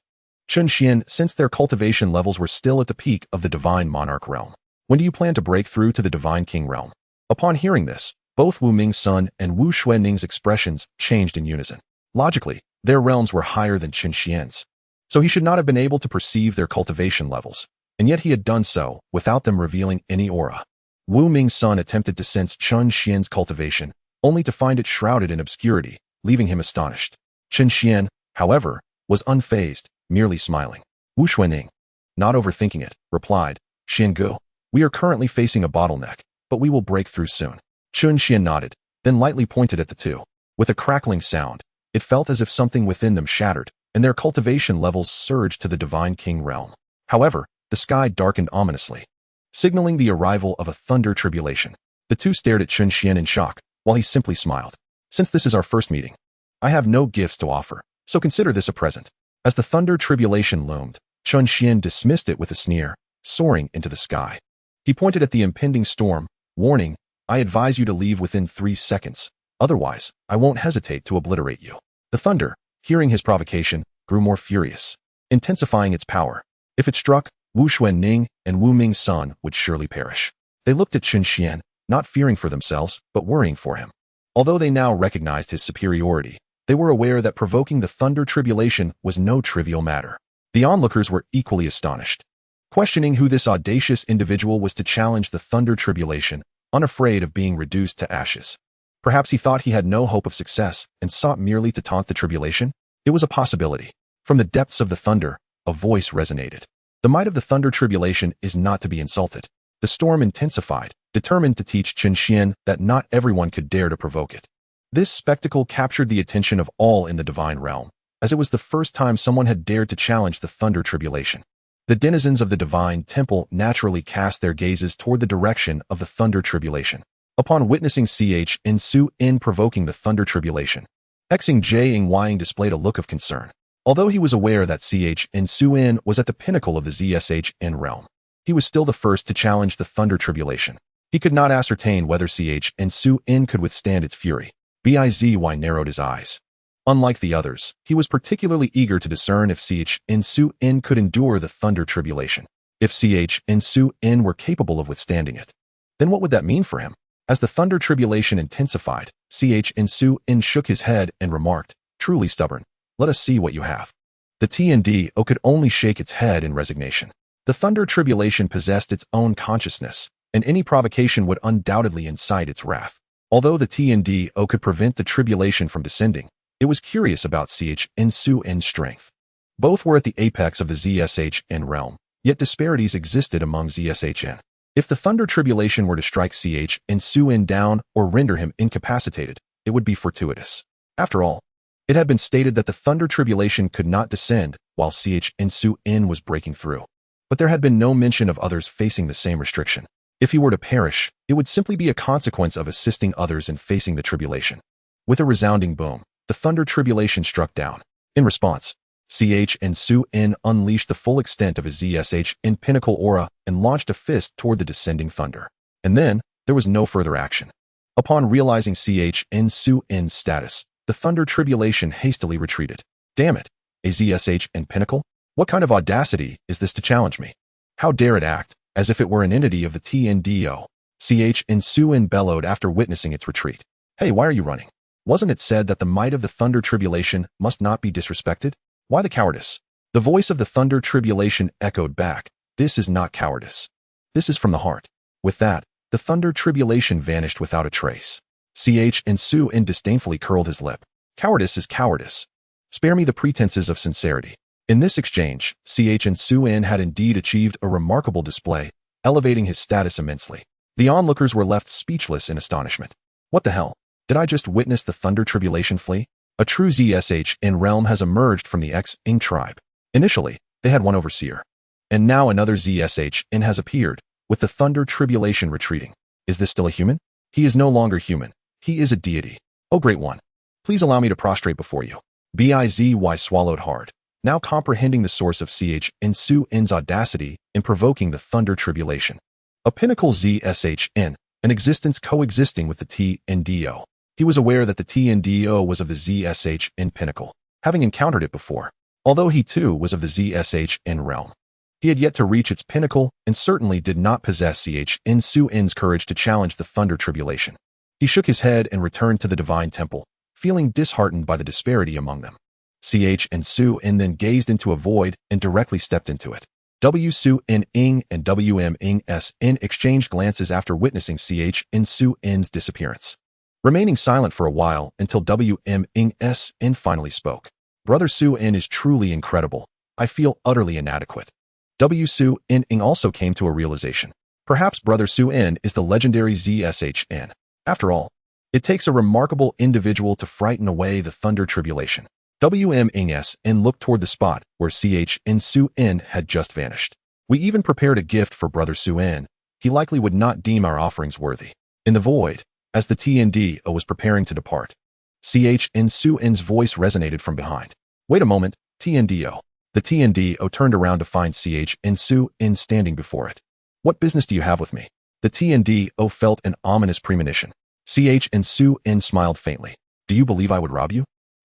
S1: Chen Xuan sensed their cultivation levels were still at the peak of the Divine Monarch realm. When do you plan to break through to the Divine King realm? Upon hearing this, both Wu Ming's son and Wu Xuanning's expressions changed in unison. Logically, their realms were higher than Chen Xuan's, so he should not have been able to perceive their cultivation levels, and yet he had done so without them revealing any aura. Wu Ming's son attempted to sense Chen Xuan's cultivation, only to find it shrouded in obscurity, leaving him astonished. Chen Xuan, however, was unfazed, merely smiling. Wu Xuanning, not overthinking it, replied, Xiangu, we are currently facing a bottleneck, but we will break through soon. Chen Xuan nodded, then lightly pointed at the two. With a crackling sound, it felt as if something within them shattered, and their cultivation levels surged to the Divine King realm. However, the sky darkened ominously, signaling the arrival of a thunder tribulation. The two stared at Chen Xuan in shock, while he simply smiled. Since this is our first meeting, I have no gifts to offer, so consider this a present. As the thunder tribulation loomed, Chen Xuan dismissed it with a sneer, soaring into the sky. He pointed at the impending storm, warning, I advise you to leave within 3 seconds. Otherwise, I won't hesitate to obliterate you. The thunder, hearing his provocation, grew more furious, intensifying its power. If it struck, Wu Xuanning and Wu Ming's son would surely perish. They looked at Chen Xuan, not fearing for themselves, but worrying for him. Although they now recognized his superiority, they were aware that provoking the thunder tribulation was no trivial matter. The onlookers were equally astonished, questioning who this audacious individual was to challenge the thunder tribulation, unafraid of being reduced to ashes. Perhaps he thought he had no hope of success and sought merely to taunt the tribulation? It was a possibility. From the depths of the thunder, a voice resonated. The might of the thunder tribulation is not to be insulted. The storm intensified, determined to teach Chen Xuan that not everyone could dare to provoke it. This spectacle captured the attention of all in the divine realm, as it was the first time someone had dared to challenge the thunder tribulation. The denizens of the divine temple naturally cast their gazes toward the direction of the thunder tribulation. Upon witnessing Xianxiaaudiobooks provoking the thunder tribulation, Xianxiaaudiobooks displayed a look of concern. Although he was aware that Xianxiaaudiobooks was at the pinnacle of the ZSHN realm, he was still the first to challenge the thunder tribulation. He could not ascertain whether Xianxiaaudiobooks could withstand its fury. Bizy narrowed his eyes. Unlike the others, he was particularly eager to discern if Xianxiaaudiobooks could endure the thunder tribulation. If Xianxiaaudiobooks were capable of withstanding it, then what would that mean for him? As the thunder tribulation intensified, Xianxiaaudiobooks shook his head and remarked, truly stubborn. Let us see what you have. The TNDO could only shake its head in resignation. The thunder tribulation possessed its own consciousness, and any provocation would undoubtedly incite its wrath. Although the TNDO could prevent the tribulation from descending, it was curious about Xianxiaaudiobooks' strength. Both were at the apex of the ZSHN realm, yet disparities existed among ZSHN. If the thunder tribulation were to strike Xianxiaaudiobooks down or render him incapacitated, it would be fortuitous. After all, it had been stated that the thunder tribulation could not descend while Xianxiaaudiobooks was breaking through. But there had been no mention of others facing the same restriction. If he were to perish, it would simply be a consequence of assisting others in facing the tribulation. With a resounding boom, the thunder tribulation struck down. In response, Xianxiaaudiobooks unleashed the full extent of his ZSHN pinnacle aura and launched a fist toward the descending thunder. And then, there was no further action. Upon realizing Xianxiaaudiobooks' status, the thunder tribulation hastily retreated. Damn it! A ZSHN pinnacle? What kind of audacity is this to challenge me? How dare it act as if it were an entity of the TNDO? Xuan bellowed after witnessing its retreat. Hey, why are you running? Wasn't it said that the might of the Thunder Tribulation must not be disrespected? Why the cowardice? The voice of the Thunder Tribulation echoed back. This is not cowardice. This is from the heart. With that, the Thunder Tribulation vanished without a trace. Xuan disdainfully curled his lip. Cowardice is cowardice. Spare me the pretenses of sincerity. In this exchange, Xuan had indeed achieved a remarkable display, elevating his status immensely. The onlookers were left speechless in astonishment. What the hell? Did I just witness the Thunder Tribulation flee? A true ZSHN realm has emerged from the Xiang tribe. Initially, they had one overseer. And now another ZSHN has appeared, with the Thunder Tribulation retreating. Is this still a human? He is no longer human. He is a deity. Oh great one. Please allow me to prostrate before you. Bizy swallowed hard, now comprehending the source of Xuan's audacity in provoking the Thunder Tribulation. A pinnacle ZSHN, an existence coexisting with the TNDO. He was aware that the TNDO was of the ZSHN pinnacle, having encountered it before. Although he too was of the ZSHN realm, he had yet to reach its pinnacle and certainly did not possess Xuan's courage to challenge the Thunder Tribulation. He shook his head and returned to the Divine Temple, feeling disheartened by the disparity among them. Xuan then gazed into a void and directly stepped into it. Wsuning and WMing exchanged glances after witnessing Xuan's disappearance, remaining silent for a while until WMing finally spoke. Brother Xuan is truly incredible. I feel utterly inadequate. Wsuning also came to a realization. Perhaps Brother Xuan is the legendary ZSHN. After all, it takes a remarkable individual to frighten away the Thunder Tribulation. WMing looked toward the spot where Xuan had just vanished. We even prepared a gift for Brother Xuan. He likely would not deem our offerings worthy. In the void, as the TNDO was preparing to depart, Xuan's voice resonated from behind. Wait a moment, TNDO. The TNDO turned around to find Xuan standing before it. What business do you have with me? The TNDO felt an ominous premonition. Xuan smiled faintly. Do you believe I would rob you?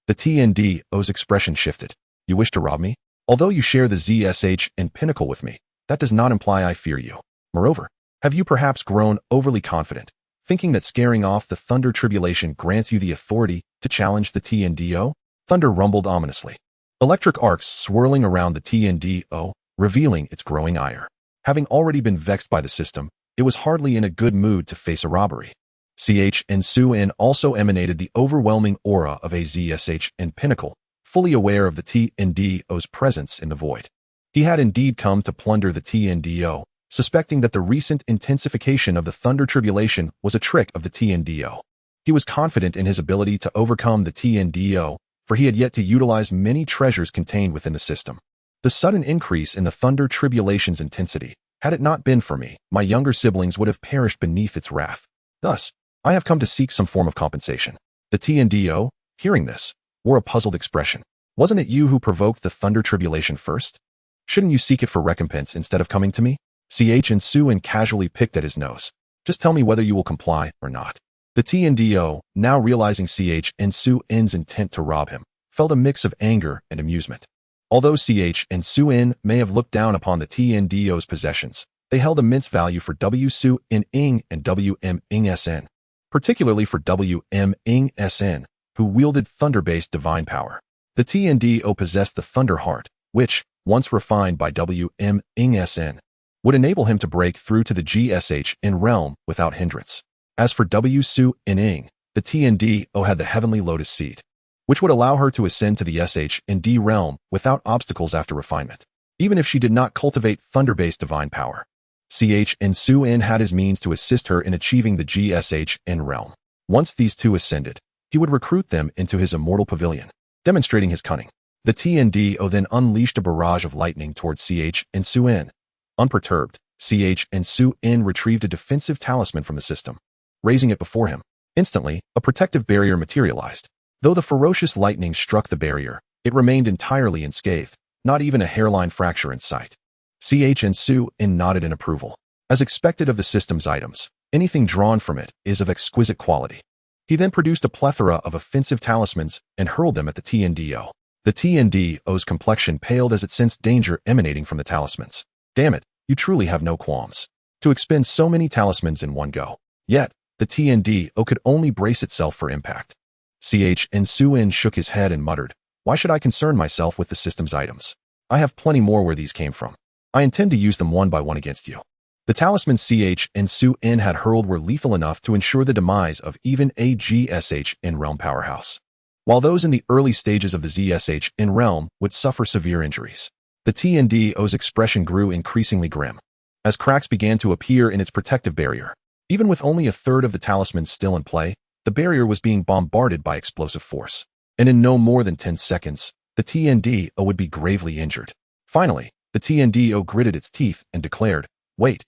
S1: The TNDO's expression shifted. You wish to rob me? Although you share the ZSHN pinnacle with me, that does not imply I fear you. Moreover, have you perhaps grown overly confident, thinking that scaring off the Thunder Tribulation grants you the authority to challenge the TNDO? Thunder rumbled ominously, electric arcs swirling around the TNDO, revealing its growing ire. Having already been vexed by the system, it was hardly in a good mood to face a robbery. Xuan also emanated the overwhelming aura of a ZSHN pinnacle, fully aware of the TNDO's presence in the void. He had indeed come to plunder the TNDO, suspecting that the recent intensification of the Thunder Tribulation was a trick of the TNDO. He was confident in his ability to overcome the TNDO, for he had yet to utilize many treasures contained within the system. The sudden increase in the Thunder Tribulation's intensity, had it not been for me, my younger siblings would have perished beneath its wrath. Thus, I have come to seek some form of compensation. The TNDO, hearing this, wore a puzzled expression. Wasn't it you who provoked the Thunder Tribulation first? Shouldn't you seek it for recompense instead of coming to me? Xuan casually picked at his nose. Just tell me whether you will comply or not. The TNDO, now realizing Xuan's intent to rob him, felt a mix of anger and amusement. Although Xuan may have looked down upon the TNDO's possessions, they held immense value for Wsuning and WMing, particularly for WMing, who wielded thunder-based divine power. The TNDO possessed the Thunder Heart, which, once refined by WMing, would enable him to break through to the GSHN realm without hindrance. As for Wsuning, the TNDO had the Heavenly Lotus Seed, which would allow her to ascend to the SHND realm without obstacles after refinement, even if she did not cultivate thunder-based divine power. Xuan had his means to assist her in achieving the GSHN realm. Once these two ascended, he would recruit them into his immortal pavilion, demonstrating his cunning. The TNDO then unleashed a barrage of lightning towards Xuan. Unperturbed, Xuan retrieved a defensive talisman from the system, raising it before him. Instantly, a protective barrier materialized. Though the ferocious lightning struck the barrier, it remained entirely unscathed, not even a hairline fracture in sight. Xuan nodded in approval. As expected of the system's items, anything drawn from it is of exquisite quality. He then produced a plethora of offensive talismans and hurled them at the TNDO. The TNDO's complexion paled as it sensed danger emanating from the talismans. Damn it, you truly have no qualms to expend so many talismans in one go. Yet, the TNDO could only brace itself for impact. Chen Xuan shook his head and muttered, "Why should I concern myself with the system's items? I have plenty more where these came from. I intend to use them one by one against you." The talismans Chen Xuan had hurled were lethal enough to ensure the demise of even a GSH in realm powerhouse, while those in the early stages of the ZSH in realm would suffer severe injuries. The TNDO's expression grew increasingly grim as cracks began to appear in its protective barrier. Even with only a third of the talismans still in play, the barrier was being bombarded by explosive force, and in no more than 10 seconds, the TNDO would be gravely injured. Finally, the TNDO gritted its teeth and declared, Wait.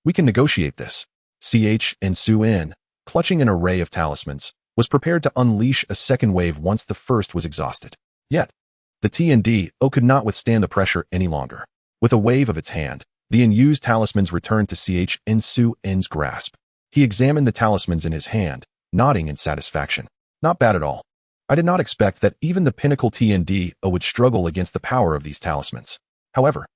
S1: We can negotiate this." Chen Xuan, clutching an array of talismans, was prepared to unleash a second wave once the first was exhausted. Yet, the TNDO could not withstand the pressure any longer. With a wave of its hand, the unused talismans returned to Chen Xuan's grasp. He examined the talismans in his hand, nodding in satisfaction. "Not bad at all. I did not expect that even the Pinnacle TNDO would struggle against the power of these talismans. However,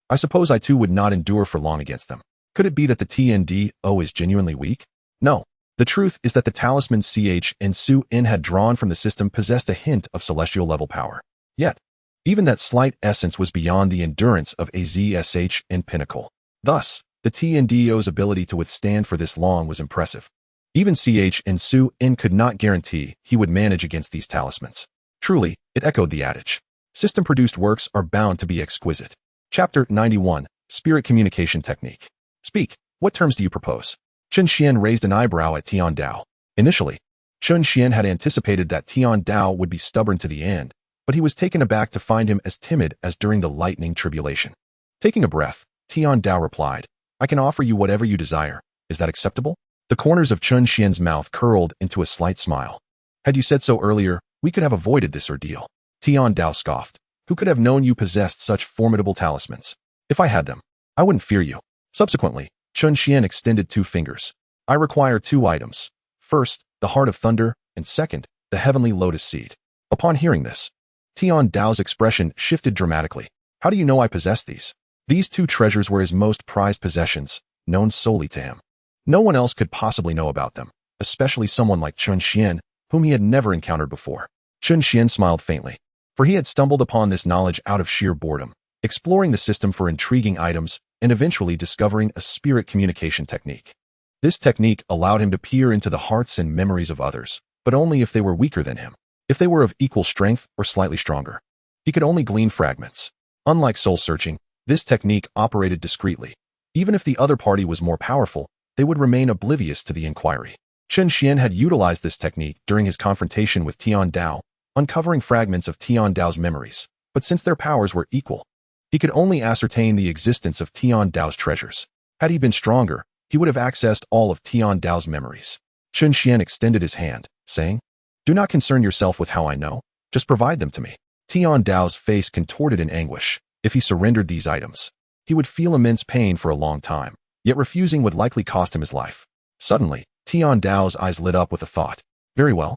S1: I suppose I too would not endure for long against them. Could it be that the TNDO is genuinely weak? No. The truth is that the talismans Chen Xuan had drawn from the system possessed a hint of celestial level power. Yet, even that slight essence was beyond the endurance of a ZSH in Pinnacle. Thus, the TNDO's ability to withstand for this long was impressive. Even Chen Xuan could not guarantee he would manage against these talismans. Truly, it echoed the adage. System-produced works are bound to be exquisite. Chapter 91, Spirit Communication Technique. Speak, what terms do you propose? Chen Xuan raised an eyebrow at Tian Dao. Initially, Chen Xuan had anticipated that Tian Dao would be stubborn to the end, but he was taken aback to find him as timid as during the lightning tribulation. Taking a breath, Tian Dao replied, "I can offer you whatever you desire. Is that acceptable?" The corners of Chen Xuan's mouth curled into a slight smile. "Had you said so earlier, we could have avoided this ordeal." Tian Dao scoffed. "Who could have known you possessed such formidable talismans? If I had them, I wouldn't fear you." Subsequently, Chen Xuan extended 2 fingers. "I require 2 items. First, the Heart of Thunder, and second, the Heavenly Lotus Seed." Upon hearing this, Tian Dao's expression shifted dramatically. "How do you know I possess these?" These 2 treasures were his most prized possessions, known solely to him. No one else could possibly know about them, especially someone like Chen Xuan, whom he had never encountered before. Chen Xuan smiled faintly, for he had stumbled upon this knowledge out of sheer boredom, exploring the system for intriguing items and eventually discovering a spirit communication technique. This technique allowed him to peer into the hearts and memories of others, but only if they were weaker than him. If they were of equal strength or slightly stronger, he could only glean fragments. Unlike soul-searching, this technique operated discreetly. Even if the other party was more powerful, they would remain oblivious to the inquiry. Chen Xuan had utilized this technique during his confrontation with Tian Dao, uncovering fragments of Tian Dao's memories, but since their powers were equal, he could only ascertain the existence of Tian Dao's treasures. Had he been stronger, he would have accessed all of Tian Dao's memories. Chen Xuan extended his hand, saying, "Do not concern yourself with how I know, just provide them to me." Tian Dao's face contorted in anguish. If he surrendered these items, he would feel immense pain for a long time, yet refusing would likely cost him his life. Suddenly, Tian Dao's eyes lit up with a thought. "Very well.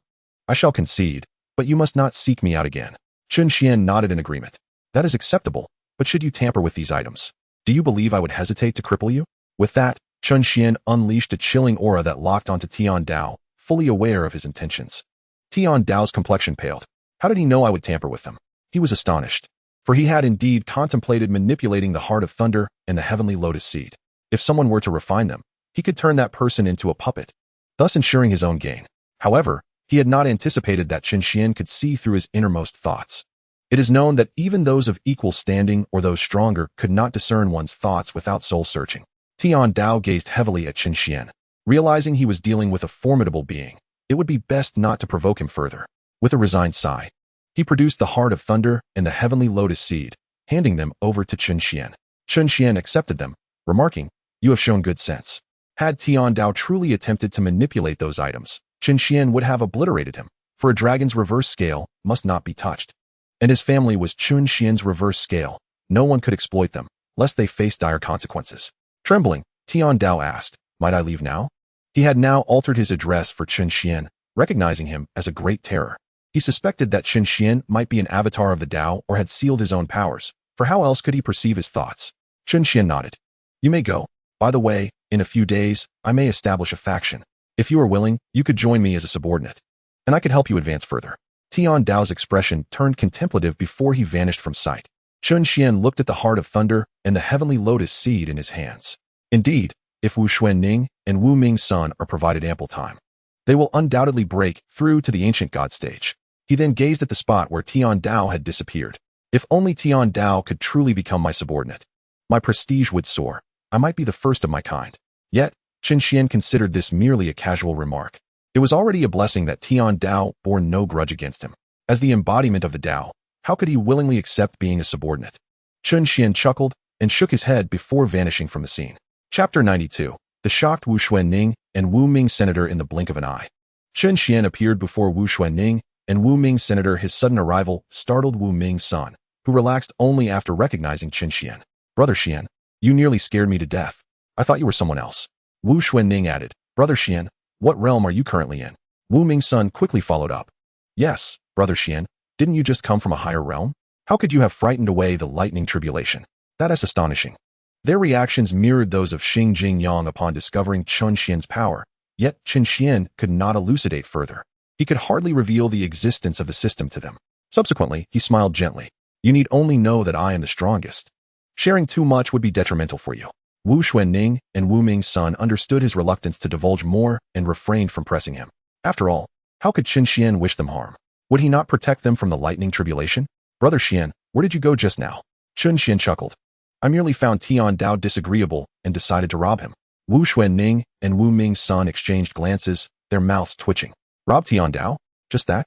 S1: I shall concede, but you must not seek me out again." Chen Xuan nodded in agreement. "That is acceptable, but should you tamper with these items, do you believe I would hesitate to cripple you?" With that, Chen Xuan unleashed a chilling aura that locked onto Tian Dao, fully aware of his intentions. Tian Dao's complexion paled. How did he know I would tamper with them? He was astonished, for he had indeed contemplated manipulating the Heart of Thunder and the Heavenly Lotus Seed. If someone were to refine them, he could turn that person into a puppet, thus ensuring his own gain. However, he had not anticipated that Chen Xuan could see through his innermost thoughts. It is known that even those of equal standing or those stronger could not discern one's thoughts without soul-searching. Tian Dao gazed heavily at Chen Xuan, realizing he was dealing with a formidable being. It would be best not to provoke him further. With a resigned sigh, he produced the Heart of Thunder and the Heavenly Lotus Seed, handing them over to Chen Xuan. Chen Xuan accepted them, remarking, "You have shown good sense." Had Tian Dao truly attempted to manipulate those items, Chen Xuan would have obliterated him, for a dragon's reverse scale must not be touched. And his family was Chen Xuan's reverse scale. No one could exploit them, lest they face dire consequences. Trembling, Tian Dao asked, "Might I leave now?" He had now altered his address for Chen Xuan, recognizing him as a great terror. He suspected that Chen Xuan might be an avatar of the Tao or had sealed his own powers, for how else could he perceive his thoughts? Chen Xuan nodded. You may go. By the way, in a few days, I may establish a faction. If you are willing, you could join me as a subordinate. And I could help you advance further. Tian Dao's expression turned contemplative before he vanished from sight. Chen Xuan looked at the Heart of Thunder and the heavenly lotus seed in his hands. Indeed, if Wu Xuanning and Wu Ming's son are provided ample time, they will undoubtedly break through to the ancient god stage. He then gazed at the spot where Tian Dao had disappeared. If only Tian Dao could truly become my subordinate, my prestige would soar. I might be the first of my kind. Yet, Chen Xuan considered this merely a casual remark. It was already a blessing that Tian Dao bore no grudge against him. As the embodiment of the Dao, how could he willingly accept being a subordinate? Chen Xuan chuckled and shook his head before vanishing from the scene. Chapter 92. The shocked Wu Xuanning and Wu Ming senator in the blink of an eye. Chen Xuan appeared before Wu Xuanning and Wu Ming senator. His sudden arrival startled Wu Ming's son, who relaxed only after recognizing Chen Xuan. Brother Xuan, you nearly scared me to death. I thought you were someone else. Wu Xuanning added. Brother Xuan, what realm are you currently in? Wu Ming's son quickly followed up. Yes, Brother Xuan, didn't you just come from a higher realm? How could you have frightened away the lightning tribulation? That is astonishing. Their reactions mirrored those of Xing Jingyang upon discovering Chen Xuan's power, yet Chen Xuan could not elucidate further. He could hardly reveal the existence of the system to them. Subsequently, he smiled gently. You need only know that I am the strongest. Sharing too much would be detrimental for you. Wu Xuanning and Wu Ming's son understood his reluctance to divulge more and refrained from pressing him. After all, how could Chen Xuan wish them harm? Would he not protect them from the lightning tribulation? Brother Xuan, where did you go just now? Chen Xuan chuckled. I merely found Tian Dao disagreeable and decided to rob him. Wu Xuanning and Wu Ming's son exchanged glances, their mouths twitching. Rob Tian Dao? Just that?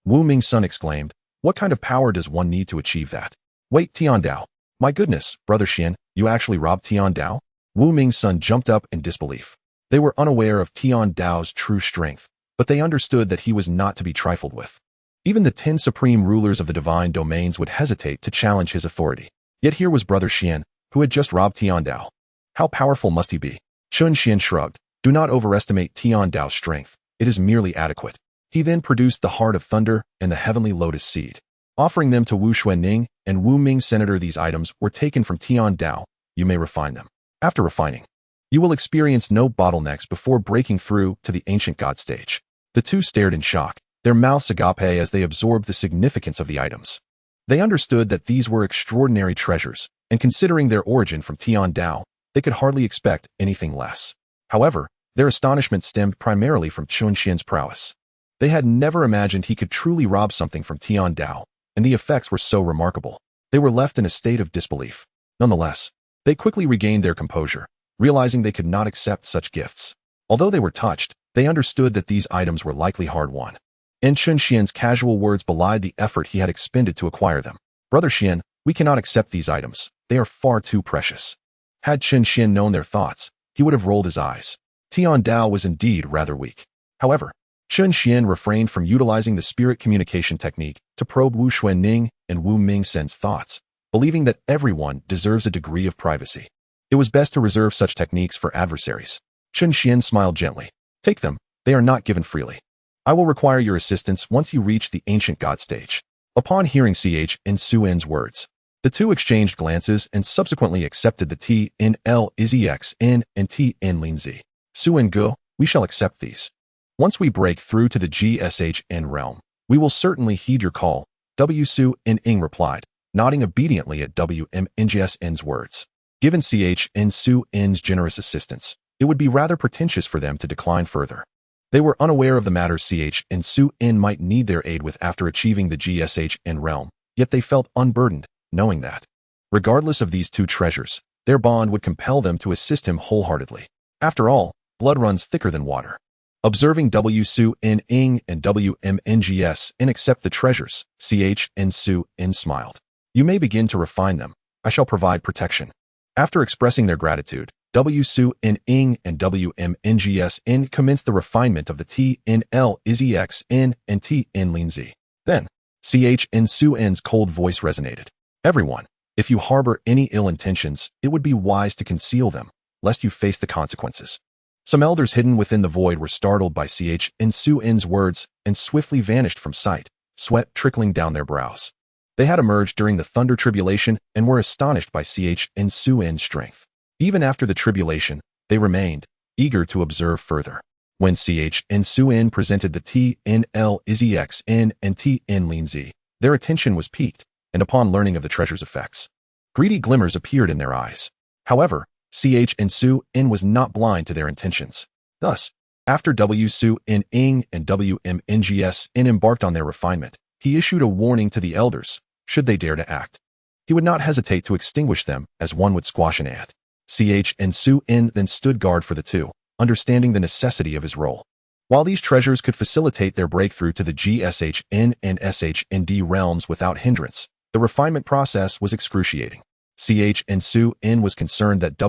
S1: Wu Ming's son exclaimed. What kind of power does one need to achieve that? Wait, Tian Dao. My goodness, Brother Xuan, you actually robbed Tian Dao? Wu Ming's son jumped up in disbelief. They were unaware of Tian Dao's true strength, but they understood that he was not to be trifled with. Even the 10 supreme rulers of the divine domains would hesitate to challenge his authority. Yet here was Brother Xuan, who had just robbed Tian Dao. How powerful must he be? Chen Xuan shrugged. Do not overestimate Tian Dao's strength. It is merely adequate. He then produced the Heart of Thunder and the Heavenly Lotus Seed. Offering them to Wu Xuanning and Wu Ming senator, these items were taken from Tian Dao. You may refine them. After refining, you will experience no bottlenecks before breaking through to the ancient god stage. The two stared in shock, their mouths agape as they absorbed the significance of the items. They understood that these were extraordinary treasures, and considering their origin from Tian Dao, they could hardly expect anything less. However, their astonishment stemmed primarily from Chen Xuan's prowess. They had never imagined he could truly rob something from Tian Dao, and the effects were so remarkable. They were left in a state of disbelief. Nonetheless, they quickly regained their composure, realizing they could not accept such gifts. Although they were touched, they understood that these items were likely hard-won. And Chen Xuan's casual words belied the effort he had expended to acquire them. Brother Xuan, we cannot accept these items. They are far too precious. Had Chen Xuan known their thoughts, he would have rolled his eyes. Tian Dao was indeed rather weak. However, Chen Xuan refrained from utilizing the spirit communication technique to probe Wu Xuanning and Wu Ming's thoughts, believing that everyone deserves a degree of privacy. It was best to reserve such techniques for adversaries. Chen Xuan smiled gently. Take them. They are not given freely. I will require your assistance once you reach the ancient god stage. Upon hearing Chen Xuan's words, the two exchanged glances and subsequently accepted the TNL-IZXN and TN-LINZ. Suen Ge, we shall accept these. Once we break through to the GSHN realm, we will certainly heed your call, W-Su-N-Ing replied, nodding obediently at WMNGSN's words. Given Chen Xuan's generous assistance, it would be rather pretentious for them to decline further. They were unaware of the matters Chen Xuan might need their aid with after achieving the GSHN realm, yet they felt unburdened, knowing that, regardless of these two treasures, their bond would compel them to assist him wholeheartedly. After all, blood runs thicker than water. Observing W-Su-N-Ing and WMNGSN accept the treasures, Chen Xuan smiled. You may begin to refine them. I shall provide protection. After expressing their gratitude, W-Su-N-Ing and WMNGSN commenced the refinement of the TNL-IZXN and TN-LINZ. Then, Chen Xuan's cold voice resonated. Everyone, if you harbor any ill intentions, it would be wise to conceal them, lest you face the consequences. Some elders hidden within the void were startled by Chen Xuan's words and swiftly vanished from sight, sweat trickling down their brows. They had emerged during the Thunder Tribulation and were astonished by Chen Xuan's strength. Even after the tribulation, they remained, eager to observe further. When Chen Xuan presented the TNL-IZXN and TN-Lin-Z, their attention was piqued, and upon learning of the treasure's effects, greedy glimmers appeared in their eyes. However, Chen Xuan was not blind to their intentions. Thus, after Ing and WMNGSN embarked on their refinement, he issued a warning to the elders, should they dare to act. He would not hesitate to extinguish them as one would squash an ant. Chen Xuan then stood guard for the two, understanding the necessity of his role. While these treasures could facilitate their breakthrough to the GSHN and SHND realms without hindrance, the refinement process was excruciating. Chen Xuan was concerned that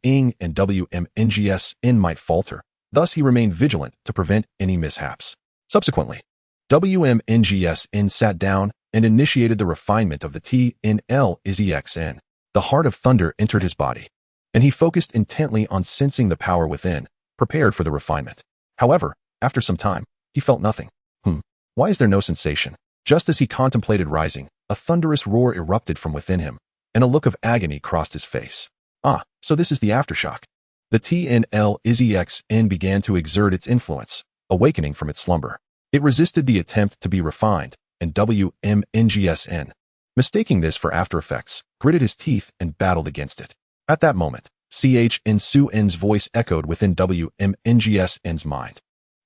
S1: Ing and WMNGSN might falter, thus he remained vigilant to prevent any mishaps. Subsequently, WMNGSN sat down and initiated the refinement of the TNL-IZXN. The heart of thunder entered his body, and he focused intently on sensing the power within, prepared for the refinement. However, after some time, he felt nothing. Why is there no sensation? Just as he contemplated rising, a thunderous roar erupted from within him, and a look of agony crossed his face. So this is the aftershock. The TNL-IZXN began to exert its influence, awakening from its slumber. It resisted the attempt to be refined, and WMNGSN, mistaking this for after effects, gritted his teeth and battled against it. At that moment, Chen Xuan's voice echoed within WMNGSN's mind.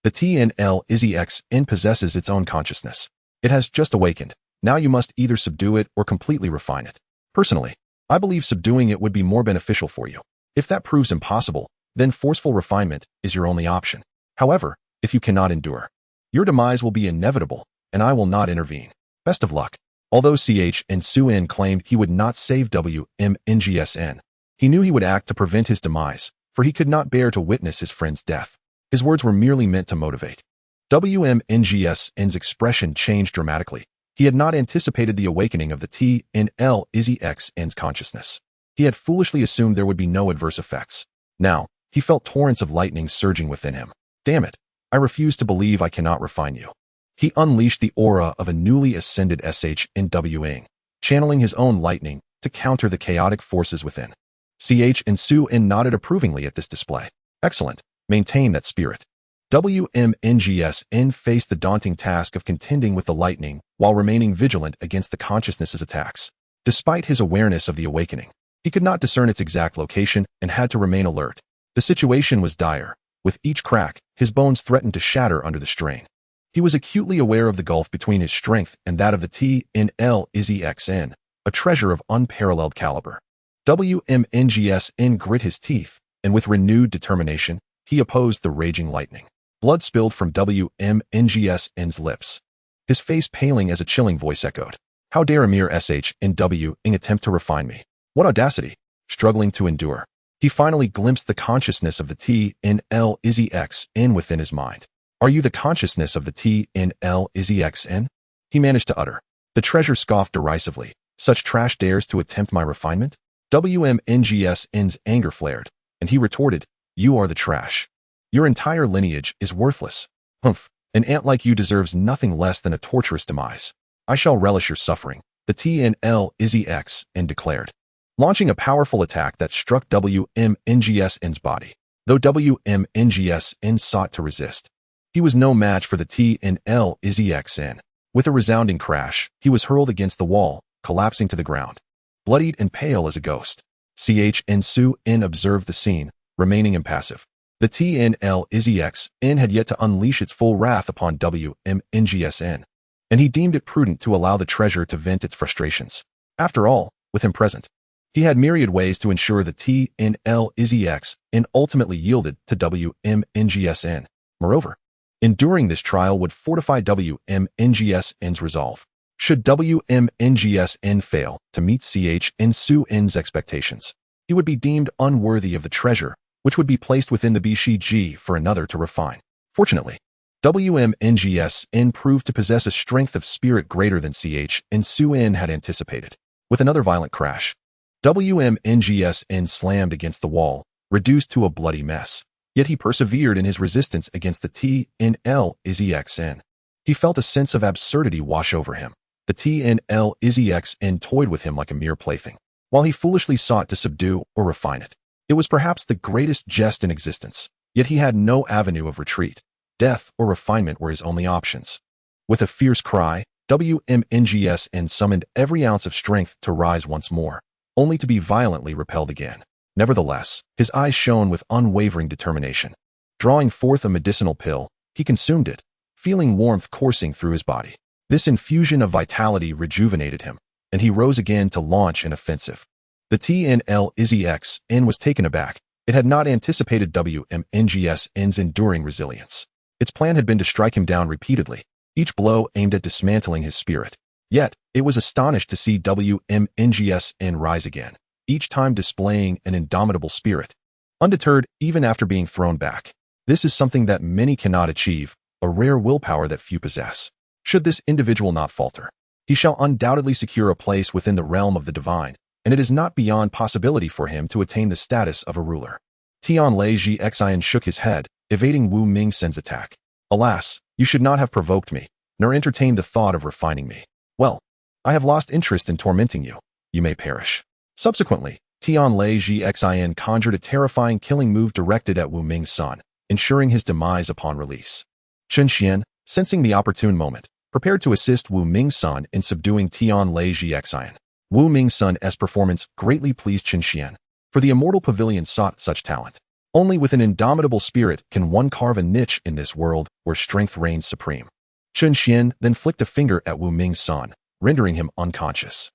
S1: The TNL-IZXN possesses its own consciousness. It has just awakened. Now you must either subdue it or completely refine it. Personally, I believe subduing it would be more beneficial for you. If that proves impossible, then forceful refinement is your only option. However, if you cannot endure, your demise will be inevitable, and I will not intervene. Best of luck. Although Chen Xuan claimed he would not save WMNGSN, he knew he would act to prevent his demise, for he could not bear to witness his friend's death. His words were merely meant to motivate. WMNGSN's expression changed dramatically. He had not anticipated the awakening of the TNL-IZXN's consciousness. He had foolishly assumed there would be no adverse effects. Now, he felt torrents of lightning surging within him. Damn it, I refuse to believe I cannot refine you. He unleashed the aura of a newly ascended SHNW, channeling his own lightning to counter the chaotic forces within. Chen Xuan nodded approvingly at this display. Excellent, maintain that spirit. WMNGSN faced the daunting task of contending with the lightning while remaining vigilant against the consciousness's attacks. Despite his awareness of the awakening, he could not discern its exact location and had to remain alert. The situation was dire. With each crack, his bones threatened to shatter under the strain. He was acutely aware of the gulf between his strength and that of the TNL-IZXN, a treasure of unparalleled caliber. WMNGSN grit his teeth, and with renewed determination, he opposed the raging lightning. Blood spilled from WMNGSN's lips, his face paling as a chilling voice echoed. How dare a mere SHNW attempt to refine me? What audacity! Struggling to endure, he finally glimpsed the consciousness of the TNL-IZXN within his mind. Are you the consciousness of the TNL-IZXN? He managed to utter. The treasure scoffed derisively. Such trash dares to attempt my refinement? WMNGSN's anger flared, and he retorted, You are the trash. Your entire lineage is worthless. Humph, an ant like you deserves nothing less than a torturous demise. I shall relish your suffering, the TNL-IZXN declared, launching a powerful attack that struck WMNGSN's body. Though WMNGSN sought to resist, he was no match for the TNL-IZXN. With a resounding crash, he was hurled against the wall, collapsing to the ground, bloodied and pale as a ghost. Chen Xuan observed the scene, remaining impassive. The TNL-IZXN had yet to unleash its full wrath upon WMNGSN, and he deemed it prudent to allow the treasure to vent its frustrations. After all, with him present, he had myriad ways to ensure the TNL-IZXN ultimately yielded to WMNGSN. Moreover, enduring this trial would fortify WMNGSN's resolve. Should WMNGSN fail to meet Chen Xuan's expectations, he would be deemed unworthy of the treasure, which would be placed within the BCG for another to refine. Fortunately, WMNGSN proved to possess a strength of spirit greater than Chen Xuan had anticipated. With another violent crash, WMNGSN slammed against the wall, reduced to a bloody mess. Yet he persevered in his resistance against the TNL-IZXN. He felt a sense of absurdity wash over him. The TNLIZXN toyed with him like a mere plaything, while he foolishly sought to subdue or refine it. It was perhaps the greatest jest in existence, yet he had no avenue of retreat. Death or refinement were his only options. With a fierce cry, WMNGSN summoned every ounce of strength to rise once more, only to be violently repelled again. Nevertheless, his eyes shone with unwavering determination. Drawing forth a medicinal pill, he consumed it, feeling warmth coursing through his body. This infusion of vitality rejuvenated him, and he rose again to launch an offensive. The TNLIZXN was taken aback. It had not anticipated WMNGSN's enduring resilience. Its plan had been to strike him down repeatedly, each blow aimed at dismantling his spirit. Yet, it was astonished to see WMNGSN rise again, each time displaying an indomitable spirit, undeterred even after being thrown back. This is something that many cannot achieve, a rare willpower that few possess. Should this individual not falter, he shall undoubtedly secure a place within the realm of the divine, and it is not beyond possibility for him to attain the status of a ruler. Tianlai shook his head, evading Wu Mingsen's attack. Alas, you should not have provoked me, nor entertained the thought of refining me. Well, I have lost interest in tormenting you. You may perish. Subsequently, Tianlai conjured a terrifying killing move directed at Wu Mingsan, ensuring his demise upon release. Chen Xuan, sensing the opportune moment, prepared to assist Wu Mingsan in subduing Tianlai. Wu Mingsun's performance greatly pleased Chen Xuan, for the immortal Pavilion sought such talent. Only with an indomitable spirit can one carve a niche in this world where strength reigns supreme. Chen Xuan then flicked a finger at Wu Mingsan, rendering him unconscious.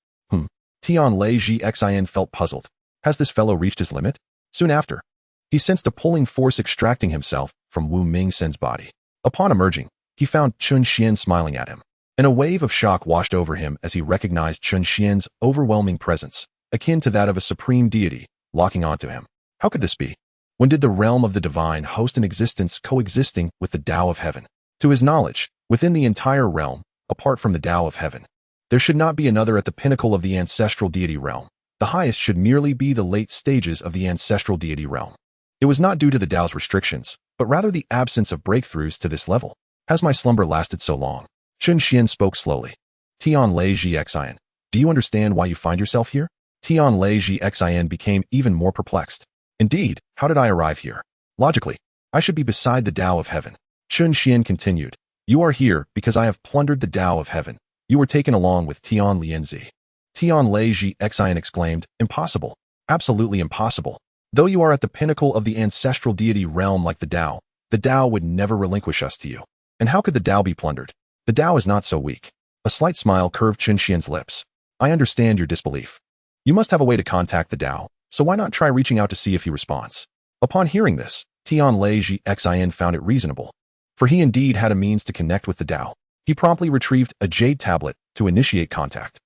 S1: Tianlai felt puzzled. Has this fellow reached his limit? Soon after, he sensed a pulling force extracting himself from Wu Mingsen's body. Upon emerging, he found Chen Xuan smiling at him, and a wave of shock washed over him as he recognized Chen Xuan's overwhelming presence, akin to that of a supreme deity, locking onto him. How could this be? When did the realm of the divine host an existence coexisting with the Tao of heaven? To his knowledge, within the entire realm, apart from the Tao of heaven, there should not be another at the pinnacle of the ancestral deity realm. The highest should merely be the late stages of the ancestral deity realm. It was not due to the Tao's restrictions, but rather the absence of breakthroughs to this level. Has my slumber lasted so long? Chen Xuan spoke slowly. Tianlai, do you understand why you find yourself here? Tianlai became even more perplexed. Indeed, how did I arrive here? Logically, I should be beside the Tao of heaven. Chen Xuan continued. You are here because I have plundered the Tao of heaven. You were taken along with Tianlianzi. Tianlai exclaimed, impossible. Absolutely impossible. Though you are at the pinnacle of the ancestral deity realm like the Tao would never relinquish us to you. And how could the Tao be plundered? The Tao is not so weak. A slight smile curved Chen Xuan's lips. I understand your disbelief. You must have a way to contact the Tao, so why not try reaching out to see if he responds? Upon hearing this, Tianlai found it reasonable, for he indeed had a means to connect with the Tao. He promptly retrieved a jade tablet to initiate contact.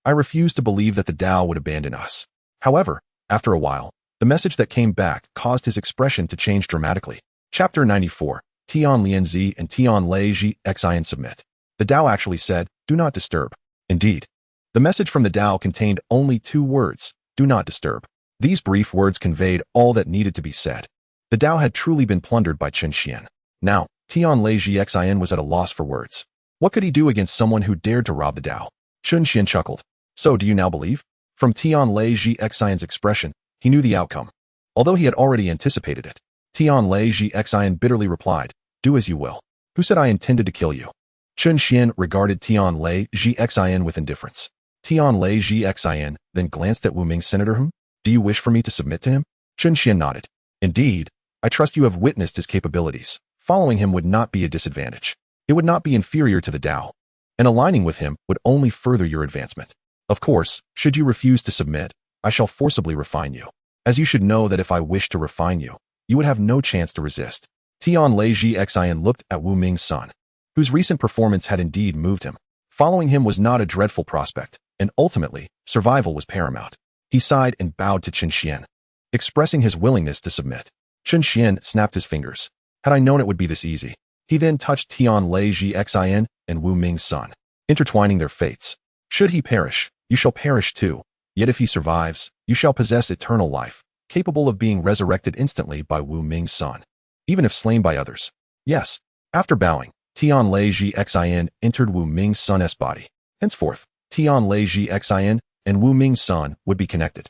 S1: I refuse to believe that the Tao would abandon us. However, after a while, the message that came back caused his expression to change dramatically. Chapter 94, Tianlianzi and Tianlai submit. The Tao actually said, do not disturb. Indeed, the message from the Tao contained only 2 words, do not disturb. These brief words conveyed all that needed to be said. The Tao had truly been plundered by Chen Xuan. Now, Tianlai was at a loss for words. What could he do against someone who dared to rob the Tao? Chen Xuan chuckled. So do you now believe? From Tianlai expression, he knew the outcome, although he had already anticipated it. Tianlai bitterly replied, do as you will. Who said I intended to kill you? Chen Xuan regarded Tianlai with indifference. Tianlai then glanced at Wu Ming Senator. Do you wish for me to submit to him? Chen Xuan nodded. Indeed, I trust you have witnessed his capabilities. Following him would not be a disadvantage. It would not be inferior to the Tao, and aligning with him would only further your advancement. Of course, should you refuse to submit, I shall forcibly refine you, as you should know that if I wished to refine you, you would have no chance to resist. Tianlai looked at Wu Ming's son, whose recent performance had indeed moved him. Following him was not a dreadful prospect, and ultimately, survival was paramount. He sighed and bowed to Chen Xuan, expressing his willingness to submit. Chen Xuan snapped his fingers. Had I known it would be this easy. He then touched Tianlai and Wu Ming's son, intertwining their fates. Should he perish, you shall perish too. Yet if he survives, you shall possess eternal life, capable of being resurrected instantly by Wu Ming's son, even if slain by others. Yes. After bowing, Tian Lei Xian entered Wu Ming's son's body. Henceforth, Tian Lei Xian and Wu Ming's son would be connected.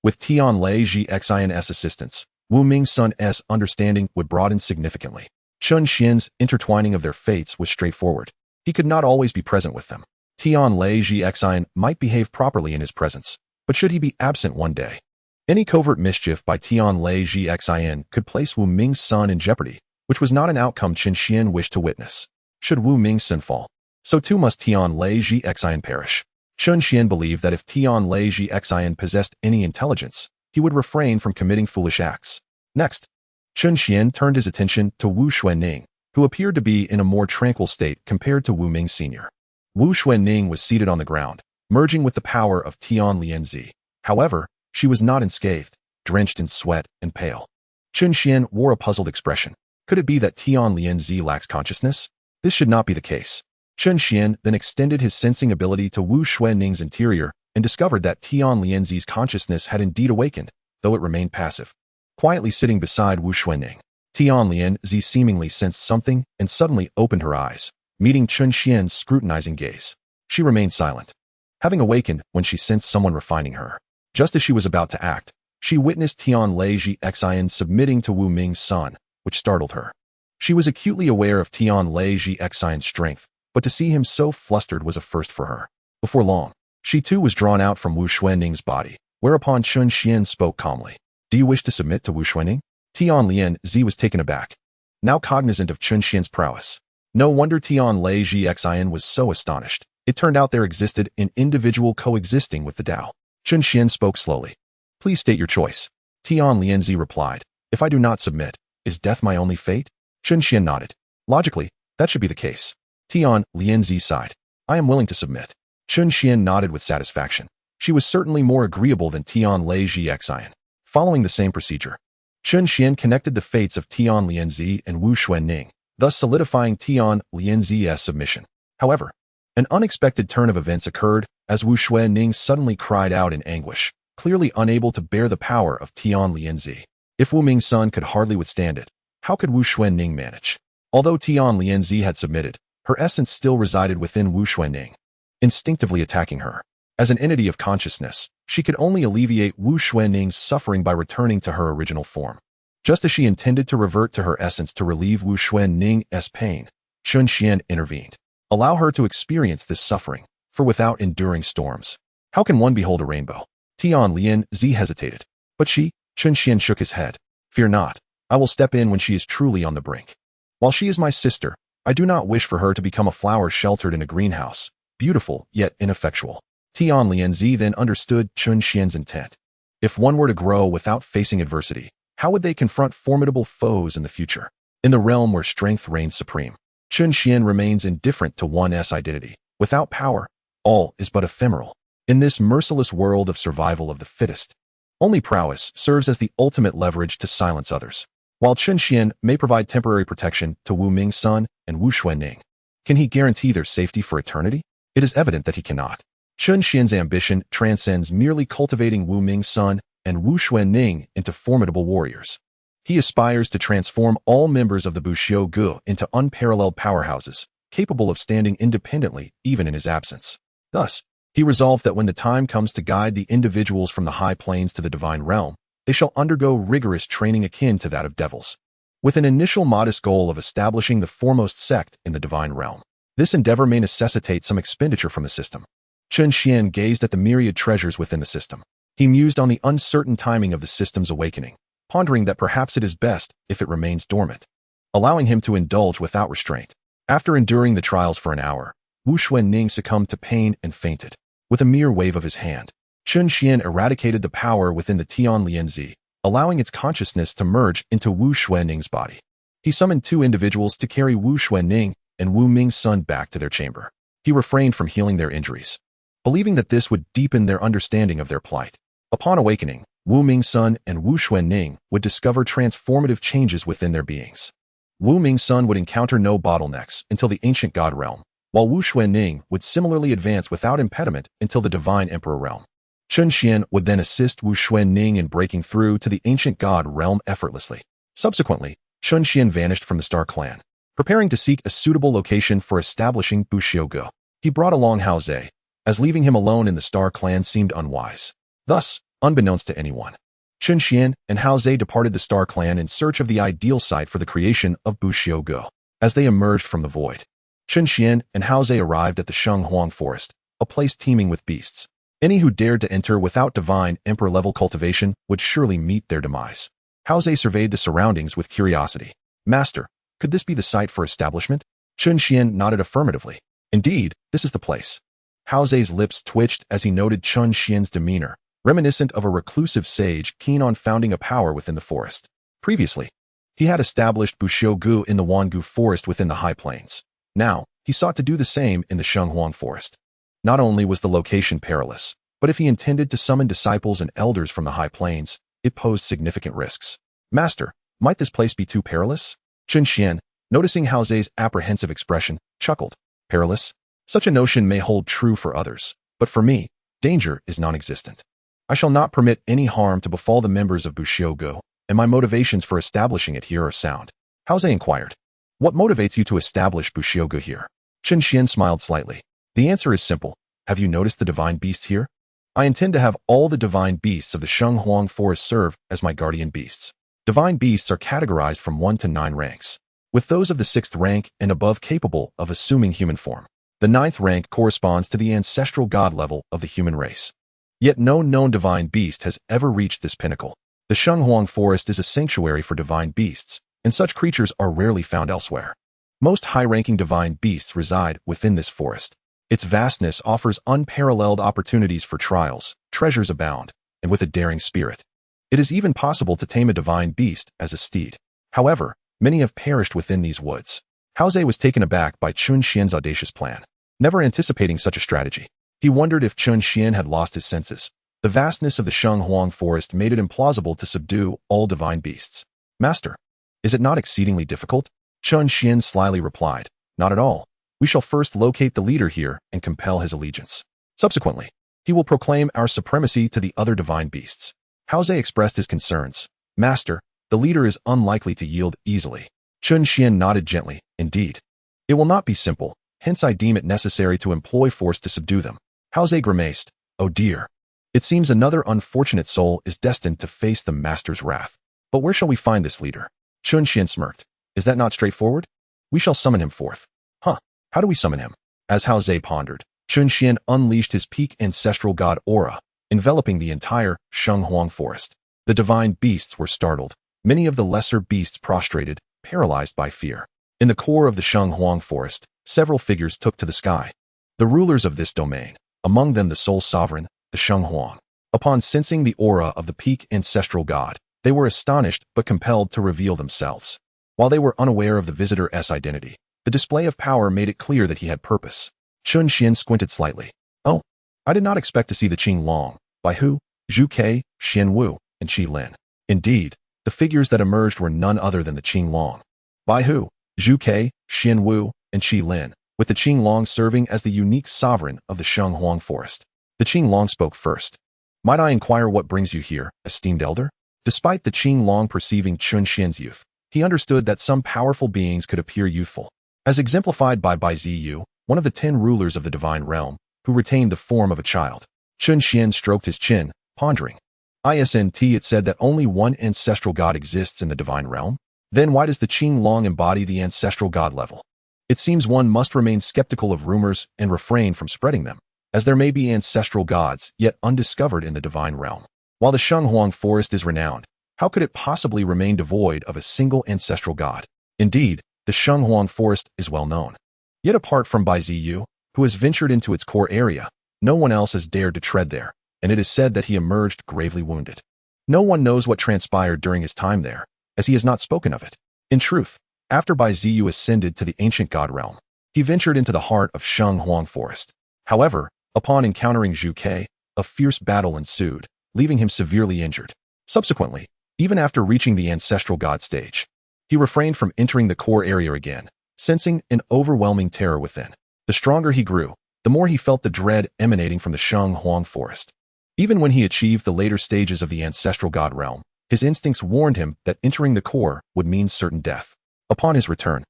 S1: With Tian Lei Xian's assistance, Wu Ming's son's understanding would broaden significantly. Chen Xuan's intertwining of their fates was straightforward. He could not always be present with them. Tian Lei Xian might behave properly in his presence, but should he be absent one day? Any covert mischief by Tian Lei Xian could place Wu Ming's son in jeopardy, which was not an outcome Chen Xuan wished to witness. Should Wu Ming's son fall, so too must Tian Lei Xian perish. Chen Xuan believed that if Tian Lei Xian possessed any intelligence, he would refrain from committing foolish acts. Next, Chen Xuan turned his attention to Wu Xuanning, who appeared to be in a more tranquil state compared to Wu Ming Sr. Wu Xuanning was seated on the ground, merging with the power of Tian Lianzi. However, she was not unscathed, drenched in sweat and pale. Chen Xuan wore a puzzled expression. Could it be that Tian Lianzi lacks consciousness? This should not be the case. Chen Xuan then extended his sensing ability to Wu Xuanning's interior and discovered that Tian Lianzi's consciousness had indeed awakened, though it remained passive. Quietly sitting beside Wu Xuanning, Tian Lianzi seemingly sensed something and suddenly opened her eyes, meeting Chen Xuan's scrutinizing gaze. She remained silent, having awakened when she sensed someone refining her. Just as she was about to act, she witnessed Tian Lei Xian submitting to Wu Ming's son, which startled her. She was acutely aware of Tian Lei Xian's strength, but to see him so flustered was a first for her. Before long, she too was drawn out from Wu Xuanning's body, whereupon Chen Xuan spoke calmly. Do you wish to submit to Wu Xuanning? Tian Lianzi was taken aback, now cognizant of Chen Xuan's prowess. No wonder Tian Lei Xian was so astonished. It turned out there existed an individual coexisting with the Tao. Chen Xuan spoke slowly. Please state your choice. Tian Lianzi replied. If I do not submit, is death my only fate? Chen Xuan nodded. Logically, that should be the case. Tian Lianzi sighed. I am willing to submit. Chen Xuan nodded with satisfaction. She was certainly more agreeable than Tian Lei Xian. Following the same procedure, Chen Xuan connected the fates of Tian Lianzi and Wu Xuanning, thus solidifying Tian Lianzi's submission. However, an unexpected turn of events occurred as Wu Xuanning suddenly cried out in anguish, clearly unable to bear the power of Tian Lianzi. If Wu Ming's son could hardly withstand it, how could Wu Xuanning manage? Although Tian Lianzi had submitted, her essence still resided within Wu Xuanning, instinctively attacking her. As an entity of consciousness, she could only alleviate Wu Xuanning's suffering by returning to her original form. Just as she intended to revert to her essence to relieve Wu Xuanning's pain, Chen Xuan intervened. Allow her to experience this suffering, for without enduring storms, how can one behold a rainbow? Tian Lianzi hesitated, but Chen Xuan shook his head. Fear not, I will step in when she is truly on the brink. While she is my sister, I do not wish for her to become a flower sheltered in a greenhouse, beautiful yet ineffectual. Tian Lianzi then understood Chen Xuan's intent. If one were to grow without facing adversity, how would they confront formidable foes in the future? In the realm where strength reigns supreme, Chen Xuan remains indifferent to one's identity. Without power, all is but ephemeral. In this merciless world of survival of the fittest, only prowess serves as the ultimate leverage to silence others. While Chen Xuan may provide temporary protection to Wu Ming's son and Wu Xuanning, can he guarantee their safety for eternity? It is evident that he cannot. Chen Xuan's ambition transcends merely cultivating Wu Ming's son and Wu Xuanning into formidable warriors. He aspires to transform all members of the Buxiu Gu into unparalleled powerhouses, capable of standing independently even in his absence. Thus, he resolved that when the time comes to guide the individuals from the high planes to the divine realm, they shall undergo rigorous training akin to that of devils, with an initial modest goal of establishing the foremost sect in the divine realm. This endeavor may necessitate some expenditure from the system. Chen Xuan gazed at the myriad treasures within the system. He mused on the uncertain timing of the system's awakening, pondering that perhaps it is best if it remains dormant, allowing him to indulge without restraint. After enduring the trials for an hour, Wu Xuanning succumbed to pain and fainted. With a mere wave of his hand, Chen Xuan eradicated the power within the Tian Lianzi, allowing its consciousness to merge into Wu Xuanning's body. He summoned two individuals to carry Wu Xuanning and Wu Ming's son back to their chamber. He refrained from healing their injuries, believing that this would deepen their understanding of their plight. Upon awakening, Wu Ming's son and Wu Xuanning would discover transformative changes within their beings. Wu Ming's son would encounter no bottlenecks until the ancient god realm, while Wu Xuanning would similarly advance without impediment until the divine emperor realm. Chen Xuan would then assist Wu Xuanning in breaking through to the ancient god realm effortlessly. Subsequently, Chen Xuan vanished from the Star Clan, preparing to seek a suitable location for establishing Buxiuge. He brought along Hao Ze, as leaving him alone in the Star Clan seemed unwise. Thus, unbeknownst to anyone, Chen Xuan and Hao Ze departed the Star Clan in search of the ideal site for the creation of Buxiuge. As they emerged from the void, Chen Xuan and Hao Ze arrived at the Shenghuang Forest, a place teeming with beasts. Any who dared to enter without divine emperor-level cultivation would surely meet their demise. Hao Ze surveyed the surroundings with curiosity. Master, could this be the site for establishment? Chen Xuan nodded affirmatively. Indeed, this is the place. Hao Ze's lips twitched as he noted Chen Xuan's demeanor, reminiscent of a reclusive sage keen on founding a power within the forest. Previously, he had established Buxiuge in the Wangu Forest within the High Plains. Now, he sought to do the same in the Shenghuang Forest. Not only was the location perilous, but if he intended to summon disciples and elders from the High Plains, it posed significant risks. Master, might this place be too perilous? Chen Xuan, noticing Hao Ze's apprehensive expression, chuckled. Perilous? Such a notion may hold true for others, but for me, danger is non-existent. I shall not permit any harm to befall the members of Buxiuge, and my motivations for establishing it here are sound. Hao Ze inquired. What motivates you to establish Buxiuge here? Chen Xuan smiled slightly. The answer is simple. Have you noticed the divine beasts here? I intend to have all the divine beasts of the Shenghuang Forest serve as my guardian beasts. Divine beasts are categorized from 1 to 9 ranks, with those of the 6th rank and above capable of assuming human form. The 9th rank corresponds to the ancestral god level of the human race. Yet no known divine beast has ever reached this pinnacle. The Shenghuang Forest is a sanctuary for divine beasts, and such creatures are rarely found elsewhere. Most high-ranking divine beasts reside within this forest. Its vastness offers unparalleled opportunities for trials, treasures abound, and with a daring spirit. It is even possible to tame a divine beast as a steed. However, many have perished within these woods. Hao Ze was taken aback by Chen Xuan's audacious plan. Never anticipating such a strategy, he wondered if Chen Xuan had lost his senses. The vastness of the Shenghuang Forest made it implausible to subdue all divine beasts. Master, is it not exceedingly difficult? Chen Xuan slyly replied. Not at all. We shall first locate the leader here and compel his allegiance. Subsequently, he will proclaim our supremacy to the other divine beasts. Hao Ze expressed his concerns. Master, the leader is unlikely to yield easily. Chen Xuan nodded gently. Indeed. It will not be simple, hence I deem it necessary to employ force to subdue them. Hao Ze grimaced. Oh dear. It seems another unfortunate soul is destined to face the master's wrath. But where shall we find this leader? Chen Xuan smirked. Is that not straightforward? We shall summon him forth. Huh. How do we summon him? As Hao Ze pondered, Chen Xuan unleashed his peak ancestral god aura, enveloping the entire Shenghuang Forest. The divine beasts were startled. Many of the lesser beasts prostrated, paralyzed by fear. In the core of the Shenghuang Forest, several figures took to the sky. The rulers of this domain, among them the sole sovereign, the Shenghuang. Upon sensing the aura of the peak ancestral god, they were astonished but compelled to reveal themselves. While they were unaware of the visitor's identity, the display of power made it clear that he had purpose. Chen Xuan squinted slightly. Oh, I did not expect to see the Qing Long, Bai Hu, Zhu Ke, Xian Wu, and Qi Lin. Indeed, the figures that emerged were none other than the Qing Long. Bai Hu, Zhu Ke, Xian Wu, and Qi Lin, with the Qing Long serving as the unique sovereign of the Shenghuang Forest. The Qing Long spoke first. Might I inquire what brings you here, esteemed elder? Despite the Qing Long perceiving Chen Xuan's youth, he understood that some powerful beings could appear youthful. As exemplified by Bai Ziyu, one of the 10 rulers of the divine realm, who retained the form of a child. Chen Xuan stroked his chin, pondering. Isn't it said that only one ancestral god exists in the divine realm? Then why does the Qing Long embody the ancestral god level? It seems one must remain skeptical of rumors and refrain from spreading them, as there may be ancestral gods yet undiscovered in the divine realm. While the Shenghuang Forest is renowned, how could it possibly remain devoid of a single ancestral god? Indeed, the Shenghuang Forest is well known. Yet apart from Bai Ziyu, who has ventured into its core area, no one else has dared to tread there, and it is said that he emerged gravely wounded. No one knows what transpired during his time there, as he has not spoken of it. In truth, after Bai Ziyu ascended to the ancient god realm, he ventured into the heart of Shenghuang Forest. However, upon encountering Zhu Ke, a fierce battle ensued, leaving him severely injured. Subsequently, even after reaching the ancestral god stage, he refrained from entering the core area again, sensing an overwhelming terror within. The stronger he grew, the more he felt the dread emanating from the Shenghuang Forest. Even when he achieved the later stages of the ancestral god realm, his instincts warned him that entering the core would mean certain death. Upon his return,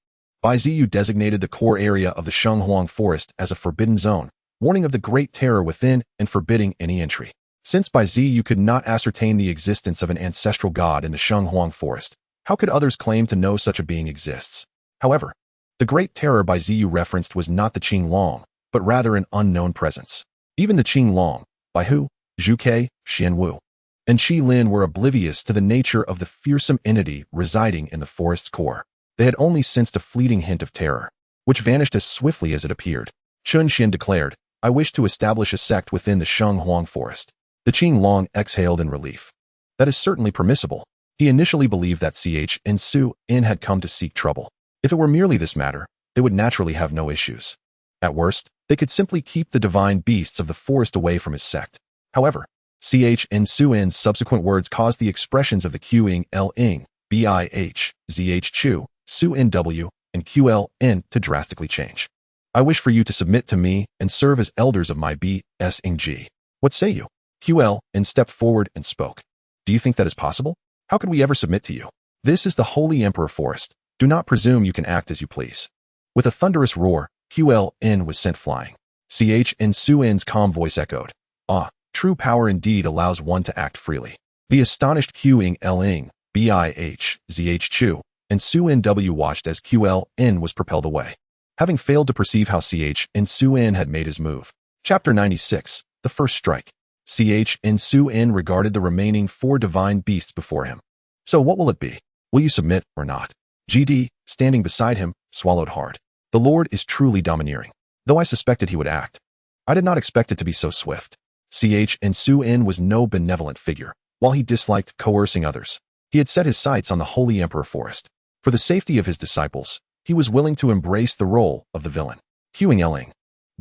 S1: Bai Ziyu designated the core area of the Shenghuang forest as a forbidden zone, warning of the great terror within and forbidding any entry. Since Bai Ziyu could not ascertain the existence of an ancestral god in the Shenghuang forest, how could others claim to know such a being exists? However, the great terror Bai Ziyu referenced was not the Qinglong, but rather an unknown presence. Even the Qinglong, Bai Hu, Zhu Ke, Xian Wu, and Qi Lin were oblivious to the nature of the fearsome entity residing in the forest's core. They had only sensed a fleeting hint of terror, which vanished as swiftly as it appeared. Chen Xuan declared, "I wish to establish a sect within the Shenghuang forest." The Qinglong exhaled in relief. That is certainly permissible. He initially believed that Chen had come to seek trouble. If it were merely this matter, they would naturally have no issues. At worst, they could simply keep the divine beasts of the forest away from his sect. However, Chen subsequent words caused the expressions of the Qing, Bih, Zh Chu, Su Nw, and Qln to drastically change. "I wish for you to submit to me and serve as elders of my BSNG. What say you?" Qln stepped forward and spoke. "Do you think that is possible? How could we ever submit to you? This is the Holy Emperor Forest. Do not presume you can act as you please." With a thunderous roar, Qln was sent flying. Chen calm voice echoed, "Ah, true power indeed allows one to act freely." The astonished Qing, Bih, Zh Chu, and Su Nw watched as Qln was propelled away, having failed to perceive how Chen had made his move. Chapter 96, The First Strike. Chen regarded the remaining 4 divine beasts before him. "So what will it be? Will you submit or not?" GD, standing beside him, swallowed hard. The Lord is truly domineering. Though I suspected he would act, I did not expect it to be so swift. Chen was no benevolent figure. While he disliked coercing others, he had set his sights on the Holy Emperor Forest. For the safety of his disciples, he was willing to embrace the role of the villain. Qing,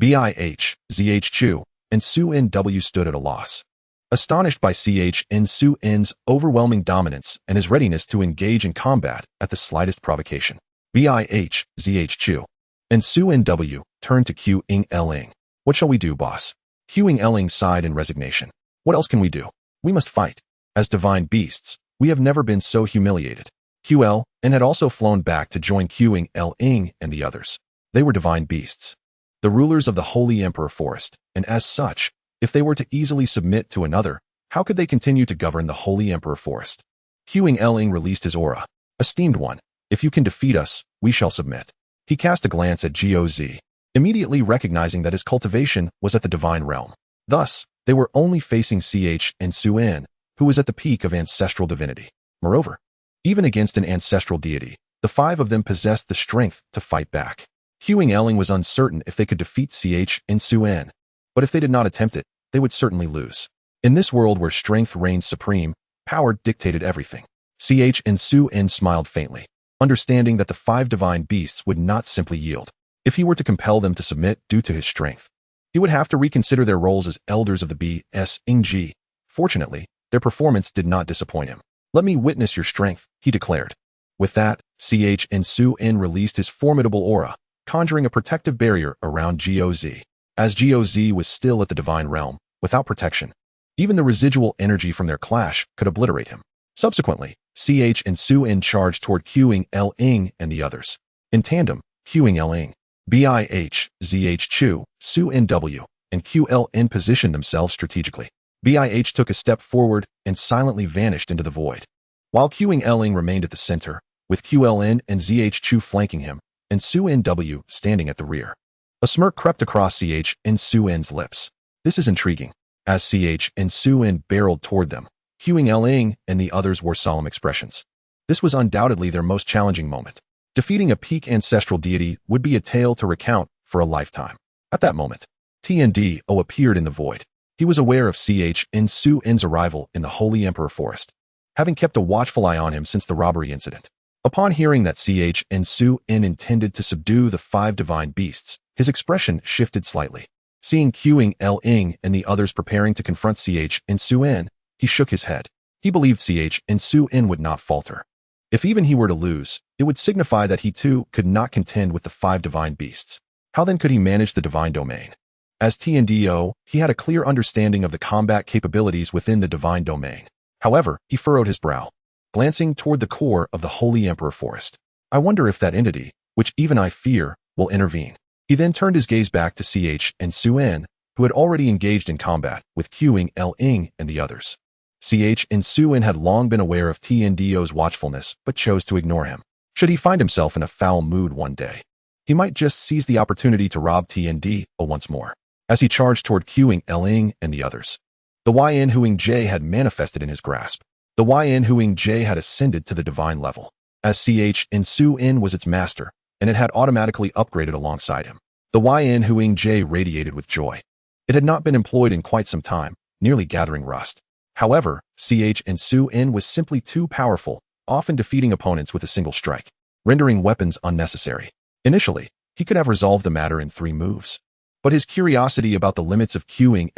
S1: Bih, Zh Chu, and Su Nw stood at a loss. Astonished by Cen's overwhelming dominance and his readiness to engage in combat at the slightest provocation, Bih, Zh Chu, and Su Nw turned to Qing. "What shall we do, boss?" Qing sighed in resignation. "What else can we do? We must fight. As divine beasts, we have never been so humiliated." Qln had also flown back to join Qing and the others. They were divine beasts, the rulers of the Holy Emperor Forest, and as such, if they were to easily submit to another, how could they continue to govern the Holy Emperor Forest? Qing released his aura. "Esteemed one, if you can defeat us, we shall submit." He cast a glance at Goz, immediately recognizing that his cultivation was at the divine realm. Thus, they were only facing Chen, who was at the peak of ancestral divinity. Moreover, even against an ancestral deity, the 5 of them possessed the strength to fight back. Qing was uncertain if they could defeat Chen, but if they did not attempt it, they would certainly lose. In this world where strength reigns supreme, power dictated everything. Chen smiled faintly, understanding that the 5 divine beasts would not simply yield. If he were to compel them to submit due to his strength, he would have to reconsider their roles as elders of the BSNG. Fortunately, their performance did not disappoint him. "Let me witness your strength," he declared. With that, Chen released his formidable aura, conjuring a protective barrier around Goz. As Goz was still at the divine realm, without protection, even the residual energy from their clash could obliterate him. Subsequently, Chen charged toward Qing and the others. In tandem, Qing, Bih, Zh Chu, Su Nw, and Qln positioned themselves strategically. Bih took a step forward and silently vanished into the void, while Qing remained at the center, with Qln and Zh Chu flanking him, and Su Nw standing at the rear. A smirk crept across Cen's lips. "This is intriguing." As Chen barreled toward them, Qing and the others wore solemn expressions. This was undoubtedly their most challenging moment. Defeating a peak ancestral deity would be a tale to recount for a lifetime. At that moment, Tndo appeared in the void. He was aware of Cen's arrival in the Holy Emperor Forest, having kept a watchful eye on him since the robbery incident. Upon hearing that Chen intended to subdue the 5 divine beasts, his expression shifted slightly. Seeing Qing and the others preparing to confront Chen, he shook his head. He believed Chen would not falter. If even he were to lose, it would signify that he too could not contend with the 5 divine beasts. How then could he manage the divine domain? As Tndo, he had a clear understanding of the combat capabilities within the divine domain. However, he furrowed his brow, glancing toward the core of the Holy Emperor Forest. "I wonder if that entity, which even I fear will intervene. He then turned his gaze back to Chen Xuan, who had already engaged in combat with Qiang and the others. Chen Xuan had long been aware of Tiando's watchfulness, but chose to ignore him. Should he find himself in a foul mood one day, he might just seize the opportunity to rob Tiando once more. As he charged toward Qiang and the others, the Xianxiaaudiobooks had manifested in his grasp. The Xianxiaaudiobooks had ascended to the divine level, as Chen Xuan was its master, and it had automatically upgraded alongside him. The Xianxiaaudiobooks radiated with joy. It had not been employed in quite some time, nearly gathering rust. However, Chen Xuan was simply too powerful, often defeating opponents with a single strike, rendering weapons unnecessary. Initially, he could have resolved the matter in 3 moves. But his curiosity about the limits of Qiang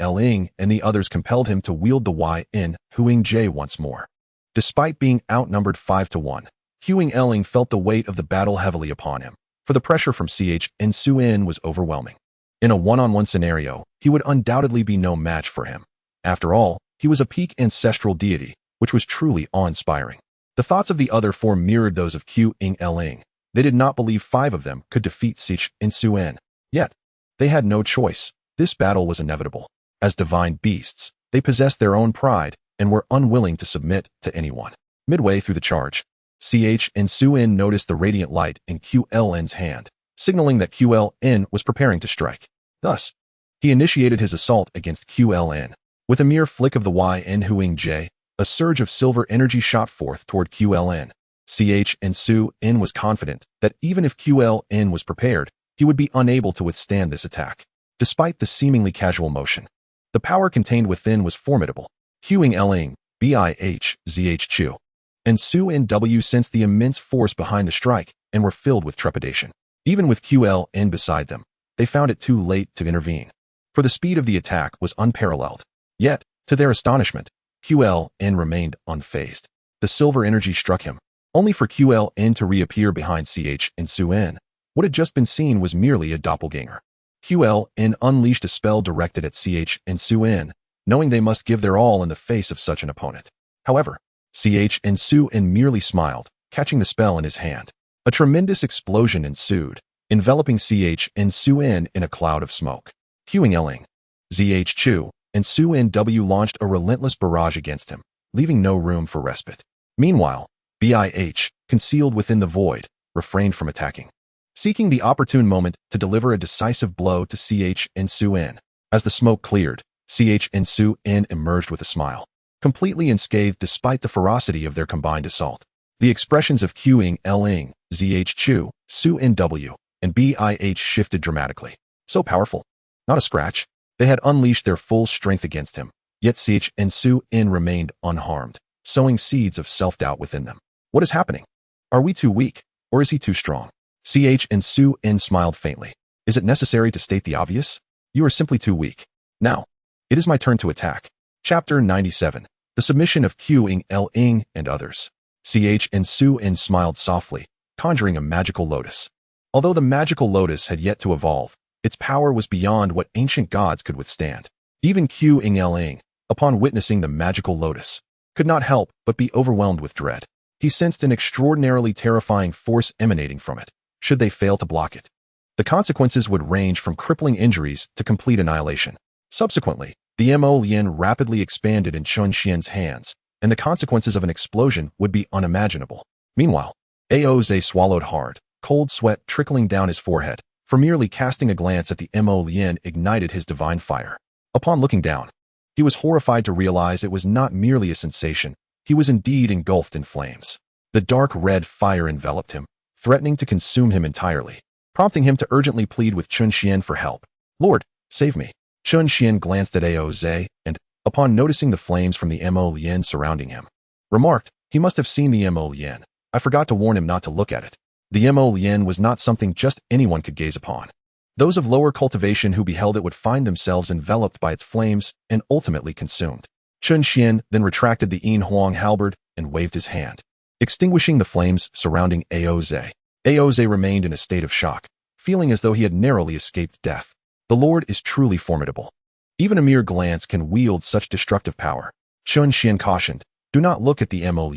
S1: and the others compelled him to wield the Xianxiaaudiobooks once more. Despite being outnumbered 5-1, Qiang felt the weight of the battle heavily upon him, for the pressure from Chen Xuan was overwhelming. In a one-on-one scenario, he would undoubtedly be no match for him. After all, he was a peak ancestral deity, which was truly awe-inspiring. The thoughts of the other 4 mirrored those of Qiang. They did not believe 5 of them could defeat Chen Xuan. Yet, they had no choice. This battle was inevitable. As divine beasts, they possessed their own pride and were unwilling to submit to anyone. Midway through the charge, Chen Xuan noticed the radiant light in Qln's hand, signaling that Qln was preparing to strike. Thus, he initiated his assault against Qln. With a mere flick of the Xianxiaaudiobooks, a surge of silver energy shot forth toward Qln. Chen Xuan was confident that even if Qln was prepared, he would be unable to withstand this attack. Despite the seemingly casual motion, the power contained within was formidable. Qiang, bihzhu, and Xuan sensed the immense force behind the strike and were filled with trepidation. Even with Qln beside them, they found it too late to intervene, for the speed of the attack was unparalleled. Yet, to their astonishment, Qln remained unfazed. The silver energy struck him, only for Qln to reappear behind Chen Xuan. What had just been seen was merely a doppelganger. Qln unleashed a spell directed at Chen Xuan, knowing they must give their all in the face of such an opponent. However, Chen Xuan merely smiled, catching the spell in his hand. A tremendous explosion ensued, enveloping Chen Xuan in a cloud of smoke. Qiang, zhu, and Xuan launched a relentless barrage against him, leaving no room for respite. Meanwhile, bih, concealed within the void, refrained from attacking, seeking the opportune moment to deliver a decisive blow to Chen Xuan. As the smoke cleared, Chen Xuan emerged with a smile, completely unscathed despite the ferocity of their combined assault. The expressions of Qiang, zhu, Xuan, and bih shifted dramatically. So powerful. Not a scratch. They had unleashed their full strength against him, yet Chen Xuan remained unharmed, sowing seeds of self-doubt within them. What is happening? Are we too weak, or is he too strong? Chen Xuan smiled faintly. Is it necessary to state the obvious? You are simply too weak. Now, it is my turn to attack. Chapter 97. The Submission of Qiang and Others. Chen Xuan smiled softly, conjuring a magical lotus. Although the magical lotus had yet to evolve, its power was beyond what ancient gods could withstand. Even Qiang, upon witnessing the magical lotus, could not help but be overwhelmed with dread. He sensed an extraordinarily terrifying force emanating from it. Should they fail to block it, the consequences would range from crippling injuries to complete annihilation. Subsequently, the Mo rapidly expanded in Chun Xian's hands, and the consequences of an explosion would be unimaginable. Meanwhile, Aoze swallowed hard, cold sweat trickling down his forehead, for merely casting a glance at the Mo ignited his divine fire. Upon looking down, he was horrified to realize it was not merely a sensation, he was indeed engulfed in flames. The dark red fire enveloped him, threatening to consume him entirely, prompting him to urgently plead with Chun Xian for help. Lord, save me. Chun Xian glanced at Aoze and, upon noticing the flames from the Mo surrounding him, remarked, he must have seen the Mo. I forgot to warn him not to look at it. The Mo was not something just anyone could gaze upon. Those of lower cultivation who beheld it would find themselves enveloped by its flames and ultimately consumed. Chun Xian then retracted the Yin Huang halberd and waved his hand, extinguishing the flames surrounding Aoze. Aoze remained in a state of shock, feeling as though he had narrowly escaped death. The Lord is truly formidable. Even a mere glance can wield such destructive power. Chun Xian cautioned, do not look at the Mo,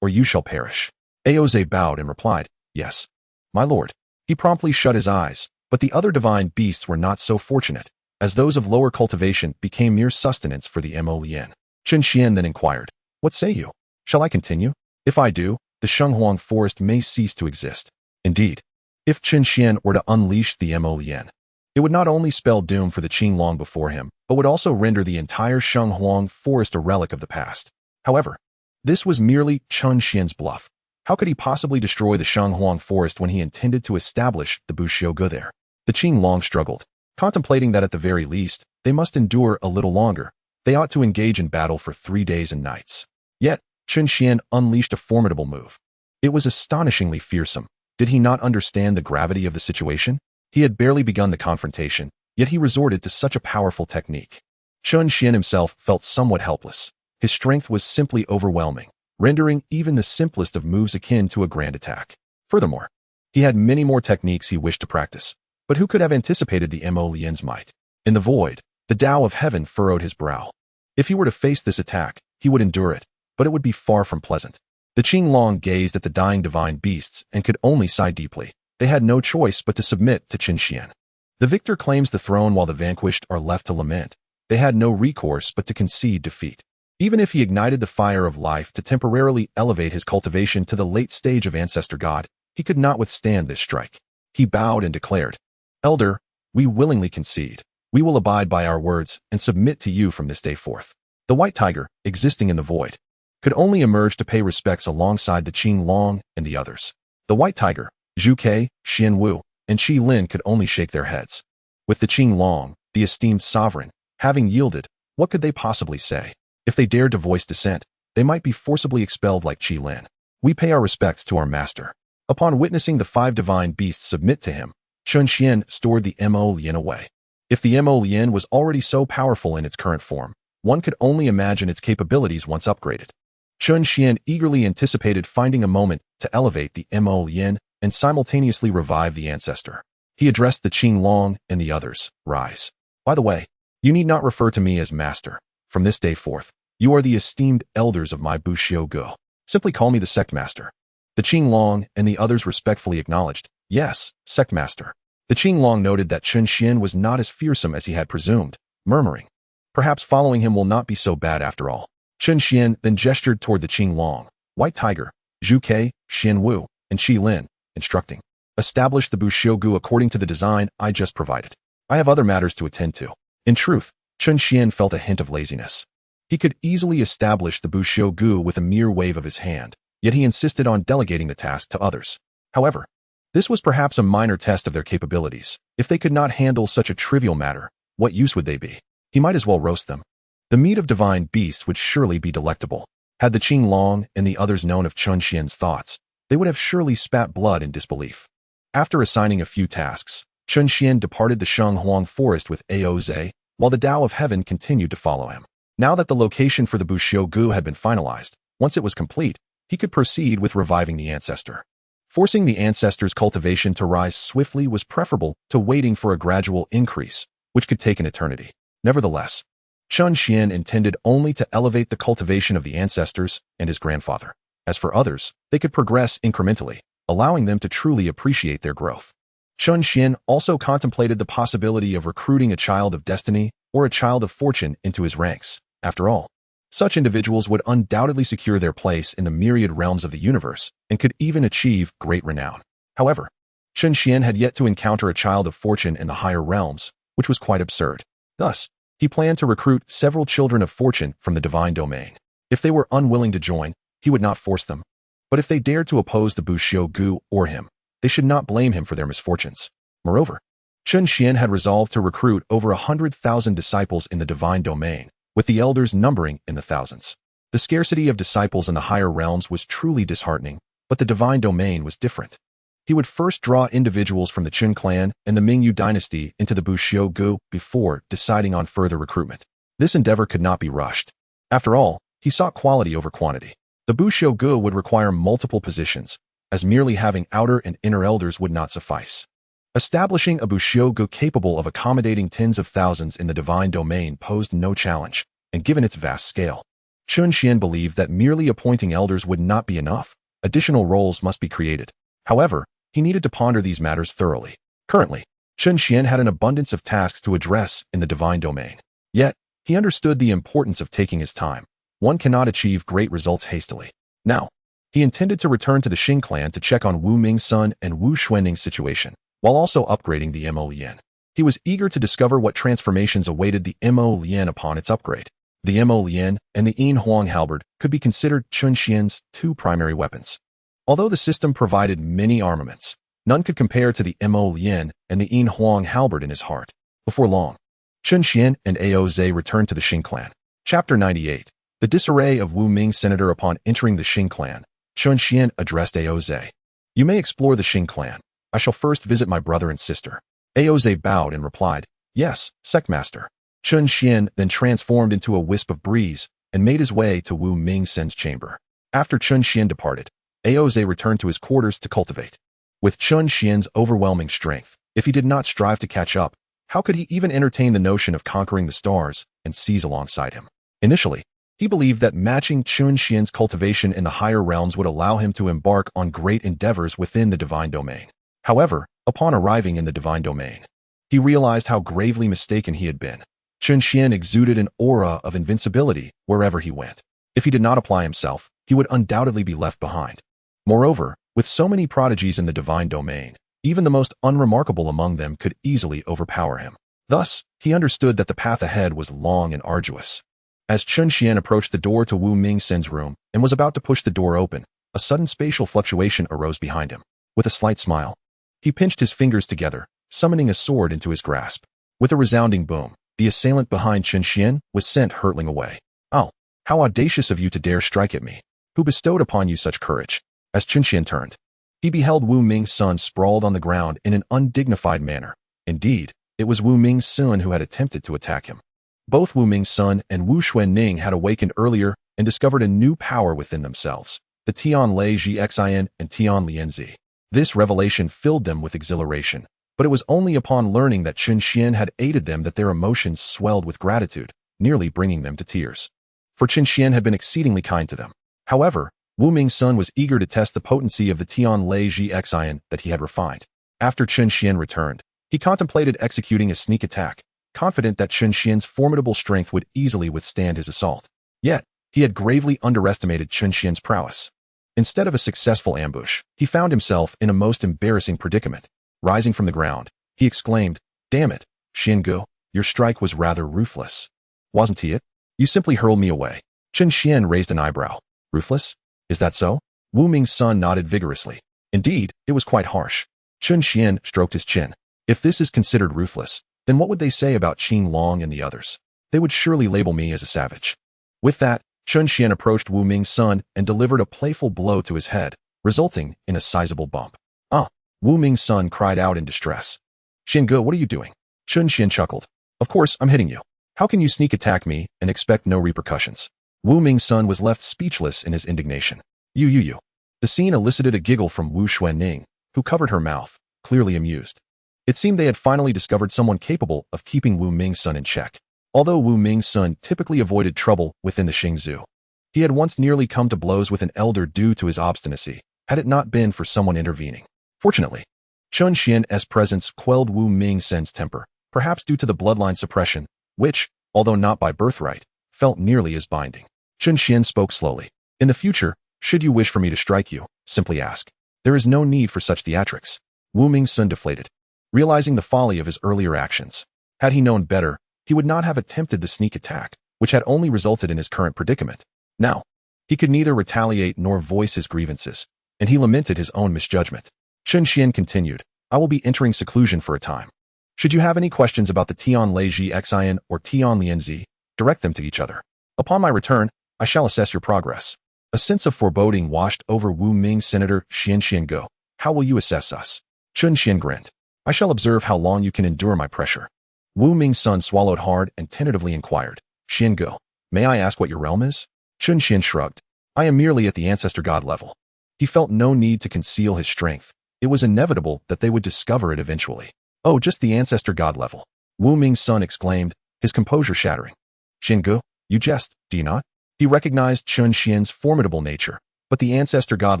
S1: or you shall perish. Aoze bowed and replied, yes, my lord. He promptly shut his eyes, but the other divine beasts were not so fortunate, as those of lower cultivation became mere sustenance for the Mo-Lien. Chen Xuan then inquired, "What say you? Shall I continue? If I do, the Shenghuang forest may cease to exist." Indeed, if Chen Xuan were to unleash the Mo-Lien, it would not only spell doom for the Qinglong before him, but would also render the entire Shenghuang forest a relic of the past. However, this was merely Chen Xuan's bluff. How could he possibly destroy the Shenghuang forest when he intended to establish the Buxiuge there? The Qinglong struggled, contemplating that at the very least, they must endure a little longer. They ought to engage in battle for 3 days and nights. Yet, Chen Xuan unleashed a formidable move. It was astonishingly fearsome. Did he not understand the gravity of the situation? He had barely begun the confrontation, yet he resorted to such a powerful technique. Chen Xuan himself felt somewhat helpless. His strength was simply overwhelming, rendering even the simplest of moves akin to a grand attack. Furthermore, he had many more techniques he wished to practice, but who could have anticipated the Mo-Lien's might? In the void, the Tao of Heaven furrowed his brow. If he were to face this attack, he would endure it, but it would be far from pleasant. The Qinglong gazed at the dying divine beasts and could only sigh deeply. They had no choice but to submit to Chen Xuan. The victor claims the throne while the vanquished are left to lament. They had no recourse but to concede defeat. Even if he ignited the fire of life to temporarily elevate his cultivation to the late stage of Ancestor God, he could not withstand this strike. He bowed and declared, "Elder, we willingly concede. We will abide by our words and submit to you from this day forth." The white tiger, existing in the void, could only emerge to pay respects alongside the Qinglong and the others. The white tiger, Zhu Ke, Xian Wu, and Qi Lin could only shake their heads. With the Qinglong, the esteemed sovereign, having yielded, what could they possibly say? If they dared to voice dissent, they might be forcibly expelled like Qi Lin. We pay our respects to our master. Upon witnessing the 5 divine beasts submit to him, Chen Xuan stored the Mo-Lien away. If the Mo-Lien was already so powerful in its current form, one could only imagine its capabilities once upgraded. Chen Xuan eagerly anticipated finding a moment to elevate the Mo-Lien and simultaneously revive the ancestor. He addressed the Qinglong and the others, "Rise. By the way, you need not refer to me as master. From this day forth, you are the esteemed elders of my Buxiuge. Simply call me the sect master." The Qinglong and the others respectfully acknowledged, "Yes, sect master." The Qinglong noted that Chen Xuan was not as fearsome as he had presumed, murmuring, "Perhaps following him will not be so bad after all." Chen Xuan then gestured toward the Qinglong, white tiger, Zhu Ke, Xian Wu, and Qi Lin, instructing, "Establish the Buxiuge according to the design I just provided. I have other matters to attend to." In truth, Chen Xuan felt a hint of laziness. He could easily establish the Buxiuge with a mere wave of his hand, yet he insisted on delegating the task to others. However, this was perhaps a minor test of their capabilities. If they could not handle such a trivial matter, what use would they be? He might as well roast them. The meat of divine beasts would surely be delectable. Had the Qinglong and the others known of Chen Xuan's thoughts, they would have surely spat blood in disbelief. After assigning a few tasks, Chen Xuan departed the Shenghuang forest with Aoze, while the Tao of Heaven continued to follow him. Now that the location for the Buxiuge had been finalized, once it was complete, he could proceed with reviving the ancestor. Forcing the ancestor's cultivation to rise swiftly was preferable to waiting for a gradual increase, which could take an eternity. Nevertheless, Chen Xuan intended only to elevate the cultivation of the ancestors and his grandfather. As for others, they could progress incrementally, allowing them to truly appreciate their growth. Chen Xuan also contemplated the possibility of recruiting a child of destiny or a child of fortune into his ranks. After all, such individuals would undoubtedly secure their place in the myriad realms of the universe and could even achieve great renown. However, Chen Xuan had yet to encounter a child of fortune in the higher realms, which was quite absurd. Thus, he planned to recruit several children of fortune from the divine domain. If they were unwilling to join, he would not force them. But if they dared to oppose the Buxiuge or him, they should not blame him for their misfortunes. Moreover, Chen Xuan had resolved to recruit over 100,000 disciples in the divine domain, with the elders numbering in the thousands. The scarcity of disciples in the higher realms was truly disheartening, but the divine domain was different. He would first draw individuals from the Qin clan and the Mingyu dynasty into the Buxiuge before deciding on further recruitment. This endeavor could not be rushed. After all, he sought quality over quantity. The Buxiuge would require multiple positions, as merely having outer and inner elders would not suffice. Establishing a Buxiuge capable of accommodating tens of thousands in the divine domain posed no challenge, and given its vast scale, Chen Xuan believed that merely appointing elders would not be enough. Additional roles must be created. However, he needed to ponder these matters thoroughly. Currently, Chen Xuan had an abundance of tasks to address in the divine domain. Yet, he understood the importance of taking his time. One cannot achieve great results hastily. Now, he intended to return to the Xing clan to check on Wu Ming's son and Wu Xuanning's situation, while also upgrading the Mo Lian. He was eager to discover what transformations awaited the Mo Lian upon its upgrade. The Mo Lian and the Yin Huang halberd could be considered Chen Xuan's two primary weapons. Although the system provided many armaments, none could compare to the Mo Lian and the Yin Huang halberd in his heart. Before long, Chen Xuan and Aoze returned to the Xing clan. Chapter 98. The disarray of Wu Ming's senator. Upon entering the Xing clan, Chen Xuan addressed Aoze. You may explore the Xing clan. I shall first visit my brother and sister. Aoze bowed and replied, Yes, Sectmaster. Chen Xuan then transformed into a wisp of breeze and made his way to Wu Ming's chamber. After Chen Xuan departed, Aoze returned to his quarters to cultivate. With Chen Xuan's overwhelming strength, if he did not strive to catch up, how could he even entertain the notion of conquering the stars and seas alongside him? Initially, he believed that matching Chen Xuan's cultivation in the higher realms would allow him to embark on great endeavors within the divine domain. However, upon arriving in the divine domain, he realized how gravely mistaken he had been. Chen Xuan exuded an aura of invincibility wherever he went. If he did not apply himself, he would undoubtedly be left behind. Moreover, with so many prodigies in the divine domain, even the most unremarkable among them could easily overpower him. Thus, he understood that the path ahead was long and arduous. As Chen Xuan approached the door to Wu Ming's room and was about to push the door open, a sudden spatial fluctuation arose behind him. With a slight smile, he pinched his fingers together, summoning a sword into his grasp. With a resounding boom, the assailant behind Chen Xuan was sent hurtling away. Oh, how audacious of you to dare strike at me! Who bestowed upon you such courage? As Chen Xuan turned, he beheld Wu Ming's son sprawled on the ground in an undignified manner. Indeed, it was Wu Ming's son who had attempted to attack him. Both Wu Ming's son and Wu Xuanning had awakened earlier and discovered a new power within themselves, the Tian Lei xianxian and Tian Lianzi. This revelation filled them with exhilaration, but it was only upon learning that Chen Xuan had aided them that their emotions swelled with gratitude, nearly bringing them to tears. For Chen Xuan had been exceedingly kind to them. However, Wu Ming's son was eager to test the potency of the Tian Lei xianxian that he had refined. After Chen Xuan returned, he contemplated executing a sneak attack, confident that Chen Xuan's formidable strength would easily withstand his assault. Yet, he had gravely underestimated Chen Xuan's prowess. Instead of a successful ambush, he found himself in a most embarrassing predicament. Rising from the ground, he exclaimed, Damn it, Xiangu, your strike was rather ruthless. Wasn't he it? You simply hurled me away. Chen Xuan raised an eyebrow. Ruthless? Is that so? Wu Ming's son nodded vigorously. Indeed, it was quite harsh. Chen Xuan stroked his chin. If this is considered ruthless, then what would they say about Qing Long and the others? They would surely label me as a savage. With that, Chen Xuan approached Wu Ming's son and delivered a playful blow to his head, resulting in a sizable bump. Ah! Wu Ming's son cried out in distress. Xiangu, what are you doing? Chen Xuan chuckled. Of course, I'm hitting you. How can you sneak attack me and expect no repercussions? Wu Ming's son was left speechless in his indignation. You. The scene elicited a giggle from Wu Xuanning, who covered her mouth, clearly amused. It seemed they had finally discovered someone capable of keeping Wu Ming's son in check. Although Wu Ming's son typically avoided trouble within the Xingzhu, he had once nearly come to blows with an elder due to his obstinacy, had it not been for someone intervening. Fortunately, Chen Xuan's presence quelled Wu Ming's temper, perhaps due to the bloodline suppression, which, although not by birthright, felt nearly as binding. Chen Xuan spoke slowly. In the future, should you wish for me to strike you, simply ask. There is no need for such theatrics. Wu Ming's son deflated, realizing the folly of his earlier actions. Had he known better, he would not have attempted the sneak attack, which had only resulted in his current predicament. Now, he could neither retaliate nor voice his grievances, and he lamented his own misjudgment. Chen Xuan continued, I will be entering seclusion for a time. Should you have any questions about the Tian Lei xianxian or Tian Lianzi, direct them to each other. Upon my return, I shall assess your progress. A sense of foreboding washed over Wu Ming's senator Xianxiaaudiobooks. How will you assess us? Chen Xuan grinned. I shall observe how long you can endure my pressure. Wu Ming's son swallowed hard and tentatively inquired, Xiangu, may I ask what your realm is? Chen Xuan shrugged. I am merely at the ancestor god level. He felt no need to conceal his strength. It was inevitable that they would discover it eventually. Oh, just the ancestor god level. Wu Ming's son exclaimed, his composure shattering. Xiangu, you jest, do you not? He recognized Chen Xuan's formidable nature, but the ancestor god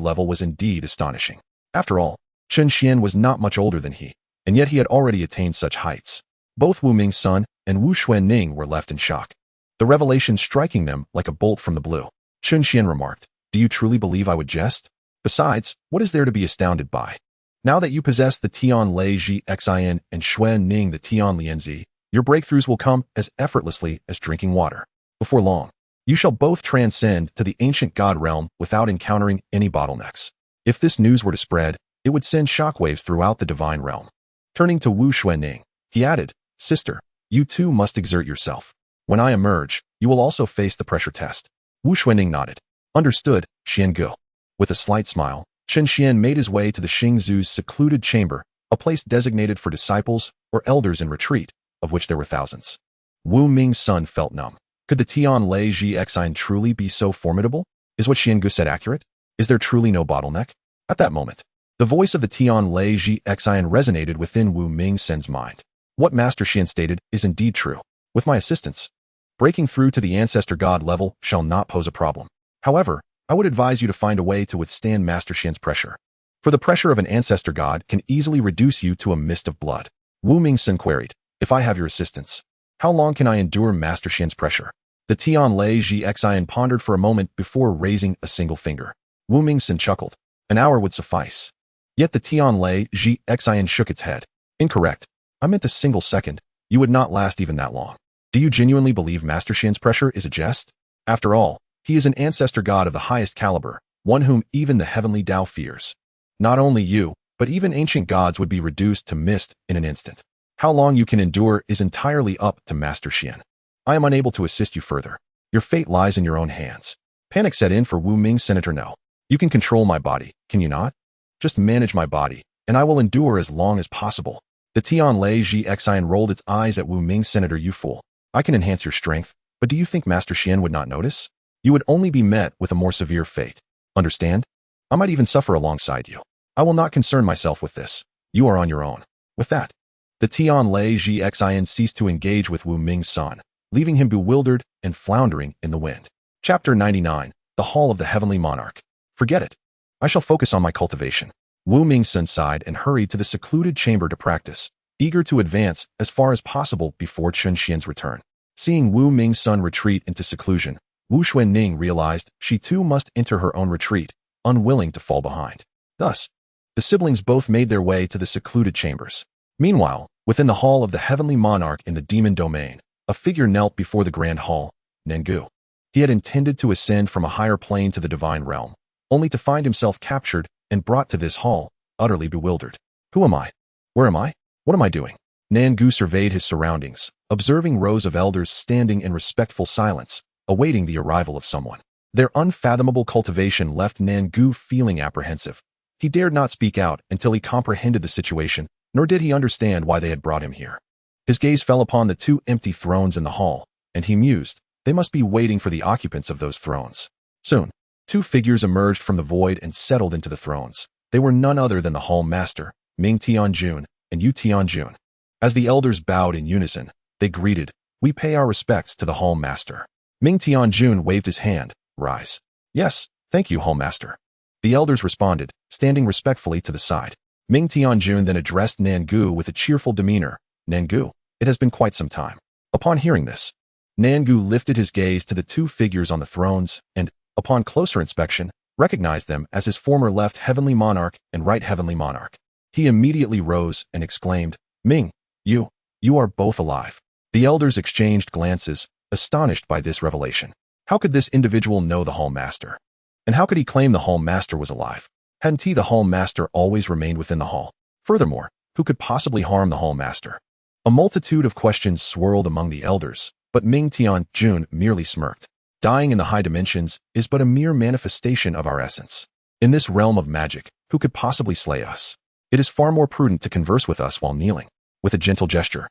S1: level was indeed astonishing. After all, Chen Xuan was not much older than he, and yet he had already attained such heights. Both Wu Ming's son and Wu Xuanning were left in shock, the revelation striking them like a bolt from the blue. Chen Xuan remarked, "Do you truly believe I would jest? Besides, what is there to be astounded by? Now that you possess the Tian Lei Ji Xian and Xuanning the Tian Lianzi, your breakthroughs will come as effortlessly as drinking water. Before long, you shall both transcend to the ancient god realm without encountering any bottlenecks." If this news were to spread, it would send shockwaves throughout the divine realm. Turning to Wu Xuanning, he added, "Sister, you too must exert yourself. When I emerge, you will also face the pressure test." Wu Xuanning nodded. "Understood, Xiangu." With a slight smile, Chen Xuan made his way to the Xingzu's secluded chamber, a place designated for disciples or elders in retreat, of which there were thousands. Wu Ming's son felt numb. Could the Tian Lei Ji Xian truly be so formidable? Is what Xiangu said accurate? Is there truly no bottleneck? At that moment, the voice of the Tian Lei Ji Xian resonated within Wu Ming's mind. What Master Xian stated is indeed true. With my assistance, breaking through to the ancestor god level shall not pose a problem. However, I would advise you to find a way to withstand Master Xian's pressure. For the pressure of an ancestor god can easily reduce you to a mist of blood. Wu Ming's queried, "If I have your assistance, how long can I endure Master Xian's pressure?" The Tian Lei Ji Xian pondered for a moment before raising a single finger. Wu Ming's chuckled. "An hour would suffice." Yet the Tian Lei Ji Xian shook its head. "Incorrect. I meant a single second. You would not last even that long. Do you genuinely believe Master Xian's pressure is a jest? After all, he is an ancestor god of the highest caliber, one whom even the heavenly Tao fears. Not only you, but even ancient gods would be reduced to mist in an instant. How long you can endure is entirely up to Master Xian. I am unable to assist you further. Your fate lies in your own hands." Panic set in for Wu Ming's senator. "No. You can control my body, can you not? Just manage my body, and I will endure as long as possible." The Tian Lei Ji Xian rolled its eyes at Wu Ming's senator. "You fool. I can enhance your strength, but do you think Master Xian would not notice? You would only be met with a more severe fate. Understand? I might even suffer alongside you. I will not concern myself with this. You are on your own." With that, the Tian Lei Ji Xian ceased to engage with Wu Ming's son, leaving him bewildered and floundering in the wind. Chapter 99, The Hall of the Heavenly Monarch. "Forget it. I shall focus on my cultivation." Wu Ming's son sighed and hurried to the secluded chamber to practice, eager to advance as far as possible before Chen Xian's return. Seeing Wu Ming's son retreat into seclusion, Wu Xuanning realized she too must enter her own retreat, unwilling to fall behind. Thus, the siblings both made their way to the secluded chambers. Meanwhile, within the hall of the heavenly monarch in the demon domain, a figure knelt before the grand hall, Nengu. He had intended to ascend from a higher plane to the divine realm, only to find himself captured and brought to this hall, utterly bewildered. "Who am I? Where am I? What am I doing?" Nengu surveyed his surroundings, observing rows of elders standing in respectful silence, awaiting the arrival of someone. Their unfathomable cultivation left Nengu feeling apprehensive. He dared not speak out until he comprehended the situation, nor did he understand why they had brought him here. His gaze fell upon the two empty thrones in the hall, and he mused, they must be waiting for the occupants of those thrones. Soon, two figures emerged from the void and settled into the thrones. They were none other than the hall master, Ming Tianjun and Yu Tianjun. As the elders bowed in unison, they greeted, "We pay our respects to the hall master." Ming Tianjun waved his hand, "Rise." "Yes, thank you, hall master." The elders responded, standing respectfully to the side. Ming Tianjun then addressed Nengu with a cheerful demeanor. "Nengu, it has been quite some time." Upon hearing this, Nengu lifted his gaze to the two figures on the thrones and, upon closer inspection, recognized them as his former left heavenly monarch and right heavenly monarch. He immediately rose and exclaimed, "Ming, you are both alive." The elders exchanged glances, astonished by this revelation. How could this individual know the hall master? And how could he claim the hall master was alive? Hadn't he, the hall master, always remained within the hall? Furthermore, who could possibly harm the hall master? A multitude of questions swirled among the elders, but Ming Tianjun merely smirked. Dying in the high dimensions is but a mere manifestation of our essence. In this realm of magic, who could possibly slay us? It is far more prudent to converse with us while kneeling. With a gentle gesture,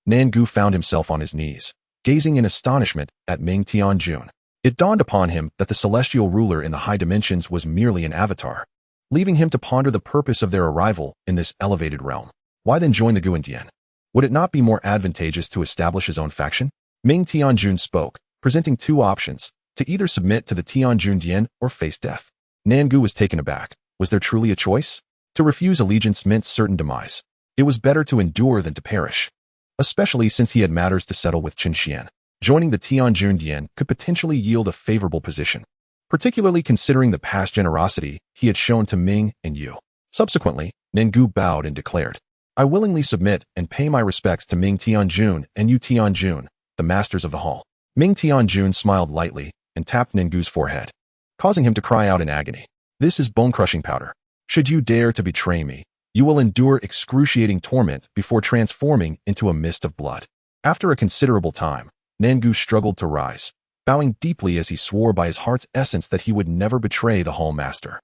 S1: Nengu found himself on his knees, gazing in astonishment at Ming Tianjun. It dawned upon him that the celestial ruler in the high dimensions was merely an avatar, leaving him to ponder the purpose of their arrival in this elevated realm. Why then join the GNDN? Would it not be more advantageous to establish his own faction? Ming Tianjun spoke, presenting two options, to either submit to the GNDN or face death. Nengu was taken aback. Was there truly a choice? To refuse allegiance meant certain demise. It was better to endure than to perish, especially since he had matters to settle with Chen Xuan. Joining the Tianjun Dian could potentially yield a favorable position, particularly considering the past generosity he had shown to Ming and Yu. Subsequently, Nengu bowed and declared, "I willingly submit and pay my respects to Ming Tianjun and Yu Tianjun, the masters of the hall." Ming Tianjun smiled lightly and tapped Nengu's forehead, causing him to cry out in agony. "This is bone-crushing powder. Should you dare to betray me, you will endure excruciating torment before transforming into a mist of blood." After a considerable time, Nengu struggled to rise, bowing deeply as he swore by his heart's essence that he would never betray the Hall Master.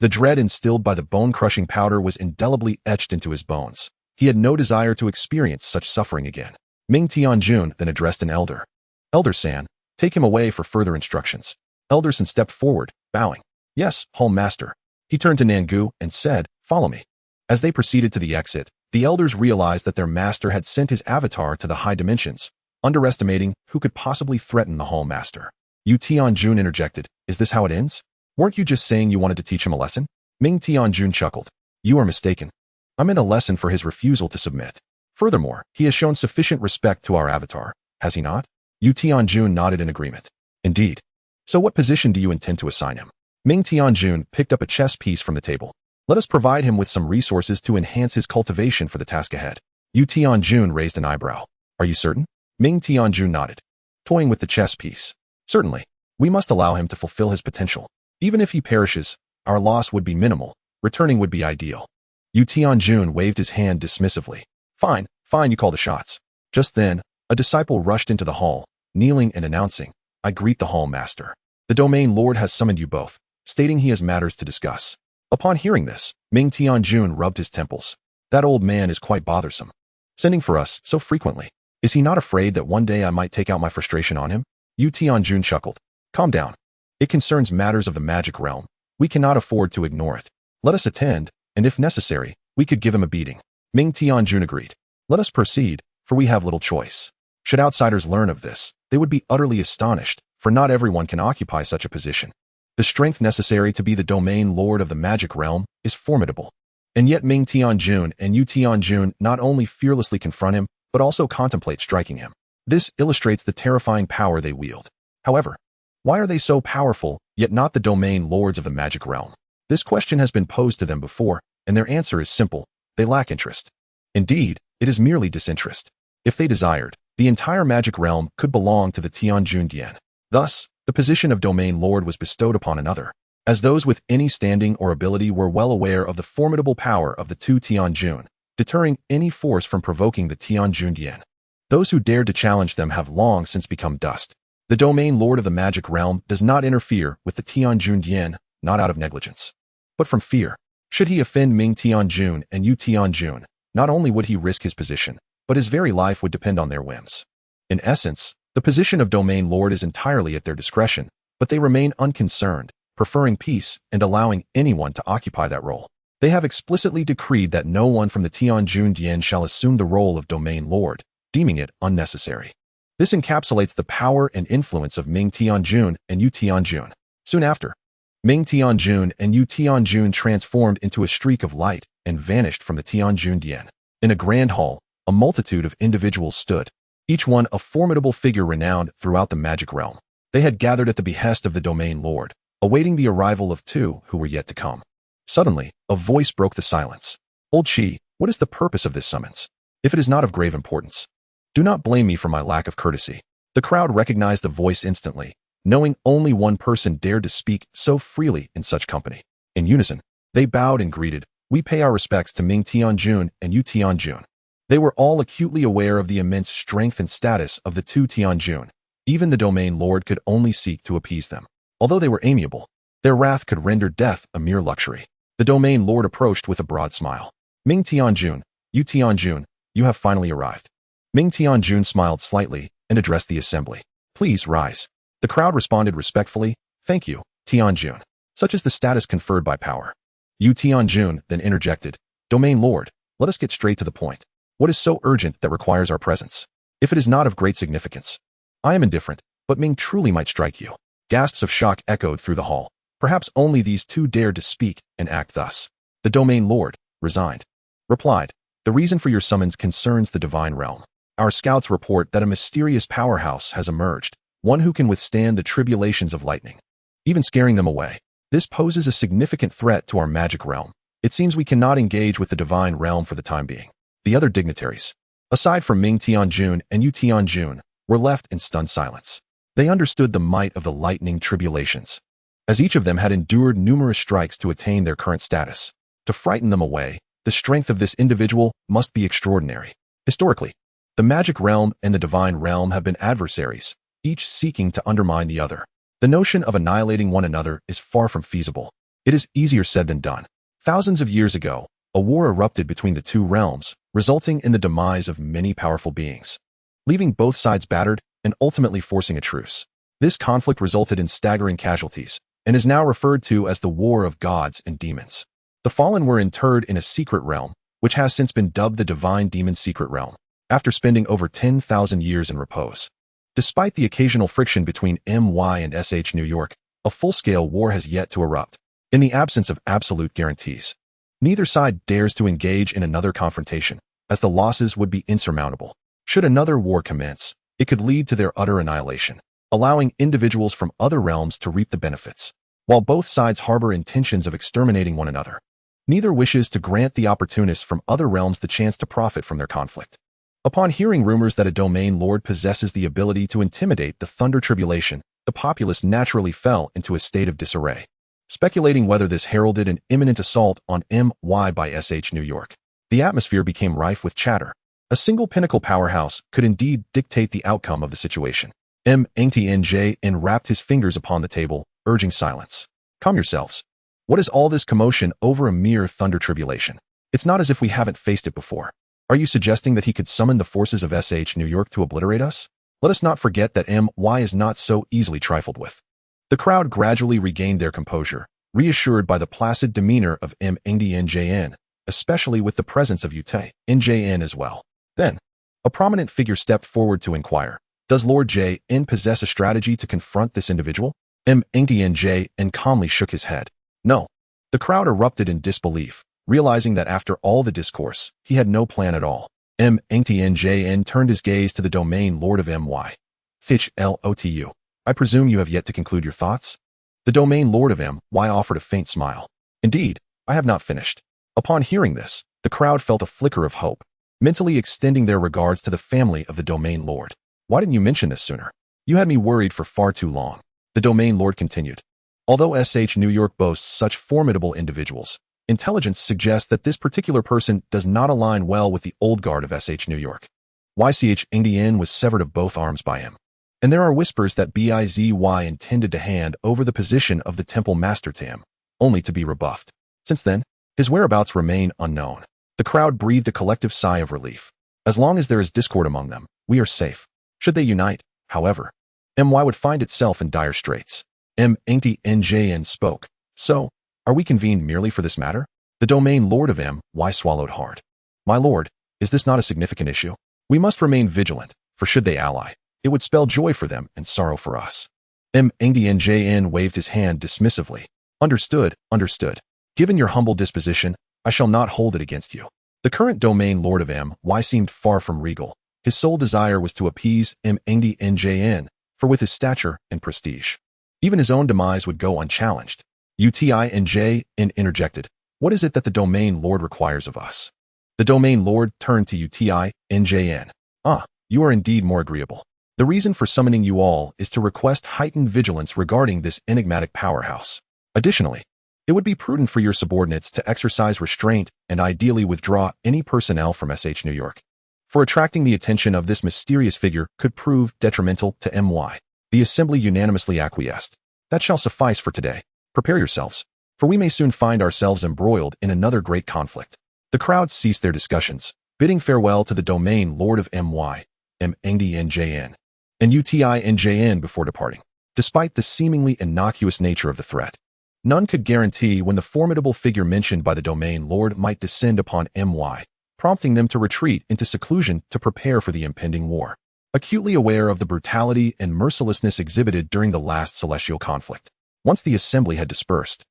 S1: The dread instilled by the bone-crushing powder was indelibly etched into his bones. He had no desire to experience such suffering again. Ming Tianjun then addressed an elder. "Elder San, take him away for further instructions." Elder San stepped forward, bowing. "Yes, Hall Master." He turned to Nengu and said, "Follow me." As they proceeded to the exit, the elders realized that their master had sent his avatar to the high dimensions, underestimating who could possibly threaten the Hall Master. Yu Tianjun interjected, "Is this how it ends? Weren't you just saying you wanted to teach him a lesson?" Ming Tianjun chuckled. "You are mistaken. I meant a lesson for his refusal to submit. Furthermore, he has shown sufficient respect to our avatar, has he not?" Yu Tianjun nodded in agreement. "Indeed. So what position do you intend to assign him?" Ming Tianjun picked up a chess piece from the table. "Let us provide him with some resources to enhance his cultivation for the task ahead." Yu Tianjun raised an eyebrow. "Are you certain?" Ming Tianjun nodded, toying with the chess piece. "Certainly. We must allow him to fulfill his potential. Even if he perishes, our loss would be minimal. Returning would be ideal." Yu Tianjun waved his hand dismissively. Fine, you call the shots." Just then, a disciple rushed into the hall, kneeling and announcing, "I greet the Hall Master. The Domain Lord has summoned you both," stating he has matters to discuss. Upon hearing this, Ming Tianjun rubbed his temples. "That old man is quite bothersome. Sending for us so frequently. Is he not afraid that one day I might take out my frustration on him?" Yu Tianjun chuckled. "Calm down. It concerns matters of the magic realm. We cannot afford to ignore it. Let us attend, and if necessary, we could give him a beating." Ming Tianjun agreed. "Let us proceed, for we have little choice." Should outsiders learn of this, they would be utterly astonished, for not everyone can occupy such a position. The strength necessary to be the Domain Lord of the magic realm is formidable. And yet Ming Tianjun and Yu Tianjun not only fearlessly confront him, but also contemplate striking him. This illustrates the terrifying power they wield. However, why are they so powerful, yet not the Domain Lords of the magic realm? This question has been posed to them before, and their answer is simple: they lack interest. Indeed, it is merely disinterest. If they desired, the entire magic realm could belong to the Tianjun Dian. Thus, the position of Domain Lord was bestowed upon another, as those with any standing or ability were well aware of the formidable power of the two Tianjun, deterring any force from provoking the Tianjun Dian. Those who dared to challenge them have long since become dust. The Domain Lord of the magic realm does not interfere with the Tianjun Dian, not out of negligence, but from fear. Should he offend Ming Tianjun and Yu Tianjun, not only would he risk his position, but his very life would depend on their whims. In essence, the position of Domain Lord is entirely at their discretion, but they remain unconcerned, preferring peace and allowing anyone to occupy that role. They have explicitly decreed that no one from the Tianjun Dian shall assume the role of Domain Lord, deeming it unnecessary. This encapsulates the power and influence of Ming Tianjun and Yu Tianjun. Soon after, Ming Tianjun and Yu Tianjun transformed into a streak of light and vanished from the Tianjun Dian. In a grand hall, a multitude of individuals stood, each one a formidable figure renowned throughout the magic realm. They had gathered at the behest of the Domain Lord, awaiting the arrival of two who were yet to come. Suddenly, a voice broke the silence. "Old Chi, what is the purpose of this summons? If it is not of grave importance, do not blame me for my lack of courtesy." The crowd recognized the voice instantly, knowing only one person dared to speak so freely in such company. In unison, they bowed and greeted, "We pay our respects to Ming Tianjun and Yu Tianjun." They were all acutely aware of the immense strength and status of the two Tianjun. Even the Domain Lord could only seek to appease them. Although they were amiable, their wrath could render death a mere luxury. The Domain Lord approached with a broad smile. "Ming Tianjun, Yu Tianjun, you have finally arrived." Ming Tianjun smiled slightly and addressed the assembly. "Please rise." The crowd responded respectfully, "Thank you, Tianjun." Such is the status conferred by power. Yu Tianjun then interjected, "Domain Lord, let us get straight to the point. What is so urgent that requires our presence? If it is not of great significance, I am indifferent, but Ming truly might strike you." Gasps of shock echoed through the hall. Perhaps only these two dared to speak and act thus. The Domain Lord, resigned, replied, "The reason for your summons concerns the divine realm. Our scouts report that a mysterious powerhouse has emerged, one who can withstand the tribulations of lightning, even scaring them away. This poses a significant threat to our magic realm. It seems we cannot engage with the divine realm for the time being." The other dignitaries, aside from Ming Tianjun and Yu Tianjun, were left in stunned silence. They understood the might of the lightning tribulations, as each of them had endured numerous strikes to attain their current status. To frighten them away, the strength of this individual must be extraordinary. Historically, the magic realm and the divine realm have been adversaries, each seeking to undermine the other. The notion of annihilating one another is far from feasible. It is easier said than done. Thousands of years ago, a war erupted between the two realms, resulting in the demise of many powerful beings, leaving both sides battered and ultimately forcing a truce. This conflict resulted in staggering casualties and is now referred to as the War of Gods and Demons. The fallen were interred in a secret realm, which has since been dubbed the Divine Demon Secret Realm, after spending over 10,000 years in repose. Despite the occasional friction between MY and SH New York, a full-scale war has yet to erupt. In the absence of absolute guarantees, neither side dares to engage in another confrontation, as the losses would be insurmountable. Should another war commence, it could lead to their utter annihilation, allowing individuals from other realms to reap the benefits, while both sides harbor intentions of exterminating one another. Neither wishes to grant the opportunists from other realms the chance to profit from their conflict. Upon hearing rumors that a domain lord possesses the ability to intimidate the Thunder Tribulation, the populace naturally fell into a state of disarray, speculating whether this heralded an imminent assault on MY by SH New York. The atmosphere became rife with chatter. A single pinnacle powerhouse could indeed dictate the outcome of the situation. MNTNJ rapped his fingers upon the table, urging silence. "Calm yourselves. What is all this commotion over a mere Thunder Tribulation? It's not as if we haven't faced it before. Are you suggesting that he could summon the forces of SH New York to obliterate us? Let us not forget that MY is not so easily trifled with." The crowd gradually regained their composure, reassured by the placid demeanor of MNDNJN, especially with the presence of UT-NJN as well. Then, a prominent figure stepped forward to inquire, "Does Lord J.N. possess a strategy to confront this individual?" MNDNJN calmly shook his head. "No." The crowd erupted in disbelief, realizing that after all the discourse, he had no plan at all. MNTNJN turned his gaze to the domain lord of MY. "Fitch LOTU. I presume you have yet to conclude your thoughts?" The domain lord of MY offered a faint smile. "Indeed, I have not finished." Upon hearing this, the crowd felt a flicker of hope, mentally extending their regards to the family of the domain lord. "Why didn't you mention this sooner? You had me worried for far too long." The domain lord continued. "Although SH New York boasts such formidable individuals, intelligence suggests that this particular person does not align well with the old guard of SH New York. YCH-NDN was severed of both arms by him, and there are whispers that BIZY intended to hand over the position of the temple master to him, only to be rebuffed. Since then, his whereabouts remain unknown." The crowd breathed a collective sigh of relief. As long as there is discord among them, we are safe. Should they unite, however, MY would find itself in dire straits. MNTNJN spoke. "So, are we convened merely for this matter?" The domain lord of MY swallowed hard. "My lord, is this not a significant issue? We must remain vigilant, for should they ally, it would spell joy for them and sorrow for us." MNTNJN waved his hand dismissively. "Understood, understood. Given your humble disposition, I shall not hold it against you." The current domain lord of MY seemed far from regal. His sole desire was to appease MNDNJN, for with his stature and prestige, even his own demise would go unchallenged. UTINJN interjected, "What is it that the domain lord requires of us?" The domain lord turned to UTINJN. "Ah, you are indeed more agreeable. The reason for summoning you all is to request heightened vigilance regarding this enigmatic powerhouse. Additionally, it would be prudent for your subordinates to exercise restraint and ideally withdraw any personnel from SH New York, for attracting the attention of this mysterious figure could prove detrimental to MY. The assembly unanimously acquiesced. "That shall suffice for today. Prepare yourselves, for we may soon find ourselves embroiled in another great conflict." The crowd ceased their discussions, bidding farewell to the domain lord of MY, MNDNJN, and UTINJN before departing. Despite the seemingly innocuous nature of the threat, none could guarantee when the formidable figure mentioned by the domain lord might descend upon MY, prompting them to retreat into seclusion to prepare for the impending war. Acutely aware of the brutality and mercilessness exhibited during the last celestial conflict, once the assembly had dispersed,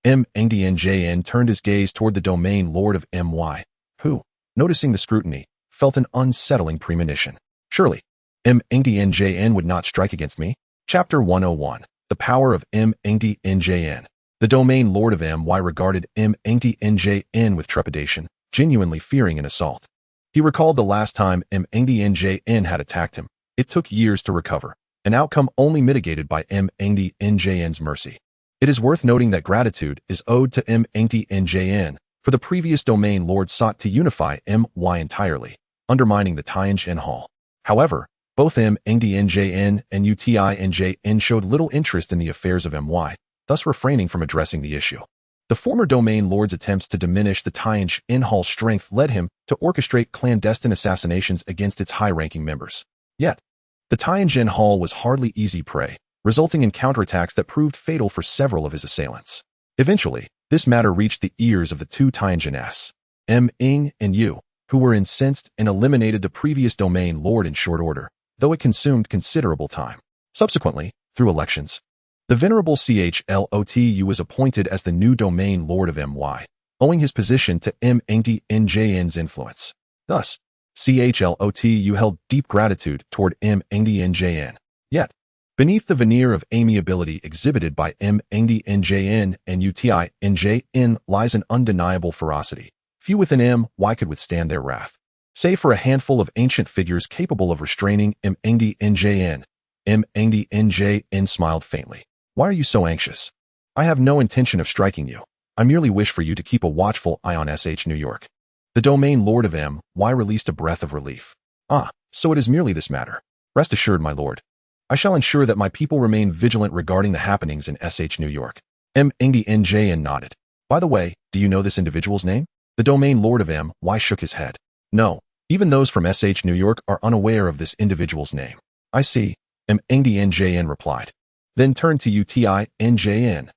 S1: MNDNJN turned his gaze toward the domain lord of MY, who, noticing the scrutiny, felt an unsettling premonition. Surely, MNDNJN would not strike against me. Chapter 101. The Power of MNDNJN. The domain lord of MY regarded MNDNJN with trepidation, genuinely fearing an assault. He recalled the last time MNDNJN had attacked him. It took years to recover, an outcome only mitigated by MNDNJN's mercy. It is worth noting that gratitude is owed to MNDNJN, for the previous domain lord sought to unify MY entirely, undermining the Tianjin Hall. However, both MNDNJN and UTINJN showed little interest in the affairs of MY, thus refraining from addressing the issue. The former domain lord's attempts to diminish the Tianjin Hall's strength led him to orchestrate clandestine assassinations against its high-ranking members. Yet, the Tianjin Hall was hardly easy prey, resulting in counterattacks that proved fatal for several of his assailants. Eventually, this matter reached the ears of the two Tianjin M-ing and Yu, who were incensed and eliminated the previous domain lord in short order, though it consumed considerable time. Subsequently, through elections, the venerable CHLOTU was appointed as the new domain lord of MY, owing his position to MNDNJN's influence. Thus, CHLOTU held deep gratitude toward MNDNJN. Yet, beneath the veneer of amiability exhibited by MNDNJN and UTINJN lies an undeniable ferocity. Few within MY could withstand their wrath. Save for a handful of ancient figures capable of restraining MNDNJN. MNDNJN smiled faintly. Why are you so anxious? I have no intention of striking you. I merely wish for you to keep a watchful eye on New York. The domain lord of MY released a breath of relief. Ah, so it is merely this matter. Rest assured, my lord. I shall ensure that my people remain vigilant regarding the happenings in New York. MNDNJN nodded. By the way, do you know this individual's name? The domain lord of MY shook his head. No, even those from New York are unaware of this individual's name. I see, MNDNJN replied. Then turned to UTINJN.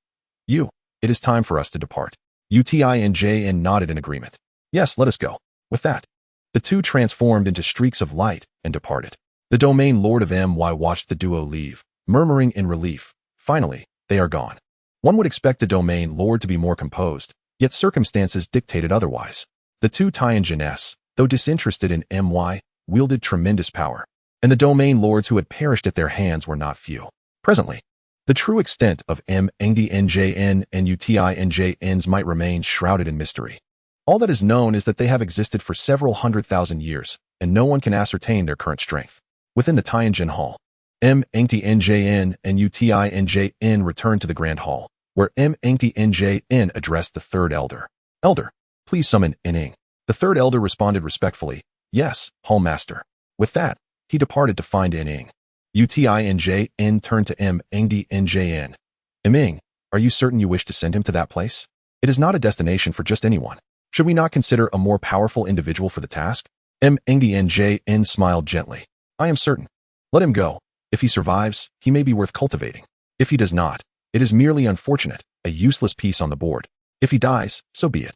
S1: It is time for us to depart. UTINJN nodded in agreement. Yes, let us go. With that, the two transformed into streaks of light and departed. The domain lord of MY watched the duo leave, murmuring in relief. Finally, they are gone. One would expect a domain lord to be more composed, yet circumstances dictated otherwise. The two Tianjin, though disinterested in MY, wielded tremendous power, and the domain lords who had perished at their hands were not few. Presently, the true extent of MNDNJN and UTINJN's might remain shrouded in mystery. All that is known is that they have existed for several 100,000 years, and no one can ascertain their current strength. Within the Tianjin Hall, MNDNJN and UTINJN returned to the Grand Hall, where MNDNJN addressed the third elder. Elder, please summon Ning. The third elder responded respectfully, yes, Hall Master. With that, he departed to find Ning. UTINJN turned to MNDNJN. Ming, are you certain you wish to send him to that place? It is not a destination for just anyone. Should we not consider a more powerful individual for the task? MNDNJN smiled gently. I am certain. Let him go. If he survives, he may be worth cultivating. If he does not, it is merely unfortunate, a useless piece on the board. If he dies, so be it.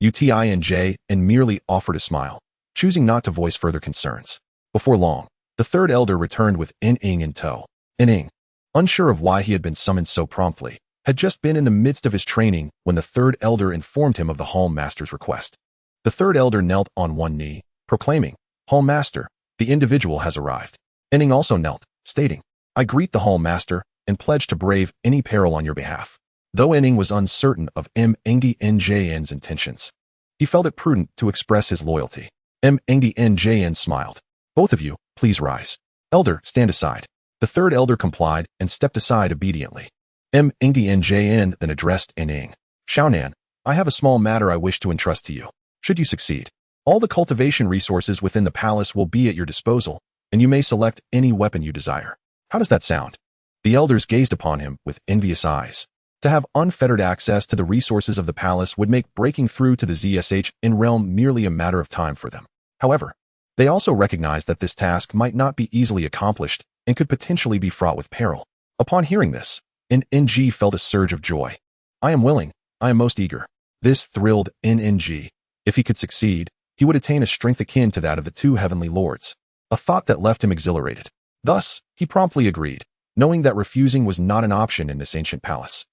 S1: UTINJN merely offered a smile, choosing not to voice further concerns. Before long, the third elder returned with Ning in tow. Ning, unsure of why he had been summoned so promptly, had just been in the midst of his training when the third elder informed him of the Hall Master's request. The third elder knelt on one knee, proclaiming, Hall Master, the individual has arrived. Ning also knelt, stating, I greet the Hall Master and pledge to brave any peril on your behalf. Though Ning was uncertain of MNDNJN's intentions, he felt it prudent to express his loyalty. MNDNJN smiled. Both of you, please rise. Elder, stand aside. The third elder complied and stepped aside obediently. MNDNJN then addressed Ning. Xiaonan, I have a small matter I wish to entrust to you. Should you succeed, all the cultivation resources within the palace will be at your disposal, and you may select any weapon you desire. How does that sound? The elders gazed upon him with envious eyes. To have unfettered access to the resources of the palace would make breaking through to the ZSH in realm merely a matter of time for them. However, they also recognized that this task might not be easily accomplished and could potentially be fraught with peril. Upon hearing this, NNG felt a surge of joy. I am willing. I am most eager. This thrilled NNG. If he could succeed, he would attain a strength akin to that of the two heavenly lords, a thought that left him exhilarated. Thus, he promptly agreed, knowing that refusing was not an option in this ancient palace.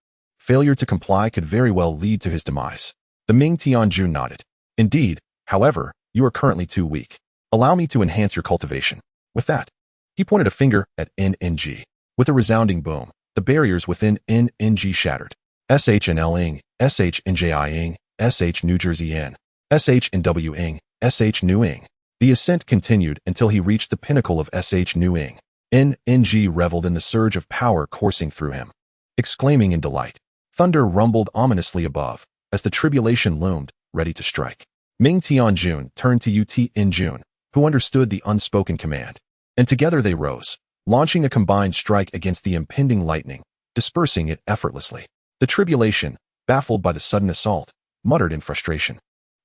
S1: Failure to comply could very well lead to his demise. The Ming Tianjun nodded. Indeed, however, you are currently too weak. Allow me to enhance your cultivation. With that, he pointed a finger at NNG. With a resounding boom, the barriers within NNG shattered. SHNL-ing, SHNJI-ing, SH New Jersey-in, SHNW-ing, SH New-ing. The ascent continued until he reached the pinnacle of SH New-ing. NNG reveled in the surge of power coursing through him. Exclaiming in delight, thunder rumbled ominously above as the tribulation loomed, ready to strike. Ming Tianjun turned to UT Injun, who understood the unspoken command, and together they rose, launching a combined strike against the impending lightning, dispersing it effortlessly. The tribulation, baffled by the sudden assault, muttered in frustration.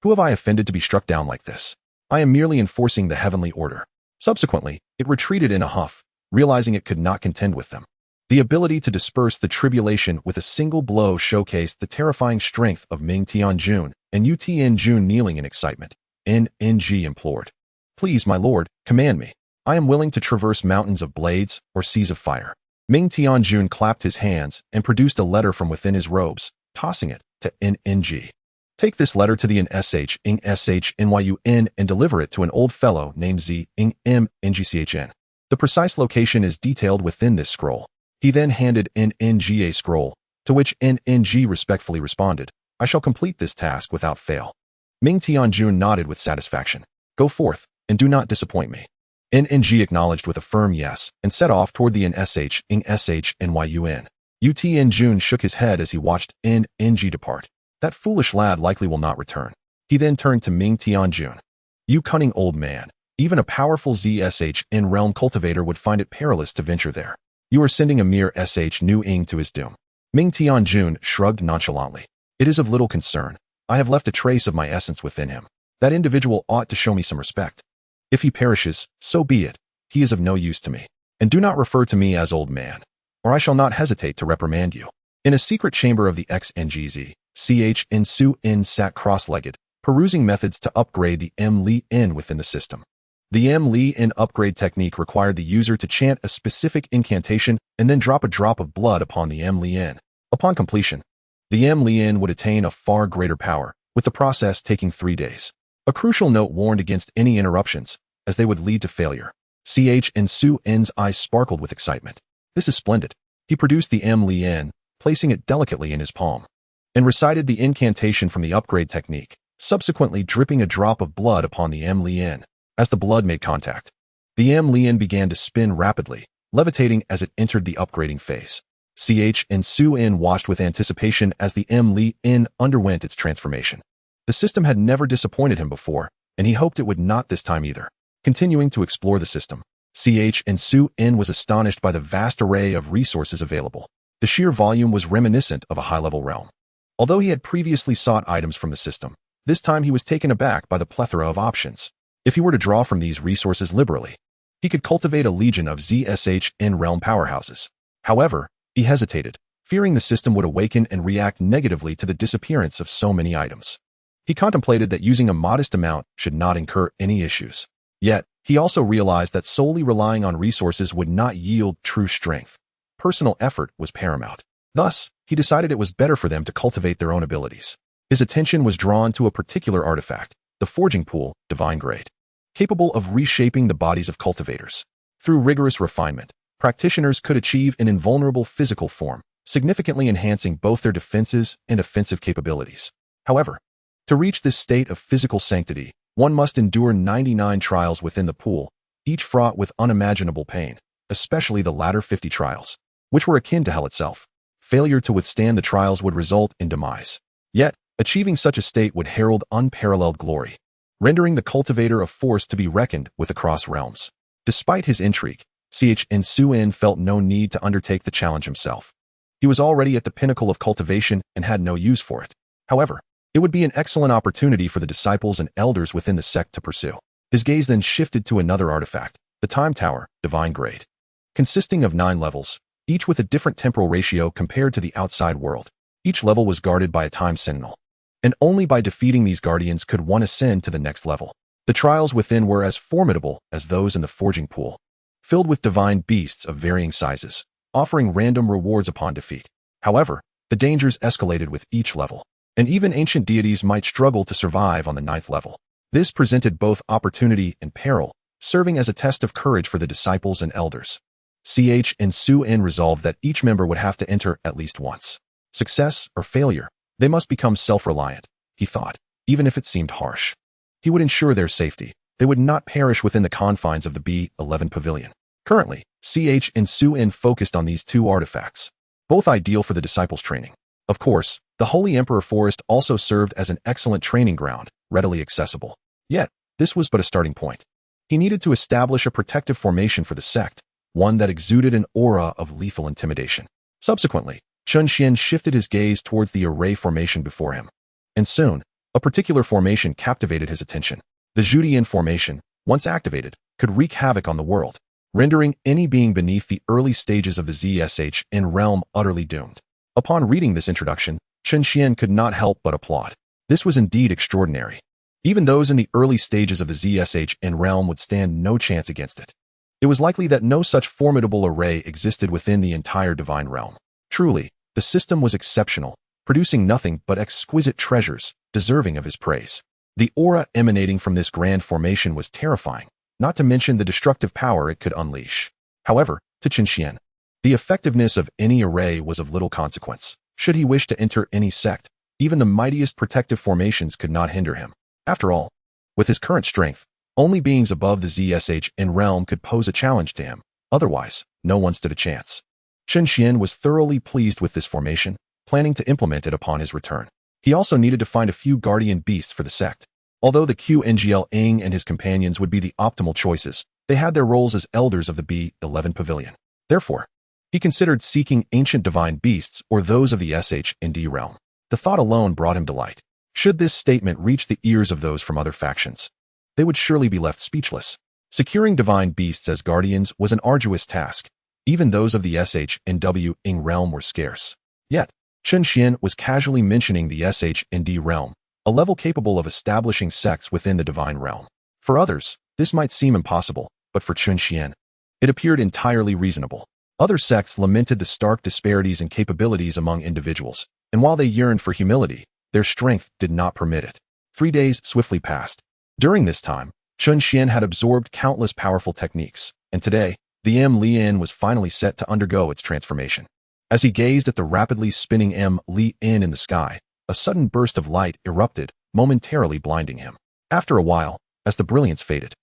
S1: Who have I offended to be struck down like this? I am merely enforcing the heavenly order. Subsequently, it retreated in a huff, realizing it could not contend with them. The ability to disperse the tribulation with a single blow showcased the terrifying strength of Ming Tianjun and UT Injun kneeling in excitement. NNG implored. Please, my lord, command me. I am willing to traverse mountains of blades or seas of fire. Ming Tianjun clapped his hands and produced a letter from within his robes, tossing it to NNG. Take this letter to the NSHNYUN and deliver it to an old fellow named ZNGCHN. The precise location is detailed within this scroll. He then handed NNG a scroll, to which NNG respectfully responded, I shall complete this task without fail. Ming Tianjun nodded with satisfaction. Go forth, and do not disappoint me. NNG acknowledged with a firm yes, and set off toward the NSHNYUN. UT Injun shook his head as he watched NNG depart. That foolish lad likely will not return. He then turned to Ming Tianjun. You cunning old man, even a powerful ZSHN realm cultivator would find it perilous to venture there. You are sending a mere SH New-ing to his doom. Ming Tianjun shrugged nonchalantly. It is of little concern. I have left a trace of my essence within him. That individual ought to show me some respect. If he perishes, so be it. He is of no use to me. And do not refer to me as old man, or I shall not hesitate to reprimand you. In a secret chamber of the XNGZ, CH Su-in sat cross-legged, perusing methods to upgrade the M-Li-in within the system. The M-Li-in upgrade technique required the user to chant a specific incantation and then drop a drop of blood upon the M-Li-in. Upon completion, the M-Li-in would attain a far greater power, with the process taking 3 days. A crucial note warned against any interruptions, as they would lead to failure. CH Su-in's eyes sparkled with excitement. This is splendid. He produced the M-Li-in, placing it delicately in his palm, and recited the incantation from the upgrade technique, subsequently dripping a drop of blood upon the M-Li-in. As the blood made contact, the M-Li-in began to spin rapidly, levitating as it entered the upgrading phase. CH Su-in watched with anticipation as the M-Li-in underwent its transformation. The system had never disappointed him before, and he hoped it would not this time either. Continuing to explore the system, CH Su-in was astonished by the vast array of resources available. The sheer volume was reminiscent of a high-level realm. Although he had previously sought items from the system, this time he was taken aback by the plethora of options. If he were to draw from these resources liberally, he could cultivate a legion of ZSHN realm powerhouses. However, he hesitated, fearing the system would awaken and react negatively to the disappearance of so many items. He contemplated that using a modest amount should not incur any issues. Yet, he also realized that solely relying on resources would not yield true strength. Personal effort was paramount. Thus, he decided it was better for them to cultivate their own abilities. His attention was drawn to a particular artifact, the forging pool, divine grade, capable of reshaping the bodies of cultivators. Through rigorous refinement, practitioners could achieve an invulnerable physical form, significantly enhancing both their defenses and offensive capabilities. However, to reach this state of physical sanctity, one must endure 99 trials within the pool, each fraught with unimaginable pain, especially the latter 50 trials, which were akin to hell itself. Failure to withstand the trials would result in demise. Yet, achieving such a state would herald unparalleled glory, rendering the cultivator a force to be reckoned with across realms. Despite his intrigue, CH Su-in felt no need to undertake the challenge himself. He was already at the pinnacle of cultivation and had no use for it. However, it would be an excellent opportunity for the disciples and elders within the sect to pursue. His gaze then shifted to another artifact, the Time Tower, divine grade. Consisting of 9 levels, each with a different temporal ratio compared to the outside world. Each level was guarded by a time sentinel, and only by defeating these guardians could one ascend to the next level. The trials within were as formidable as those in the forging pool, filled with divine beasts of varying sizes, offering random rewards upon defeat. However, The dangers escalated with each level, and even ancient deities might struggle to survive on the 9th level. This presented both opportunity and peril, serving as a test of courage for the disciples and elders. Chen Xuan resolved that each member would have to enter at least once. Success or failure, they must become self-reliant, he thought, even if it seemed harsh. He would ensure their safety. They would not perish within the confines of the B11 Pavilion. Currently, Chen Xuan focused on these 2 artifacts, both ideal for the disciples' training. Of course, the Holy Emperor Forest also served as an excellent training ground, readily accessible. Yet, this was but a starting point. He needed to establish a protective formation for the sect, one that exuded an aura of lethal intimidation. Subsequently, Chen Xuan shifted his gaze towards the array formation before him. And soon, a particular formation captivated his attention. The GNDN formation, once activated, could wreak havoc on the world, rendering any being beneath the early stages of the xianxiaaudiobooks realm utterly doomed. Upon reading this introduction, Chen Xuan could not help but applaud. This was indeed extraordinary. Even those in the early stages of the xianxiaaudiobooks realm would stand no chance against it. It was likely that no such formidable array existed within the entire divine realm. Truly, the system was exceptional, producing nothing but exquisite treasures, deserving of his praise. The aura emanating from this grand formation was terrifying, not to mention the destructive power it could unleash. However, to Chen Xuan, the effectiveness of any array was of little consequence. Should he wish to enter any sect, even the mightiest protective formations could not hinder him. After all, with his current strength, only beings above the xianxiaaudiobooks realm could pose a challenge to him. Otherwise, no one stood a chance. Chen Xuan was thoroughly pleased with this formation, planning to implement it upon his return. He also needed to find a few guardian beasts for the sect. Although the Xianxiaaudiobooks and his companions would be the optimal choices, they had their roles as elders of the B11 Pavilion. Therefore, he considered seeking ancient divine beasts or those of the Shnd realm. The thought alone brought him delight. Should this statement reach the ears of those from other factions, they would surely be left speechless. Securing divine beasts as guardians was an arduous task. Even those of the Shnd realm were scarce. Yet, Chen Xuan was casually mentioning the Shnd realm, a level capable of establishing sects within the divine realm. For others, this might seem impossible, but for Chen Xuan, it appeared entirely reasonable. Other sects lamented the stark disparities in capabilities among individuals, and while they yearned for humility, their strength did not permit it. 3 days swiftly passed. During this time, Chen Xuan had absorbed countless powerful techniques, and today, the Lian was finally set to undergo its transformation. As he gazed at the rapidly spinning Lian in the sky, a sudden burst of light erupted, momentarily blinding him. After a while, as the brilliance faded,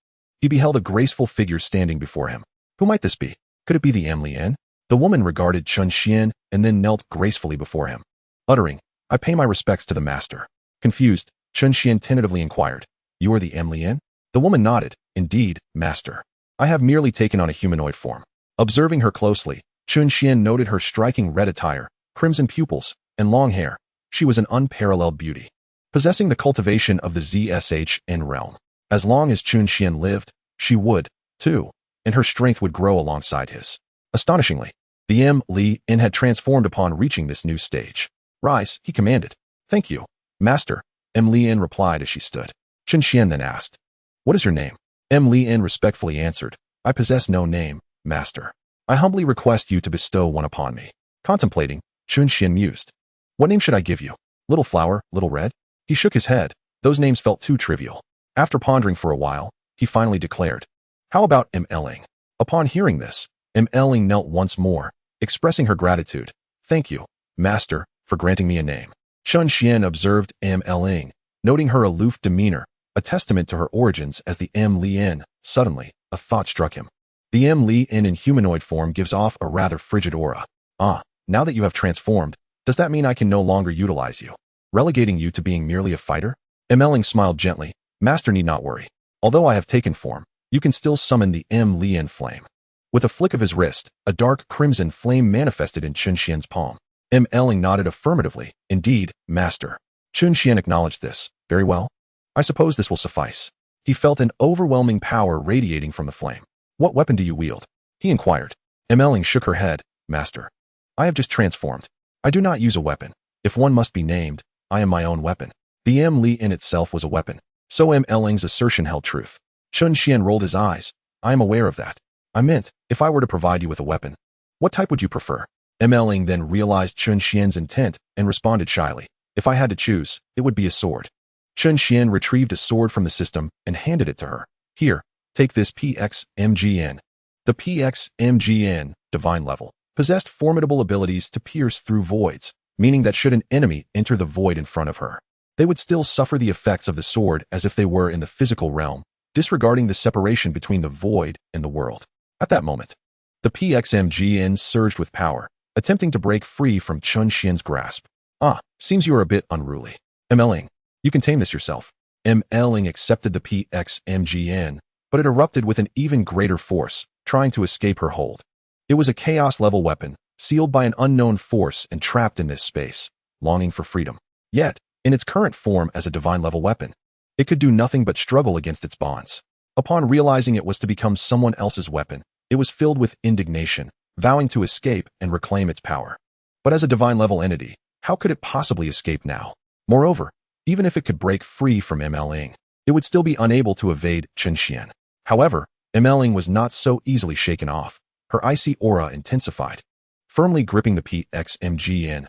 S1: he beheld a graceful figure standing before him. Who might this be? Could it be the Lian? The woman regarded Chen Xuan and then knelt gracefully before him, uttering, "I pay my respects to the master." Confused, Chen Xuan tentatively inquired, "You are the Lian?" The woman nodded, "Indeed, master. I have merely taken on a humanoid form." Observing her closely, Chen Xuan noted her striking red attire, crimson pupils, and long hair. She was an unparalleled beauty, possessing the cultivation of the xianxiaaudiobooks realm. As long as Chen Xuan lived, she would, too, and her strength would grow alongside his. Astonishingly, the Lian had transformed upon reaching this new stage. "Rise," he commanded. "Thank you, master," Lian replied as she stood. Chen Xuan then asked, "What is your name?" Lian respectfully answered, "I possess no name, master. I humbly request you to bestow one upon me." Contemplating, Chen Xuan mused, "What name should I give you? Little Flower, Little Red?" He shook his head. Those names felt too trivial. After pondering for a while, he finally declared, "How about Ling?" Upon hearing this, Ling knelt once more, expressing her gratitude. "Thank you, master, for granting me a name." Chen Xuan observed Ling, noting her aloof demeanor, a testament to her origins as the Lian. Suddenly, a thought struck him. The Lian in humanoid form gives off a rather frigid aura. Now that you have transformed, does that mean I can no longer utilize you, relegating you to being merely a fighter? Ling smiled gently. "Master need not worry. Although I have taken form, you can still summon the Lian flame." With a flick of his wrist, a dark crimson flame manifested in Chen Xuan's palm. Ling nodded affirmatively. "Indeed, master." Chen Xuan acknowledged this. "Very well. I suppose this will suffice." He felt an overwhelming power radiating from the flame. "What weapon do you wield?" he inquired. Ling shook her head. "Master, I have just transformed. I do not use a weapon. If one must be named, I am my own weapon." The Lian itself was a weapon, so Ling's assertion held truth. Chen Xuan rolled his eyes. "I am aware of that. I meant, if I were to provide you with a weapon, what type would you prefer?" MLing then realized Chen Xian's intent and responded shyly. If I had to choose, it would be a sword. Chen Xian retrieved a sword from the system and handed it to her. Here, take this PXMGN. The PXMGN, divine level, possessed formidable abilities to pierce through voids, meaning that should an enemy enter the void in front of her, they would still suffer the effects of the sword as if they were in the physical realm, disregarding the separation between the void and the world. At that moment, the PXMGN surged with power, attempting to break free from Chen Xian's grasp. Seems you are a bit unruly. MLing, you can tame this yourself. MLing accepted the PXMGN, but it erupted with an even greater force, trying to escape her hold. It was a chaos-level weapon, sealed by an unknown force and trapped in this space, longing for freedom. Yet, in its current form as a divine-level weapon, it could do nothing but struggle against its bonds. Upon realizing it was to become someone else's weapon, it was filled with indignation, vowing to escape and reclaim its power. But as a divine-level entity, how could it possibly escape now? Moreover, even if it could break free from MLing, it would still be unable to evade Chen Xian. However, MLing was not so easily shaken off. Her icy aura intensified, firmly gripping the PXMGN.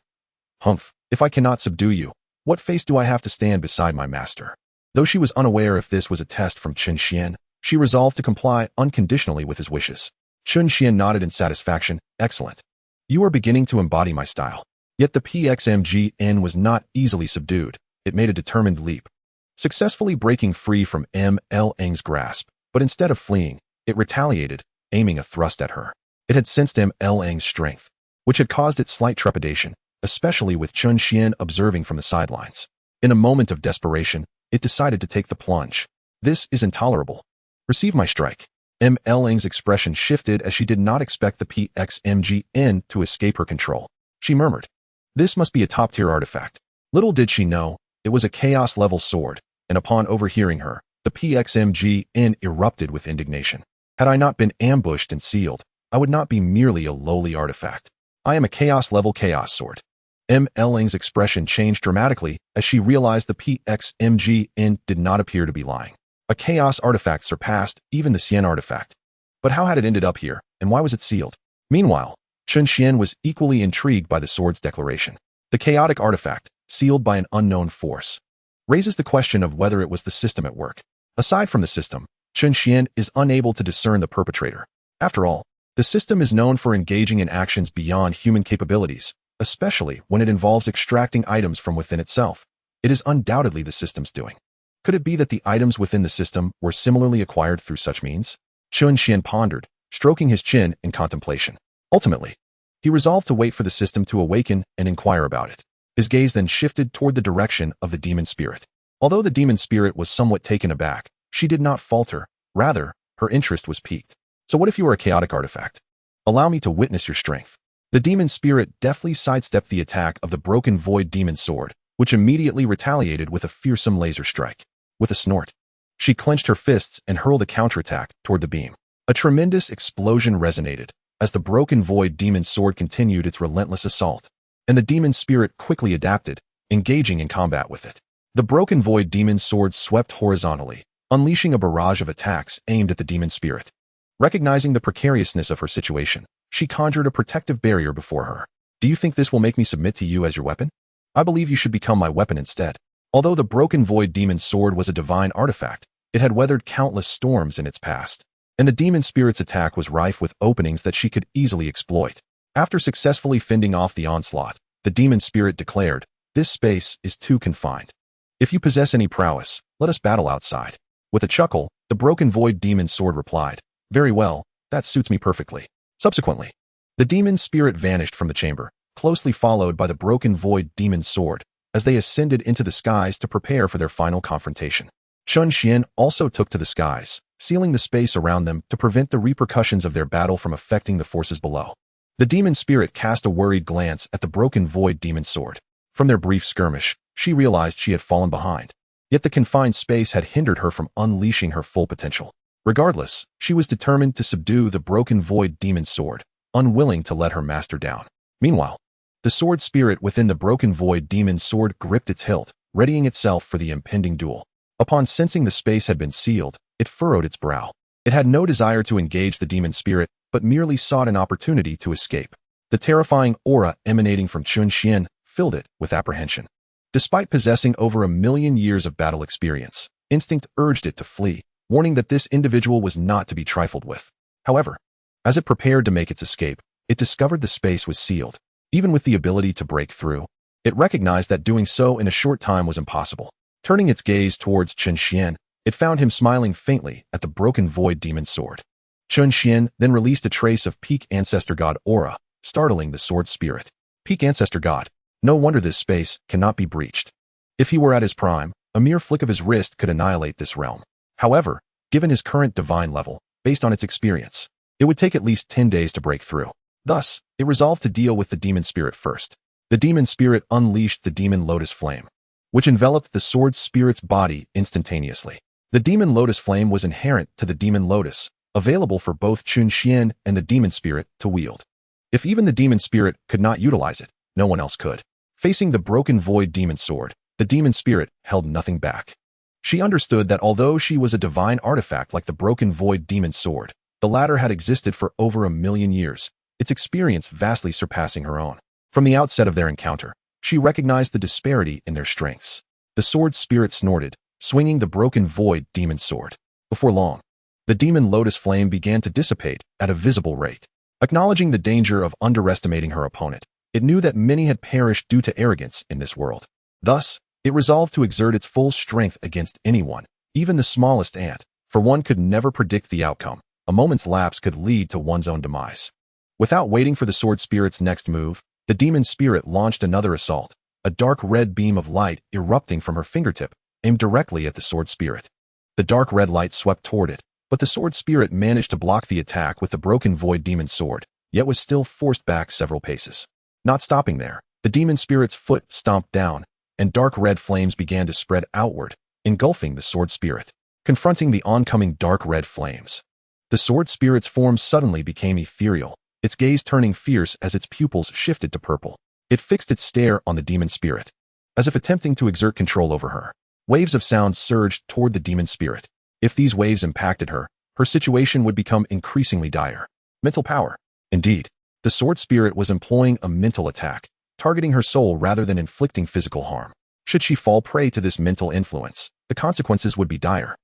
S1: Humph, if I cannot subdue you, what face do I have to stand beside my master? Though she was unaware if this was a test from Chen Xian, she resolved to comply unconditionally with his wishes. Chen Xian nodded in satisfaction. Excellent. You are beginning to embody my style. Yet the PXMGN was not easily subdued. It made a determined leap, successfully breaking free from MLing's grasp, but instead of fleeing, it retaliated, aiming a thrust at her. It had sensed MLing's strength, which had caused its slight trepidation, especially with Chen Xian observing from the sidelines. In a moment of desperation, it decided to take the plunge. This is intolerable. Receive my strike. MLing's expression shifted as she did not expect the PXMGN to escape her control. She murmured, "This must be a top-tier artifact." Little did she know, it was a chaos-level sword, and upon overhearing her, the PXMGN erupted with indignation. Had I not been ambushed and sealed, I would not be merely a lowly artifact. I am a chaos-level chaos sword. MLing's expression changed dramatically as she realized the PXMGN did not appear to be lying. A chaos artifact surpassed even the Xian artifact. But how had it ended up here, and why was it sealed? Meanwhile, Chen Xian was equally intrigued by the sword's declaration. The chaotic artifact, sealed by an unknown force, raises the question of whether it was the system at work. Aside from the system, Chen Xian is unable to discern the perpetrator. After all, the system is known for engaging in actions beyond human capabilities, especially when it involves extracting items from within itself. It is undoubtedly the system's doing. Could it be that the items within the system were similarly acquired through such means? Chen Xian pondered, stroking his chin in contemplation. Ultimately, he resolved to wait for the system to awaken and inquire about it. His gaze then shifted toward the direction of the demon spirit. Although the demon spirit was somewhat taken aback, she did not falter. Rather, her interest was piqued. So what if you are a chaotic artifact? Allow me to witness your strength. The demon spirit deftly sidestepped the attack of the broken void demon sword, which immediately retaliated with a fearsome laser strike. With a snort, she clenched her fists and hurled a counterattack toward the beam. A tremendous explosion resonated as the broken void demon sword continued its relentless assault, and the demon spirit quickly adapted, engaging in combat with it. The broken void demon sword swept horizontally, unleashing a barrage of attacks aimed at the demon spirit. Recognizing the precariousness of her situation, she conjured a protective barrier before her. Do you think this will make me submit to you as your weapon? I believe you should become my weapon instead. Although the broken void demon sword was a divine artifact, it had weathered countless storms in its past, and the demon spirit's attack was rife with openings that she could easily exploit. After successfully fending off the onslaught, the demon spirit declared, "This space is too confined. If you possess any prowess, let us battle outside." With a chuckle, the broken void demon sword replied, "Very well, that suits me perfectly." Subsequently, the demon spirit vanished from the chamber, closely followed by the broken void demon sword, as they ascended into the skies to prepare for their final confrontation. Chen Xian also took to the skies, sealing the space around them to prevent the repercussions of their battle from affecting the forces below. The demon spirit cast a worried glance at the broken void demon sword. From their brief skirmish, she realized she had fallen behind. Yet the confined space had hindered her from unleashing her full potential. Regardless, she was determined to subdue the broken void demon sword, unwilling to let her master down. Meanwhile, the sword spirit within the broken void demon sword gripped its hilt, readying itself for the impending duel. Upon sensing the space had been sealed, it furrowed its brow. It had no desire to engage the demon spirit, but merely sought an opportunity to escape. The terrifying aura emanating from Chen Xuan filled it with apprehension. Despite possessing over 1,000,000 years of battle experience, instinct urged it to flee, warning that this individual was not to be trifled with. However, as it prepared to make its escape, it discovered the space was sealed. Even with the ability to break through, it recognized that doing so in a short time was impossible. Turning its gaze towards Chen Xuan, it found him smiling faintly at the broken void demon sword. Chen Xuan then released a trace of peak Ancestor God aura, startling the sword spirit. Peak Ancestor God. No wonder this space cannot be breached. If he were at his prime, a mere flick of his wrist could annihilate this realm. However, given his current divine level, based on its experience, it would take at least 10 days to break through. Thus, it resolved to deal with the demon spirit first. The demon spirit unleashed the demon lotus flame, which enveloped the sword spirit's body instantaneously. The demon lotus flame was inherent to the demon lotus, available for both Chen Xuan and the demon spirit to wield. If even the demon spirit could not utilize it, no one else could. Facing the broken void demon sword, the demon spirit held nothing back. She understood that although she was a divine artifact like the broken void demon sword, the latter had existed for over 1,000,000 years, its experience vastly surpassing her own. From the outset of their encounter, she recognized the disparity in their strengths. The sword spirit snorted, swinging the broken void demon sword. Before long, the demon lotus flame began to dissipate at a visible rate. Acknowledging the danger of underestimating her opponent, it knew that many had perished due to arrogance in this world. Thus, it resolved to exert its full strength against anyone, even the smallest ant, for one could never predict the outcome. A moment's lapse could lead to one's own demise. Without waiting for the sword spirit's next move, the demon spirit launched another assault, a dark red beam of light erupting from her fingertip, aimed directly at the sword spirit. The dark red light swept toward it, but the sword spirit managed to block the attack with the broken void demon sword, yet was still forced back several paces. Not stopping there, the demon spirit's foot stomped down, and dark red flames began to spread outward, engulfing the sword spirit. Confronting the oncoming dark red flames, the sword spirit's form suddenly became ethereal, its gaze turning fierce as its pupils shifted to purple. It fixed its stare on the demon spirit, as if attempting to exert control over her. Waves of sound surged toward the demon spirit. If these waves impacted her, her situation would become increasingly dire. Mental power. Indeed, the sword spirit was employing a mental attack, targeting her soul rather than inflicting physical harm. Should she fall prey to this mental influence, the consequences would be dire.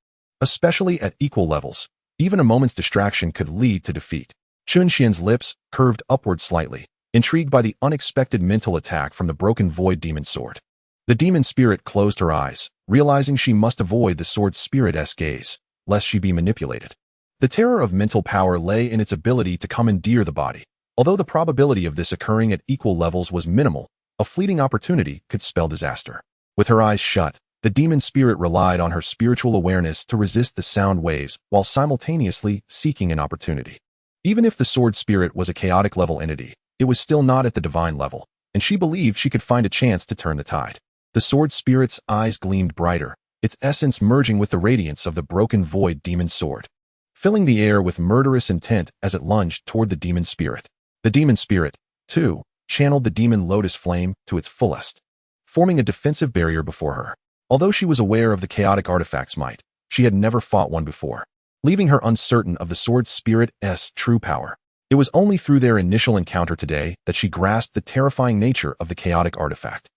S1: Especially at equal levels, even a moment's distraction could lead to defeat. Chen Xuan's lips curved upward slightly, intrigued by the unexpected mental attack from the broken void demon sword. The demon spirit closed her eyes, realizing she must avoid the sword spirit's gaze, lest she be manipulated. The terror of mental power lay in its ability to commandeer the body. Although the probability of this occurring at equal levels was minimal, a fleeting opportunity could spell disaster. With her eyes shut, the demon spirit relied on her spiritual awareness to resist the sound waves while simultaneously seeking an opportunity. Even if the sword spirit was a chaotic level entity, it was still not at the divine level, and she believed she could find a chance to turn the tide. The sword spirit's eyes gleamed brighter, its essence merging with the radiance of the broken void demon sword, filling the air with murderous intent as it lunged toward the demon spirit. The demon spirit, too, channeled the demon lotus flame to its fullest, forming a defensive barrier before her. Although she was aware of the chaotic artifact's might, she had never fought one before, leaving her uncertain of the sword spirit's true power. It was only through their initial encounter today that she grasped the terrifying nature of the chaotic artifact.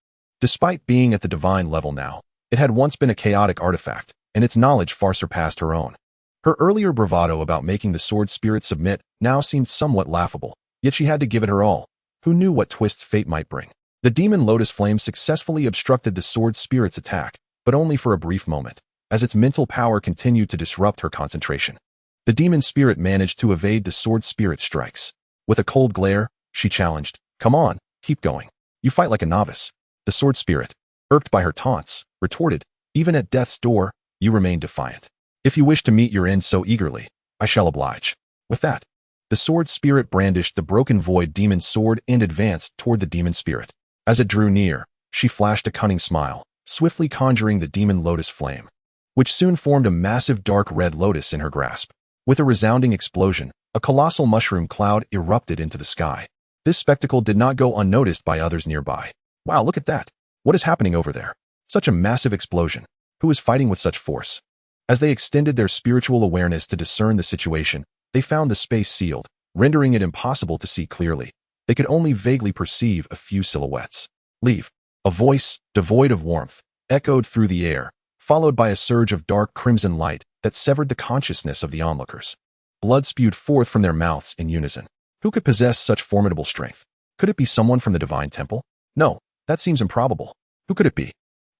S1: Despite being at the divine level now, it had once been a chaotic artifact, and its knowledge far surpassed her own. Her earlier bravado about making the sword spirit submit now seemed somewhat laughable, yet she had to give it her all. Who knew what twists fate might bring? The demon lotus flame successfully obstructed the sword spirit's attack, but only for a brief moment, as its mental power continued to disrupt her concentration. The demon spirit managed to evade the sword spirit's strikes. With a cold glare, she challenged, "Come on, keep going. You fight like a novice." The sword spirit, irked by her taunts, retorted, "Even at death's door, you remain defiant. If you wish to meet your end so eagerly, I shall oblige." With that, the sword spirit brandished the broken void demon sword and advanced toward the demon spirit. As it drew near, she flashed a cunning smile, swiftly conjuring the demon lotus flame, which soon formed a massive dark red lotus in her grasp. With a resounding explosion, a colossal mushroom cloud erupted into the sky. This spectacle did not go unnoticed by others nearby. "Wow, look at that. What is happening over there? Such a massive explosion. Who is fighting with such force?" As they extended their spiritual awareness to discern the situation, they found the space sealed, rendering it impossible to see clearly. They could only vaguely perceive a few silhouettes. Leave. A voice, devoid of warmth, echoed through the air, followed by a surge of dark crimson light that severed the consciousness of the onlookers. Blood spewed forth from their mouths in unison. Who could possess such formidable strength? Could it be someone from the Divine Temple? No, that seems improbable. Who could it be?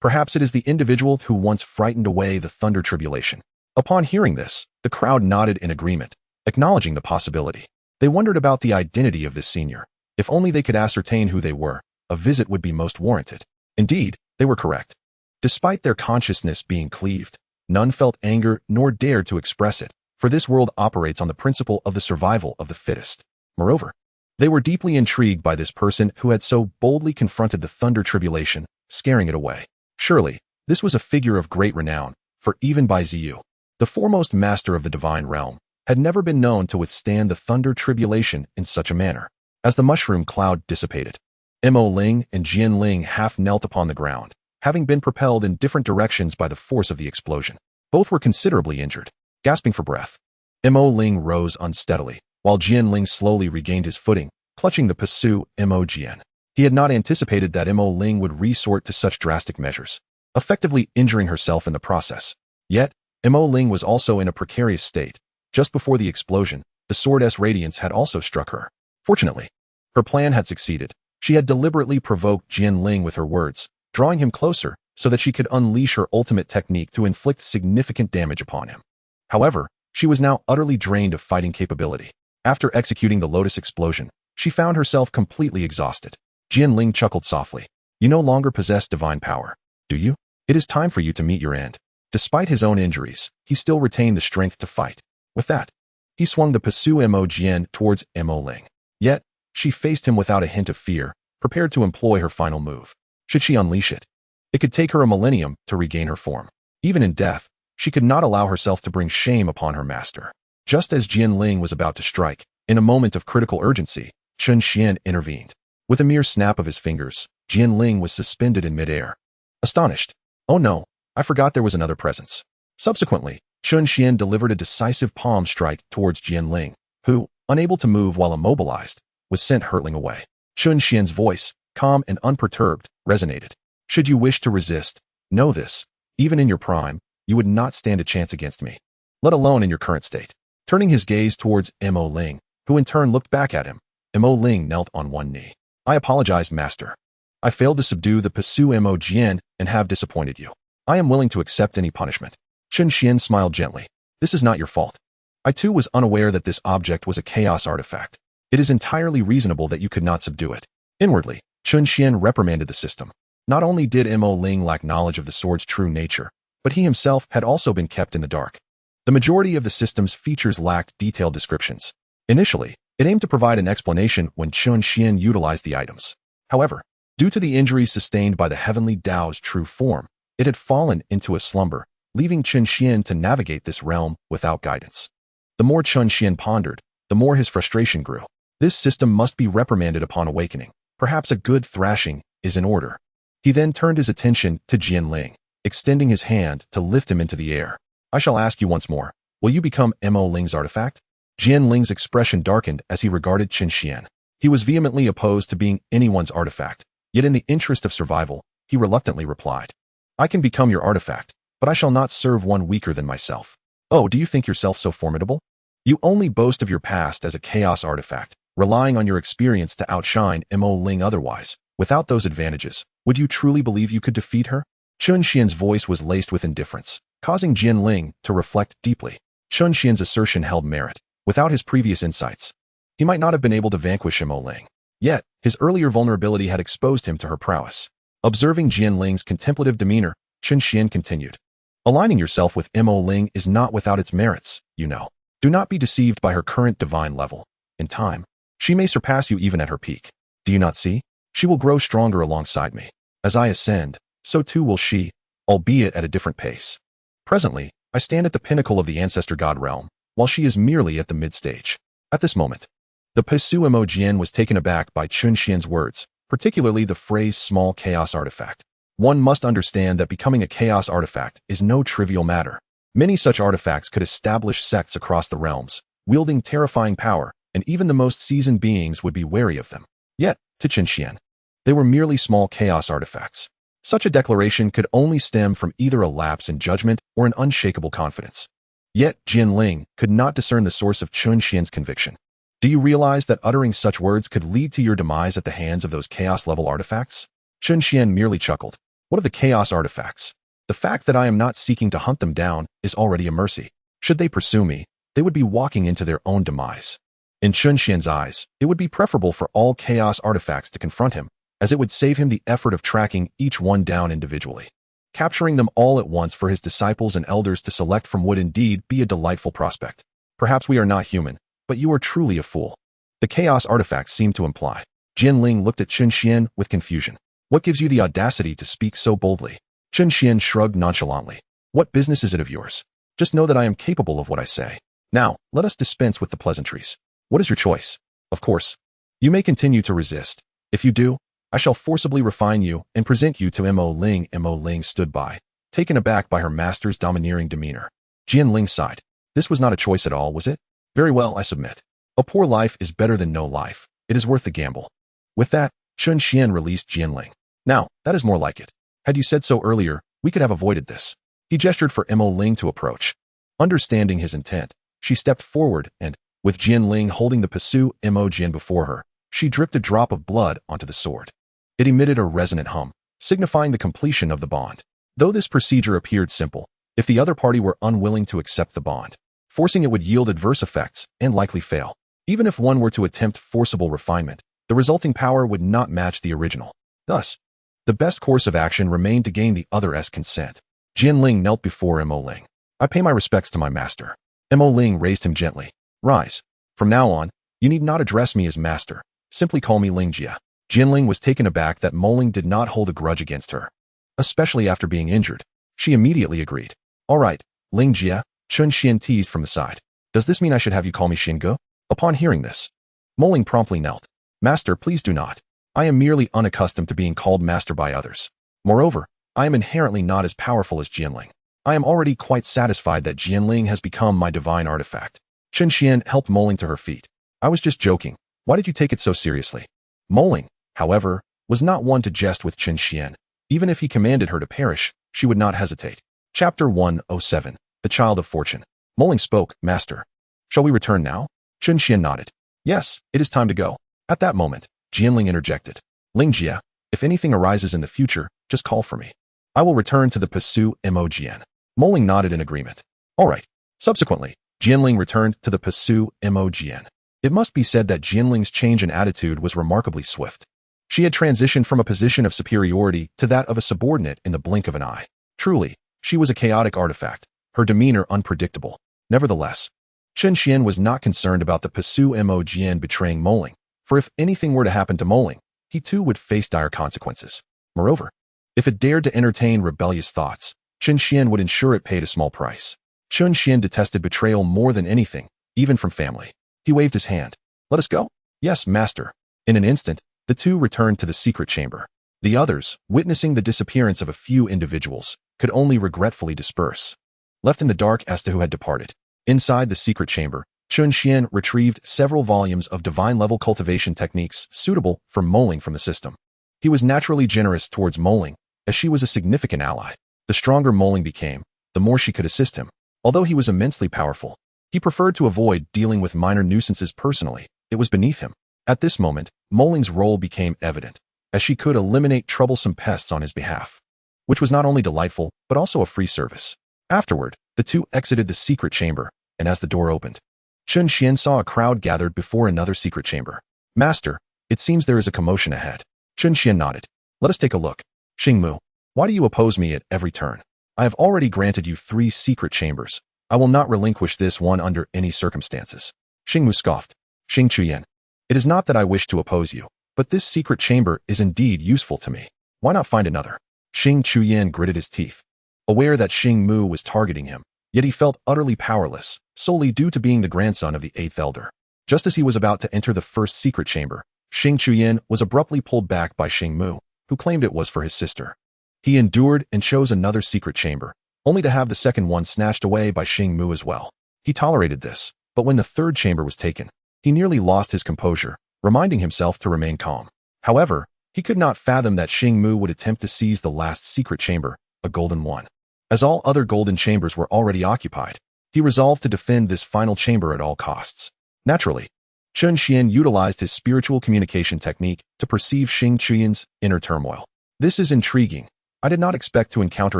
S1: Perhaps it is the individual who once frightened away the Thunder Tribulation. Upon hearing this, the crowd nodded in agreement, acknowledging the possibility. They wondered about the identity of this senior. If only they could ascertain who they were, a visit would be most warranted. Indeed, they were correct. Despite their consciousness being cleaved, none felt anger nor dared to express it, for this world operates on the principle of the survival of the fittest. Moreover, they were deeply intrigued by this person who had so boldly confronted the Thunder Tribulation, scaring it away. Surely, this was a figure of great renown, for even by Ziyu, the foremost master of the divine realm, had never been known to withstand the Thunder Tribulation in such a manner. As the mushroom cloud dissipated, Mo Ling and Jian Ling half knelt upon the ground, having been propelled in different directions by the force of the explosion. Both were considerably injured. Gasping for breath, Mo Ling rose unsteadily, while Jian Ling slowly regained his footing, clutching the Pasu Mo Jian. He had not anticipated that Mo Ling would resort to such drastic measures, effectively injuring herself in the process. Yet, Mo Ling was also in a precarious state. Just before the explosion, the sword's radiance had also struck her. Fortunately, her plan had succeeded. She had deliberately provoked Jian Ling with her words, drawing him closer so that she could unleash her ultimate technique to inflict significant damage upon him. However, she was now utterly drained of fighting capability. After executing the Lotus explosion, she found herself completely exhausted. Jian Ling chuckled softly. You no longer possess divine power, do you? It is time for you to meet your end. Despite his own injuries, he still retained the strength to fight. With that, he swung the Pasu Mo Jian towards Mo Ling. Yet, she faced him without a hint of fear, prepared to employ her final move. Should she unleash it? It could take her a millennium to regain her form. Even in death, she could not allow herself to bring shame upon her master. Just as Jian Ling was about to strike, in a moment of critical urgency, Chen Xuan intervened. With a mere snap of his fingers, Jian Ling was suspended in midair. Astonished, oh no, I forgot there was another presence. Subsequently, Chen Xuan delivered a decisive palm strike towards Jian Ling, who, unable to move while immobilized, was sent hurtling away. Chen Xuan's voice, calm and unperturbed, resonated. Should you wish to resist, know this, even in your prime, you would not stand a chance against me, let alone in your current state. Turning his gaze towards Mo Ling, who in turn looked back at him, Mo Ling knelt on one knee. I apologize, master. I failed to subdue the Pasu Mo Jian and have disappointed you. I am willing to accept any punishment. Chen Xuan smiled gently. This is not your fault. I too was unaware that this object was a chaos artifact. It is entirely reasonable that you could not subdue it. Inwardly, Chen Xuan reprimanded the system. Not only did Mo Ling lack knowledge of the sword's true nature, but he himself had also been kept in the dark. The majority of the system's features lacked detailed descriptions. Initially, it aimed to provide an explanation when Chen Xuan utilized the items. However, due to the injuries sustained by the heavenly Tao's true form, it had fallen into a slumber, leaving Chen Xuan to navigate this realm without guidance. The more Chen Xuan pondered, the more his frustration grew. This system must be reprimanded upon awakening. Perhaps a good thrashing is in order. He then turned his attention to Jian Ling, extending his hand to lift him into the air. I shall ask you once more, will you become Mo Ling's artifact? Jian Ling's expression darkened as he regarded Chen Xuan. He was vehemently opposed to being anyone's artifact, yet in the interest of survival, he reluctantly replied. I can become your artifact, but I shall not serve one weaker than myself. Oh, do you think yourself so formidable? You only boast of your past as a chaos artifact, relying on your experience to outshine Mo Ling otherwise. Without those advantages, would you truly believe you could defeat her? Chen Xuan's voice was laced with indifference, causing Jian Ling to reflect deeply. Chen Xuan's assertion held merit. Without his previous insights, he might not have been able to vanquish Mo Ling. Yet, his earlier vulnerability had exposed him to her prowess. Observing Jian Ling's contemplative demeanor, Chen Xuan continued. Aligning yourself with Mo Ling is not without its merits, you know. Do not be deceived by her current divine level. In time, she may surpass you even at her peak. Do you not see? She will grow stronger alongside me. As I ascend, so too will she, albeit at a different pace. Presently, I stand at the pinnacle of the ancestor god realm, while she is merely at the mid-stage. At this moment, the Pasu Mo Jian was taken aback by Chen Xuan's words, particularly the phrase small chaos artifact. One must understand that becoming a chaos artifact is no trivial matter. Many such artifacts could establish sects across the realms, wielding terrifying power, and even the most seasoned beings would be wary of them. Yet, to Chen Xuan, they were merely small chaos artifacts. Such a declaration could only stem from either a lapse in judgment or an unshakable confidence. Yet, Jianling could not discern the source of Chen Xuan's conviction. Do you realize that uttering such words could lead to your demise at the hands of those chaos-level artifacts? Chen Xuan merely chuckled. What are the chaos artifacts? The fact that I am not seeking to hunt them down is already a mercy. Should they pursue me, they would be walking into their own demise. In Chen Xuan's eyes, it would be preferable for all chaos artifacts to confront him, as it would save him the effort of tracking each one down individually. Capturing them all at once for his disciples and elders to select from would indeed be a delightful prospect. Perhaps we are not human, but you are truly a fool. The chaos artifacts seem to imply. Jianling looked at Chen Xuan with confusion. What gives you the audacity to speak so boldly? Chen Xuan shrugged nonchalantly. What business is it of yours? Just know that I am capable of what I say. Now, let us dispense with the pleasantries. What is your choice? Of course, you may continue to resist. If you do, I shall forcibly refine you and present you to Mo Ling. Mo Ling stood by, taken aback by her master's domineering demeanor. Jianling sighed. This was not a choice at all, was it? Very well, I submit. A poor life is better than no life. It is worth the gamble. With that, Chen Xuan released Jianling. Now, that is more like it. Had you said so earlier, we could have avoided this. He gestured for Mo Ling to approach. Understanding his intent, she stepped forward and, with Jianling holding the Pasu Mo Jian before her, she dripped a drop of blood onto the sword. It emitted a resonant hum, signifying the completion of the bond. Though this procedure appeared simple, if the other party were unwilling to accept the bond, forcing it would yield adverse effects and likely fail. Even if one were to attempt forcible refinement, the resulting power would not match the original. Thus, the best course of action remained to gain the other's consent. Jianling knelt before Mo Ling. I pay my respects to my master. Mo Ling raised him gently. Rise. From now on, you need not address me as master. Simply call me Lingjia. Jianling was taken aback that Mo Ling did not hold a grudge against her, especially after being injured. She immediately agreed. All right, Lingjia, Chen Xuan teased from the side. Does this mean I should have you call me Xinge? Upon hearing this, Mo Ling promptly knelt. Master, please do not. I am merely unaccustomed to being called master by others. Moreover, I am inherently not as powerful as Jianling. I am already quite satisfied that Jianling has become my divine artifact. Chen Xuan helped Mo Ling to her feet. I was just joking. Why did you take it so seriously? Mo Ling, however, was not one to jest with Chen Xuan. Even if he commanded her to perish, she would not hesitate. Chapter 107. The Child of Fortune. Mo Ling spoke. Master, shall we return now? Chen Xuan nodded. Yes, it is time to go. At that moment, Jianling interjected. Lingjia, if anything arises in the future, just call for me. I will return to the Pasu Mo Jian. Mo Ling nodded in agreement. All right. Subsequently, Jianling returned to the Pasu Mo Jian. It must be said that Jianling's change in attitude was remarkably swift. She had transitioned from a position of superiority to that of a subordinate in the blink of an eye. Truly, she was a chaotic artifact, her demeanor unpredictable. Nevertheless, Chen Xuan was not concerned about the Pasu Mo Jian betraying Mo Ling, for if anything were to happen to Mo Ling, he too would face dire consequences. Moreover, if it dared to entertain rebellious thoughts, Chen Xuan would ensure it paid a small price. Chen Xuan detested betrayal more than anything, even from family. He waved his hand. Let us go? Yes, master. In an instant, the two returned to the secret chamber. The others, witnessing the disappearance of a few individuals, could only regretfully disperse, left in the dark as to who had departed. Inside the secret chamber, Chen Xuan retrieved several volumes of divine-level cultivation techniques suitable for Mo Ling from the system. He was naturally generous towards Mo Ling, as she was a significant ally. The stronger Mo Ling became, the more she could assist him. Although he was immensely powerful, he preferred to avoid dealing with minor nuisances personally. It was beneath him. At this moment, Mo Ling's role became evident, as she could eliminate troublesome pests on his behalf, which was not only delightful, but also a free service. Afterward, the two exited the secret chamber, and as the door opened, Chen Xuan saw a crowd gathered before another secret chamber. Master, it seems there is a commotion ahead. Chen Xuan nodded. Let us take a look. Xingmu, why do you oppose me at every turn? I have already granted you 3 secret chambers. I will not relinquish this one under any circumstances. Xingmu scoffed. Xing Chuyan, it is not that I wish to oppose you, but this secret chamber is indeed useful to me. Why not find another? Xing Chuyan gritted his teeth, aware that Xing Mu was targeting him, yet he felt utterly powerless, solely due to being the grandson of the 8th elder. Just as he was about to enter the first secret chamber, Xing Chuyan was abruptly pulled back by Xing Mu, who claimed it was for his sister. He endured and chose another secret chamber, only to have the second one snatched away by Xing Mu as well. He tolerated this, but when the third chamber was taken, he nearly lost his composure, reminding himself to remain calm. However, he could not fathom that Xingmu would attempt to seize the last secret chamber, a golden one. As all other golden chambers were already occupied, he resolved to defend this final chamber at all costs. Naturally, Chen Xuan utilized his spiritual communication technique to perceive Xing Chuyan's inner turmoil. This is intriguing. I did not expect to encounter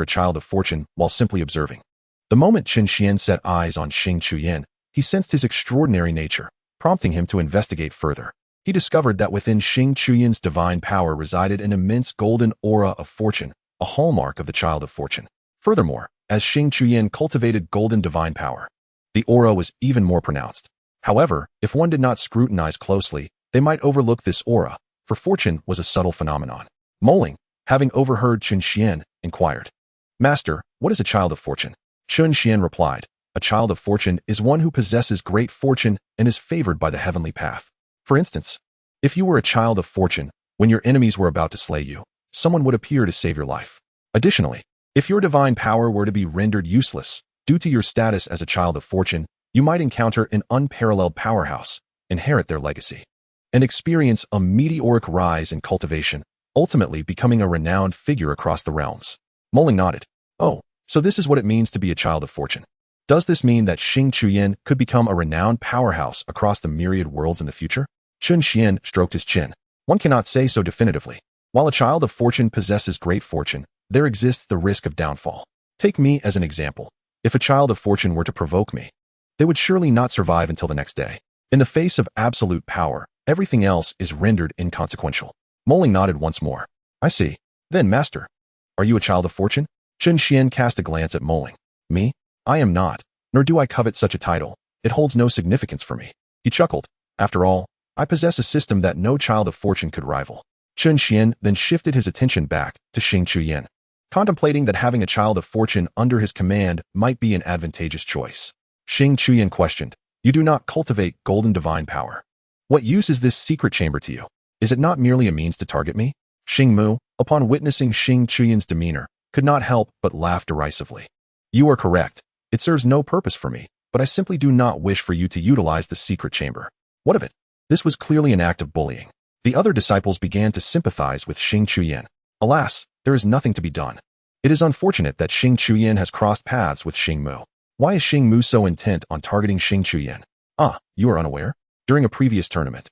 S1: a child of fortune while simply observing. The moment Chen Xuan set eyes on Xing Chuyan, he sensed his extraordinary nature, prompting him to investigate further. He discovered that within Xing Chuyan's divine power resided an immense golden aura of fortune, a hallmark of the child of fortune. Furthermore, as Xing Chuyan cultivated golden divine power, the aura was even more pronounced. However, if one did not scrutinize closely, they might overlook this aura, for fortune was a subtle phenomenon. Moling, having overheard Chen Xuan, inquired, "Master, what is a child of fortune?" Chen Xuan replied, "A child of fortune is one who possesses great fortune and is favored by the heavenly path. For instance, if you were a child of fortune, when your enemies were about to slay you, someone would appear to save your life. Additionally, if your divine power were to be rendered useless due to your status as a child of fortune, you might encounter an unparalleled powerhouse, inherit their legacy, and experience a meteoric rise in cultivation, ultimately becoming a renowned figure across the realms." Moling nodded. "Oh, so this is what it means to be a child of fortune. Does this mean that Xing Chuyan could become a renowned powerhouse across the myriad worlds in the future?" Chen Xuan stroked his chin. "One cannot say so definitively. While a child of fortune possesses great fortune, there exists the risk of downfall. Take me as an example. If a child of fortune were to provoke me, they would surely not survive until the next day. In the face of absolute power, everything else is rendered inconsequential." Moling nodded once more. "I see. Then, Master, are you a child of fortune?" Chen Xuan cast a glance at Moling. "Me? I am not, nor do I covet such a title. It holds no significance for me." He chuckled. "After all, I possess a system that no child of fortune could rival." Chen Xuan then shifted his attention back to Xing Chuyan, contemplating that having a child of fortune under his command might be an advantageous choice. Xing Chuyan questioned, "You do not cultivate golden divine power. What use is this secret chamber to you? Is it not merely a means to target me?" Xingmu, upon witnessing Xing Chuyan's demeanor, could not help but laugh derisively. "You are correct. It serves no purpose for me, but I simply do not wish for you to utilize the secret chamber." What of it? This was clearly an act of bullying. The other disciples began to sympathize with Xing Chuyan. Alas, there is nothing to be done. It is unfortunate that Xing Chuyan has crossed paths with Xingmu. Why is Xingmu so intent on targeting Xing Chuyan? Ah, you are unaware? During a previous tournament,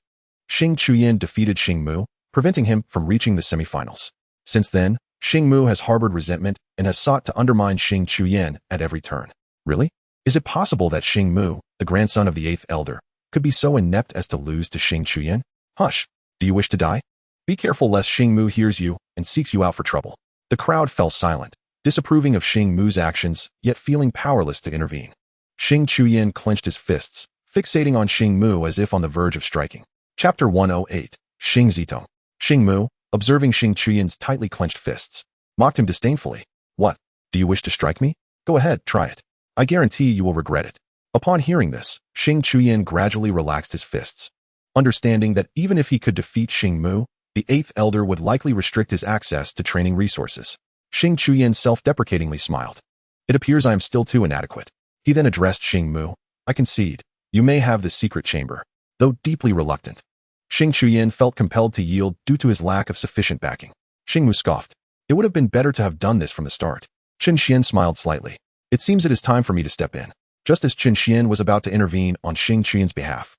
S1: Xing Chuyan defeated Xingmu, preventing him from reaching the semifinals. Since then, Xingmu has harbored resentment and has sought to undermine Xing Chuyan at every turn. Really? Is it possible that Xingmu, the grandson of the 8th elder, could be so inept as to lose to Xing Chuyan? Hush! Do you wish to die? Be careful lest Xingmu hears you and seeks you out for trouble. The crowd fell silent, disapproving of Xingmu's actions, yet feeling powerless to intervene. Xing Chuyan clenched his fists, fixating on Xingmu as if on the verge of striking. Chapter 108, Xing Zitong. Xingmu, observing Xing Chuyan's tightly clenched fists, mocked him disdainfully. "What? Do you wish to strike me? Go ahead, try it. I guarantee you will regret it." Upon hearing this, Xing Chuyan gradually relaxed his fists, understanding that even if he could defeat Xingmu, the 8th elder would likely restrict his access to training resources. Xing Chuyan self-deprecatingly smiled. "It appears I am still too inadequate." He then addressed Xingmu. "I concede. You may have the secret chamber." Though deeply reluctant, Xing Chuyan felt compelled to yield due to his lack of sufficient backing. Xingmu scoffed. "It would have been better to have done this from the start." Chen Xuan smiled slightly. "It seems it is time for me to step in." Just as Chen Xuan was about to intervene on Xing Chuyan's behalf,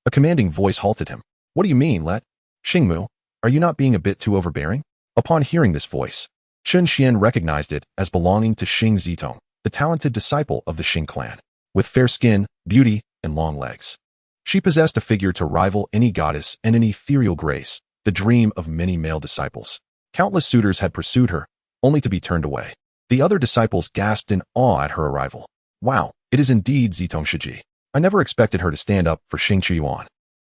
S1: a commanding voice halted him. "What do you mean, Let? Xingmu, are you not being a bit too overbearing?" Upon hearing this voice, Chen Xuan recognized it as belonging to Xing Zitong, the talented disciple of the Xing clan. With fair skin, beauty, and long legs, she possessed a figure to rival any goddess and an ethereal grace, the dream of many male disciples. Countless suitors had pursued her, only to be turned away. The other disciples gasped in awe at her arrival. "Wow, it is indeed Zitong Shiji. I never expected her to stand up for Xing Chuan."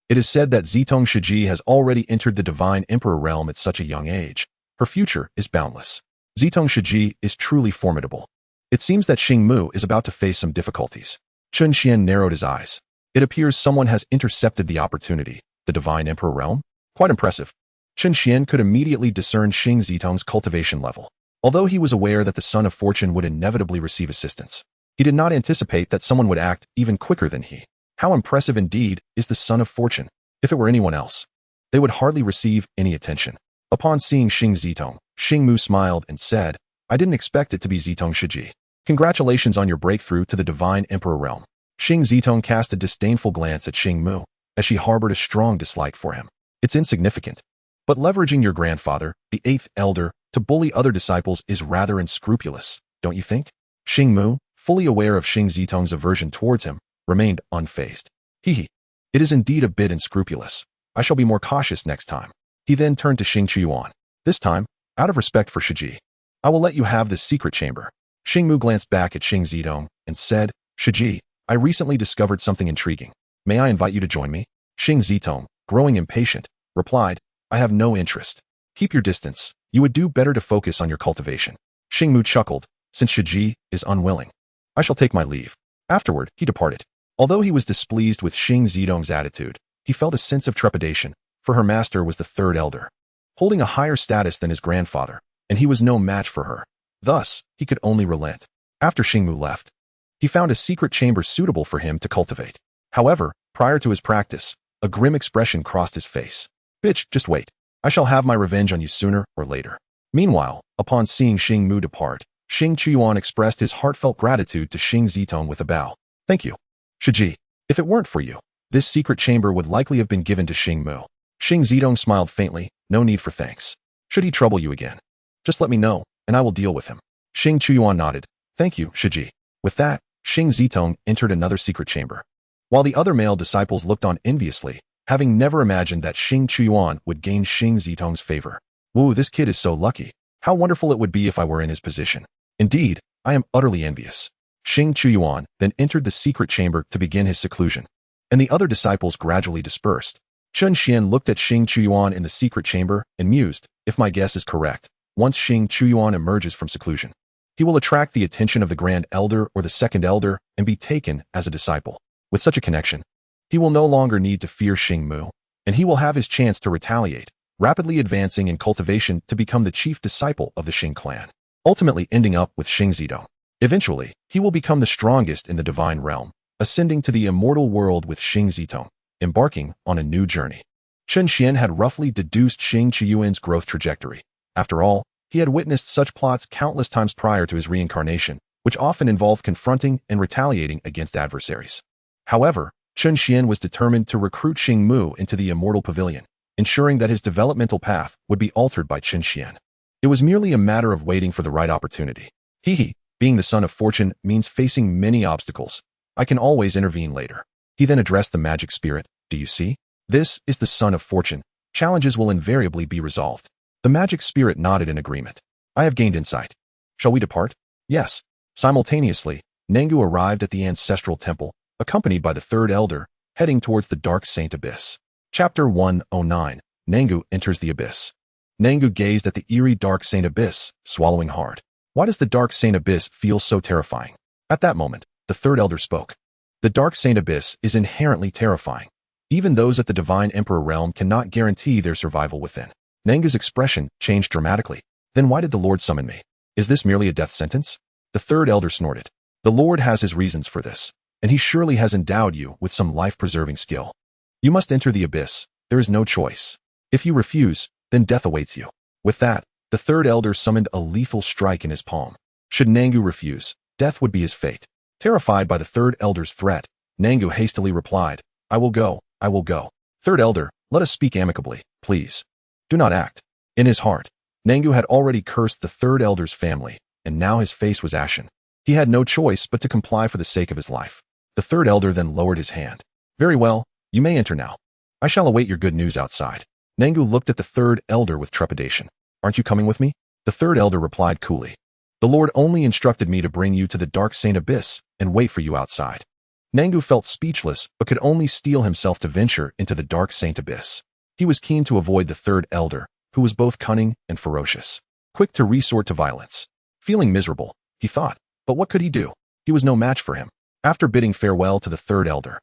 S1: It is said that Zitong Shiji has already entered the divine emperor realm at such a young age. Her future is boundless. Zitong Shiji is truly formidable. It seems that Xingmu is about to face some difficulties. Chen Xuan narrowed his eyes. It appears someone has intercepted the opportunity. The divine emperor realm? Quite impressive. Chen Xuan could immediately discern Xing Zitong's cultivation level. Although he was aware that the son of fortune would inevitably receive assistance, he did not anticipate that someone would act even quicker than he. How impressive indeed is the son of fortune. If it were anyone else, they would hardly receive any attention. Upon seeing Xing Zitong, Xing Mu smiled and said, I didn't expect it to be Zitong Shiji. Congratulations on your breakthrough to the Divine Emperor realm. Xing Zitong cast a disdainful glance at Xing Mu, as she harbored a strong dislike for him. It's insignificant. But leveraging your grandfather, the 8th elder, to bully other disciples is rather unscrupulous, don't you think? Xing Mu, fully aware of Xing Zitong's aversion towards him, remained unfazed. It is indeed a bit unscrupulous. I shall be more cautious next time. He then turned to Xing Xuan. This time, out of respect for Shiji, I will let you have this secret chamber. Xing Mu glanced back at Xing Zitong and said, Shiji, I recently discovered something intriguing. May I invite you to join me? Xing Zitong, growing impatient, replied, I have no interest. Keep your distance. You would do better to focus on your cultivation. Xing Mu chuckled, since Shiji is unwilling. I shall take my leave. Afterward, he departed. Although he was displeased with Xing Zitong's attitude, he felt a sense of trepidation, for her master was the 3rd elder, holding a higher status than his grandfather, and he was no match for her. Thus, he could only relent. After Xing Mu left, he found a secret chamber suitable for him to cultivate. However, prior to his practice, a grim expression crossed his face. Bitch, just wait. I shall have my revenge on you sooner or later. Meanwhile, upon seeing Xing Mu depart, Xing Xuan expressed his heartfelt gratitude to Xing Zitong with a bow. Thank you. Shiji, if it weren't for you, this secret chamber would likely have been given to Xing Mu. Xing Zitong smiled faintly, no need for thanks. Should he trouble you again, just let me know, and I will deal with him. Xing Xuan nodded. Thank you, Shiji. With that, Xing Zitong entered another secret chamber. While the other male disciples looked on enviously, having never imagined that Xing Xuan would gain Xing Zitong's favor. Woo, this kid is so lucky. How wonderful it would be if I were in his position. Indeed, I am utterly envious. Xing Xuan then entered the secret chamber to begin his seclusion, and the other disciples gradually dispersed. Chen Xuan looked at Xing Xuan in the secret chamber and mused, if my guess is correct, once Xing Xuan emerges from seclusion, he will attract the attention of the Grand Elder or the 2nd Elder and be taken as a disciple. With such a connection, he will no longer need to fear Xing Mu, and he will have his chance to retaliate, rapidly advancing in cultivation to become the chief disciple of the Xing clan, ultimately ending up with Xing Zitong. Eventually, he will become the strongest in the divine realm, ascending to the immortal world with Xing Zitong, embarking on a new journey. Chen Xuan had roughly deduced Xing Ziyuan's growth trajectory. After all, he had witnessed such plots countless times prior to his reincarnation, which often involved confronting and retaliating against adversaries. However, Chen Xuan was determined to recruit Xing Mu into the immortal pavilion, ensuring that his developmental path would be altered by Chen Xuan. It was merely a matter of waiting for the right opportunity. Being the son of fortune means facing many obstacles. I can always intervene later. He then addressed the magic spirit. Do you see? This is the son of fortune. Challenges will invariably be resolved. The magic spirit nodded in agreement. I have gained insight. Shall we depart? Yes. Simultaneously, Nangu arrived at the ancestral temple, accompanied by the 3rd elder, heading towards the Dark Saint Abyss. Chapter 109. Nangu enters the abyss. Nangu gazed at the eerie Dark Saint Abyss, swallowing hard. Why does the Dark Saint Abyss feel so terrifying? At that moment, the 3rd elder spoke. The Dark Saint Abyss is inherently terrifying. Even those at the Divine Emperor realm cannot guarantee their survival within. Nangu's expression changed dramatically. Then why did the Lord summon me? Is this merely a death sentence? The 3rd elder snorted. The Lord has his reasons for this, and he surely has endowed you with some life-preserving skill. You must enter the abyss. There is no choice. If you refuse, then death awaits you. With that, the 3rd elder summoned a lethal strike in his palm. Should Nangu refuse, death would be his fate. Terrified by the 3rd elder's threat, Nangu hastily replied, I will go, I will go. 3rd elder, let us speak amicably, please. Do not act. In his heart, Nangu had already cursed the 3rd elder's family, and now his face was ashen. He had no choice but to comply for the sake of his life. The 3rd elder then lowered his hand. Very well, you may enter now. I shall await your good news outside. Nangu looked at the 3rd elder with trepidation. Aren't you coming with me? The 3rd elder replied coolly. The Lord only instructed me to bring you to the Dark Saint Abyss and wait for you outside. Nangu felt speechless but could only steel himself to venture into the Dark Saint Abyss. He was keen to avoid the 3rd elder, who was both cunning and ferocious, quick to resort to violence. Feeling miserable, he thought, but what could he do? He was no match for him. After bidding farewell to the 3rd elder,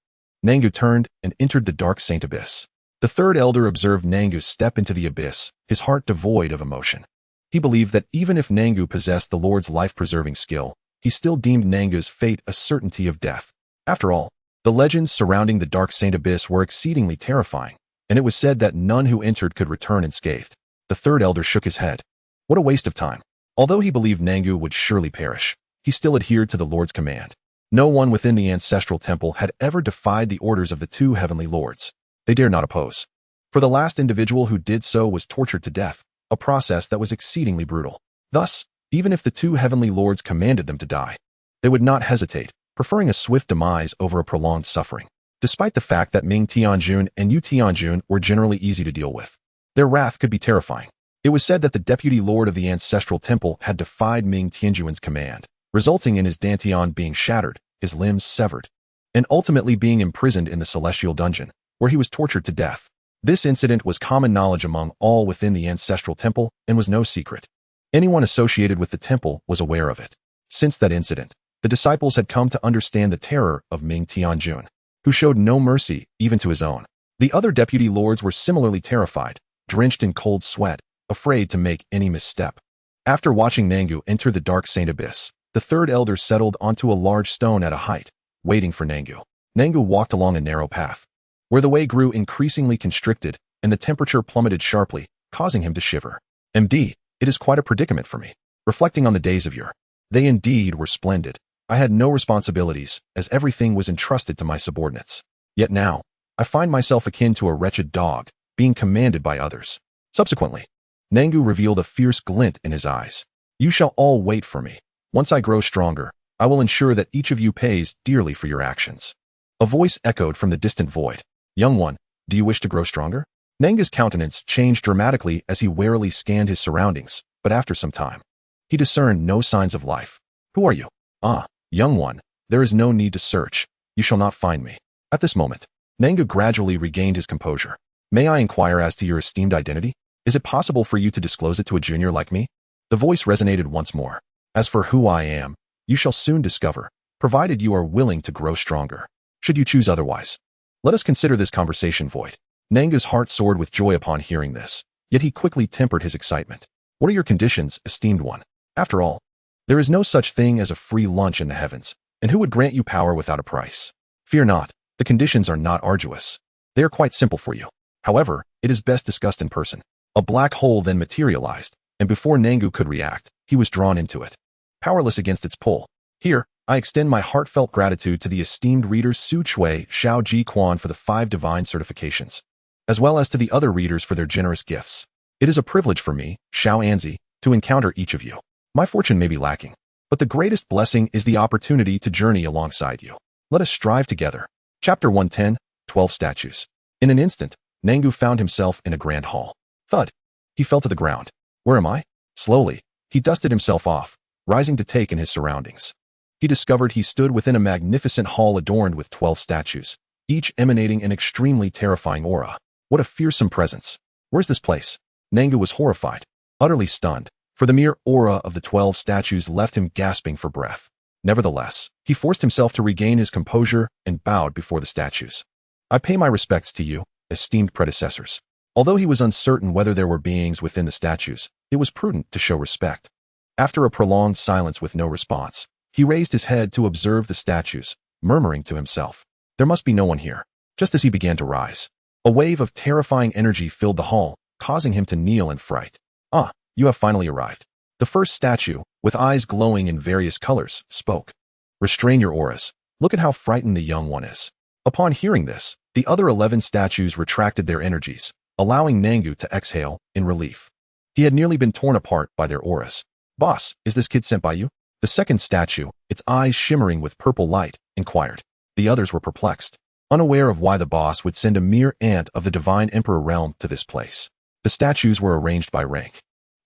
S1: Nangu turned and entered the Dark Saint Abyss. The 3rd elder observed Nangu step into the abyss, his heart devoid of emotion. He believed that even if Nangu possessed the Lord's life-preserving skill, he still deemed Nangu's fate a certainty of death. After all, the legends surrounding the Dark Saint Abyss were exceedingly terrifying, and it was said that none who entered could return unscathed. The third elder shook his head. What a waste of time. Although he believed Nangu would surely perish, he still adhered to the Lord's command. No one within the ancestral temple had ever defied the orders of the two heavenly lords. They dared not oppose. For the last individual who did so was tortured to death, a process that was exceedingly brutal. Thus, even if the two heavenly lords commanded them to die, they would not hesitate, preferring a swift demise over a prolonged suffering. Despite the fact that Ming Tianjun and Yu Tianjun were generally easy to deal with, their wrath could be terrifying. It was said that the deputy lord of the ancestral temple had defied Ming Tianjun's command, resulting in his dantian being shattered, his limbs severed, and ultimately being imprisoned in the celestial dungeon, where he was tortured to death. This incident was common knowledge among all within the ancestral temple and was no secret. Anyone associated with the temple was aware of it. Since that incident, the disciples had come to understand the terror of Ming Tianjun, who showed no mercy even to his own. The other deputy lords were similarly terrified, drenched in cold sweat, afraid to make any misstep. After watching Nangu enter the dark Saint Abyss, the third elder settled onto a large stone at a height, waiting for Nangu. Nangu walked along a narrow path, where the way grew increasingly constricted and the temperature plummeted sharply, causing him to shiver. MD, it is quite a predicament for me. Reflecting on the days of yore, they indeed were splendid. I had no responsibilities, as everything was entrusted to my subordinates. Yet now, I find myself akin to a wretched dog, being commanded by others. Subsequently, Nangu revealed a fierce glint in his eyes. You shall all wait for me. Once I grow stronger, I will ensure that each of you pays dearly for your actions. A voice echoed from the distant void. Young one, do you wish to grow stronger? Nangu's countenance changed dramatically as he warily scanned his surroundings, but after some time, he discerned no signs of life. Who are you? Ah, young one, there is no need to search. You shall not find me. At this moment, Nangu gradually regained his composure. May I inquire as to your esteemed identity? Is it possible for you to disclose it to a junior like me? The voice resonated once more. As for who I am, you shall soon discover, provided you are willing to grow stronger. Should you choose otherwise, let us consider this conversation void. Nangu's heart soared with joy upon hearing this, yet he quickly tempered his excitement. What are your conditions, esteemed one? After all, there is no such thing as a free lunch in the heavens, and who would grant you power without a price? Fear not, the conditions are not arduous. They are quite simple for you. However, it is best discussed in person. A black hole then materialized, and before Nangu could react, he was drawn into it, powerless against its pull. Here, I extend my heartfelt gratitude to the esteemed readers Su Chui, Xiao Ji Quan for the 5 divine certifications, as well as to the other readers for their generous gifts. It is a privilege for me, Xianxia, to encounter each of you. My fortune may be lacking, but the greatest blessing is the opportunity to journey alongside you. Let us strive together. Chapter 110, 12 Statues. In an instant, Nangu found himself in a grand hall. Thud. He fell to the ground. Where am I? Slowly, he dusted himself off, rising to take in his surroundings. He discovered he stood within a magnificent hall adorned with 12 statues, each emanating an extremely terrifying aura. What a fearsome presence. Where's this place? Nangu was horrified, utterly stunned, for the mere aura of the 12 statues left him gasping for breath. Nevertheless, he forced himself to regain his composure and bowed before the statues. I pay my respects to you, esteemed predecessors. Although he was uncertain whether there were beings within the statues, it was prudent to show respect. After a prolonged silence with no response, he raised his head to observe the statues, murmuring to himself, there must be no one here. Just as he began to rise, a wave of terrifying energy filled the hall, causing him to kneel in fright. Ah, you have finally arrived. The first statue, with eyes glowing in various colors, spoke. Restrain your auras. Look at how frightened the young one is. Upon hearing this, the other 11 statues retracted their energies, allowing Nangu to exhale in relief. He had nearly been torn apart by their auras. Boss, is this kid sent by you? The second statue, its eyes shimmering with purple light, inquired. The others were perplexed, unaware of why the boss would send a mere ant of the divine emperor realm to this place. The statues were arranged by rank,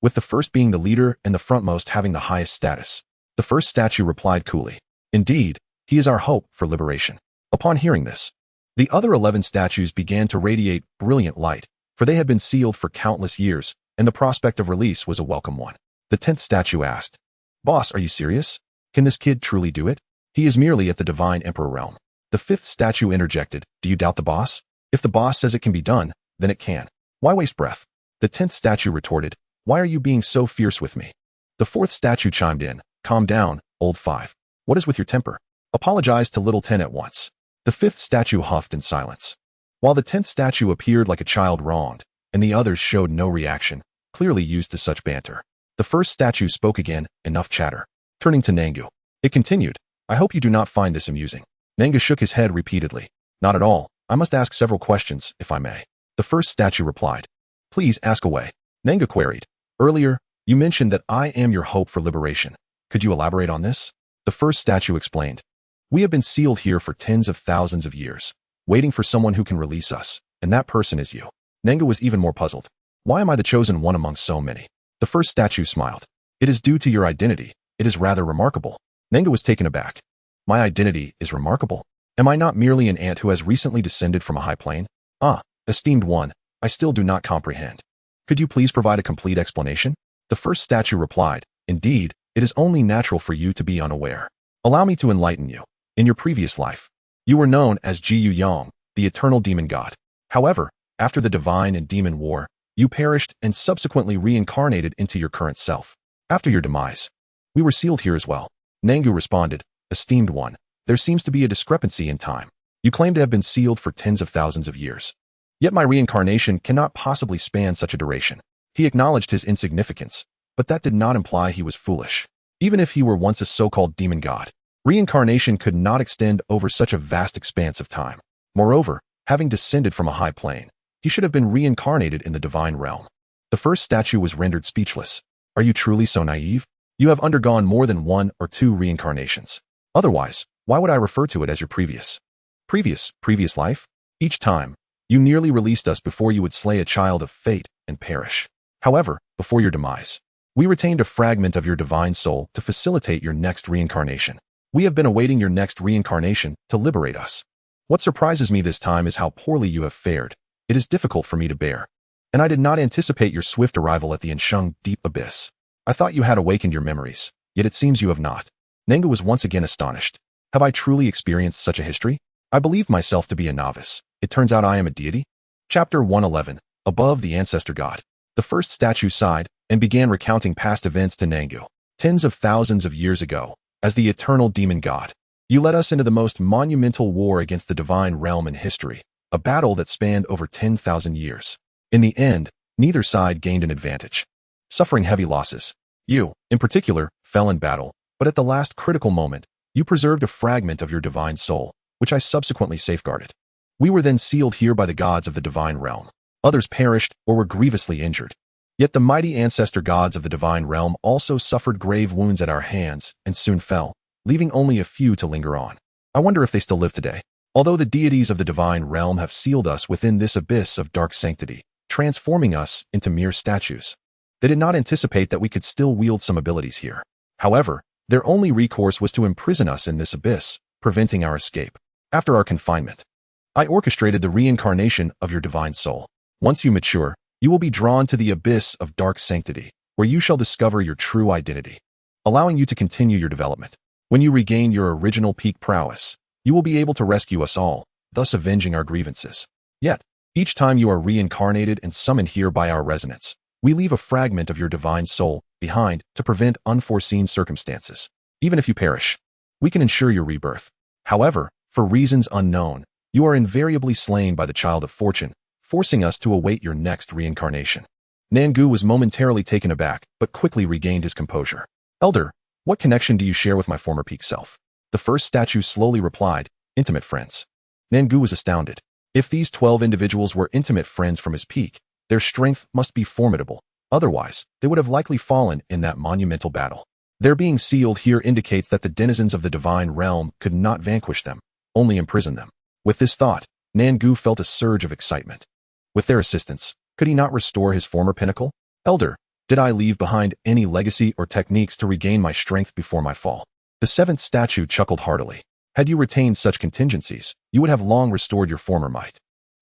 S1: with the first being the leader and the frontmost having the highest status. The first statue replied coolly, indeed, he is our hope for liberation. Upon hearing this, the other 11 statues began to radiate brilliant light, for they had been sealed for countless years, and the prospect of release was a welcome one. The 10th statue asked, Boss, are you serious? Can this kid truly do it? He is merely at the divine emperor realm. The 5th statue interjected, do you doubt the boss? If the boss says it can be done, then it can. Why waste breath? The 10th statue retorted, why are you being so fierce with me? The 4th statue chimed in, calm down, old 5. What is with your temper? Apologize to little 10 at once. The 5th statue huffed in silence. While the 10th statue appeared like a child wronged, and the others showed no reaction, clearly used to such banter. The first statue spoke again, enough chatter. Turning to Nangu, it continued, I hope you do not find this amusing. Nangu shook his head repeatedly. Not at all. I must ask several questions, if I may. The first statue replied. Please ask away. Nangu queried. Earlier, you mentioned that I am your hope for liberation. Could you elaborate on this? The first statue explained. We have been sealed here for tens of thousands of years, waiting for someone who can release us, and that person is you. Nangu was even more puzzled. Why am I the chosen one among so many? The first statue smiled. It is due to your identity. It is rather remarkable. Nangu was taken aback. My identity is remarkable? Am I not merely an ant who has recently descended from a high plane? Ah, esteemed one, I still do not comprehend. Could you please provide a complete explanation? The first statue replied, Indeed, it is only natural for you to be unaware. Allow me to enlighten you. In your previous life, you were known as Jiyu Yang, the eternal demon god. However, after the divine and demon war, you perished and subsequently reincarnated into your current self. After your demise, we were sealed here as well. Nangu responded, Esteemed one, there seems to be a discrepancy in time. You claim to have been sealed for tens of thousands of years. Yet my reincarnation cannot possibly span such a duration. He acknowledged his insignificance, but that did not imply he was foolish. Even if he were once a so-called demon god, reincarnation could not extend over such a vast expanse of time. Moreover, having descended from a high plane, he should have been reincarnated in the divine realm. The first statue was rendered speechless. Are you truly so naive? You have undergone more than 1 or 2 reincarnations. Otherwise, why would I refer to it as your previous life? Each time, you nearly released us before you would slay a child of fate and perish. However, before your demise, we retained a fragment of your divine soul to facilitate your next reincarnation. We have been awaiting your next reincarnation to liberate us. What surprises me this time is how poorly you have fared. It is difficult for me to bear. And I did not anticipate your swift arrival at the Ensheng deep abyss. I thought you had awakened your memories, yet it seems you have not. Nangu was once again astonished. Have I truly experienced such a history? I believed myself to be a novice. It turns out I am a deity? Chapter 111, Above the Ancestor God. The first statue sighed and began recounting past events to Nangu. Tens of thousands of years ago, as the eternal demon god, you led us into the most monumental war against the divine realm in history, a battle that spanned over 10,000 years. In the end, neither side gained an advantage. Suffering heavy losses, you, in particular, fell in battle, but at the last critical moment, you preserved a fragment of your divine soul, which I subsequently safeguarded. We were then sealed here by the gods of the divine realm. Others perished or were grievously injured. Yet the mighty ancestor gods of the divine realm also suffered grave wounds at our hands and soon fell, leaving only a few to linger on. I wonder if they still live today. Although the deities of the divine realm have sealed us within this abyss of dark sanctity, transforming us into mere statues, they did not anticipate that we could still wield some abilities here. However, their only recourse was to imprison us in this abyss, preventing our escape. After our confinement, I orchestrated the reincarnation of your divine soul. Once you mature, you will be drawn to the abyss of dark sanctity, where you shall discover your true identity, allowing you to continue your development. When you regain your original peak prowess, you will be able to rescue us all, thus avenging our grievances. Yet, each time you are reincarnated and summoned here by our resonance, we leave a fragment of your divine soul behind to prevent unforeseen circumstances. Even if you perish, we can ensure your rebirth. However, for reasons unknown, you are invariably slain by the child of fortune, forcing us to await your next reincarnation. Nangu was momentarily taken aback, but quickly regained his composure. Elder, what connection do you share with my former peak self? The first statue slowly replied, Intimate friends. Nangu was astounded. If these 12 individuals were intimate friends from his peak, their strength must be formidable. Otherwise, they would have likely fallen in that monumental battle. Their being sealed here indicates that the denizens of the divine realm could not vanquish them, only imprison them. With this thought, Nangu felt a surge of excitement. With their assistance, could he not restore his former pinnacle? Elder, did I leave behind any legacy or techniques to regain my strength before my fall? The seventh statue chuckled heartily. Had you retained such contingencies, you would have long restored your former might.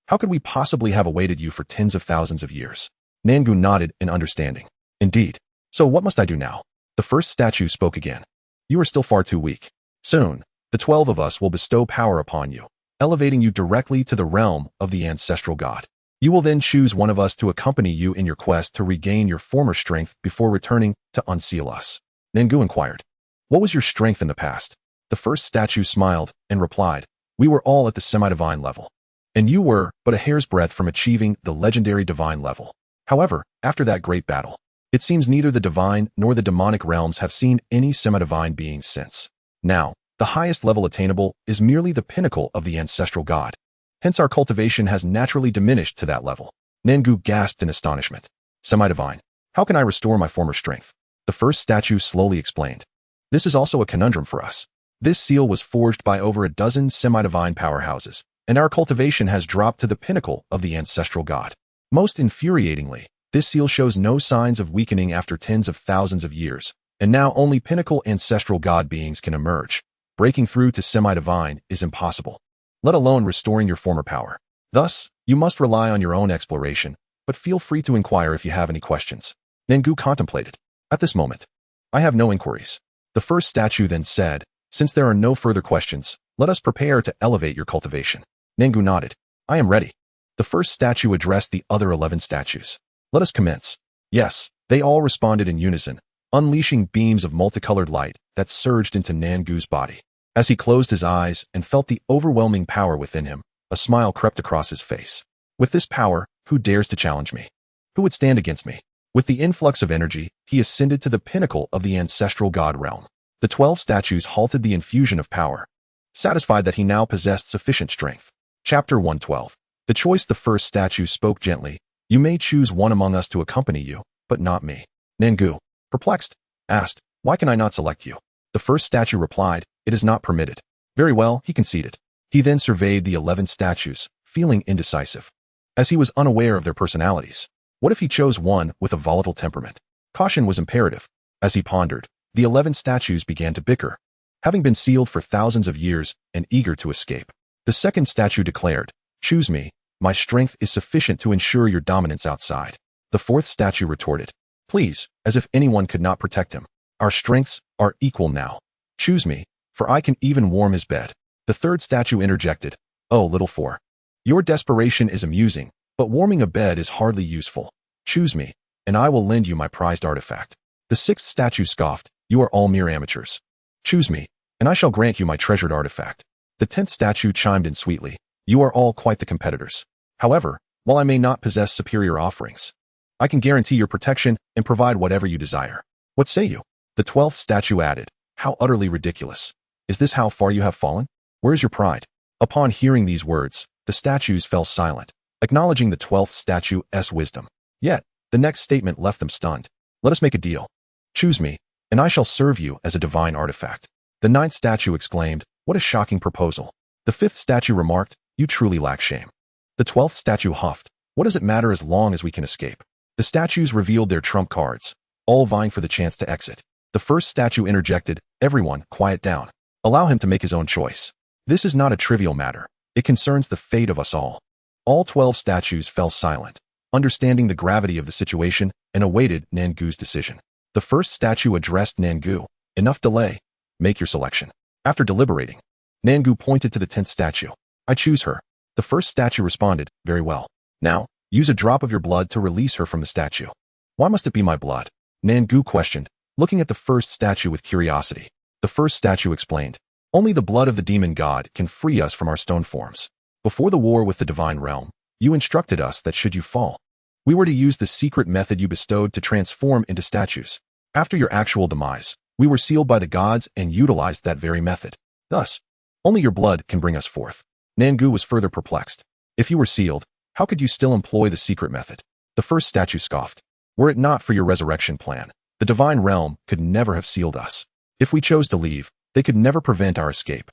S1: How could we possibly have awaited you for tens of thousands of years? Nangu nodded in understanding. Indeed. So what must I do now? The first statue spoke again. You are still far too weak. Soon, the 12 of us will bestow power upon you, elevating you directly to the realm of the ancestral god. You will then choose one of us to accompany you in your quest to regain your former strength before returning to unseal us. Nangu inquired. What was your strength in the past? The first statue smiled and replied, We were all at the semi-divine level. and you were but a hair's breadth from achieving the legendary divine level. However, after that great battle, it seems neither the divine nor the demonic realms have seen any semi-divine beings since. Now, the highest level attainable is merely the pinnacle of the ancestral god. Hence our cultivation has naturally diminished to that level. Nangu gasped in astonishment. Semi-divine. How can I restore my former strength? The first statue slowly explained. This is also a conundrum for us. This seal was forged by over a dozen semi-divine powerhouses, and our cultivation has dropped to the pinnacle of the ancestral god. Most infuriatingly, this seal shows no signs of weakening after tens of thousands of years, and now only pinnacle ancestral god beings can emerge. Breaking through to semi-divine is impossible, let alone restoring your former power. Thus, you must rely on your own exploration, but feel free to inquire if you have any questions. Nangu contemplated. At this moment, I have no inquiries. The first statue then said, since there are no further questions, let us prepare to elevate your cultivation. Nangu nodded. I am ready. The first statue addressed the other 11 statues. Let us commence. Yes, they all responded in unison, unleashing beams of multicolored light that surged into Nangu's body. As he closed his eyes and felt the overwhelming power within him, a smile crept across his face. With this power, who dares to challenge me? Who would stand against me? With the influx of energy, he ascended to the pinnacle of the ancestral god realm. The 12 statues halted the infusion of power, satisfied that he now possessed sufficient strength. Chapter 112. The choice. The first statue spoke gently. You may choose one among us to accompany you, but not me. Nangu, perplexed, asked, why can I not select you? The first statue replied, it is not permitted. Very well, he conceded. He then surveyed the 11 statues, feeling indecisive, as he was unaware of their personalities. What if he chose one with a volatile temperament? Caution was imperative. As he pondered, the 11 statues began to bicker, having been sealed for thousands of years and eager to escape. The second statue declared, choose me, my strength is sufficient to ensure your dominance outside. The fourth statue retorted, please, as if anyone could not protect him. Our strengths are equal now. Choose me, for I can even warm his bed. The third statue interjected, oh, little four. Your desperation is amusing, but warming a bed is hardly useful. Choose me, and I will lend you my prized artifact. The sixth statue scoffed, you are all mere amateurs. Choose me, and I shall grant you my treasured artifact. The 10th statue chimed in sweetly, you are all quite the competitors. However, while I may not possess superior offerings, I can guarantee your protection and provide whatever you desire. What say you? The 12th statue added, how utterly ridiculous. Is this how far you have fallen? Where is your pride? Upon hearing these words, the statues fell silent, acknowledging the 12th statue's wisdom. Yet, the next statement left them stunned. Let us make a deal. Choose me, and I shall serve you as a divine artifact. The 9th statue exclaimed, what a shocking proposal. The 5th statue remarked, you truly lack shame. The 12th statue huffed, what does it matter as long as we can escape? The statues revealed their trump cards, all vying for the chance to exit. The first statue interjected, everyone, quiet down. Allow him to make his own choice. This is not a trivial matter. It concerns the fate of us all. All 12 statues fell silent, understanding the gravity of the situation, and awaited Nangu's decision. The first statue addressed Nangu, enough delay. Make your selection. After deliberating, Nangu pointed to the 10th statue. I choose her. The first statue responded, very well. Now, use a drop of your blood to release her from the statue. Why must it be my blood? Nangu questioned, looking at the first statue with curiosity. The first statue explained, only the blood of the demon god can free us from our stone forms. Before the war with the divine realm, you instructed us that should you fall, we were to use the secret method you bestowed to transform into statues. After your actual demise, we were sealed by the gods and utilized that very method. Thus, only your blood can bring us forth. Nangu was further perplexed. If you were sealed, how could you still employ the secret method? The first statue scoffed. Were it not for your resurrection plan, the divine realm could never have sealed us. If we chose to leave, they could never prevent our escape.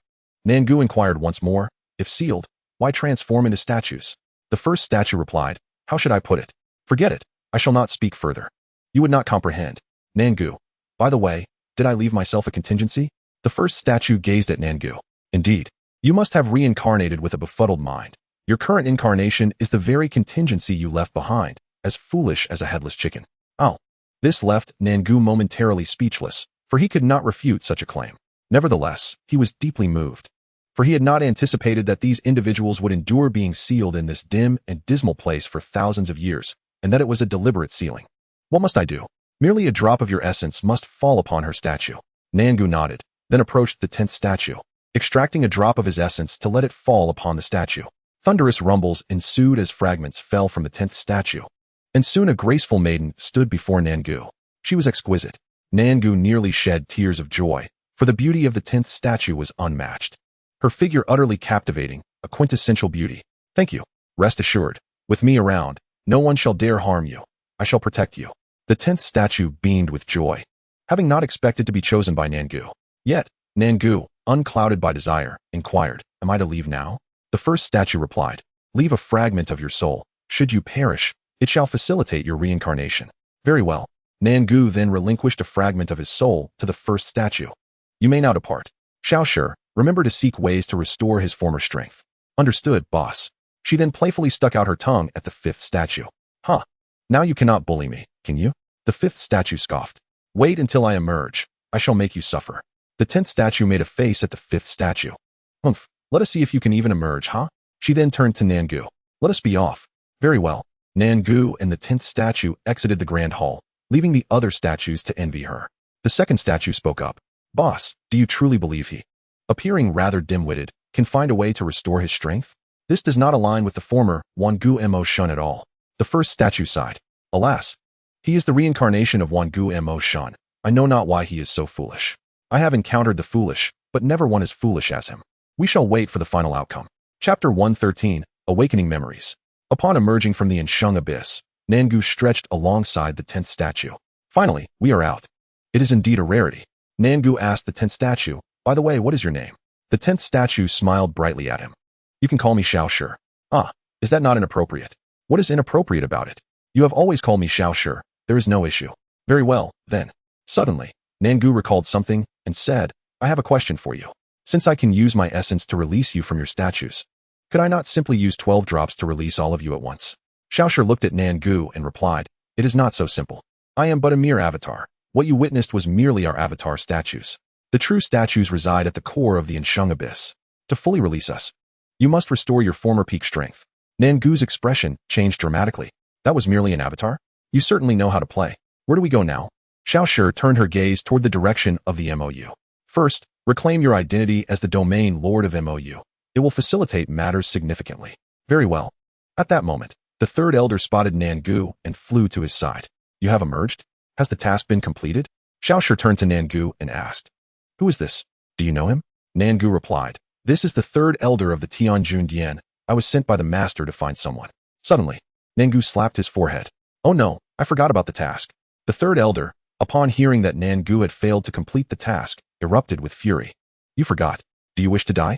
S1: Nangu inquired once more, if sealed, why transform into statues? The first statue replied, how should I put it? Forget it, I shall not speak further. You would not comprehend. Nangu, by the way, did I leave myself a contingency? The first statue gazed at Nangu. Indeed, you must have reincarnated with a befuddled mind. Your current incarnation is the very contingency you left behind, as foolish as a headless chicken. Oh. This left Nangu momentarily speechless, for he could not refute such a claim. Nevertheless, he was deeply moved, for he had not anticipated that these individuals would endure being sealed in this dim and dismal place for thousands of years, and that it was a deliberate sealing. What must I do? Merely a drop of your essence must fall upon her statue. Nangu nodded, then approached the 10th statue, extracting a drop of his essence to let it fall upon the statue. Thunderous rumbles ensued as fragments fell from the 10th statue. And soon a graceful maiden stood before Nangu. She was exquisite. Nangu nearly shed tears of joy, for the beauty of the 10th statue was unmatched. Her figure utterly captivating, a quintessential beauty. Thank you. Rest assured, with me around, no one shall dare harm you. I shall protect you. The 10th statue beamed with joy, having not expected to be chosen by Nangu. Yet, Nangu, unclouded by desire, inquired, Am I to leave now? The first statue replied, Leave a fragment of your soul. Should you perish, it shall facilitate your reincarnation. Very well. Nangu then relinquished a fragment of his soul to the first statue. You may now depart. Xiaoshi, remember to seek ways to restore his former strength. Understood, boss. She then playfully stuck out her tongue at the 5th statue. Huh. Now you cannot bully me, can you? The 5th statue scoffed. Wait until I emerge. I shall make you suffer. The 10th statue made a face at the 5th statue. Humph. Let us see if you can even emerge, huh? She then turned to Nangu. Let us be off. Very well. Nangu and the 10th statue exited the grand hall, leaving the other statues to envy her. The second statue spoke up. Boss, do you truly believe he, appearing rather dim-witted, can find a way to restore his strength? This does not align with the former Wangu Mo Shun at all. The first statue sighed. Alas, he is the reincarnation of Wangu Mo Shun. I know not why he is so foolish. I have encountered the foolish, but never one as foolish as him. We shall wait for the final outcome. Chapter 113, Awakening Memories. Upon emerging from the Insheng abyss, Nangu stretched alongside the 10th statue. Finally, we are out. It is indeed a rarity. Nangu asked the 10th statue, By the way, what is your name? The 10th statue smiled brightly at him. You can call me Xiaoshi. Ah, is that not inappropriate? What is inappropriate about it? You have always called me Xiaoshi. There is no issue. Very well, then. Suddenly, Nangu recalled something and said, I have a question for you. Since I can use my essence to release you from your statues, could I not simply use 12 drops to release all of you at once? Xiaoshi looked at Nangu and replied, It is not so simple. I am but a mere avatar. What you witnessed was merely our avatar statues. The true statues reside at the core of the Insheng abyss. To fully release us, you must restore your former peak strength. Nangu's expression changed dramatically. That was merely an avatar? You certainly know how to play. Where do we go now? Xiaoshi turned her gaze toward the direction of the MOU. First, reclaim your identity as the domain lord of MOU. It will facilitate matters significantly. Very well. At that moment, the third elder spotted Nangu and flew to his side. You have emerged? Has the task been completed? Xiaoshi turned to Nangu and asked, Who is this? Do you know him? Nangu replied, This is the third elder of the Tianjun Dian. I was sent by the master to find someone. Suddenly, Nangu slapped his forehead. Oh no, I forgot about the task. The third elder, upon hearing that Nangu had failed to complete the task, erupted with fury. You forgot. Do you wish to die?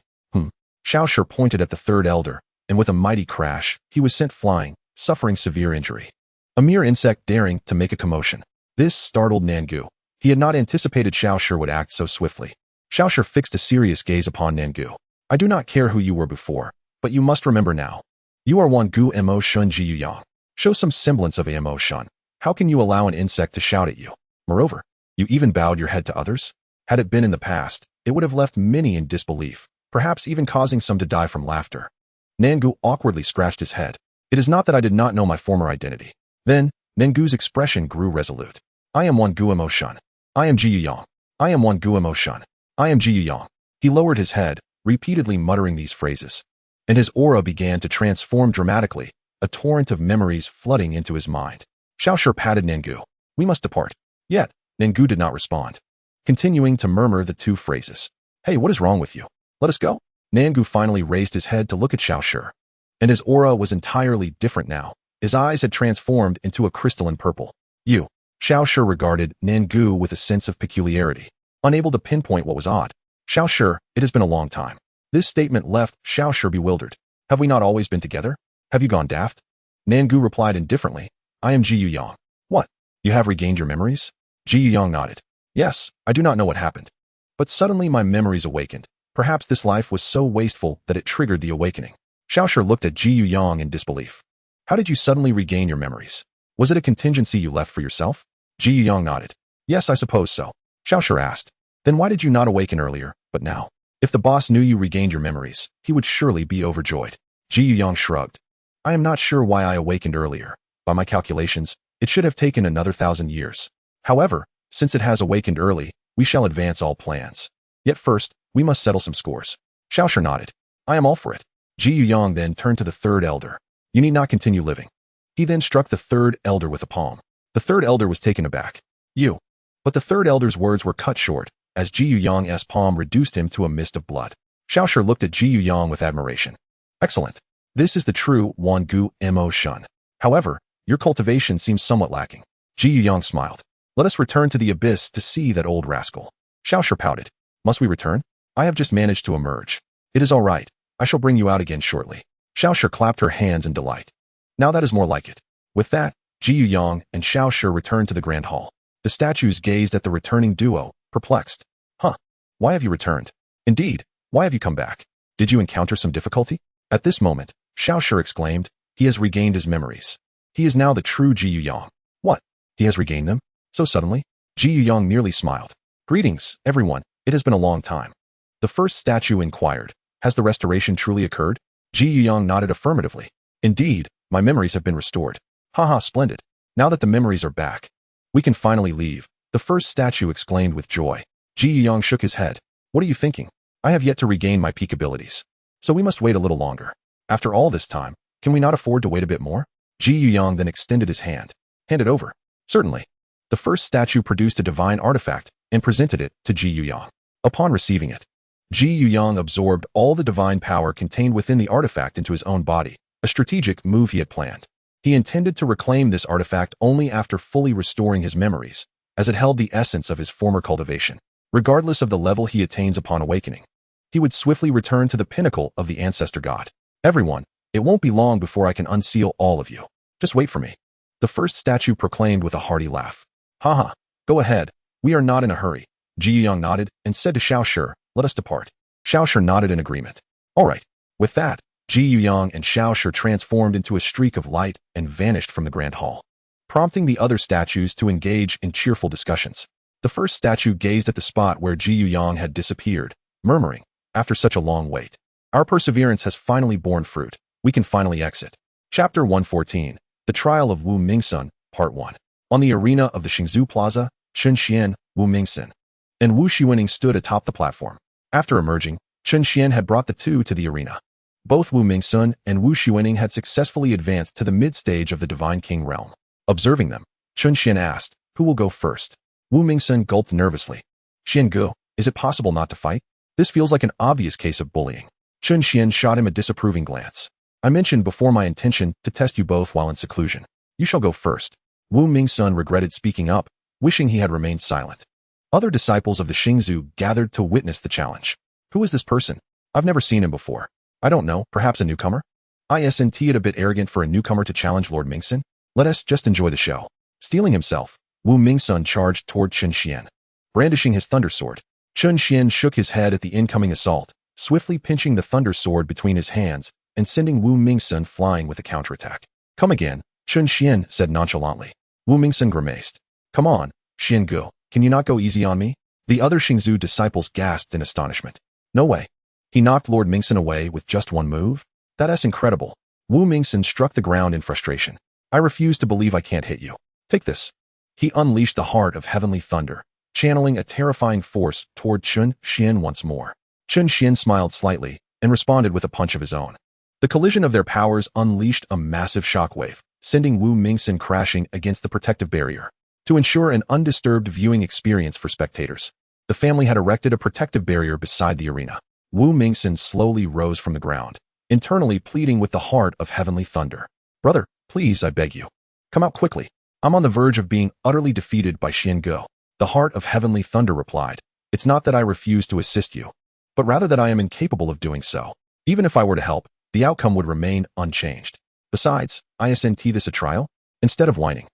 S1: Xiaoshi pointed at the third elder, and with a mighty crash, he was sent flying, suffering severe injury. A mere insect daring to make a commotion. This startled Nangu. He had not anticipated Xiaoshi would act so swiftly. Xiaoshi fixed a serious gaze upon Nangu. I do not care who you were before, but you must remember now. You are Wangu Mo Shun Jiyu Yang. Show some semblance of Mo Shun. How can you allow an insect to shout at you? Moreover, you even bowed your head to others? Had it been in the past, it would have left many in disbelief, perhaps even causing some to die from laughter. Nangu awkwardly scratched his head. It is not that I did not know my former identity. Then, Nangu's expression grew resolute. I am Wangu Mo Shun. I am Jiyu Yang. I am Wangu Mo Shun. I am Jiyu Yang. He lowered his head, repeatedly muttering these phrases. And his aura began to transform dramatically, a torrent of memories flooding into his mind. Xiaoshi patted Nangu. We must depart. Yet, Nangu did not respond, continuing to murmur the two phrases. Hey, what is wrong with you? Let us go. Nangu finally raised his head to look at Xiaoshi. And his aura was entirely different now. His eyes had transformed into a crystalline purple. You. Xiaoshi regarded Nangu with a sense of peculiarity, unable to pinpoint what was odd. Xiaoshi, it has been a long time. This statement left Xiaoshi bewildered. Have we not always been together? Have you gone daft? Nangu replied indifferently. I am Jiyu Yang. What? You have regained your memories? Jiyu Yang nodded. Yes, I do not know what happened. But suddenly my memories awakened. Perhaps this life was so wasteful that it triggered the awakening. Xiaoshi looked at Jiyu Yang in disbelief. How did you suddenly regain your memories? Was it a contingency you left for yourself? Jiyu Yang nodded. Yes, I suppose so. Xiaoshi asked. Then why did you not awaken earlier, but now? If the boss knew you regained your memories, he would surely be overjoyed. Jiyu Yang shrugged. I am not sure why I awakened earlier. By my calculations, it should have taken another 1,000 years. However, since it has awakened early, we shall advance all plans. Yet first, we must settle some scores. Xiaoshi nodded. I am all for it. Ji Yuyang then turned to the third elder. You need not continue living. He then struck the third elder with a palm. The third elder was taken aback. You. But the third elder's words were cut short, as Ji Yuyang's palm reduced him to a mist of blood. Xiaoshi looked at Ji Yuyang with admiration. Excellent. This is the true Wan Gu Mo Shun. However, your cultivation seems somewhat lacking. Ji Yuyang smiled. Let us return to the abyss to see that old rascal. Xiaoshi pouted. Must we return? I have just managed to emerge. It is all right. I shall bring you out again shortly. Xiaoshi clapped her hands in delight. Now that is more like it. With that, Ji Yuyang and Xiaoshi returned to the grand hall. The statues gazed at the returning duo, perplexed. Huh? Why have you returned? Indeed, why have you come back? Did you encounter some difficulty? At this moment, Xiaoshi exclaimed, he has regained his memories. He is now the true Ji Yuyang. What? He has regained them? So suddenly? Ji Yuyang merely smiled. Greetings, everyone. It has been a long time. The first statue inquired. Has the restoration truly occurred? Ji Yuyang nodded affirmatively. Indeed, my memories have been restored. Haha, splendid. Now that the memories are back, we can finally leave. The first statue exclaimed with joy. Ji Yuyang shook his head. What are you thinking? I have yet to regain my peak abilities. So we must wait a little longer. After all this time, can we not afford to wait a bit more? Ji Yuyang then extended his hand. Hand it over. Certainly. The first statue produced a divine artifact and presented it to Ji Yuyang. Upon receiving it, Ji Yuyang absorbed all the divine power contained within the artifact into his own body, a strategic move he had planned. He intended to reclaim this artifact only after fully restoring his memories, as it held the essence of his former cultivation. Regardless of the level he attains upon awakening, he would swiftly return to the pinnacle of the ancestor god. Everyone, it won't be long before I can unseal all of you. Just wait for me. The first statue proclaimed with a hearty laugh. Haha, go ahead. We are not in a hurry. Ji Yuyang nodded and said to Xiaoshi, let us depart. Xiaoshi nodded in agreement. All right. With that, Ji Yuyang and Xiaoshi transformed into a streak of light and vanished from the grand hall, prompting the other statues to engage in cheerful discussions. The first statue gazed at the spot where Ji Yuyang had disappeared, murmuring, after such a long wait, our perseverance has finally borne fruit. We can finally exit. Chapter 114, The Trial of Wu Mingsun, Part 1. On the arena of the Xingzhou Plaza, Chen Xuan, Wu Mingsun, and Wu Xiuning stood atop the platform. After emerging, Chen Xuan had brought the two to the arena. Both Wu Mingsun and Wu Xiuning had successfully advanced to the mid-stage of the Divine King realm. Observing them, Chen Xuan asked, who will go first? Wu Mingsun gulped nervously. Xiangu, is it possible not to fight? This feels like an obvious case of bullying. Chen Xuan shot him a disapproving glance. I mentioned before my intention to test you both while in seclusion. You shall go first. Wu Mingsun regretted speaking up, wishing he had remained silent. Other disciples of the Xingzhou gathered to witness the challenge. Who is this person? I've never seen him before. I don't know, perhaps a newcomer? Isn't it a bit arrogant for a newcomer to challenge Lord Mingsun? Let us just enjoy the show. Steeling himself, Wu Mingsun charged toward Chen Xuan, brandishing his thunder sword. Chen Xuan shook his head at the incoming assault, swiftly pinching the thunder sword between his hands and sending Wu Mingsun flying with a counterattack. Come again, Chen Xuan said nonchalantly. Wu Mingsun grimaced. Come on, Xiangu, can you not go easy on me? The other Xingzhou disciples gasped in astonishment. No way. He knocked Lord Mingsun away with just one move? That's incredible. Wu Mingsun struck the ground in frustration. I refuse to believe I can't hit you. Take this. He unleashed the heart of heavenly thunder, channeling a terrifying force toward Chen Xuan once more. Chen Xuan smiled slightly and responded with a punch of his own. The collision of their powers unleashed a massive shockwave, sending Wu Mingsun crashing against the protective barrier. To ensure an undisturbed viewing experience for spectators, the family had erected a protective barrier beside the arena. Wu Mingsun slowly rose from the ground, internally pleading with the heart of heavenly thunder. Brother, please, I beg you. Come out quickly. I'm on the verge of being utterly defeated by Xiangu. The heart of heavenly thunder replied. It's not that I refuse to assist you, but rather that I am incapable of doing so. Even if I were to help, the outcome would remain unchanged. Besides, isn't this a trial? Instead of whining,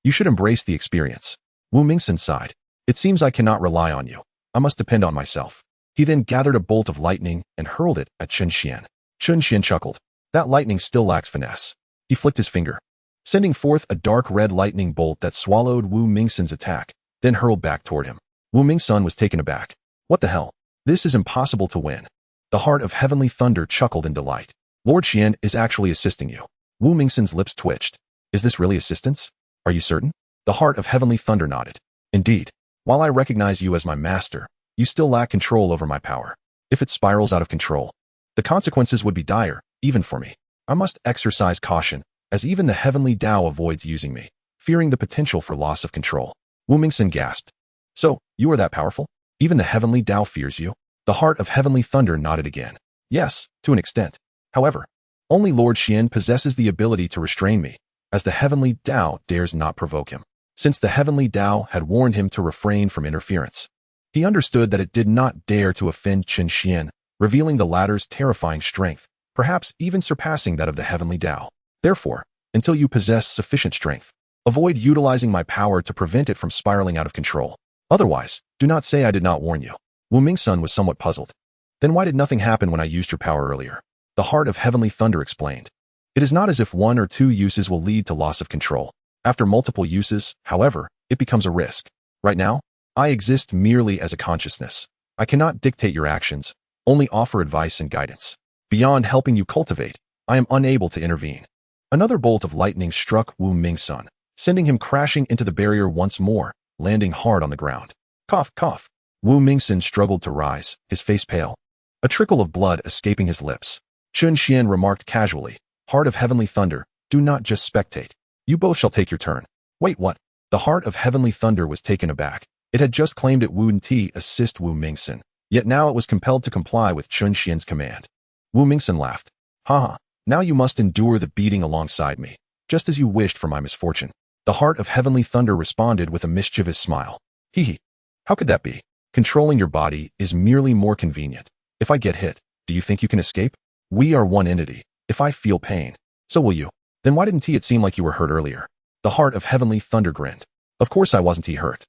S1: you should embrace the experience. Wu Mingsun sighed. It seems I cannot rely on you. I must depend on myself. He then gathered a bolt of lightning and hurled it at Chen Xuan. Chen Xuan chuckled. That lightning still lacks finesse. He flicked his finger, sending forth a dark red lightning bolt that swallowed Wu Mingsun's attack, then hurled back toward him. Wu Mingsun was taken aback. What the hell? This is impossible to win. The heart of heavenly thunder chuckled in delight. Lord Xian is actually assisting you. Wu Mingsun's lips twitched. Is this really assistance? Are you certain? The heart of heavenly thunder nodded. Indeed. While I recognize you as my master, you still lack control over my power. If it spirals out of control, the consequences would be dire. even for me. I must exercise caution, as even the heavenly Tao avoids using me, fearing the potential for loss of control. Wu Mingxin gasped. So, you are that powerful? Even the heavenly Tao fears you? The heart of heavenly thunder nodded again. Yes, to an extent. However, only Lord Xian possesses the ability to restrain me, as the heavenly Tao dares not provoke him. Since the heavenly Tao had warned him to refrain from interference, he understood that it did not dare to offend Chen Xuan, revealing the latter's terrifying strength, perhaps even surpassing that of the heavenly Tao. Therefore, until you possess sufficient strength, avoid utilizing my power to prevent it from spiraling out of control. Otherwise, do not say I did not warn you. Wu Mingxin was somewhat puzzled. Then why did nothing happen when I used your power earlier? The heart of heavenly thunder explained. It is not as if 1 or 2 uses will lead to loss of control. After multiple uses, however, it becomes a risk. Right now, I exist merely as a consciousness. I cannot dictate your actions, only offer advice and guidance. Beyond helping you cultivate, I am unable to intervene. Another bolt of lightning struck Wu Mingxin, sending him crashing into the barrier once more, landing hard on the ground. Cough, cough. Wu Mingxin struggled to rise, his face pale, a trickle of blood escaping his lips. Chen Xuan remarked casually, Heart of Heavenly Thunder, do not just spectate. You both shall take your turn. Wait, what? The Heart of Heavenly Thunder was taken aback. It had just claimed it wouldn't assist Wu Mingxin, yet now it was compelled to comply with Chen Xuan's command. Wu Mingxin laughed. Haha, now you must endure the beating alongside me, just as you wished for my misfortune. The Heart of Heavenly Thunder responded with a mischievous smile. Hee hee. How could that be? Controlling your body is merely more convenient. If I get hit, do you think you can escape? We are one entity. If I feel pain, so will you. Then why didn't it seem like you were hurt earlier? The Heart of Heavenly Thunder grinned. Of course I wasn't hurt.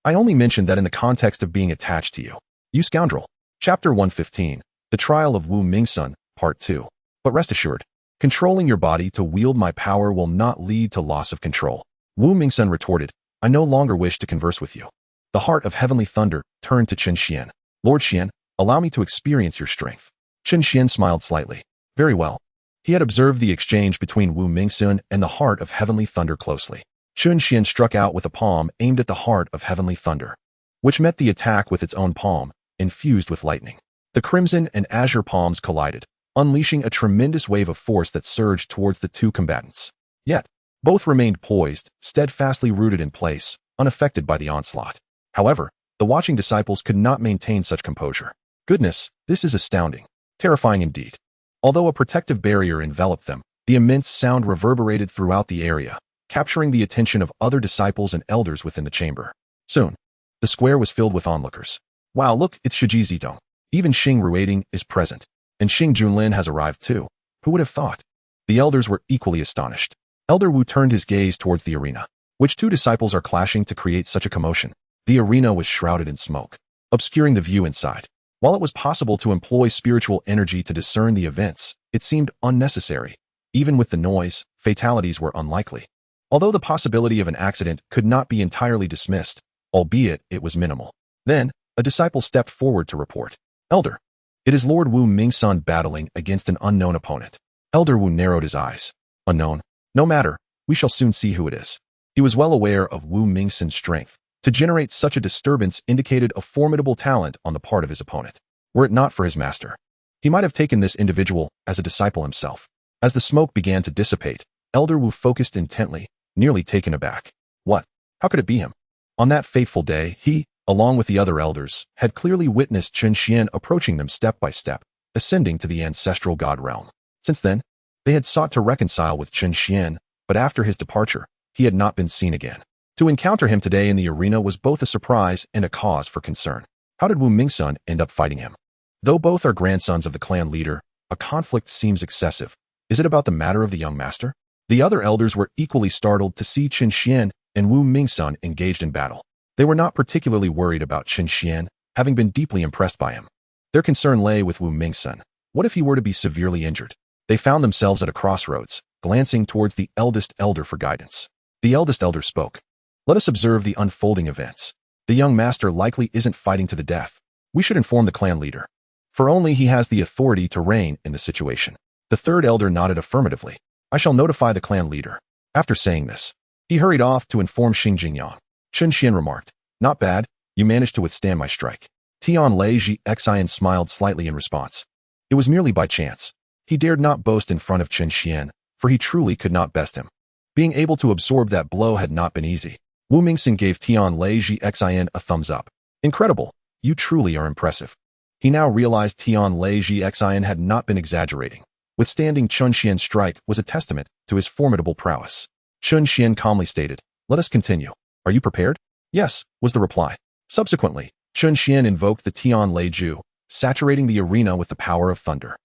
S1: I only mentioned that in the context of being attached to you. You scoundrel. Chapter 115. The Trial of Wu Mingxin, Part 2. But rest assured, controlling your body to wield my power will not lead to loss of control. Wu Mingxin retorted, I no longer wish to converse with you. The Heart of Heavenly Thunder turned to Chen Xuan. Lord Xian, allow me to experience your strength. Chen Xuan smiled slightly. Very well. He had observed the exchange between Wu Mingxin and the Heart of Heavenly Thunder closely. Chen Xuan struck out with a palm aimed at the Heart of Heavenly Thunder, which met the attack with its own palm, infused with lightning. The crimson and azure palms collided, unleashing a tremendous wave of force that surged towards the two combatants. Yet, both remained poised, steadfastly rooted in place, unaffected by the onslaught. However, the watching disciples could not maintain such composure. Goodness, this is astounding. Terrifying indeed. Although a protective barrier enveloped them, the immense sound reverberated throughout the area, capturing the attention of other disciples and elders within the chamber. Soon, the square was filled with onlookers. Wow, look, it's Shiji Zidong. Even Xing Ruiding is present, and Xing Junlin has arrived too. Who would have thought? The elders were equally astonished. Elder Wu turned his gaze towards the arena. Which two disciples are clashing to create such a commotion? The arena was shrouded in smoke, obscuring the view inside. While it was possible to employ spiritual energy to discern the events, it seemed unnecessary. Even with the noise, fatalities were unlikely. Although the possibility of an accident could not be entirely dismissed, albeit it was minimal. Then, a disciple stepped forward to report. Elder, it is Lord Wu Mingxin battling against an unknown opponent. Elder Wu narrowed his eyes. Unknown? No matter, we shall soon see who it is. He was well aware of Wu Mingxin's strength. To generate such a disturbance indicated a formidable talent on the part of his opponent. Were it not for his master, he might have taken this individual as a disciple himself. As the smoke began to dissipate, Elder Wu focused intently, nearly taken aback. What? How could it be him? On that fateful day, he, along with the other elders, had clearly witnessed Chen Xuan approaching them step by step, ascending to the ancestral god realm. Since then, they had sought to reconcile with Chen Xuan, but after his departure, he had not been seen again. To encounter him today in the arena was both a surprise and a cause for concern. How did Wu Mingxin end up fighting him? Though both are grandsons of the clan leader, a conflict seems excessive. Is it about the matter of the young master? The other elders were equally startled to see Chen Xuan and Wu Mingxin engaged in battle. They were not particularly worried about Chen Xuan, having been deeply impressed by him. Their concern lay with Wu Mingxin. What if he were to be severely injured? They found themselves at a crossroads, glancing towards the eldest elder for guidance. The eldest elder spoke. Let us observe the unfolding events. The young master likely isn't fighting to the death. We should inform the clan leader, for only he has the authority to reign in the situation. The third elder nodded affirmatively. I shall notify the clan leader. After saying this, he hurried off to inform Xing Jingyang. Chen Xuan remarked, Not bad, you managed to withstand my strike. Tian Lei Xianxian smiled slightly in response. It was merely by chance. He dared not boast in front of Chen Xuan, for he truly could not best him. Being able to absorb that blow had not been easy. Wu Mingxin gave Xianxiaaudiobooks a thumbs up. Incredible. You truly are impressive. He now realized Xianxiaaudiobooks had not been exaggerating. Withstanding Chen Xuan's strike was a testament to his formidable prowess. Chen Xuan calmly stated, "Let us continue. Are you prepared?" "Yes," was the reply. Subsequently, Chen Xuan invoked the Tianlei, saturating the arena with the power of thunder.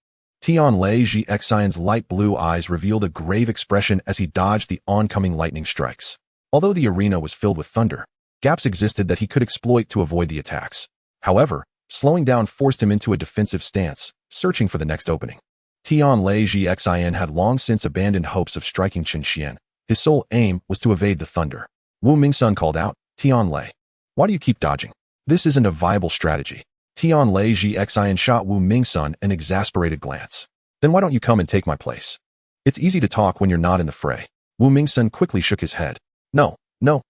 S1: Tianlei's light blue eyes revealed a grave expression as he dodged the oncoming lightning strikes. Although the arena was filled with thunder, gaps existed that he could exploit to avoid the attacks. However, slowing down forced him into a defensive stance, searching for the next opening. Tianlei's had long since abandoned hopes of striking Chen Xuan. His sole aim was to evade the thunder. Wu Mingxin called out, "Tianlei, why do you keep dodging? This isn't a viable strategy." Tianlei's shot Wu Mingxin an exasperated glance. "Then why don't you come and take my place? It's easy to talk when you're not in the fray." Wu Mingxin quickly shook his head. No,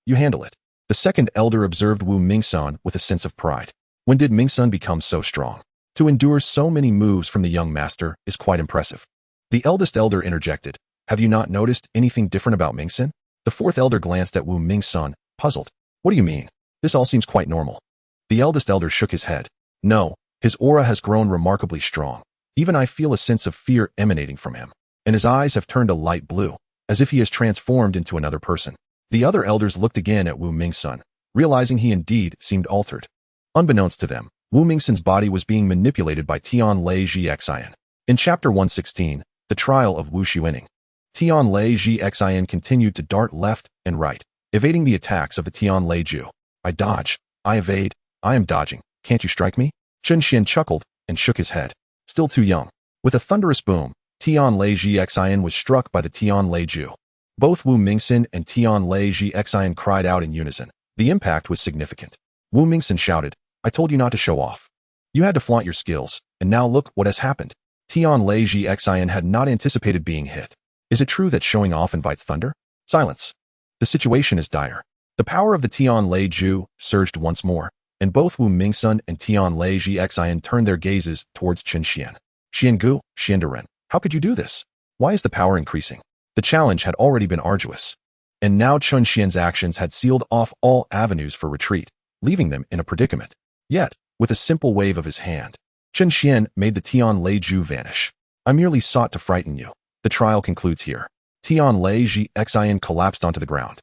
S1: you handle it." The second elder observed Wu Mingxin with a sense of pride. When did Mingxin become so strong? To endure so many moves from the young master is quite impressive. The eldest elder interjected, "Have you not noticed anything different about Mingxin?" The fourth elder glanced at Wu Mingxin, puzzled. "What do you mean? This all seems quite normal." The eldest elder shook his head. "No, his aura has grown remarkably strong. Even I feel a sense of fear emanating from him, and his eyes have turned a light blue, as if he has transformed into another person." The other elders looked again at Wu Mingxin, realizing he indeed seemed altered. Unbeknownst to them, Wu Mingxin's body was being manipulated by Tianlei. In Chapter 116, The Trial of Wu Xuaning, Tianlei continued to dart left and right, evading the attacks of the Tianlei. "I dodge, I evade, I am dodging. Can't you strike me?" Chen Xuan chuckled and shook his head. Still too young. With a thunderous boom, Tianlei was struck by the Tianlei. Both Wu Mingxin and Tianlei cried out in unison. The impact was significant. Wu Mingxin shouted, "I told you not to show off. You had to flaunt your skills, and now look what has happened." Tianlei had not anticipated being hit. Is it true that showing off invites thunder? Silence. The situation is dire. The power of the Tianlei surged once more, and both Wu Mingxin and Tianlei turned their gazes towards Chen Xuan. "Xiangu, Xiandaren, how could you do this? Why is the power increasing?" The challenge had already been arduous, and now Chen Xuan's actions had sealed off all avenues for retreat, leaving them in a predicament. Yet, with a simple wave of his hand, Chen Xuan made the Tianlei vanish. "I merely sought to frighten you. The trial concludes here." Tianlei collapsed onto the ground,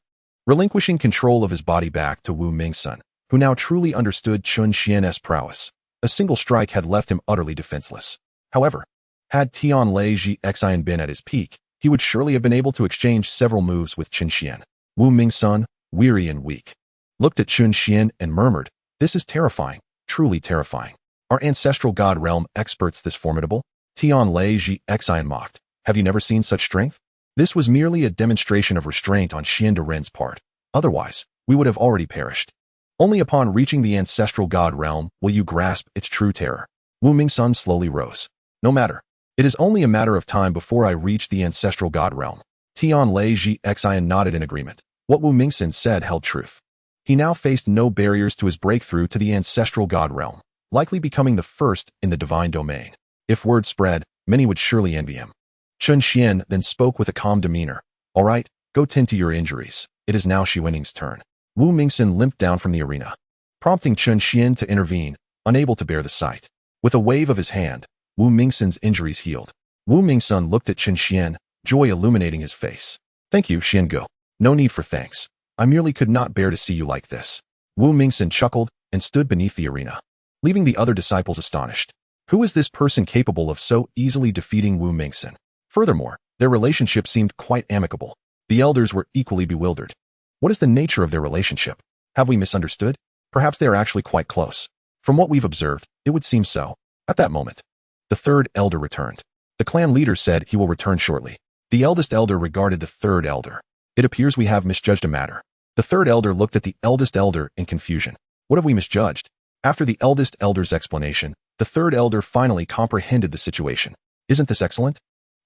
S1: relinquishing control of his body back to Wu Mingxin, who now truly understood Chen Xuan's prowess. A single strike had left him utterly defenseless. However, had Tianlei been at his peak, he would surely have been able to exchange several moves with Chen Xuan. Wu Mingxin, weary and weak, looked at Chen Xuan and murmured, "This is terrifying, truly terrifying. Are ancestral god realm experts this formidable?" Tianlei mocked, "Have you never seen such strength?" This was merely a demonstration of restraint on Xiandaren's part. Otherwise, we would have already perished. Only upon reaching the ancestral god realm will you grasp its true terror. Wu Mingxin slowly rose. "No matter. It is only a matter of time before I reach the ancestral god realm." Tianlei nodded in agreement. What Wu Mingxin said held truth. He now faced no barriers to his breakthrough to the ancestral god realm, likely becoming the first in the divine domain. If word spread, many would surely envy him. Chen Xuan then spoke with a calm demeanor. "All right, go tend to your injuries. It is now Xuaning's turn." Wu Mingxin limped down from the arena, prompting Chen Xuan to intervene, unable to bear the sight. With a wave of his hand, Wu Mingxin's injuries healed. Wu Mingxin looked at Chen Xuan, joy illuminating his face. "Thank you, Xiangu. No need for thanks. I merely could not bear to see you like this." Wu Mingxin chuckled and stood beneath the arena, leaving the other disciples astonished. Who is this person capable of so easily defeating Wu Mingxin? Furthermore, their relationship seemed quite amicable. The elders were equally bewildered. What is the nature of their relationship? Have we misunderstood? Perhaps they are actually quite close. From what we've observed, it would seem so. At that moment, the third elder returned. The clan leader said he will return shortly. The eldest elder regarded the third elder. "It appears we have misjudged a matter." The third elder looked at the eldest elder in confusion. "What have we misjudged?" After the eldest elder's explanation, the third elder finally comprehended the situation. "Isn't this excellent?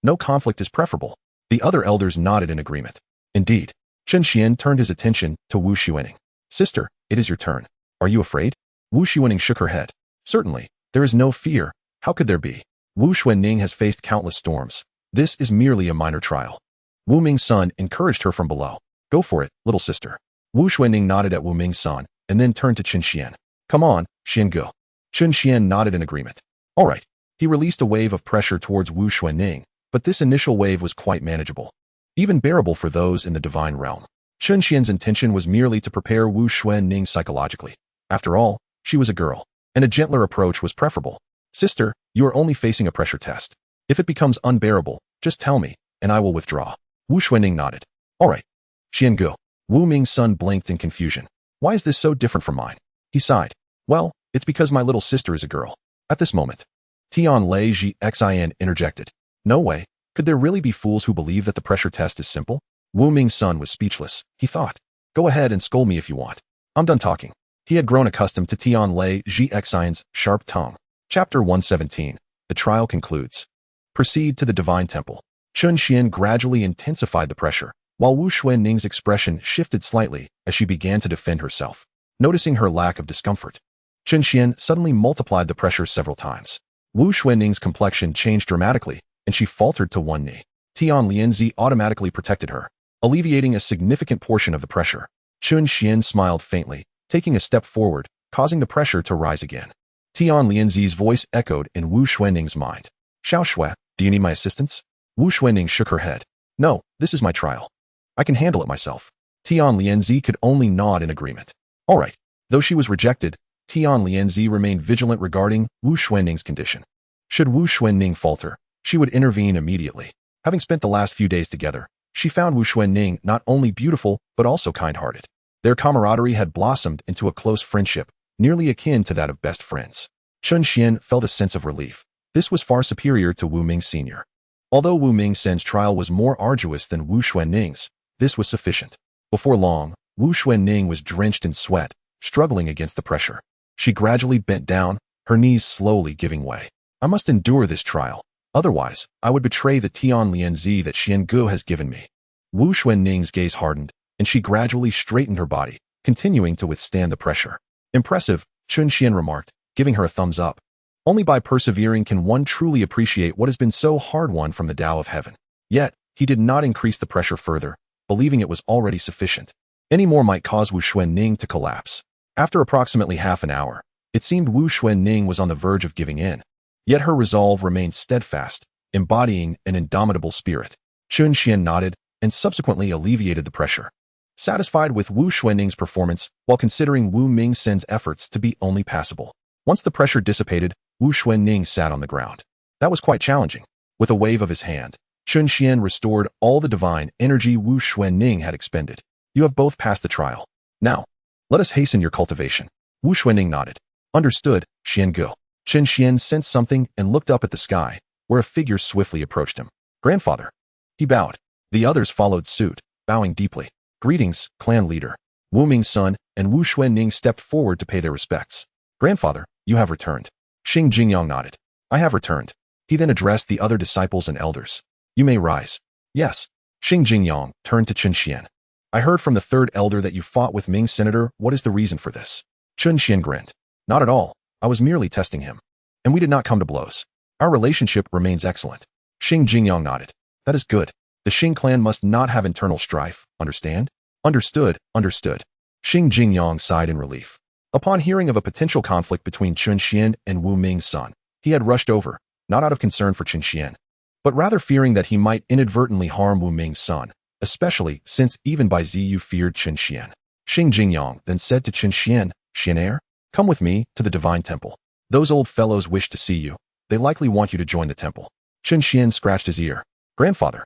S1: No conflict is preferable." The other elders nodded in agreement. Indeed. Chen Xuan turned his attention to Wu Xuaning. "Sister, it is your turn. Are you afraid?" Wu Xuaning shook her head. "Certainly, there is no fear. How could there be?" Wu Xuanning has faced countless storms. This is merely a minor trial. Wu Ming's son encouraged her from below. Go for it, little sister. Wu Xuanning nodded at Wu Ming's son and then turned to Chen Xuan. Come on, Xiangu. Chen Xuan nodded in agreement. All right. He released a wave of pressure towards Wu Xuanning, but this initial wave was quite manageable, even bearable for those in the divine realm. Chen Xuan's intention was merely to prepare Wu Xuanning psychologically. After all, she was a girl, and a gentler approach was preferable. Sister, you are only facing a pressure test. If it becomes unbearable, just tell me, and I will withdraw. Wu Xuanning nodded. All right. Xiangu. Wu Ming's son blinked in confusion. Why is this so different from mine? He sighed. Well, it's because my little sister is a girl. At this moment, Tian Lei Xian interjected. No way. Could there really be fools who believe that the pressure test is simple? Wu Ming's son was speechless. He thought. Go ahead and scold me if you want. I'm done talking. He had grown accustomed to Tian Lei Xian's sharp tongue. Chapter 117. The trial concludes. Proceed to the divine temple. Chen Xuan gradually intensified the pressure, while Wu Xuanning's expression shifted slightly as she began to defend herself. Noticing her lack of discomfort, Chen Xuan suddenly multiplied the pressure several times. Wu Xuanning's complexion changed dramatically, and she faltered to one knee. Tian Lianzi automatically protected her, alleviating a significant portion of the pressure. Chen Xuan smiled faintly, taking a step forward, causing the pressure to rise again. Tian Lianzi's voice echoed in Wu Xuanning's mind. Shua, do you need my assistance? Wu Xuanning shook her head. No, this is my trial. I can handle it myself. Tian Lianzi could only nod in agreement. All right. Though she was rejected, Tian Lianzi remained vigilant regarding Wu Xuanning's condition. Should Wu Xuanning falter, she would intervene immediately. Having spent the last few days together, she found Wu Xuanning not only beautiful but also kind-hearted. Their camaraderie had blossomed into a close friendship, nearly akin to that of best friends. Chen Xuan felt a sense of relief. This was far superior to Wu Ming Sr. Although Wu Ming Sen's trial was more arduous than Wu Xuanning's, this was sufficient. Before long, Wu Xuanning was drenched in sweat, struggling against the pressure. She gradually bent down, her knees slowly giving way. I must endure this trial. Otherwise, I would betray the Tian Lianzi that Xiangu has given me. Wu Xuanning's gaze hardened, and she gradually straightened her body, continuing to withstand the pressure. Impressive, Chen Xuan remarked, giving her a thumbs up. Only by persevering can one truly appreciate what has been so hard-won from the Tao of Heaven. Yet, he did not increase the pressure further, believing it was already sufficient. Any more might cause Wu Xuanning to collapse. After approximately half an hour, it seemed Wu Xuanning was on the verge of giving in. Yet her resolve remained steadfast, embodying an indomitable spirit. Chen Xuan nodded and subsequently alleviated the pressure. Satisfied with Wu Xuanning's performance while considering Wu Ming Sen's efforts to be only passable. Once the pressure dissipated, Wu Xuanning sat on the ground. That was quite challenging. With a wave of his hand, Chen Xuan restored all the divine energy Wu Xuanning had expended. You have both passed the trial. Now, let us hasten your cultivation. Wu Xuanning nodded. Understood, Xiangu. Chen Xuan sensed something and looked up at the sky, where a figure swiftly approached him. Grandfather. He bowed. The others followed suit, bowing deeply. Greetings, clan leader. Wu Ming's son and Wu Xuanning stepped forward to pay their respects. Grandfather, you have returned. Xing Jingyang nodded. I have returned. He then addressed the other disciples and elders. You may rise. Yes. Xing Jingyang turned to Chen Xuan. I heard from the third elder that you fought with Ming Senator. What is the reason for this? Chen Xuan grinned. Not at all. I was merely testing him. And we did not come to blows. Our relationship remains excellent. Xing Jingyang nodded. That is good. The Xing clan must not have internal strife, understand? Understood, understood. Xing Jingyang sighed in relief. Upon hearing of a potential conflict between Chen Xuan and Wu Ming's son, he had rushed over, not out of concern for Chen Xuan, but rather fearing that he might inadvertently harm Wu Ming's son, especially since even Bai Ziyu feared Chen Xuan. Xing Jingyang then said to Chen Xuan, Xian'er, come with me to the divine temple. Those old fellows wish to see you. They likely want you to join the temple. Chen Xuan scratched his ear. Grandfather,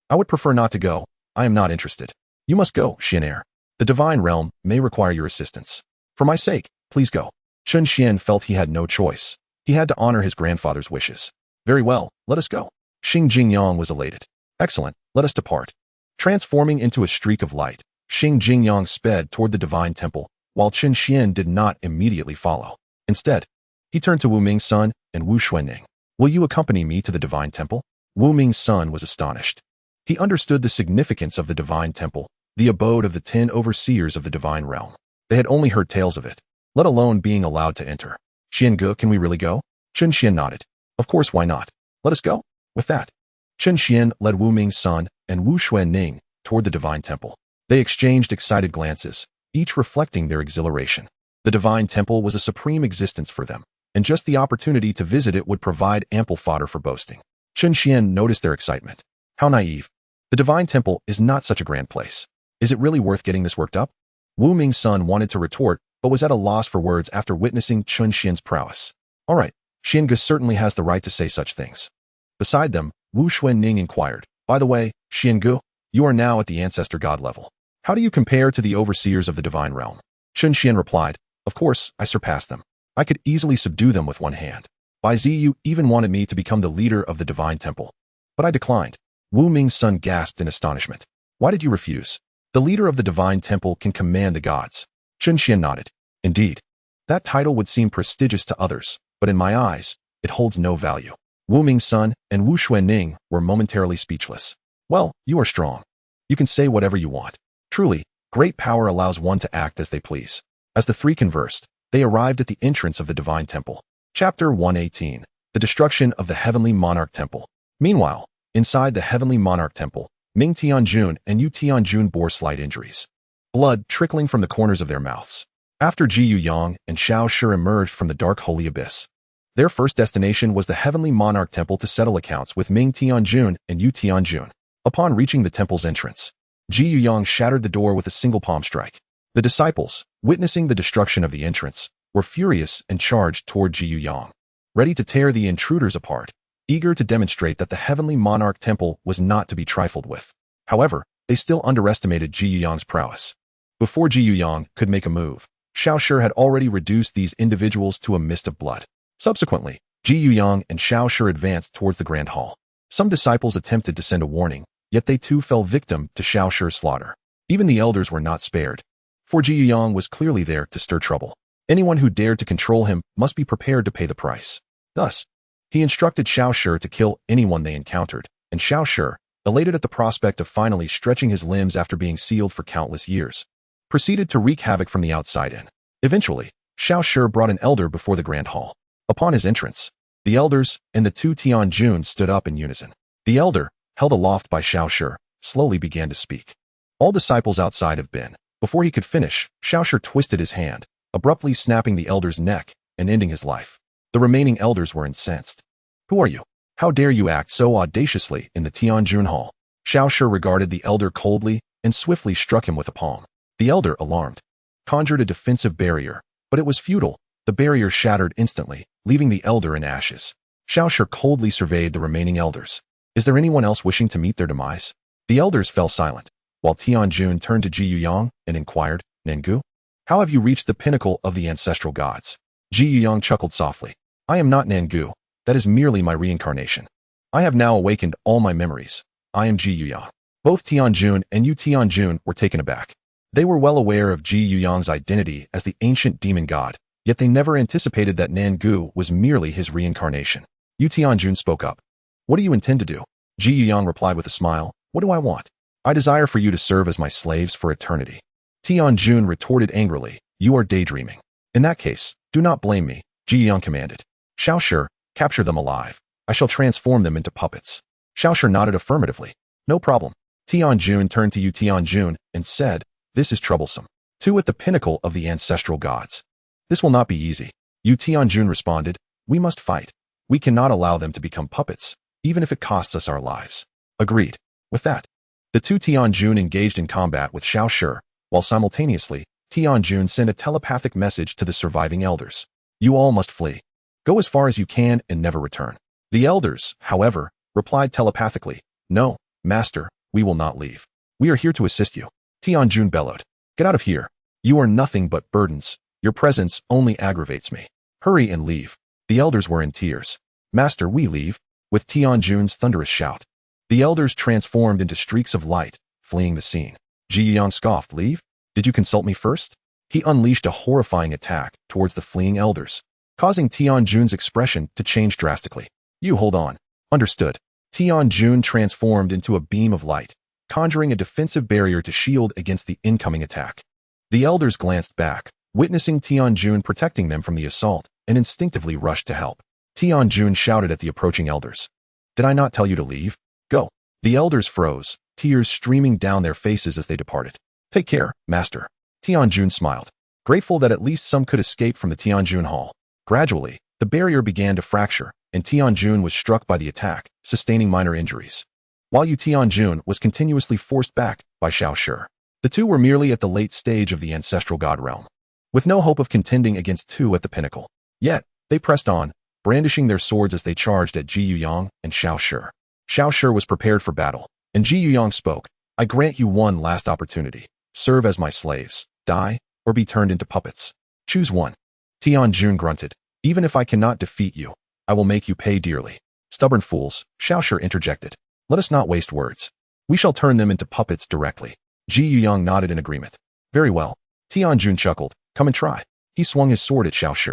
S1: I would prefer not to go. I am not interested. You must go, Xian'er. The divine realm may require your assistance. For my sake, please go. Chen Xuan felt he had no choice. He had to honor his grandfather's wishes. Very well, let us go. Xing Jingyang was elated. Excellent, let us depart. Transforming into a streak of light, Xing Jingyang sped toward the divine temple, while Chen Xuan did not immediately follow. Instead, he turned to Wu Ming's son and Wu Xuanning. Will you accompany me to the divine temple? Wu Ming's son was astonished. He understood the significance of the divine temple, the abode of the 10 overseers of the divine realm. They had only heard tales of it, let alone being allowed to enter. Xiangu, can we really go? Chen Xuan nodded. Of course, why not? Let us go. With that, Chen Xuan led Wu Ming's son and Wu Xuanning toward the Divine Temple. They exchanged excited glances, each reflecting their exhilaration. The Divine Temple was a supreme existence for them, and just the opportunity to visit it would provide ample fodder for boasting. Chen Xuan noticed their excitement. How naive. The Divine Temple is not such a grand place. Is it really worth getting this worked up? Wu Ming's son wanted to retort, but was at a loss for words after witnessing Chen Xian's prowess. All right, Xiangu certainly has the right to say such things. Beside them, Wu Xuanning inquired, by the way, Xiangu, you are now at the ancestor god level. How do you compare to the overseers of the divine realm? Chen Xuan replied, of course, I surpassed them. I could easily subdue them with one hand. Bai Zi, you even wanted me to become the leader of the Divine Temple. But I declined. Wu Ming's son gasped in astonishment. Why did you refuse? The leader of the Divine Temple can command the gods. Chen Xuan nodded. Indeed. That title would seem prestigious to others, but in my eyes, it holds no value. Wu Ming's son and Wu Xuanning were momentarily speechless. Well, you are strong. You can say whatever you want. Truly, great power allows one to act as they please. As the three conversed, they arrived at the entrance of the Divine Temple. Chapter 118. The Destruction of the Heavenly Monarch Temple. Meanwhile, inside the Heavenly Monarch Temple, Ming Tianjun and Yu Tianjun bore slight injuries. Blood trickling from the corners of their mouths. After Ji Yuyang and Xiao Shi emerged from the dark holy abyss. Their first destination was the Heavenly Monarch Temple to settle accounts with Ming Tianjun and Yu Tianjun. Upon reaching the temple's entrance, Ji Yuyang shattered the door with a single palm strike. The disciples, witnessing the destruction of the entrance, were furious and charged toward Ji Yuyang, ready to tear the intruders apart, eager to demonstrate that the Heavenly Monarch Temple was not to be trifled with. However, they still underestimated Ji Yuyang's prowess. Before Ji Yuyang could make a move, Xiao Shi had already reduced these individuals to a mist of blood. Subsequently, Ji Yuyang and Xiao Shi advanced towards the Grand Hall. Some disciples attempted to send a warning, yet they too fell victim to Xiao Shi's slaughter. Even the elders were not spared, for Ji Yuyang was clearly there to stir trouble. Anyone who dared to control him must be prepared to pay the price. Thus, he instructed Xiao Shi to kill anyone they encountered, and Xiao Shi, elated at the prospect of finally stretching his limbs after being sealed for countless years, proceeded to wreak havoc from the outside in. Eventually, Xiao Shi brought an elder before the Grand Hall. Upon his entrance, the elders and the two Tianjun stood up in unison. The elder, held aloft by Xiao Shi, slowly began to speak. All disciples outside have been. Before he could finish, Xiao Shi twisted his hand, abruptly snapping the elder's neck and ending his life. The remaining elders were incensed. Who are you? How dare you act so audaciously in the Tianjun Hall? Xiao Shi regarded the elder coldly and swiftly struck him with a palm. The elder, alarmed, conjured a defensive barrier, but it was futile. The barrier shattered instantly, leaving the elder in ashes. Xiao Shi coldly surveyed the remaining elders. Is there anyone else wishing to meet their demise? The elders fell silent, while Tianjun turned to Ji Yuyang and inquired, Nengu, how have you reached the pinnacle of the ancestral gods? Ji Yuyang chuckled softly. I am not Nengu. That is merely my reincarnation. I have now awakened all my memories. I am Ji Yuyang. Both Tianjun and Yu Tianjun were taken aback. They were well aware of Ji Yuyang's identity as the ancient demon god, yet they never anticipated that Nengu was merely his reincarnation. Yu Tianjun spoke up. What do you intend to do? Ji Yuyang replied with a smile. What do I want? I desire for you to serve as my slaves for eternity. Tianjun retorted angrily. You are daydreaming. In that case, do not blame me, Ji Yuyang commanded. Xiao Shi, capture them alive. I shall transform them into puppets. Xiao Shi nodded affirmatively. No problem. Tianjun turned to Yu Tianjun and said, this is troublesome. Two at the pinnacle of the ancestral gods. This will not be easy. Yu Tianjun responded, we must fight. We cannot allow them to become puppets, even if it costs us our lives. Agreed. With that, the two Tianjun engaged in combat with Xiao Shi, while simultaneously, Tianjun sent a telepathic message to the surviving elders. You all must flee. Go as far as you can and never return. The elders, however, replied telepathically, no, master, we will not leave. We are here to assist you. Tianjun bellowed. Get out of here. You are nothing but burdens. Your presence only aggravates me. Hurry and leave. The elders were in tears. Master, we leave. With Tianjun's thunderous shout, the elders transformed into streaks of light, fleeing the scene. Ji Yuyang scoffed, leave? Did you consult me first? He unleashed a horrifying attack towards the fleeing elders, causing Tianjun's expression to change drastically. You hold on. Understood. Tianjun transformed into a beam of light, conjuring a defensive barrier to shield against the incoming attack. The elders glanced back, witnessing Tianjun protecting them from the assault, and instinctively rushed to help. Tianjun shouted at the approaching elders. Did I not tell you to leave? Go. The elders froze, tears streaming down their faces as they departed. Take care, master. Tianjun smiled, grateful that at least some could escape from the Tianjun Hall. Gradually, the barrier began to fracture, and Tianjun was struck by the attack, sustaining minor injuries. While Yu Tianjun was continuously forced back by Xiao Shi. The two were merely at the late stage of the ancestral god realm, with no hope of contending against two at the pinnacle. Yet, they pressed on, brandishing their swords as they charged at Ji Yuyang and Xiao Shi. Xiao Shi was prepared for battle, and Ji Yuyang spoke, I grant you one last opportunity. Serve as my slaves, die, or be turned into puppets. Choose one. Tianjun grunted, even if I cannot defeat you, I will make you pay dearly. Stubborn fools, Xiao Shi interjected. Let us not waste words. We shall turn them into puppets directly. Ji Yuyang nodded in agreement. Very well. Tianjun chuckled. Come and try. He swung his sword at Xiao Shi,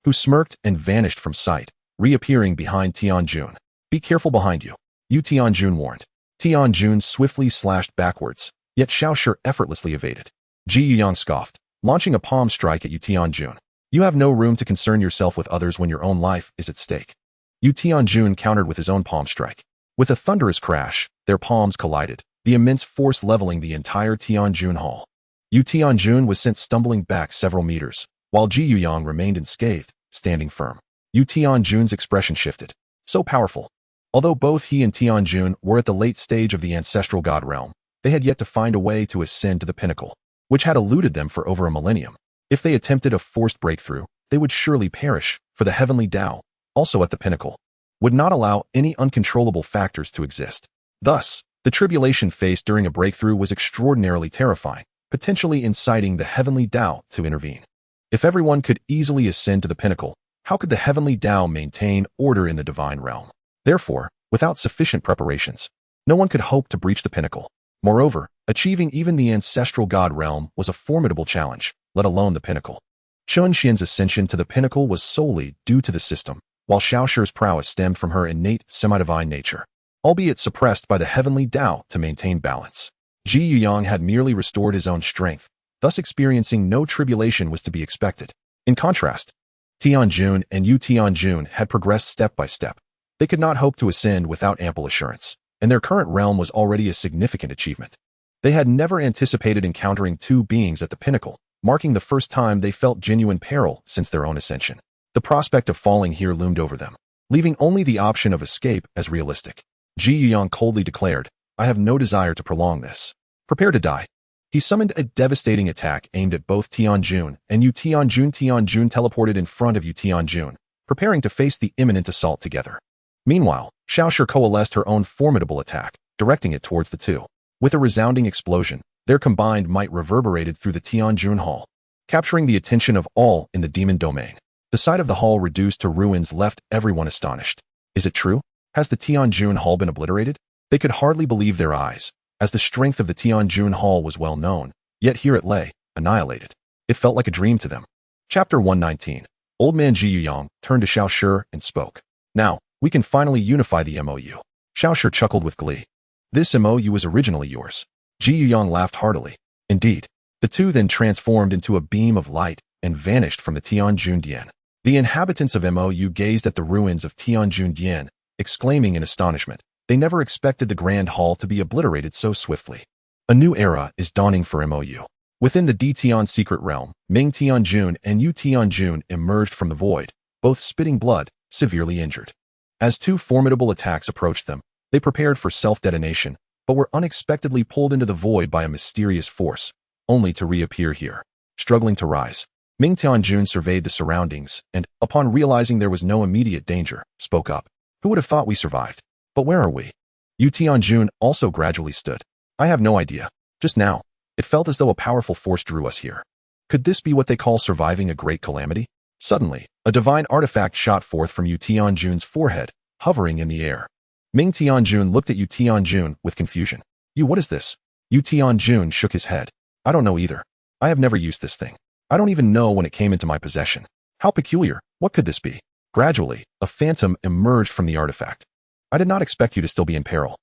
S1: who smirked and vanished from sight, reappearing behind Tianjun. Be careful behind you. Yu Tianjun warned. Tianjun swiftly slashed backwards, yet Xiao Shi effortlessly evaded. Ji Yuyang scoffed, launching a palm strike at Yu Tianjun. You have no room to concern yourself with others when your own life is at stake. Yu Tianjun countered with his own palm strike. With a thunderous crash, their palms collided, the immense force leveling the entire Tianjun Hall. Yu Tianjun was sent stumbling back several meters, while Ji Yuyang remained unscathed, standing firm. Yu Tianjun's expression shifted. So powerful. Although both he and Tianjun were at the late stage of the ancestral god realm, they had yet to find a way to ascend to the pinnacle, which had eluded them for over a millennium. If they attempted a forced breakthrough, they would surely perish, for the heavenly Tao, also at the pinnacle, would not allow any uncontrollable factors to exist. Thus, the tribulation faced during a breakthrough was extraordinarily terrifying, potentially inciting the heavenly Tao to intervene. If everyone could easily ascend to the pinnacle, how could the heavenly Tao maintain order in the divine realm? Therefore, without sufficient preparations, no one could hope to breach the pinnacle. Moreover, achieving even the ancestral god realm was a formidable challenge, let alone the pinnacle. Chen Xuan's ascension to the pinnacle was solely due to the system, while Xiao Shi's prowess stemmed from her innate semi-divine nature, albeit suppressed by the heavenly Tao to maintain balance. Ji Yuyang had merely restored his own strength, thus experiencing no tribulation was to be expected. In contrast, Tianjun and Yu Tianjun had progressed step by step. They could not hope to ascend without ample assurance, and their current realm was already a significant achievement. They had never anticipated encountering two beings at the pinnacle, marking the first time they felt genuine peril since their own ascension. The prospect of falling here loomed over them, leaving only the option of escape as realistic. Ji Yuyang coldly declared, I have no desire to prolong this. Prepare to die. He summoned a devastating attack aimed at both Tianjun and Yu Tianjun. Tianjun teleported in front of Yu Tianjun, preparing to face the imminent assault together. Meanwhile, Xiao Shi coalesced her own formidable attack, directing it towards the two. With a resounding explosion, their combined might reverberated through the Tianjun Hall, capturing the attention of all in the demon domain. The sight of the hall reduced to ruins left everyone astonished. Is it true? Has the Tianjun Hall been obliterated? They could hardly believe their eyes, as the strength of the Tianjun Hall was well known, yet here it lay, annihilated. It felt like a dream to them. Chapter 119. Old man Ji Yuyang turned to Xiao Shi and spoke. Now, we can finally unify the MOU. Xiao Shi chuckled with glee. This MOU was originally yours. Ji Yuyang laughed heartily. Indeed. The two then transformed into a beam of light and vanished from the Tianjun Dian. The inhabitants of MOU gazed at the ruins of Tianjun Dian, exclaiming in astonishment. They never expected the Grand Hall to be obliterated so swiftly. A new era is dawning for MOU. Within the Detian secret realm, Ming Tianjun and Yu Tianjun emerged from the void, both spitting blood, severely injured. As two formidable attacks approached them, they prepared for self-detonation, but were unexpectedly pulled into the void by a mysterious force, only to reappear here. Struggling to rise, Ming Tianjun surveyed the surroundings and, upon realizing there was no immediate danger, spoke up. Who would have thought we survived? But where are we? Yu Tianjun also gradually stood. I have no idea. Just now, it felt as though a powerful force drew us here. Could this be what they call surviving a great calamity? Suddenly, a divine artifact shot forth from Yu Tianjun's forehead, hovering in the air. Ming Tianjun looked at Yu Tianjun with confusion. What is this? Yu Tianjun shook his head. I don't know either. I have never used this thing. I don't even know when it came into my possession. How peculiar. What could this be? Gradually, a phantom emerged from the artifact. I did not expect you to still be in peril.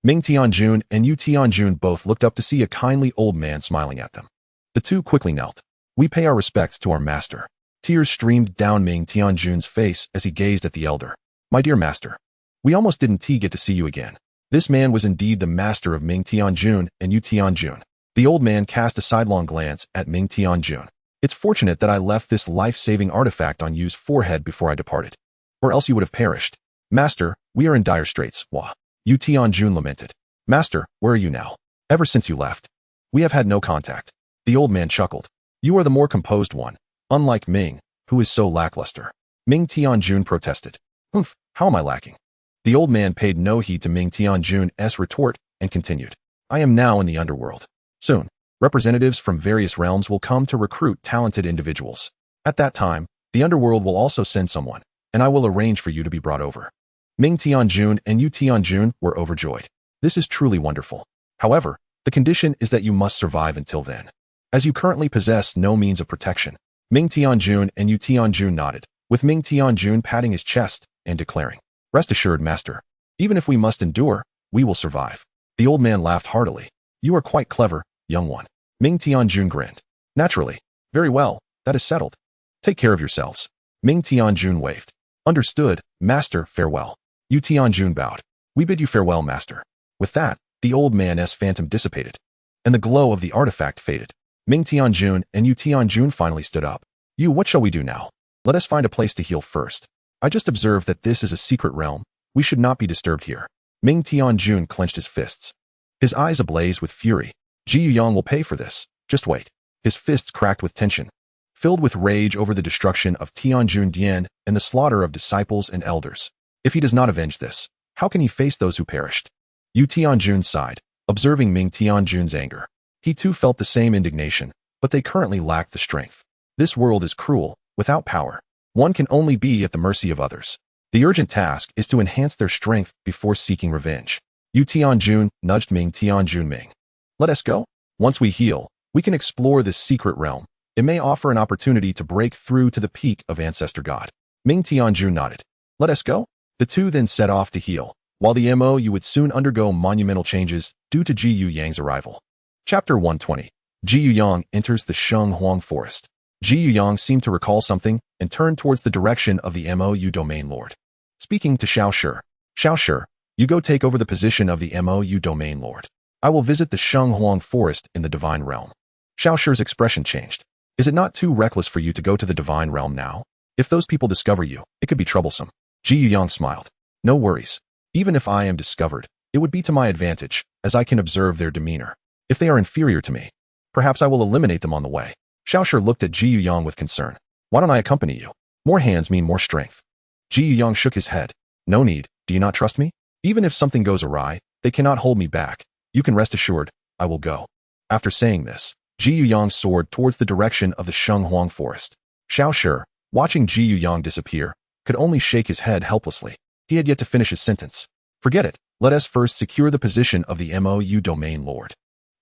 S1: Ming Tianjun and Yu Tianjun both looked up to see a kindly old man smiling at them. The two quickly knelt. We pay our respects to our master. Tears streamed down Ming Tianjun's face as he gazed at the elder. My dear master. We almost didn't get to see you again. This man was indeed the master of Ming Tianjun and Yu Tianjun. The old man cast a sidelong glance at Ming Tianjun. It's fortunate that I left this life-saving artifact on Yu's forehead before I departed, or else you would have perished. Master, we are in dire straits, Hua. Yu Tianjun lamented. Master, where are you now? Ever since you left, we have had no contact. The old man chuckled. You are the more composed one, unlike Ming, who is so lackluster. Ming Tianjun protested. Humph, how am I lacking? The old man paid no heed to Ming Tianjun's retort and continued. I am now in the underworld. Soon, representatives from various realms will come to recruit talented individuals. At that time, the underworld will also send someone, and I will arrange for you to be brought over. Ming Tianjun and Yu Tianjun were overjoyed. This is truly wonderful. However, the condition is that you must survive until then, as you currently possess no means of protection. Ming Tianjun and Yu Tianjun nodded, with Ming Tianjun patting his chest and declaring, Rest assured, Master. Even if we must endure, we will survive. The old man laughed heartily. You are quite clever, young one. Ming Tianjun grinned. Naturally. Very well, that is settled. Take care of yourselves. Ming Tianjun waved. Understood, Master, farewell. Yu Tianjun bowed. We bid you farewell, Master. With that, the old man's phantom dissipated, and the glow of the artifact faded. Ming Tianjun and Yu Tianjun finally stood up. You, what shall we do now? Let us find a place to heal first. I just observed that this is a secret realm. We should not be disturbed here. Ming Tianjun clenched his fists, his eyes ablaze with fury. Ji Yuyang will pay for this. Just wait. His fists cracked with tension, filled with rage over the destruction of Tianjun Dian and the slaughter of disciples and elders. If he does not avenge this, how can he face those who perished? Yu Tianjun sighed, observing Ming Tianjun's anger. He too felt the same indignation, but they currently lacked the strength. This world is cruel. Without power, one can only be at the mercy of others. The urgent task is to enhance their strength before seeking revenge. Yu Tianjun nudged Ming Tianjun. Ming, let us go. Once we heal, we can explore this secret realm. It may offer an opportunity to break through to the peak of Ancestor God. Ming Tianjun nodded. Let us go. The two then set off to heal, while the MOU would soon undergo monumental changes due to Ji Yuyang's arrival. Chapter 120. Ji Yuyang enters the Sheng Huang Forest. Ji Yuyang seemed to recall something and turned towards the direction of the MOU Domain Lord. Speaking to Xiao Shi, you go take over the position of the MOU Domain Lord. I will visit the Sheng Huang Forest in the Divine Realm. Xiao Shi's expression changed. Is it not too reckless for you to go to the Divine Realm now? If those people discover you, it could be troublesome. Ji Yuyang smiled. No worries. Even if I am discovered, it would be to my advantage, as I can observe their demeanor. If they are inferior to me, perhaps I will eliminate them on the way. Xiao Shi looked at Ji Yuyang with concern. Why don't I accompany you? More hands mean more strength. Ji Yuyang shook his head. No need. Do you not trust me? Even if something goes awry, they cannot hold me back. You can rest assured, I will go. After saying this, Ji Yuyang soared towards the direction of the Sheng Huang Forest. Xiao Shi, watching Ji Yuyang disappear, could only shake his head helplessly. He had yet to finish his sentence. Forget it. Let us first secure the position of the MOU Domain Lord.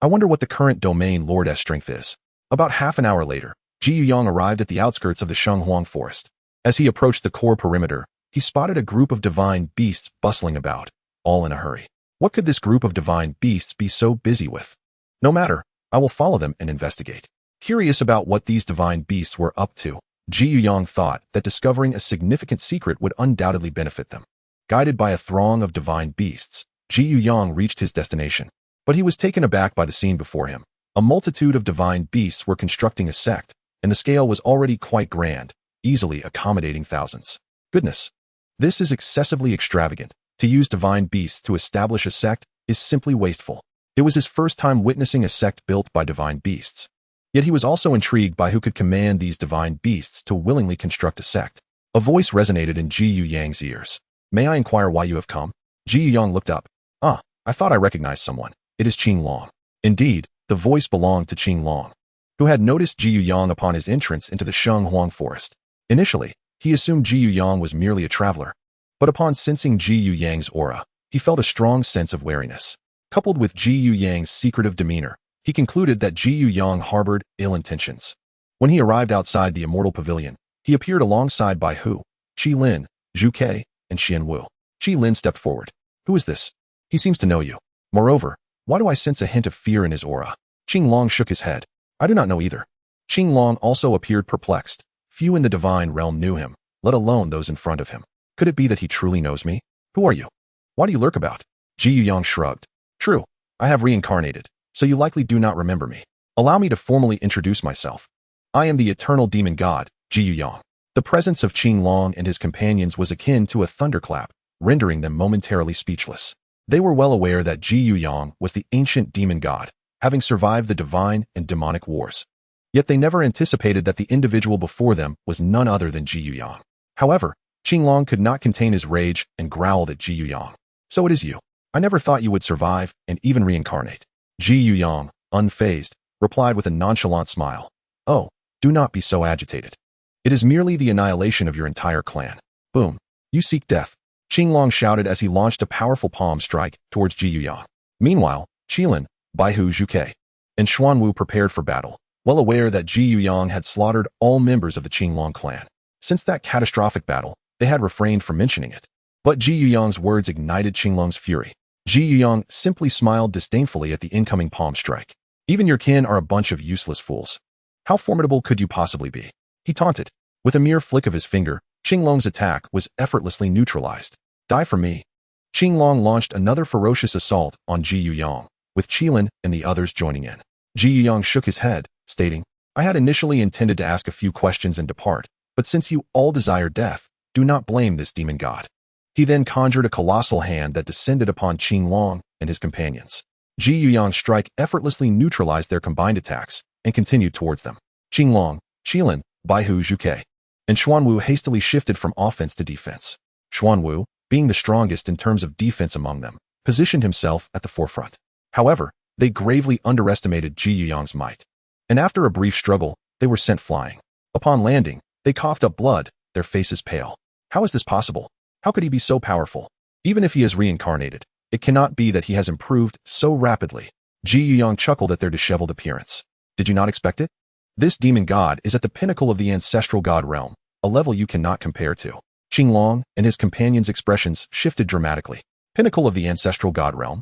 S1: I wonder what the current Domain Lord's strength is. About half an hour later, Ji Yuyang arrived at the outskirts of the Sheng Huang Forest. As he approached the core perimeter, he spotted a group of divine beasts bustling about, all in a hurry. What could this group of divine beasts be so busy with? No matter, I will follow them and investigate. Curious about what these divine beasts were up to, Ji Yuyang thought that discovering a significant secret would undoubtedly benefit them. Guided by a throng of divine beasts, Ji Yuyang reached his destination. But he was taken aback by the scene before him. A multitude of divine beasts were constructing a sect, and the scale was already quite grand, easily accommodating thousands. Goodness! This is excessively extravagant. To use divine beasts to establish a sect is simply wasteful. It was his first time witnessing a sect built by divine beasts. Yet he was also intrigued by who could command these divine beasts to willingly construct a sect. A voice resonated in Ji Yuyang's ears. May I inquire why you have come? Ji Yuyang looked up. Ah, I thought I recognized someone. It is Qing Long. Indeed, the voice belonged to Qing Long, who had noticed Ji Yuyang upon his entrance into the Sheng Huang Forest. Initially, he assumed Ji Yuyang was merely a traveler, but upon sensing Ji Yuyang's aura, he felt a strong sense of wariness. Coupled with Ji Yuyang's secretive demeanor, he concluded that Ji Yuyang harbored ill intentions. When he arrived outside the Immortal Pavilion, he appeared alongside by Hu, Qi Lin, Zhu Ke, and Xian Wu. Qi Lin stepped forward. Who is this? He seems to know you. Moreover, why do I sense a hint of fear in his aura? Qing Long shook his head. I do not know either. Qing Long also appeared perplexed. Few in the divine realm knew him, let alone those in front of him. Could it be that he truly knows me? Who are you? What do you lurk about? Ji Yuyang shrugged. True, I have reincarnated, so you likely do not remember me. Allow me to formally introduce myself. I am the eternal demon god, Ji Yuyang. The presence of Qing Long and his companions was akin to a thunderclap, rendering them momentarily speechless. They were well aware that Ji Yuyang was the ancient demon god, having survived the divine and demonic wars. Yet they never anticipated that the individual before them was none other than Ji Yuyang. However, Qing Long could not contain his rage and growled at Ji Yuyang. So it is you. I never thought you would survive and even reincarnate. Ji Yuyang, unfazed, replied with a nonchalant smile. Oh, do not be so agitated. It is merely the annihilation of your entire clan. Boom. You seek death. Qing Long shouted as he launched a powerful palm strike towards Ji Yuyang. Meanwhile, Qilin, Baihu Zhuke, and Xuanwu prepared for battle, well aware that Ji Yuyang had slaughtered all members of the Qing Long clan. Since that catastrophic battle, they had refrained from mentioning it. But Ji Yuyang's words ignited Qing Long's fury. Ji Yuyang simply smiled disdainfully at the incoming palm strike. Even your kin are a bunch of useless fools. How formidable could you possibly be? He taunted. With a mere flick of his finger, Qing Long's attack was effortlessly neutralized. Die for me. Qing Long launched another ferocious assault on Ji Yuyang, with Qilin and the others joining in. Ji Yuyang shook his head, stating, I had initially intended to ask a few questions and depart, but since you all desire death, do not blame this demon god. He then conjured a colossal hand that descended upon Qing Long and his companions. Ji Yuyang's strike effortlessly neutralized their combined attacks and continued towards them. Qing Long, Qilin, Baihu Zhuke, and Xuanwu hastily shifted from offense to defense. Xuanwu, being the strongest in terms of defense among them, positioned himself at the forefront. However, they gravely underestimated Ji Yuyang's might. And after a brief struggle, they were sent flying. Upon landing, they coughed up blood, their faces pale. How is this possible? How could he be so powerful? Even if he is reincarnated, it cannot be that he has improved so rapidly. Ji Yuyang chuckled at their disheveled appearance. Did you not expect it? This demon god is at the pinnacle of the ancestral god realm, a level you cannot compare to. Qing Long and his companions' expressions shifted dramatically. Pinnacle of the ancestral god realm?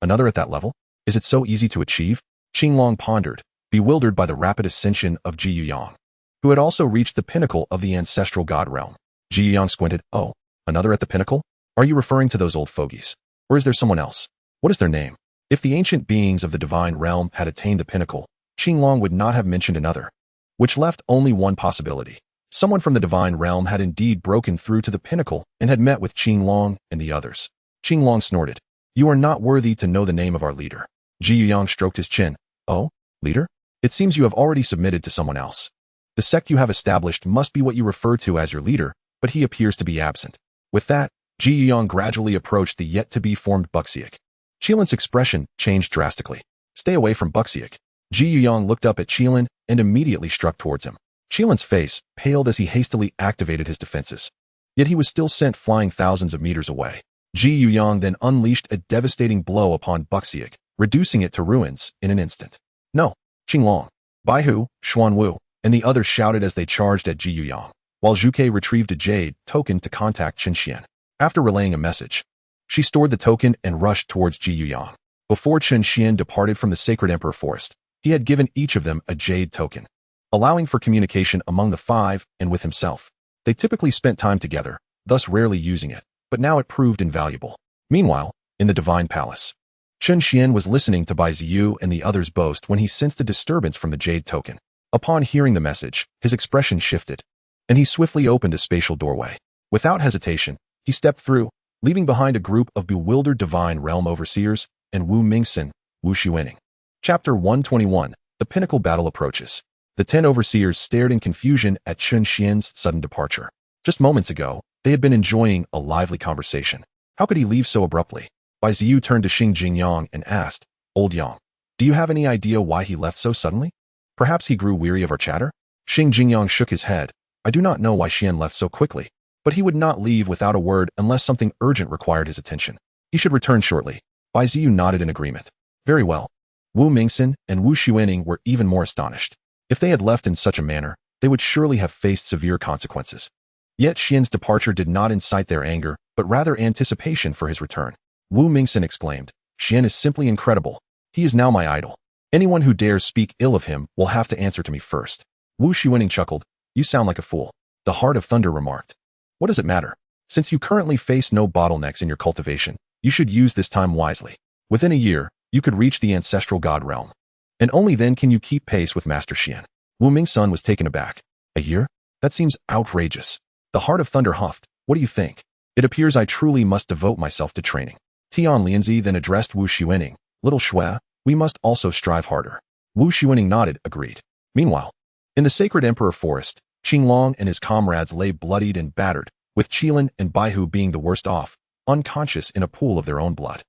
S1: Another at that level? Is it so easy to achieve? Qing Long pondered, bewildered by the rapid ascension of Ji Yuyang, who had also reached the pinnacle of the ancestral god realm. Ji Yuyang squinted. Oh, another at the pinnacle? Are you referring to those old fogies? Or is there someone else? What is their name? If the ancient beings of the divine realm had attained the pinnacle, Qing Long would not have mentioned another, which left only one possibility. Someone from the divine realm had indeed broken through to the pinnacle and had met with Qing Long and the others. Qing Long snorted. You are not worthy to know the name of our leader. Ji Yuyang stroked his chin. Oh, leader? It seems you have already submitted to someone else. The sect you have established must be what you refer to as your leader, but he appears to be absent. With that, Ji Yuyang gradually approached the yet-to-be-formed Buxiek. Qilin's expression changed drastically. Stay away from Buxiek. Ji Yuyang looked up at Qilin and immediately struck towards him. Qilin's face paled as he hastily activated his defenses. Yet he was still sent flying thousands of meters away. Ji Yuyang then unleashed a devastating blow upon Buxiek, reducing it to ruins in an instant. No, Qing Long, Baihu, Xuanwu, and the others shouted as they charged at Ji Yuyang, while Zhuke retrieved a jade token to contact Chen Xuan. After relaying a message, she stored the token and rushed towards Ji Yuyang. Before Chen Xuan departed from the Sacred Emperor Forest, he had given each of them a jade token, allowing for communication among the five and with himself. They typically spent time together, thus rarely using it, but now it proved invaluable. Meanwhile, in the Divine Palace, Chen Xuan was listening to Bai Ziyu and the others boast when he sensed a disturbance from the jade token. Upon hearing the message, his expression shifted, and he swiftly opened a spatial doorway. Without hesitation, he stepped through, leaving behind a group of bewildered divine realm overseers and Wu Mingxin, Wu Xuening. Chapter 121, The Pinnacle Battle Approaches. The 10 overseers stared in confusion at Chen Xuan's sudden departure. Just moments ago, they had been enjoying a lively conversation. How could he leave so abruptly? Bai Ziyu turned to Xing Jingyang and asked, Old Yang, do you have any idea why he left so suddenly? Perhaps he grew weary of our chatter? Xing Jingyang shook his head. I do not know why Xian left so quickly, but he would not leave without a word unless something urgent required his attention. He should return shortly. Bai Ziyu nodded in agreement. Very well. Wu Mingxin and Wu Xuening were even more astonished. If they had left in such a manner, they would surely have faced severe consequences. Yet Xian's departure did not incite their anger, but rather anticipation for his return. Wu Mingxin exclaimed, Xian is simply incredible. He is now my idol. Anyone who dares speak ill of him will have to answer to me first. Wu Xuening chuckled. You sound like a fool. The Heart of Thunder remarked. What does it matter? Since you currently face no bottlenecks in your cultivation, you should use this time wisely. Within a year, you could reach the ancestral god realm. And only then can you keep pace with Master Xian. Wu Mingsun was taken aback. A year? That seems outrageous. The Heart of Thunder huffed. What do you think? It appears I truly must devote myself to training. Tian Lianzi then addressed Wu Xuaning. Little Shua, we must also strive harder. Wu Xuaning nodded, agreed. Meanwhile, in the Sacred Emperor Forest, Qinglong and his comrades lay bloodied and battered, with Qilin and Baihu being the worst off, unconscious in a pool of their own blood.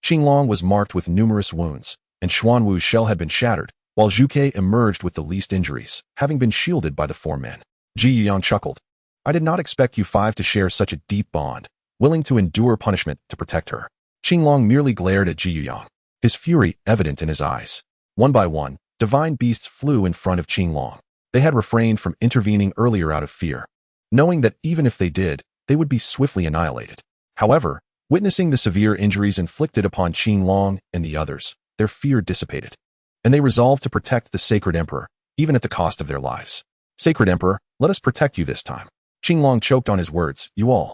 S1: Qinglong was marked with numerous wounds, and Xuanwu's shell had been shattered, while Zhuke emerged with the least injuries, having been shielded by the 4 men. Ji Yuyang chuckled. I did not expect you 5 to share such a deep bond, willing to endure punishment to protect her. Qinglong merely glared at Ji Yuyang, his fury evident in his eyes. One by one, divine beasts flew in front of Qinglong. They had refrained from intervening earlier out of fear, knowing that even if they did, they would be swiftly annihilated. However, witnessing the severe injuries inflicted upon Qinglong and the others, their fear dissipated, and they resolved to protect the Sacred Emperor, even at the cost of their lives. Sacred Emperor, let us protect you this time. Qinglong choked on his words. You all.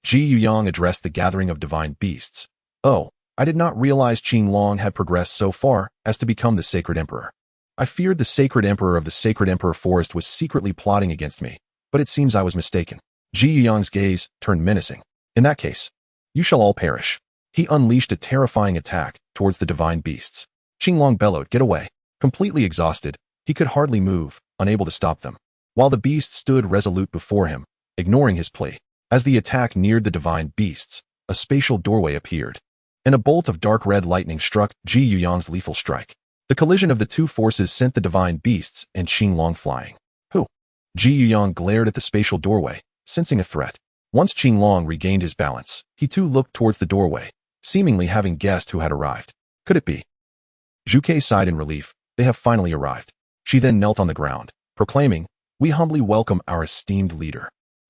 S1: Ji Yuyang addressed the gathering of divine beasts. Oh, I did not realize Qinglong had progressed so far as to become the Sacred Emperor. I feared the Sacred Emperor of the Sacred Emperor Forest was secretly plotting against me, but it seems I was mistaken. Ji Yuyang's gaze turned menacing. In that case, you shall all perish. He unleashed a terrifying attack towards the divine beasts. Qinglong bellowed, get away. Completely exhausted, he could hardly move, unable to stop them, while the beasts stood resolute before him, ignoring his plea. As the attack neared the divine beasts, a spatial doorway appeared, and a bolt of dark red lightning struck Ji Yuyang's lethal strike. The collision of the 2 forces sent the divine beasts and Qinglong flying. Who? Ji Yuyang glared at the spatial doorway, sensing a threat. Once Qinglong regained his balance, he too looked towards the doorway, seemingly having guessed who had arrived. Could it be? Zhuke sighed in relief. They have finally arrived. She then knelt on the ground, proclaiming, we humbly welcome our esteemed leader.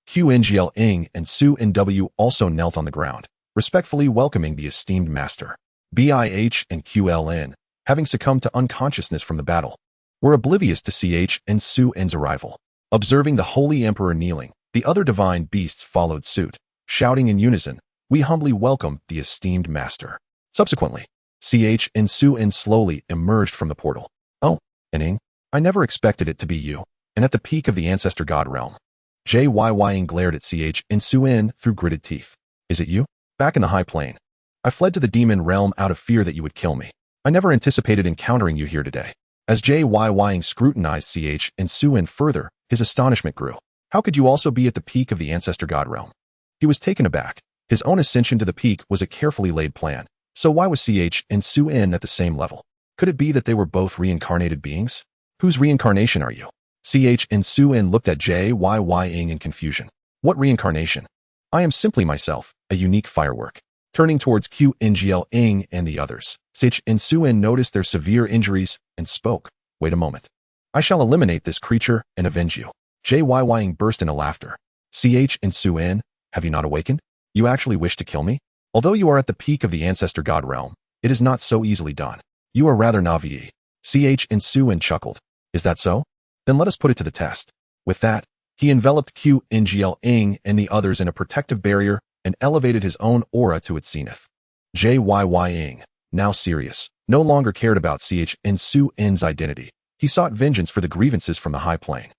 S1: QNGL Ing and Su NW also knelt on the ground, respectfully welcoming the esteemed master. BIH and QLN, having succumbed to unconsciousness from the battle, were oblivious to CH and Su N's arrival. Observing the Holy Emperor kneeling, the other divine beasts followed suit, shouting in unison, we humbly welcome the esteemed master. Subsequently, CH and Su N slowly emerged from the portal. Oh, Ning, I never expected it to be you, and at the peak of the Ancestor God realm. JYYing glared at CH and Su N through gritted teeth. Is it you? Back in the high plane. I fled to the demon realm out of fear that you would kill me. I never anticipated encountering you here today. As JYYing scrutinized CH and Su N further, his astonishment grew. How could you also be at the peak of the Ancestor God realm? He was taken aback. His own ascension to the peak was a carefully laid plan, so why was CH and Su N at the same level? Could it be that they were both reincarnated beings? Whose reincarnation are you? CH and Su N looked at JYYing in confusion. What reincarnation? I am simply myself, a unique firework. Turning towards QNGL Ing and the others, CH and Su N noticed their severe injuries and spoke. Wait a moment. I shall eliminate this creature and avenge you. JYYing burst into laughter. CH and Su N, have you not awakened? You actually wish to kill me? Although you are at the peak of the Ancestor God realm, it is not so easily done. You are rather naive. CH and Su N chuckled. Is that so? Then let us put it to the test. With that, he enveloped QNGL Ing and the others in a protective barrier and elevated his own aura to its zenith. JYYing, now serious, no longer cared about CH and Su N's identity. He sought vengeance for the grievances from the high plane.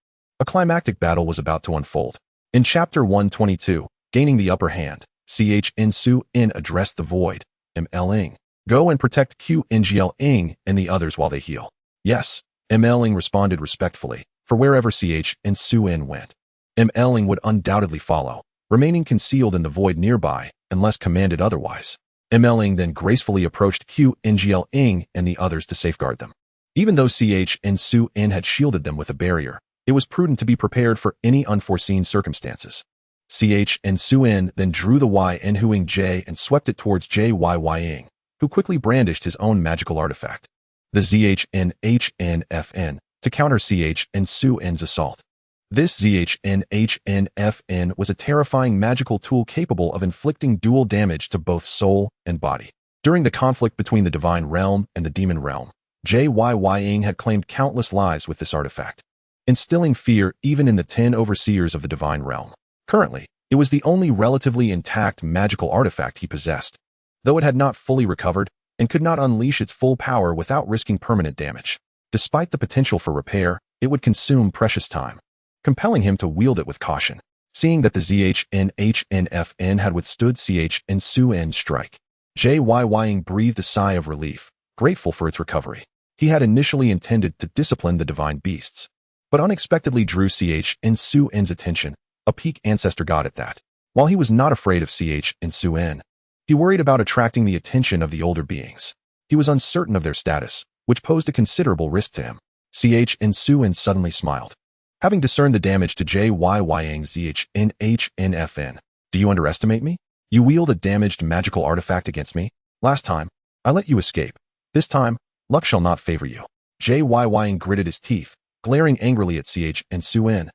S1: A climactic battle was about to unfold. In Chapter 122, gaining the upper hand, CH and Su N addressed the void. ML Ing, go and protect QNGL Ing and the others while they heal. Yes, ML Ing responded respectfully, for wherever CH and Su N went, ML Ing would undoubtedly follow, remaining concealed in the void nearby, unless commanded otherwise. ML Ing then gracefully approached QNGL Ing and the others to safeguard them. Even though CH and Su N had shielded them with a barrier, it was prudent to be prepared for any unforeseen circumstances. CH and Su N then drew the Y Nhuing J and swept it towards JYYing, who quickly brandished his own magical artifact, the ZHNHNFN, to counter CH and Su N's assault. This ZHNHNFN was a terrifying magical tool capable of inflicting dual damage to both soul and body. During the conflict between the divine realm and the demon realm, JYYing had claimed countless lives with this artifact, instilling fear even in the 10 overseers of the divine realm. Currently, It was the only relatively intact magical artifact he possessed, though it had not fully recovered and could not unleash its full power without risking permanent damage. Despite the potential for repair, it would consume precious time, compelling him to wield it with caution. Seeing that the xianxiaaudiobooks had withstood Xuan's strike, Ying breathed a sigh of relief, grateful for its recovery. He had initially intended to discipline the divine beasts, but unexpectedly drew Xuan's attention, a peak ancestor god at that. While he was not afraid of Xuan, he worried about attracting the attention of the older beings. He was uncertain of their status, which posed a considerable risk to him. Xuan suddenly smiled. Having discerned the damage to Ying's xianxiaaudiobooks, do you underestimate me? You wield a damaged magical artifact against me? Last time, I let you escape. This time, luck shall not favor you. Ying gritted his teeth, glaring angrily at Xuan.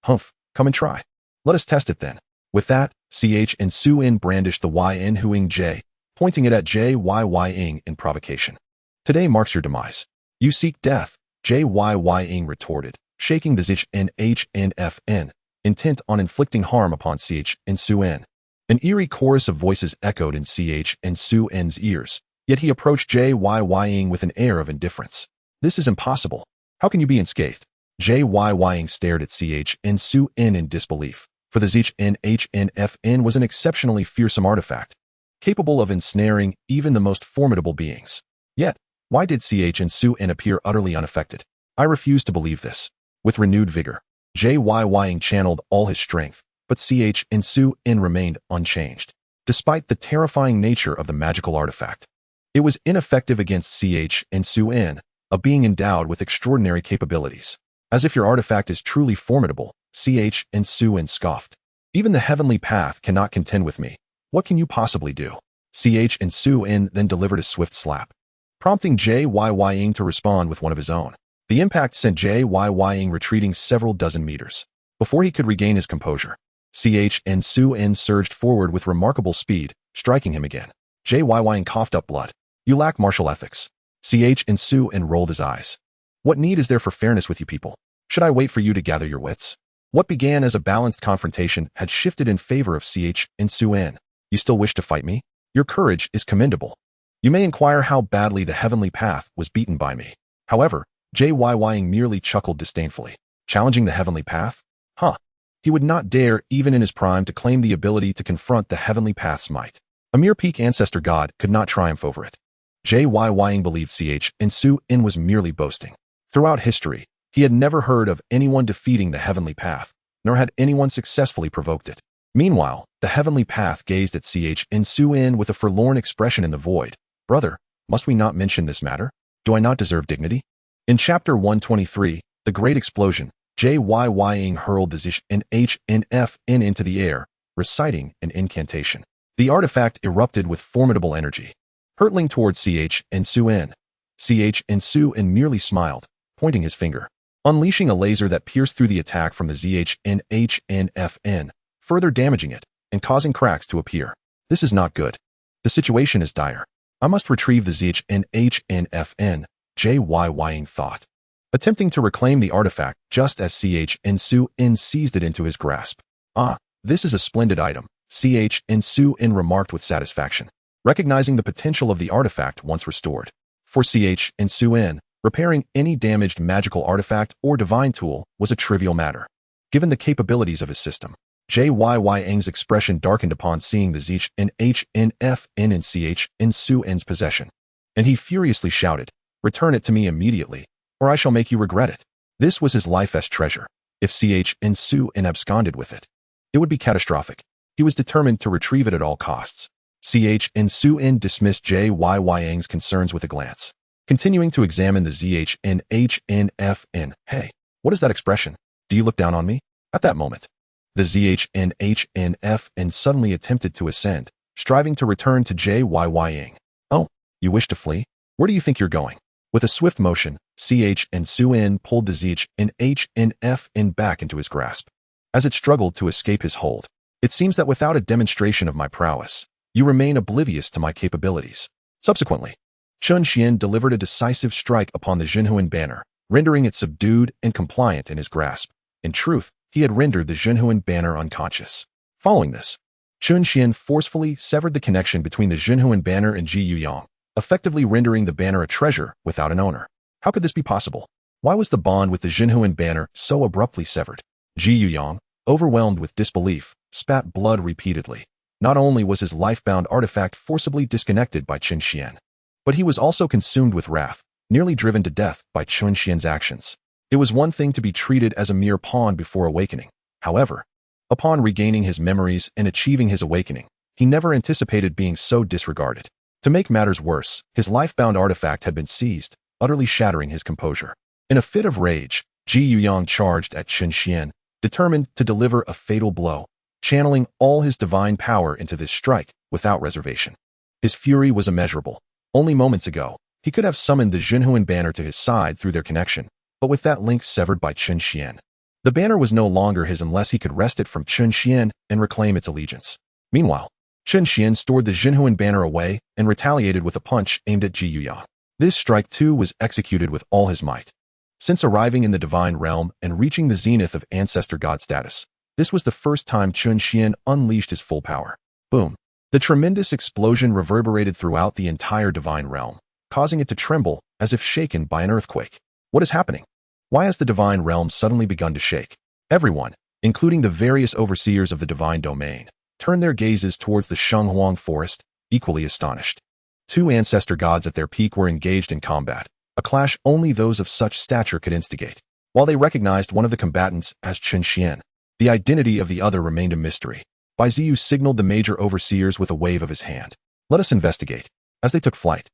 S1: Humph, come and try. Let us test it then. With that, Xuan brandished the Huing J, pointing it at Ying in provocation. Today marks your demise. You seek death, Ying retorted, shaking the xianxiaaudiobooks, intent on inflicting harm upon Xuan. An eerie chorus of voices echoed in Xuan's ears, yet he approached Ying with an air of indifference. This is impossible. How can you be unscathed? Ying stared at Xuan in disbelief, for the xianxiaaudiobooks was an exceptionally fearsome artifact, capable of ensnaring even the most formidable beings. Yet, why did Xuan appear utterly unaffected? I refuse to believe this. With renewed vigor, Ying channeled all his strength, but Xuan remained unchanged. Despite the terrifying nature of the magical artifact, it was ineffective against Xuan, a being endowed with extraordinary capabilities. As if your artifact is truly formidable, Xuan scoffed. Even the heavenly path cannot contend with me. What can you possibly do? Xuan then delivered a swift slap, prompting Ying to respond with one of his own. The impact sent Ying retreating several dozen meters. Before he could regain his composure, Xuan surged forward with remarkable speed, striking him again. Ying coughed up blood. You lack martial ethics. Xuan rolled his eyes. What need is there for fairness with you people? Should I wait for you to gather your wits? What began as a balanced confrontation had shifted in favor of Xuan. You still wish to fight me? Your courage is commendable. You may inquire how badly the heavenly path was beaten by me. However, Ying merely chuckled disdainfully. Challenging the heavenly path? Huh. He would not dare, even in his prime, to claim the ability to confront the heavenly path's might. A mere peak ancestor god could not triumph over it. Ying believed Xuan was merely boasting. Throughout history, he had never heard of anyone defeating the heavenly path, nor had anyone successfully provoked it. Meanwhile, the heavenly path gazed at Xuan with a forlorn expression in the void. Brother, must we not mention this matter? Do I not deserve dignity? In chapter 123, The Great Explosion, Ying hurled the xianxiaaudiobooks into the air, reciting an incantation. The artifact erupted with formidable energy, hurtling towards Xuan. Xuan merely smiled, pointing his finger, unleashing a laser that pierced through the attack from the xianxiaaudiobooks, further damaging it and causing cracks to appear. This is not good. The situation is dire. I must retrieve the xianxiaaudiobooks, Ying thought, attempting to reclaim the artifact just as Xuan seized it into his grasp. Ah, this is a splendid item, Xuan remarked with satisfaction, recognizing the potential of the artifact once restored. For Xuan, repairing any damaged magical artifact or divine tool was a trivial matter, given the capabilities of his system. Ying's expression darkened upon seeing the xianxiaaudiobooks in Xuan's possession, and he furiously shouted, "Return it to me immediately, or I shall make you regret it." This was his life's treasure. If Xuan absconded with it, it would be catastrophic. He was determined to retrieve it at all costs. Xuan dismissed Ying's concerns with a glance, continuing to examine the xianxiaaudiobooks. Hey, what is that expression? Do you look down on me? At that moment, the xianxiaaudiobooks suddenly attempted to ascend, striving to return to Ying. Oh, you wish to flee? Where do you think you're going? With a swift motion, Xuan pulled the xianxiaaudiobooks back into his grasp. As it struggled to escape his hold, it seems that without a demonstration of my prowess, you remain oblivious to my capabilities. Subsequently, Chen Xuan delivered a decisive strike upon the Jinhuan banner, rendering it subdued and compliant in his grasp. In truth, he had rendered the Jinhuan banner unconscious. Following this, Chen Xuan forcefully severed the connection between the Jinhuan banner and Ji Yuyang, effectively rendering the banner a treasure without an owner. How could this be possible? Why was the bond with the Jinhuan banner so abruptly severed? Ji Yuyang, overwhelmed with disbelief, spat blood repeatedly. Not only was his life-bound artifact forcibly disconnected by Chen Xuan, but he was also consumed with wrath, nearly driven to death by Chen Xuan's actions. It was one thing to be treated as a mere pawn before awakening. However, upon regaining his memories and achieving his awakening, he never anticipated being so disregarded. To make matters worse, his life-bound artifact had been seized, utterly shattering his composure. In a fit of rage, Ji Yuyang charged at Chen Xuan, determined to deliver a fatal blow, channeling all his divine power into this strike without reservation. His fury was immeasurable. Only moments ago, he could have summoned the Jinhuan banner to his side through their connection, but with that link severed by Chen Xuan, the banner was no longer his unless he could wrest it from Chen Xuan and reclaim its allegiance. Meanwhile, Chen Xuan stored the Jinhuan banner away and retaliated with a punch aimed at Ji Yuyang. This strike too was executed with all his might. Since arriving in the divine realm and reaching the zenith of ancestor god status, this was the first time Chen Xuan unleashed his full power. Boom. The tremendous explosion reverberated throughout the entire divine realm, causing it to tremble as if shaken by an earthquake. What is happening? Why has the divine realm suddenly begun to shake? Everyone, including the various overseers of the divine domain, turned their gazes towards the Shanghuang forest, equally astonished. Two ancestor gods at their peak were engaged in combat, a clash only those of such stature could instigate. While they recognized one of the combatants as Chen Xuan, the identity of the other remained a mystery. Bai Ziyu signaled the major overseers with a wave of his hand. Let us investigate. As they took flight,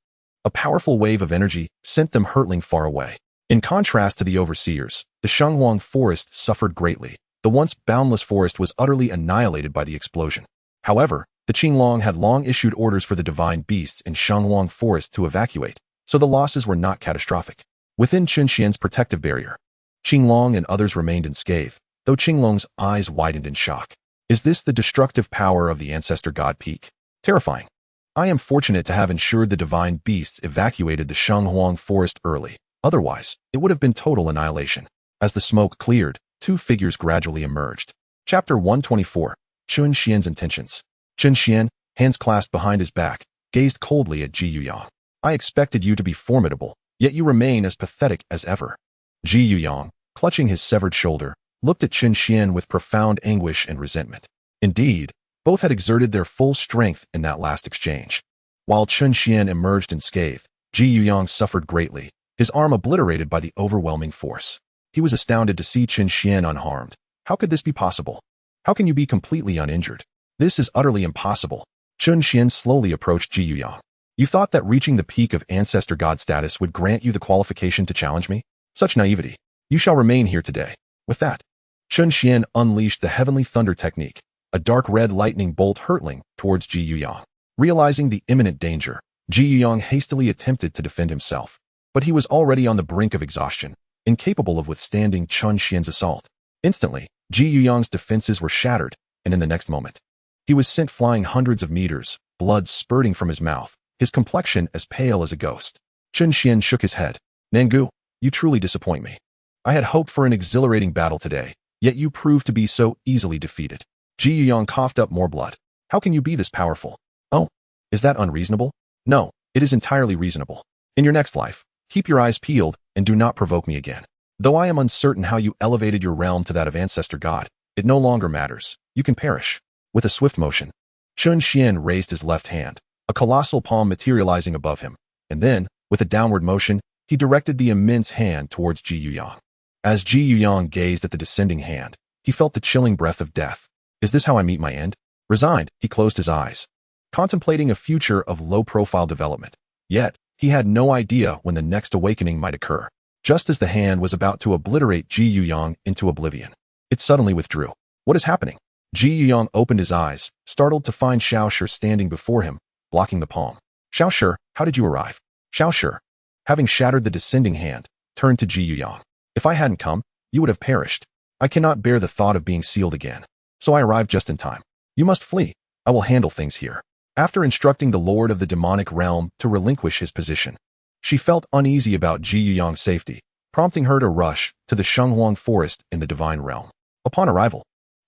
S1: a powerful wave of energy sent them hurtling far away. In contrast to the overseers, the Shanghuang forest suffered greatly. The once boundless forest was utterly annihilated by the explosion. However, the Qinglong had long issued orders for the divine beasts in Shanghuang forest to evacuate, so the losses were not catastrophic. Within Chen Xuan's protective barrier, Qinglong and others remained unscathed, though Qinglong's eyes widened in shock. Is this the destructive power of the ancestor god peak? Terrifying. I am fortunate to have ensured the divine beasts evacuated the Shanghuang forest early. Otherwise, it would have been total annihilation. As the smoke cleared, two figures gradually emerged. Chapter 124. Chen Xuan's intentions. Chen Xuan, hands clasped behind his back, gazed coldly at Ji Yuyang. I expected you to be formidable, yet you remain as pathetic as ever. Ji Yuyang, clutching his severed shoulder, looked at Chen Xuan with profound anguish and resentment. Indeed, both had exerted their full strength in that last exchange. While Chen Xuan emerged unscathed, Ji Yuyang suffered greatly, his arm obliterated by the overwhelming force. He was astounded to see Chen Xuan unharmed. How could this be possible? How can you be completely uninjured? This is utterly impossible. Chen Xuan slowly approached Ji Yuyang. You thought that reaching the peak of ancestor god status would grant you the qualification to challenge me? Such naivety. You shall remain here today. With that, Chen Xuan unleashed the heavenly thunder technique, a dark red lightning bolt hurtling towards Ji Yuyang. Realizing the imminent danger, Ji Yuyang hastily attempted to defend himself, but he was already on the brink of exhaustion, incapable of withstanding Chen Xuan's assault. Instantly, Ji Yuyang's defenses were shattered, and in the next moment, he was sent flying hundreds of meters, blood spurting from his mouth, his complexion as pale as a ghost. Chen Xuan shook his head. Nangu, you truly disappoint me. I had hoped for an exhilarating battle today, yet you proved to be so easily defeated. Ji Yuyang coughed up more blood. How can you be this powerful? Oh, is that unreasonable? No, it is entirely reasonable. In your next life, keep your eyes peeled and do not provoke me again. Though I am uncertain how you elevated your realm to that of ancestor god, it no longer matters. You can perish. With a swift motion, Chen Xuan raised his left hand, a colossal palm materializing above him, and then, with a downward motion, he directed the immense hand towards Ji Yuyang. As Ji Yuyang gazed at the descending hand, he felt the chilling breath of death. Is this how I meet my end? Resigned, he closed his eyes, contemplating a future of low-profile development. Yet, he had no idea when the next awakening might occur. Just as the hand was about to obliterate Ji Yuyang into oblivion, it suddenly withdrew. What is happening? Ji Yuyang opened his eyes, startled to find Xiaoshi standing before him, blocking the palm. Xiaoshi, how did you arrive? Xiaoshi, having shattered the descending hand, turned to Ji Yuyang. If I hadn't come, you would have perished. I cannot bear the thought of being sealed again. So I arrived just in time. You must flee. I will handle things here. After instructing the Lord of the demonic realm to relinquish his position, she felt uneasy about Ji Yuyang's safety, prompting her to rush to the Shanghuang forest in the divine realm. Upon arrival,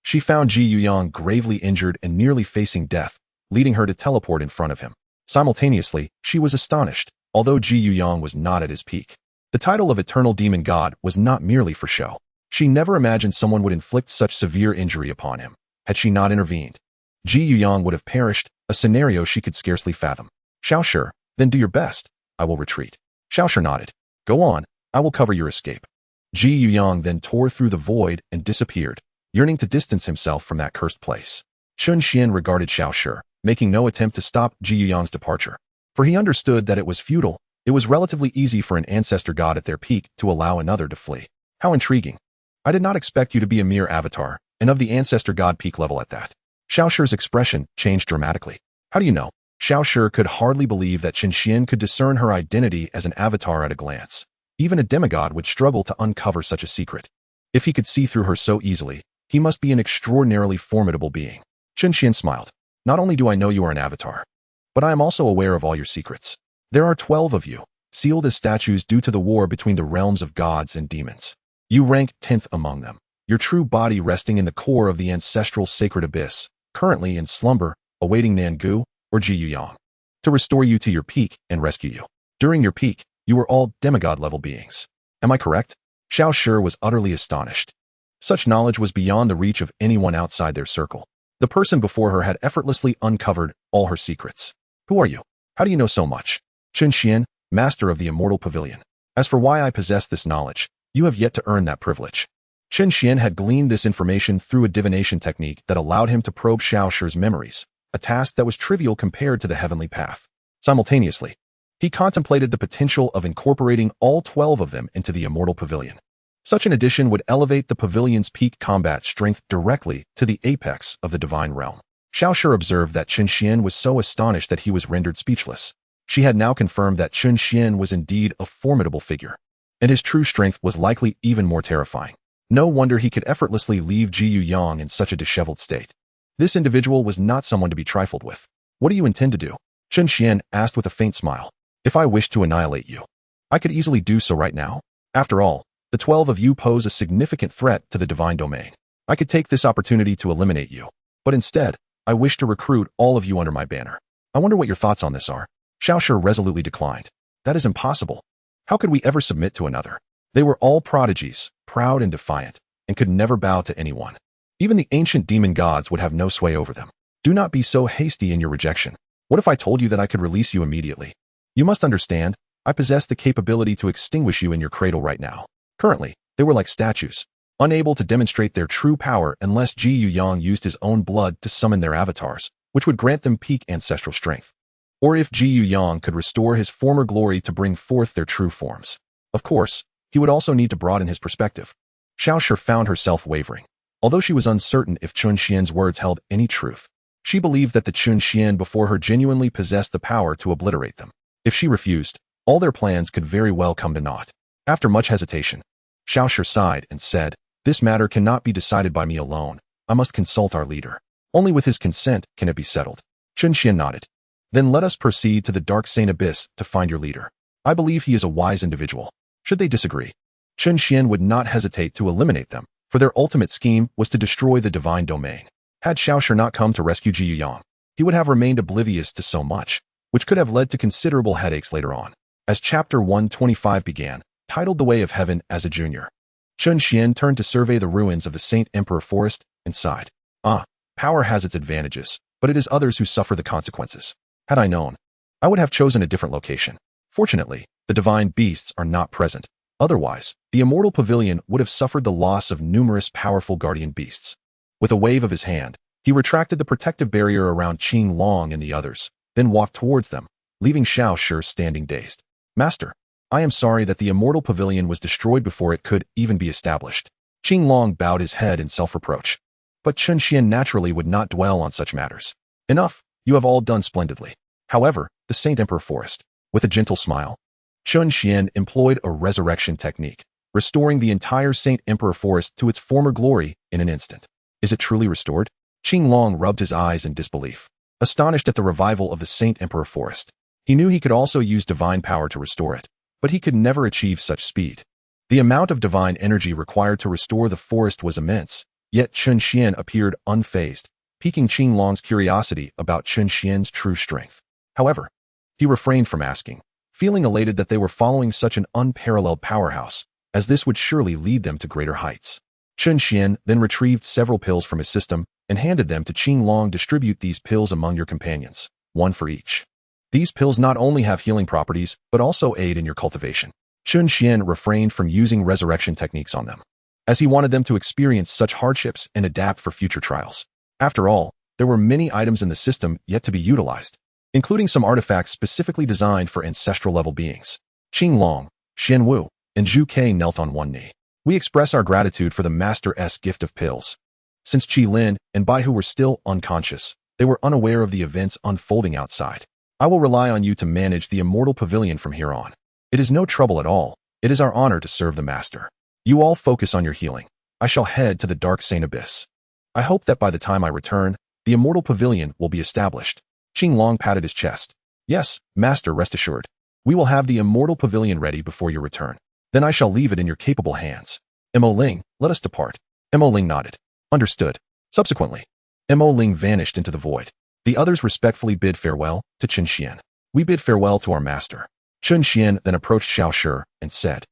S1: She found Ji Yuyang gravely injured and nearly facing death, leading her to teleport in front of him. Simultaneously, she was astonished, although Ji Yuyang was not at his peak. The title of Eternal Demon God was not merely for show. She never imagined someone would inflict such severe injury upon him. Had she not intervened, Ji Yuyang would have perished, a scenario she could scarcely fathom. Xiaoshi, then do your best. I will retreat. Xiaoshi nodded. Go on, I will cover your escape. Ji Yuyang then tore through the void and disappeared, yearning to distance himself from that cursed place. Chen Xuan regarded Xiaoshi, making no attempt to stop Ji Yuyang's departure. For he understood that it was futile. It was relatively easy for an ancestor god at their peak to allow another to flee. How intriguing. I did not expect you to be a mere avatar, and of the ancestor god peak level at that. Xiaoshi's expression changed dramatically. How do you know? Xiaoshi could hardly believe that Chen Xuan could discern her identity as an avatar at a glance. Even a demigod would struggle to uncover such a secret. If he could see through her so easily, he must be an extraordinarily formidable being. Chen Xuan smiled. Not only do I know you are an avatar, but I am also aware of all your secrets. There are 12 of you, sealed as statues due to the war between the realms of gods and demons. You rank 10th among them, your true body resting in the core of the ancestral sacred abyss, currently in slumber, awaiting Nangu or Ji Yuyang to restore you to your peak and rescue you. During your peak, you were all demigod-level beings. Am I correct? Xiaoshi was utterly astonished. Such knowledge was beyond the reach of anyone outside their circle. The person before her had effortlessly uncovered all her secrets. Who are you? How do you know so much? Chen Xuan, master of the immortal pavilion. As for why I possess this knowledge, you have yet to earn that privilege. Chen Xuan had gleaned this information through a divination technique that allowed him to probe Xiaoshi's memories, a task that was trivial compared to the heavenly path. Simultaneously, he contemplated the potential of incorporating all 12 of them into the immortal pavilion. Such an addition would elevate the pavilion's peak combat strength directly to the apex of the divine realm. Xiaoshi observed that Chen Xuan was so astonished that he was rendered speechless. She had now confirmed that Chen Xuan was indeed a formidable figure, and his true strength was likely even more terrifying. No wonder he could effortlessly leave Ji Yuyang in such a disheveled state. This individual was not someone to be trifled with. What do you intend to do? Chen Xuan asked with a faint smile. If I wish to annihilate you, I could easily do so right now. After all, the 12 of you pose a significant threat to the divine domain. I could take this opportunity to eliminate you, but instead, I wish to recruit all of you under my banner. I wonder what your thoughts on this are. Xiaoshi resolutely declined. That is impossible. How could we ever submit to another? They were all prodigies, proud and defiant, and could never bow to anyone. Even the ancient demon gods would have no sway over them. Do not be so hasty in your rejection. What if I told you that I could release you immediately? You must understand, I possess the capability to extinguish you in your cradle right now. Currently, they were like statues, unable to demonstrate their true power unless Ji Yuyang used his own blood to summon their avatars, which would grant them peak ancestral strength. Or if Ji Yuyang could restore his former glory to bring forth their true forms. Of course, he would also need to broaden his perspective. Xiaoshi found herself wavering. Although she was uncertain if Chen Xuan's words held any truth, she believed that the Chen Xuan before her genuinely possessed the power to obliterate them. If she refused, all their plans could very well come to naught. After much hesitation, Xiaoshi sighed and said, "This matter cannot be decided by me alone. I must consult our leader. Only with his consent can it be settled." Chen Xuan nodded. "Then let us proceed to the Dark Saint Abyss to find your leader. I believe he is a wise individual." Should they disagree, Chen Xuan would not hesitate to eliminate them, for their ultimate scheme was to destroy the divine domain. Had Xiaoshi not come to rescue Ji Yuyang, he would have remained oblivious to so much, which could have led to considerable headaches later on. As Chapter 125 began, titled The Way of Heaven as a Junior, Chen Xuan turned to survey the ruins of the Saint Emperor Forest and sighed. Power has its advantages, but it is others who suffer the consequences. Had I known, I would have chosen a different location. Fortunately, the divine beasts are not present. Otherwise, the immortal pavilion would have suffered the loss of numerous powerful guardian beasts. With a wave of his hand, he retracted the protective barrier around Qing Long and the others, then walked towards them, leaving Xiaoshi standing dazed. "Master, I am sorry that the immortal pavilion was destroyed before it could even be established." Qing Long bowed his head in self-reproach. But Chen Xuan naturally would not dwell on such matters. "Enough, you have all done splendidly. However, the Saint Emperor Forest," with a gentle smile, Chen Xuan employed a resurrection technique, restoring the entire Saint Emperor Forest to its former glory in an instant. "Is it truly restored?" Qing Long rubbed his eyes in disbelief, astonished at the revival of the Saint Emperor Forest. He knew he could also use divine power to restore it, but he could never achieve such speed. The amount of divine energy required to restore the forest was immense, Yet Chen Xuan appeared unfazed, piquing Chen Long's curiosity about Chen Xuan's true strength. However, he refrained from asking, feeling elated that they were following such an unparalleled powerhouse, as this would surely lead them to greater heights. Chen Xuan then retrieved several pills from his system and handed them to Chen Long. Distribute these pills among your companions, one for each. These pills not only have healing properties, but also aid in your cultivation. Chen Xuan refrained from using resurrection techniques on them, as he wanted them to experience such hardships and adapt for future trials. After all, there were many items in the system yet to be utilized, including some artifacts specifically designed for ancestral-level beings. Chen Long, Xian Wu, and Zhu Ke knelt on one knee. We express our gratitude for the Master's gift of pills. Since Qi Lin and Bai Hu were still unconscious, they were unaware of the events unfolding outside. I will rely on you to manage the immortal pavilion from here on. It is no trouble at all. It is our honor to serve the Master. You all focus on your healing. I shall head to the Dark Saint Abyss. I hope that by the time I return, the immortal pavilion will be established. Qing Long patted his chest. Yes, Master, rest assured. We will have the immortal pavilion ready before your return. Then I shall leave it in your capable hands. Mo Ling, let us depart. Mo Ling nodded. Understood. Subsequently, Mo Ling vanished into the void. The others respectfully bid farewell to Chen Xuan. We bid farewell to our master. Chen Xuan then approached Xiao Shi and said,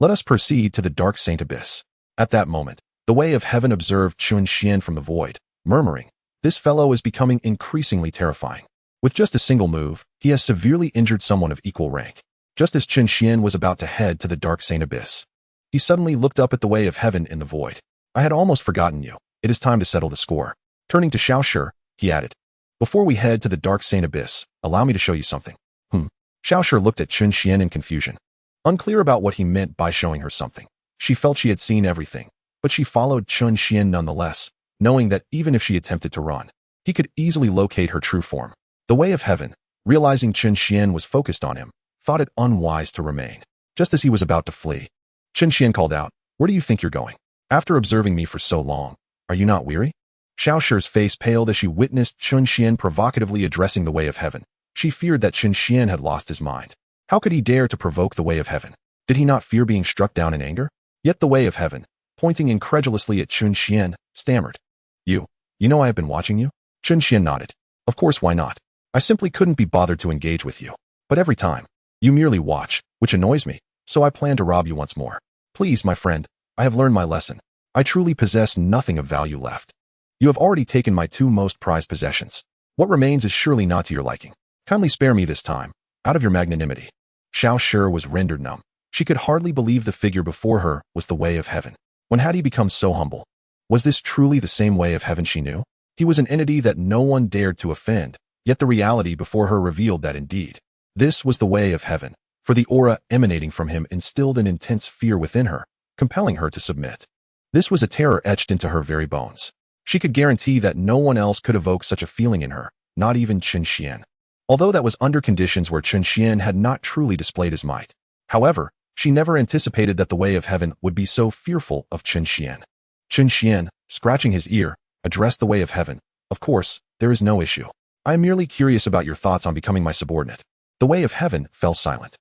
S1: let us proceed to the Dark Saint Abyss. At that moment, the Way of Heaven observed Chen Xuan from the void, murmuring, this fellow is becoming increasingly terrifying. With just a single move, he has severely injured someone of equal rank. Just as Chen Xuan was about to head to the Dark Saint Abyss, he suddenly looked up at the Way of Heaven in the void. I had almost forgotten you. It is time to settle the score. Turning to Xiao Shi, he added, before we head to the Dark Saint Abyss, allow me to show you something. Xiao Shi looked at Chen Xuan in confusion, unclear about what he meant by showing her something. She felt she had seen everything, but she followed Chen Xuan nonetheless, knowing that even if she attempted to run, he could easily locate her true form. The Way of Heaven, realizing Chen Xuan was focused on him, thought it unwise to remain. Just as he was about to flee, Chen Xuan called out, where do you think you're going? After observing me for so long, are you not weary? Xiao Shi's face paled as she witnessed Chen Xuan provocatively addressing the Way of Heaven. She feared that Chen Xuan had lost his mind. How could he dare to provoke the Way of Heaven? Did he not fear being struck down in anger? Yet the Way of Heaven, pointing incredulously at Chen Xuan, stammered, You know I have been watching you? Chen Xuan nodded. Of course, why not? I simply couldn't be bothered to engage with you. But every time, you merely watch, which annoys me, so I plan to rob you once more. Please, my friend, I have learned my lesson. I truly possess nothing of value left. You have already taken my two most prized possessions. What remains is surely not to your liking. Kindly spare me this time, out of your magnanimity. Xiao Shi was rendered numb. She could hardly believe the figure before her was the Way of Heaven. When had he become so humble? Was this truly the same Way of Heaven she knew? He was an entity that no one dared to offend, yet the reality before her revealed that indeed, this was the Way of Heaven, for the aura emanating from him instilled an intense fear within her, compelling her to submit. This was a terror etched into her very bones. She could guarantee that no one else could evoke such a feeling in her, not even Chen Xuan. Although that was under conditions where Chen Xuan had not truly displayed his might. However, she never anticipated that the Way of Heaven would be so fearful of Chen Xuan. Chen Xuan, scratching his ear, addressed the Way of Heaven. Of course, there is no issue. I am merely curious about your thoughts on becoming my subordinate. The Way of Heaven fell silent.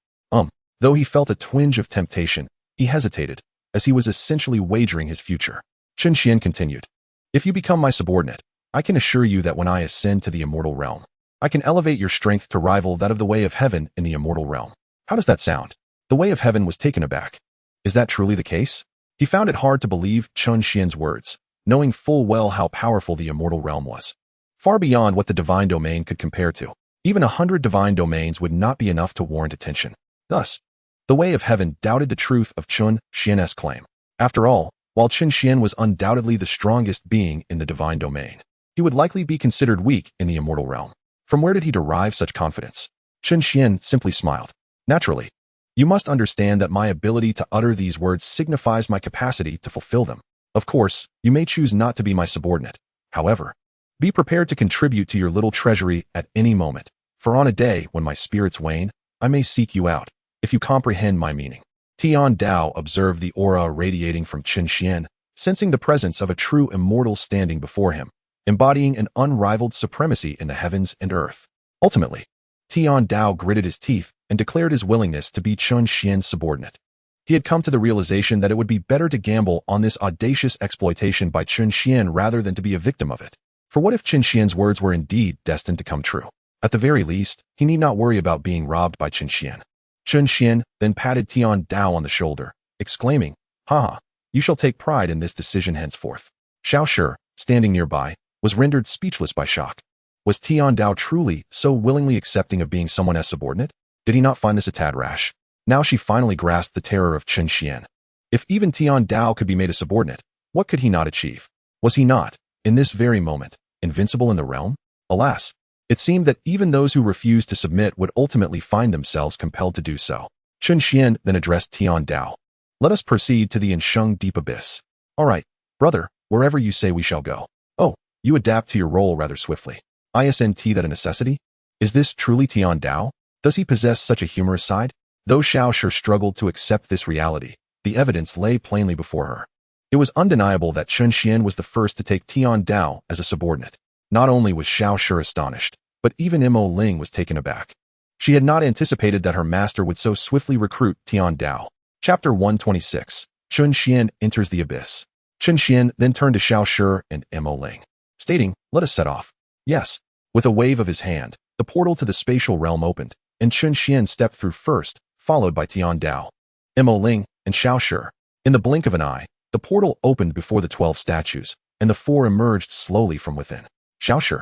S1: Though he felt a twinge of temptation, he hesitated, as he was essentially wagering his future. Chen Xuan continued, if you become my subordinate, I can assure you that when I ascend to the immortal realm, I can elevate your strength to rival that of the Way of Heaven in the immortal realm. How does that sound? The Way of Heaven was taken aback. Is that truly the case? He found it hard to believe Chen Xuan's words, knowing full well how powerful the immortal realm was. Far beyond what the divine domain could compare to. Even 100 divine domains would not be enough to warrant attention. Thus, the Way of Heaven doubted the truth of Chen Xuan's claim. After all, while Chen Xuan was undoubtedly the strongest being in the divine domain, he would likely be considered weak in the immortal realm. From where did he derive such confidence? Chen Xuan simply smiled. Naturally, you must understand that my ability to utter these words signifies my capacity to fulfill them. Of course, you may choose not to be my subordinate. However, be prepared to contribute to your little treasury at any moment, for on a day when my spirits wane, I may seek you out, if you comprehend my meaning. Tian Dao observed the aura radiating from Chen Xuan, sensing the presence of a true immortal standing before him, embodying an unrivaled supremacy in the heavens and earth. Ultimately, Tian Dao gritted his teeth and declared his willingness to be Chen Xuan's subordinate. He had come to the realization that it would be better to gamble on this audacious exploitation by Chen Xuan rather than to be a victim of it. For what if Chen Xuan's words were indeed destined to come true? At the very least, he need not worry about being robbed by Chen Xuan. Chen Xuan then patted Tian Dao on the shoulder, exclaiming, "Haha, you shall take pride in this decision henceforth." Xiao Shi, standing nearby, was rendered speechless by shock. Was Tian Dao truly so willingly accepting of being someone as subordinate? Did he not find this a tad rash? Now she finally grasped the terror of Chen Xuan. If even Tian Dao could be made a subordinate, what could he not achieve? Was he not, in this very moment, invincible in the realm? Alas, it seemed that even those who refused to submit would ultimately find themselves compelled to do so. Chen Xuan then addressed Tian Dao. "Let us proceed to the Insheng Deep Abyss." "All right, brother, wherever you say we shall go." "Oh, you adapt to your role rather swiftly. Isn't that a necessity? Is this truly Tian Dao? Does he possess such a humorous side?" Though Xiao Shi struggled to accept this reality, the evidence lay plainly before her. It was undeniable that Chen Xuan was the first to take Tian Dao as a subordinate. Not only was Xiao Shi astonished, but even Mo Ling was taken aback. She had not anticipated that her master would so swiftly recruit Tian Dao. Chapter 126. Chen Xuan enters the abyss. Chen Xuan then turned to Xiao Shi and Mo Ling, stating, "Let us set off." Yes. With a wave of his hand, the portal to the spatial realm opened, and Chen Xuan stepped through first, followed by Tian Dao, Mo Ling, and Xiao Shi. In the blink of an eye, the portal opened before the 12 statues, and the 4 emerged slowly from within. "Xiao Shi,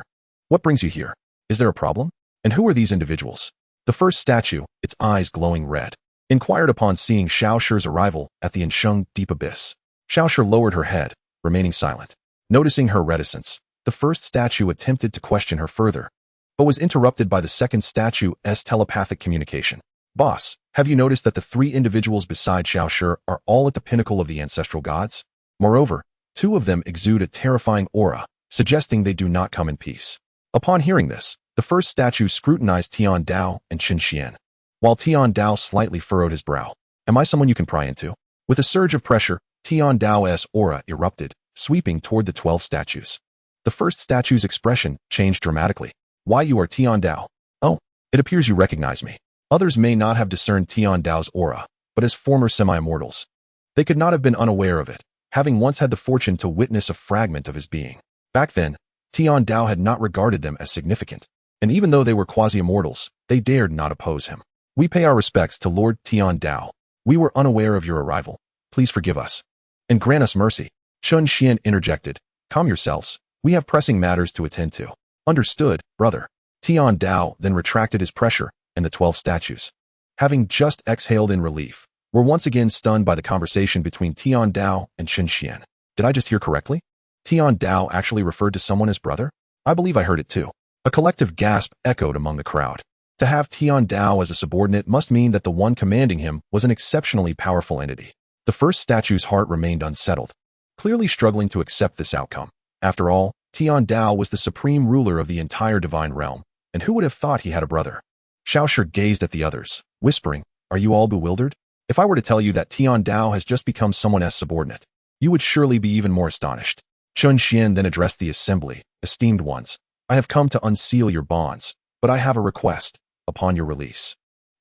S1: what brings you here? Is there a problem? And who are these individuals?" The first statue, its eyes glowing red, inquired upon seeing Xiao Shi's arrival at the Insheng Deep Abyss. Xiao Shi lowered her head, remaining silent. Noticing her reticence, the first statue attempted to question her further, but was interrupted by the second statue's telepathic communication. "Boss, have you noticed that the 3 individuals beside Xiao Shi are all at the pinnacle of the ancestral gods? Moreover, 2 of them exude a terrifying aura, suggesting they do not come in peace." Upon hearing this, the first statue scrutinized Tian Dao and Chen Xuan, while Tian Dao slightly furrowed his brow. "Am I someone you can pry into?" With a surge of pressure, Tian Dao's aura erupted, sweeping toward the 12 statues. The first statue's expression changed dramatically. "Why, you are Tian Dao. Oh, it appears you recognize me." Others may not have discerned Tian Dao's aura, but as former semi-immortals, they could not have been unaware of it, having once had the fortune to witness a fragment of his being. Back then, Tian Dao had not regarded them as significant, and even though they were quasi-immortals, they dared not oppose him. "We pay our respects to Lord Tian Dao. We were unaware of your arrival. Please forgive us, and grant us mercy." Chen Xuan interjected, "Calm yourselves. We have pressing matters to attend to." "Understood, brother." Tian Dao then retracted his pressure, and the 12 statues, having just exhaled in relief, were once again stunned by the conversation between Tian Dao and Chen Xuan. "Did I just hear correctly? Tian Dao actually referred to someone as brother? I believe I heard it too." A collective gasp echoed among the crowd. To have Tian Dao as a subordinate must mean that the one commanding him was an exceptionally powerful entity. The first statue's heart remained unsettled, clearly struggling to accept this outcome. After all, Tian Dao was the supreme ruler of the entire divine realm, and who would have thought he had a brother? Xiao Shi gazed at the others, whispering, "Are you all bewildered? If I were to tell you that Tian Dao has just become someone's subordinate, you would surely be even more astonished." Chen Xuan then addressed the assembly. "Esteemed ones, I have come to unseal your bonds, but I have a request. Upon your release,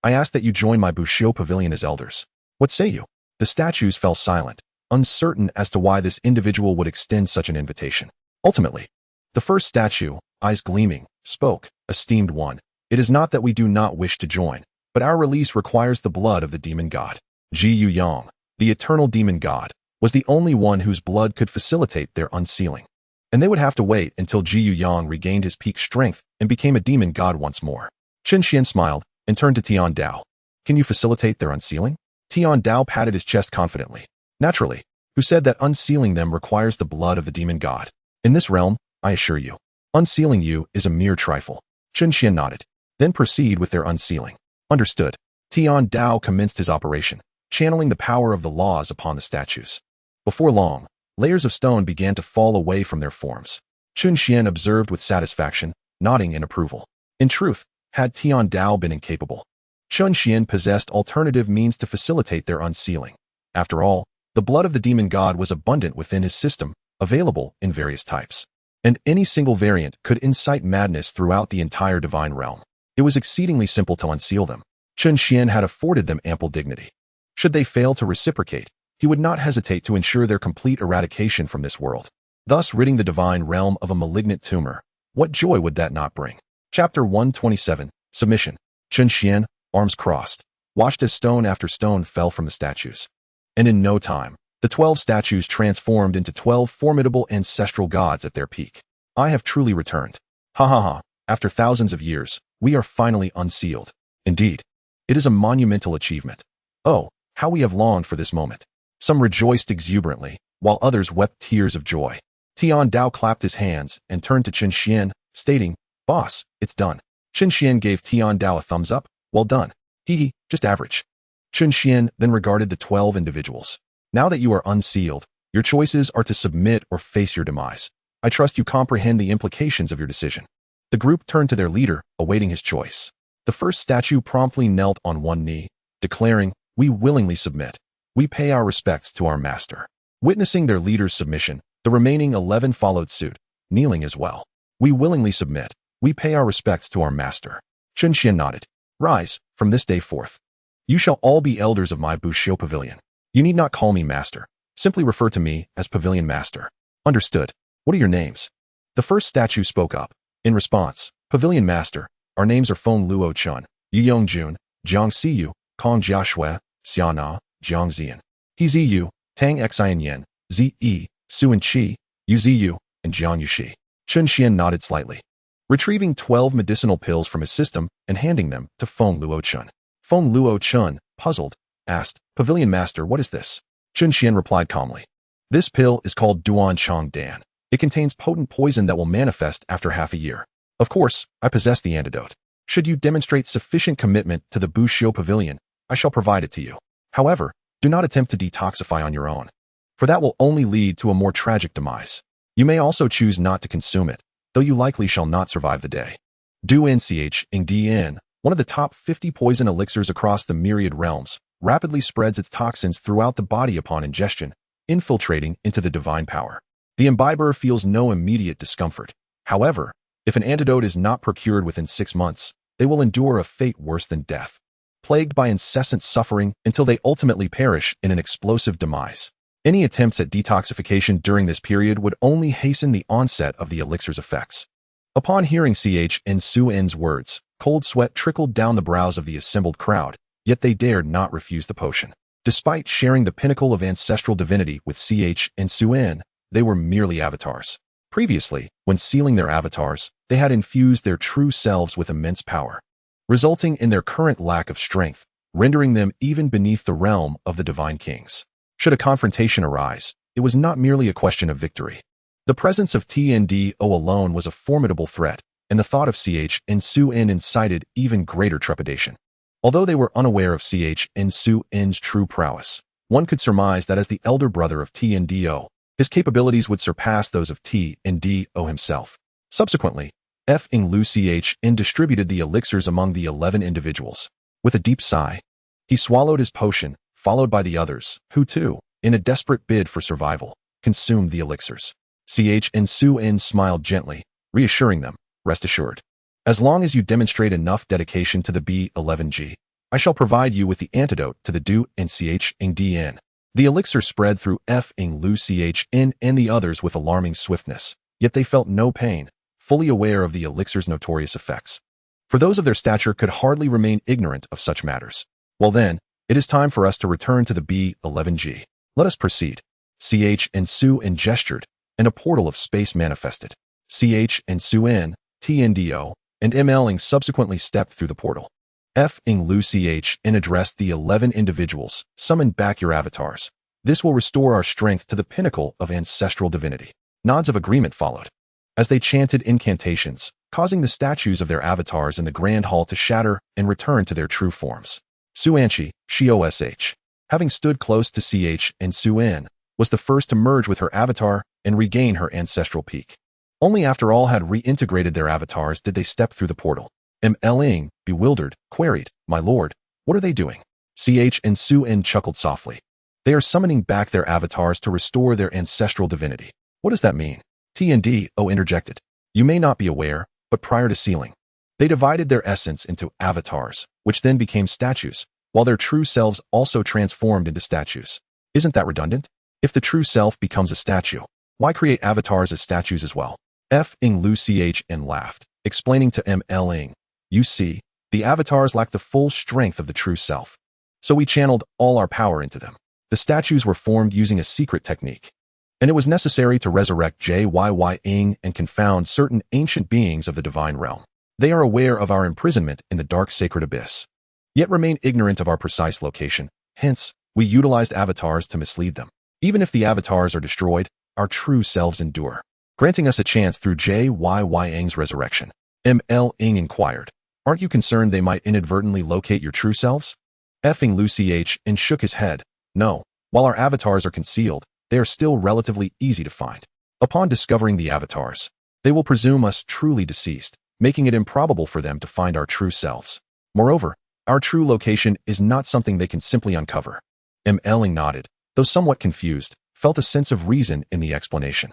S1: I ask that you join my Bushiu Pavilion as elders. What say you?" The statues fell silent, uncertain as to why this individual would extend such an invitation. Ultimately, the first statue, eyes gleaming, spoke, "Esteemed one, it is not that we do not wish to join, but our release requires the blood of the demon god. Ji Yu Yang, the eternal demon god, was the only one whose blood could facilitate their unsealing, and they would have to wait until Ji Yu Yang regained his peak strength and became a demon god once more." Chen Xuan smiled and turned to Tian Dao. "Can you facilitate their unsealing?" Tian Dao patted his chest confidently. "Naturally. Who said that unsealing them requires the blood of the demon god? In this realm, I assure you, unsealing you is a mere trifle." Chen Xuan nodded. "Then proceed with their unsealing." "Understood." Tian Dao commenced his operation, channeling the power of the laws upon the statues. Before long, layers of stone began to fall away from their forms. Chen Xuan observed with satisfaction, nodding in approval. In truth, had Tian Dao been incapable, Chen Xuan possessed alternative means to facilitate their unsealing. After all, the blood of the demon god was abundant within his system, available in various types, and any single variant could incite madness throughout the entire divine realm. It was exceedingly simple to unseal them. Chen Xuan had afforded them ample dignity. Should they fail to reciprocate, he would not hesitate to ensure their complete eradication from this world, thus ridding the divine realm of a malignant tumor. What joy would that not bring? Chapter 127, Submission. Chen Xuan, arms crossed, watched as stone after stone fell from the statues. And in no time, the 12 statues transformed into 12 formidable ancestral gods at their peak. I have truly returned. Ha ha ha, after thousands of years, we are finally unsealed. Indeed, it is a monumental achievement. Oh, how we have longed for this moment. Some rejoiced exuberantly, while others wept tears of joy. Tian Dao clapped his hands and turned to Chen Xuan, stating, "Boss, it's done." Chen Xuan gave Tian Dao a thumbs up. "Well done. Hee, just average." Chen Xuan then regarded the 12 individuals. "Now that you are unsealed, your choices are to submit or face your demise. I trust you comprehend the implications of your decision." The group turned to their leader, awaiting his choice. The first statue promptly knelt on one knee, declaring, "We willingly submit. We pay our respects to our master." Witnessing their leader's submission, the remaining 11 followed suit, kneeling as well. "We willingly submit. We pay our respects to our master." Chen Xuan nodded. "Rise, from this day forth. You shall all be elders of my Bushiu Pavilion. You need not call me master. Simply refer to me as Pavilion Master." "Understood. What are your names?" The first statue spoke up. In response, "Pavilion Master, our names are Feng Luo Chun, Yiyong Jun, Jiang Siyu, Kong Jia Shua, Xiana, Jiang Zian, He Ziyu, Tang Xian Yen, Zi Su and Qi, Yu Ziyu, and Jiang Yushi." Chen Xuan nodded slightly, retrieving 12 medicinal pills from his system and handing them to Feng Luo Chun. Feng Luo Chun, puzzled, asked, "Pavilion Master, what is this?" Chen Xuan replied calmly, "This pill is called Duan Chong Dan. It contains potent poison that will manifest after half a year. Of course, I possess the antidote. Should you demonstrate sufficient commitment to the Bushiu Pavilion, I shall provide it to you. However, do not attempt to detoxify on your own, for that will only lead to a more tragic demise. You may also choose not to consume it, though you likely shall not survive the day. GNDN, one of the top 50 poison elixirs across the myriad realms, rapidly spreads its toxins throughout the body upon ingestion, infiltrating into the divine power. The imbiber feels no immediate discomfort. However, if an antidote is not procured within 6 months, they will endure a fate worse than death, plagued by incessant suffering until they ultimately perish in an explosive demise. Any attempts at detoxification during this period would only hasten the onset of the elixir's effects. Upon hearing Chen Xuan's words, cold sweat trickled down the brows of the assembled crowd, yet they dared not refuse the potion. Despite sharing the pinnacle of ancestral divinity with Chen Xuan, they were merely avatars. Previously, when sealing their avatars, they had infused their true selves with immense power, resulting in their current lack of strength, rendering them even beneath the realm of the divine kings. Should a confrontation arise, it was not merely a question of victory. The presence of TNDO alone was a formidable threat, and the thought of Chen Xuan incited even greater trepidation. Although they were unaware of Chen Xuan's true prowess, one could surmise that as the elder brother of TNDO, his capabilities would surpass those of TNDO himself. Subsequently, Lu Chen distributed the elixirs among the 11 individuals. With a deep sigh, he swallowed his potion, followed by the others, who too, in a desperate bid for survival, consumed the elixirs. Chen Xuan smiled gently, reassuring them, "Rest assured. As long as you demonstrate enough dedication to the B11G, I shall provide you with the antidote to the Duel and GNDN." The elixir spread through Lu Chen and the others with alarming swiftness, yet they felt no pain, fully aware of the elixir's notorious effects. For those of their stature could hardly remain ignorant of such matters. "Well then, it is time for us to return to the B11G. Let us proceed." Chen Xuan gestured, and a portal of space manifested. Chen Xuan, TNDO, and MLing subsequently stepped through the portal. Lu Chen addressed the 11 individuals, "Summon back your avatars. This will restore our strength to the pinnacle of ancestral divinity." Nods of agreement followed, as they chanted incantations, causing the statues of their avatars in the grand hall to shatter and return to their true forms. Fiancee, Shosh, having stood close to Chen Xuan, was the first to merge with her avatar and regain her ancestral peak. Only after all had reintegrated their avatars did they step through the portal. Mling, bewildered, queried, "My lord, what are they doing?" Chen Xuan chuckled softly. "They are summoning back their avatars to restore their ancestral divinity." "What does that mean?" TNDO interjected. "You may not be aware, but prior to sealing, they divided their essence into avatars, which then became statues, while their true selves also transformed into statues. Isn't that redundant? If the true self becomes a statue, why create avatars as statues as well? F-ing Lu Ch-en laughed, explaining to M-L-ing, you see, the avatars lack the full strength of the true self. So we channeled all our power into them. The statues were formed using a secret technique, and it was necessary to resurrect Jying and confound certain ancient beings of the divine realm. They are aware of our imprisonment in the dark sacred abyss, yet remain ignorant of our precise location. Hence, we utilized avatars to mislead them. Even if the avatars are destroyed, our true selves endure, granting us a chance through Jying's resurrection. M-L-ing inquired, aren't you concerned they might inadvertently locate your true selves? F-ing Lu Ch-en shook his head. No, while our avatars are concealed, they are still relatively easy to find. Upon discovering the avatars, they will presume us truly deceased, making it improbable for them to find our true selves. Moreover, our true location is not something they can simply uncover. M-Ling nodded, though somewhat confused, felt a sense of reason in the explanation.